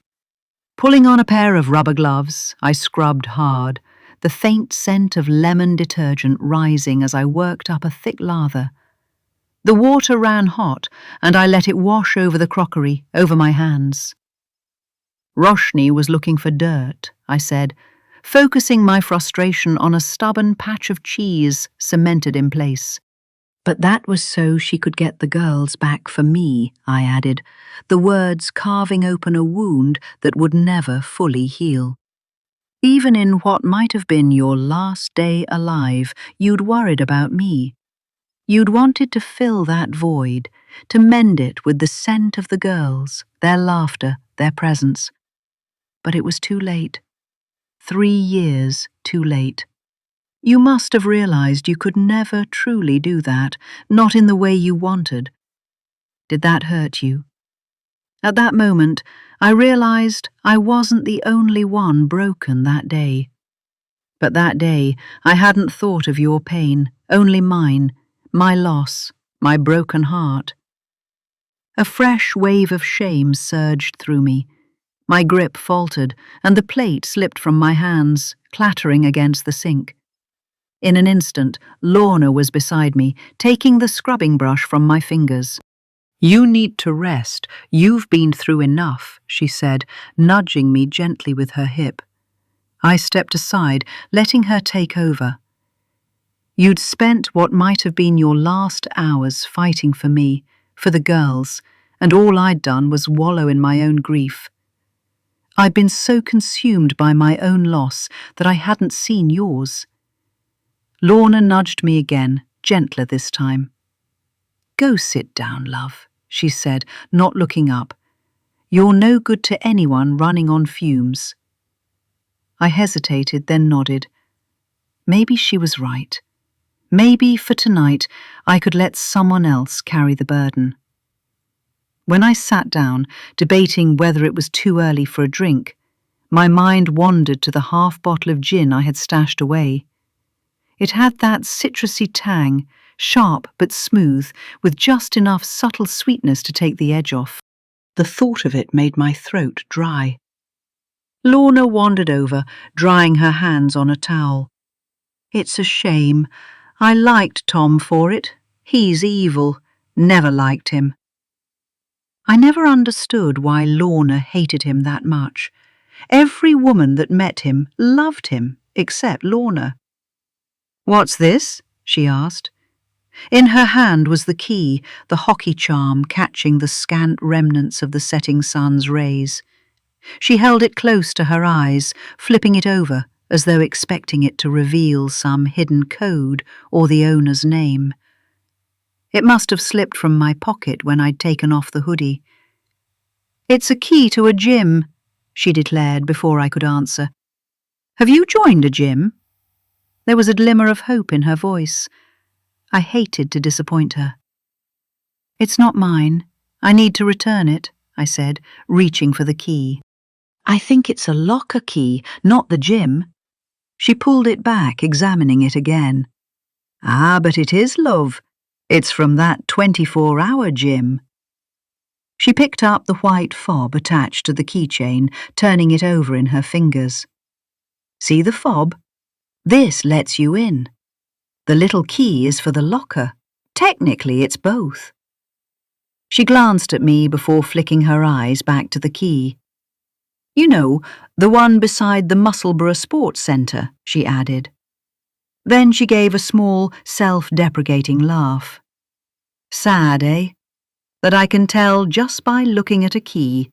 Pulling on a pair of rubber gloves, I scrubbed hard, the faint scent of lemon detergent rising as I worked up a thick lather. The water ran hot, and I let it wash over the crockery, over my hands. Roshni was looking for dirt, I said, focusing my frustration on a stubborn patch of cheese cemented in place. But that was so she could get the girls back for me, I added, the words carving open a wound that would never fully heal. Even in what might have been your last day alive, you'd worried about me. You'd wanted to fill that void, to mend it with the scent of the girls, their laughter, their presence. But it was too late. 3 years too late. You must have realized you could never truly do that, not in the way you wanted. Did that hurt you? At that moment, I realized I wasn't the only one broken that day. But that day, I hadn't thought of your pain, only mine, my loss, my broken heart. A fresh wave of shame surged through me. My grip faltered, and the plate slipped from my hands, clattering against the sink. In an instant, Lorna was beside me, taking the scrubbing brush from my fingers. You need to rest. You've been through enough, she said, nudging me gently with her hip. I stepped aside, letting her take over. You'd spent what might have been your last hours fighting for me, for the girls, and all I'd done was wallow in my own grief. I'd been so consumed by my own loss that I hadn't seen yours. Lorna nudged me again, gentler this time. Go sit down, love, she said, not looking up. You're no good to anyone running on fumes. I hesitated, then nodded. Maybe she was right. Maybe, for tonight, I could let someone else carry the burden. When I sat down, debating whether it was too early for a drink, my mind wandered to the half bottle of gin I had stashed away. It had that citrusy tang, sharp but smooth, with just enough subtle sweetness to take the edge off. The thought of it made my throat dry. Lorna wandered over, drying her hands on a towel. It's a shame. I liked Tom for it. He's evil. Never liked him. I never understood why Lorna hated him that much. Every woman that met him loved him, except Lorna. What's this? She asked. In her hand was the key, the hockey charm catching the scant remnants of the setting sun's rays. She held it close to her eyes, flipping it over, as though expecting it to reveal some hidden code or the owner's name. It must have slipped from my pocket when I'd taken off the hoodie. It's a key to a gym, she declared before I could answer. Have you joined a gym? There was a glimmer of hope in her voice. I hated to disappoint her. It's not mine. I need to return it, I said, reaching for the key. I think it's a locker key, not the gym. She pulled it back, examining it again. Ah, but it is, love. It's from that 24-hour gym. She picked up the white fob attached to the keychain, turning it over in her fingers. See the fob? This lets you in. The little key is for the locker. Technically, it's both. She glanced at me before flicking her eyes back to the key. You know, the one beside the Musselburgh Sports Centre, she added. Then she gave a small, self-deprecating laugh. Sad, eh? That I can tell just by looking at a key.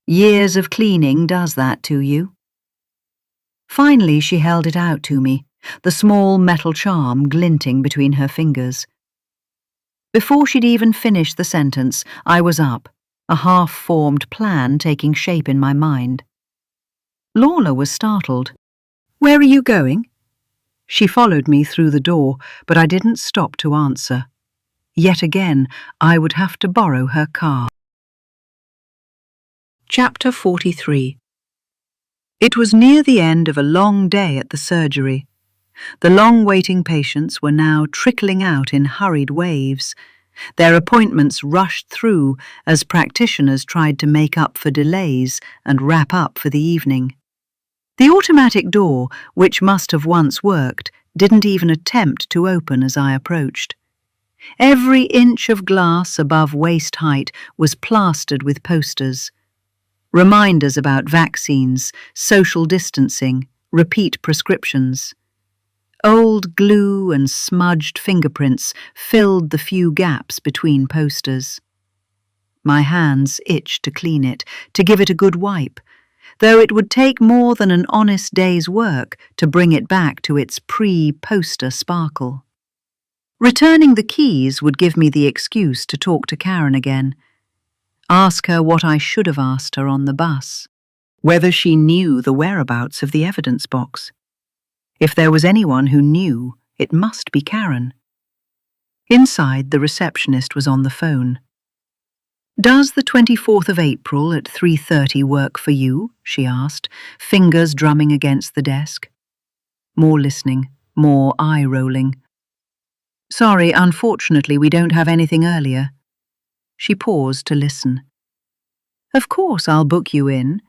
Years of cleaning does that to you. Finally, she held it out to me, the small metal charm glinting between her fingers. Before she'd even finished the sentence, I was up, a half-formed plan taking shape in my mind. Lorna was startled. Where are you going? She followed me through the door, but I didn't stop to answer. Yet again, I would have to borrow her car. Chapter 43. It was near the end of a long day at the surgery. The long-waiting patients were now trickling out in hurried waves. Their appointments rushed through as practitioners tried to make up for delays and wrap up for the evening. The automatic door, which must have once worked, didn't even attempt to open as I approached. Every inch of glass above waist height was plastered with posters. Reminders about vaccines, social distancing, repeat prescriptions. Old glue and smudged fingerprints filled the few gaps between posters. My hands itched to clean it, to give it a good wipe, though it would take more than an honest day's work to bring it back to its pre-poster sparkle. Returning the keys would give me the excuse to talk to Karen again. Ask her what I should have asked her on the bus. Whether she knew the whereabouts of the evidence box. If there was anyone who knew, it must be Karen. Inside, the receptionist was on the phone. Does the 24th of April at 3:30 work for you? She asked, fingers drumming against the desk. More listening, more eye-rolling. Sorry, unfortunately we don't have anything earlier. She paused to listen. Of course I'll book you in.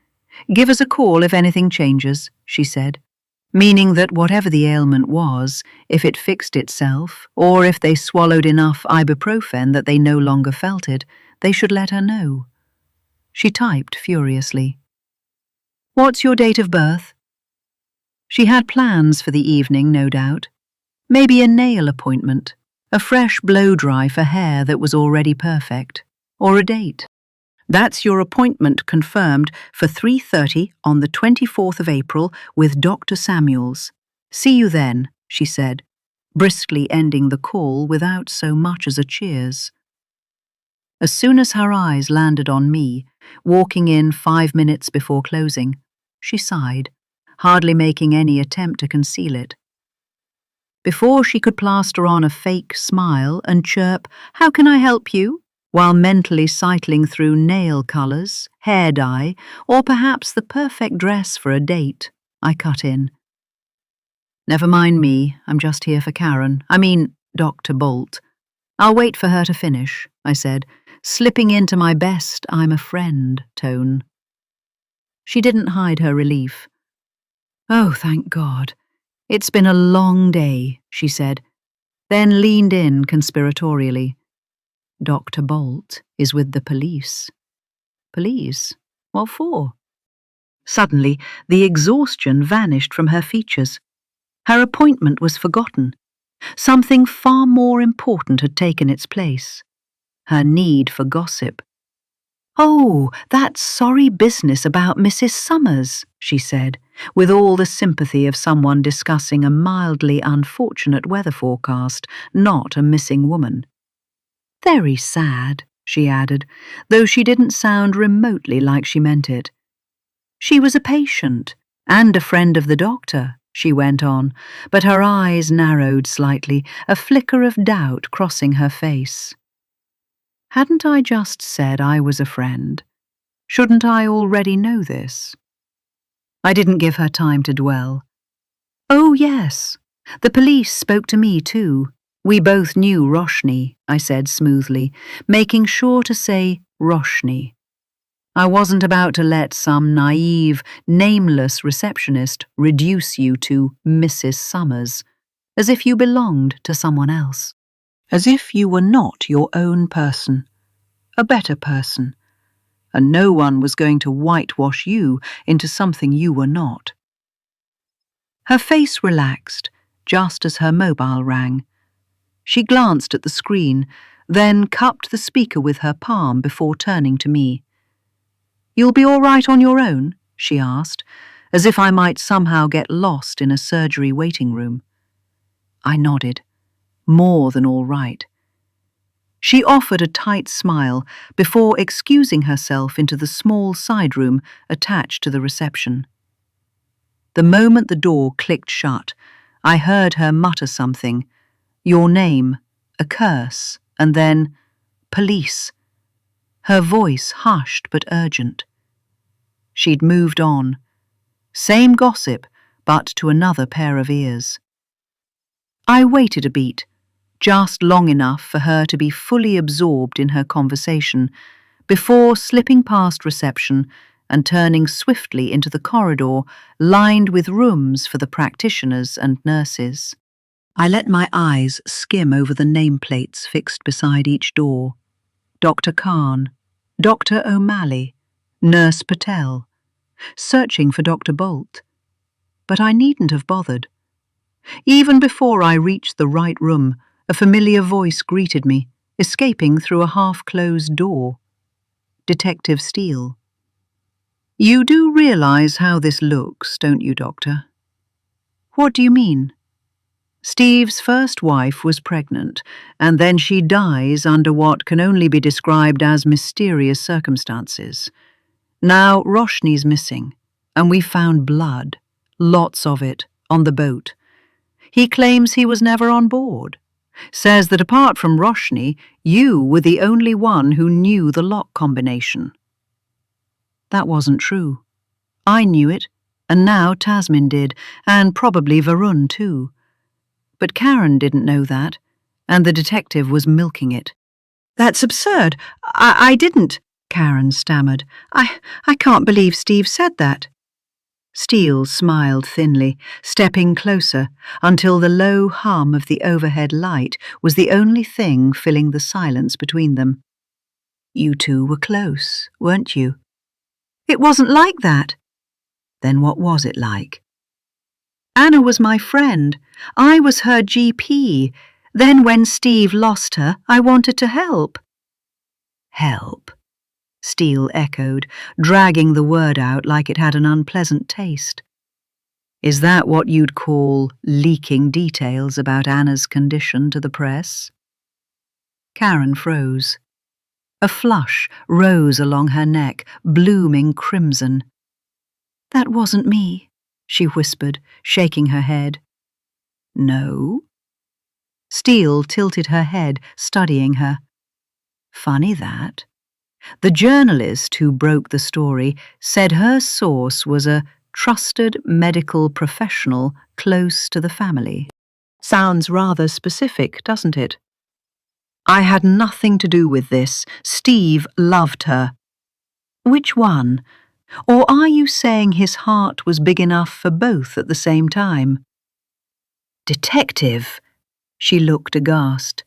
Give us a call if anything changes, she said, meaning that whatever the ailment was, if it fixed itself, or if they swallowed enough ibuprofen that they no longer felt it, they should let her know. She typed furiously. What's your date of birth? She had plans for the evening, no doubt. Maybe a nail appointment, a fresh blow-dry for hair that was already perfect, or a date. That's your appointment confirmed for 3:30 on the 24th of April with Dr. Samuels. See you then, she said, briskly ending the call without so much as a cheers. As soon as her eyes landed on me, walking in 5 minutes before closing, she sighed, hardly making any attempt to conceal it. Before she could plaster on a fake smile and chirp, "How can I help you?" while mentally cycling through nail colours, hair dye, or perhaps the perfect dress for a date, I cut in. Never mind me, I'm just here for Karen. Dr. Bolt. I'll wait for her to finish, I said, slipping into my best I'm a friend tone. She didn't hide her relief. Oh, thank God. It's been a long day, she said, then leaned in conspiratorially. Dr. Bolt is with the police. Police? What for? Suddenly, the exhaustion vanished from her features. Her appointment was forgotten. Something far more important had taken its place. Her need for gossip. Oh, that sorry business about Mrs. Summers, she said, with all the sympathy of someone discussing a mildly unfortunate weather forecast, not a missing woman. Very sad, she added, though she didn't sound remotely like she meant it. She was a patient, and a friend of the doctor, she went on, but her eyes narrowed slightly, a flicker of doubt crossing her face. Hadn't I just said I was a friend? Shouldn't I already know this? I didn't give her time to dwell. Oh, yes. The police spoke to me, too. We both knew Roshni, I said smoothly, making sure to say Roshni. I wasn't about to let some naive, nameless receptionist reduce you to Mrs. Summers, as if you belonged to someone else. As if you were not your own person, a better person, and no one was going to whitewash you into something you were not. Her face relaxed, just as her mobile rang. She glanced at the screen, then cupped the speaker with her palm before turning to me. "You'll be all right on your own?" she asked, as if I might somehow get lost in a surgery waiting room. I nodded. More than all right. She offered a tight smile before excusing herself into the small side room attached to the reception. The moment the door clicked shut, I heard her mutter something, your name, a curse, and then, police. Her voice hushed but urgent. She'd moved on. Same gossip, but to another pair of ears. I waited a beat, just long enough for her to be fully absorbed in her conversation, before slipping past reception and turning swiftly into the corridor lined with rooms for the practitioners and nurses. I let my eyes skim over the nameplates fixed beside each door. Dr. Khan, Dr. O'Malley, Nurse Patel, searching for Dr. Bolt. But I needn't have bothered. Even before I reached the right room, a familiar voice greeted me, escaping through a half-closed door. Detective Steele. "You do realize how this looks, don't you, Doctor?" "What do you mean?" "Steve's first wife was pregnant, and then she dies under what can only be described as mysterious circumstances. Now Roshni's missing, and we found blood, lots of it, on the boat. He claims he was never on board. Says that apart from Roshni, you were the only one who knew the lock combination." That wasn't true. I knew it, and now Tasmin did, and probably Varun too. But Karen didn't know that, and the detective was milking it. "That's absurd. I didn't," Karen stammered. I can't believe Steve said that." Steele smiled thinly, stepping closer until the low hum of the overhead light was the only thing filling the silence between them. "You two were close, weren't you?" "It wasn't like that." "Then what was it like?" "Anna was my friend. I was her GP. Then when Steve lost her, I wanted to help." "Help?" Steele echoed, dragging the word out like it had an unpleasant taste. "Is that what you'd call leaking details about Anna's condition to the press?" Karen froze. A flush rose along her neck, blooming crimson. "That wasn't me," she whispered, shaking her head. "No?" Steele tilted her head, studying her. "Funny that. The journalist who broke the story said her source was a trusted medical professional close to the family. Sounds rather specific, doesn't it? I had nothing to do with this. Steve loved her." "Which one? Or are you saying his heart was big enough for both at the same time?" "Detective," she looked aghast.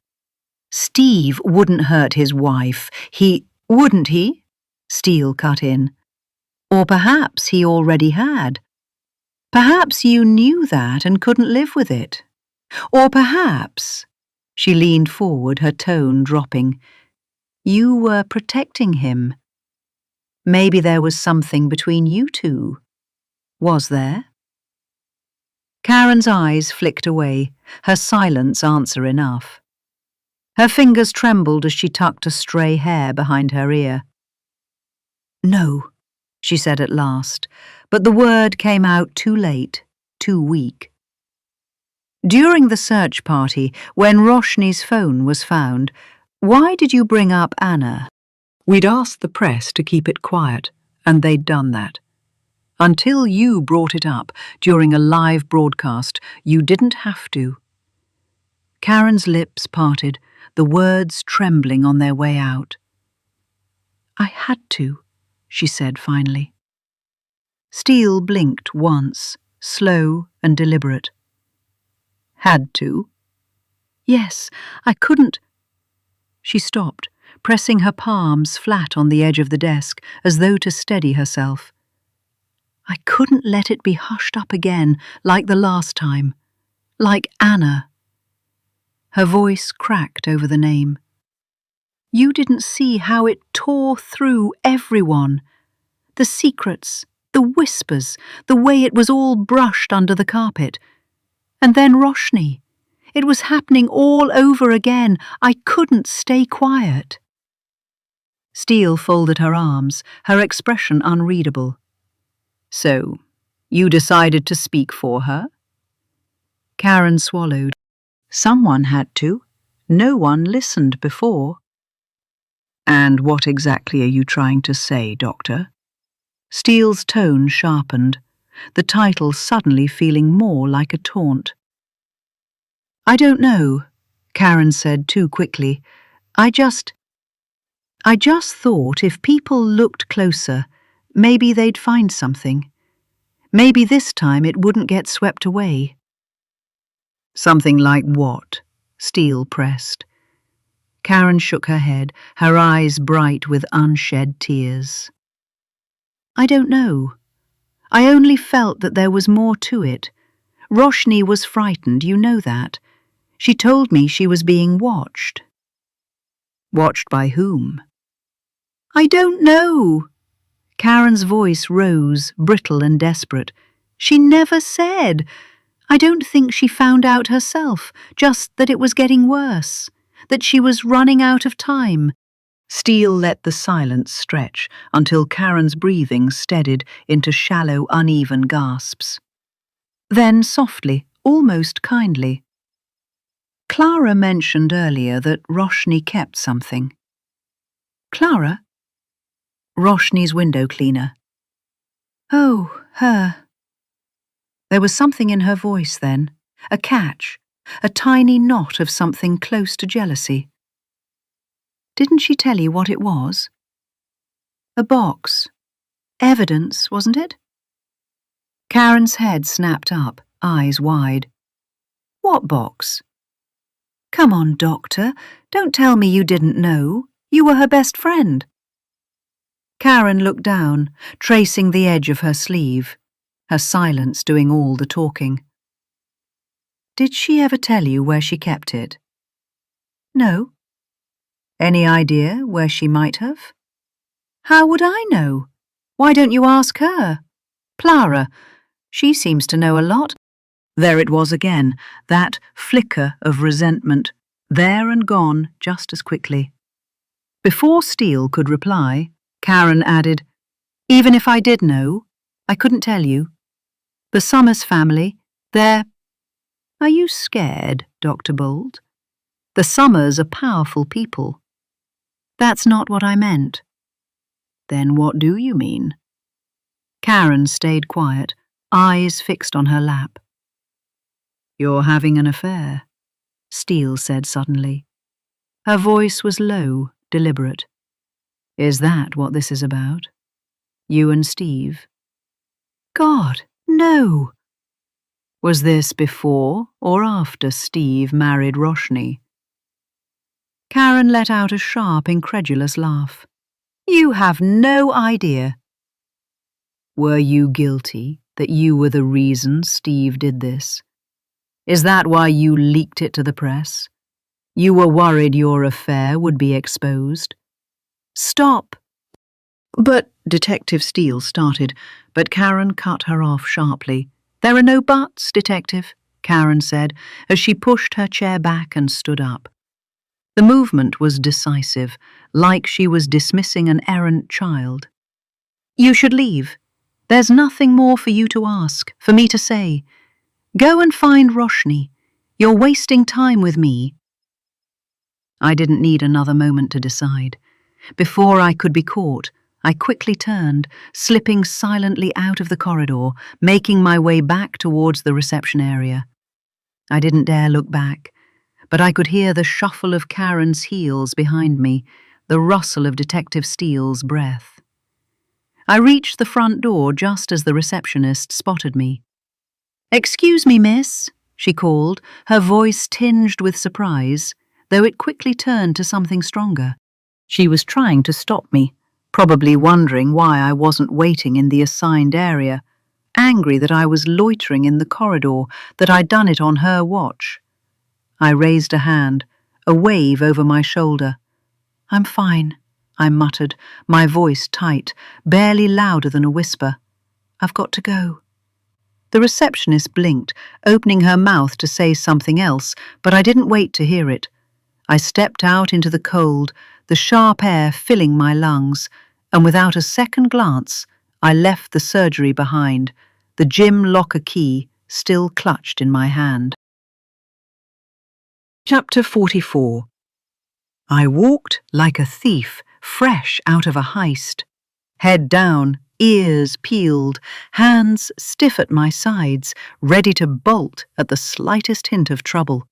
"Steve wouldn't hurt his wife. Wouldn't he?" Steele cut in. "Or perhaps he already had. Perhaps you knew that and couldn't live with it. Or perhaps," she leaned forward, her tone dropping, "you were protecting him. Maybe there was something between you two. Was there?" Karen's eyes flicked away, her silence answer enough. Her fingers trembled as she tucked a stray hair behind her ear. "No," she said at last, but the word came out too late, too weak. "During the search party, when Roshni's phone was found, why did you bring up Anna?" "We'd asked the press to keep it quiet, and they'd done that. Until you brought it up during a live broadcast, you didn't have to. Karen's lips parted, the words trembling on their way out. I had to, she said finally. Steele blinked once, slow and deliberate. Had to? Yes, I couldn't. She stopped, pressing her palms flat on the edge of the desk, as though to steady herself. I couldn't let it be hushed up again, like the last time. Like Anna. Her voice cracked over the name. You didn't see how it tore through everyone. The secrets, the whispers, the way it was all brushed under the carpet. And then Roshni. It was happening all over again. I couldn't stay quiet. Steele folded her arms, her expression unreadable. So, you decided to speak for her? Karen swallowed. Someone had to. No one listened before. And what exactly are you trying to say, Doctor? Steele's tone sharpened, the title suddenly feeling more like a taunt. I don't know, Karen said too quickly. I just thought if people looked closer, maybe they'd find something. Maybe this time it wouldn't get swept away. Something like what? Steele pressed. Karen shook her head, her eyes bright with unshed tears. I don't know. I only felt that there was more to it. Roshni was frightened, you know that. She told me she was being watched. Watched by whom? I don't know. Karen's voice rose, brittle and desperate. She never said. I don't think she found out herself, just that it was getting worse, that she was running out of time. Steele let the silence stretch until Karen's breathing steadied into shallow, uneven gasps. Then softly, almost kindly. Clara mentioned earlier that Roshni kept something. Clara? Roshni's window cleaner. Oh, her. There was something in her voice then, a catch, a tiny knot of something close to jealousy. Didn't she tell you what it was? A box. Evidence, wasn't it? Karen's head snapped up, eyes wide. What box? Come on, Doctor, don't tell me you didn't know. You were her best friend. Karen looked down, tracing the edge of her sleeve, her silence doing all the talking. Did she ever tell you where she kept it? No. Any idea where she might have? How would I know? Why don't you ask her? Clara. She seems to know a lot. There it was again, that flicker of resentment, there and gone just as quickly. Before Steele could reply, Karen added, Even if I did know, I couldn't tell you. The Summers family, they're... Are you scared, Dr. Bolt? The Summers are powerful people. That's not what I meant. Then what do you mean? Karen stayed quiet, eyes fixed on her lap. You're having an affair, Steele said suddenly. Her voice was low, deliberate. Is that what this is about? You and Steve? God, no! Was this before or after Steve married Roshni? Karen let out a sharp, incredulous laugh. You have no idea. Were you guilty that you were the reason Steve did this? Is that why you leaked it to the press? You were worried your affair would be exposed? Stop! But Detective Steele started, but Karen cut her off sharply. There are no buts, Detective, Karen said, as she pushed her chair back and stood up. The movement was decisive, like she was dismissing an errant child. You should leave. There's nothing more for you to ask, for me to say. Go and find Roshni. You're wasting time with me. I didn't need another moment to decide. Before I could be caught, I quickly turned, slipping silently out of the corridor, making my way back towards the reception area. I didn't dare look back, but I could hear the shuffle of Karen's heels behind me, the rustle of Detective Steele's breath. I reached the front door just as the receptionist spotted me. "Excuse me, miss," she called, her voice tinged with surprise, though it quickly turned to something stronger. She was trying to stop me, probably wondering why I wasn't waiting in the assigned area, angry that I was loitering in the corridor, that I'd done it on her watch. I raised a hand, a wave over my shoulder. "I'm fine," I muttered, my voice tight, barely louder than a whisper. "I've got to go." The receptionist blinked, opening her mouth to say something else, but I didn't wait to hear it. I stepped out into the cold, the sharp air filling my lungs, and without a second glance, I left the surgery behind, the gym locker key still clutched in my hand. Chapter 44. I walked like a thief, fresh out of a heist. Head down, ears peeled, hands stiff at my sides, ready to bolt at the slightest hint of trouble.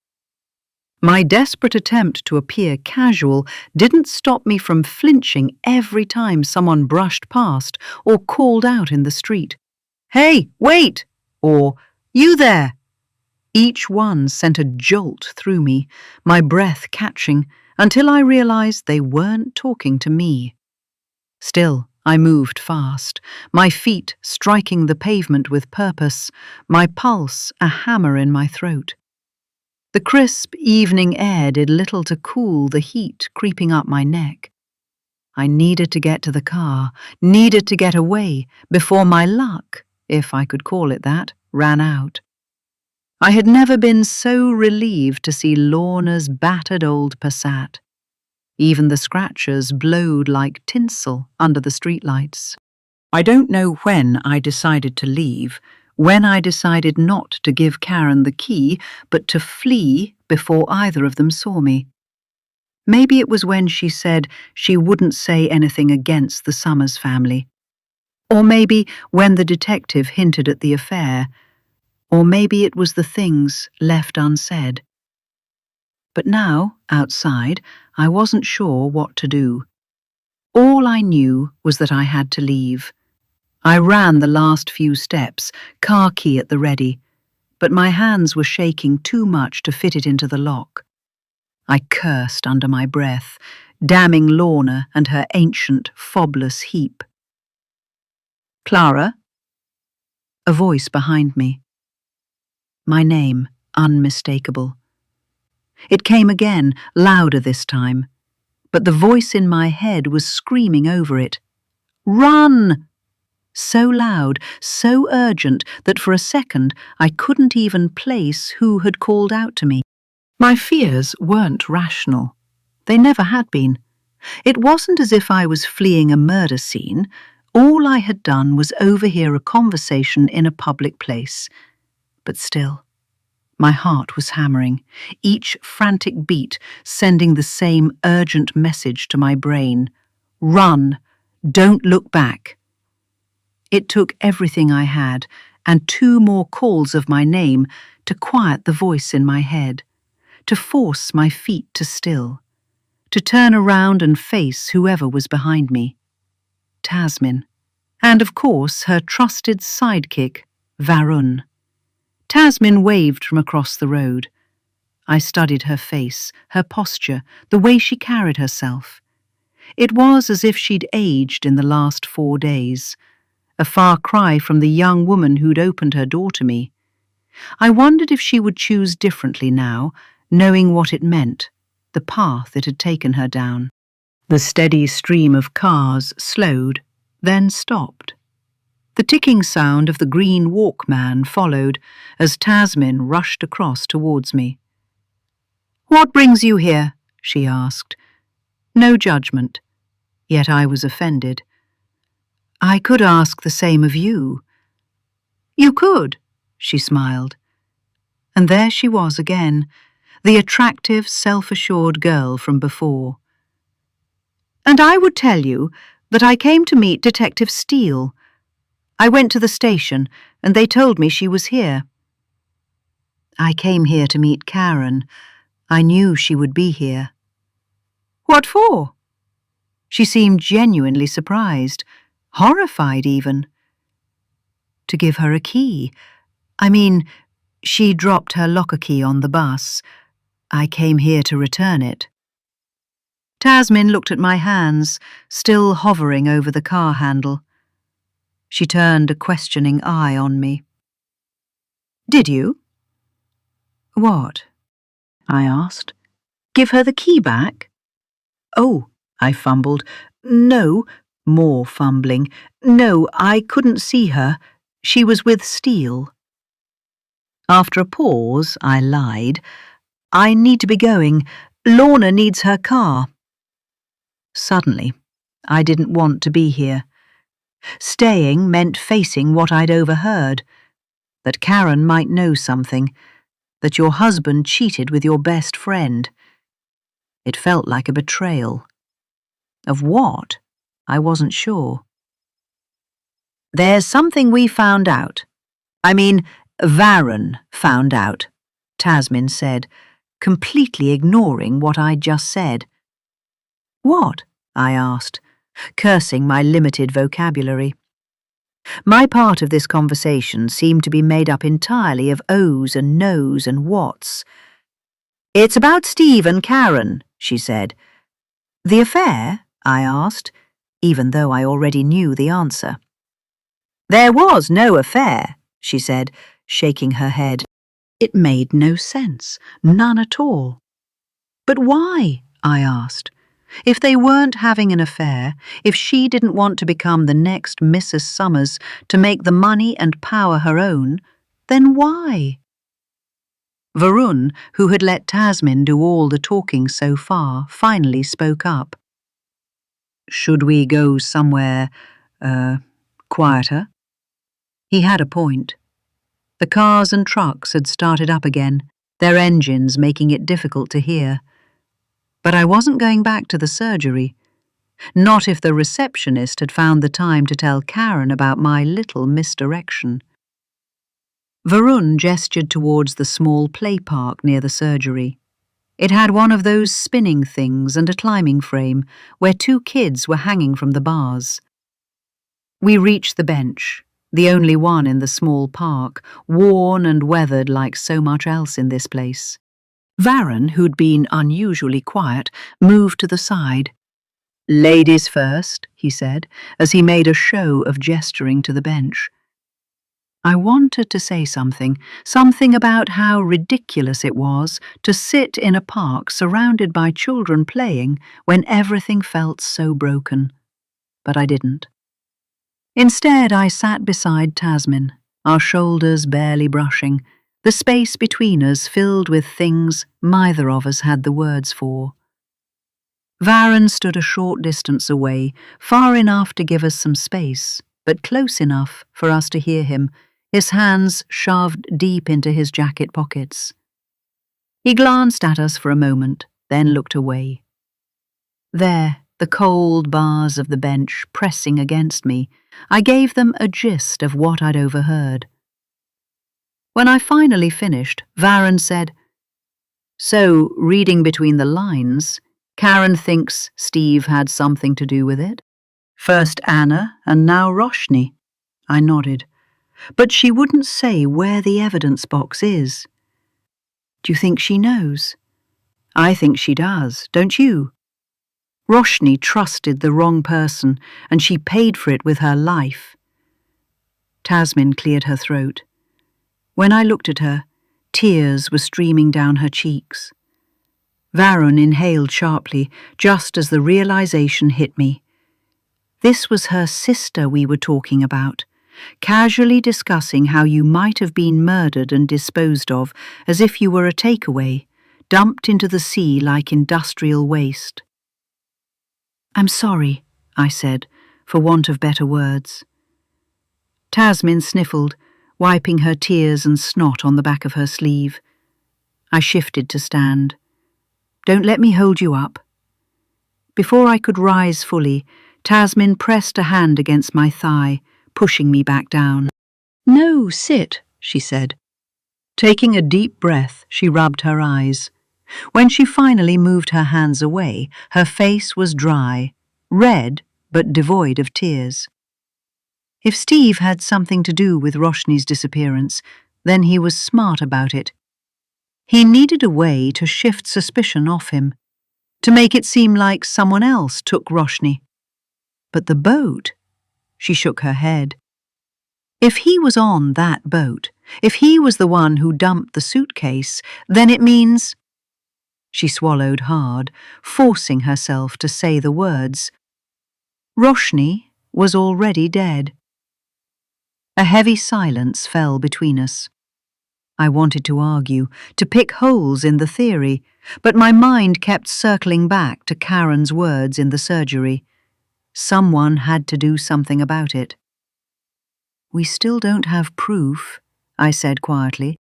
My desperate attempt to appear casual didn't stop me from flinching every time someone brushed past or called out in the street. "Hey, wait!" or "You there!" Each one sent a jolt through me, my breath catching, until I realized they weren't talking to me. Still, I moved fast, my feet striking the pavement with purpose, my pulse a hammer in my throat. The crisp evening air did little to cool the heat creeping up my neck. I needed to get to the car, needed to get away before my luck, if I could call it that, ran out. I had never been so relieved to see Lorna's battered old Passat. Even the scratches blowed like tinsel under the streetlights. I don't know when I decided to leave, when I decided not to give Karen the key, but to flee before either of them saw me. Maybe it was when she said she wouldn't say anything against the Summers family. Or maybe when the detective hinted at the affair. Or maybe it was the things left unsaid. But now, outside, I wasn't sure what to do. All I knew was that I had to leave. I ran the last few steps, car key at the ready, but my hands were shaking too much to fit it into the lock. I cursed under my breath, damning Lorna and her ancient, fobless heap. "Clara?" A voice behind me. My name, unmistakable. It came again, louder this time, but the voice in my head was screaming over it. "Run!" So loud, so urgent that for a second I couldn't even place who had called out to me. My fears weren't rational. They never had been. It wasn't as if I was fleeing a murder scene. All I had done was overhear a conversation in a public place. But still, my heart was hammering, each frantic beat sending the same urgent message to my brain. Run! Don't look back! It took everything I had, and 2 more calls of my name, to quiet the voice in my head, to force my feet to still, to turn around and face whoever was behind me. Tasmin. And of course her trusted sidekick, Varun. Tasmin waved from across the road. I studied her face, her posture, the way she carried herself. It was as if she'd aged in the last 4 days, a far cry from the young woman who'd opened her door to me. I wondered if she would choose differently now, knowing what it meant, the path it had taken her down. The steady stream of cars slowed, then stopped. The ticking sound of the green Walkman followed as Tasmin rushed across towards me. "What brings you here?" she asked. No judgment, yet I was offended. "I could ask the same of you." "You could," she smiled. And there she was again, the attractive, self-assured girl from before. "And I would tell you, That I came to meet Detective Steele. I went to the station, and they told me she was here. I came here to meet Karen. I knew she would be here. What for? She seemed genuinely surprised, horrified even. To give her a key. I mean, she dropped her locker key on the bus. I came here to return it. Tasmin looked at my hands, still hovering over the car handle. She turned a questioning eye on me. Did you? What? I asked. Give her the key back? Oh, I fumbled. No, more fumbling. No, I couldn't see her. She was with Steele. After a pause, I lied. I need to be going. Lorna needs her car. Suddenly, I didn't want to be here. Staying meant facing what I'd overheard. That Karen might know something. That your husband cheated with your best friend. It felt like a betrayal. Of what? I wasn't sure. There's something we found out. I mean, Varen found out, Tasmin said, completely ignoring what I'd just said. What? I asked, cursing my limited vocabulary. My part of this conversation seemed to be made up entirely of ohs and noes and whats. It's about Steve and Karen, she said. The affair? I asked, even though I already knew the answer. There was no affair, she said, shaking her head. It made no sense, none at all. But why? I asked. If they weren't having an affair, if she didn't want to become the next Mrs. Summers to make the money and power her own, then why? Varun, who had let Tasmin do all the talking so far, finally spoke up. Should we go somewhere, quieter? He had a point. The cars and trucks had started up again, their engines making it difficult to hear. But I wasn't going back to the surgery. Not if the receptionist had found the time to tell Karen about my little misdirection. Varun gestured towards the small play park near the surgery. It had one of those spinning things and a climbing frame where 2 kids were hanging from the bars. We reached the bench, the only one in the small park, worn and weathered like so much else in this place. Varen, who'd been unusually quiet, moved to the side. Ladies first, he said, as he made a show of gesturing to the bench. I wanted to say something about how ridiculous it was to sit in a park surrounded by children playing when everything felt so broken. But I didn't. Instead, I sat beside Tasmin, our shoulders barely brushing, the space between us filled with things neither of us had the words for. Varen stood a short distance away, far enough to give us some space, but close enough for us to hear him, his hands shoved deep into his jacket pockets. He glanced at us for a moment, then looked away. There, the cold bars of the bench pressing against me, I gave them a gist of what I'd overheard. When I finally finished, Varen said, So, reading between the lines, Karen thinks Steve had something to do with it? First Anna and now Roshni. I nodded. But she wouldn't say where the evidence box is. Do you think she knows? I think she does, don't you? Roshni trusted the wrong person, and she paid for it with her life. Tasmin cleared her throat. When I looked at her, tears were streaming down her cheeks. Varun inhaled sharply, just as the realization hit me. This was her sister we were talking about, casually discussing how you might have been murdered and disposed of as if you were a takeaway, dumped into the sea like industrial waste. I'm sorry, I said, for want of better words. Tasmin sniffled, wiping her tears and snot on the back of her sleeve. I shifted to stand. Don't let me hold you up. Before I could rise fully, Tasmin pressed a hand against my thigh, pushing me back down. "No, sit," she said. Taking a deep breath, she rubbed her eyes. When she finally moved her hands away, her face was dry, red but devoid of tears. If Steve had something to do with Roshni's disappearance, then he was smart about it. He needed a way to shift suspicion off him, to make it seem like someone else took Roshni. But the boat? She shook her head. If he was on that boat, if he was the one who dumped the suitcase, then it means... She swallowed hard, forcing herself to say the words. Roshni was already dead. A heavy silence fell between us. I wanted to argue, to pick holes in the theory, but my mind kept circling back to Karen's words in the surgery. Someone had to do something about it. We still don't have proof, I said quietly.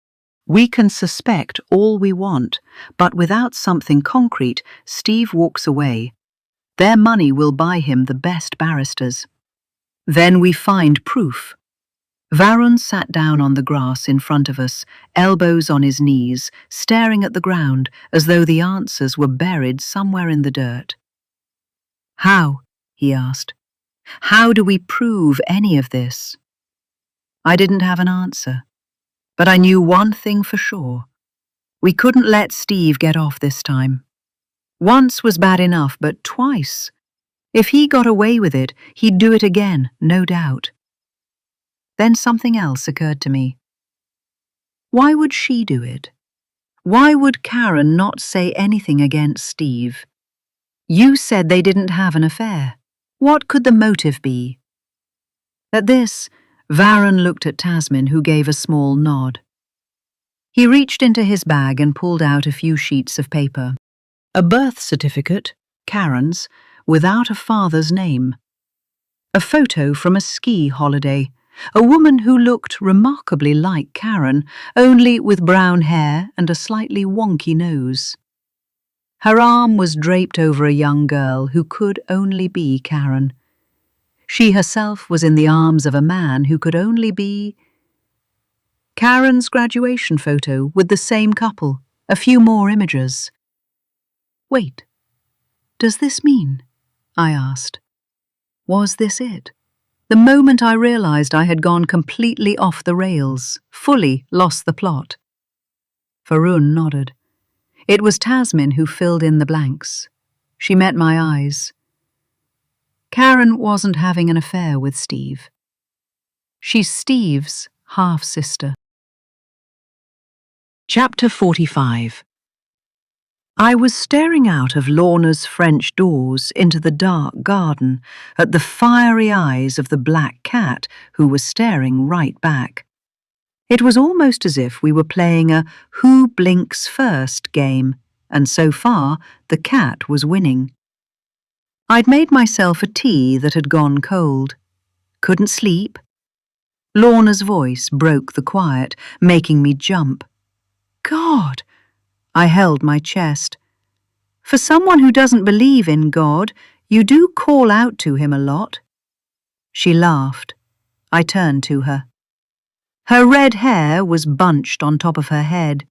We can suspect all we want, but without something concrete, Steve walks away. Their money will buy him the best barristers. Then we find proof. Varun sat down on the grass in front of us, elbows on his knees, staring at the ground as though the answers were buried somewhere in the dirt. How? He asked. How do we prove any of this? I didn't have an answer, but I knew one thing for sure. We couldn't let Steve get off this time. Once was bad enough, but twice. If he got away with it, he'd do it again, no doubt. Then something else occurred to me. Why would she do it? Why would Karen not say anything against Steve? You said they didn't have an affair. What could the motive be? At this, Varun looked at Tasmin, who gave a small nod. He reached into his bag and pulled out a few sheets of paper. A birth certificate, Karen's, without a father's name. A photo from a ski holiday. A woman who looked remarkably like Karen, only with brown hair and a slightly wonky nose. Her arm was draped over a young girl who could only be Karen. She herself was in the arms of a man who could only be... Karen's graduation photo with the same couple, a few more images. Wait, does this mean? I asked. Was this it? The moment I realized I had gone completely off the rails, fully lost the plot. Varun nodded. It was Tasmin who filled in the blanks. She met my eyes. Karen wasn't having an affair with Steve. She's Steve's half-sister. Chapter 45. I was staring out of Lorna's French doors into the dark garden at the fiery eyes of the black cat who was staring right back. It was almost as if we were playing a who blinks first game, and so far the cat was winning. I'd made myself a tea that had gone cold. Couldn't sleep. Lorna's voice broke the quiet, making me jump. God! I held my chest. For someone who doesn't believe in God, you do call out to him a lot. She laughed. I turned to her. Her red hair was bunched on top of her head.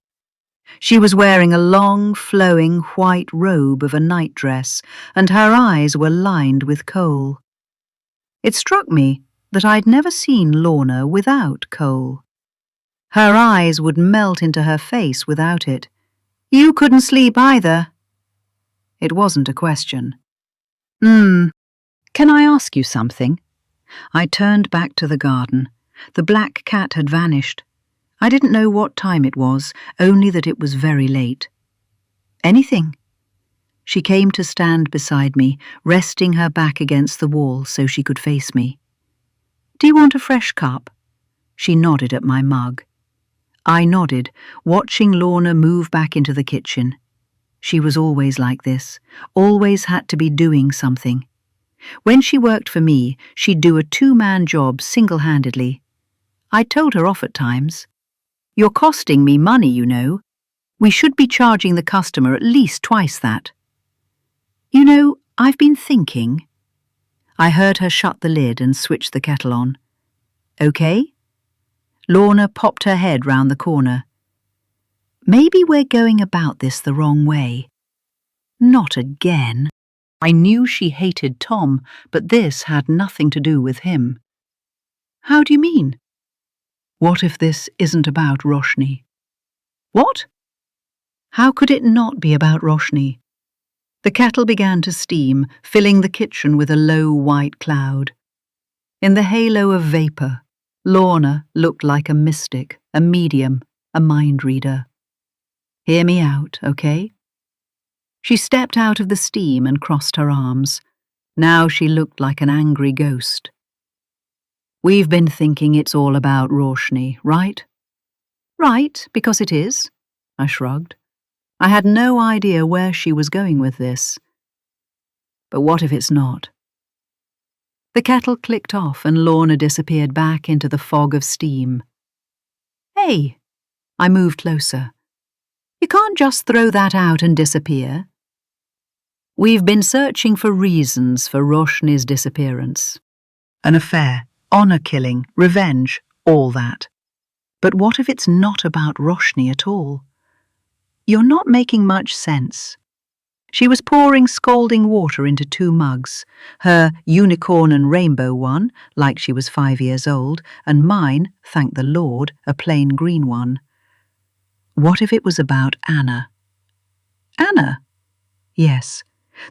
She was wearing a long, flowing white robe of a nightdress, and her eyes were lined with kohl. It struck me that I'd never seen Lorna without kohl. Her eyes would melt into her face without it. You couldn't sleep either. It wasn't a question. Can I ask you something? I turned back to the garden. The black cat had vanished. I didn't know what time it was, only that it was very late. Anything? She came to stand beside me, resting her back against the wall so she could face me. Do you want a fresh cup? She nodded at my mug. I nodded, watching Lorna move back into the kitchen. She was always like this, always had to be doing something. When she worked for me, she'd do a two-man job single-handedly. I told her off at times. You're costing me money, you know. We should be charging the customer at least twice that. You know, I've been thinking. I heard her shut the lid and switch the kettle on. Okay? Lorna popped her head round the corner. Maybe we're going about this the wrong way. Not again. I knew she hated Tom, but this had nothing to do with him. How do you mean? What if this isn't about Roshni? What? How could it not be about Roshni? The kettle began to steam, filling the kitchen with a low white cloud. In the halo of vapour, Lorna looked like a mystic, a medium, a mind reader. Hear me out, okay? She stepped out of the steam and crossed her arms. Now she looked like an angry ghost. We've been thinking it's all about Roshni, right? Right, because it is, I shrugged. I had no idea where she was going with this. But what if it's not? The kettle clicked off and Lorna disappeared back into the fog of steam. Hey! I moved closer. You can't just throw that out and disappear. We've been searching for reasons for Roshni's disappearance. An affair, honour-killing, revenge, all that. But what if it's not about Roshni at all? You're not making much sense. She was pouring scalding water into 2 mugs, her unicorn and rainbow one, like she was 5 years old, and mine, thank the Lord, a plain green one. What if it was about Anna? Anna? Yes.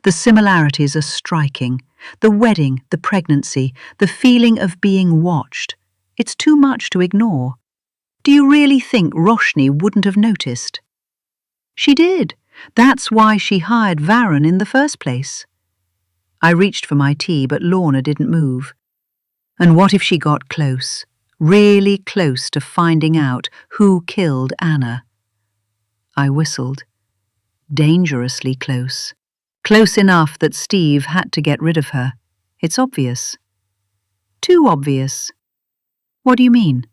The similarities are striking. The wedding, the pregnancy, the feeling of being watched. It's too much to ignore. Do you really think Roshni wouldn't have noticed? She did. That's why she hired Varun in the first place. I reached for my tea, but Lorna didn't move. And what if she got close, really close to finding out who killed Anna? I whistled. Dangerously close. Close enough that Steve had to get rid of her. It's obvious. Too obvious. What do you mean?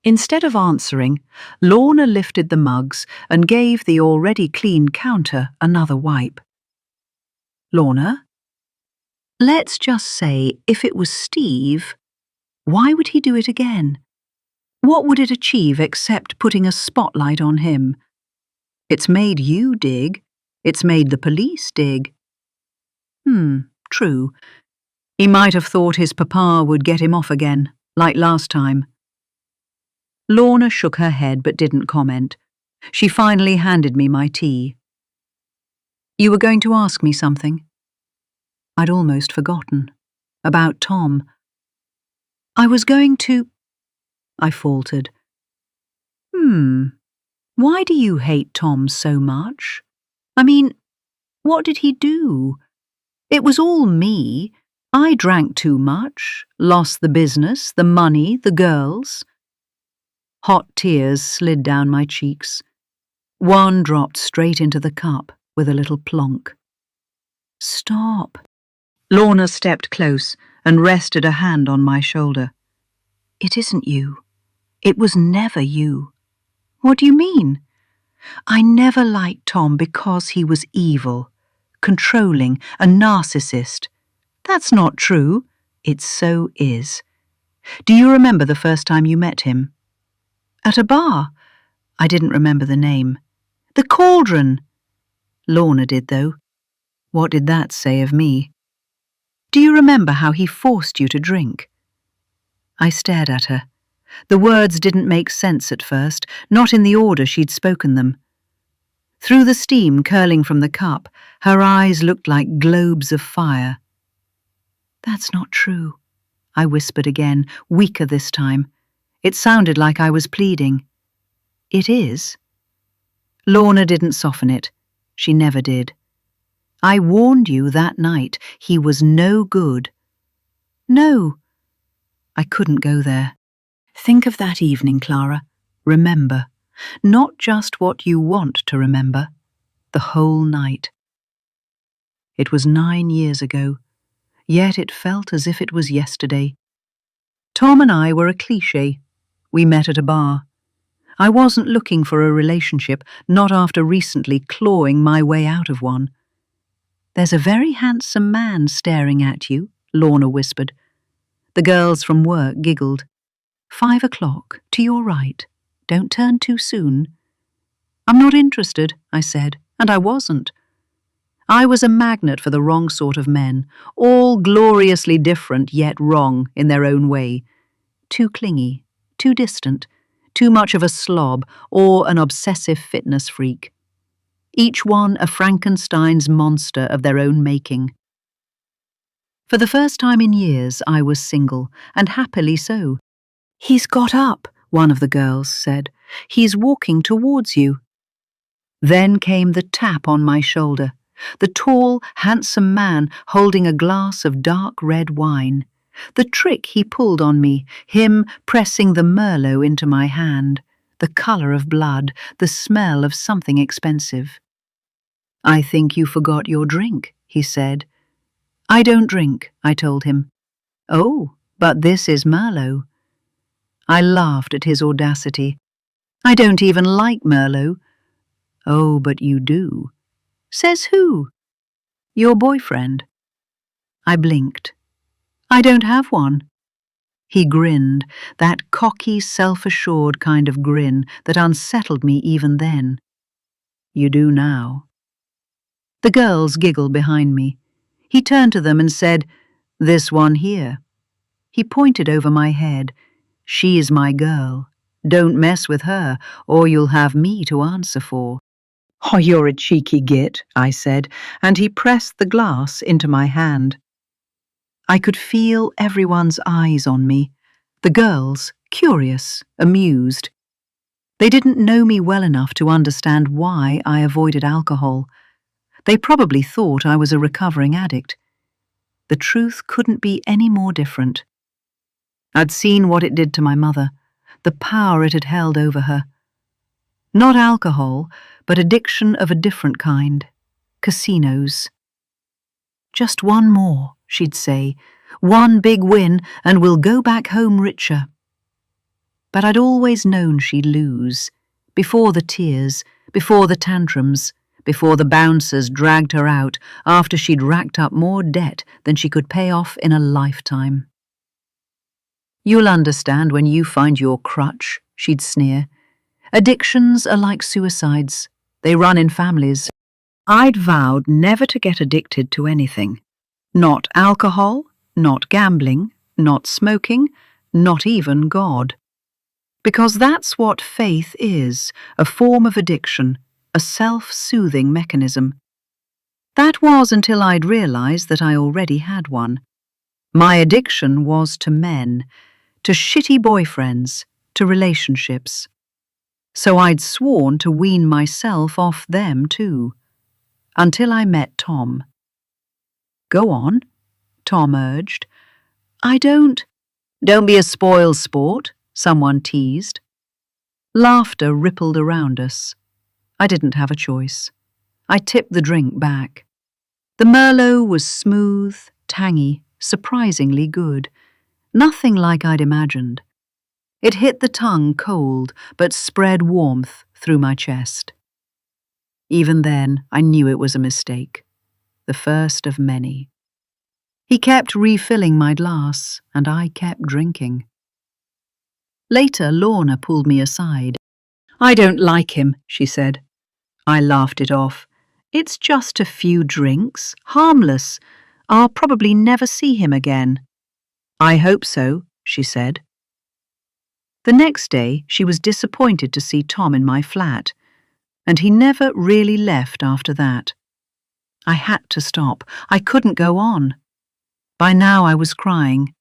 Instead of answering, Lorna lifted the mugs and gave the already clean counter another wipe. Lorna? Let's just say if it was Steve, why would he do it again? What would it achieve except putting a spotlight on him? It's made you dig. It's made the police dig. True. He might have thought his papa would get him off again, like last time. Lorna shook her head but didn't comment. She finally handed me my tea. You were going to ask me something? I'd almost forgotten. About Tom. I was going to... I faltered. Why do you hate Tom so much? I mean, what did he do? It was all me. I drank too much, lost the business, the money, the girls. Hot tears slid down my cheeks. One dropped straight into the cup with a little plonk. Stop. Lorna stepped close and rested a hand on my shoulder. It isn't you. It was never you. What do you mean? I never liked Tom because he was evil, controlling, a narcissist. That's not true. It so is. Do you remember the first time you met him? At a bar. I didn't remember the name. The Cauldron. Lorna did, though. What did that say of me? Do you remember how he forced you to drink? I stared at her. The words didn't make sense at first, not in the order she'd spoken them. Through the steam curling from the cup, her eyes looked like globes of fire. That's not true, I whispered again, weaker this time. It sounded like I was pleading. It is. Lorna didn't soften it. She never did. I warned you that night he was no good. No. I couldn't go there. Think of that evening, Clara. Remember. Not just what you want to remember. The whole night. It was 9 years ago, yet it felt as if it was yesterday. Tom and I were a cliché. We met at a bar. I wasn't looking for a relationship, not after recently clawing my way out of one. There's a very handsome man staring at you, Lorna whispered. The girls from work giggled. 5 o'clock, to your right. Don't turn too soon. I'm not interested, I said, and I wasn't. I was a magnet for the wrong sort of men, all gloriously different yet wrong in their own way. Too clingy, too distant, too much of a slob or an obsessive fitness freak. Each one a Frankenstein's monster of their own making. For the first time in years I was single, and happily so. He's got up, one of the girls said. He's walking towards you. Then came the tap on my shoulder, the tall, handsome man holding a glass of dark red wine. The trick he pulled on me, him pressing the Merlot into my hand, the colour of blood, the smell of something expensive. I think you forgot your drink, he said. I don't drink, I told him. Oh, but this is Merlot. I laughed at his audacity. I don't even like Merlot. Oh, but you do. Says who? Your boyfriend. I blinked. I don't have one. He grinned, that cocky, self-assured kind of grin that unsettled me even then. You do now. The girls giggled behind me. He turned to them and said, This one here. He pointed over my head. She's my girl. Don't mess with her, or you'll have me to answer for. Oh, you're a cheeky git, I said, and he pressed the glass into my hand. I could feel everyone's eyes on me. The girls, curious, amused. They didn't know me well enough to understand why I avoided alcohol. They probably thought I was a recovering addict. The truth couldn't be any more different. I'd seen what it did to my mother, the power it had held over her. Not alcohol, but addiction of a different kind. Casinos. Just one more, she'd say. One big win, and we'll go back home richer. But I'd always known she'd lose. Before the tears, before the tantrums, before the bouncers dragged her out after she'd racked up more debt than she could pay off in a lifetime. You'll understand when you find your crutch, she'd sneer. Addictions are like suicides. They run in families. I'd vowed never to get addicted to anything. Not alcohol, not gambling, not smoking, not even God. Because that's what faith is, a form of addiction, a self-soothing mechanism. That was until I'd realized that I already had one. My addiction was to men, to shitty boyfriends, to relationships. So I'd sworn to wean myself off them too. Until I met Tom. Go on, Tom urged. Don't be a spoil sport, someone teased. Laughter rippled around us. I didn't have a choice. I tipped the drink back. The Merlot was smooth, tangy, surprisingly good. Nothing like I'd imagined. It hit the tongue cold, but spread warmth through my chest. Even then, I knew it was a mistake. The first of many. He kept refilling my glass, and I kept drinking. Later, Lorna pulled me aside. I don't like him, she said. I laughed it off. It's just a few drinks, harmless. I'll probably never see him again. I hope so, she said. The next day, she was disappointed to see Tom in my flat, and he never really left after that. I had to stop. I couldn't go on. By now I was crying.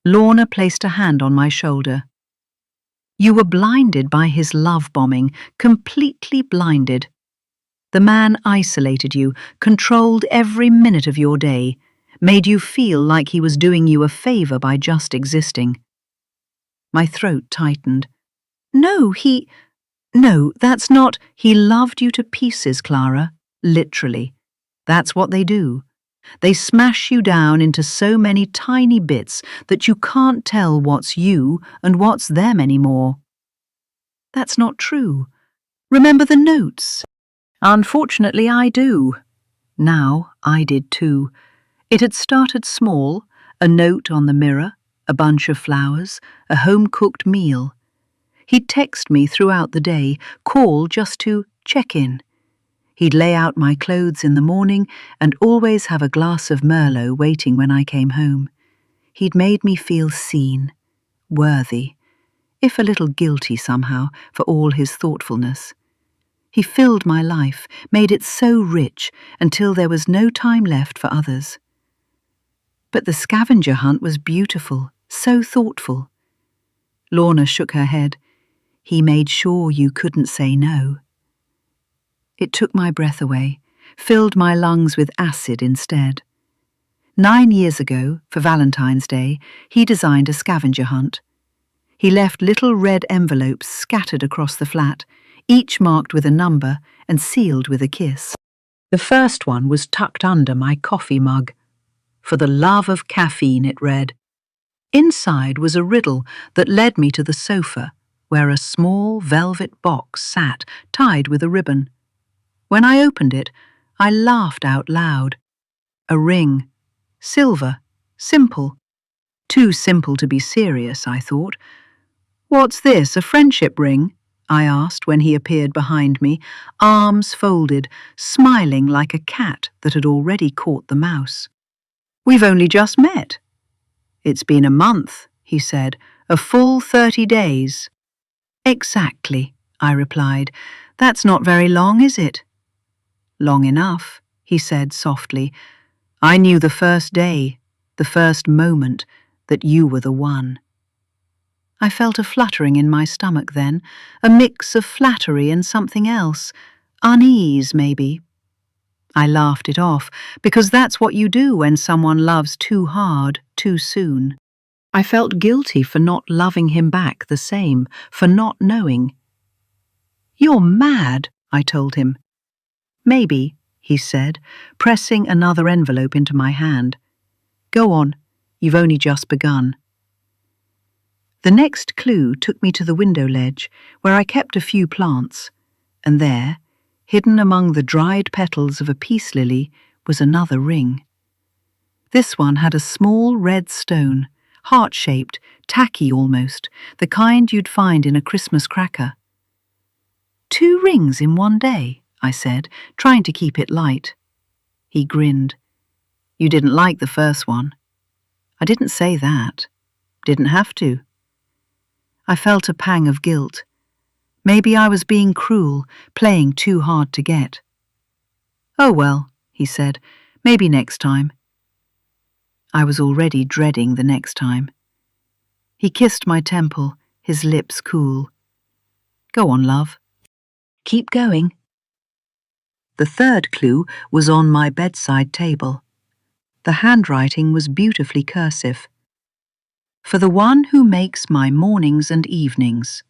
Lorna placed a hand on my shoulder. You were blinded by his love bombing, completely blinded. The man isolated you, controlled every minute of your day, made you feel like he was doing you a favor by just existing. My throat tightened. No, that's not. He loved you to pieces, Clara. Literally. That's what they do. They smash you down into so many tiny bits that you can't tell what's you and what's them anymore. That's not true. Remember the notes? Unfortunately, I do. Now, I did too. It had started small, a note on the mirror, a bunch of flowers, a home-cooked meal. He'd text me throughout the day, call just to check in. He'd lay out my clothes in the morning and always have a glass of Merlot waiting when I came home. He'd made me feel seen, worthy, if a little guilty somehow for all his thoughtfulness. He filled my life, made it so rich until there was no time left for others. But the scavenger hunt was beautiful, so thoughtful. Lorna shook her head. He made sure you couldn't say no. It took my breath away, filled my lungs with acid instead. 9 years ago, for Valentine's Day, he designed a scavenger hunt. He left little red envelopes scattered across the flat, each marked with a number and sealed with a kiss. The first one was tucked under my coffee mug. For the love of caffeine, it read. Inside was a riddle that led me to the sofa, where a small velvet box sat, tied with a ribbon. When I opened it, I laughed out loud. A ring. Silver. Simple. Too simple to be serious, I thought. "What's this, a friendship ring?" I asked when he appeared behind me, arms folded, smiling like a cat that had already caught the mouse. "We've only just met." "It's been a month," he said, "a full 30 days. "Exactly," I replied. "That's not very long, is it?" "Long enough," he said softly. "I knew the first day, the first moment, that you were the one." I felt a fluttering in my stomach then, a mix of flattery and something else, unease maybe. I laughed it off, because that's what you do when someone loves too hard, too soon. I felt guilty for not loving him back the same, for not knowing. "You're mad," I told him. "Maybe," he said, pressing another envelope into my hand. "Go on, you've only just begun." The next clue took me to the window ledge, where I kept a few plants, and there, hidden among the dried petals of a peace lily, was another ring. This one had a small red stone, heart-shaped, tacky almost, the kind you'd find in a Christmas cracker. "2 rings in one day," I said, trying to keep it light. He grinned. "You didn't like the first one." "I didn't say that. Didn't have to." I felt a pang of guilt. Maybe I was being cruel, playing too hard to get. "Oh well," he said, "maybe next time." I was already dreading the next time. He kissed my temple, his lips cool. "Go on, love. Keep going." The third clue was on my bedside table. The handwriting was beautifully cursive. "For the one who makes my mornings and evenings."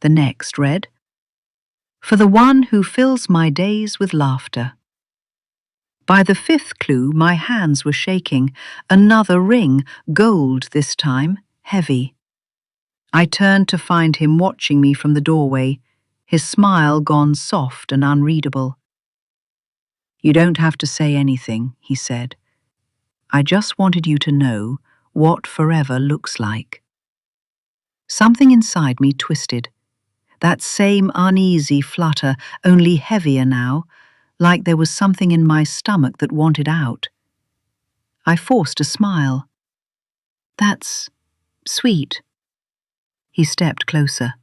The next read, "For the one who fills my days with laughter." By the 5th clue, my hands were shaking. Another ring, gold this time, heavy. I turned to find him watching me from the doorway, his smile gone soft and unreadable. "You don't have to say anything," he said. "I just wanted you to know what forever looks like." Something inside me twisted. That same uneasy flutter, only heavier now, like there was something in my stomach that wanted out. I forced a smile. "That's sweet." He stepped closer.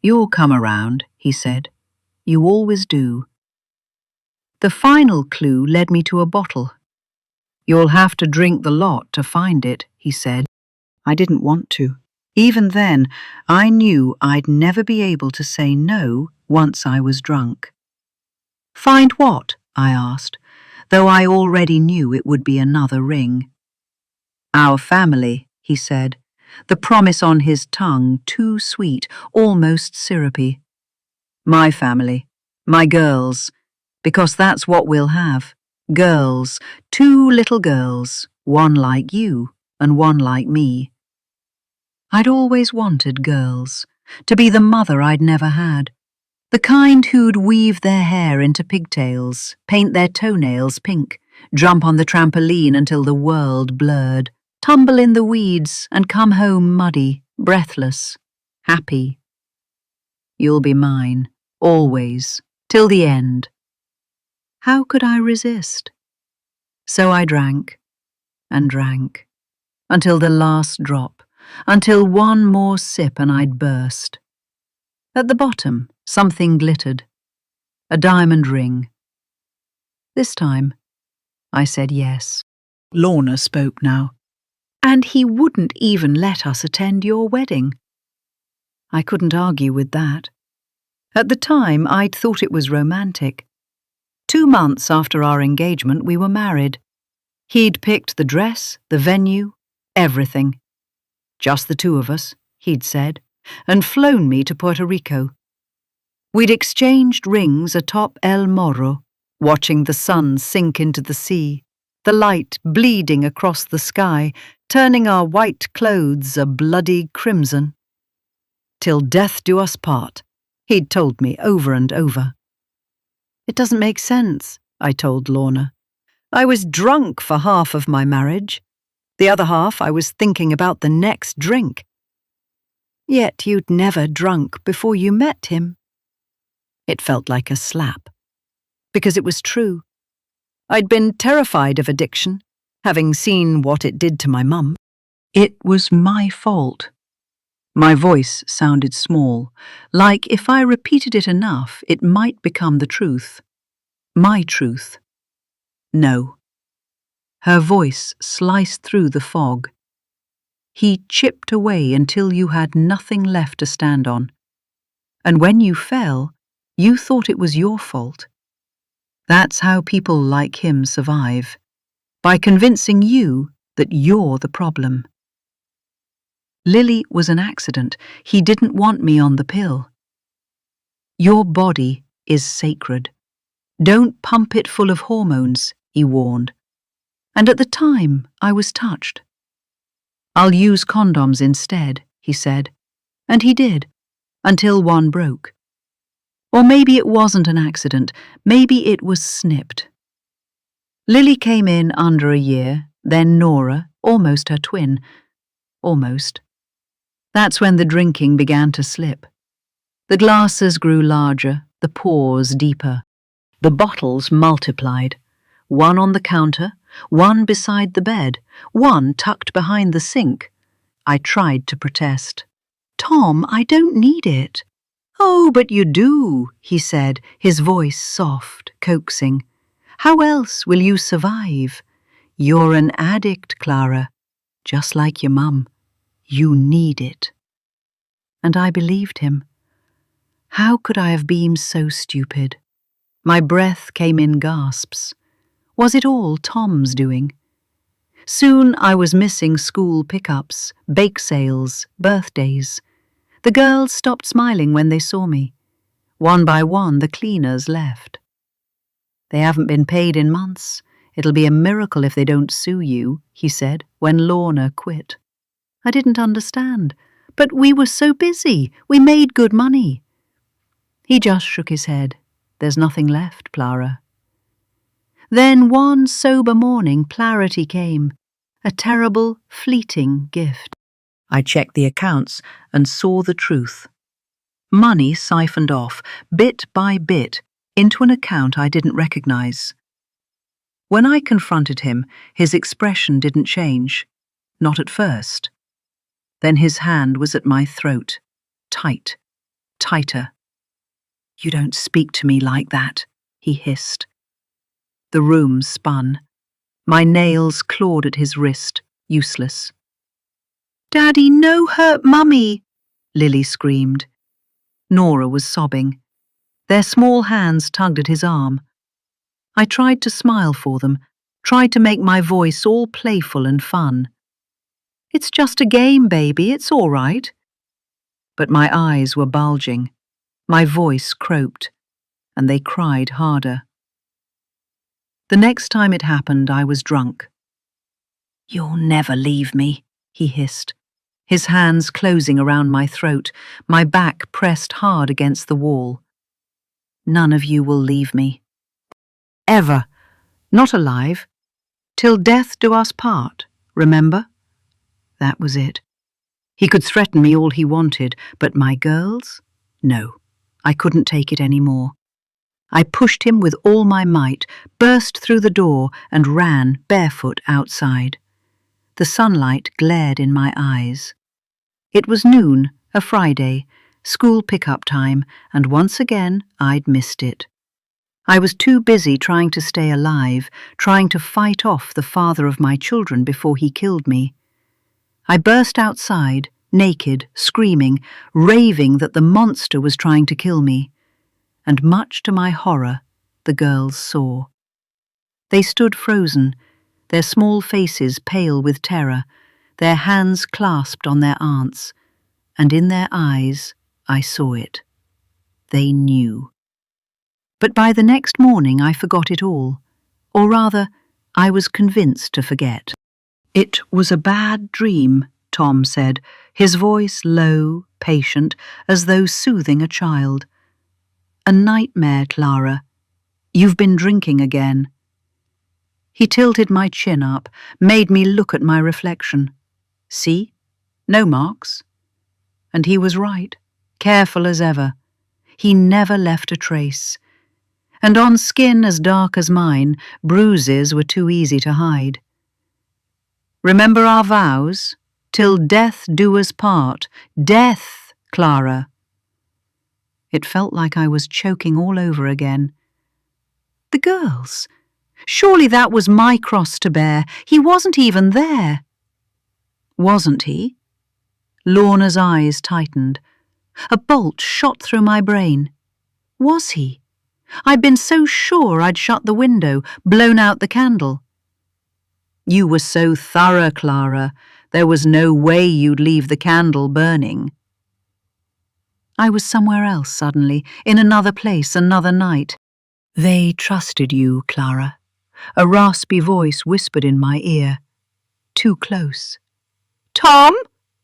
"You'll come around," he said. "You always do." The final clue led me to a bottle. "You'll have to drink the lot to find it," he said. I didn't want to. Even then, I knew I'd never be able to say no once I was drunk. "Find what?" I asked, though I already knew it would be another ring. "Our family," he said, the promise on his tongue too sweet, almost syrupy. "My family, my girls, because that's what we'll have. Girls, 2 little girls, one like you and one like me." I'd always wanted girls, to be the mother I'd never had. The kind who'd weave their hair into pigtails, paint their toenails pink, jump on the trampoline until the world blurred, tumble in the weeds and come home muddy, breathless, happy. You'll be mine, always, till the end. How could I resist? So I drank and drank, until the last drop, until one more sip and I'd burst. At the bottom, something glittered, a diamond ring. This time, I said yes. Lorna spoke now. And he wouldn't even let us attend your wedding. I couldn't argue with that. At the time, I'd thought it was romantic. 2 months after our engagement, we were married. He'd picked the dress, the venue, everything. Just the two of us, he'd said, and flown me to Puerto Rico. We'd exchanged rings atop El Morro, watching the sun sink into the sea, the light bleeding across the sky, turning our white clothes a bloody crimson. Till death do us part, he'd told me over and over. It doesn't make sense, I told Lorna. I was drunk for half of my marriage. The other half I was thinking about the next drink. Yet you'd never drunk before you met him. It felt like a slap. Because it was true. I'd been terrified of addiction, having seen what it did to my mum. It was my fault. My voice sounded small, like if I repeated it enough, it might become the truth. My truth. No. Her voice sliced through the fog. He chipped away until you had nothing left to stand on. And when you fell, you thought it was your fault. That's how people like him survive, by convincing you that you're the problem. Lily was an accident. He didn't want me on the pill. Your body is sacred. Don't pump it full of hormones, he warned. And at the time, I was touched. I'll use condoms instead, he said. And he did, until one broke. Or maybe it wasn't an accident, maybe it was snipped. Lily came in under a year, then Nora, almost her twin. Almost. That's when the drinking began to slip. The glasses grew larger, the pores deeper. The bottles multiplied. One on the counter, one beside the bed, one tucked behind the sink. I tried to protest. Tom, I don't need it. Oh, but you do, he said, his voice soft, coaxing. How else will you survive? You're an addict, Clara, just like your mum. You need it. And I believed him. How could I have been so stupid? My breath came in gasps. Was it all Tom's doing? Soon I was missing school pickups, bake sales, birthdays. The girls stopped smiling when they saw me. One by one, the cleaners left. They haven't been paid in months. It'll be a miracle if they don't sue you, he said, when Lorna quit. I didn't understand. But we were so busy. We made good money. He just shook his head. There's nothing left, Clara. Then one sober morning, clarity came. A terrible, fleeting gift. I checked the accounts and saw the truth. Money siphoned off, bit by bit, into an account I didn't recognize. When I confronted him, his expression didn't change. Not at first. Then his hand was at my throat, tight, tighter. You don't speak to me like that, he hissed. The room spun. My nails clawed at his wrist, useless. Daddy, no hurt Mummy, Lily screamed. Nora was sobbing. Their small hands tugged at his arm. I tried to smile for them, tried to make my voice all playful and fun. It's just a game, baby, it's all right. But my eyes were bulging, my voice croaked, and they cried harder. The next time it happened, I was drunk. You'll never leave me, he hissed, his hands closing around my throat, my back pressed hard against the wall. None of you will leave me. Ever. Not alive. Till death do us part, remember? That was it. He could threaten me all he wanted, but my girls? No, I couldn't take it any more. I pushed him with all my might, burst through the door, and ran barefoot outside. The sunlight glared in my eyes. It was noon, a Friday, school pickup time, and once again I'd missed it. I was too busy trying to stay alive, trying to fight off the father of my children before he killed me. I burst outside, naked, screaming, raving that the monster was trying to kill me. And much to my horror, the girls saw. They stood frozen, their small faces pale with terror, their hands clasped on their aunts, and in their eyes I saw it. They knew. But by the next morning I forgot it all, or rather, I was convinced to forget. It was a bad dream, Tom said, his voice low, patient, as though soothing a child. A nightmare, Clara. You've been drinking again. He tilted my chin up, made me look at my reflection. See? No marks. And he was right, careful as ever. He never left a trace. And on skin as dark as mine, bruises were too easy to hide. Remember our vows? Till death do us part. Death, Clara. It felt like I was choking all over again. The girls. Surely that was my cross to bear. He wasn't even there. Wasn't he? Lorna's eyes tightened. A bolt shot through my brain. Was he? I'd been so sure I'd shut the window, blown out the candle. You were so thorough, Clara. There was no way you'd leave the candle burning. I was somewhere else suddenly, in another place, another night. They trusted you, Clara. A raspy voice whispered in my ear. Too close. Tom!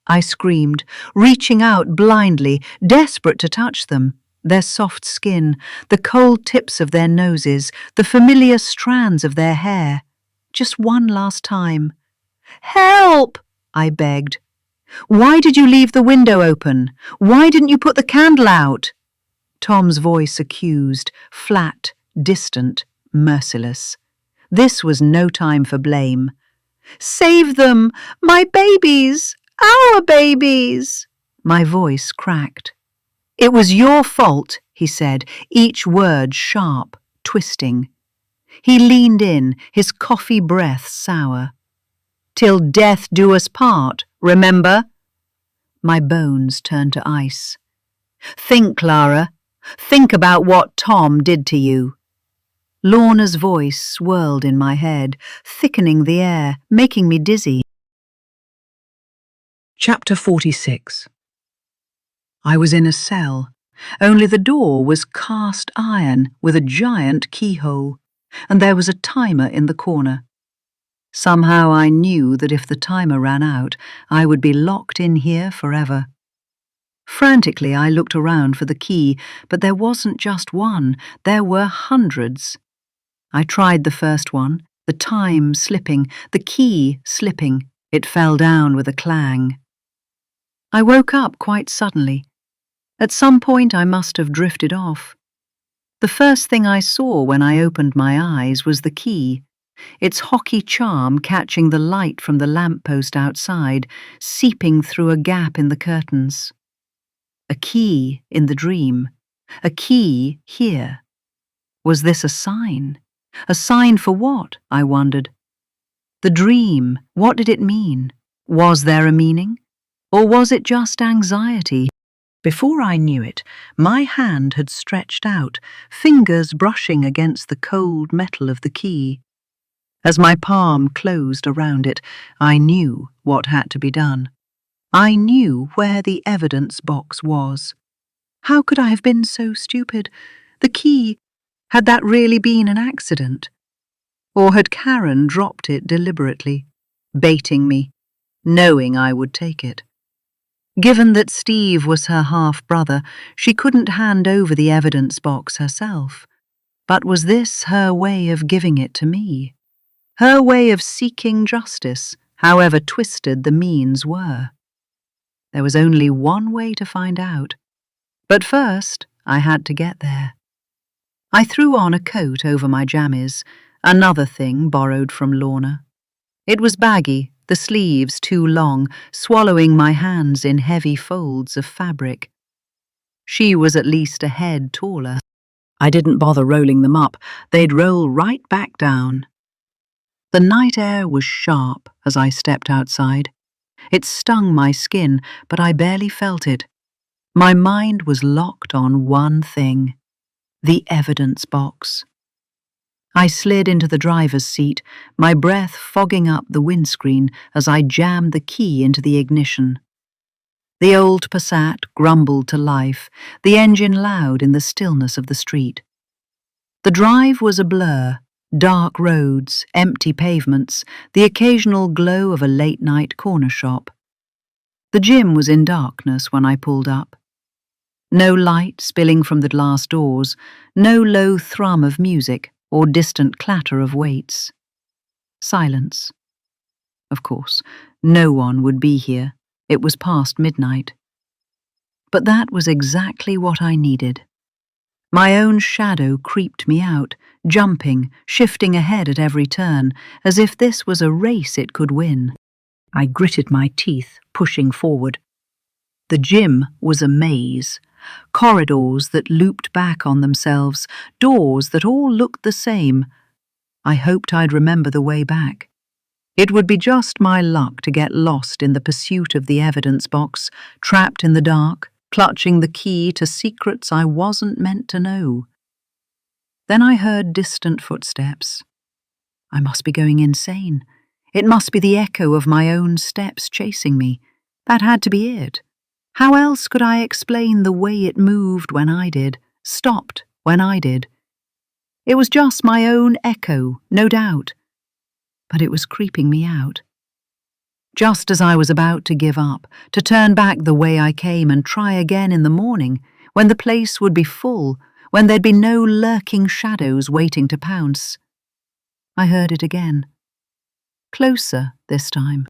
I screamed, reaching out blindly, desperate to touch them. Their soft skin, the cold tips of their noses, the familiar strands of their hair. Just one last time. Help! I begged. Why did you leave the window open? Why didn't you put the candle out? Tom's voice accused, flat, distant, merciless. This was no time for blame. Save them! My babies! Our babies! My voice cracked. It was your fault, he said, each word sharp, twisting. He leaned in, his coffee breath sour. Till death do us part, remember? My bones turned to ice. Think, Clara. Think about what Tom did to you. Lorna's voice swirled in my head, thickening the air, making me dizzy. Chapter 46. I was in a cell, only the door was cast iron with a giant keyhole, and there was a timer in the corner. Somehow I knew that if the timer ran out, I would be locked in here forever. Frantically I looked around for the key, but there wasn't just one, there were hundreds. I tried the first one, the time slipping, the key slipping. It fell down with a clang. I woke up quite suddenly. At some point I must have drifted off. The first thing I saw when I opened my eyes was the key, its hockey charm catching the light from the lamppost outside, seeping through a gap in the curtains. A key in the dream, a key here. Was this a sign? A sign for what, I wondered. The dream, what did it mean? Was there a meaning? Or was it just anxiety? Before I knew it, my hand had stretched out, fingers brushing against the cold metal of the key. As my palm closed around it, I knew what had to be done. I knew where the evidence box was. How could I have been so stupid? The key, had that really been an accident? Or had Karen dropped it deliberately, baiting me, knowing I would take it? Given that Steve was her half-brother, she couldn't hand over the evidence box herself. But was this her way of giving it to me? Her way of seeking justice, however twisted the means were? There was only one way to find out. But first, I had to get there. I threw on a coat over my jammies, another thing borrowed from Lorna. It was baggy, the sleeves too long, swallowing my hands in heavy folds of fabric. She was at least a head taller. I didn't bother rolling them up. They'd roll right back down. The night air was sharp as I stepped outside. It stung my skin, but I barely felt it. My mind was locked on one thing: the evidence box. I slid into the driver's seat, my breath fogging up the windscreen as I jammed the key into the ignition. The old Passat grumbled to life, the engine loud in the stillness of the street. The drive was a blur, dark roads, empty pavements, the occasional glow of a late-night corner shop. The gym was in darkness when I pulled up. No light spilling from the glass doors, no low thrum of music or distant clatter of weights. Silence. Of course, no one would be here. It was past midnight. But that was exactly what I needed. My own shadow creeped me out, jumping, shifting ahead at every turn, as if this was a race it could win. I gritted my teeth, pushing forward. The gym was a maze. Corridors that looped back on themselves, doors that all looked the same. I hoped I'd remember the way back. It would be just my luck to get lost in the pursuit of the evidence box, trapped in the dark, clutching the key to secrets I wasn't meant to know. Then I heard distant footsteps. I must be going insane. It must be the echo of my own steps chasing me. That had to be it. How else could I explain the way it moved when I did, stopped when I did? It was just my own echo, no doubt. But it was creeping me out. Just as I was about to give up, to turn back the way I came and try again in the morning, when the place would be full, when there'd be no lurking shadows waiting to pounce, I heard it again. Closer this time.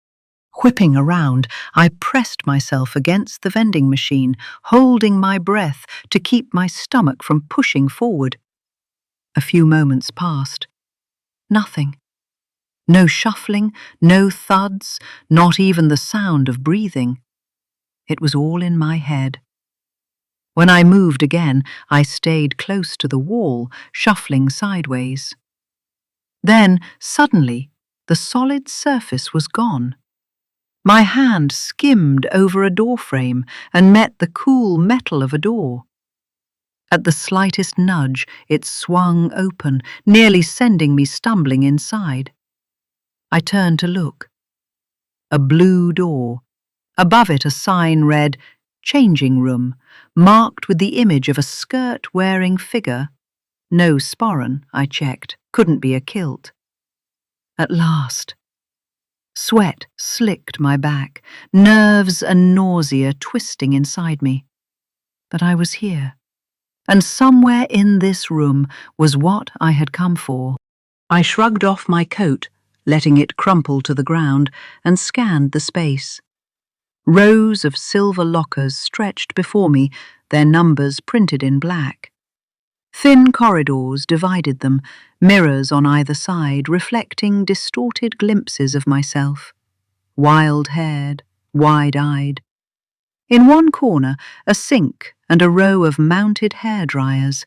Whipping around, I pressed myself against the vending machine, holding my breath to keep my stomach from pushing forward. A few moments passed. Nothing. No shuffling, no thuds, not even the sound of breathing. It was all in my head. When I moved again, I stayed close to the wall, shuffling sideways. Then, suddenly, the solid surface was gone. My hand skimmed over a doorframe and met the cool metal of a door. At the slightest nudge, it swung open, nearly sending me stumbling inside. I turned to look. A blue door. Above it a sign read, "Changing Room," marked with the image of a skirt-wearing figure. No sporran, I checked. Couldn't be a kilt. At last. Sweat slicked my back, nerves and nausea twisting inside me. But I was here, and somewhere in this room was what I had come for. I shrugged off my coat, letting it crumple to the ground, and scanned the space. Rows of silver lockers stretched before me, their numbers printed in black. Thin corridors divided them, mirrors on either side reflecting distorted glimpses of myself. Wild-haired, wide-eyed. In one corner, a sink and a row of mounted hairdryers.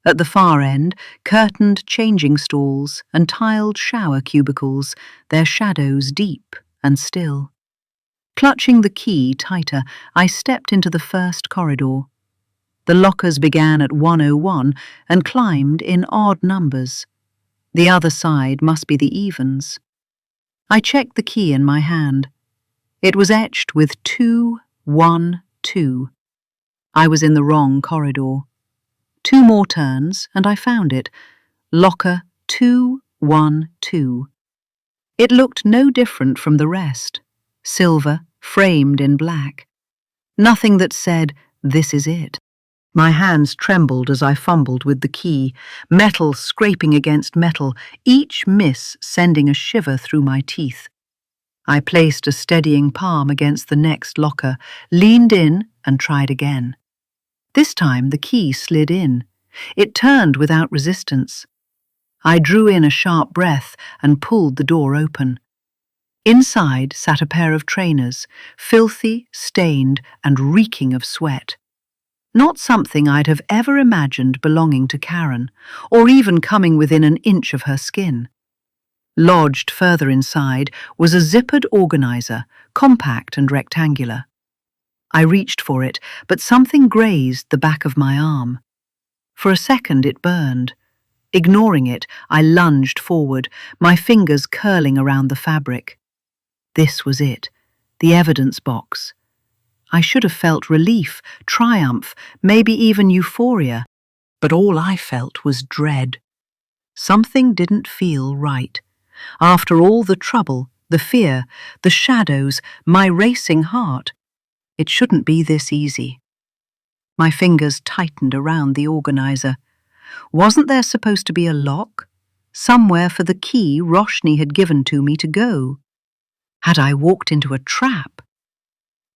At the far end, curtained changing stalls and tiled shower cubicles, their shadows deep and still. Clutching the key tighter, I stepped into the first corridor. The lockers began at 101 and climbed in odd numbers. The other side must be the evens. I checked the key in my hand. It was etched with 212. I was in the wrong corridor. 2 more turns, and I found it. Locker 212. It looked no different from the rest. Silver, framed in black. Nothing that said, "This is it." My hands trembled as I fumbled with the key, metal scraping against metal, each miss sending a shiver through my teeth. I placed a steadying palm against the next locker, leaned in, and tried again. This time the key slid in. It turned without resistance. I drew in a sharp breath and pulled the door open. Inside sat a pair of trainers, filthy, stained, and reeking of sweat. Not something I'd have ever imagined belonging to Karen, or even coming within an inch of her skin. Lodged further inside was a zippered organizer, compact and rectangular. I reached for it, but something grazed the back of my arm. For a second it burned. Ignoring it, I lunged forward, my fingers curling around the fabric. This was it, the evidence box. I should have felt relief, triumph, maybe even euphoria, but all I felt was dread. Something didn't feel right. After all the trouble, the fear, the shadows, my racing heart, it shouldn't be this easy. My fingers tightened around the organizer. Wasn't there supposed to be a lock? Somewhere for the key Roshni had given to me to go? Had I walked into a trap?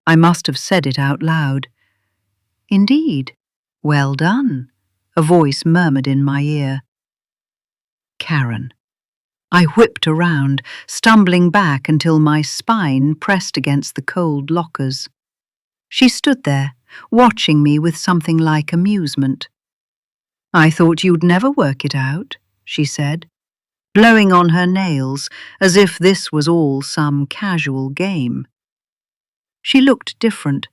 I must have said it out loud. Indeed. Well done, a voice murmured in my ear. Karen. I whipped around, stumbling back until my spine pressed against the cold lockers. She stood there, watching me with something like amusement. I thought you'd never work it out, she said, blowing on her nails as if this was all some casual game. She looked different,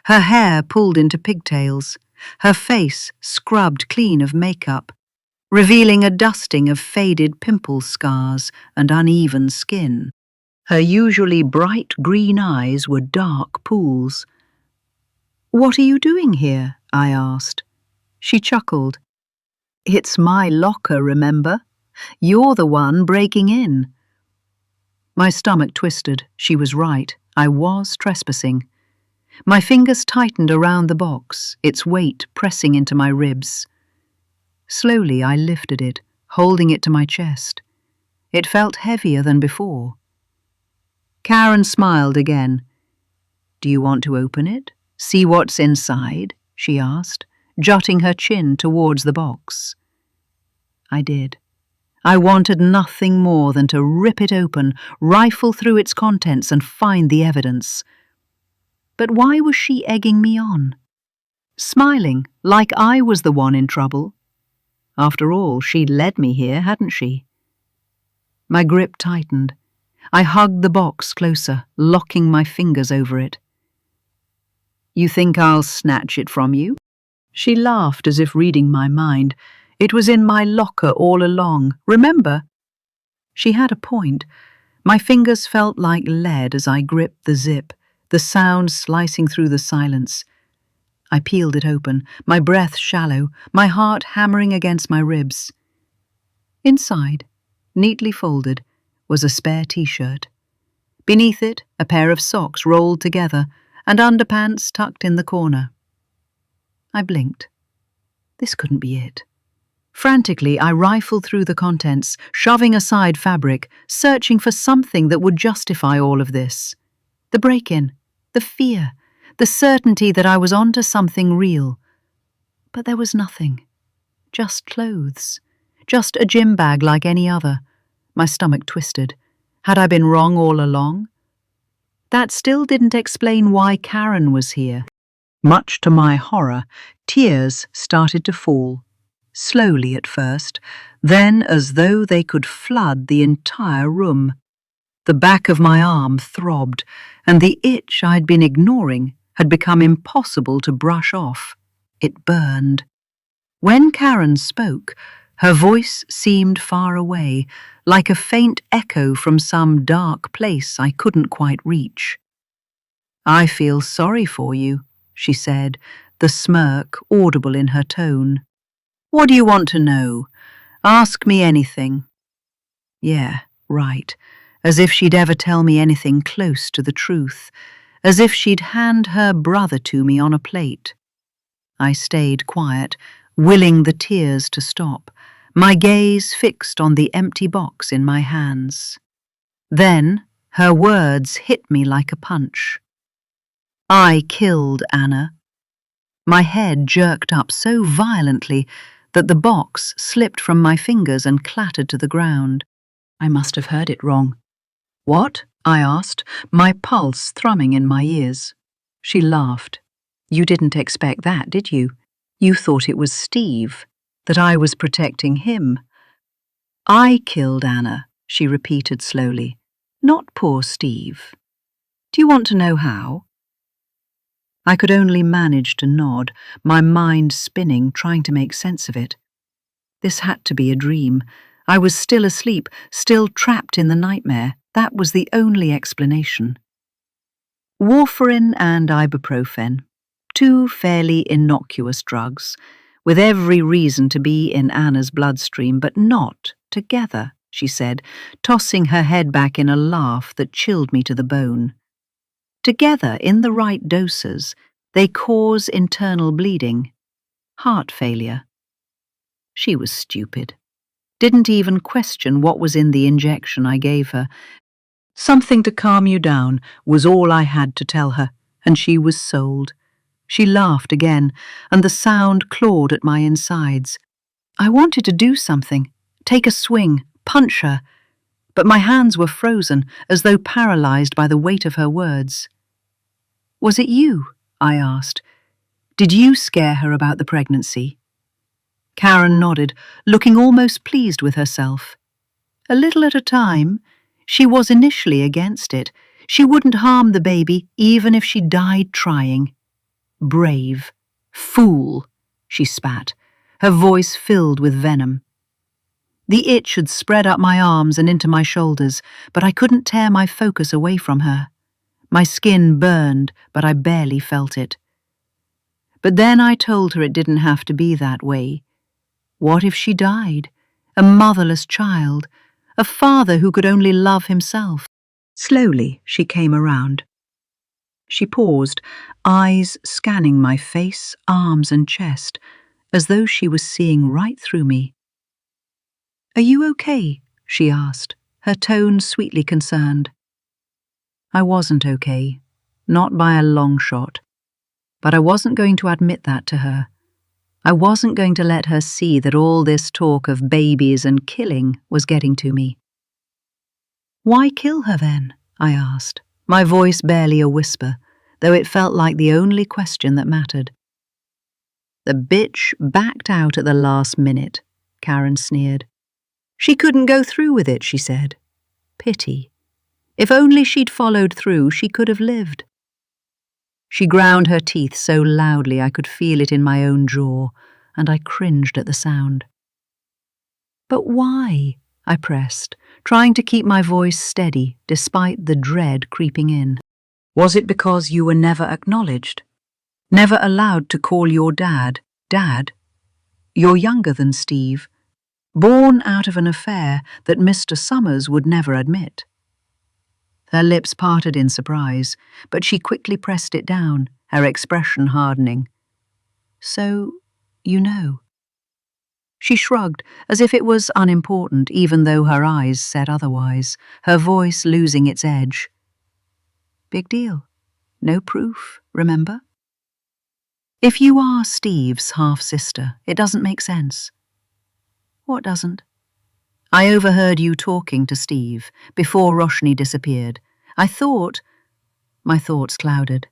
her hair pulled into pigtails, her face scrubbed clean of makeup, revealing a dusting of faded pimple scars and uneven skin. Her usually bright green eyes were dark pools. "What are you doing here?" I asked. She chuckled. "It's my locker, remember? You're the one breaking in." My stomach twisted. She was right. I was trespassing. My fingers tightened around the box, its weight pressing into my ribs. Slowly I lifted it, holding it to my chest. It felt heavier than before. Karen smiled again. "Do you want to open it? See what's inside?" she asked, jutting her chin towards the box. I did. I wanted nothing more than to rip it open, rifle through its contents and find the evidence. But why was she egging me on? Smiling, like I was the one in trouble. After all, she'd led me here, hadn't she? My grip tightened. I hugged the box closer, locking my fingers over it. "You think I'll snatch it from you?" She laughed as if reading my mind. "It was in my locker all along, remember?" She had a point. My fingers felt like lead as I gripped the zip, the sound slicing through the silence. I peeled it open, my breath shallow, my heart hammering against my ribs. Inside, neatly folded, was a spare t-shirt. Beneath it, a pair of socks rolled together and underpants tucked in the corner. I blinked. This couldn't be it. Frantically, I rifled through the contents, shoving aside fabric, searching for something that would justify all of this. The break-in, the fear, the certainty that I was onto something real. But there was nothing. Just clothes. Just a gym bag like any other. My stomach twisted. Had I been wrong all along? That still didn't explain why Karen was here. Much to my horror, tears started to fall. Slowly at first, then as though they could flood the entire room. The back of my arm throbbed, and the itch I'd been ignoring had become impossible to brush off. It burned. When Karen spoke, her voice seemed far away, like a faint echo from some dark place I couldn't quite reach. "I feel sorry for you," she said, the smirk audible in her tone. "What do you want to know? Ask me anything." Yeah, right. As if she'd ever tell me anything close to the truth. As if she'd hand her brother to me on a plate. I stayed quiet, willing the tears to stop, my gaze fixed on the empty box in my hands. Then her words hit me like a punch. I killed Anna. My head jerked up so violently that the box slipped from my fingers and clattered to the ground. I must have heard it wrong. What? I asked, my pulse thrumming in my ears. She laughed. You didn't expect that, did you? You thought it was Steve, that I was protecting him. I killed Anna, she repeated slowly, not poor Steve. Do you want to know how? I could only manage to nod, my mind spinning, trying to make sense of it. This had to be a dream. I was still asleep, still trapped in the nightmare. That was the only explanation. Warfarin and ibuprofen, two fairly innocuous drugs, with every reason to be in Anna's bloodstream, but not together, she said, tossing her head back in a laugh that chilled me to the bone. Together, in the right doses, they cause internal bleeding, heart failure. She was stupid. Didn't even question what was in the injection I gave her. Something to calm you down was all I had to tell her, and she was sold. She laughed again, and the sound clawed at my insides. I wanted to do something, take a swing, punch her, but my hands were frozen, as though paralyzed by the weight of her words. Was it you? I asked. Did you scare her about the pregnancy? Karen nodded, looking almost pleased with herself. A little at a time. She was initially against it. She wouldn't harm the baby, even if she died trying. Brave. Fool, she spat, her voice filled with venom. The itch had spread up my arms and into my shoulders, but I couldn't tear my focus away from her. My skin burned, but I barely felt it. But then I told her it didn't have to be that way. What if she died? A motherless child, a father who could only love himself. Slowly, she came around. She paused, eyes scanning my face, arms and chest, as though she was seeing right through me. Are you okay? She asked, her tone sweetly concerned. I wasn't okay, not by a long shot, but I wasn't going to admit that to her. I wasn't going to let her see that all this talk of babies and killing was getting to me. Why kill her then? I asked, my voice barely a whisper, though it felt like the only question that mattered. The bitch backed out at the last minute, Karen sneered. She couldn't go through with it, she said. Pity. If only she'd followed through, she could have lived. She ground her teeth so loudly I could feel it in my own jaw, and I cringed at the sound. But why? I pressed, trying to keep my voice steady despite the dread creeping in. Was it because you were never acknowledged? Never allowed to call your dad, Dad? You're younger than Steve, born out of an affair that Mr. Summers would never admit. Her lips parted in surprise, but she quickly pressed it down, her expression hardening. So, you know. She shrugged, as if it was unimportant, even though her eyes said otherwise, her voice losing its edge. Big deal. No proof, remember? If you are Steve's half-sister, it doesn't make sense. What doesn't? I overheard you talking to Steve before Roshni disappeared. I thought, my thoughts clouded,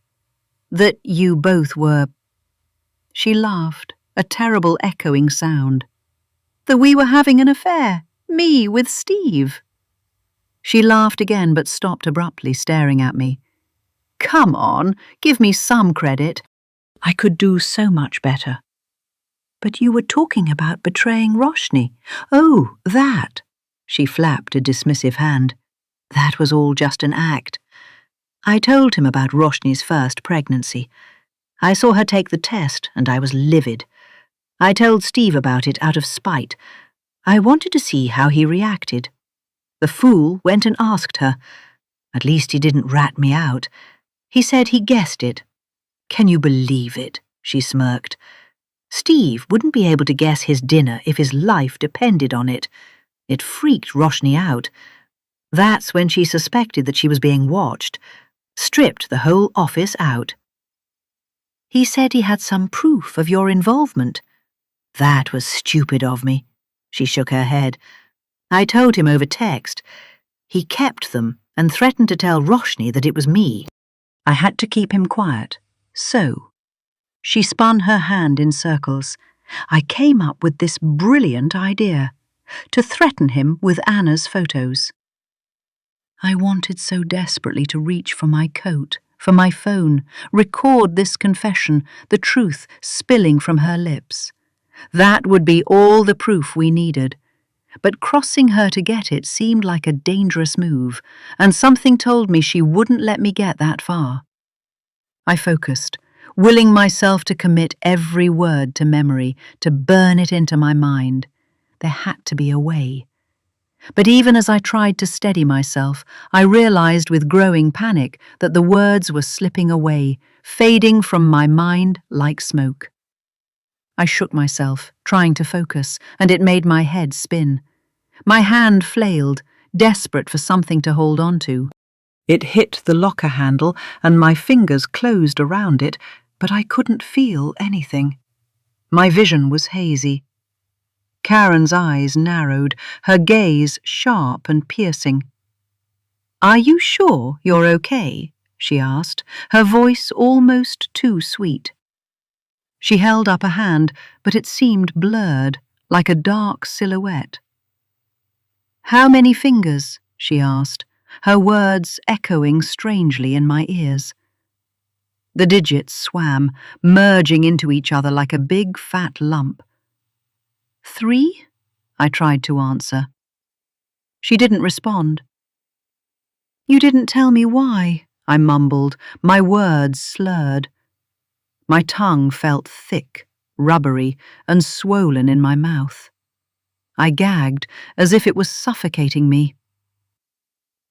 that you both were... She laughed, a terrible echoing sound. That we were having an affair, me with Steve. She laughed again but stopped abruptly, staring at me. Come on, give me some credit. I could do so much better. But you were talking about betraying Roshni. Oh, that. She flapped a dismissive hand. That was all just an act. I told him about Roshni's first pregnancy. I saw her take the test, and I was livid. I told Steve about it out of spite. I wanted to see how he reacted. The fool went and asked her. At least he didn't rat me out. He said he guessed it. Can you believe it? she smirked. Steve wouldn't be able to guess his dinner if his life depended on it. It freaked Roshni out. That's when she suspected that she was being watched, stripped the whole office out. He said he had some proof of your involvement. That was stupid of me. She shook her head. I told him over text. He kept them and threatened to tell Roshni that it was me. I had to keep him quiet. So, she spun her hand in circles. I came up with this brilliant idea, to threaten him with Anna's photos. I wanted so desperately to reach for my coat, for my phone, record this confession, the truth spilling from her lips. That would be all the proof we needed. But crossing her to get it seemed like a dangerous move, and something told me she wouldn't let me get that far. I focused, willing myself to commit every word to memory, to burn it into my mind. There had to be a way. But even as I tried to steady myself, I realized with growing panic that the words were slipping away, fading from my mind like smoke. I shook myself, trying to focus, and it made my head spin. My hand flailed, desperate for something to hold on to. It hit the locker handle, and my fingers closed around it, but I couldn't feel anything. My vision was hazy. Karen's eyes narrowed, her gaze sharp and piercing. "Are you sure you're okay?" she asked, her voice almost too sweet. She held up a hand, but it seemed blurred, like a dark silhouette. "How many fingers?" she asked, her words echoing strangely in my ears. The digits swam, merging into each other like a big fat lump. "3?" I tried to answer. She didn't respond. "You didn't tell me why," I mumbled, my words slurred. My tongue felt thick, rubbery, and swollen in my mouth. I gagged, as if it was suffocating me.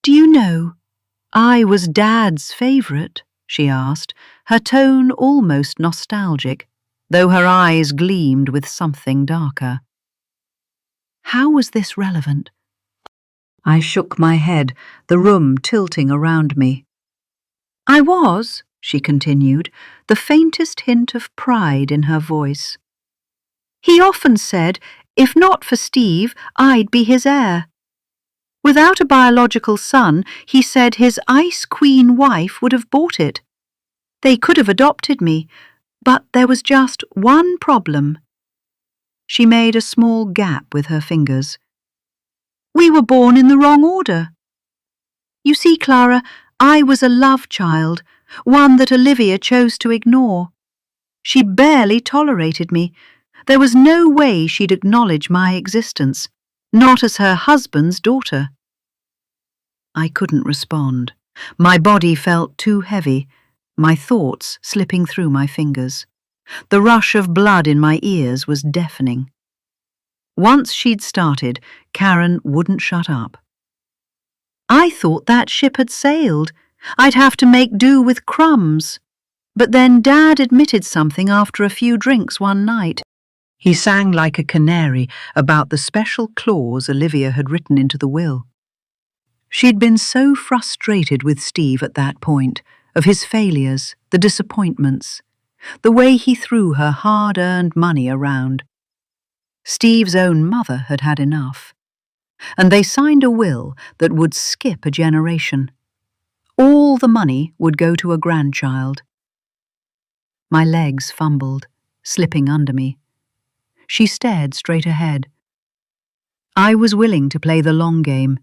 "Do you know, I was Dad's favourite?" she asked, her tone almost nostalgic, though her eyes gleamed with something darker. How was this relevant? I shook my head, the room tilting around me. "I was," she continued, the faintest hint of pride in her voice. "He often said, if not for Steve, I'd be his heir. Without a biological son, he said his Ice Queen wife would have bought it. They could have adopted me, but there was just one problem." She made a small gap with her fingers. "We were born in the wrong order. You see, Clara, I was a love child, one that Olivia chose to ignore. She barely tolerated me. There was no way she'd acknowledge my existence, not as her husband's daughter." I couldn't respond. My body felt too heavy, my thoughts slipping through my fingers. The rush of blood in my ears was deafening. Once she'd started, Karen wouldn't shut up. "I thought that ship had sailed. I'd have to make do with crumbs. But then Dad admitted something after a few drinks one night." He sang like a canary about the special clause Olivia had written into the will. She'd been so frustrated with Steve at that point, of his failures, the disappointments, the way he threw her hard-earned money around. Steve's own mother had had enough, and they signed a will that would skip a generation. All the money would go to a grandchild. My legs fumbled, slipping under me. She stared straight ahead. I was willing to play the long game,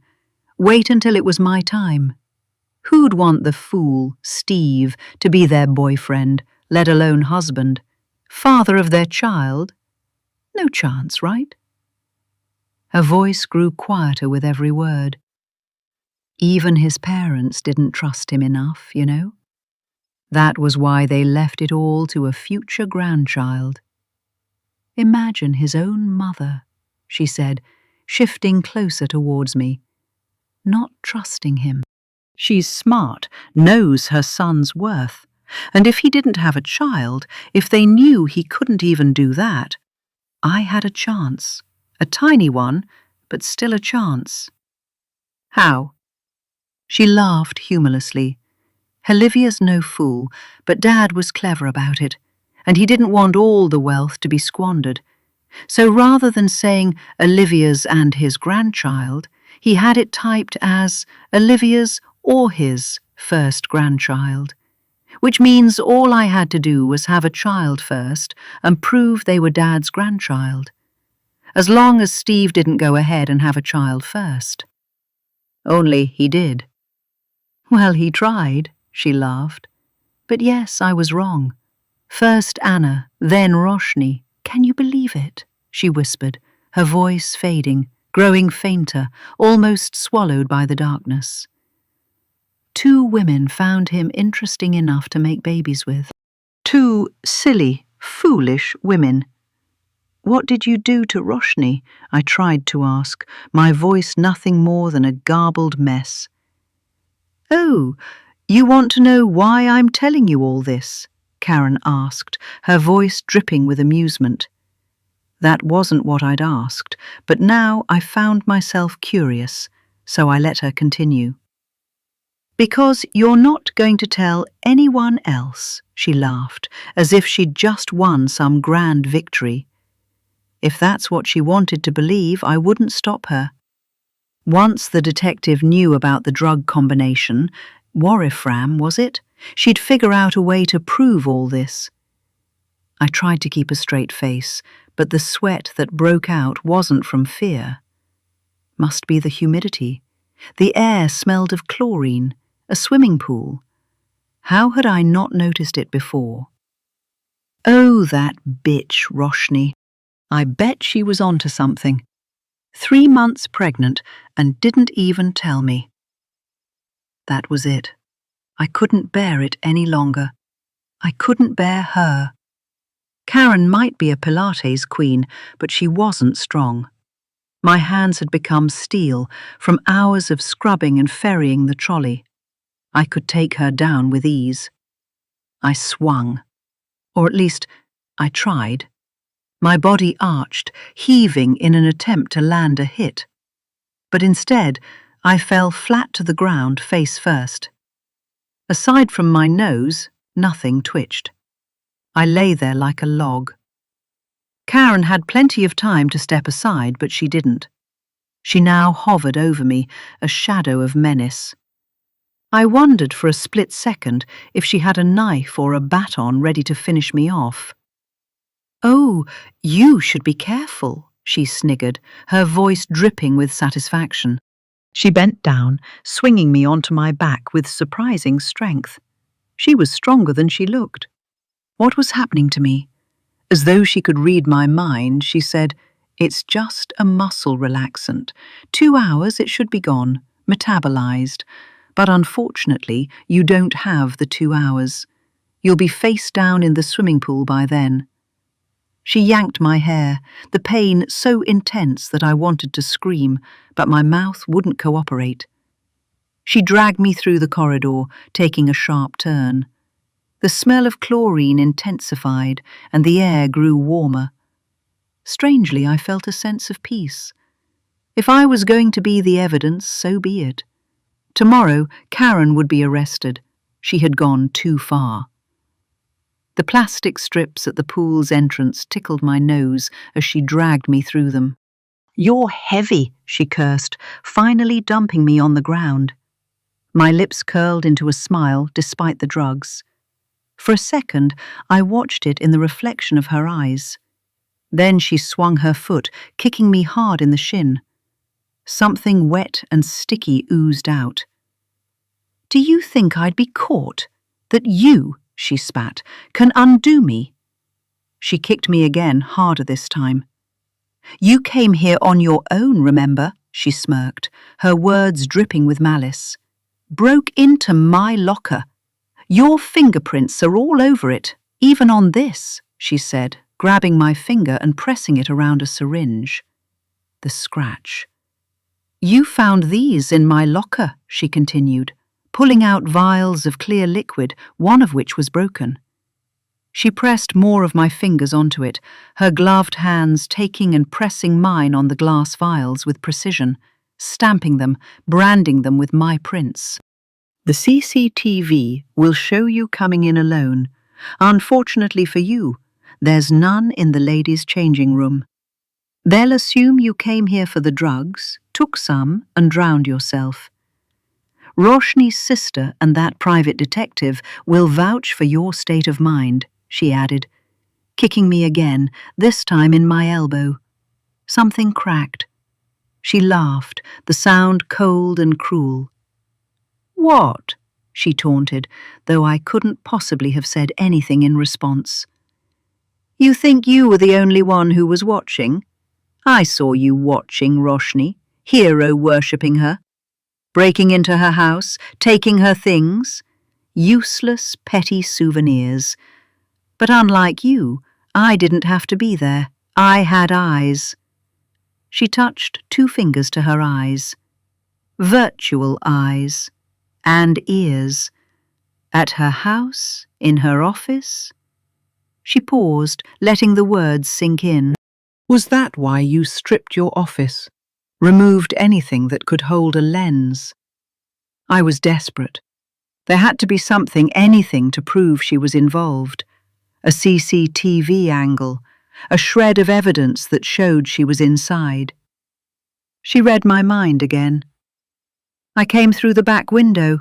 wait until it was my time. Who'd want the fool, Steve, to be their boyfriend, let alone husband, father of their child? No chance, right? Her voice grew quieter with every word. Even his parents didn't trust him enough, you know? That was why they left it all to a future grandchild. Imagine his own mother, she said, shifting closer towards me, not trusting him. She's smart, knows her son's worth, And if he didn't have a child, if they knew he couldn't even do that, I had a chance. A tiny one, but still a chance. How? She laughed humorlessly. Olivia's no fool, but Dad was clever about it, and he didn't want all the wealth to be squandered. So rather than saying Olivia's and his grandchild, he had it typed as Olivia's or his first grandchild, which means all I had to do was have a child first and prove they were Dad's grandchild, as long as Steve didn't go ahead and have a child first. Only he did. Well, he tried, she laughed. But yes, I was wrong. First Anna, then Roshni. Can you believe it? She whispered, her voice fading, growing fainter, almost swallowed by the darkness. 2 women found him interesting enough to make babies with. 2 silly, foolish women. What did you do to Roshni? I tried to ask, my voice nothing more than a garbled mess. Oh, you want to know why I'm telling you all this? Karen asked, her voice dripping with amusement. That wasn't what I'd asked, but now I found myself curious, so I let her continue. Because you're not going to tell anyone else, she laughed, as if she'd just won some grand victory. If that's what she wanted to believe, I wouldn't stop her. Once the detective knew about the drug combination, Warifram, was it? She'd figure out a way to prove all this. I tried to keep a straight face, but the sweat that broke out wasn't from fear. Must be the humidity. The air smelled of chlorine, a swimming pool. How had I not noticed it before? Oh, that bitch, Roshni. I bet she was onto something. 3 months pregnant and didn't even tell me. That was it. I couldn't bear it any longer. I couldn't bear her. Karen might be a Pilates queen, but she wasn't strong. My hands had become steel from hours of scrubbing and ferrying the trolley. I could take her down with ease. I swung. Or at least, I tried. My body arched, heaving in an attempt to land a hit. But instead, I fell flat to the ground face first. Aside from my nose, nothing twitched. I lay there like a log. Karen had plenty of time to step aside, but she didn't. She now hovered over me, a shadow of menace. I wondered for a split second if she had a knife or a baton ready to finish me off. Oh, you should be careful, she sniggered, her voice dripping with satisfaction. She bent down, swinging me onto my back with surprising strength. She was stronger than she looked. What was happening to me? As though she could read my mind, she said, "It's just a muscle relaxant. 2 hours, it should be gone, metabolized. But unfortunately, you don't have the 2 hours. You'll be face down in the swimming pool by then." She yanked my hair, the pain so intense that I wanted to scream, but my mouth wouldn't cooperate. She dragged me through the corridor, taking a sharp turn. The smell of chlorine intensified, and the air grew warmer. Strangely, I felt a sense of peace. If I was going to be the evidence, so be it. Tomorrow, Karen would be arrested. She had gone too far. The plastic strips at the pool's entrance tickled my nose as she dragged me through them. "You're heavy," she cursed, finally dumping me on the ground. My lips curled into a smile despite the drugs. For a second, I watched it in the reflection of her eyes. Then she swung her foot, kicking me hard in the shin. Something wet and sticky oozed out. "Do you think I'd be caught? That you," she spat, "can undo me?" She kicked me again, harder this time. "You came here on your own, remember?" she smirked, her words dripping with malice. "Broke into my locker. Your fingerprints are all over it, even on this," she said, grabbing my finger and pressing it around a syringe. The scratch. "You found these in my locker," she continued, pulling out vials of clear liquid, one of which was broken. She pressed more of my fingers onto it, her gloved hands taking and pressing mine on the glass vials with precision, stamping them, branding them with my prints. "The CCTV will show you coming in alone. Unfortunately for you, there's none in the ladies' changing room. They'll assume you came here for the drugs, took some, and drowned yourself. Roshni's sister and that private detective will vouch for your state of mind," she added, kicking me again, this time in my elbow. Something cracked. She laughed, the sound cold and cruel. "What?" she taunted, though I couldn't possibly have said anything in response. "You think you were the only one who was watching? I saw you watching Roshni, hero-worshipping her, breaking into her house, taking her things. Useless, petty souvenirs. But unlike you, I didn't have to be there. I had eyes." She touched 2 fingers to her eyes. Virtual eyes. And ears. At her house, in her office. She paused, letting the words sink in. "Was that why you stripped your office? Removed anything that could hold a lens?" I was desperate. There had to be something, anything, to prove she was involved. A CCTV angle, a shred of evidence that showed she was inside. She read my mind again. "I came through the back window,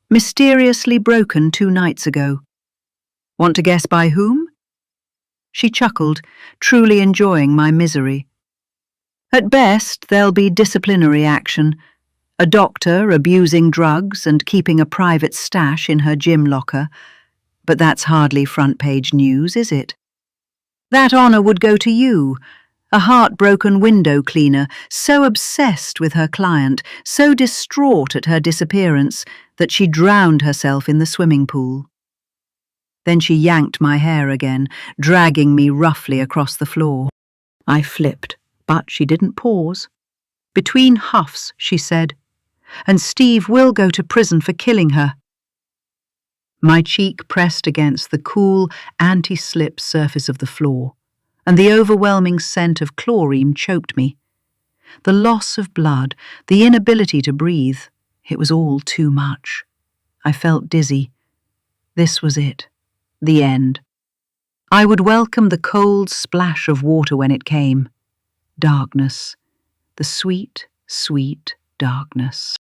mysteriously broken 2 nights ago. Want to guess by whom?" She chuckled, truly enjoying my misery. "At best, there'll be disciplinary action. A doctor abusing drugs and keeping a private stash in her gym locker. But that's hardly front-page news, is it? That honor would go to you, a heartbroken window cleaner, so obsessed with her client, so distraught at her disappearance, that she drowned herself in the swimming pool." Then she yanked my hair again, dragging me roughly across the floor. I flipped, but she didn't pause. Between huffs, she said, "And Steve will go to prison for killing her." My cheek pressed against the cool, anti-slip surface of the floor, and the overwhelming scent of chlorine choked me. The loss of blood, the inability to breathe, it was all too much. I felt dizzy. This was it. The end. I would welcome the cold splash of water when it came. Darkness. The sweet, sweet darkness.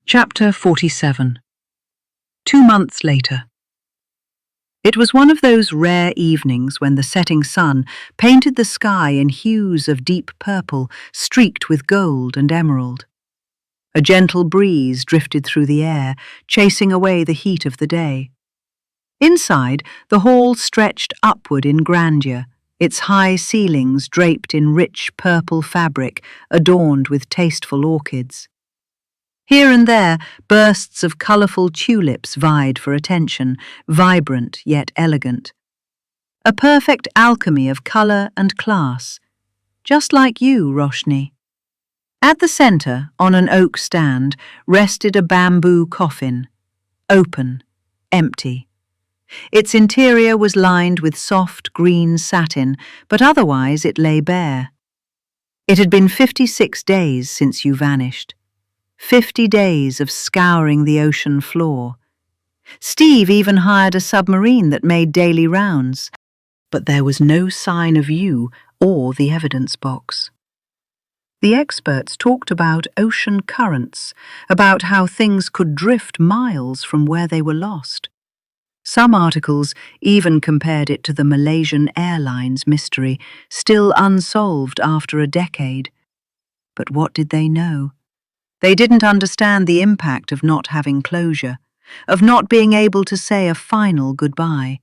Chapter 47. 2 months later. It was one of those rare evenings when the setting sun painted the sky in hues of deep purple, streaked with gold and emerald. A gentle breeze drifted through the air, chasing away the heat of the day. Inside, the hall stretched upward in grandeur, its high ceilings draped in rich purple fabric adorned with tasteful orchids. Here and there, bursts of colourful tulips vied for attention, vibrant yet elegant. A perfect alchemy of colour and class, just like you, Roshni. At the centre, on an oak stand, rested a bamboo coffin, open, empty. Its interior was lined with soft green satin, but otherwise it lay bare. It had been 56 days since you vanished. 50 days of scouring the ocean floor. Steve even hired a submarine that made daily rounds, but there was no sign of you or the evidence box. The experts talked about ocean currents, about how things could drift miles from where they were lost. Some articles even compared it to the Malaysian Airlines mystery, still unsolved after a decade. But what did they know? They didn't understand the impact of not having closure, of not being able to say a final goodbye,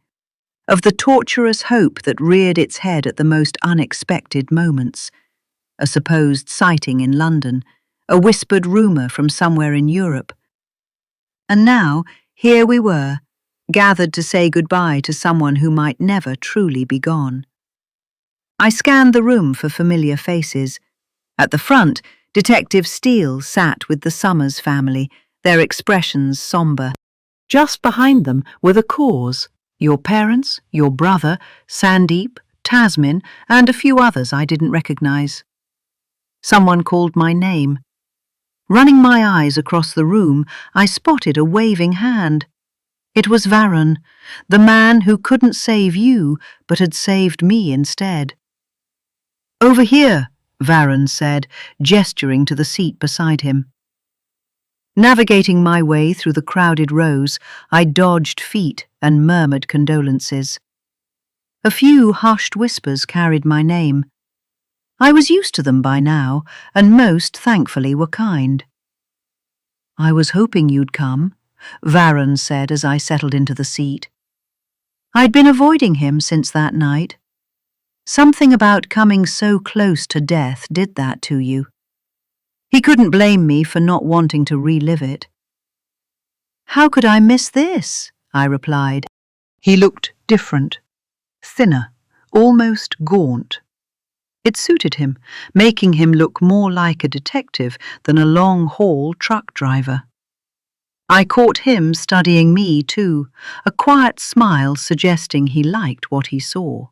of the torturous hope that reared its head at the most unexpected moments. A supposed sighting in London, a whispered rumour from somewhere in Europe. And now, here we were, gathered to say goodbye to someone who might never truly be gone. I scanned the room for familiar faces. At the front, Detective Steele sat with the Summers family, their expressions somber. Just behind them were the Kaurs, your parents, your brother, Sandeep, Tasmin, and a few others I didn't recognize. Someone called my name. Running my eyes across the room, I spotted a waving hand. It was Varun, the man who couldn't save you, but had saved me instead. "Over here," Varun said, gesturing to the seat beside him. Navigating my way through the crowded rows, I dodged feet and murmured condolences. A few hushed whispers carried my name. I was used to them by now, and most, thankfully, were kind. "I was hoping you'd come," Varun said as I settled into the seat. I'd been avoiding him since that night. Something about coming so close to death did that to you. He couldn't blame me for not wanting to relive it. "How could I miss this?" I replied. He looked different, thinner, almost gaunt. It suited him, making him look more like a detective than a long-haul truck driver. I caught him studying me too, a quiet smile suggesting he liked what he saw.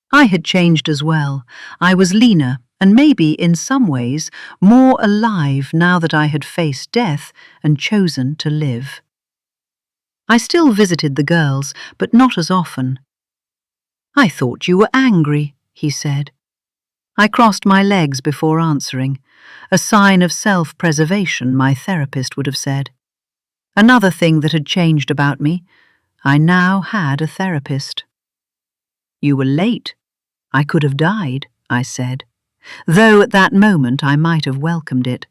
I had changed as well. I was leaner and maybe, in some ways, more alive now that I had faced death and chosen to live. I still visited the girls, but not as often. "I thought you were angry," he said. I crossed my legs before answering, a sign of self-preservation, my therapist would have said. Another thing that had changed about me, I now had a therapist. "You were late. I could have died," I said, though at that moment I might have welcomed it.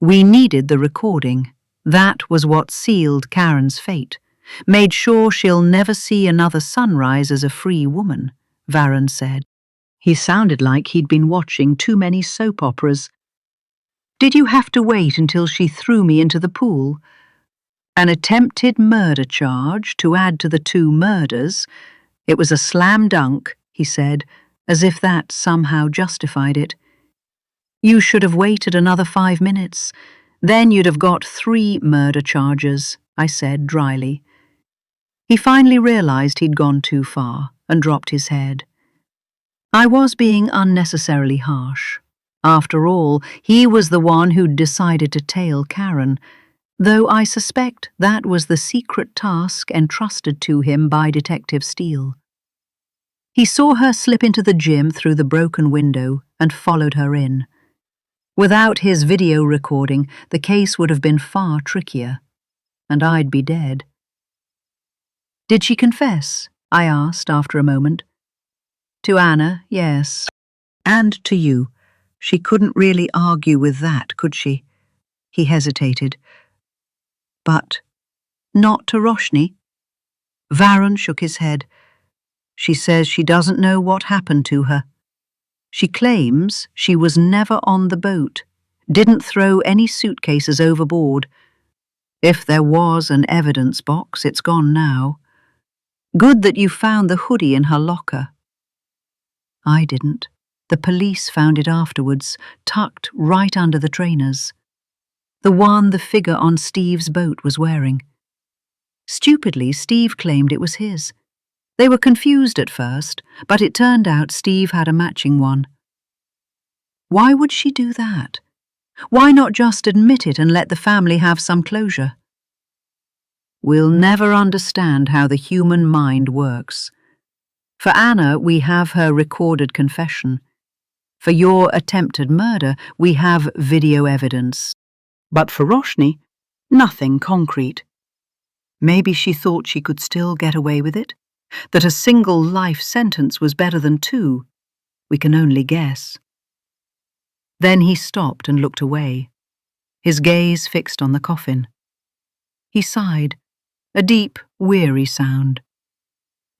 We needed the recording. That was what sealed Karen's fate, made sure she'll never see another sunrise as a free woman, Varun said. He sounded like he'd been watching too many soap operas. "Did you have to wait until she threw me into the pool?" "An attempted murder charge to add to the 2 murders. It was a slam dunk," he said, as if that somehow justified it. "You should have waited another 5 minutes. Then you'd have got 3 murder charges," I said dryly. He finally realized he'd gone too far and dropped his head. I was being unnecessarily harsh. After all, he was the one who'd decided to tail Karen, though I suspect that was the secret task entrusted to him by Detective Steele. He saw her slip into the gym through the broken window and followed her in. Without his video recording, the case would have been far trickier, and I'd be dead. "Did she confess?" I asked after a moment. "To Anna, yes. And to you. She couldn't really argue with that, could she?" He hesitated. "But not to Roshni?" Varun shook his head. "She says she doesn't know what happened to her. She claims she was never on the boat, didn't throw any suitcases overboard. If there was an evidence box, it's gone now. Good that you found the hoodie in her locker." "I didn't. The police found it afterwards, tucked right under the trainers. The one the figure on Steve's boat was wearing. Stupidly, Steve claimed it was his. They were confused at first, but it turned out Steve had a matching one." "Why would she do that? Why not just admit it and let the family have some closure?" "We'll never understand how the human mind works. For Anna, we have her recorded confession. For your attempted murder, we have video evidence. But for Roshni, nothing concrete. Maybe she thought she could still get away with it? That a single life sentence was better than 2? We can only guess." Then he stopped and looked away, his gaze fixed on the coffin. He sighed, a deep, weary sound.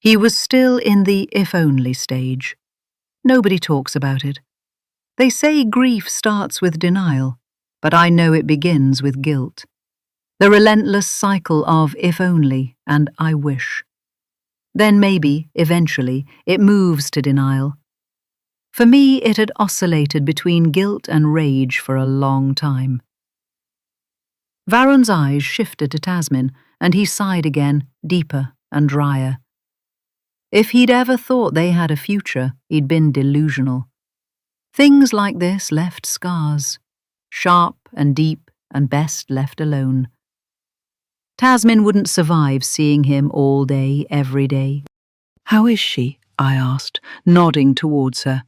He was still in the if-only stage. Nobody talks about it. They say grief starts with denial, but I know it begins with guilt. The relentless cycle of if only and I wish. Then maybe, eventually, it moves to denial. For me, it had oscillated between guilt and rage for a long time. Varun's eyes shifted to Tasmin, and he sighed again, deeper and drier. If he'd ever thought they had a future, he'd been delusional. Things like this left scars, sharp and deep and best left alone. Tasmin wouldn't survive seeing him all day, every day. "How is she?" I asked, nodding towards her.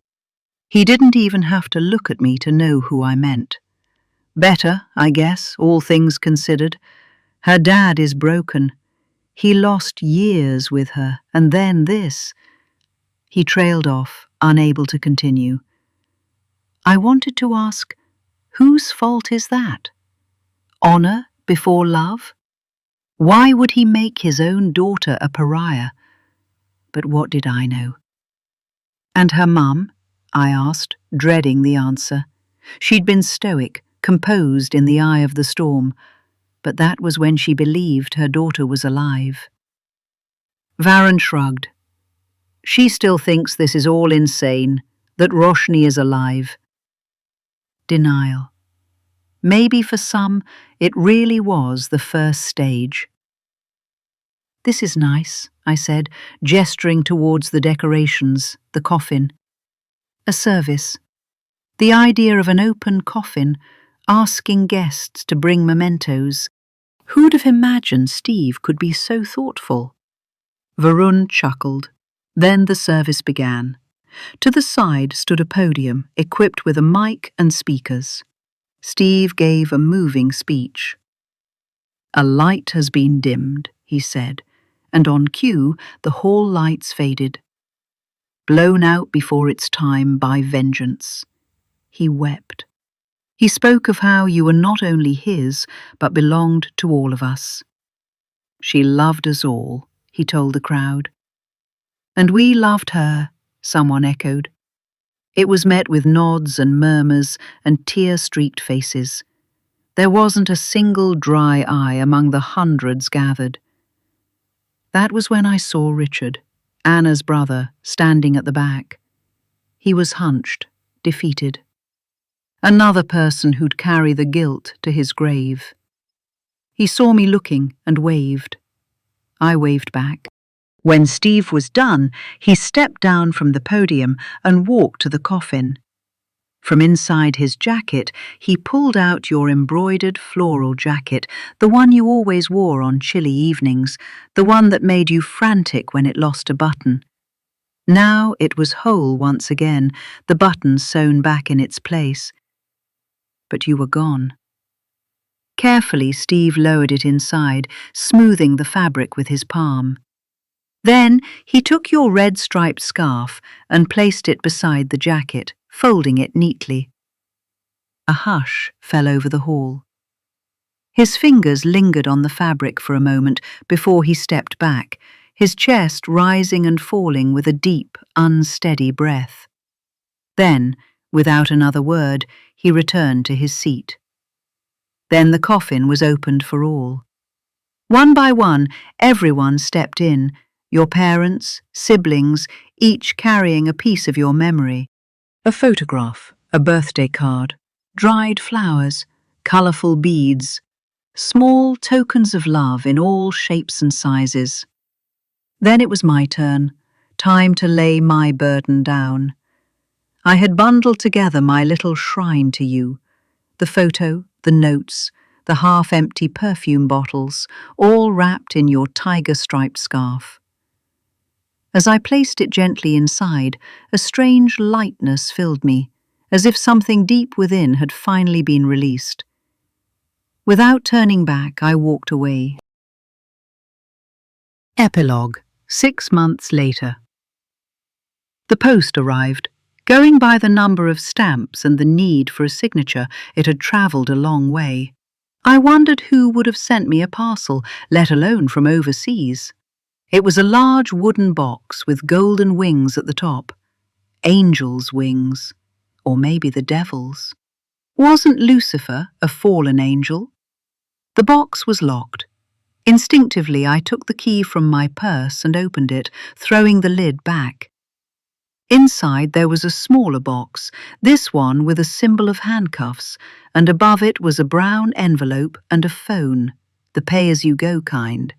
He didn't even have to look at me to know who I meant. Better, I guess, all things considered. Her dad is broken. He lost years with her, and then this. He trailed off, unable to continue. I wanted to ask, whose fault is that? Honor before love? Why would he make his own daughter a pariah? But what did I know? And her mum? I asked, dreading the answer. She'd been stoic, composed in the eye of the storm, but that was when she believed her daughter was alive. Varun shrugged. She still thinks this is all insane, that Roshni is alive. Denial. Maybe for some, it really was the first stage. This is nice, I said, gesturing towards the decorations, the coffin. A service. The idea of an open coffin, asking guests to bring mementos. Who'd have imagined Steve could be so thoughtful? Varun chuckled. Then the service began. To the side stood a podium equipped with a mic and speakers. Steve gave a moving speech. A light has been dimmed, he said, and on cue the hall lights faded. Blown out before its time by vengeance. He wept. He spoke of how you were not only his, but belonged to all of us. She loved us all, he told the crowd. And we loved her, someone echoed. It was met with nods and murmurs and tear-streaked faces. There wasn't a single dry eye among the hundreds gathered. That was when I saw Richard, Anna's brother, standing at the back. He was hunched, defeated. Another person who'd carry the guilt to his grave. He saw me looking and waved. I waved back. When Steve was done, he stepped down from the podium and walked to the coffin. From inside his jacket, he pulled out your embroidered floral jacket, the one you always wore on chilly evenings, the one that made you frantic when it lost a button. Now it was whole once again, the button sewn back in its place. But you were gone. Carefully, Steve lowered it inside, smoothing the fabric with his palm. Then he took your red striped scarf and placed it beside the jacket, folding it neatly. A hush fell over the hall. His fingers lingered on the fabric for a moment before he stepped back, his chest rising and falling with a deep, unsteady breath. Then, without another word, he returned to his seat. Then the coffin was opened for all. One by one, everyone stepped in, your parents, siblings, each carrying a piece of your memory. A photograph, a birthday card, dried flowers, colourful beads, small tokens of love in all shapes and sizes. Then it was my turn, time to lay my burden down. I had bundled together my little shrine to you, the photo, the notes, the half-empty perfume bottles, all wrapped in your tiger-striped scarf. As I placed it gently inside, a strange lightness filled me, as if something deep within had finally been released. Without turning back, I walked away. Epilogue, 6 months later. The post arrived. Going by the number of stamps and the need for a signature, it had travelled a long way. I wondered who would have sent me a parcel, let alone from overseas. It was a large wooden box with golden wings at the top. Angels' wings. Or maybe the devil's. Wasn't Lucifer a fallen angel? The box was locked. Instinctively, I took the key from my purse and opened it, throwing the lid back. Inside there was a smaller box, this one with a symbol of handcuffs, and above it was a brown envelope and a phone, the pay-as-you-go kind.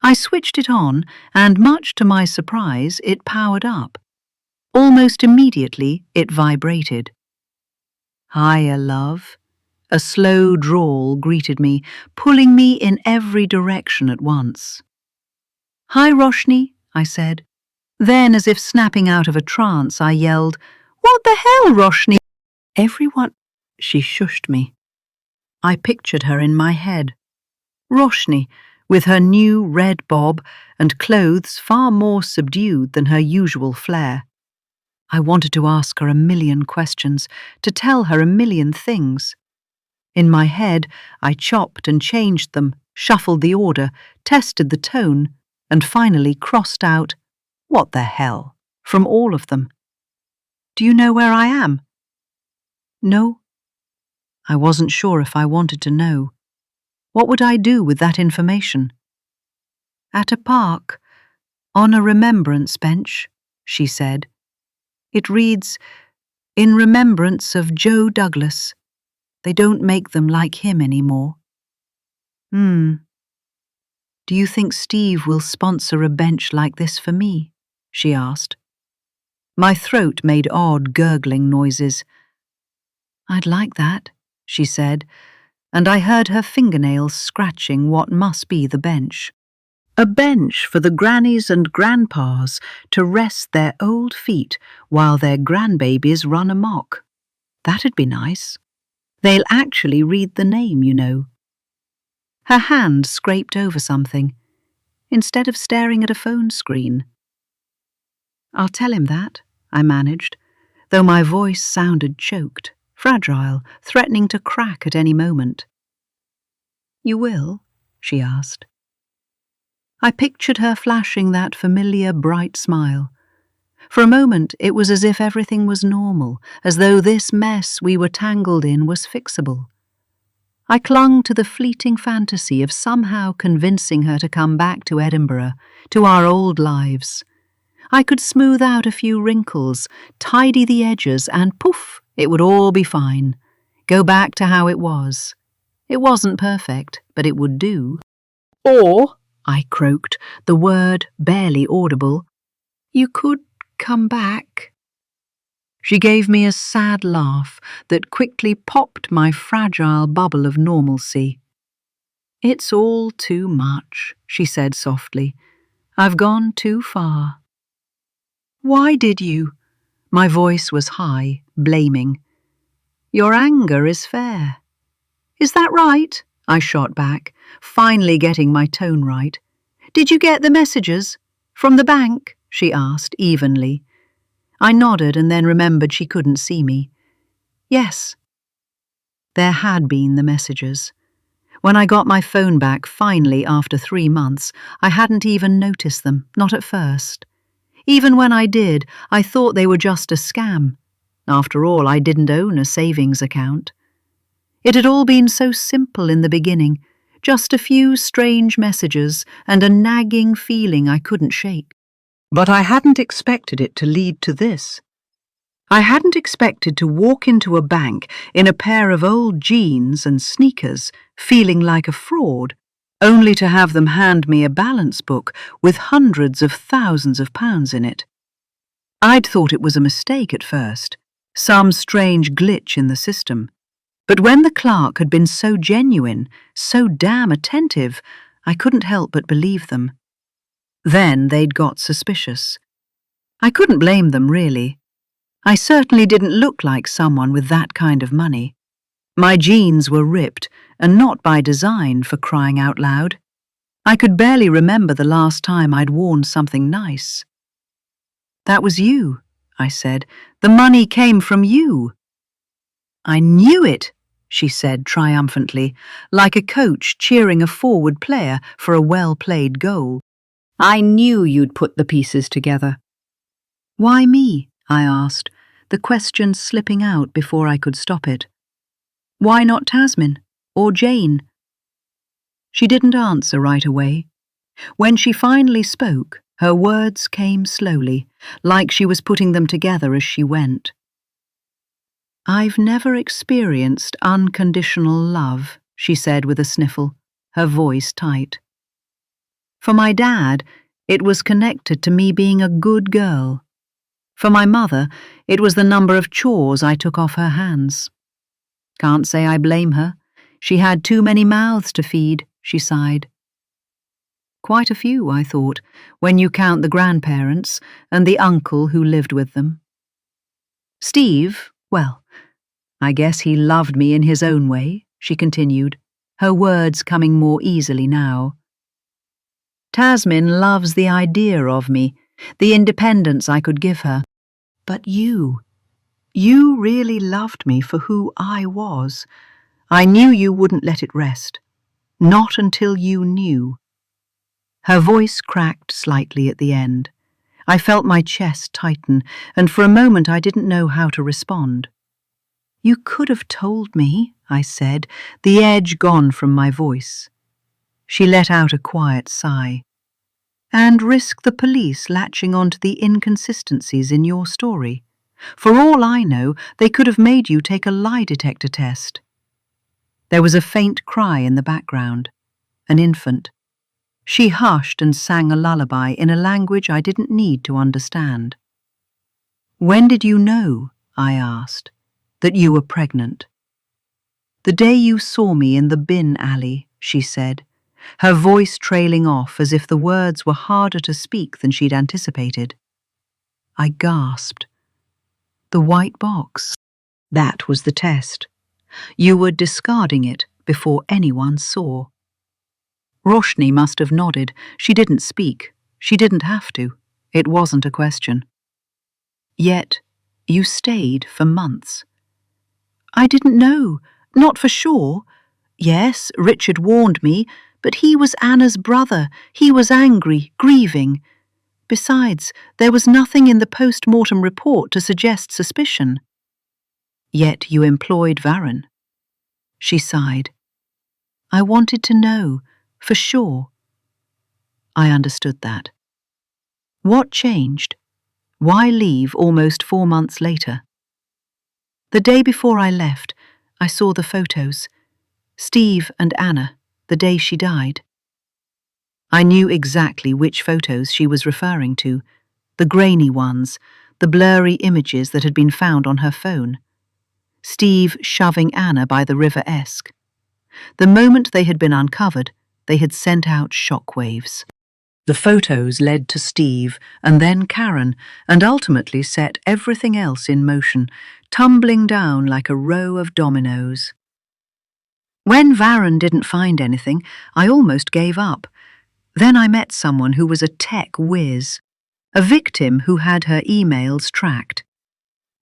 I switched it on, and much to my surprise, it powered up. Almost immediately, it vibrated. "Hiya, love." A slow drawl greeted me, pulling me in every direction at once. "Hi, Roshni," I said. Then, as if snapping out of a trance, I yelled, "What the hell, Roshni?" "Everyone—" She shushed me. I pictured her in my head. Roshni, with her new red bob and clothes far more subdued than her usual flair. I wanted to ask her a million questions, to tell her a million things. In my head, I chopped and changed them, shuffled the order, tested the tone, and finally crossed out, "What the hell?" from all of them. "Do you know where I am?" "No." I wasn't sure if I wanted to know. What would I do with that information? "At a park, on a remembrance bench," she said. "It reads, 'In remembrance of Joe Douglas.' They don't make them like him anymore." "Do you think Steve will sponsor a bench like this for me?" she asked. My throat made odd gurgling noises. "I'd like that," she said, and I heard her fingernails scratching what must be the bench. A bench for the grannies and grandpas to rest their old feet while their grandbabies run amok. That'd be nice. They'll actually read the name, you know. Her hand scraped over something, instead of staring at a phone screen. "I'll tell him that," I managed, though my voice sounded choked, fragile, threatening to crack at any moment. "You will?" she asked. I pictured her flashing that familiar bright smile. For a moment it was as if everything was normal, as though this mess we were tangled in was fixable. I clung to the fleeting fantasy of somehow convincing her to come back to Edinburgh, to our old lives. I could smooth out a few wrinkles, tidy the edges, and poof, it would all be fine. Go back to how it was. It wasn't perfect, but it would do. "Or," I croaked, the word barely audible, "you could come back." She gave me a sad laugh that quickly popped my fragile bubble of normalcy. "It's all too much," she said softly. "I've gone too far." "Why did you?" My voice was high, blaming. "Your anger is fair." "Is that right?" I shot back, finally getting my tone right. "Did you get the messages? From the bank?" she asked, evenly. I nodded and then remembered she couldn't see me. "Yes." There had been the messages. When I got my phone back finally after 3 months, I hadn't even noticed them, not at first. Even when I did, I thought they were just a scam. After all, I didn't own a savings account. It had all been so simple in the beginning, just a few strange messages and a nagging feeling I couldn't shake. But I hadn't expected it to lead to this. I hadn't expected to walk into a bank in a pair of old jeans and sneakers, feeling like a fraud, only to have them hand me a balance book with hundreds of thousands of pounds in it. I'd thought it was a mistake at first, some strange glitch in the system. But when the clerk had been so genuine, so damn attentive, I couldn't help but believe them. Then they'd got suspicious. I couldn't blame them, really. I certainly didn't look like someone with that kind of money. My jeans were ripped, and not by design, for crying out loud. I could barely remember the last time I'd worn something nice. "That was you," I said. "The money came from you." "I knew it," she said triumphantly, like a coach cheering a forward player for a well-played goal. "I knew you'd put the pieces together." "Why me?" I asked, the question slipping out before I could stop it. "Why not Tasmin? Or Jane?" She didn't answer right away. When she finally spoke, Her words came slowly, like she was putting them together as she went. "I've never experienced unconditional love," she said with a sniffle, her voice tight. "For my dad, it was connected to me being a good girl. For my mother, it was the number of chores I took off her hands. Can't say I blame her. She had too many mouths to feed," she sighed. Quite a few, I thought, when you count the grandparents and the uncle who lived with them. Steve, well, I guess he loved me in his own way, she continued, her words coming more easily now. Tasmin loves the idea of me, the independence I could give her. But you really loved me for who I was. I knew you wouldn't let it rest. Not until you knew. Her voice cracked slightly at the end. I felt my chest tighten, and for a moment I didn't know how to respond. "You could have told me," I said, the edge gone from my voice. She let out a quiet sigh. "And risk the police latching onto the inconsistencies in your story. For all I know, they could have made you take a lie detector test." There was a faint cry in the background. An infant. She hushed and sang a lullaby in a language I didn't need to understand. "When did you know," I asked, "that you were pregnant?" "The day you saw me in the bin alley," she said, her voice trailing off as if the words were harder to speak than she'd anticipated. I gasped. "The white box. That was the test. You were discarding it before anyone saw." Roshni must have nodded. She didn't speak. She didn't have to. It wasn't a question. "Yet, you stayed for months." "I didn't know. Not for sure. Yes, Richard warned me, but he was Anna's brother. He was angry, grieving. Besides, there was nothing in the post-mortem report to suggest suspicion." "Yet you employed Varun." She sighed. "I wanted to know, for sure." I understood that. What changed? Why leave almost 4 months later? The day before I left, I saw the photos. Steve and Anna, the day she died. I knew exactly which photos she was referring to, the grainy ones, the blurry images that had been found on her phone. Steve shoving Anna by the River Esk. The moment they had been uncovered, they had sent out shockwaves. The photos led to Steve and then Karen, and ultimately set everything else in motion, tumbling down like a row of dominoes. When Varun didn't find anything, I almost gave up. Then I met someone who was a tech whiz, a victim who had her emails tracked.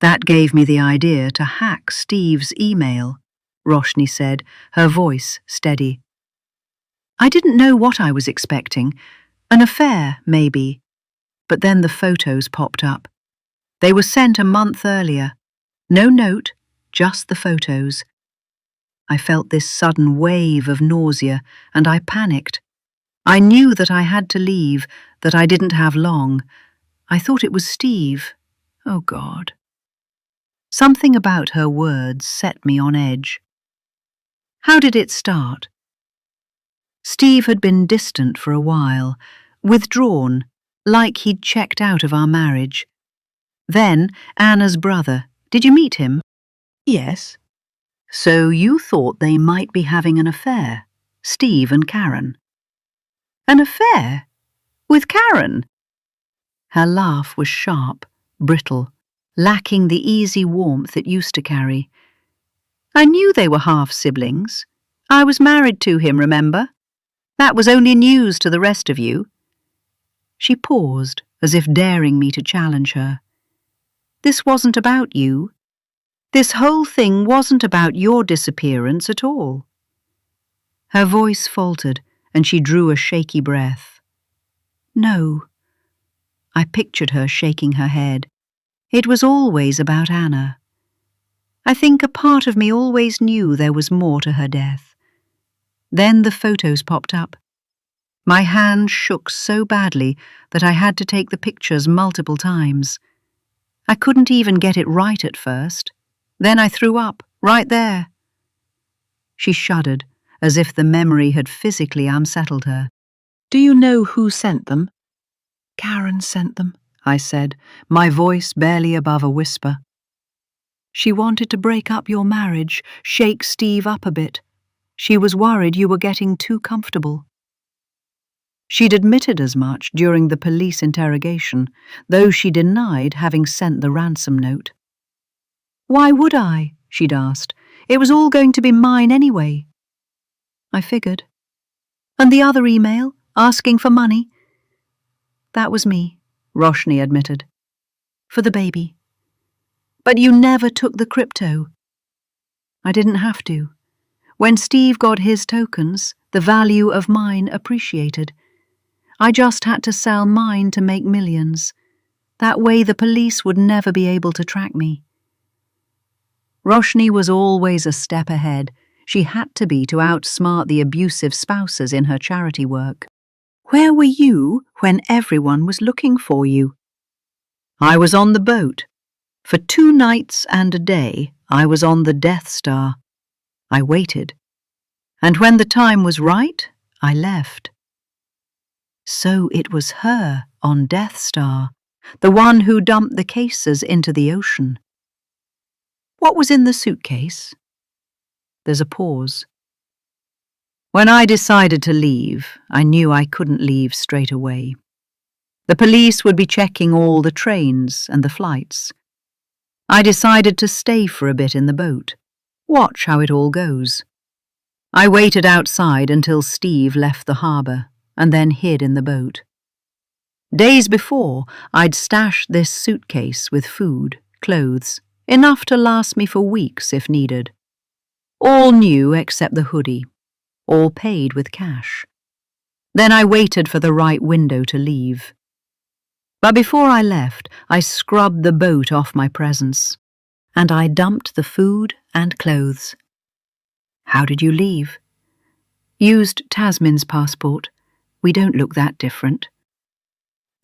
That gave me the idea to hack Steve's email, Roshni said, her voice steady. I didn't know what I was expecting. An affair, maybe. But then the photos popped up. They were sent a month earlier. No note, just the photos. I felt this sudden wave of nausea, and I panicked. I knew that I had to leave, that I didn't have long. I thought it was Steve. Oh, God. Something about her words set me on edge. How did it start? Steve had been distant for a while, withdrawn, like he'd checked out of our marriage. Then, Anna's brother. Did you meet him? Yes. So you thought they might be having an affair, Steve and Karen. An affair? With Karen? Her laugh was sharp, brittle, lacking the easy warmth it used to carry. I knew they were half-siblings. I was married to him, remember? That was only news to the rest of you. She paused, as if daring me to challenge her. This wasn't about you. This whole thing wasn't about your disappearance at all. Her voice faltered, and she drew a shaky breath. No. I pictured her shaking her head. It was always about Anna. I think a part of me always knew there was more to her death. Then the photos popped up. My hand shook so badly that I had to take the pictures multiple times. I couldn't even get it right at first. Then I threw up, right there. She shuddered, as if the memory had physically unsettled her. Do you know who sent them? Karen sent them, I said, my voice barely above a whisper. She wanted to break up your marriage, shake Steve up a bit. She was worried you were getting too comfortable. She'd admitted as much during the police interrogation, though she denied having sent the ransom note. Why would I? She'd asked. It was all going to be mine anyway. I figured. And the other email, asking for money? That was me, Roshni admitted. For the baby. But you never took the crypto. I didn't have to. When Steve got his tokens, the value of mine appreciated. I just had to sell mine to make millions. That way the police would never be able to track me. Roshni was always a step ahead. She had to be to outsmart the abusive spouses in her charity work. Where were you when everyone was looking for you? I was on the boat. For 2 nights and a day, I was on the Death Star. I waited. And when the time was right, I left. So it was her on Death Star, the one who dumped the cases into the ocean. What was in the suitcase? There's a pause. When I decided to leave, I knew I couldn't leave straight away. The police would be checking all the trains and the flights. I decided to stay for a bit in the boat, watch how it all goes. I waited outside until Steve left the harbour and then hid in the boat. Days before, I'd stashed this suitcase with food, clothes, enough to last me for weeks if needed. All new except the hoodie, all paid with cash. Then I waited for the right window to leave. But before I left, I scrubbed the boat off my presence, and I dumped the food and clothes. How did you leave? Used Tasmin's passport. We don't look that different.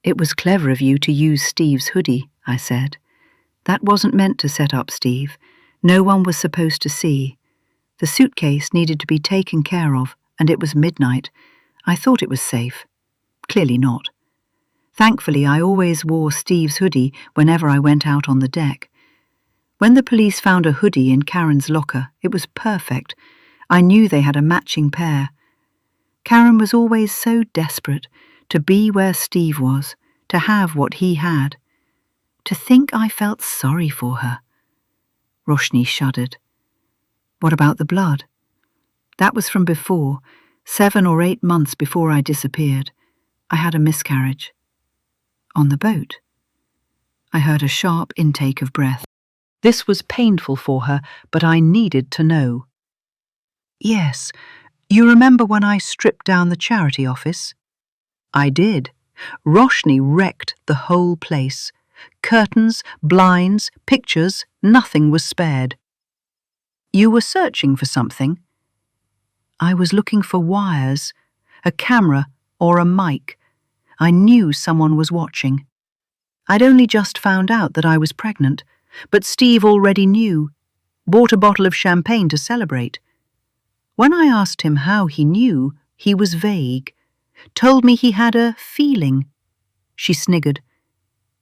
It was clever of you to use Steve's hoodie, I said. That wasn't meant to set up Steve. No one was supposed to see. The suitcase needed to be taken care of, and it was midnight. I thought it was safe. Clearly not. Thankfully, I always wore Steve's hoodie whenever I went out on the deck. When the police found a hoodie in Karen's locker, it was perfect. I knew they had a matching pair. Karen was always so desperate to be where Steve was, to have what he had. To think I felt sorry for her. Roshni shuddered. What about the blood? That was from before, 7 or 8 months before I disappeared. I had a miscarriage. On the boat. I heard a sharp intake of breath. This was painful for her, but I needed to know. Yes, you remember when I stripped down the charity office? I did. Roshni wrecked the whole place. Curtains, blinds, pictures, nothing was spared. You were searching for something? I was looking for wires, a camera or a mic. I knew someone was watching. I'd only just found out that I was pregnant, but Steve already knew, bought a bottle of champagne to celebrate. When I asked him how he knew, he was vague, told me he had a feeling. She sniggered.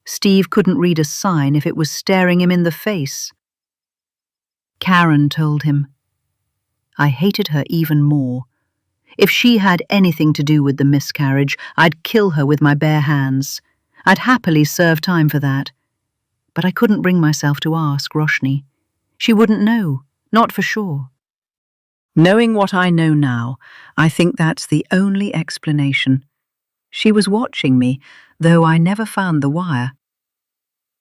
Steve couldn't read a sign if it was staring him in the face. Karen told him. I hated her even more. If she had anything to do with the miscarriage, I'd kill her with my bare hands. I'd happily serve time for that. But I couldn't bring myself to ask Roshni. She wouldn't know, not for sure. Knowing what I know now, I think that's the only explanation. She was watching me, though I never found the wire.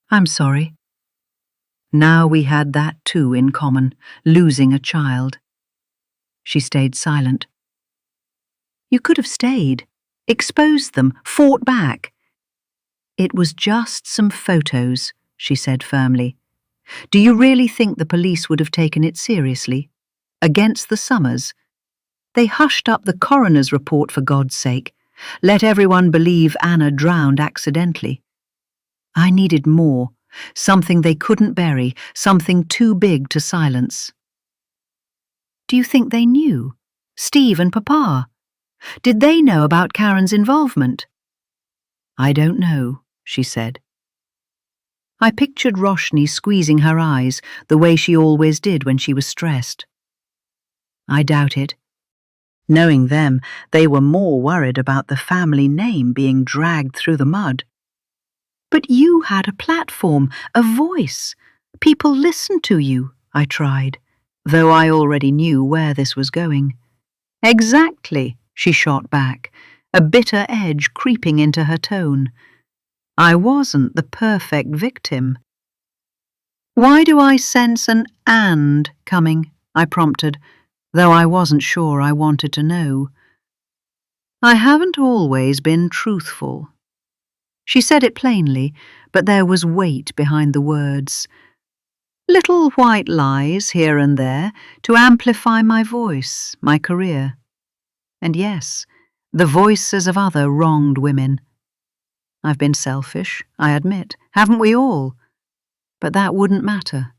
I'm sorry. Now we had that too in common, losing a child. She stayed silent. You could have stayed, exposed them, fought back. It was just some photos, she said firmly. Do you really think the police would have taken it seriously? Against the Summers? They hushed up the coroner's report for God's sake. Let everyone believe Anna drowned accidentally. I needed more, something they couldn't bury, something too big to silence. Do you think they knew? Steve and Papa? Did they know about Karen's involvement? I don't know, she said. I pictured Roshni squeezing her eyes the way she always did when she was stressed. I doubt it. Knowing them, they were more worried about the family name being dragged through the mud. But you had a platform, a voice. People listened to you, I tried, though I already knew where this was going. Exactly, she shot back, a bitter edge creeping into her tone. I wasn't the perfect victim. Why do I sense an "and" coming? I prompted, though I wasn't sure I wanted to know. I haven't always been truthful. She said it plainly, but there was weight behind the words. Little white lies here and there to amplify my voice, my career. And yes, the voices of other wronged women. I've been selfish, I admit, haven't we all? But that wouldn't matter.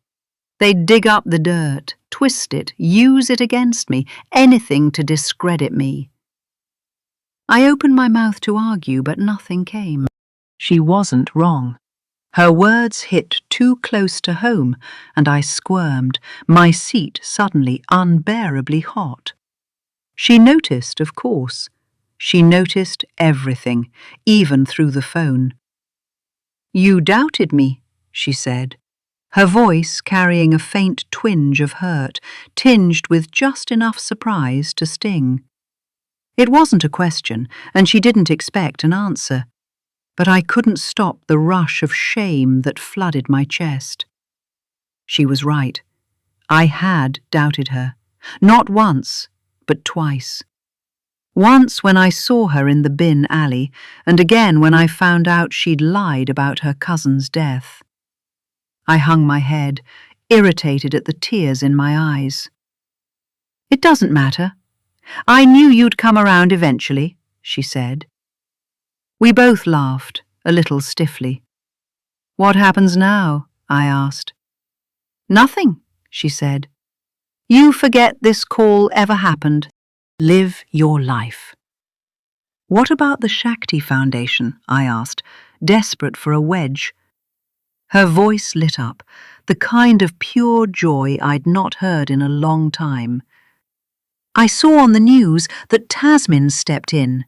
They'd dig up the dirt, twist it, use it against me, anything to discredit me. I opened my mouth to argue, but nothing came. She wasn't wrong. Her words hit too close to home, and I squirmed, my seat suddenly unbearably hot. She noticed, of course. She noticed everything, even through the phone. You doubted me, she said, her voice carrying a faint twinge of hurt, tinged with just enough surprise to sting. It wasn't a question, and she didn't expect an answer, but I couldn't stop the rush of shame that flooded my chest. She was right. I had doubted her, not once, but twice. Once when I saw her in the bin alley, and again when I found out she'd lied about her cousin's death. I hung my head, irritated at the tears in my eyes. It doesn't matter. I knew you'd come around eventually, she said. We both laughed, a little stiffly. What happens now? I asked. Nothing, she said. You forget this call ever happened. Live your life. What about the Shakti Foundation? I asked, desperate for a wedge. Her voice lit up, the kind of pure joy I'd not heard in a long time. I saw on the news that Tasmin stepped in.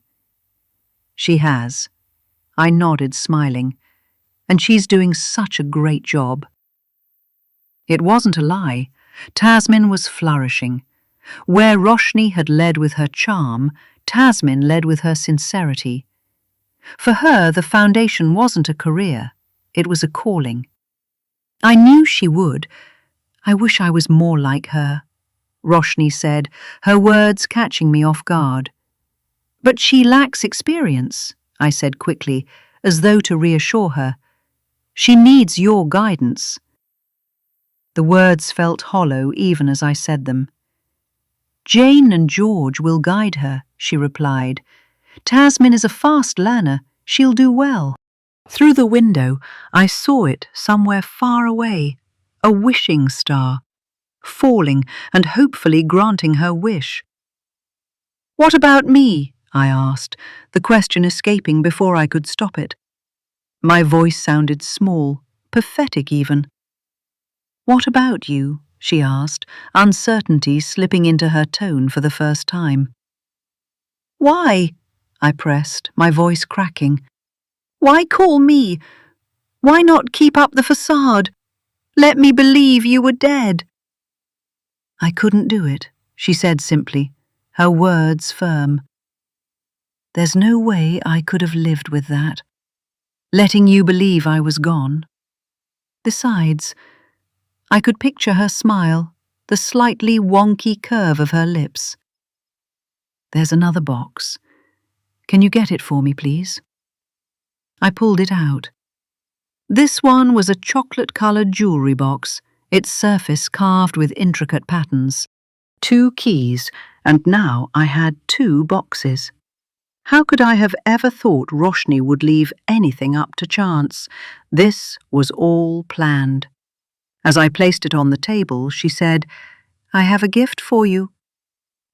She has. I nodded, smiling. And she's doing such a great job. It wasn't a lie. Tasmin was flourishing. Where Roshni had led with her charm, Tasmin led with her sincerity. For her, the foundation wasn't a career. It was a calling. I knew she would. I wish I was more like her, Roshni said, her words catching me off guard. But she lacks experience, I said quickly, as though to reassure her. She needs your guidance. The words felt hollow even as I said them. Jane and George will guide her, she replied. Tasmin is a fast learner. She'll do well. Through the window, I saw it somewhere far away, a wishing star, falling and hopefully granting her wish. What about me? I asked, the question escaping before I could stop it. My voice sounded small, pathetic even. What about you? She asked, uncertainty slipping into her tone for the first time. Why? I pressed, my voice cracking. Why call me? Why not keep up the facade? Let me believe you were dead. I couldn't do it, she said simply, her words firm. There's no way I could have lived with that, letting you believe I was gone. Besides, I could picture her smile, the slightly wonky curve of her lips. There's another box. Can you get it for me, please? I pulled it out. This one was a chocolate-coloured jewellery box, its surface carved with intricate patterns. 2 keys, and now I had 2 boxes. How could I have ever thought Roshni would leave anything up to chance? This was all planned. As I placed it on the table, she said, "I have a gift for you."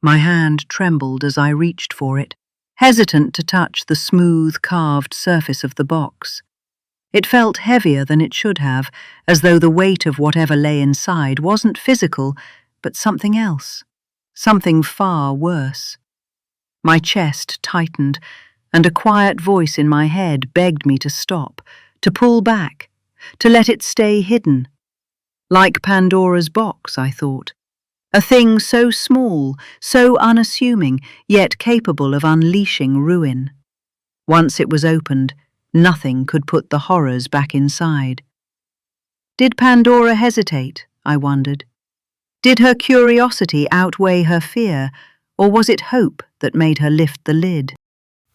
My hand trembled as I reached for it, hesitant to touch the smooth, carved surface of the box. It felt heavier than it should have, as though the weight of whatever lay inside wasn't physical, but something else, something far worse. My chest tightened, and a quiet voice in my head begged me to stop, to pull back, to let it stay hidden. Like Pandora's box, I thought. A thing so small, so unassuming, yet capable of unleashing ruin. Once it was opened, nothing could put the horrors back inside. Did Pandora hesitate? I wondered. Did her curiosity outweigh her fear, or was it hope that made her lift the lid?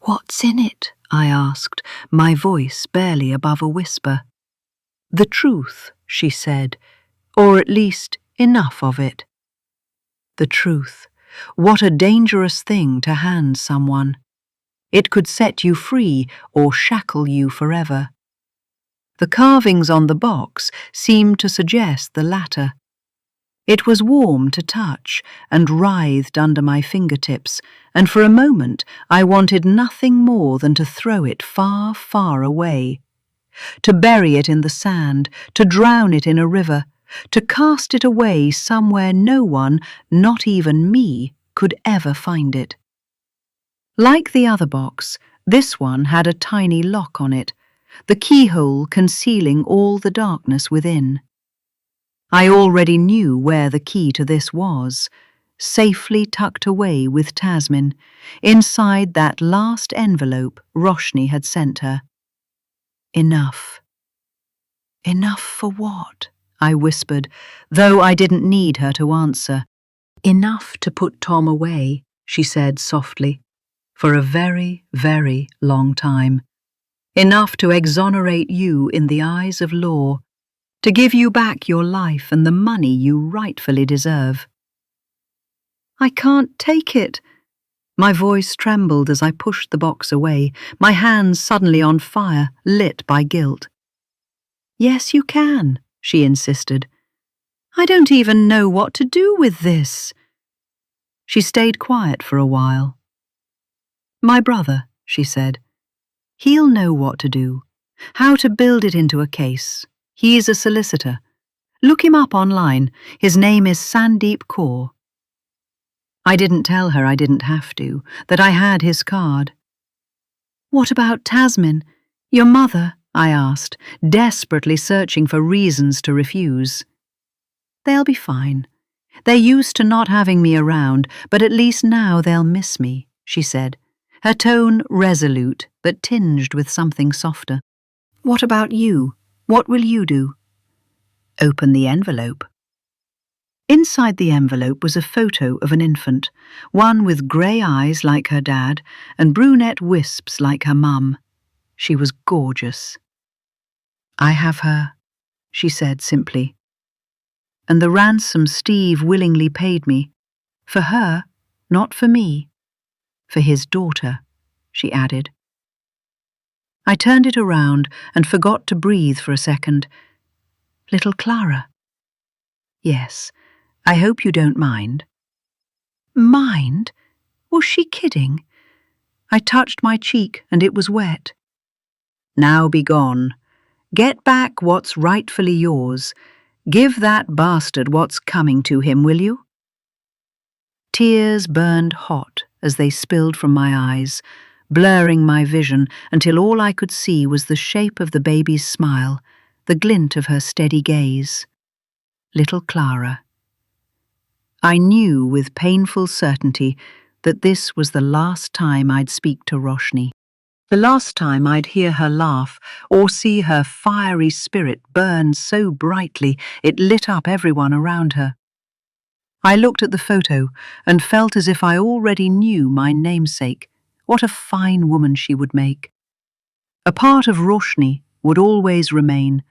"What's in it?" I asked, my voice barely above a whisper. "The truth," she said, "or at least enough of it." The truth. What a dangerous thing to hand someone. It could set you free or shackle you forever. The carvings on the box seemed to suggest the latter. It was warm to touch and writhed under my fingertips, and for a moment I wanted nothing more than to throw it far, far away. To bury it in the sand, to drown it in a river, to cast it away somewhere no one, not even me, could ever find it. Like the other box, this one had a tiny lock on it, the keyhole concealing all the darkness within. I already knew where the key to this was, safely tucked away with Tasmin, inside that last envelope Roshni had sent her. Enough. Enough for what? I whispered, though I didn't need her to answer. "Enough to put Tom away," she said softly, "for a very, very long time. Enough to exonerate you in the eyes of law, to give you back your life and the money you rightfully deserve." "I can't take it." My voice trembled as I pushed the box away, my hands suddenly on fire, lit by guilt. "Yes, you can," she insisted. "I don't even know what to do with this." She stayed quiet for a while. "My brother," she said. "He'll know what to do, how to build it into a case. He's a solicitor. Look him up online. His name is Sandeep Kaur." I didn't tell her I didn't have to, that I had his card. "What about Tasmin, your mother?" I asked, desperately searching for reasons to refuse. "They'll be fine. They're used to not having me around, but at least now they'll miss me," she said, her tone resolute but tinged with something softer. "What about you? What will you do?" "Open the envelope." Inside the envelope was a photo of an infant, one with grey eyes like her dad and brunette wisps like her mum. She was gorgeous. "I have her," she said simply. "And the ransom Steve willingly paid me. For her, not for me. For his daughter," she added. I turned it around and forgot to breathe for a second. "Little Clara?" "Yes. I hope you don't mind." Mind? Was she kidding? I touched my cheek and it was wet. "Now be gone. Get back what's rightfully yours. Give that bastard what's coming to him, will you?" Tears burned hot as they spilled from my eyes, blurring my vision until all I could see was the shape of the baby's smile, the glint of her steady gaze. Little Clara. I knew with painful certainty that this was the last time I'd speak to Roshni, the last time I'd hear her laugh or see her fiery spirit burn so brightly it lit up everyone around her. I looked at the photo and felt as if I already knew my namesake, what a fine woman she would make. A part of Roshni would always remain,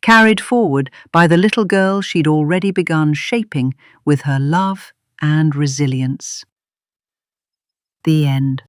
carried forward by the little girl she'd already begun shaping with her love and resilience. The end.